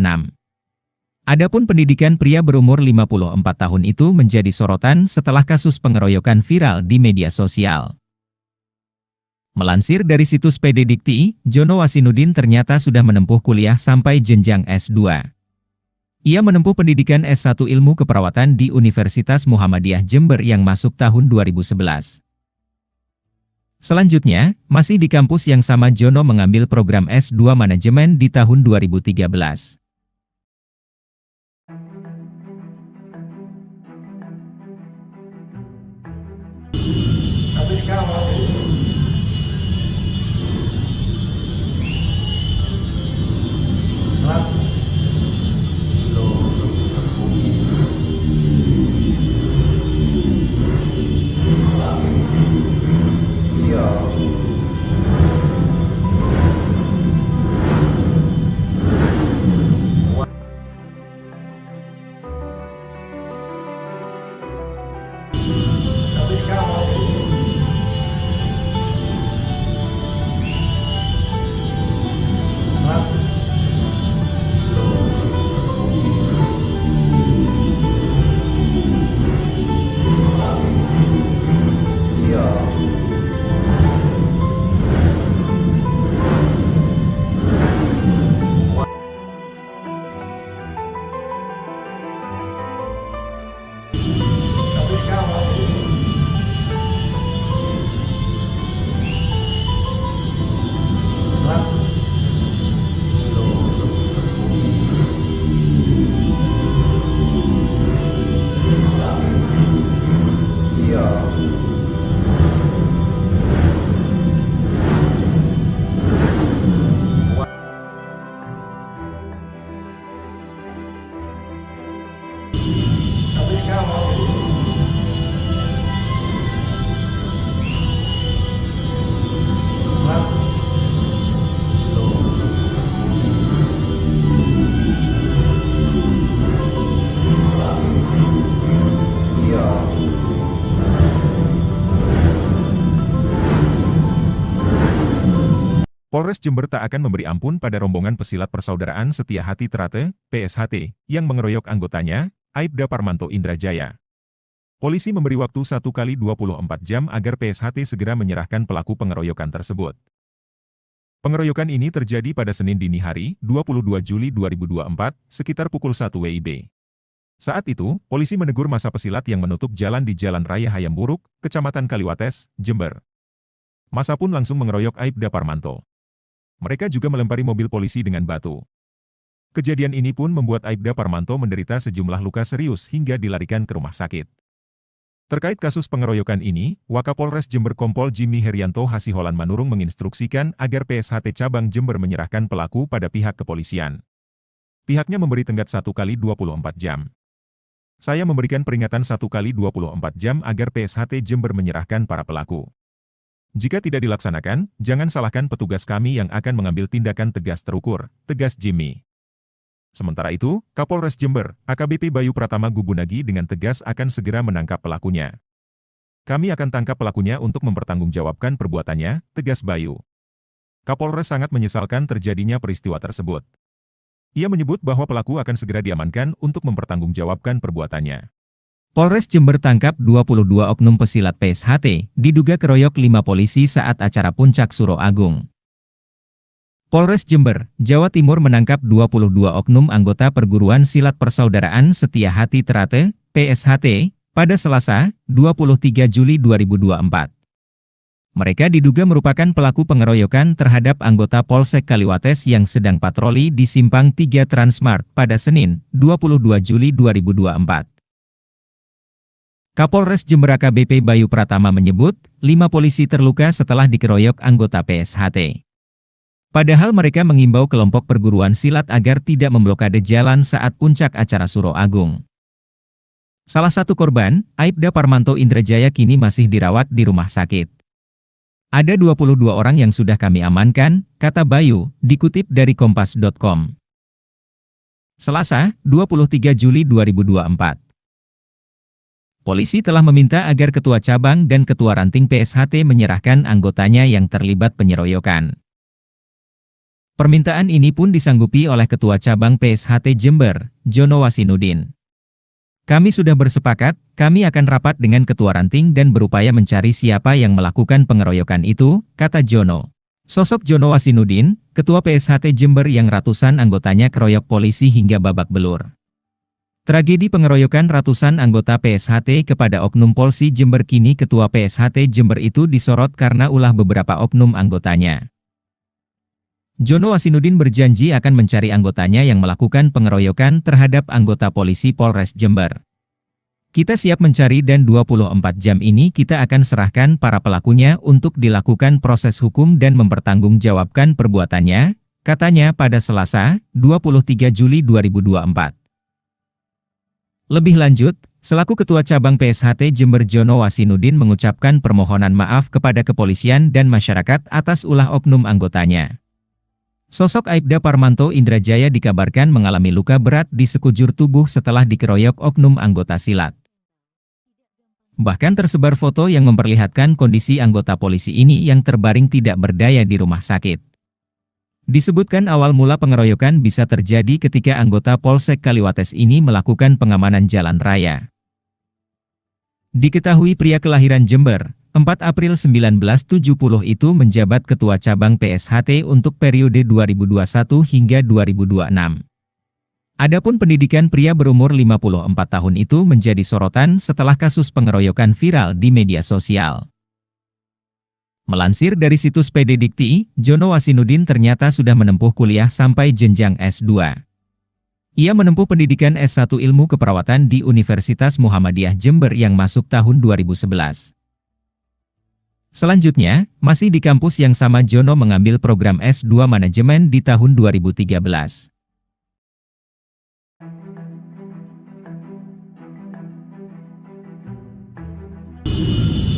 Adapun pendidikan pria berumur 54 tahun itu menjadi sorotan setelah kasus pengeroyokan viral di media sosial. Melansir dari situs PD Dikti, Jono Wasinudin ternyata sudah menempuh kuliah sampai jenjang S2. Ia menempuh pendidikan S1 Ilmu Keperawatan di Universitas Muhammadiyah Jember yang masuk tahun 2011. Selanjutnya, masih di kampus yang sama Jono mengambil program S2 Manajemen di tahun 2013. Tapi kamu Polres Jember tak akan memberi ampun pada rombongan pesilat Persaudaraan Setia Hati Trate, PSHT, yang mengeroyok anggotanya, Aibda Parmanto Indrajaya. Polisi memberi waktu 1 kali 24 jam agar PSHT segera menyerahkan pelaku pengeroyokan tersebut. Pengeroyokan ini terjadi pada Senin dini hari, 22 Juli 2024, sekitar pukul 1 WIB. Saat itu, polisi menegur masa pesilat yang menutup jalan di Jalan Raya Hayam Buruk, Kecamatan Kaliwates, Jember. Masa pun langsung mengeroyok Aibda Parmanto. Mereka juga melempari mobil polisi dengan batu. Kejadian ini pun membuat Aibda Parmanto menderita sejumlah luka serius hingga dilarikan ke rumah sakit. Terkait kasus pengeroyokan ini, Wakapolres Jember Kompol Jimmy Herianto Hasiholan Manurung menginstruksikan agar PSHT Cabang Jember menyerahkan pelaku pada pihak kepolisian. Pihaknya memberi tenggat 1 kali 24 jam. Saya memberikan peringatan 1 kali 24 jam agar PSHT Jember menyerahkan para pelaku. Jika tidak dilaksanakan, jangan salahkan petugas kami yang akan mengambil tindakan tegas terukur, tegas Jimmy. Sementara itu, Kapolres Jember, AKBP Bayu Pratama Gubunagi dengan tegas akan segera menangkap pelakunya. Kami akan tangkap pelakunya untuk mempertanggungjawabkan perbuatannya, tegas Bayu. Kapolres sangat menyesalkan terjadinya peristiwa tersebut. Ia menyebut bahwa pelaku akan segera diamankan untuk mempertanggungjawabkan perbuatannya. Polres Jember tangkap 22 oknum pesilat PSHT, diduga keroyok 5 polisi saat acara Puncak Suro Agung. Polres Jember, Jawa Timur menangkap 22 oknum anggota Perguruan Silat Persaudaraan Setia Hati Trate, PSHT, pada Selasa, 23 Juli 2024. Mereka diduga merupakan pelaku pengeroyokan terhadap anggota Polsek Kaliwates yang sedang patroli di Simpang 3 Transmart pada Senin, 22 Juli 2024. Kapolres Jember AKBP Bayu Pratama menyebut, 5 polisi terluka setelah dikeroyok anggota PSHT. Padahal mereka mengimbau kelompok perguruan silat agar tidak memblokade jalan saat puncak acara Suro Agung. Salah satu korban, Aibda Parmanto Indrajaya kini masih dirawat di rumah sakit. Ada 22 orang yang sudah kami amankan, kata Bayu, dikutip dari kompas.com. Selasa, 23 Juli 2024. Polisi telah meminta agar Ketua Cabang dan Ketua Ranting PSHT menyerahkan anggotanya yang terlibat penyeroyokan. Permintaan ini pun disanggupi oleh Ketua Cabang PSHT Jember, Jono Wasinudin. Kami sudah bersepakat, kami akan rapat dengan Ketua Ranting dan berupaya mencari siapa yang melakukan pengeroyokan itu, kata Jono. Sosok Jono Wasinudin, Ketua PSHT Jember yang ratusan anggotanya keroyok polisi hingga babak belur. Tragedi pengeroyokan ratusan anggota PSHT kepada oknum Polsi Jember kini Ketua PSHT Jember itu disorot karena ulah beberapa oknum anggotanya. Jono Wasinudin berjanji akan mencari anggotanya yang melakukan pengeroyokan terhadap anggota polisi Polres Jember. Kita siap mencari dan 24 jam ini kita akan serahkan para pelakunya untuk dilakukan proses hukum dan mempertanggungjawabkan perbuatannya, katanya pada Selasa, 23 Juli 2024. Lebih lanjut, selaku Ketua Cabang PSHT Jember Jono Wasinudin mengucapkan permohonan maaf kepada kepolisian dan masyarakat atas ulah oknum anggotanya. Sosok Aibda Parmanto Indrajaya dikabarkan mengalami luka berat di sekujur tubuh setelah dikeroyok oknum anggota silat. Bahkan tersebar foto yang memperlihatkan kondisi anggota polisi ini yang terbaring tidak berdaya di rumah sakit. Disebutkan awal mula pengeroyokan bisa terjadi ketika anggota Polsek Kaliwates ini melakukan pengamanan jalan raya. Diketahui pria kelahiran Jember, 4 April 1970 itu menjabat Ketua Cabang PSHT untuk periode 2021 hingga 2026. Adapun pendidikan pria berumur 54 tahun itu menjadi sorotan setelah kasus pengeroyokan viral di media sosial. Melansir dari situs PD Dikti, Jono Wasinudin ternyata sudah menempuh kuliah sampai jenjang S2. Ia menempuh pendidikan S1 Ilmu Keperawatan di Universitas Muhammadiyah Jember yang masuk tahun 2011. Selanjutnya, masih di kampus yang sama Jono mengambil program S2 Manajemen di tahun 2013.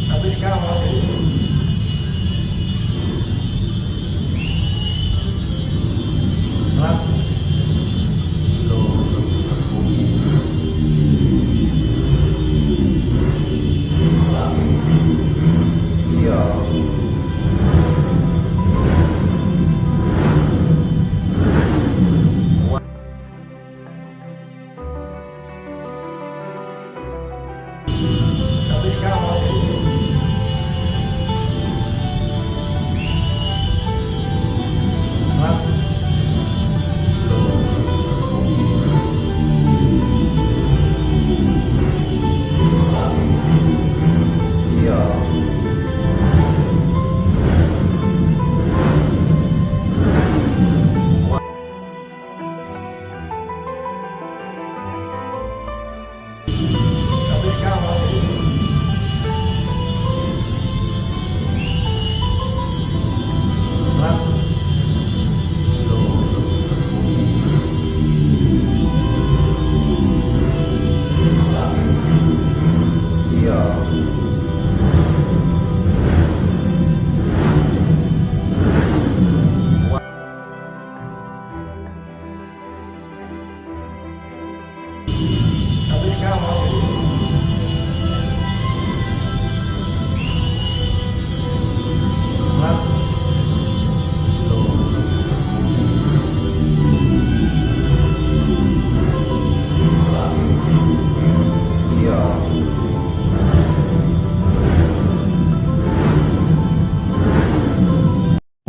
Tapi sekarang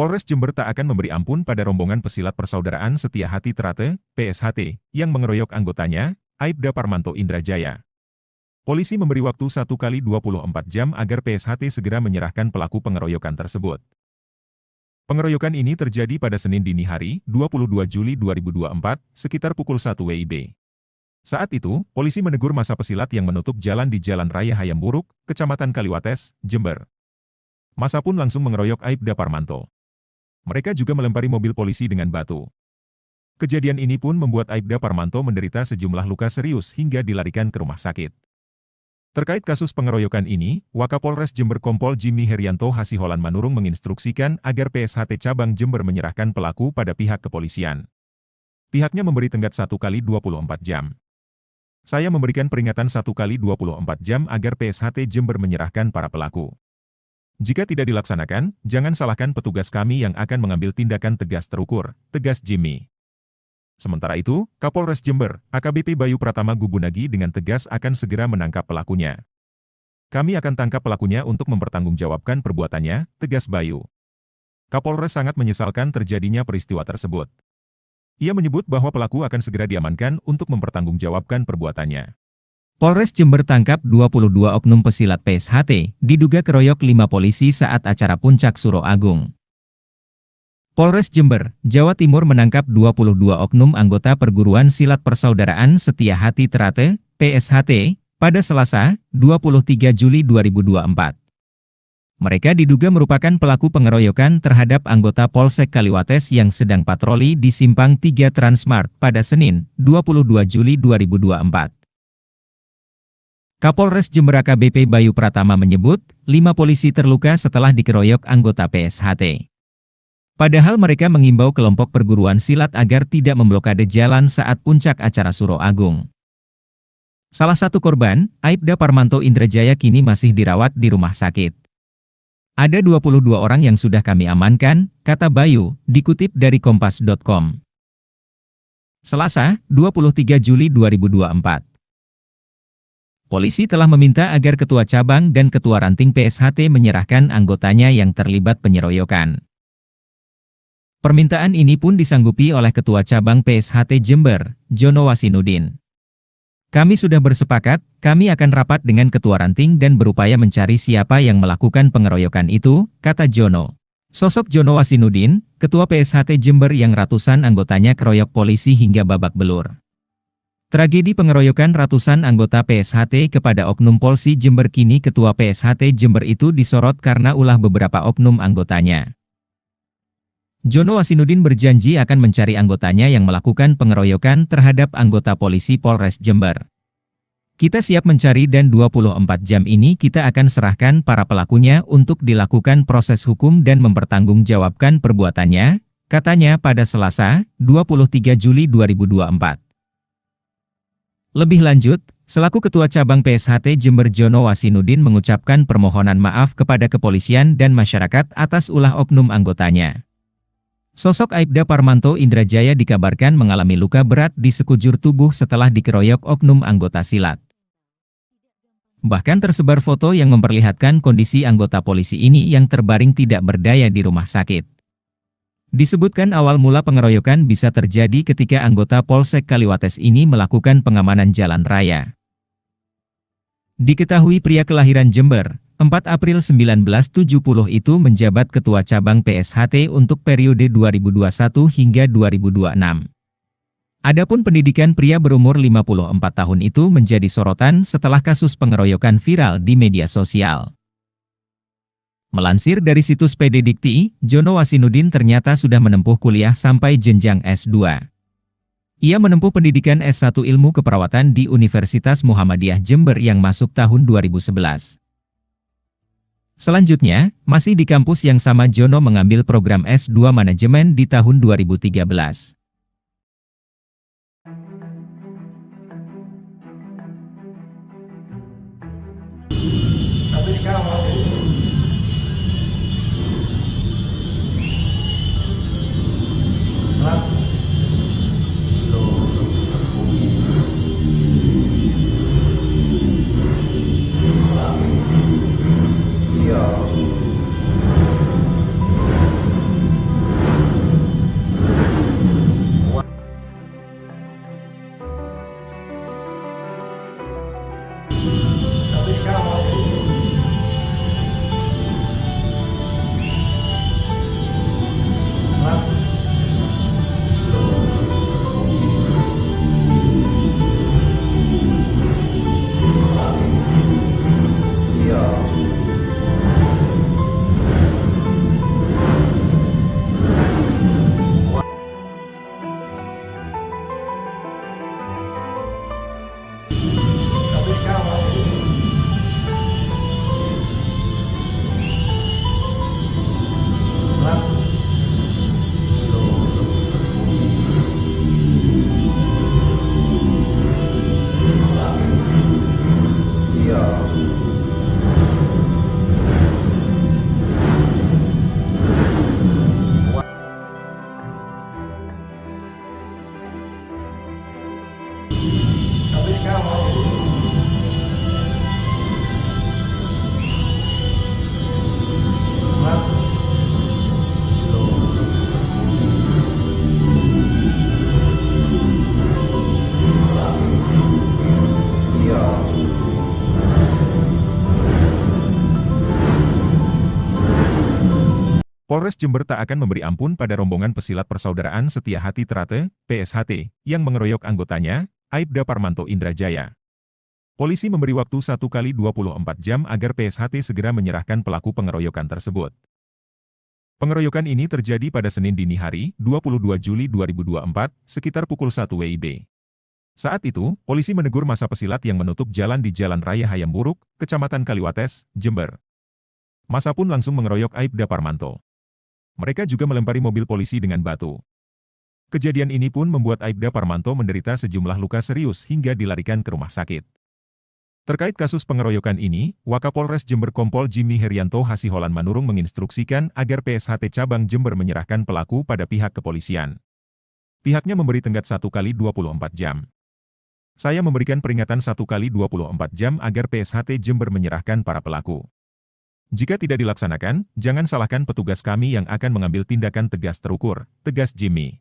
Polres Jember tak akan memberi ampun pada rombongan pesilat Persaudaraan Setia Hati Trate, PSHT, yang mengeroyok anggotanya, Aibda Parmanto Indrajaya. Polisi memberi waktu 1 kali 24 jam agar PSHT segera menyerahkan pelaku pengeroyokan tersebut. Pengeroyokan ini terjadi pada Senin dini hari, 22 Juli 2024, sekitar pukul 1 WIB. Saat itu, polisi menegur massa pesilat yang menutup jalan di Jalan Raya Hayamburuk, Kecamatan Kaliwates, Jember. Massa pun langsung mengeroyok Aibda Parmanto. Mereka juga melempari mobil polisi dengan batu. Kejadian ini pun membuat Aibda Parmanto menderita sejumlah luka serius hingga dilarikan ke rumah sakit. Terkait kasus pengeroyokan ini, Wakapolres Jember Kompol Jimmy Herianto Hasiholan Manurung menginstruksikan agar PSHT Cabang Jember menyerahkan pelaku pada pihak kepolisian. Pihaknya memberi tenggat 1 kali 24 jam. Saya memberikan peringatan 1 kali 24 jam agar PSHT Jember menyerahkan para pelaku. Jika tidak dilaksanakan, jangan salahkan petugas kami yang akan mengambil tindakan tegas terukur, tegas Jimmy. Sementara itu, Kapolres Jember, AKBP Bayu Pratama Gubunagi dengan tegas akan segera menangkap pelakunya. Kami akan tangkap pelakunya untuk mempertanggungjawabkan perbuatannya, tegas Bayu. Kapolres sangat menyesalkan terjadinya peristiwa tersebut. Ia menyebut bahwa pelaku akan segera diamankan untuk mempertanggungjawabkan perbuatannya. Polres Jember tangkap 22 oknum pesilat PSHT, diduga keroyok 5 polisi saat acara Puncak Suro Agung. Polres Jember, Jawa Timur menangkap 22 oknum anggota Perguruan Silat Persaudaraan Setia Hati Trate, PSHT, pada Selasa, 23 Juli 2024. Mereka diduga merupakan pelaku pengeroyokan terhadap anggota Polsek Kaliwates yang sedang patroli di Simpang 3 Transmart pada Senin, 22 Juli 2024. Kapolres Jember AKBP Bayu Pratama menyebut, 5 polisi terluka setelah dikeroyok anggota PSHT. Padahal mereka mengimbau kelompok perguruan silat agar tidak memblokade jalan saat puncak acara Suro Agung. Salah satu korban, Aibda Parmanto Indrajaya kini masih dirawat di rumah sakit. Ada 22 orang yang sudah kami amankan, kata Bayu, dikutip dari kompas.com. Selasa, 23 Juli 2024. Polisi telah meminta agar Ketua Cabang dan Ketua Ranting PSHT menyerahkan anggotanya yang terlibat penyeroyokan. Permintaan ini pun disanggupi oleh Ketua Cabang PSHT Jember, Jono Wasinudin. Kami sudah bersepakat, kami akan rapat dengan Ketua Ranting dan berupaya mencari siapa yang melakukan pengeroyokan itu, kata Jono. Sosok Jono Wasinudin, Ketua PSHT Jember yang ratusan anggotanya keroyok polisi hingga babak belur. Tragedi pengeroyokan ratusan anggota PSHT kepada oknum Polsi Jember kini Ketua PSHT Jember itu disorot karena ulah beberapa oknum anggotanya. Jono Wasinudin berjanji akan mencari anggotanya yang melakukan pengeroyokan terhadap anggota polisi Polres Jember. Kita siap mencari dan 24 jam ini kita akan serahkan para pelakunya untuk dilakukan proses hukum dan mempertanggungjawabkan perbuatannya, katanya pada Selasa, 23 Juli 2024. Lebih lanjut, selaku Ketua Cabang PSHT Jember Jono Wasinudin mengucapkan permohonan maaf kepada kepolisian dan masyarakat atas ulah oknum anggotanya. Sosok Aibda Parmanto Indrajaya dikabarkan mengalami luka berat di sekujur tubuh setelah dikeroyok oknum anggota silat. Bahkan tersebar foto yang memperlihatkan kondisi anggota polisi ini yang terbaring tidak berdaya di rumah sakit. Disebutkan awal mula pengeroyokan bisa terjadi ketika anggota Polsek Kaliwates ini melakukan pengamanan jalan raya. Diketahui pria kelahiran Jember, 4 April 1970 itu menjabat Ketua Cabang PSHT untuk periode 2021 hingga 2026. Adapun pendidikan pria berumur 54 tahun itu menjadi sorotan setelah kasus pengeroyokan viral di media sosial. Melansir dari situs PD Dikti, Jono Wasinudin ternyata sudah menempuh kuliah sampai jenjang S2. Ia menempuh pendidikan S1 Ilmu Keperawatan di Universitas Muhammadiyah Jember yang masuk tahun 2011. Selanjutnya, masih di kampus yang sama Jono mengambil program S2 Manajemen di tahun 2013. Tapi sekarang Polres Jember tak akan memberi ampun pada rombongan pesilat Persaudaraan Setia Hati Trate, PSHT, yang mengeroyok anggotanya, Aibda Parmanto Indrajaya. Polisi memberi waktu 1 kali 24 jam agar PSHT segera menyerahkan pelaku pengeroyokan tersebut. Pengeroyokan ini terjadi pada Senin dini hari, 22 Juli 2024, sekitar pukul 1 WIB. Saat itu, polisi menegur massa pesilat yang menutup jalan di Jalan Raya Hayamburuk, Kecamatan Kaliwates, Jember. Massa pun langsung mengeroyok Aibda Parmanto. Mereka juga melempari mobil polisi dengan batu. Kejadian ini pun membuat Aibda Parmanto menderita sejumlah luka serius hingga dilarikan ke rumah sakit. Terkait kasus pengeroyokan ini, Wakapolres Jember Kompol Jimmy Herianto Hasiholan Manurung menginstruksikan agar PSHT Cabang Jember menyerahkan pelaku pada pihak kepolisian. Pihaknya memberi tenggat 1 kali 24 jam. Saya memberikan peringatan 1 kali 24 jam agar PSHT Jember menyerahkan para pelaku. Jika tidak dilaksanakan, jangan salahkan petugas kami yang akan mengambil tindakan tegas terukur, tegas Jimmy.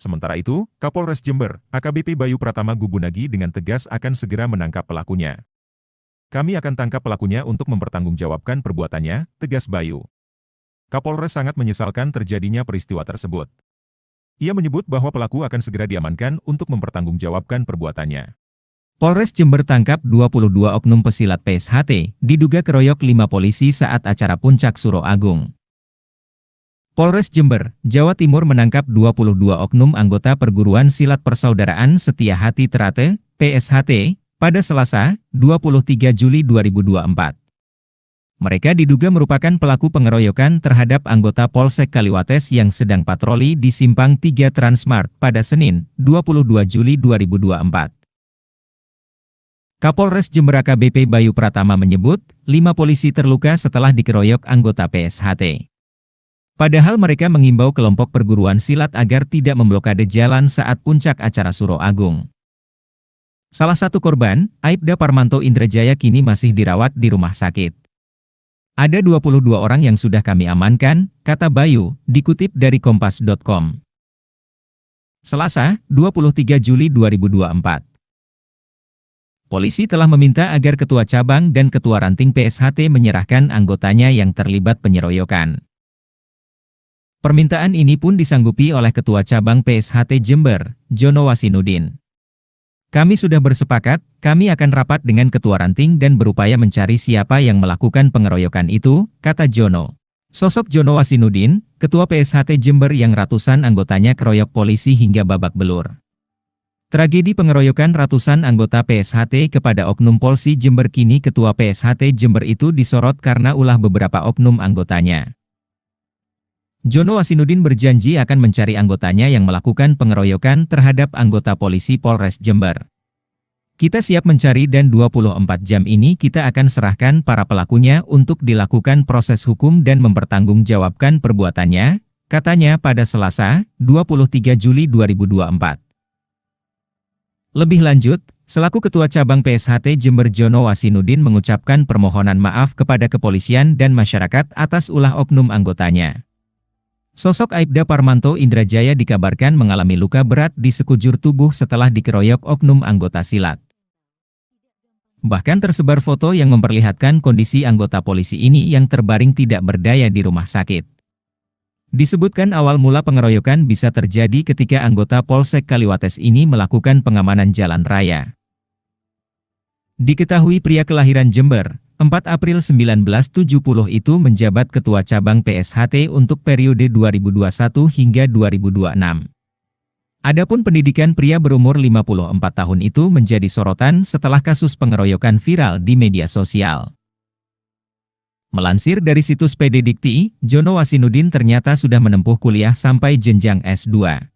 Sementara itu, Kapolres Jember, AKBP Bayu Pratama Gubunagi dengan tegas akan segera menangkap pelakunya. Kami akan tangkap pelakunya untuk mempertanggungjawabkan perbuatannya, tegas Bayu. Kapolres sangat menyesalkan terjadinya peristiwa tersebut. Ia menyebut bahwa pelaku akan segera diamankan untuk mempertanggungjawabkan perbuatannya. Polres Jember tangkap 22 oknum pesilat PSHT, diduga keroyok 5 polisi saat acara Puncak Suro Agung. Polres Jember, Jawa Timur menangkap 22 oknum anggota perguruan silat Persaudaraan Setia Hati Trate, PSHT, pada Selasa, 23 Juli 2024. Mereka diduga merupakan pelaku pengeroyokan terhadap anggota Polsek Kaliwates yang sedang patroli di Simpang 3 Transmart pada Senin, 22 Juli 2024. Kapolres Jember AKBP Bayu Pratama menyebut, 5 polisi terluka setelah dikeroyok anggota PSHT. Padahal mereka mengimbau kelompok perguruan silat agar tidak memblokade jalan saat puncak acara Suro Agung. Salah satu korban, Aibda Parmanto Indrajaya kini masih dirawat di rumah sakit. Ada 22 orang yang sudah kami amankan, kata Bayu, dikutip dari kompas.com. Selasa, 23 Juli 2024. Polisi telah meminta agar Ketua Cabang dan Ketua Ranting PSHT menyerahkan anggotanya yang terlibat penyeroyokan. Permintaan ini pun disanggupi oleh Ketua Cabang PSHT Jember, Jono Wasinudin. Kami sudah bersepakat, kami akan rapat dengan Ketua Ranting dan berupaya mencari siapa yang melakukan pengeroyokan itu, kata Jono. Sosok Jono Wasinudin, Ketua PSHT Jember yang ratusan anggotanya keroyok polisi hingga babak belur. Tragedi pengeroyokan ratusan anggota PSHT kepada oknum Polsi Jember kini Ketua PSHT Jember itu disorot karena ulah beberapa oknum anggotanya. Jono Wasinudin berjanji akan mencari anggotanya yang melakukan pengeroyokan terhadap anggota polisi Polres Jember. Kita siap mencari dan 24 jam ini kita akan serahkan para pelakunya untuk dilakukan proses hukum dan mempertanggungjawabkan perbuatannya, katanya pada Selasa, 23 Juli 2024. Lebih lanjut, selaku Ketua Cabang PSHT Jember Jono Wasinudin mengucapkan permohonan maaf kepada kepolisian dan masyarakat atas ulah oknum anggotanya. Sosok Aibda Parmanto Indrajaya dikabarkan mengalami luka berat di sekujur tubuh setelah dikeroyok oknum anggota silat. Bahkan tersebar foto yang memperlihatkan kondisi anggota polisi ini yang terbaring tidak berdaya di rumah sakit. Disebutkan awal mula pengeroyokan bisa terjadi ketika anggota Polsek Kaliwates ini melakukan pengamanan jalan raya. Diketahui pria kelahiran Jember, 4 April 1970 itu menjabat Ketua Cabang PSHT untuk periode 2021 hingga 2026. Adapun pendidikan pria berumur 54 tahun itu menjadi sorotan setelah kasus pengeroyokan viral di media sosial. Melansir dari situs PD Dikti, Jono Wasinudin ternyata sudah menempuh kuliah sampai jenjang S2.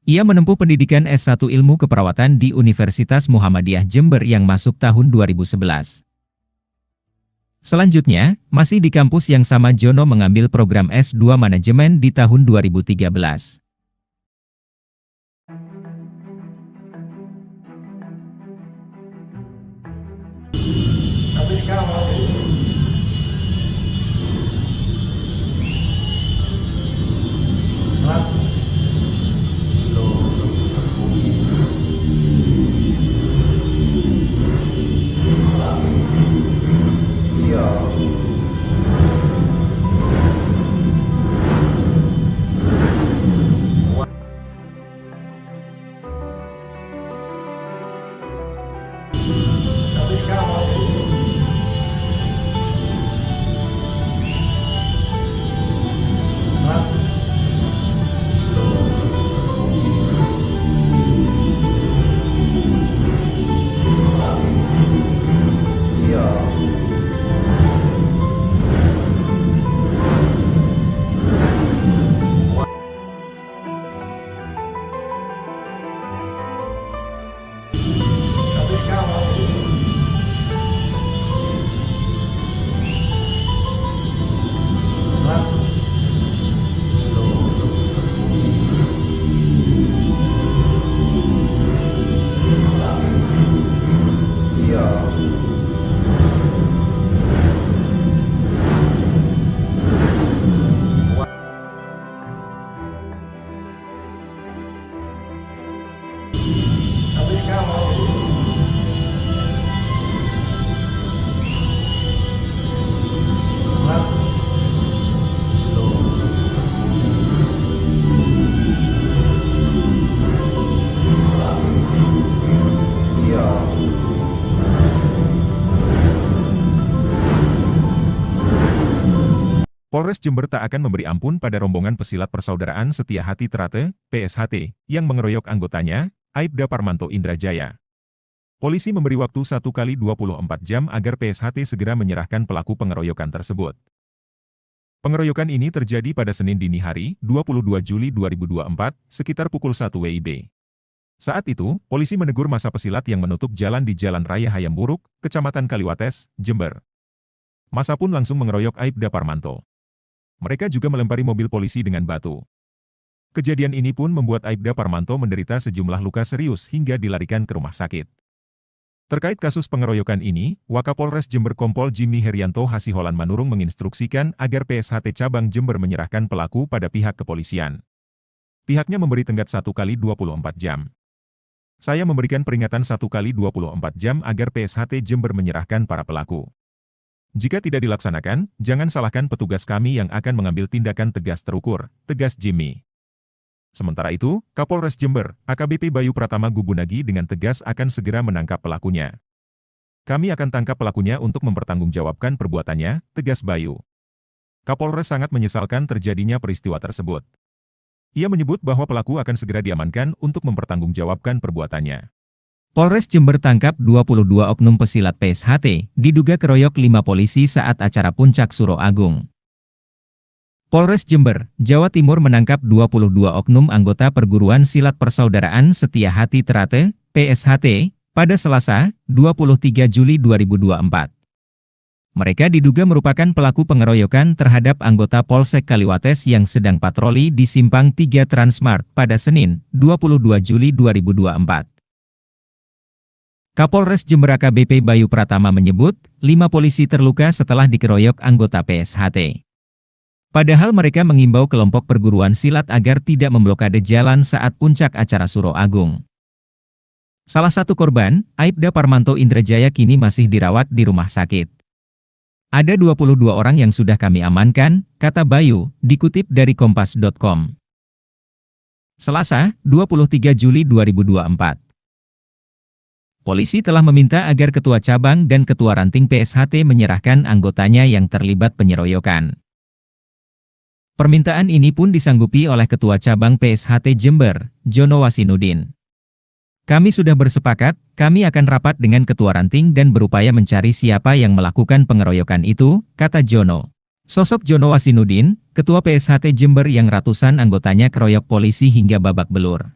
Ia menempuh pendidikan S1 Ilmu Keperawatan di Universitas Muhammadiyah Jember yang masuk tahun 2011. Selanjutnya, masih di kampus yang sama Jono mengambil program S2 Manajemen di tahun 2013. Tapi kamu Polres Jember tak akan memberi ampun pada rombongan pesilat Persaudaraan Setia Hati Trate, PSHT, yang mengeroyok anggotanya, Aibda Parmanto Indrajaya. Polisi memberi waktu 1 kali 24 jam agar PSHT segera menyerahkan pelaku pengeroyokan tersebut. Pengeroyokan ini terjadi pada Senin dini hari, 22 Juli 2024, sekitar pukul 1 WIB. Saat itu, polisi menegur massa pesilat yang menutup jalan di Jalan Raya Hayamburuk, Kecamatan Kaliwates, Jember. Massa pun langsung mengeroyok Aibda Parmanto. Mereka juga melempari mobil polisi dengan batu. Kejadian ini pun membuat Aibda Parmanto menderita sejumlah luka serius hingga dilarikan ke rumah sakit. Terkait kasus pengeroyokan ini, Wakapolres Jember Kompol Jimmy Herianto Hasiholan Manurung menginstruksikan agar PSHT Cabang Jember menyerahkan pelaku pada pihak kepolisian. Pihaknya memberi tenggat 1 kali 24 jam. Saya memberikan peringatan 1 kali 24 jam agar PSHT Jember menyerahkan para pelaku. Jika tidak dilaksanakan, jangan salahkan petugas kami yang akan mengambil tindakan tegas terukur, tegas Jimmy. Sementara itu, Kapolres Jember, AKBP Bayu Pratama Gubunagi dengan tegas akan segera menangkap pelakunya. Kami akan tangkap pelakunya untuk mempertanggungjawabkan perbuatannya, tegas Bayu. Kapolres sangat menyesalkan terjadinya peristiwa tersebut. Ia menyebut bahwa pelaku akan segera diamankan untuk mempertanggungjawabkan perbuatannya. Polres Jember tangkap 22 oknum pesilat PSHT, diduga keroyok 5 polisi saat acara Puncak Suro Agung. Polres Jember, Jawa Timur menangkap 22 oknum anggota perguruan silat Persaudaraan Setia Hati Trate, PSHT, pada Selasa, 23 Juli 2024. Mereka diduga merupakan pelaku pengeroyokan terhadap anggota Polsek Kaliwates yang sedang patroli di Simpang 3 Transmart pada Senin, 22 Juli 2024. Kapolres Jember AKBP Bayu Pratama menyebut, 5 polisi terluka setelah dikeroyok anggota PSHT. Padahal mereka mengimbau kelompok perguruan silat agar tidak memblokade jalan saat puncak acara Suro Agung. Salah satu korban, Aibda Parmanto Indrajaya kini masih dirawat di rumah sakit. Ada 22 orang yang sudah kami amankan, kata Bayu, dikutip dari kompas.com. Selasa, 23 Juli 2024. Polisi telah meminta agar Ketua Cabang dan Ketua Ranting PSHT menyerahkan anggotanya yang terlibat penyeroyokan. Permintaan ini pun disanggupi oleh Ketua Cabang PSHT Jember, Jono Wasinudin. Kami sudah bersepakat, kami akan rapat dengan Ketua Ranting dan berupaya mencari siapa yang melakukan pengeroyokan itu, kata Jono. Sosok Jono Wasinudin, Ketua PSHT Jember yang ratusan anggotanya keroyok polisi hingga babak belur.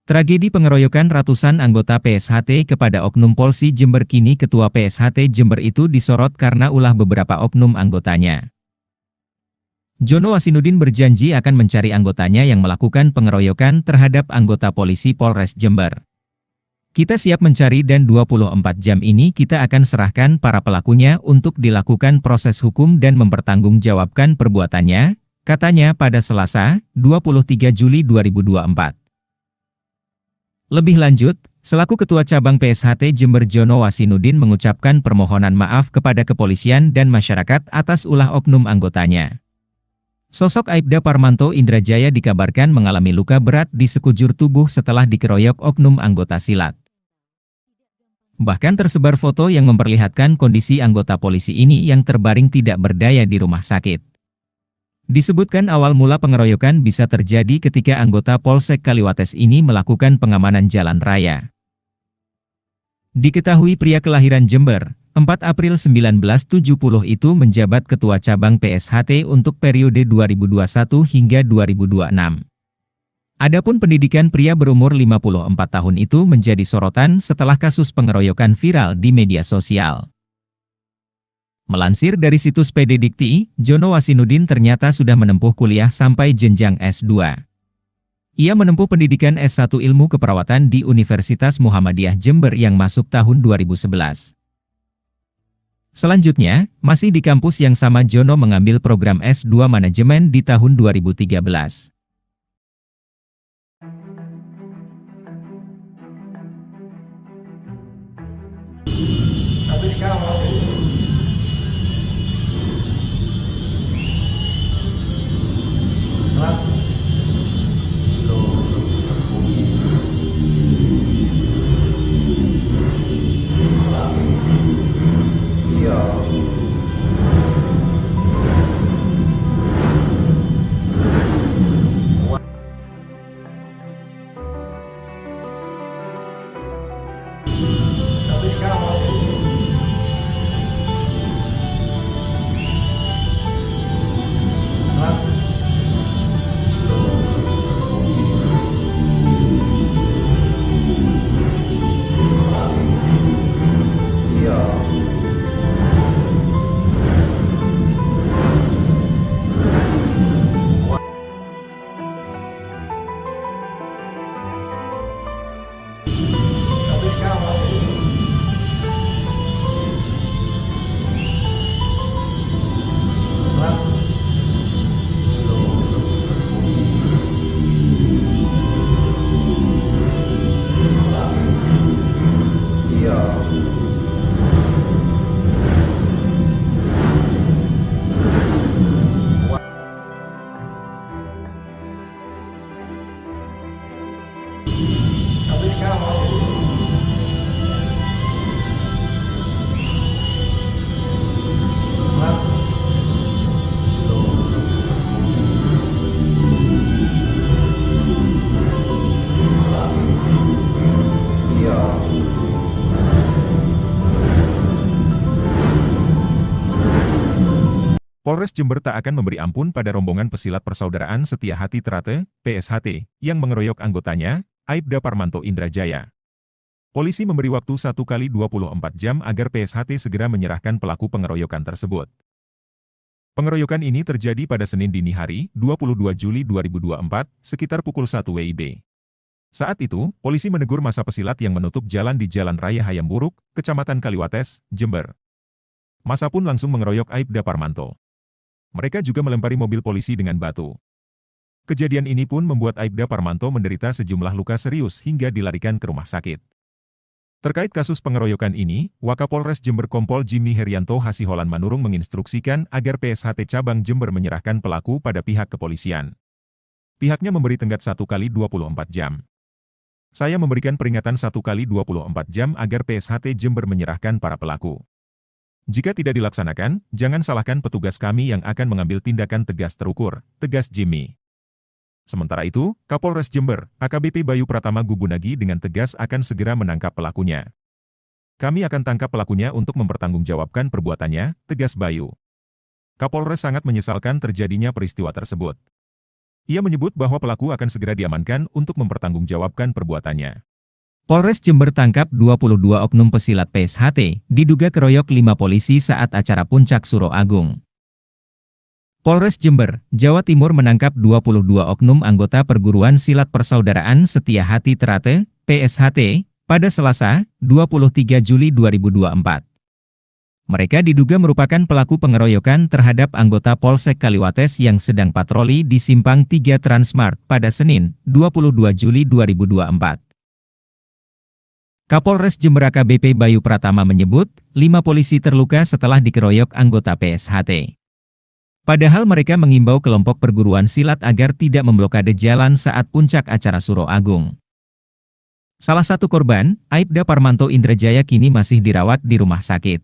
Tragedi pengeroyokan ratusan anggota PSHT kepada oknum Polsi Jember kini Ketua PSHT Jember itu disorot karena ulah beberapa oknum anggotanya. Jono Wasinudin berjanji akan mencari anggotanya yang melakukan pengeroyokan terhadap anggota polisi Polres Jember. Kita siap mencari dan 24 jam ini kita akan serahkan para pelakunya untuk dilakukan proses hukum dan mempertanggungjawabkan perbuatannya, katanya pada Selasa, 23 Juli 2024. Lebih lanjut, selaku Ketua Cabang PSHT Jember Jono Wasinudin mengucapkan permohonan maaf kepada kepolisian dan masyarakat atas ulah oknum anggotanya. Sosok Aibda Parmanto Indrajaya dikabarkan mengalami luka berat di sekujur tubuh setelah dikeroyok oknum anggota silat. Bahkan tersebar foto yang memperlihatkan kondisi anggota polisi ini yang terbaring tidak berdaya di rumah sakit. Disebutkan awal mula pengeroyokan bisa terjadi ketika anggota Polsek Kaliwates ini melakukan pengamanan jalan raya. Diketahui pria kelahiran Jember, 4 April 1970 itu menjabat Ketua Cabang PSHT untuk periode 2021 hingga 2026. Adapun pendidikan pria berumur 54 tahun itu menjadi sorotan setelah kasus pengeroyokan viral di media sosial. Melansir dari situs PD Dikti, Jono Wasinudin ternyata sudah menempuh kuliah sampai jenjang S2. Ia menempuh pendidikan S1 Ilmu Keperawatan di Universitas Muhammadiyah Jember yang masuk tahun 2011. Selanjutnya, masih di kampus yang sama Jono mengambil program S2 Manajemen di tahun 2013. Tapi kalau Polres Jember tak akan memberi ampun pada rombongan pesilat Persaudaraan Setia Hati Trate, PSHT, yang mengeroyok anggotanya, Aibda Parmanto Indrajaya. Polisi memberi waktu 1 kali 24 jam agar PSHT segera menyerahkan pelaku pengeroyokan tersebut. Pengeroyokan ini terjadi pada Senin dini hari, 22 Juli 2024, sekitar pukul 1 WIB. Saat itu, polisi menegur massa pesilat yang menutup jalan di Jalan Raya Hayamburuk, Kecamatan Kaliwates, Jember. Massa pun langsung mengeroyok Aibda Parmanto. Mereka juga melempari mobil polisi dengan batu. Kejadian ini pun membuat Aibda Parmanto menderita sejumlah luka serius hingga dilarikan ke rumah sakit. Terkait kasus pengeroyokan ini, Wakapolres Jember Kompol Jimmy Herianto Hasiholan Manurung menginstruksikan agar PSHT Cabang Jember menyerahkan pelaku pada pihak kepolisian. Pihaknya memberi tenggat 1 kali 24 jam. Saya memberikan peringatan 1 kali 24 jam agar PSHT Jember menyerahkan para pelaku. Jika tidak dilaksanakan, jangan salahkan petugas kami yang akan mengambil tindakan tegas terukur, tegas Jimmy. Sementara itu, Kapolres Jember, AKBP Bayu Pratama Gubunagi dengan tegas akan segera menangkap pelakunya. Kami akan tangkap pelakunya untuk mempertanggungjawabkan perbuatannya, tegas Bayu. Kapolres sangat menyesalkan terjadinya peristiwa tersebut. Ia menyebut bahwa pelaku akan segera diamankan untuk mempertanggungjawabkan perbuatannya. Polres Jember tangkap 22 oknum pesilat PSHT, diduga keroyok 5 polisi saat acara Puncak Suro Agung. Polres Jember, Jawa Timur menangkap 22 oknum anggota perguruan silat Persaudaraan Setia Hati Trate, PSHT, pada Selasa, 23 Juli 2024. Mereka diduga merupakan pelaku pengeroyokan terhadap anggota Polsek Kaliwates yang sedang patroli di Simpang 3 Transmart pada Senin, 22 Juli 2024. Kapolres Jember AKBP Bayu Pratama menyebut, 5 polisi terluka setelah dikeroyok anggota PSHT. Padahal mereka mengimbau kelompok perguruan silat agar tidak memblokade jalan saat puncak acara Suro Agung. Salah satu korban, Aibda Parmanto Indrajaya kini masih dirawat di rumah sakit.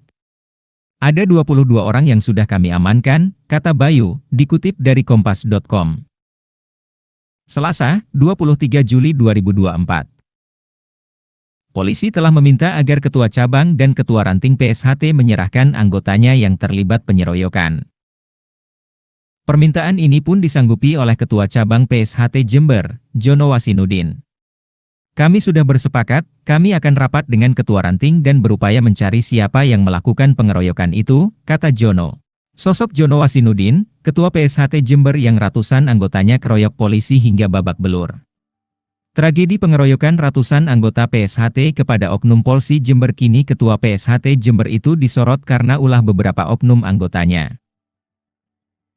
Ada 22 orang yang sudah kami amankan, kata Bayu, dikutip dari kompas.com. Selasa, 23 Juli 2024. Polisi telah meminta agar Ketua Cabang dan Ketua Ranting PSHT menyerahkan anggotanya yang terlibat penyeroyokan. Permintaan ini pun disanggupi oleh Ketua Cabang PSHT Jember, Jono Wasinudin. Kami sudah bersepakat, kami akan rapat dengan Ketua Ranting dan berupaya mencari siapa yang melakukan pengeroyokan itu, kata Jono. Sosok Jono Wasinudin, Ketua PSHT Jember yang ratusan anggotanya keroyok polisi hingga babak belur. Tragedi pengeroyokan ratusan anggota PSHT kepada Oknum Polsi Jember kini Ketua PSHT Jember itu disorot karena ulah beberapa oknum anggotanya.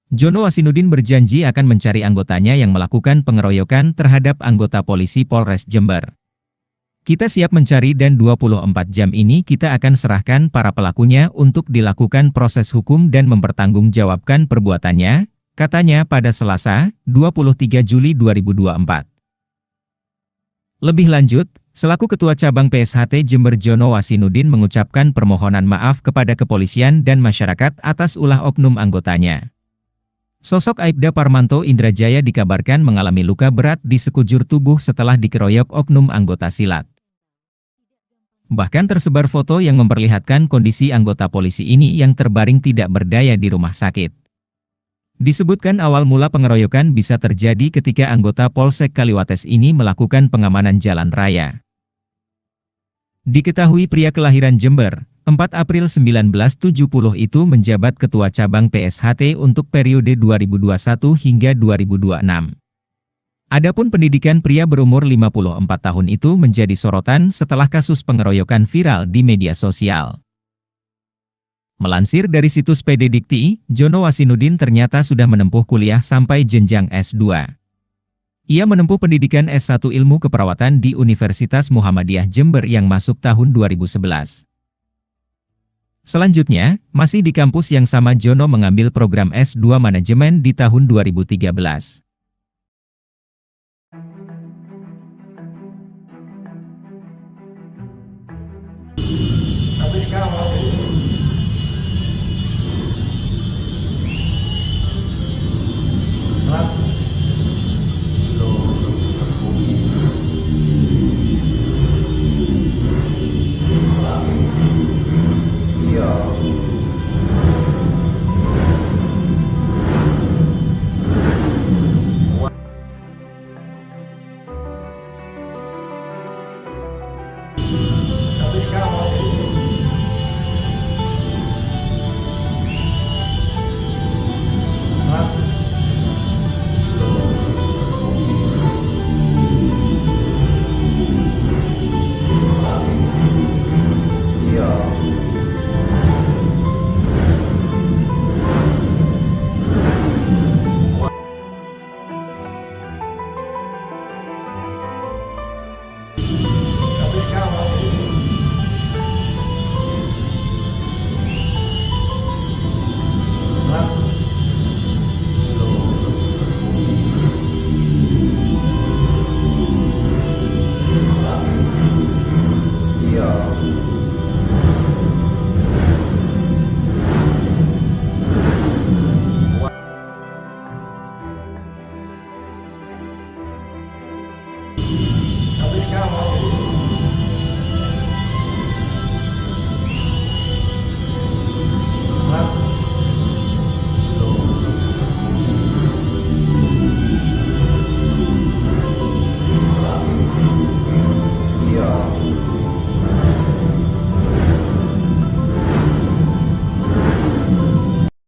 Jono Wasinudin berjanji akan mencari anggotanya yang melakukan pengeroyokan terhadap anggota polisi Polres Jember. Kita siap mencari dan 24 jam ini kita akan serahkan para pelakunya untuk dilakukan proses hukum dan mempertanggungjawabkan perbuatannya, katanya pada Selasa, 23 Juli 2024. Lebih lanjut, selaku Ketua Cabang PSHT Jember Jono Wasinudin mengucapkan permohonan maaf kepada kepolisian dan masyarakat atas ulah oknum anggotanya. Sosok Aibda Parmanto Indrajaya dikabarkan mengalami luka berat di sekujur tubuh setelah dikeroyok oknum anggota silat. Bahkan tersebar foto yang memperlihatkan kondisi anggota polisi ini yang terbaring tidak berdaya di rumah sakit. Disebutkan awal mula pengeroyokan bisa terjadi ketika anggota Polsek Kaliwates ini melakukan pengamanan jalan raya. Diketahui pria kelahiran Jember, 4 April 1970 itu menjabat Ketua Cabang PSHT untuk periode 2021 hingga 2026. Adapun pendidikan pria berumur 54 tahun itu menjadi sorotan setelah kasus pengeroyokan viral di media sosial. Melansir dari situs PD Dikti, Jono Wasinudin ternyata sudah menempuh kuliah sampai jenjang S2. Ia menempuh pendidikan S1 Ilmu Keperawatan di Universitas Muhammadiyah Jember yang masuk tahun 2011. Selanjutnya, masih di kampus yang sama Jono mengambil program S2 Manajemen di tahun 2013. Tapi kalau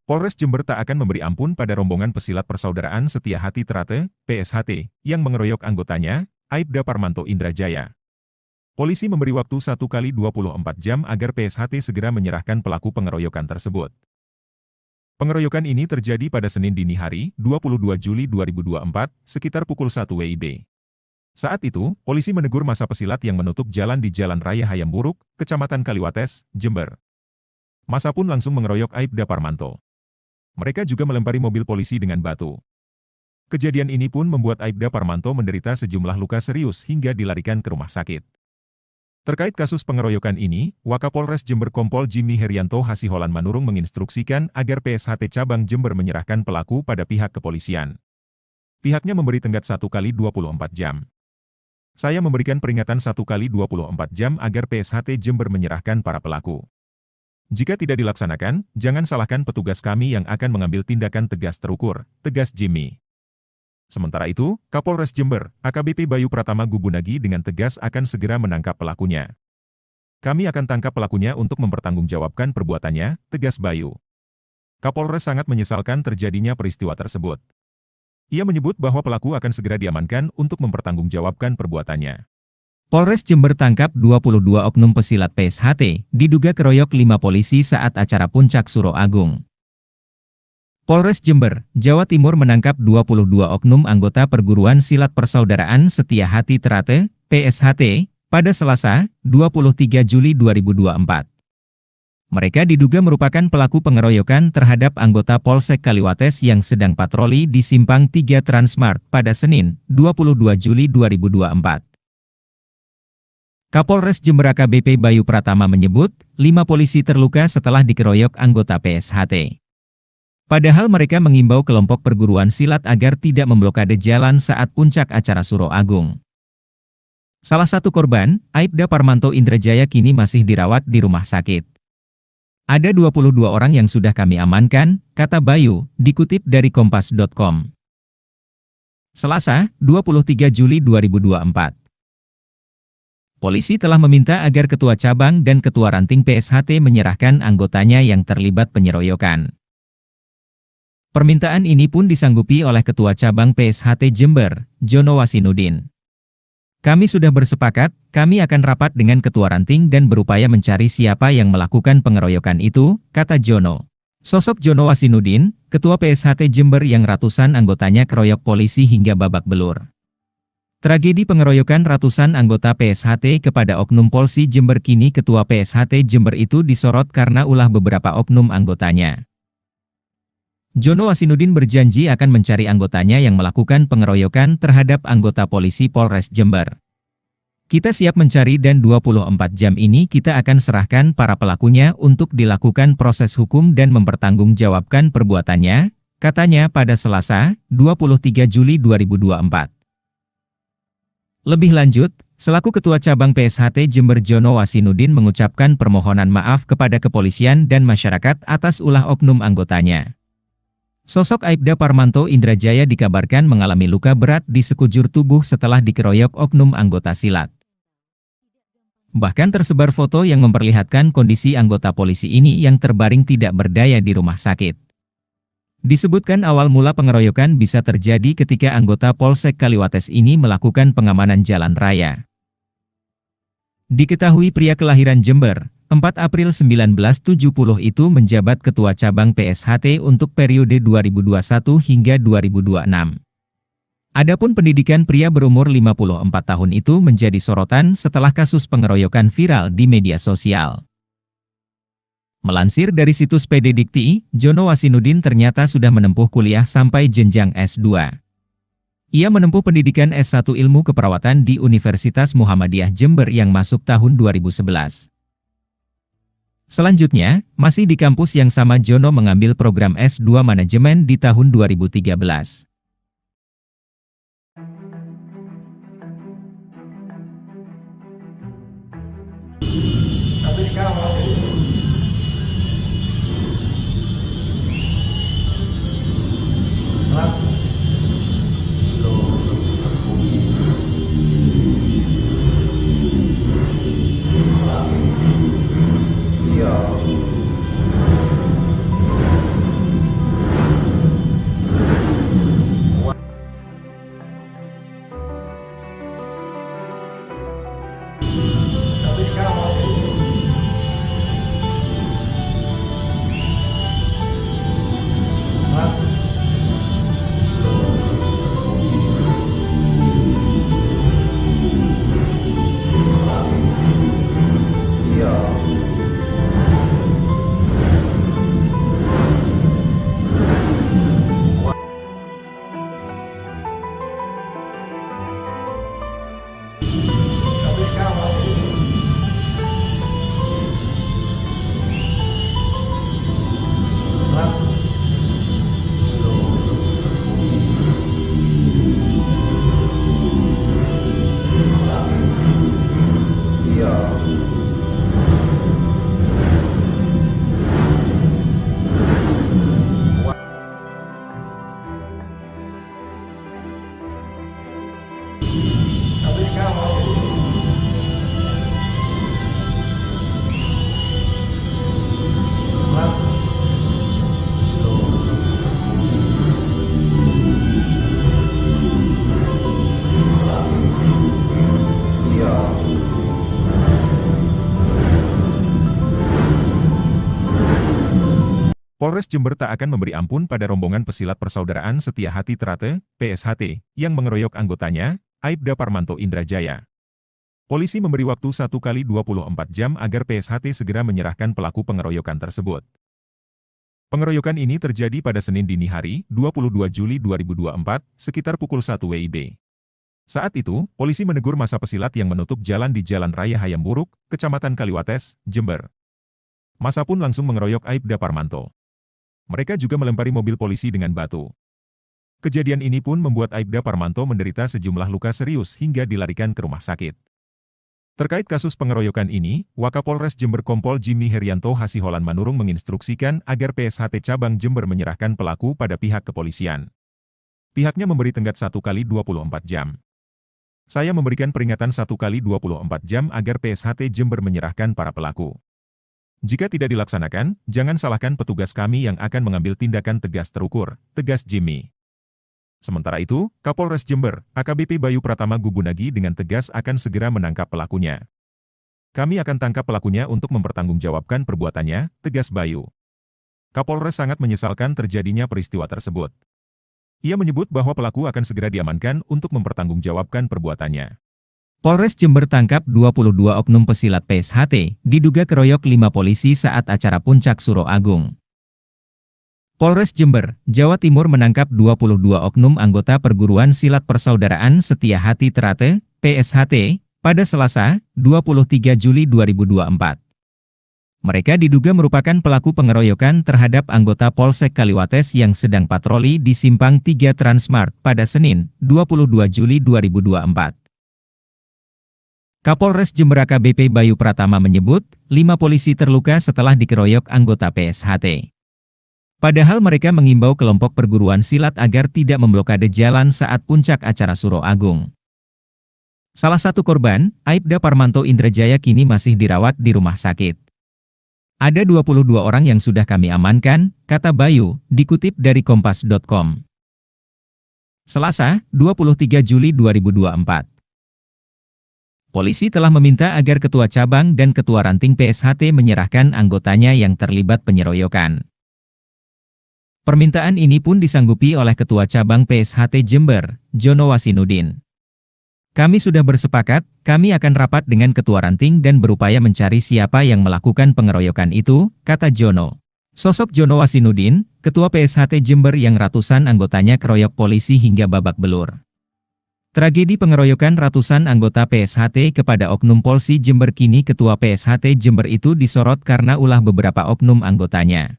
Polres Jember tak akan memberi ampun pada rombongan pesilat Persaudaraan Setia Hati Trate, PSHT, yang mengeroyok anggotanya, Aibda Parmanto Indrajaya. Polisi memberi waktu 1 kali 24 jam agar PSHT segera menyerahkan pelaku pengeroyokan tersebut. Pengeroyokan ini terjadi pada Senin dini hari, 22 Juli 2024, sekitar pukul 1 WIB. Saat itu, polisi menegur massa pesilat yang menutup jalan di Jalan Raya Hayam Buruk, Kecamatan Kaliwates, Jember. Massa pun langsung mengeroyok Aibda Parmanto. Mereka juga melempari mobil polisi dengan batu. Kejadian ini pun membuat Aibda Parmanto menderita sejumlah luka serius hingga dilarikan ke rumah sakit. Terkait kasus pengeroyokan ini, Wakapolres Jember Kompol Jimmy Herianto Hasiholan Manurung menginstruksikan agar PSHT Cabang Jember menyerahkan pelaku pada pihak kepolisian. Pihaknya memberi tenggat 1 kali 24 jam. Saya memberikan peringatan 1 kali 24 jam agar PSHT Jember menyerahkan para pelaku. Jika tidak dilaksanakan, jangan salahkan petugas kami yang akan mengambil tindakan tegas terukur, tegas Jimmy. Sementara itu, Kapolres Jember, AKBP Bayu Pratama Gubunagi dengan tegas akan segera menangkap pelakunya. Kami akan tangkap pelakunya untuk mempertanggungjawabkan perbuatannya, tegas Bayu. Kapolres sangat menyesalkan terjadinya peristiwa tersebut. Ia menyebut bahwa pelaku akan segera diamankan untuk mempertanggungjawabkan perbuatannya. Polres Jember tangkap 22 oknum pesilat PSHT, diduga keroyok 5 polisi saat acara Puncak Suro Agung. Polres Jember, Jawa Timur menangkap 22 oknum anggota Perguruan Silat Persaudaraan Setia Hati Trate, PSHT, pada Selasa, 23 Juli 2024. Mereka diduga merupakan pelaku pengeroyokan terhadap anggota Polsek Kaliwates yang sedang patroli di Simpang 3 Transmart pada Senin, 22 Juli 2024. Kapolres Jember AKBP Bayu Pratama menyebut, 5 polisi terluka setelah dikeroyok anggota PSHT. Padahal mereka mengimbau kelompok perguruan silat agar tidak memblokade jalan saat puncak acara Suro Agung. Salah satu korban, Aibda Parmanto Indrajaya kini masih dirawat di rumah sakit. Ada 22 orang yang sudah kami amankan, kata Bayu, dikutip dari kompas.com. Selasa, 23 Juli 2024. Polisi telah meminta agar Ketua Cabang dan Ketua Ranting PSHT menyerahkan anggotanya yang terlibat penyeroyokan. Permintaan ini pun disanggupi oleh Ketua Cabang PSHT Jember, Jono Wasinudin. Kami sudah bersepakat, kami akan rapat dengan Ketua Ranting dan berupaya mencari siapa yang melakukan pengeroyokan itu, kata Jono. Sosok Jono Wasinudin, Ketua PSHT Jember yang ratusan anggotanya keroyok polisi hingga babak belur. Tragedi pengeroyokan ratusan anggota PSHT kepada oknum Polsi Jember kini Ketua PSHT Jember itu disorot karena ulah beberapa oknum anggotanya. Jono Wasinudin berjanji akan mencari anggotanya yang melakukan pengeroyokan terhadap anggota polisi Polres Jember. Kita siap mencari dan 24 jam ini kita akan serahkan para pelakunya untuk dilakukan proses hukum dan mempertanggungjawabkan perbuatannya, katanya pada Selasa, 23 Juli 2024. Lebih lanjut, selaku Ketua Cabang PSHT Jember Jono Wasinudin mengucapkan permohonan maaf kepada kepolisian dan masyarakat atas ulah oknum anggotanya. Sosok Aibda Parmanto Indrajaya dikabarkan mengalami luka berat di sekujur tubuh setelah dikeroyok oknum anggota silat. Bahkan tersebar foto yang memperlihatkan kondisi anggota polisi ini yang terbaring tidak berdaya di rumah sakit. Disebutkan awal mula pengeroyokan bisa terjadi ketika anggota Polsek Kaliwates ini melakukan pengamanan jalan raya. Diketahui pria kelahiran Jember, 4 April 1970 itu menjabat Ketua Cabang PSHT untuk periode 2021 hingga 2026. Adapun pendidikan pria berumur 54 tahun itu menjadi sorotan setelah kasus pengeroyokan viral di media sosial. Melansir dari situs PD Dikti, Jono Wasinudin ternyata sudah menempuh kuliah sampai jenjang S2. Ia menempuh pendidikan S1 Ilmu Keperawatan di Universitas Muhammadiyah Jember yang masuk tahun 2011. Selanjutnya, masih di kampus yang sama Jono mengambil program S2 Manajemen di tahun 2013. Tapi kalau Polres Jember tak akan memberi ampun pada rombongan pesilat Persaudaraan Setia Hati Trate, PSHT, yang mengeroyok anggotanya, Aibda Parmanto Indrajaya. Polisi memberi waktu 1 kali 24 jam agar PSHT segera menyerahkan pelaku pengeroyokan tersebut. Pengeroyokan ini terjadi pada Senin dini hari, 22 Juli 2024, sekitar pukul 1 WIB. Saat itu, polisi menegur masa pesilat yang menutup jalan di Jalan Raya Hayam Buruk, Kecamatan Kaliwates, Jember. Masa pun langsung mengeroyok Aibda Parmanto. Mereka juga melempari mobil polisi dengan batu. Kejadian ini pun membuat Aibda Parmanto menderita sejumlah luka serius hingga dilarikan ke rumah sakit. Terkait kasus pengeroyokan ini, Wakapolres Jember Kompol Jimmy Herianto Hasiholan Manurung menginstruksikan agar PSHT Cabang Jember menyerahkan pelaku pada pihak kepolisian. Pihaknya memberi tenggat 1 kali 24 jam. Saya memberikan peringatan 1 kali 24 jam agar PSHT Jember menyerahkan para pelaku. Jika tidak dilaksanakan, jangan salahkan petugas kami yang akan mengambil tindakan tegas terukur, tegas Jimmy. Sementara itu, Kapolres Jember, AKBP Bayu Pratama Gubunagi dengan tegas akan segera menangkap pelakunya. Kami akan tangkap pelakunya untuk mempertanggungjawabkan perbuatannya, tegas Bayu. Kapolres sangat menyesalkan terjadinya peristiwa tersebut. Ia menyebut bahwa pelaku akan segera diamankan untuk mempertanggungjawabkan perbuatannya. Polres Jember tangkap 22 oknum pesilat PSHT, diduga keroyok 5 polisi saat acara Puncak Suro Agung. Polres Jember, Jawa Timur menangkap 22 oknum anggota Perguruan Silat Persaudaraan Setia Hati Trate, PSHT, pada Selasa, 23 Juli 2024. Mereka diduga merupakan pelaku pengeroyokan terhadap anggota Polsek Kaliwates yang sedang patroli di Simpang 3 Transmart pada Senin, 22 Juli 2024. Kapolres Jember AKBP Bayu Pratama menyebut, 5 polisi terluka setelah dikeroyok anggota PSHT. Padahal mereka mengimbau kelompok perguruan silat agar tidak memblokade jalan saat puncak acara Suro Agung. Salah satu korban, Aibda Parmanto Indrajaya kini masih dirawat di rumah sakit. Ada 22 orang yang sudah kami amankan, kata Bayu, dikutip dari kompas.com. Selasa, 23 Juli 2024. Polisi telah meminta agar Ketua Cabang dan Ketua Ranting PSHT menyerahkan anggotanya yang terlibat penyeroyokan. Permintaan ini pun disanggupi oleh Ketua Cabang PSHT Jember, Jono Wasinudin. Kami sudah bersepakat, kami akan rapat dengan Ketua Ranting dan berupaya mencari siapa yang melakukan pengeroyokan itu, kata Jono. Sosok Jono Wasinudin, Ketua PSHT Jember yang ratusan anggotanya keroyok polisi hingga babak belur. Tragedi pengeroyokan ratusan anggota PSHT kepada oknum Polsi Jember kini Ketua PSHT Jember itu disorot karena ulah beberapa oknum anggotanya.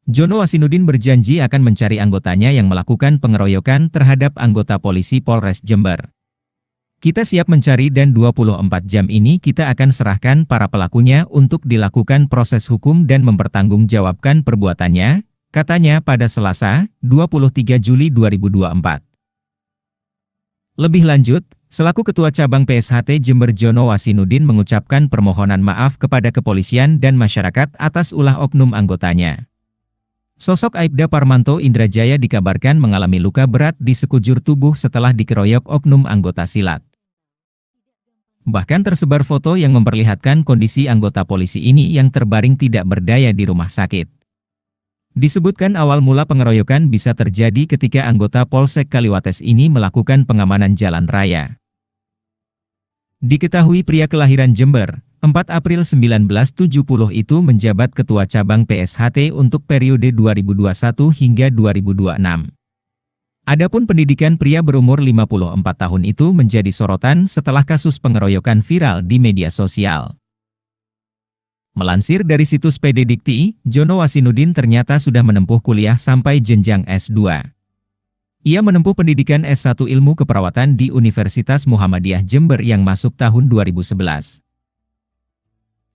Jono Wasinudin berjanji akan mencari anggotanya yang melakukan pengeroyokan terhadap anggota polisi Polres Jember. Kita siap mencari dan 24 jam ini kita akan serahkan para pelakunya untuk dilakukan proses hukum dan mempertanggungjawabkan perbuatannya, katanya pada Selasa, 23 Juli 2024. Lebih lanjut, selaku Ketua Cabang PSHT Jember Jono Wasinudin mengucapkan permohonan maaf kepada kepolisian dan masyarakat atas ulah oknum anggotanya. Sosok Aibda Parmanto Indrajaya dikabarkan mengalami luka berat di sekujur tubuh setelah dikeroyok oknum anggota silat. Bahkan tersebar foto yang memperlihatkan kondisi anggota polisi ini yang terbaring tidak berdaya di rumah sakit. Disebutkan awal mula pengeroyokan bisa terjadi ketika anggota Polsek Kaliwates ini melakukan pengamanan jalan raya. Diketahui pria kelahiran Jember, 4 April 1970 itu menjabat Ketua Cabang PSHT untuk periode 2021 hingga 2026. Adapun pendidikan pria berumur 54 tahun itu menjadi sorotan setelah kasus pengeroyokan viral di media sosial. Melansir dari situs PD Dikti, Jono Wasinudin ternyata sudah menempuh kuliah sampai jenjang S2. Ia menempuh pendidikan S1 Ilmu Keperawatan di Universitas Muhammadiyah Jember yang masuk tahun 2011.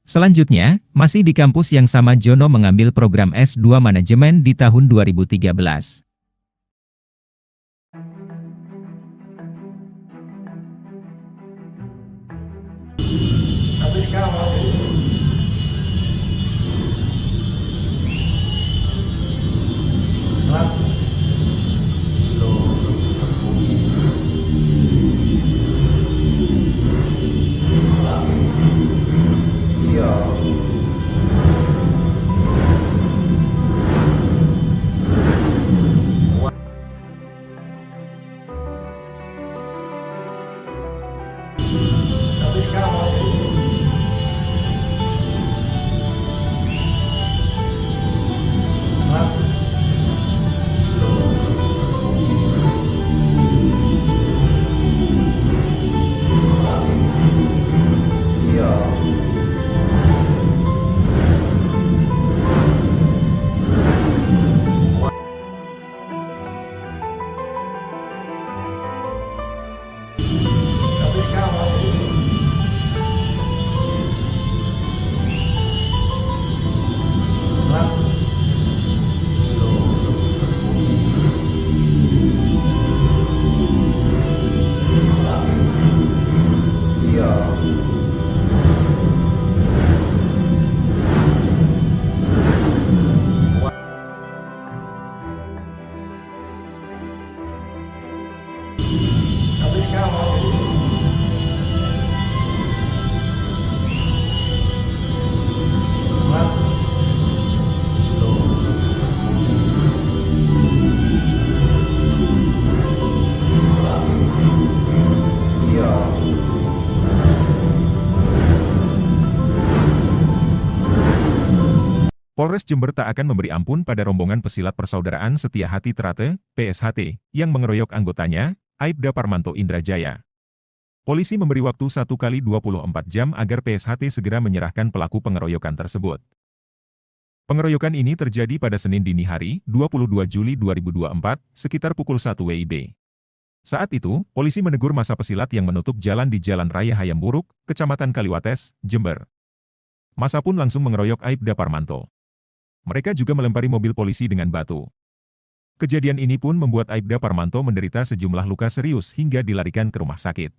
Selanjutnya, masih di kampus yang sama Jono mengambil program S2 Manajemen di tahun 2013. Tapi sekarang Polres Jember tak akan memberi ampun pada rombongan pesilat Persaudaraan Setia Hati Trate, PSHT, yang mengeroyok anggotanya, Aibda Parmanto Indrajaya. Polisi memberi waktu 1 kali 24 jam agar PSHT segera menyerahkan pelaku pengeroyokan tersebut. Pengeroyokan ini terjadi pada Senin dini hari, 22 Juli 2024, sekitar pukul 1 WIB. Saat itu, polisi menegur massa pesilat yang menutup jalan di Jalan Raya Hayamburuk, Kecamatan Kaliwates, Jember. Massa pun langsung mengeroyok Aibda Parmanto. Mereka juga melempari mobil polisi dengan batu. Kejadian ini pun membuat Aibda Parmanto menderita sejumlah luka serius hingga dilarikan ke rumah sakit.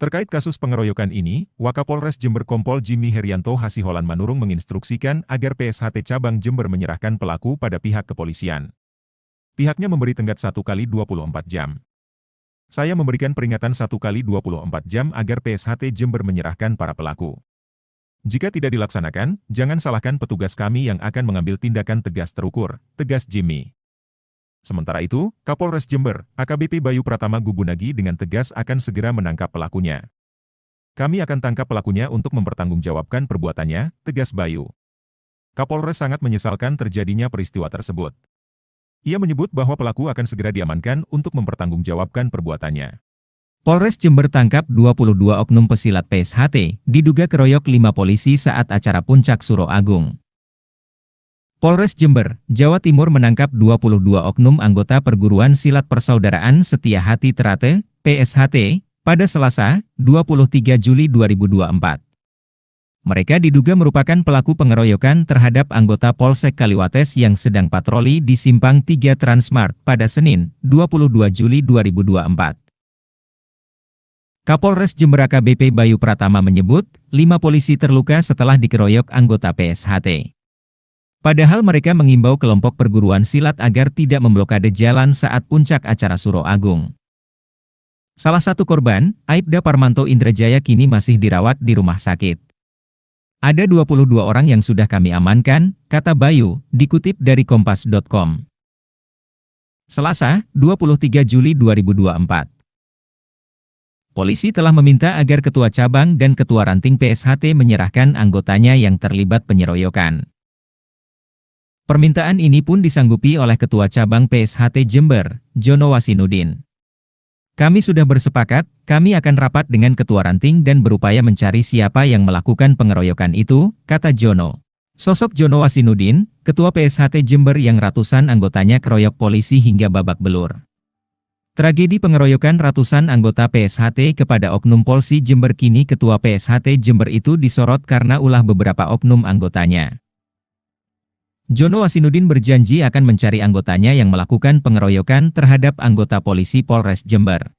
Terkait kasus pengeroyokan ini, Wakapolres Jember Kompol Jimmy Herianto Hasiholan Manurung menginstruksikan agar PSHT Cabang Jember menyerahkan pelaku pada pihak kepolisian. Pihaknya memberi tenggat 1 kali 24 jam. Saya memberikan peringatan 1 kali 24 jam agar PSHT Jember menyerahkan para pelaku. Jika tidak dilaksanakan, jangan salahkan petugas kami yang akan mengambil tindakan tegas terukur, tegas Jimmy. Sementara itu, Kapolres Jember, AKBP Bayu Pratama Gubunagi dengan tegas akan segera menangkap pelakunya. Kami akan tangkap pelakunya untuk mempertanggungjawabkan perbuatannya, tegas Bayu. Kapolres sangat menyesalkan terjadinya peristiwa tersebut. Ia menyebut bahwa pelaku akan segera diamankan untuk mempertanggungjawabkan perbuatannya. Polres Jember tangkap 22 oknum pesilat PSHT, diduga keroyok 5 polisi saat acara Puncak Suro Agung. Polres Jember, Jawa Timur menangkap 22 oknum anggota Perguruan Silat Persaudaraan Setia Hati Trate, PSHT, pada Selasa, 23 Juli 2024. Mereka diduga merupakan pelaku pengeroyokan terhadap anggota Polsek Kaliwates yang sedang patroli di Simpang 3 Transmart pada Senin, 22 Juli 2024. Kapolres Jember AKBP Bayu Pratama menyebut, 5 polisi terluka setelah dikeroyok anggota PSHT. Padahal mereka mengimbau kelompok perguruan silat agar tidak memblokade jalan saat puncak acara Suro Agung. Salah satu korban, Aibda Parmanto Indrajaya kini masih dirawat di rumah sakit. Ada 22 orang yang sudah kami amankan, kata Bayu, dikutip dari kompas.com. Selasa, 23 Juli 2024. Polisi telah meminta agar Ketua Cabang dan Ketua Ranting PSHT menyerahkan anggotanya yang terlibat penyeroyokan. Permintaan ini pun disanggupi oleh Ketua Cabang PSHT Jember, Jono Wasinudin. Kami sudah bersepakat, kami akan rapat dengan Ketua Ranting dan berupaya mencari siapa yang melakukan pengeroyokan itu, kata Jono. Sosok Jono Wasinudin, Ketua PSHT Jember yang ratusan anggotanya keroyok polisi hingga babak belur. Tragedi pengeroyokan ratusan anggota PSHT kepada oknum Polsi Jember kini Ketua PSHT Jember itu disorot karena ulah beberapa oknum anggotanya. Jono Wasinudin berjanji akan mencari anggotanya yang melakukan pengeroyokan terhadap anggota polisi Polres Jember.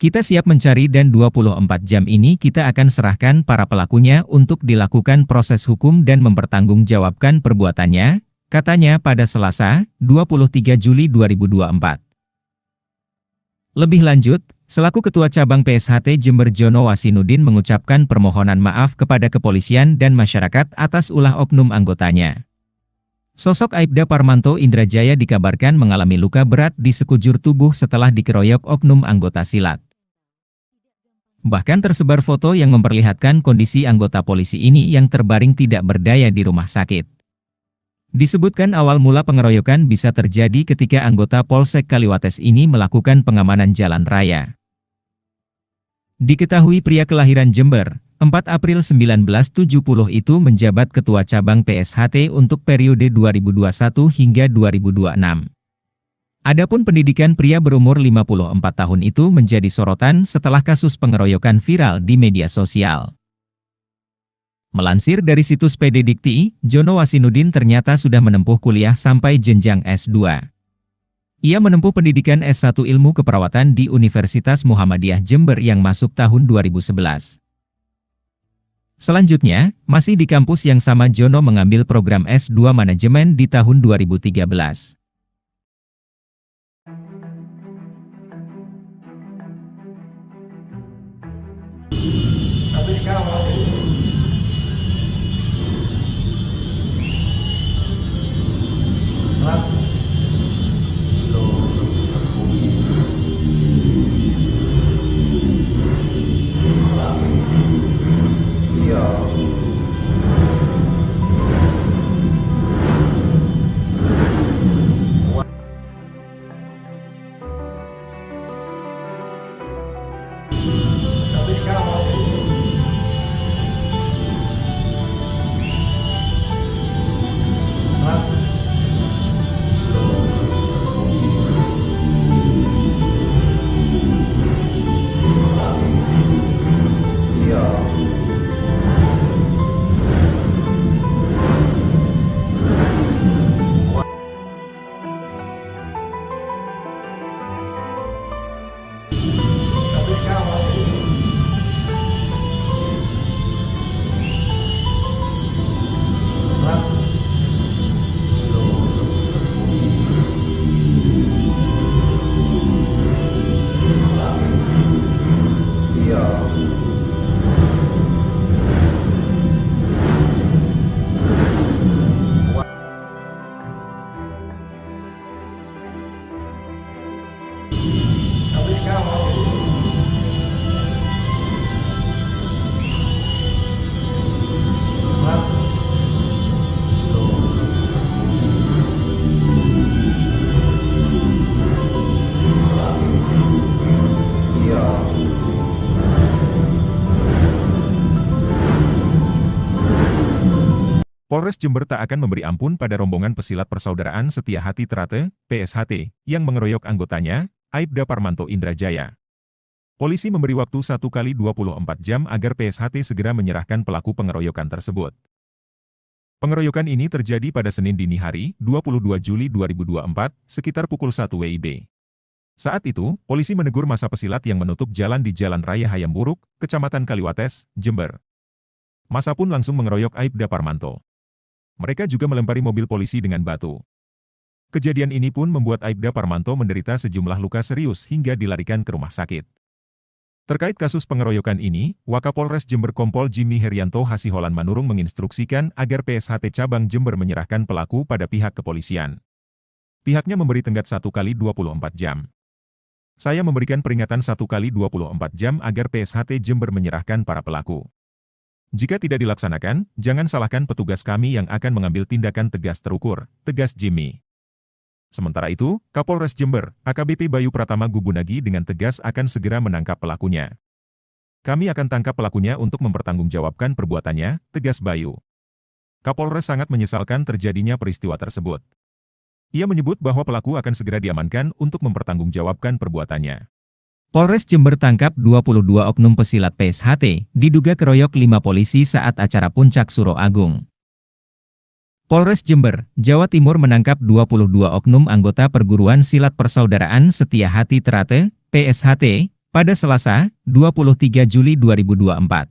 Kita siap mencari dan 24 jam ini kita akan serahkan para pelakunya untuk dilakukan proses hukum dan mempertanggungjawabkan perbuatannya, katanya pada Selasa, 23 Juli 2024. Lebih lanjut, selaku Ketua Cabang PSHT Jember Jono Wasinudin mengucapkan permohonan maaf kepada kepolisian dan masyarakat atas ulah oknum anggotanya. Sosok Aibda Parmanto Indrajaya dikabarkan mengalami luka berat di sekujur tubuh setelah dikeroyok oknum anggota silat. Bahkan tersebar foto yang memperlihatkan kondisi anggota polisi ini yang terbaring tidak berdaya di rumah sakit. Disebutkan awal mula pengeroyokan bisa terjadi ketika anggota Polsek Kaliwates ini melakukan pengamanan jalan raya. Diketahui pria kelahiran Jember, 4 April 1970 itu menjabat Ketua Cabang PSHT untuk periode 2021 hingga 2026. Adapun pendidikan pria berumur 54 tahun itu menjadi sorotan setelah kasus pengeroyokan viral di media sosial. Melansir dari situs PD Dikti, Jono Wasinudin ternyata sudah menempuh kuliah sampai jenjang S2. Ia menempuh pendidikan S1 Ilmu Keperawatan di Universitas Muhammadiyah Jember yang masuk tahun 2011. Selanjutnya, masih di kampus yang sama Jono mengambil program S2 Manajemen di tahun 2013. Tapi kau Kapolres Jember tak akan memberi ampun pada rombongan pesilat Persaudaraan Setia Hati Trate, PSHT, yang mengeroyok anggotanya, Aibda Parmanto Indrajaya. Polisi memberi waktu 1 kali 24 jam agar PSHT segera menyerahkan pelaku pengeroyokan tersebut. Pengeroyokan ini terjadi pada Senin dini hari, 22 Juli 2024, sekitar pukul 1 WIB. Saat itu, polisi menegur massa pesilat yang menutup jalan di Jalan Raya Hayamburuk, Kecamatan Kaliwates, Jember. Massa pun langsung mengeroyok Aibda Parmanto. Mereka juga melempari mobil polisi dengan batu. Kejadian ini pun membuat Aibda Parmanto menderita sejumlah luka serius hingga dilarikan ke rumah sakit. Terkait kasus pengeroyokan ini, Wakapolres Jember Kompol Jimmy Herianto Hasiholan Manurung menginstruksikan agar PSHT Cabang Jember menyerahkan pelaku pada pihak kepolisian. Pihaknya memberi tenggat 1 kali 24 jam. Saya memberikan peringatan 1 kali 24 jam agar PSHT Jember menyerahkan para pelaku. Jika tidak dilaksanakan, jangan salahkan petugas kami yang akan mengambil tindakan tegas terukur, tegas Jimmy. Sementara itu, Kapolres Jember, AKBP Bayu Pratama Gubunagi dengan tegas akan segera menangkap pelakunya. Kami akan tangkap pelakunya untuk mempertanggungjawabkan perbuatannya, tegas Bayu. Kapolres sangat menyesalkan terjadinya peristiwa tersebut. Ia menyebut bahwa pelaku akan segera diamankan untuk mempertanggungjawabkan perbuatannya. Polres Jember tangkap 22 oknum pesilat PSHT, diduga keroyok 5 polisi saat acara Puncak Suro Agung. Polres Jember, Jawa Timur menangkap 22 oknum anggota perguruan silat Persaudaraan Setia Hati Trate, PSHT, pada Selasa, 23 Juli 2024.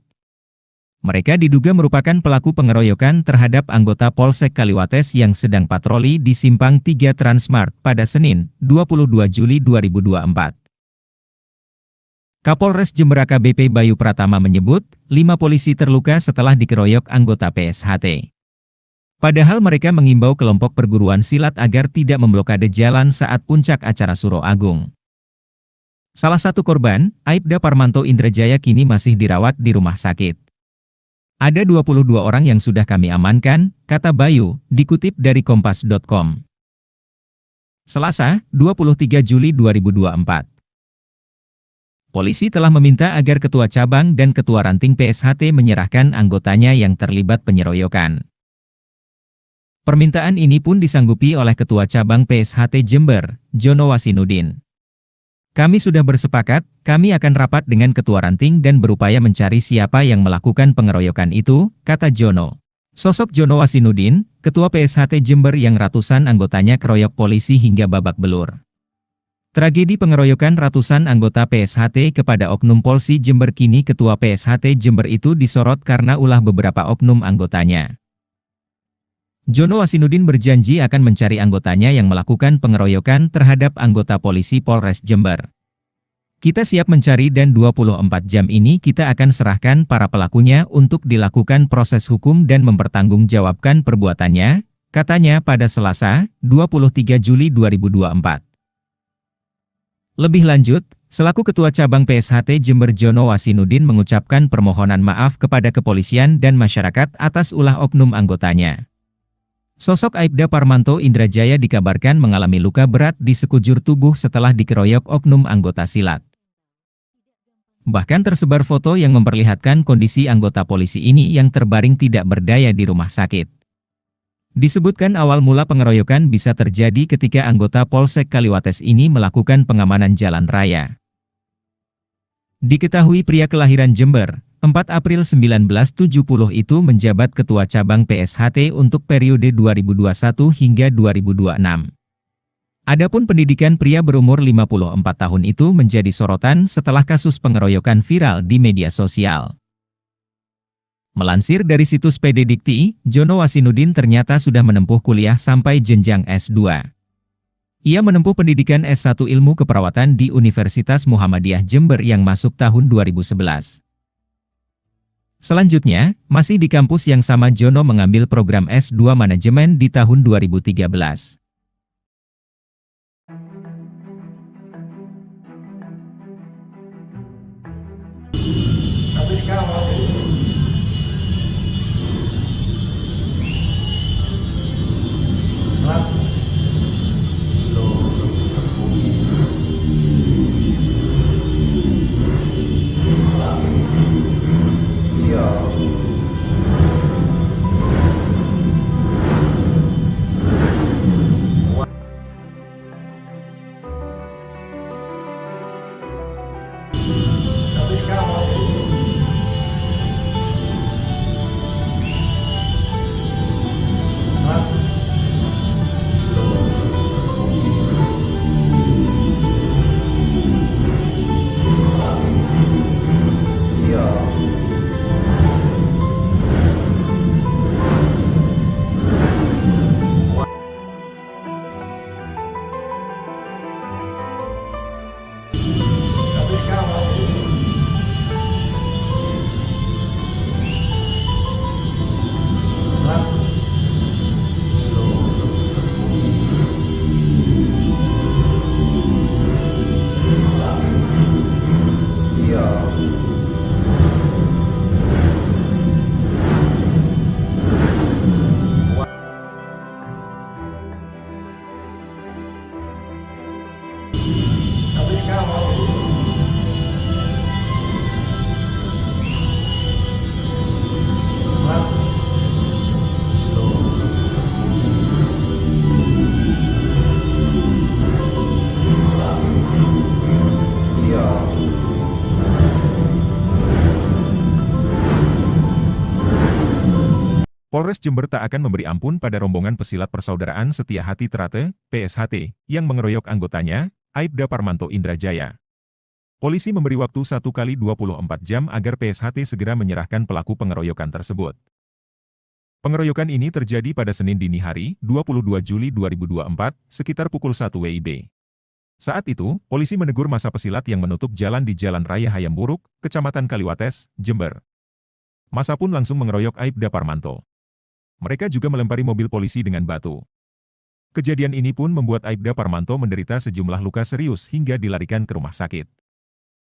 Mereka diduga merupakan pelaku pengeroyokan terhadap anggota Polsek Kaliwates yang sedang patroli di Simpang 3 Transmart pada Senin, 22 Juli 2024. Kapolres Jember AKBP Bayu Pratama menyebut, 5 polisi terluka setelah dikeroyok anggota PSHT. Padahal mereka mengimbau kelompok perguruan silat agar tidak memblokade jalan saat puncak acara Suro Agung. Salah satu korban, Aibda Parmanto Indrajaya kini masih dirawat di rumah sakit. Ada 22 orang yang sudah kami amankan, kata Bayu, dikutip dari kompas.com. Selasa, 23 Juli 2024. Polisi telah meminta agar Ketua Cabang dan Ketua Ranting PSHT menyerahkan anggotanya yang terlibat penyeroyokan. Permintaan ini pun disanggupi oleh Ketua Cabang PSHT Jember, Jono Wasinudin. Kami sudah bersepakat, kami akan rapat dengan Ketua Ranting dan berupaya mencari siapa yang melakukan pengeroyokan itu, kata Jono. Sosok Jono Wasinudin, Ketua PSHT Jember yang ratusan anggotanya keroyok polisi hingga babak belur. Tragedi pengeroyokan ratusan anggota PSHT kepada oknum Polsi Jember kini Ketua PSHT Jember itu disorot karena ulah beberapa oknum anggotanya. Jono Wasinudin berjanji akan mencari anggotanya yang melakukan pengeroyokan terhadap anggota polisi Polres Jember. Kita siap mencari dan 24 jam ini kita akan serahkan para pelakunya untuk dilakukan proses hukum dan mempertanggungjawabkan perbuatannya, katanya pada Selasa, 23 Juli 2024. Lebih lanjut, selaku Ketua Cabang PSHT Jember Jono Wasinudin mengucapkan permohonan maaf kepada kepolisian dan masyarakat atas ulah oknum anggotanya. Sosok Aibda Parmanto Indrajaya dikabarkan mengalami luka berat di sekujur tubuh setelah dikeroyok oknum anggota silat. Bahkan tersebar foto yang memperlihatkan kondisi anggota polisi ini yang terbaring tidak berdaya di rumah sakit. Disebutkan awal mula pengeroyokan bisa terjadi ketika anggota Polsek Kaliwates ini melakukan pengamanan jalan raya. Diketahui pria kelahiran Jember, 4 April 1970 itu menjabat Ketua Cabang PSHT untuk periode 2021 hingga 2026. Adapun pendidikan pria berumur 54 tahun itu menjadi sorotan setelah kasus pengeroyokan viral di media sosial. Melansir dari situs PD Dikti, Jono Wasinudin ternyata sudah menempuh kuliah sampai jenjang S2. Ia menempuh pendidikan S1 Ilmu Keperawatan di Universitas Muhammadiyah Jember yang masuk tahun 2011. Selanjutnya, masih di kampus yang sama Jono mengambil program S2 Manajemen di tahun 2013. Tapi kalau Polres Jember tak akan memberi ampun pada rombongan pesilat Persaudaraan Setia Hati Trate, PSHT, yang mengeroyok anggotanya, Aibda Parmanto Indrajaya. Polisi memberi waktu 1x24 jam agar PSHT segera menyerahkan pelaku pengeroyokan tersebut. Pengeroyokan ini terjadi pada Senin dini hari, 22 Juli 2024, sekitar pukul 1 WIB. Saat itu, polisi menegur massa pesilat yang menutup jalan di Jalan Raya Hayamburuk, Kecamatan Kaliwates, Jember. Massa pun langsung mengeroyok Aibda Parmanto. Mereka juga melempari mobil polisi dengan batu. Kejadian ini pun membuat Aibda Parmanto menderita sejumlah luka serius hingga dilarikan ke rumah sakit.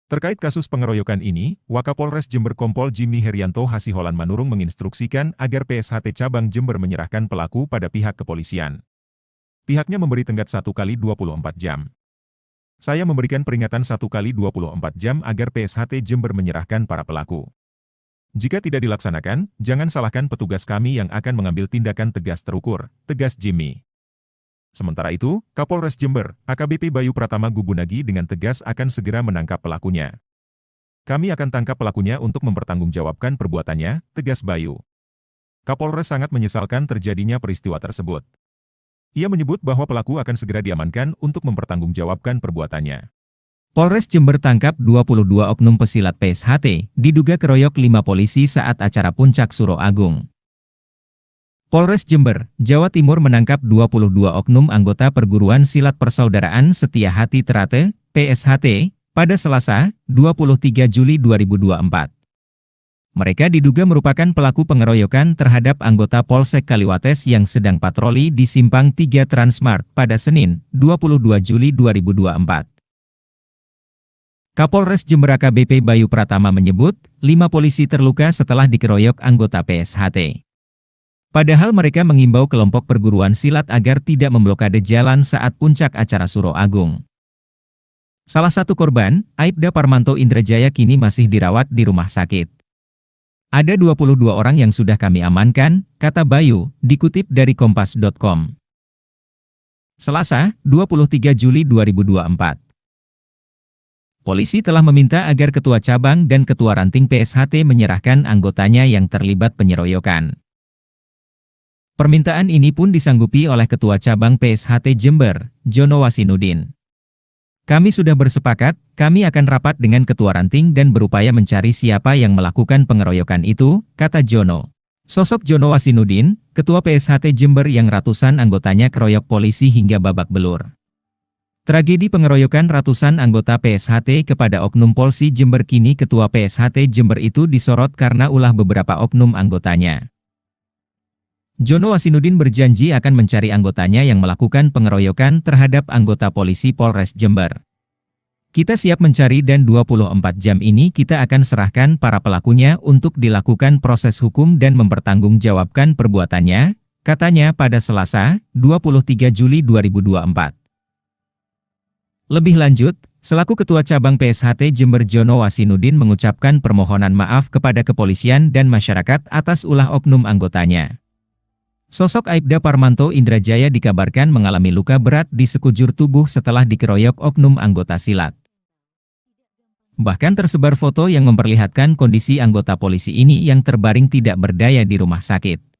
Terkait kasus pengeroyokan ini, Wakapolres Jember Kompol Jimmy Herianto Hasiholan Manurung menginstruksikan agar PSHT Cabang Jember menyerahkan pelaku pada pihak kepolisian. Pihaknya memberi tenggat 1x24 jam. Saya memberikan peringatan 1x24 jam agar PSHT Jember menyerahkan para pelaku. Jika tidak dilaksanakan, jangan salahkan petugas kami yang akan mengambil tindakan tegas terukur, tegas Jimmy. Sementara itu, Kapolres Jember, AKBP Bayu Pratama Gubunagi dengan tegas akan segera menangkap pelakunya. Kami akan tangkap pelakunya untuk mempertanggungjawabkan perbuatannya, tegas Bayu. Kapolres sangat menyesalkan terjadinya peristiwa tersebut. Ia menyebut bahwa pelaku akan segera diamankan untuk mempertanggungjawabkan perbuatannya. Polres Jember tangkap 22 oknum pesilat PSHT, diduga keroyok 5 polisi saat acara Puncak Suro Agung. Polres Jember, Jawa Timur menangkap 22 oknum anggota Perguruan Silat Persaudaraan Setia Hati Trate, PSHT, pada Selasa, 23 Juli 2024. Mereka diduga merupakan pelaku pengeroyokan terhadap anggota Polsek Kaliwates yang sedang patroli di Simpang 3 Transmart pada Senin, 22 Juli 2024. Kapolres Jember AKBP Bayu Pratama menyebut, 5 polisi terluka setelah dikeroyok anggota PSHT. Padahal mereka mengimbau kelompok perguruan silat agar tidak memblokade jalan saat puncak acara Suro Agung. Salah satu korban, Aibda Parmanto Indrajaya kini masih dirawat di rumah sakit. Ada 22 orang yang sudah kami amankan, kata Bayu, dikutip dari kompas.com. Selasa, 23 Juli 2024. Polisi telah meminta agar Ketua Cabang dan Ketua Ranting PSHT menyerahkan anggotanya yang terlibat penyeroyokan. Permintaan ini pun disanggupi oleh Ketua Cabang PSHT Jember, Jono Wasinudin. Kami sudah bersepakat, kami akan rapat dengan Ketua Ranting dan berupaya mencari siapa yang melakukan pengeroyokan itu, kata Jono. Sosok Jono Wasinudin, Ketua PSHT Jember yang ratusan anggotanya keroyok polisi hingga babak belur. Tragedi pengeroyokan ratusan anggota PSHT kepada Oknum Polsi Jember kini Ketua PSHT Jember itu disorot karena ulah beberapa oknum anggotanya. Jono Wasinudin berjanji akan mencari anggotanya yang melakukan pengeroyokan terhadap anggota polisi Polres Jember. Kita siap mencari dan 24 jam ini kita akan serahkan para pelakunya untuk dilakukan proses hukum dan mempertanggungjawabkan perbuatannya, katanya pada Selasa, 23 Juli 2024. Lebih lanjut, selaku Ketua Cabang PSHT Jember Jono Wasinudin mengucapkan permohonan maaf kepada kepolisian dan masyarakat atas ulah oknum anggotanya. Sosok Aibda Parmanto Indrajaya dikabarkan mengalami luka berat di sekujur tubuh setelah dikeroyok oknum anggota silat. Bahkan tersebar foto yang memperlihatkan kondisi anggota polisi ini yang terbaring tidak berdaya di rumah sakit.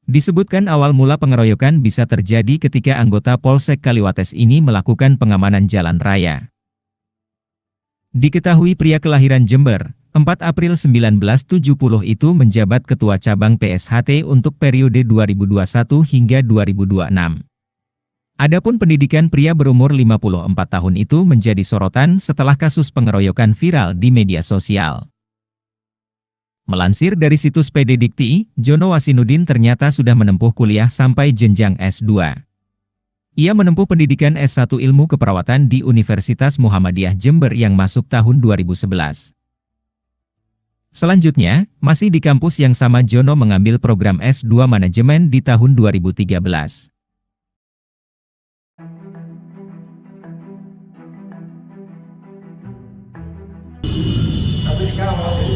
Disebutkan awal mula pengeroyokan bisa terjadi ketika anggota Polsek Kaliwates ini melakukan pengamanan jalan raya. Diketahui pria kelahiran Jember, 4 April 1970 itu menjabat Ketua Cabang PSHT untuk periode 2021 hingga 2026. Adapun pendidikan pria berumur 54 tahun itu menjadi sorotan setelah kasus pengeroyokan viral di media sosial. Melansir dari situs PD Dikti, Jono Wasinudin ternyata sudah menempuh kuliah sampai jenjang S2. Ia menempuh pendidikan S1 Ilmu Keperawatan di Universitas Muhammadiyah Jember yang masuk tahun 2011. Selanjutnya, masih di kampus yang sama Jono mengambil program S2 Manajemen di tahun 2013. Tapi kawal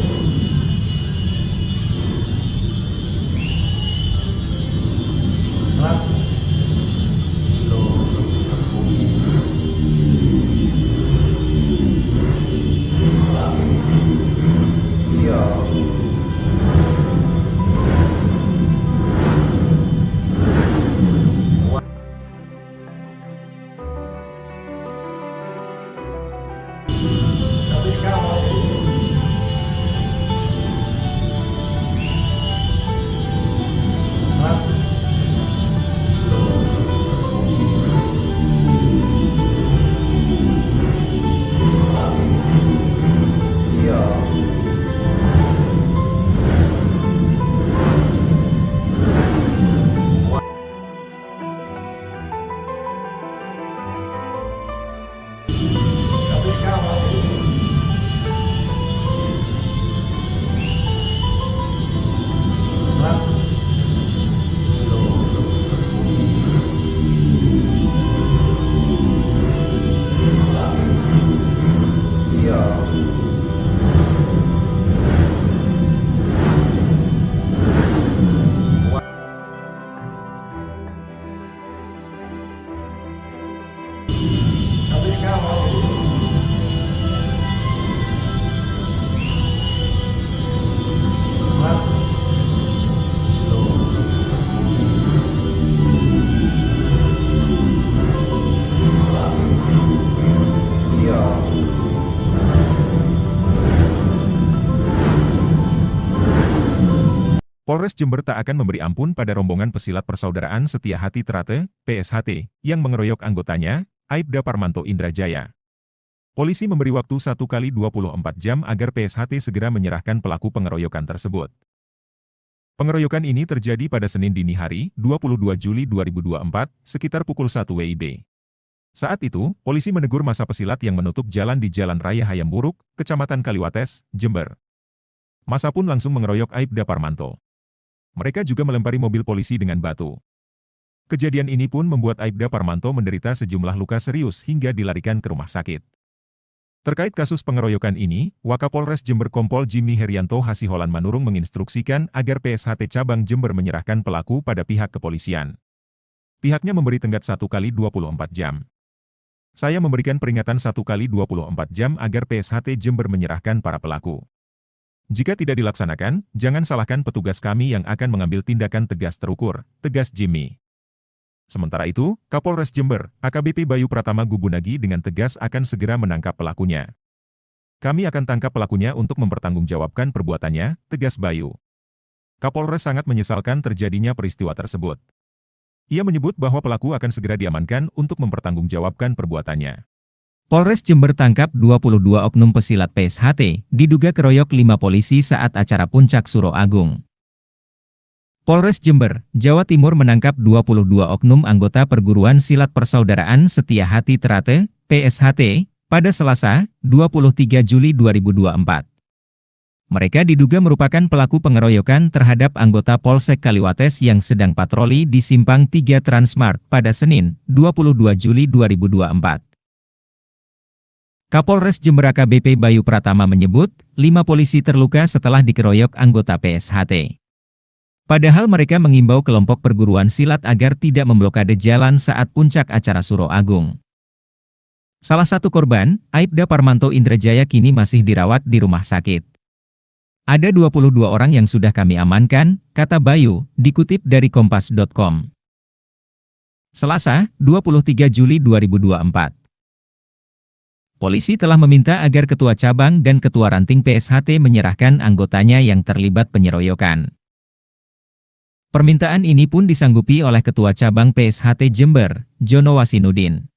Polres Jember tak akan memberi ampun pada rombongan pesilat Persaudaraan Setia Hati Trate, PSHT, yang mengeroyok anggotanya, Aibda Parmanto Indrajaya. Polisi memberi waktu 1 kali 24 jam agar PSHT segera menyerahkan pelaku pengeroyokan tersebut. Pengeroyokan ini terjadi pada Senin dini hari, 22 Juli 2024, sekitar pukul 1 WIB. Saat itu, polisi menegur massa pesilat yang menutup jalan di Jalan Raya Hayamburuk, Kecamatan Kaliwates, Jember. Massa pun langsung mengeroyok Aibda Parmanto. Mereka juga melempari mobil polisi dengan batu. Kejadian ini pun membuat Aibda Parmanto menderita sejumlah luka serius hingga dilarikan ke rumah sakit. Terkait kasus pengeroyokan ini, Wakapolres Jember Kompol Jimmy Herianto Hasiholan Manurung menginstruksikan agar PSHT Cabang Jember menyerahkan pelaku pada pihak kepolisian. Pihaknya memberi tenggat 1 kali 24 jam. Saya memberikan peringatan 1 kali 24 jam agar PSHT Jember menyerahkan para pelaku. Jika tidak dilaksanakan, jangan salahkan petugas kami yang akan mengambil tindakan tegas terukur, tegas Jimmy. Sementara itu, Kapolres Jember, AKBP Bayu Pratama Gubunagi dengan tegas akan segera menangkap pelakunya. Kami akan tangkap pelakunya untuk mempertanggungjawabkan perbuatannya, tegas Bayu. Kapolres sangat menyesalkan terjadinya peristiwa tersebut. Ia menyebut bahwa pelaku akan segera diamankan untuk mempertanggungjawabkan perbuatannya. Polres Jember tangkap 22 oknum pesilat PSHT, diduga keroyok 5 polisi saat acara Puncak Suro Agung. Polres Jember, Jawa Timur menangkap 22 oknum anggota Perguruan Silat Persaudaraan Setia Hati Trate, PSHT, pada Selasa, 23 Juli 2024. Mereka diduga merupakan pelaku pengeroyokan terhadap anggota Polsek Kaliwates yang sedang patroli di Simpang 3 Transmart pada Senin, 22 Juli 2024. Kapolres Jember AKBP Bayu Pratama menyebut, 5 polisi terluka setelah dikeroyok anggota PSHT. Padahal mereka mengimbau kelompok perguruan silat agar tidak memblokade jalan saat puncak acara Suro Agung. Salah satu korban, Aibda Parmanto Indrajaya kini masih dirawat di rumah sakit. Ada 22 orang yang sudah kami amankan, kata Bayu, dikutip dari kompas.com. Selasa, 23 Juli 2024. Polisi telah meminta agar Ketua Cabang dan Ketua Ranting PSHT menyerahkan anggotanya yang terlibat penyeroyokan. Permintaan ini pun disanggupi oleh Ketua Cabang PSHT Jember, Jono Wasinudin.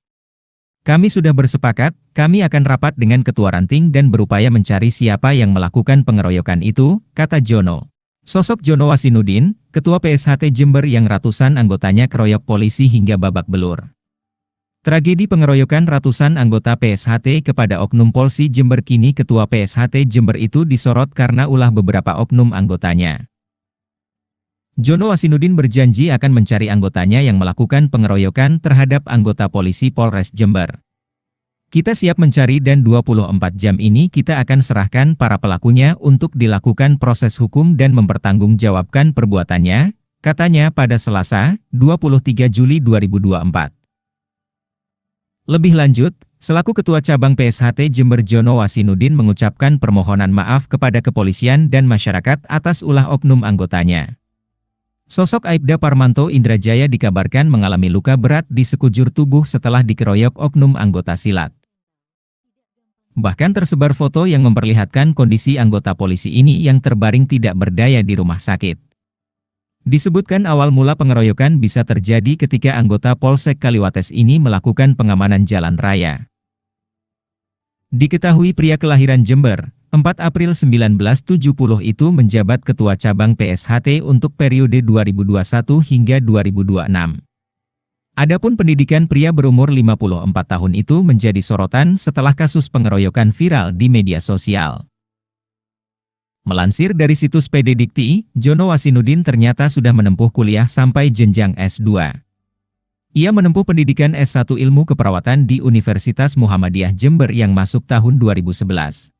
Kami sudah bersepakat, kami akan rapat dengan Ketua Ranting dan berupaya mencari siapa yang melakukan pengeroyokan itu, kata Jono. Sosok Jono Wasinudin, Ketua PSHT Jember yang ratusan anggotanya keroyok polisi hingga babak belur. Tragedi pengeroyokan ratusan anggota PSHT kepada Oknum Polsi Jember kini Ketua PSHT Jember itu disorot karena ulah beberapa oknum anggotanya. Jono Wasinudin berjanji akan mencari anggotanya yang melakukan pengeroyokan terhadap anggota polisi Polres Jember. Kita siap mencari dan 24 jam ini kita akan serahkan para pelakunya untuk dilakukan proses hukum dan mempertanggungjawabkan perbuatannya, katanya pada Selasa, 23 Juli 2024. Lebih lanjut, selaku Ketua Cabang PSHT Jember Jono Wasinudin mengucapkan permohonan maaf kepada kepolisian dan masyarakat atas ulah oknum anggotanya. Sosok Aibda Parmanto Indrajaya dikabarkan mengalami luka berat di sekujur tubuh setelah dikeroyok oknum anggota silat. Bahkan tersebar foto yang memperlihatkan kondisi anggota polisi ini yang terbaring tidak berdaya di rumah sakit. Disebutkan awal mula pengeroyokan bisa terjadi ketika anggota Polsek Kaliwates ini melakukan pengamanan jalan raya. Diketahui pria kelahiran Jember, 4 April 1970 itu menjabat Ketua Cabang PSHT untuk periode 2021 hingga 2026. Adapun pendidikan pria berumur 54 tahun itu menjadi sorotan setelah kasus pengeroyokan viral di media sosial. Melansir dari situs PD Dikti, Jono Wasinudin ternyata sudah menempuh kuliah sampai jenjang S2. Ia menempuh pendidikan S1 Ilmu Keperawatan di Universitas Muhammadiyah Jember yang masuk tahun 2011.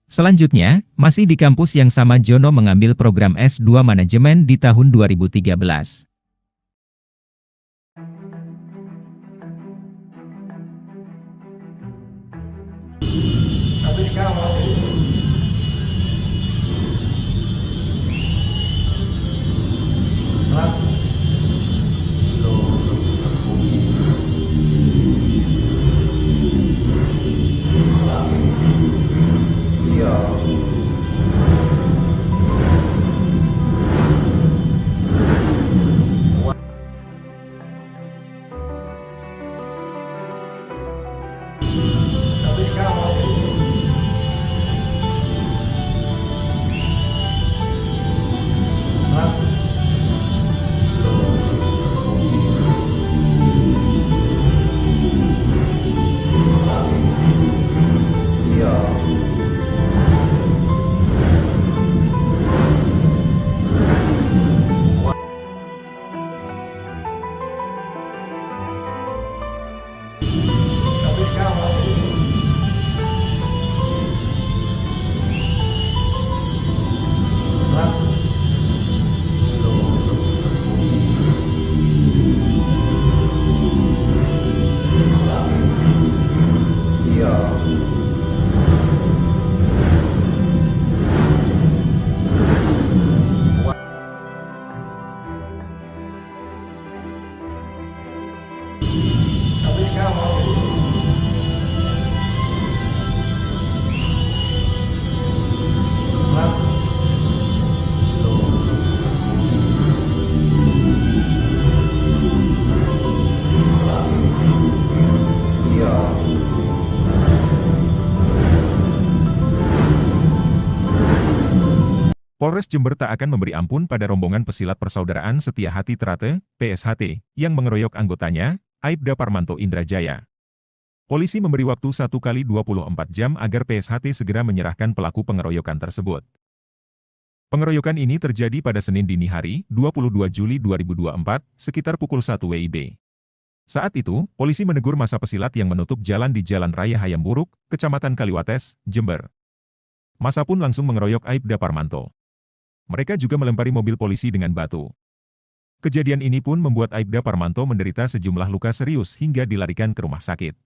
Selanjutnya, masih di kampus yang sama Jono mengambil program S2 Manajemen di tahun 2013. Tapi kamu Polres Jember tak akan memberi ampun pada rombongan pesilat Persaudaraan Setia Hati Trate, PSHT, yang mengeroyok anggotanya, Aibda Parmanto Indrajaya. Polisi memberi waktu 1 kali 24 jam agar PSHT segera menyerahkan pelaku pengeroyokan tersebut. Pengeroyokan ini terjadi pada Senin dini hari, 22 Juli 2024, sekitar pukul 1 WIB. Saat itu, polisi menegur massa pesilat yang menutup jalan di Jalan Raya Hayam Buruk, Kecamatan Kaliwates, Jember. Massa pun langsung mengeroyok Aibda Parmanto. Mereka juga melempari mobil polisi dengan batu. Kejadian ini pun membuat Aibda Parmanto menderita sejumlah luka serius hingga dilarikan ke rumah sakit.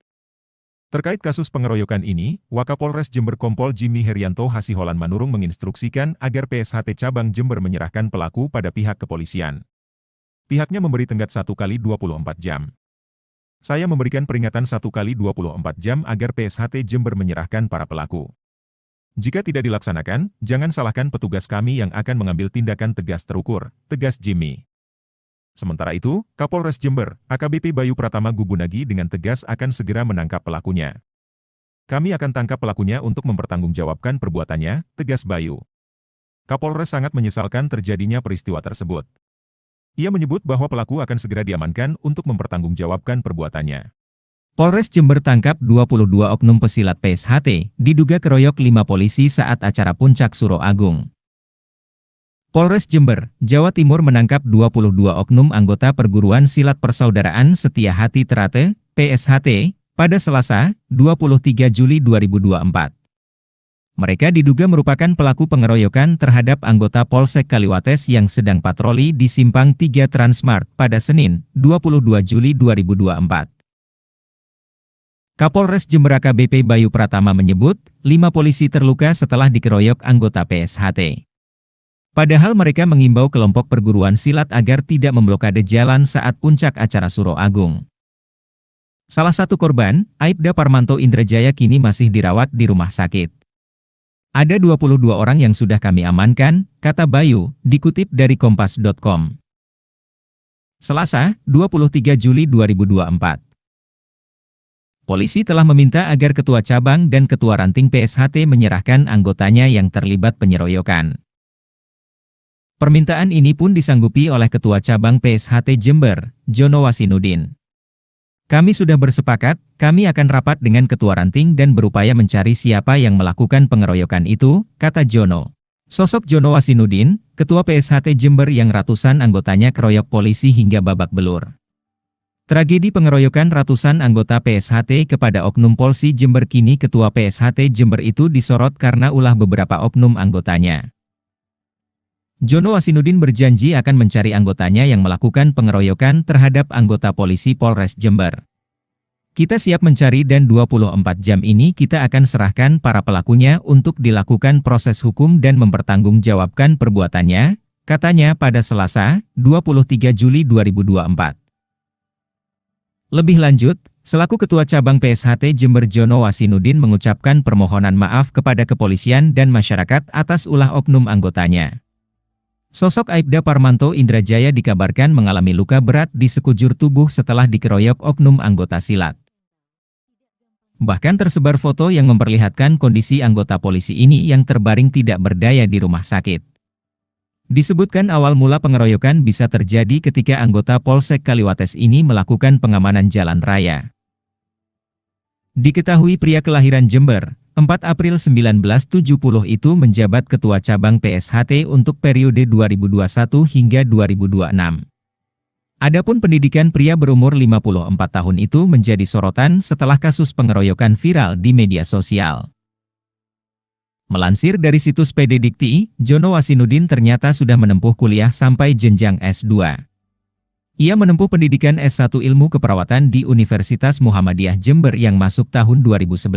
Terkait kasus pengeroyokan ini, Wakapolres Jember Kompol Jimmy Herianto Hasiholan Manurung menginstruksikan agar PSHT Cabang Jember menyerahkan pelaku pada pihak kepolisian. Pihaknya memberi tenggat 1 kali 24 jam. Saya memberikan peringatan 1 kali 24 jam agar PSHT Jember menyerahkan para pelaku. Jika tidak dilaksanakan, jangan salahkan petugas kami yang akan mengambil tindakan tegas terukur, tegas Jimmy. Sementara itu, Kapolres Jember, AKBP Bayu Pratama Gubunagi dengan tegas akan segera menangkap pelakunya. Kami akan tangkap pelakunya untuk mempertanggungjawabkan perbuatannya, tegas Bayu. Kapolres sangat menyesalkan terjadinya peristiwa tersebut. Ia menyebut bahwa pelaku akan segera diamankan untuk mempertanggungjawabkan perbuatannya. Polres Jember tangkap 22 oknum pesilat PSHT, diduga keroyok 5 polisi saat acara Puncak Suro Agung. Polres Jember, Jawa Timur menangkap 22 oknum anggota Perguruan Silat Persaudaraan Setia Hati Trate, PSHT, pada Selasa, 23 Juli 2024. Mereka diduga merupakan pelaku pengeroyokan terhadap anggota Polsek Kaliwates yang sedang patroli di Simpang 3 Transmart pada Senin, 22 Juli 2024. Kapolres Jember AKBP Bayu Pratama menyebut, 5 polisi terluka setelah dikeroyok anggota PSHT. Padahal mereka mengimbau kelompok perguruan silat agar tidak memblokade jalan saat puncak acara Suro Agung. Salah satu korban, Aibda Parmanto Indrajaya kini masih dirawat di rumah sakit. Ada 22 orang yang sudah kami amankan, kata Bayu, dikutip dari kompas.com. Selasa, 23 Juli 2024. Polisi telah meminta agar Ketua Cabang dan Ketua Ranting PSHT menyerahkan anggotanya yang terlibat penyeroyokan. Permintaan ini pun disanggupi oleh Ketua Cabang PSHT Jember, Jono Wasinudin. Kami sudah bersepakat, kami akan rapat dengan Ketua Ranting dan berupaya mencari siapa yang melakukan pengeroyokan itu, kata Jono. Sosok Jono Wasinudin, Ketua PSHT Jember yang ratusan anggotanya keroyok polisi hingga babak belur. Tragedi pengeroyokan ratusan anggota PSHT kepada oknum Polsi Jember kini Ketua PSHT Jember itu disorot karena ulah beberapa oknum anggotanya. Jono Wasinudin berjanji akan mencari anggotanya yang melakukan pengeroyokan terhadap anggota polisi Polres Jember. Kita siap mencari dan 24 jam ini kita akan serahkan para pelakunya untuk dilakukan proses hukum dan mempertanggungjawabkan perbuatannya, katanya pada Selasa, 23 Juli 2024. Lebih lanjut, selaku Ketua Cabang PSHT Jember Jono Wasinudin mengucapkan permohonan maaf kepada kepolisian dan masyarakat atas ulah oknum anggotanya. Sosok Aibda Parmanto Indrajaya dikabarkan mengalami luka berat di sekujur tubuh setelah dikeroyok oknum anggota silat. Bahkan tersebar foto yang memperlihatkan kondisi anggota polisi ini yang terbaring tidak berdaya di rumah sakit. Disebutkan awal mula pengeroyokan bisa terjadi ketika anggota Polsek Kaliwates ini melakukan pengamanan jalan raya. Diketahui pria kelahiran Jember, 4 April 1970 itu menjabat Ketua Cabang PSHT untuk periode 2021 hingga 2026. Adapun pendidikan pria berumur 54 tahun itu menjadi sorotan setelah kasus pengeroyokan viral di media sosial. Melansir dari situs PD Dikti, Jono Wasinudin ternyata sudah menempuh kuliah sampai jenjang S2. Ia menempuh pendidikan S1 Ilmu Keperawatan di Universitas Muhammadiyah Jember yang masuk tahun 2011.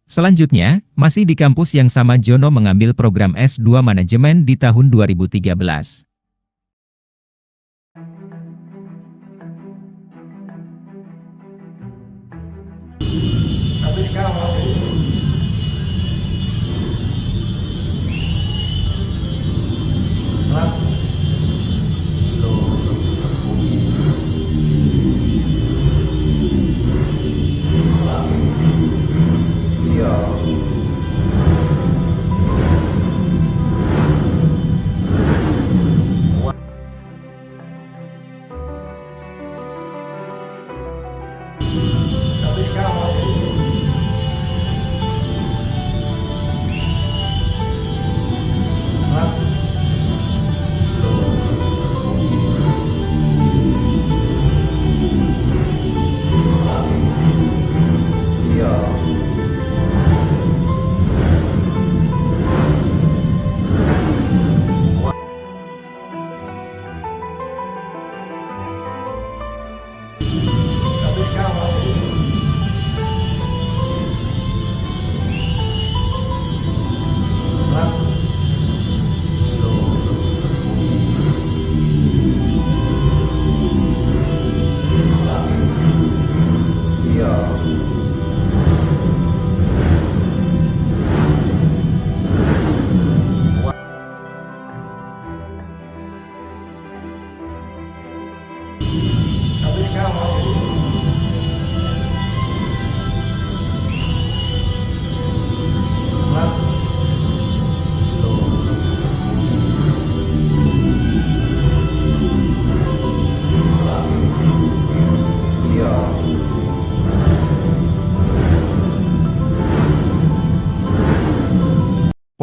Selanjutnya, masih di kampus yang sama Jono mengambil program S2 Manajemen di tahun 2013. Tapi sekarang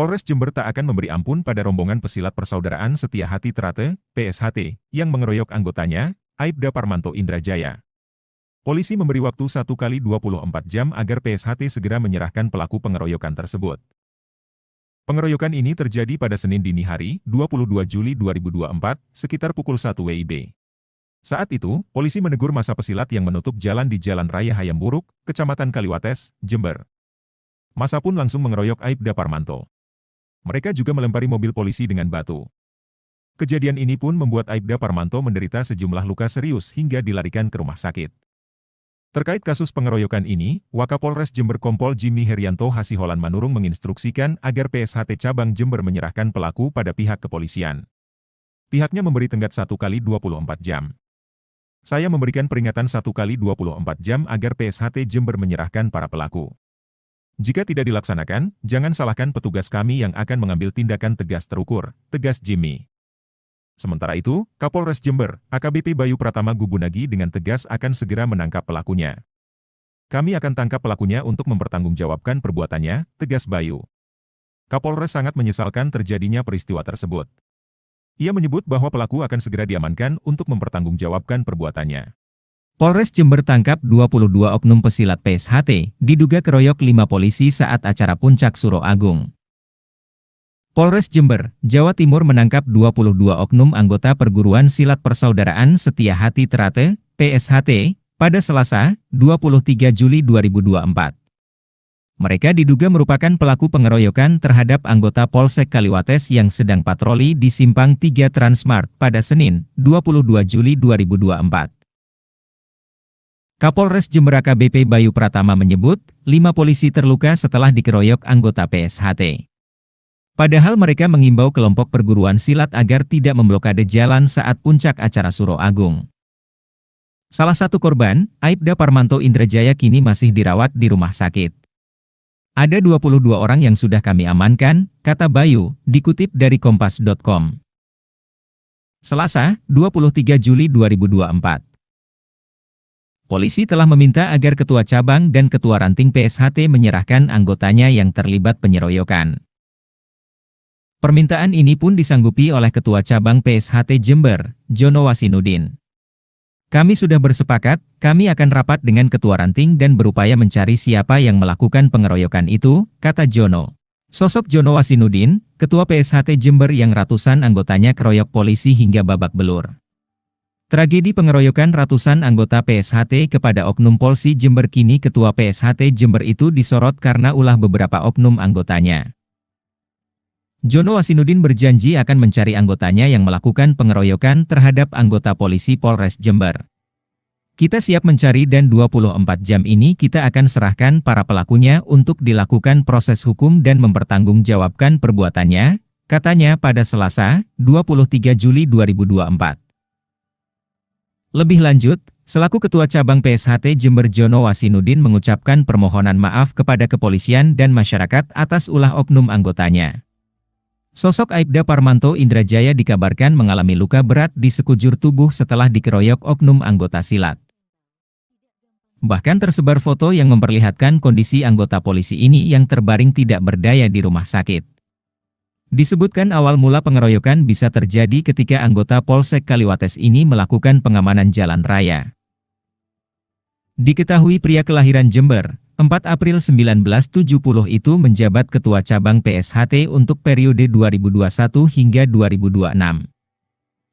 Polres Jember tak akan memberi ampun pada rombongan pesilat Persaudaraan Setia Hati Trate, PSHT, yang mengeroyok anggotanya, Aibda Parmanto Indrajaya. Polisi memberi waktu 1 kali 24 jam agar PSHT segera menyerahkan pelaku pengeroyokan tersebut. Pengeroyokan ini terjadi pada Senin dini hari, 22 Juli 2024, sekitar pukul 1 WIB. Saat itu, polisi menegur masa pesilat yang menutup jalan di Jalan Raya Hayam Buruk, Kecamatan Kaliwates, Jember. Masa pun langsung mengeroyok Aibda Parmanto. Mereka juga melempari mobil polisi dengan batu. Kejadian ini pun membuat Aibda Parmanto menderita sejumlah luka serius hingga dilarikan ke rumah sakit. Terkait kasus pengeroyokan ini, Wakapolres Jember Kompol Jimmy Herianto Hasiholan Manurung menginstruksikan agar PSHT Cabang Jember menyerahkan pelaku pada pihak kepolisian. Pihaknya memberi tenggat 1 kali 24 jam. Saya memberikan peringatan 1 kali 24 jam agar PSHT Jember menyerahkan para pelaku. Jika tidak dilaksanakan, jangan salahkan petugas kami yang akan mengambil tindakan tegas terukur, tegas Jimmy. Sementara itu, Kapolres Jember, AKBP Bayu Pratama Gubunagi dengan tegas akan segera menangkap pelakunya. Kami akan tangkap pelakunya untuk mempertanggungjawabkan perbuatannya, tegas Bayu. Kapolres sangat menyesalkan terjadinya peristiwa tersebut. Ia menyebut bahwa pelaku akan segera diamankan untuk mempertanggungjawabkan perbuatannya. Polres Jember tangkap 22 oknum pesilat PSHT, diduga keroyok 5 polisi saat acara Puncak Suro Agung. Polres Jember, Jawa Timur menangkap 22 oknum anggota Perguruan Silat Persaudaraan Setia Hati Trate, PSHT, pada Selasa, 23 Juli 2024. Mereka diduga merupakan pelaku pengeroyokan terhadap anggota Polsek Kaliwates yang sedang patroli di Simpang 3 Transmart pada Senin, 22 Juli 2024. Kapolres Jember AKBP Bayu Pratama menyebut, 5 polisi terluka setelah dikeroyok anggota PSHT. Padahal mereka mengimbau kelompok perguruan silat agar tidak memblokade jalan saat puncak acara Suro Agung. Salah satu korban, Aibda Parmanto Indrajaya kini masih dirawat di rumah sakit. Ada 22 orang yang sudah kami amankan, kata Bayu, dikutip dari kompas.com. Selasa, 23 Juli 2024. Polisi telah meminta agar Ketua Cabang dan Ketua Ranting PSHT menyerahkan anggotanya yang terlibat penyeroyokan. Permintaan ini pun disanggupi oleh Ketua Cabang PSHT Jember, Jono Wasinudin. Kami sudah bersepakat, kami akan rapat dengan Ketua Ranting dan berupaya mencari siapa yang melakukan pengeroyokan itu, kata Jono. Sosok Jono Wasinudin, Ketua PSHT Jember yang ratusan anggotanya keroyok polisi hingga babak belur. Tragedi pengeroyokan ratusan anggota PSHT kepada oknum Polsi Jember kini Ketua PSHT Jember itu disorot karena ulah beberapa oknum anggotanya. Jono Wasinudin berjanji akan mencari anggotanya yang melakukan pengeroyokan terhadap anggota polisi Polres Jember. Kita siap mencari dan 24 jam ini kita akan serahkan para pelakunya untuk dilakukan proses hukum dan mempertanggungjawabkan perbuatannya, katanya pada Selasa, 23 Juli 2024. Lebih lanjut, selaku Ketua Cabang PSHT Jember Jono Wasinudin mengucapkan permohonan maaf kepada kepolisian dan masyarakat atas ulah oknum anggotanya. Sosok Aibda Parmanto Indrajaya dikabarkan mengalami luka berat di sekujur tubuh setelah dikeroyok oknum anggota silat. Bahkan tersebar foto yang memperlihatkan kondisi anggota polisi ini yang terbaring tidak berdaya di rumah sakit. Disebutkan awal mula pengeroyokan bisa terjadi ketika anggota Polsek Kaliwates ini melakukan pengamanan jalan raya. Diketahui pria kelahiran Jember, 4 April 1970 itu menjabat Ketua Cabang PSHT untuk periode 2021 hingga 2026.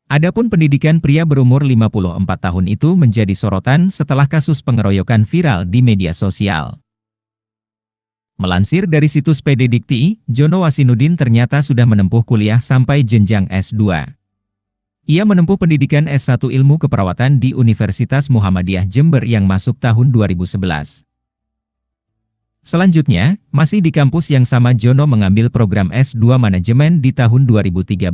Adapun pendidikan pria berumur 54 tahun itu menjadi sorotan setelah kasus pengeroyokan viral di media sosial. Melansir dari situs PD Dikti, Jono Wasinudin ternyata sudah menempuh kuliah sampai jenjang S2. Ia menempuh pendidikan S1 Ilmu Keperawatan di Universitas Muhammadiyah Jember yang masuk tahun 2011. Selanjutnya, masih di kampus yang sama Jono mengambil program S2 Manajemen di tahun 2013.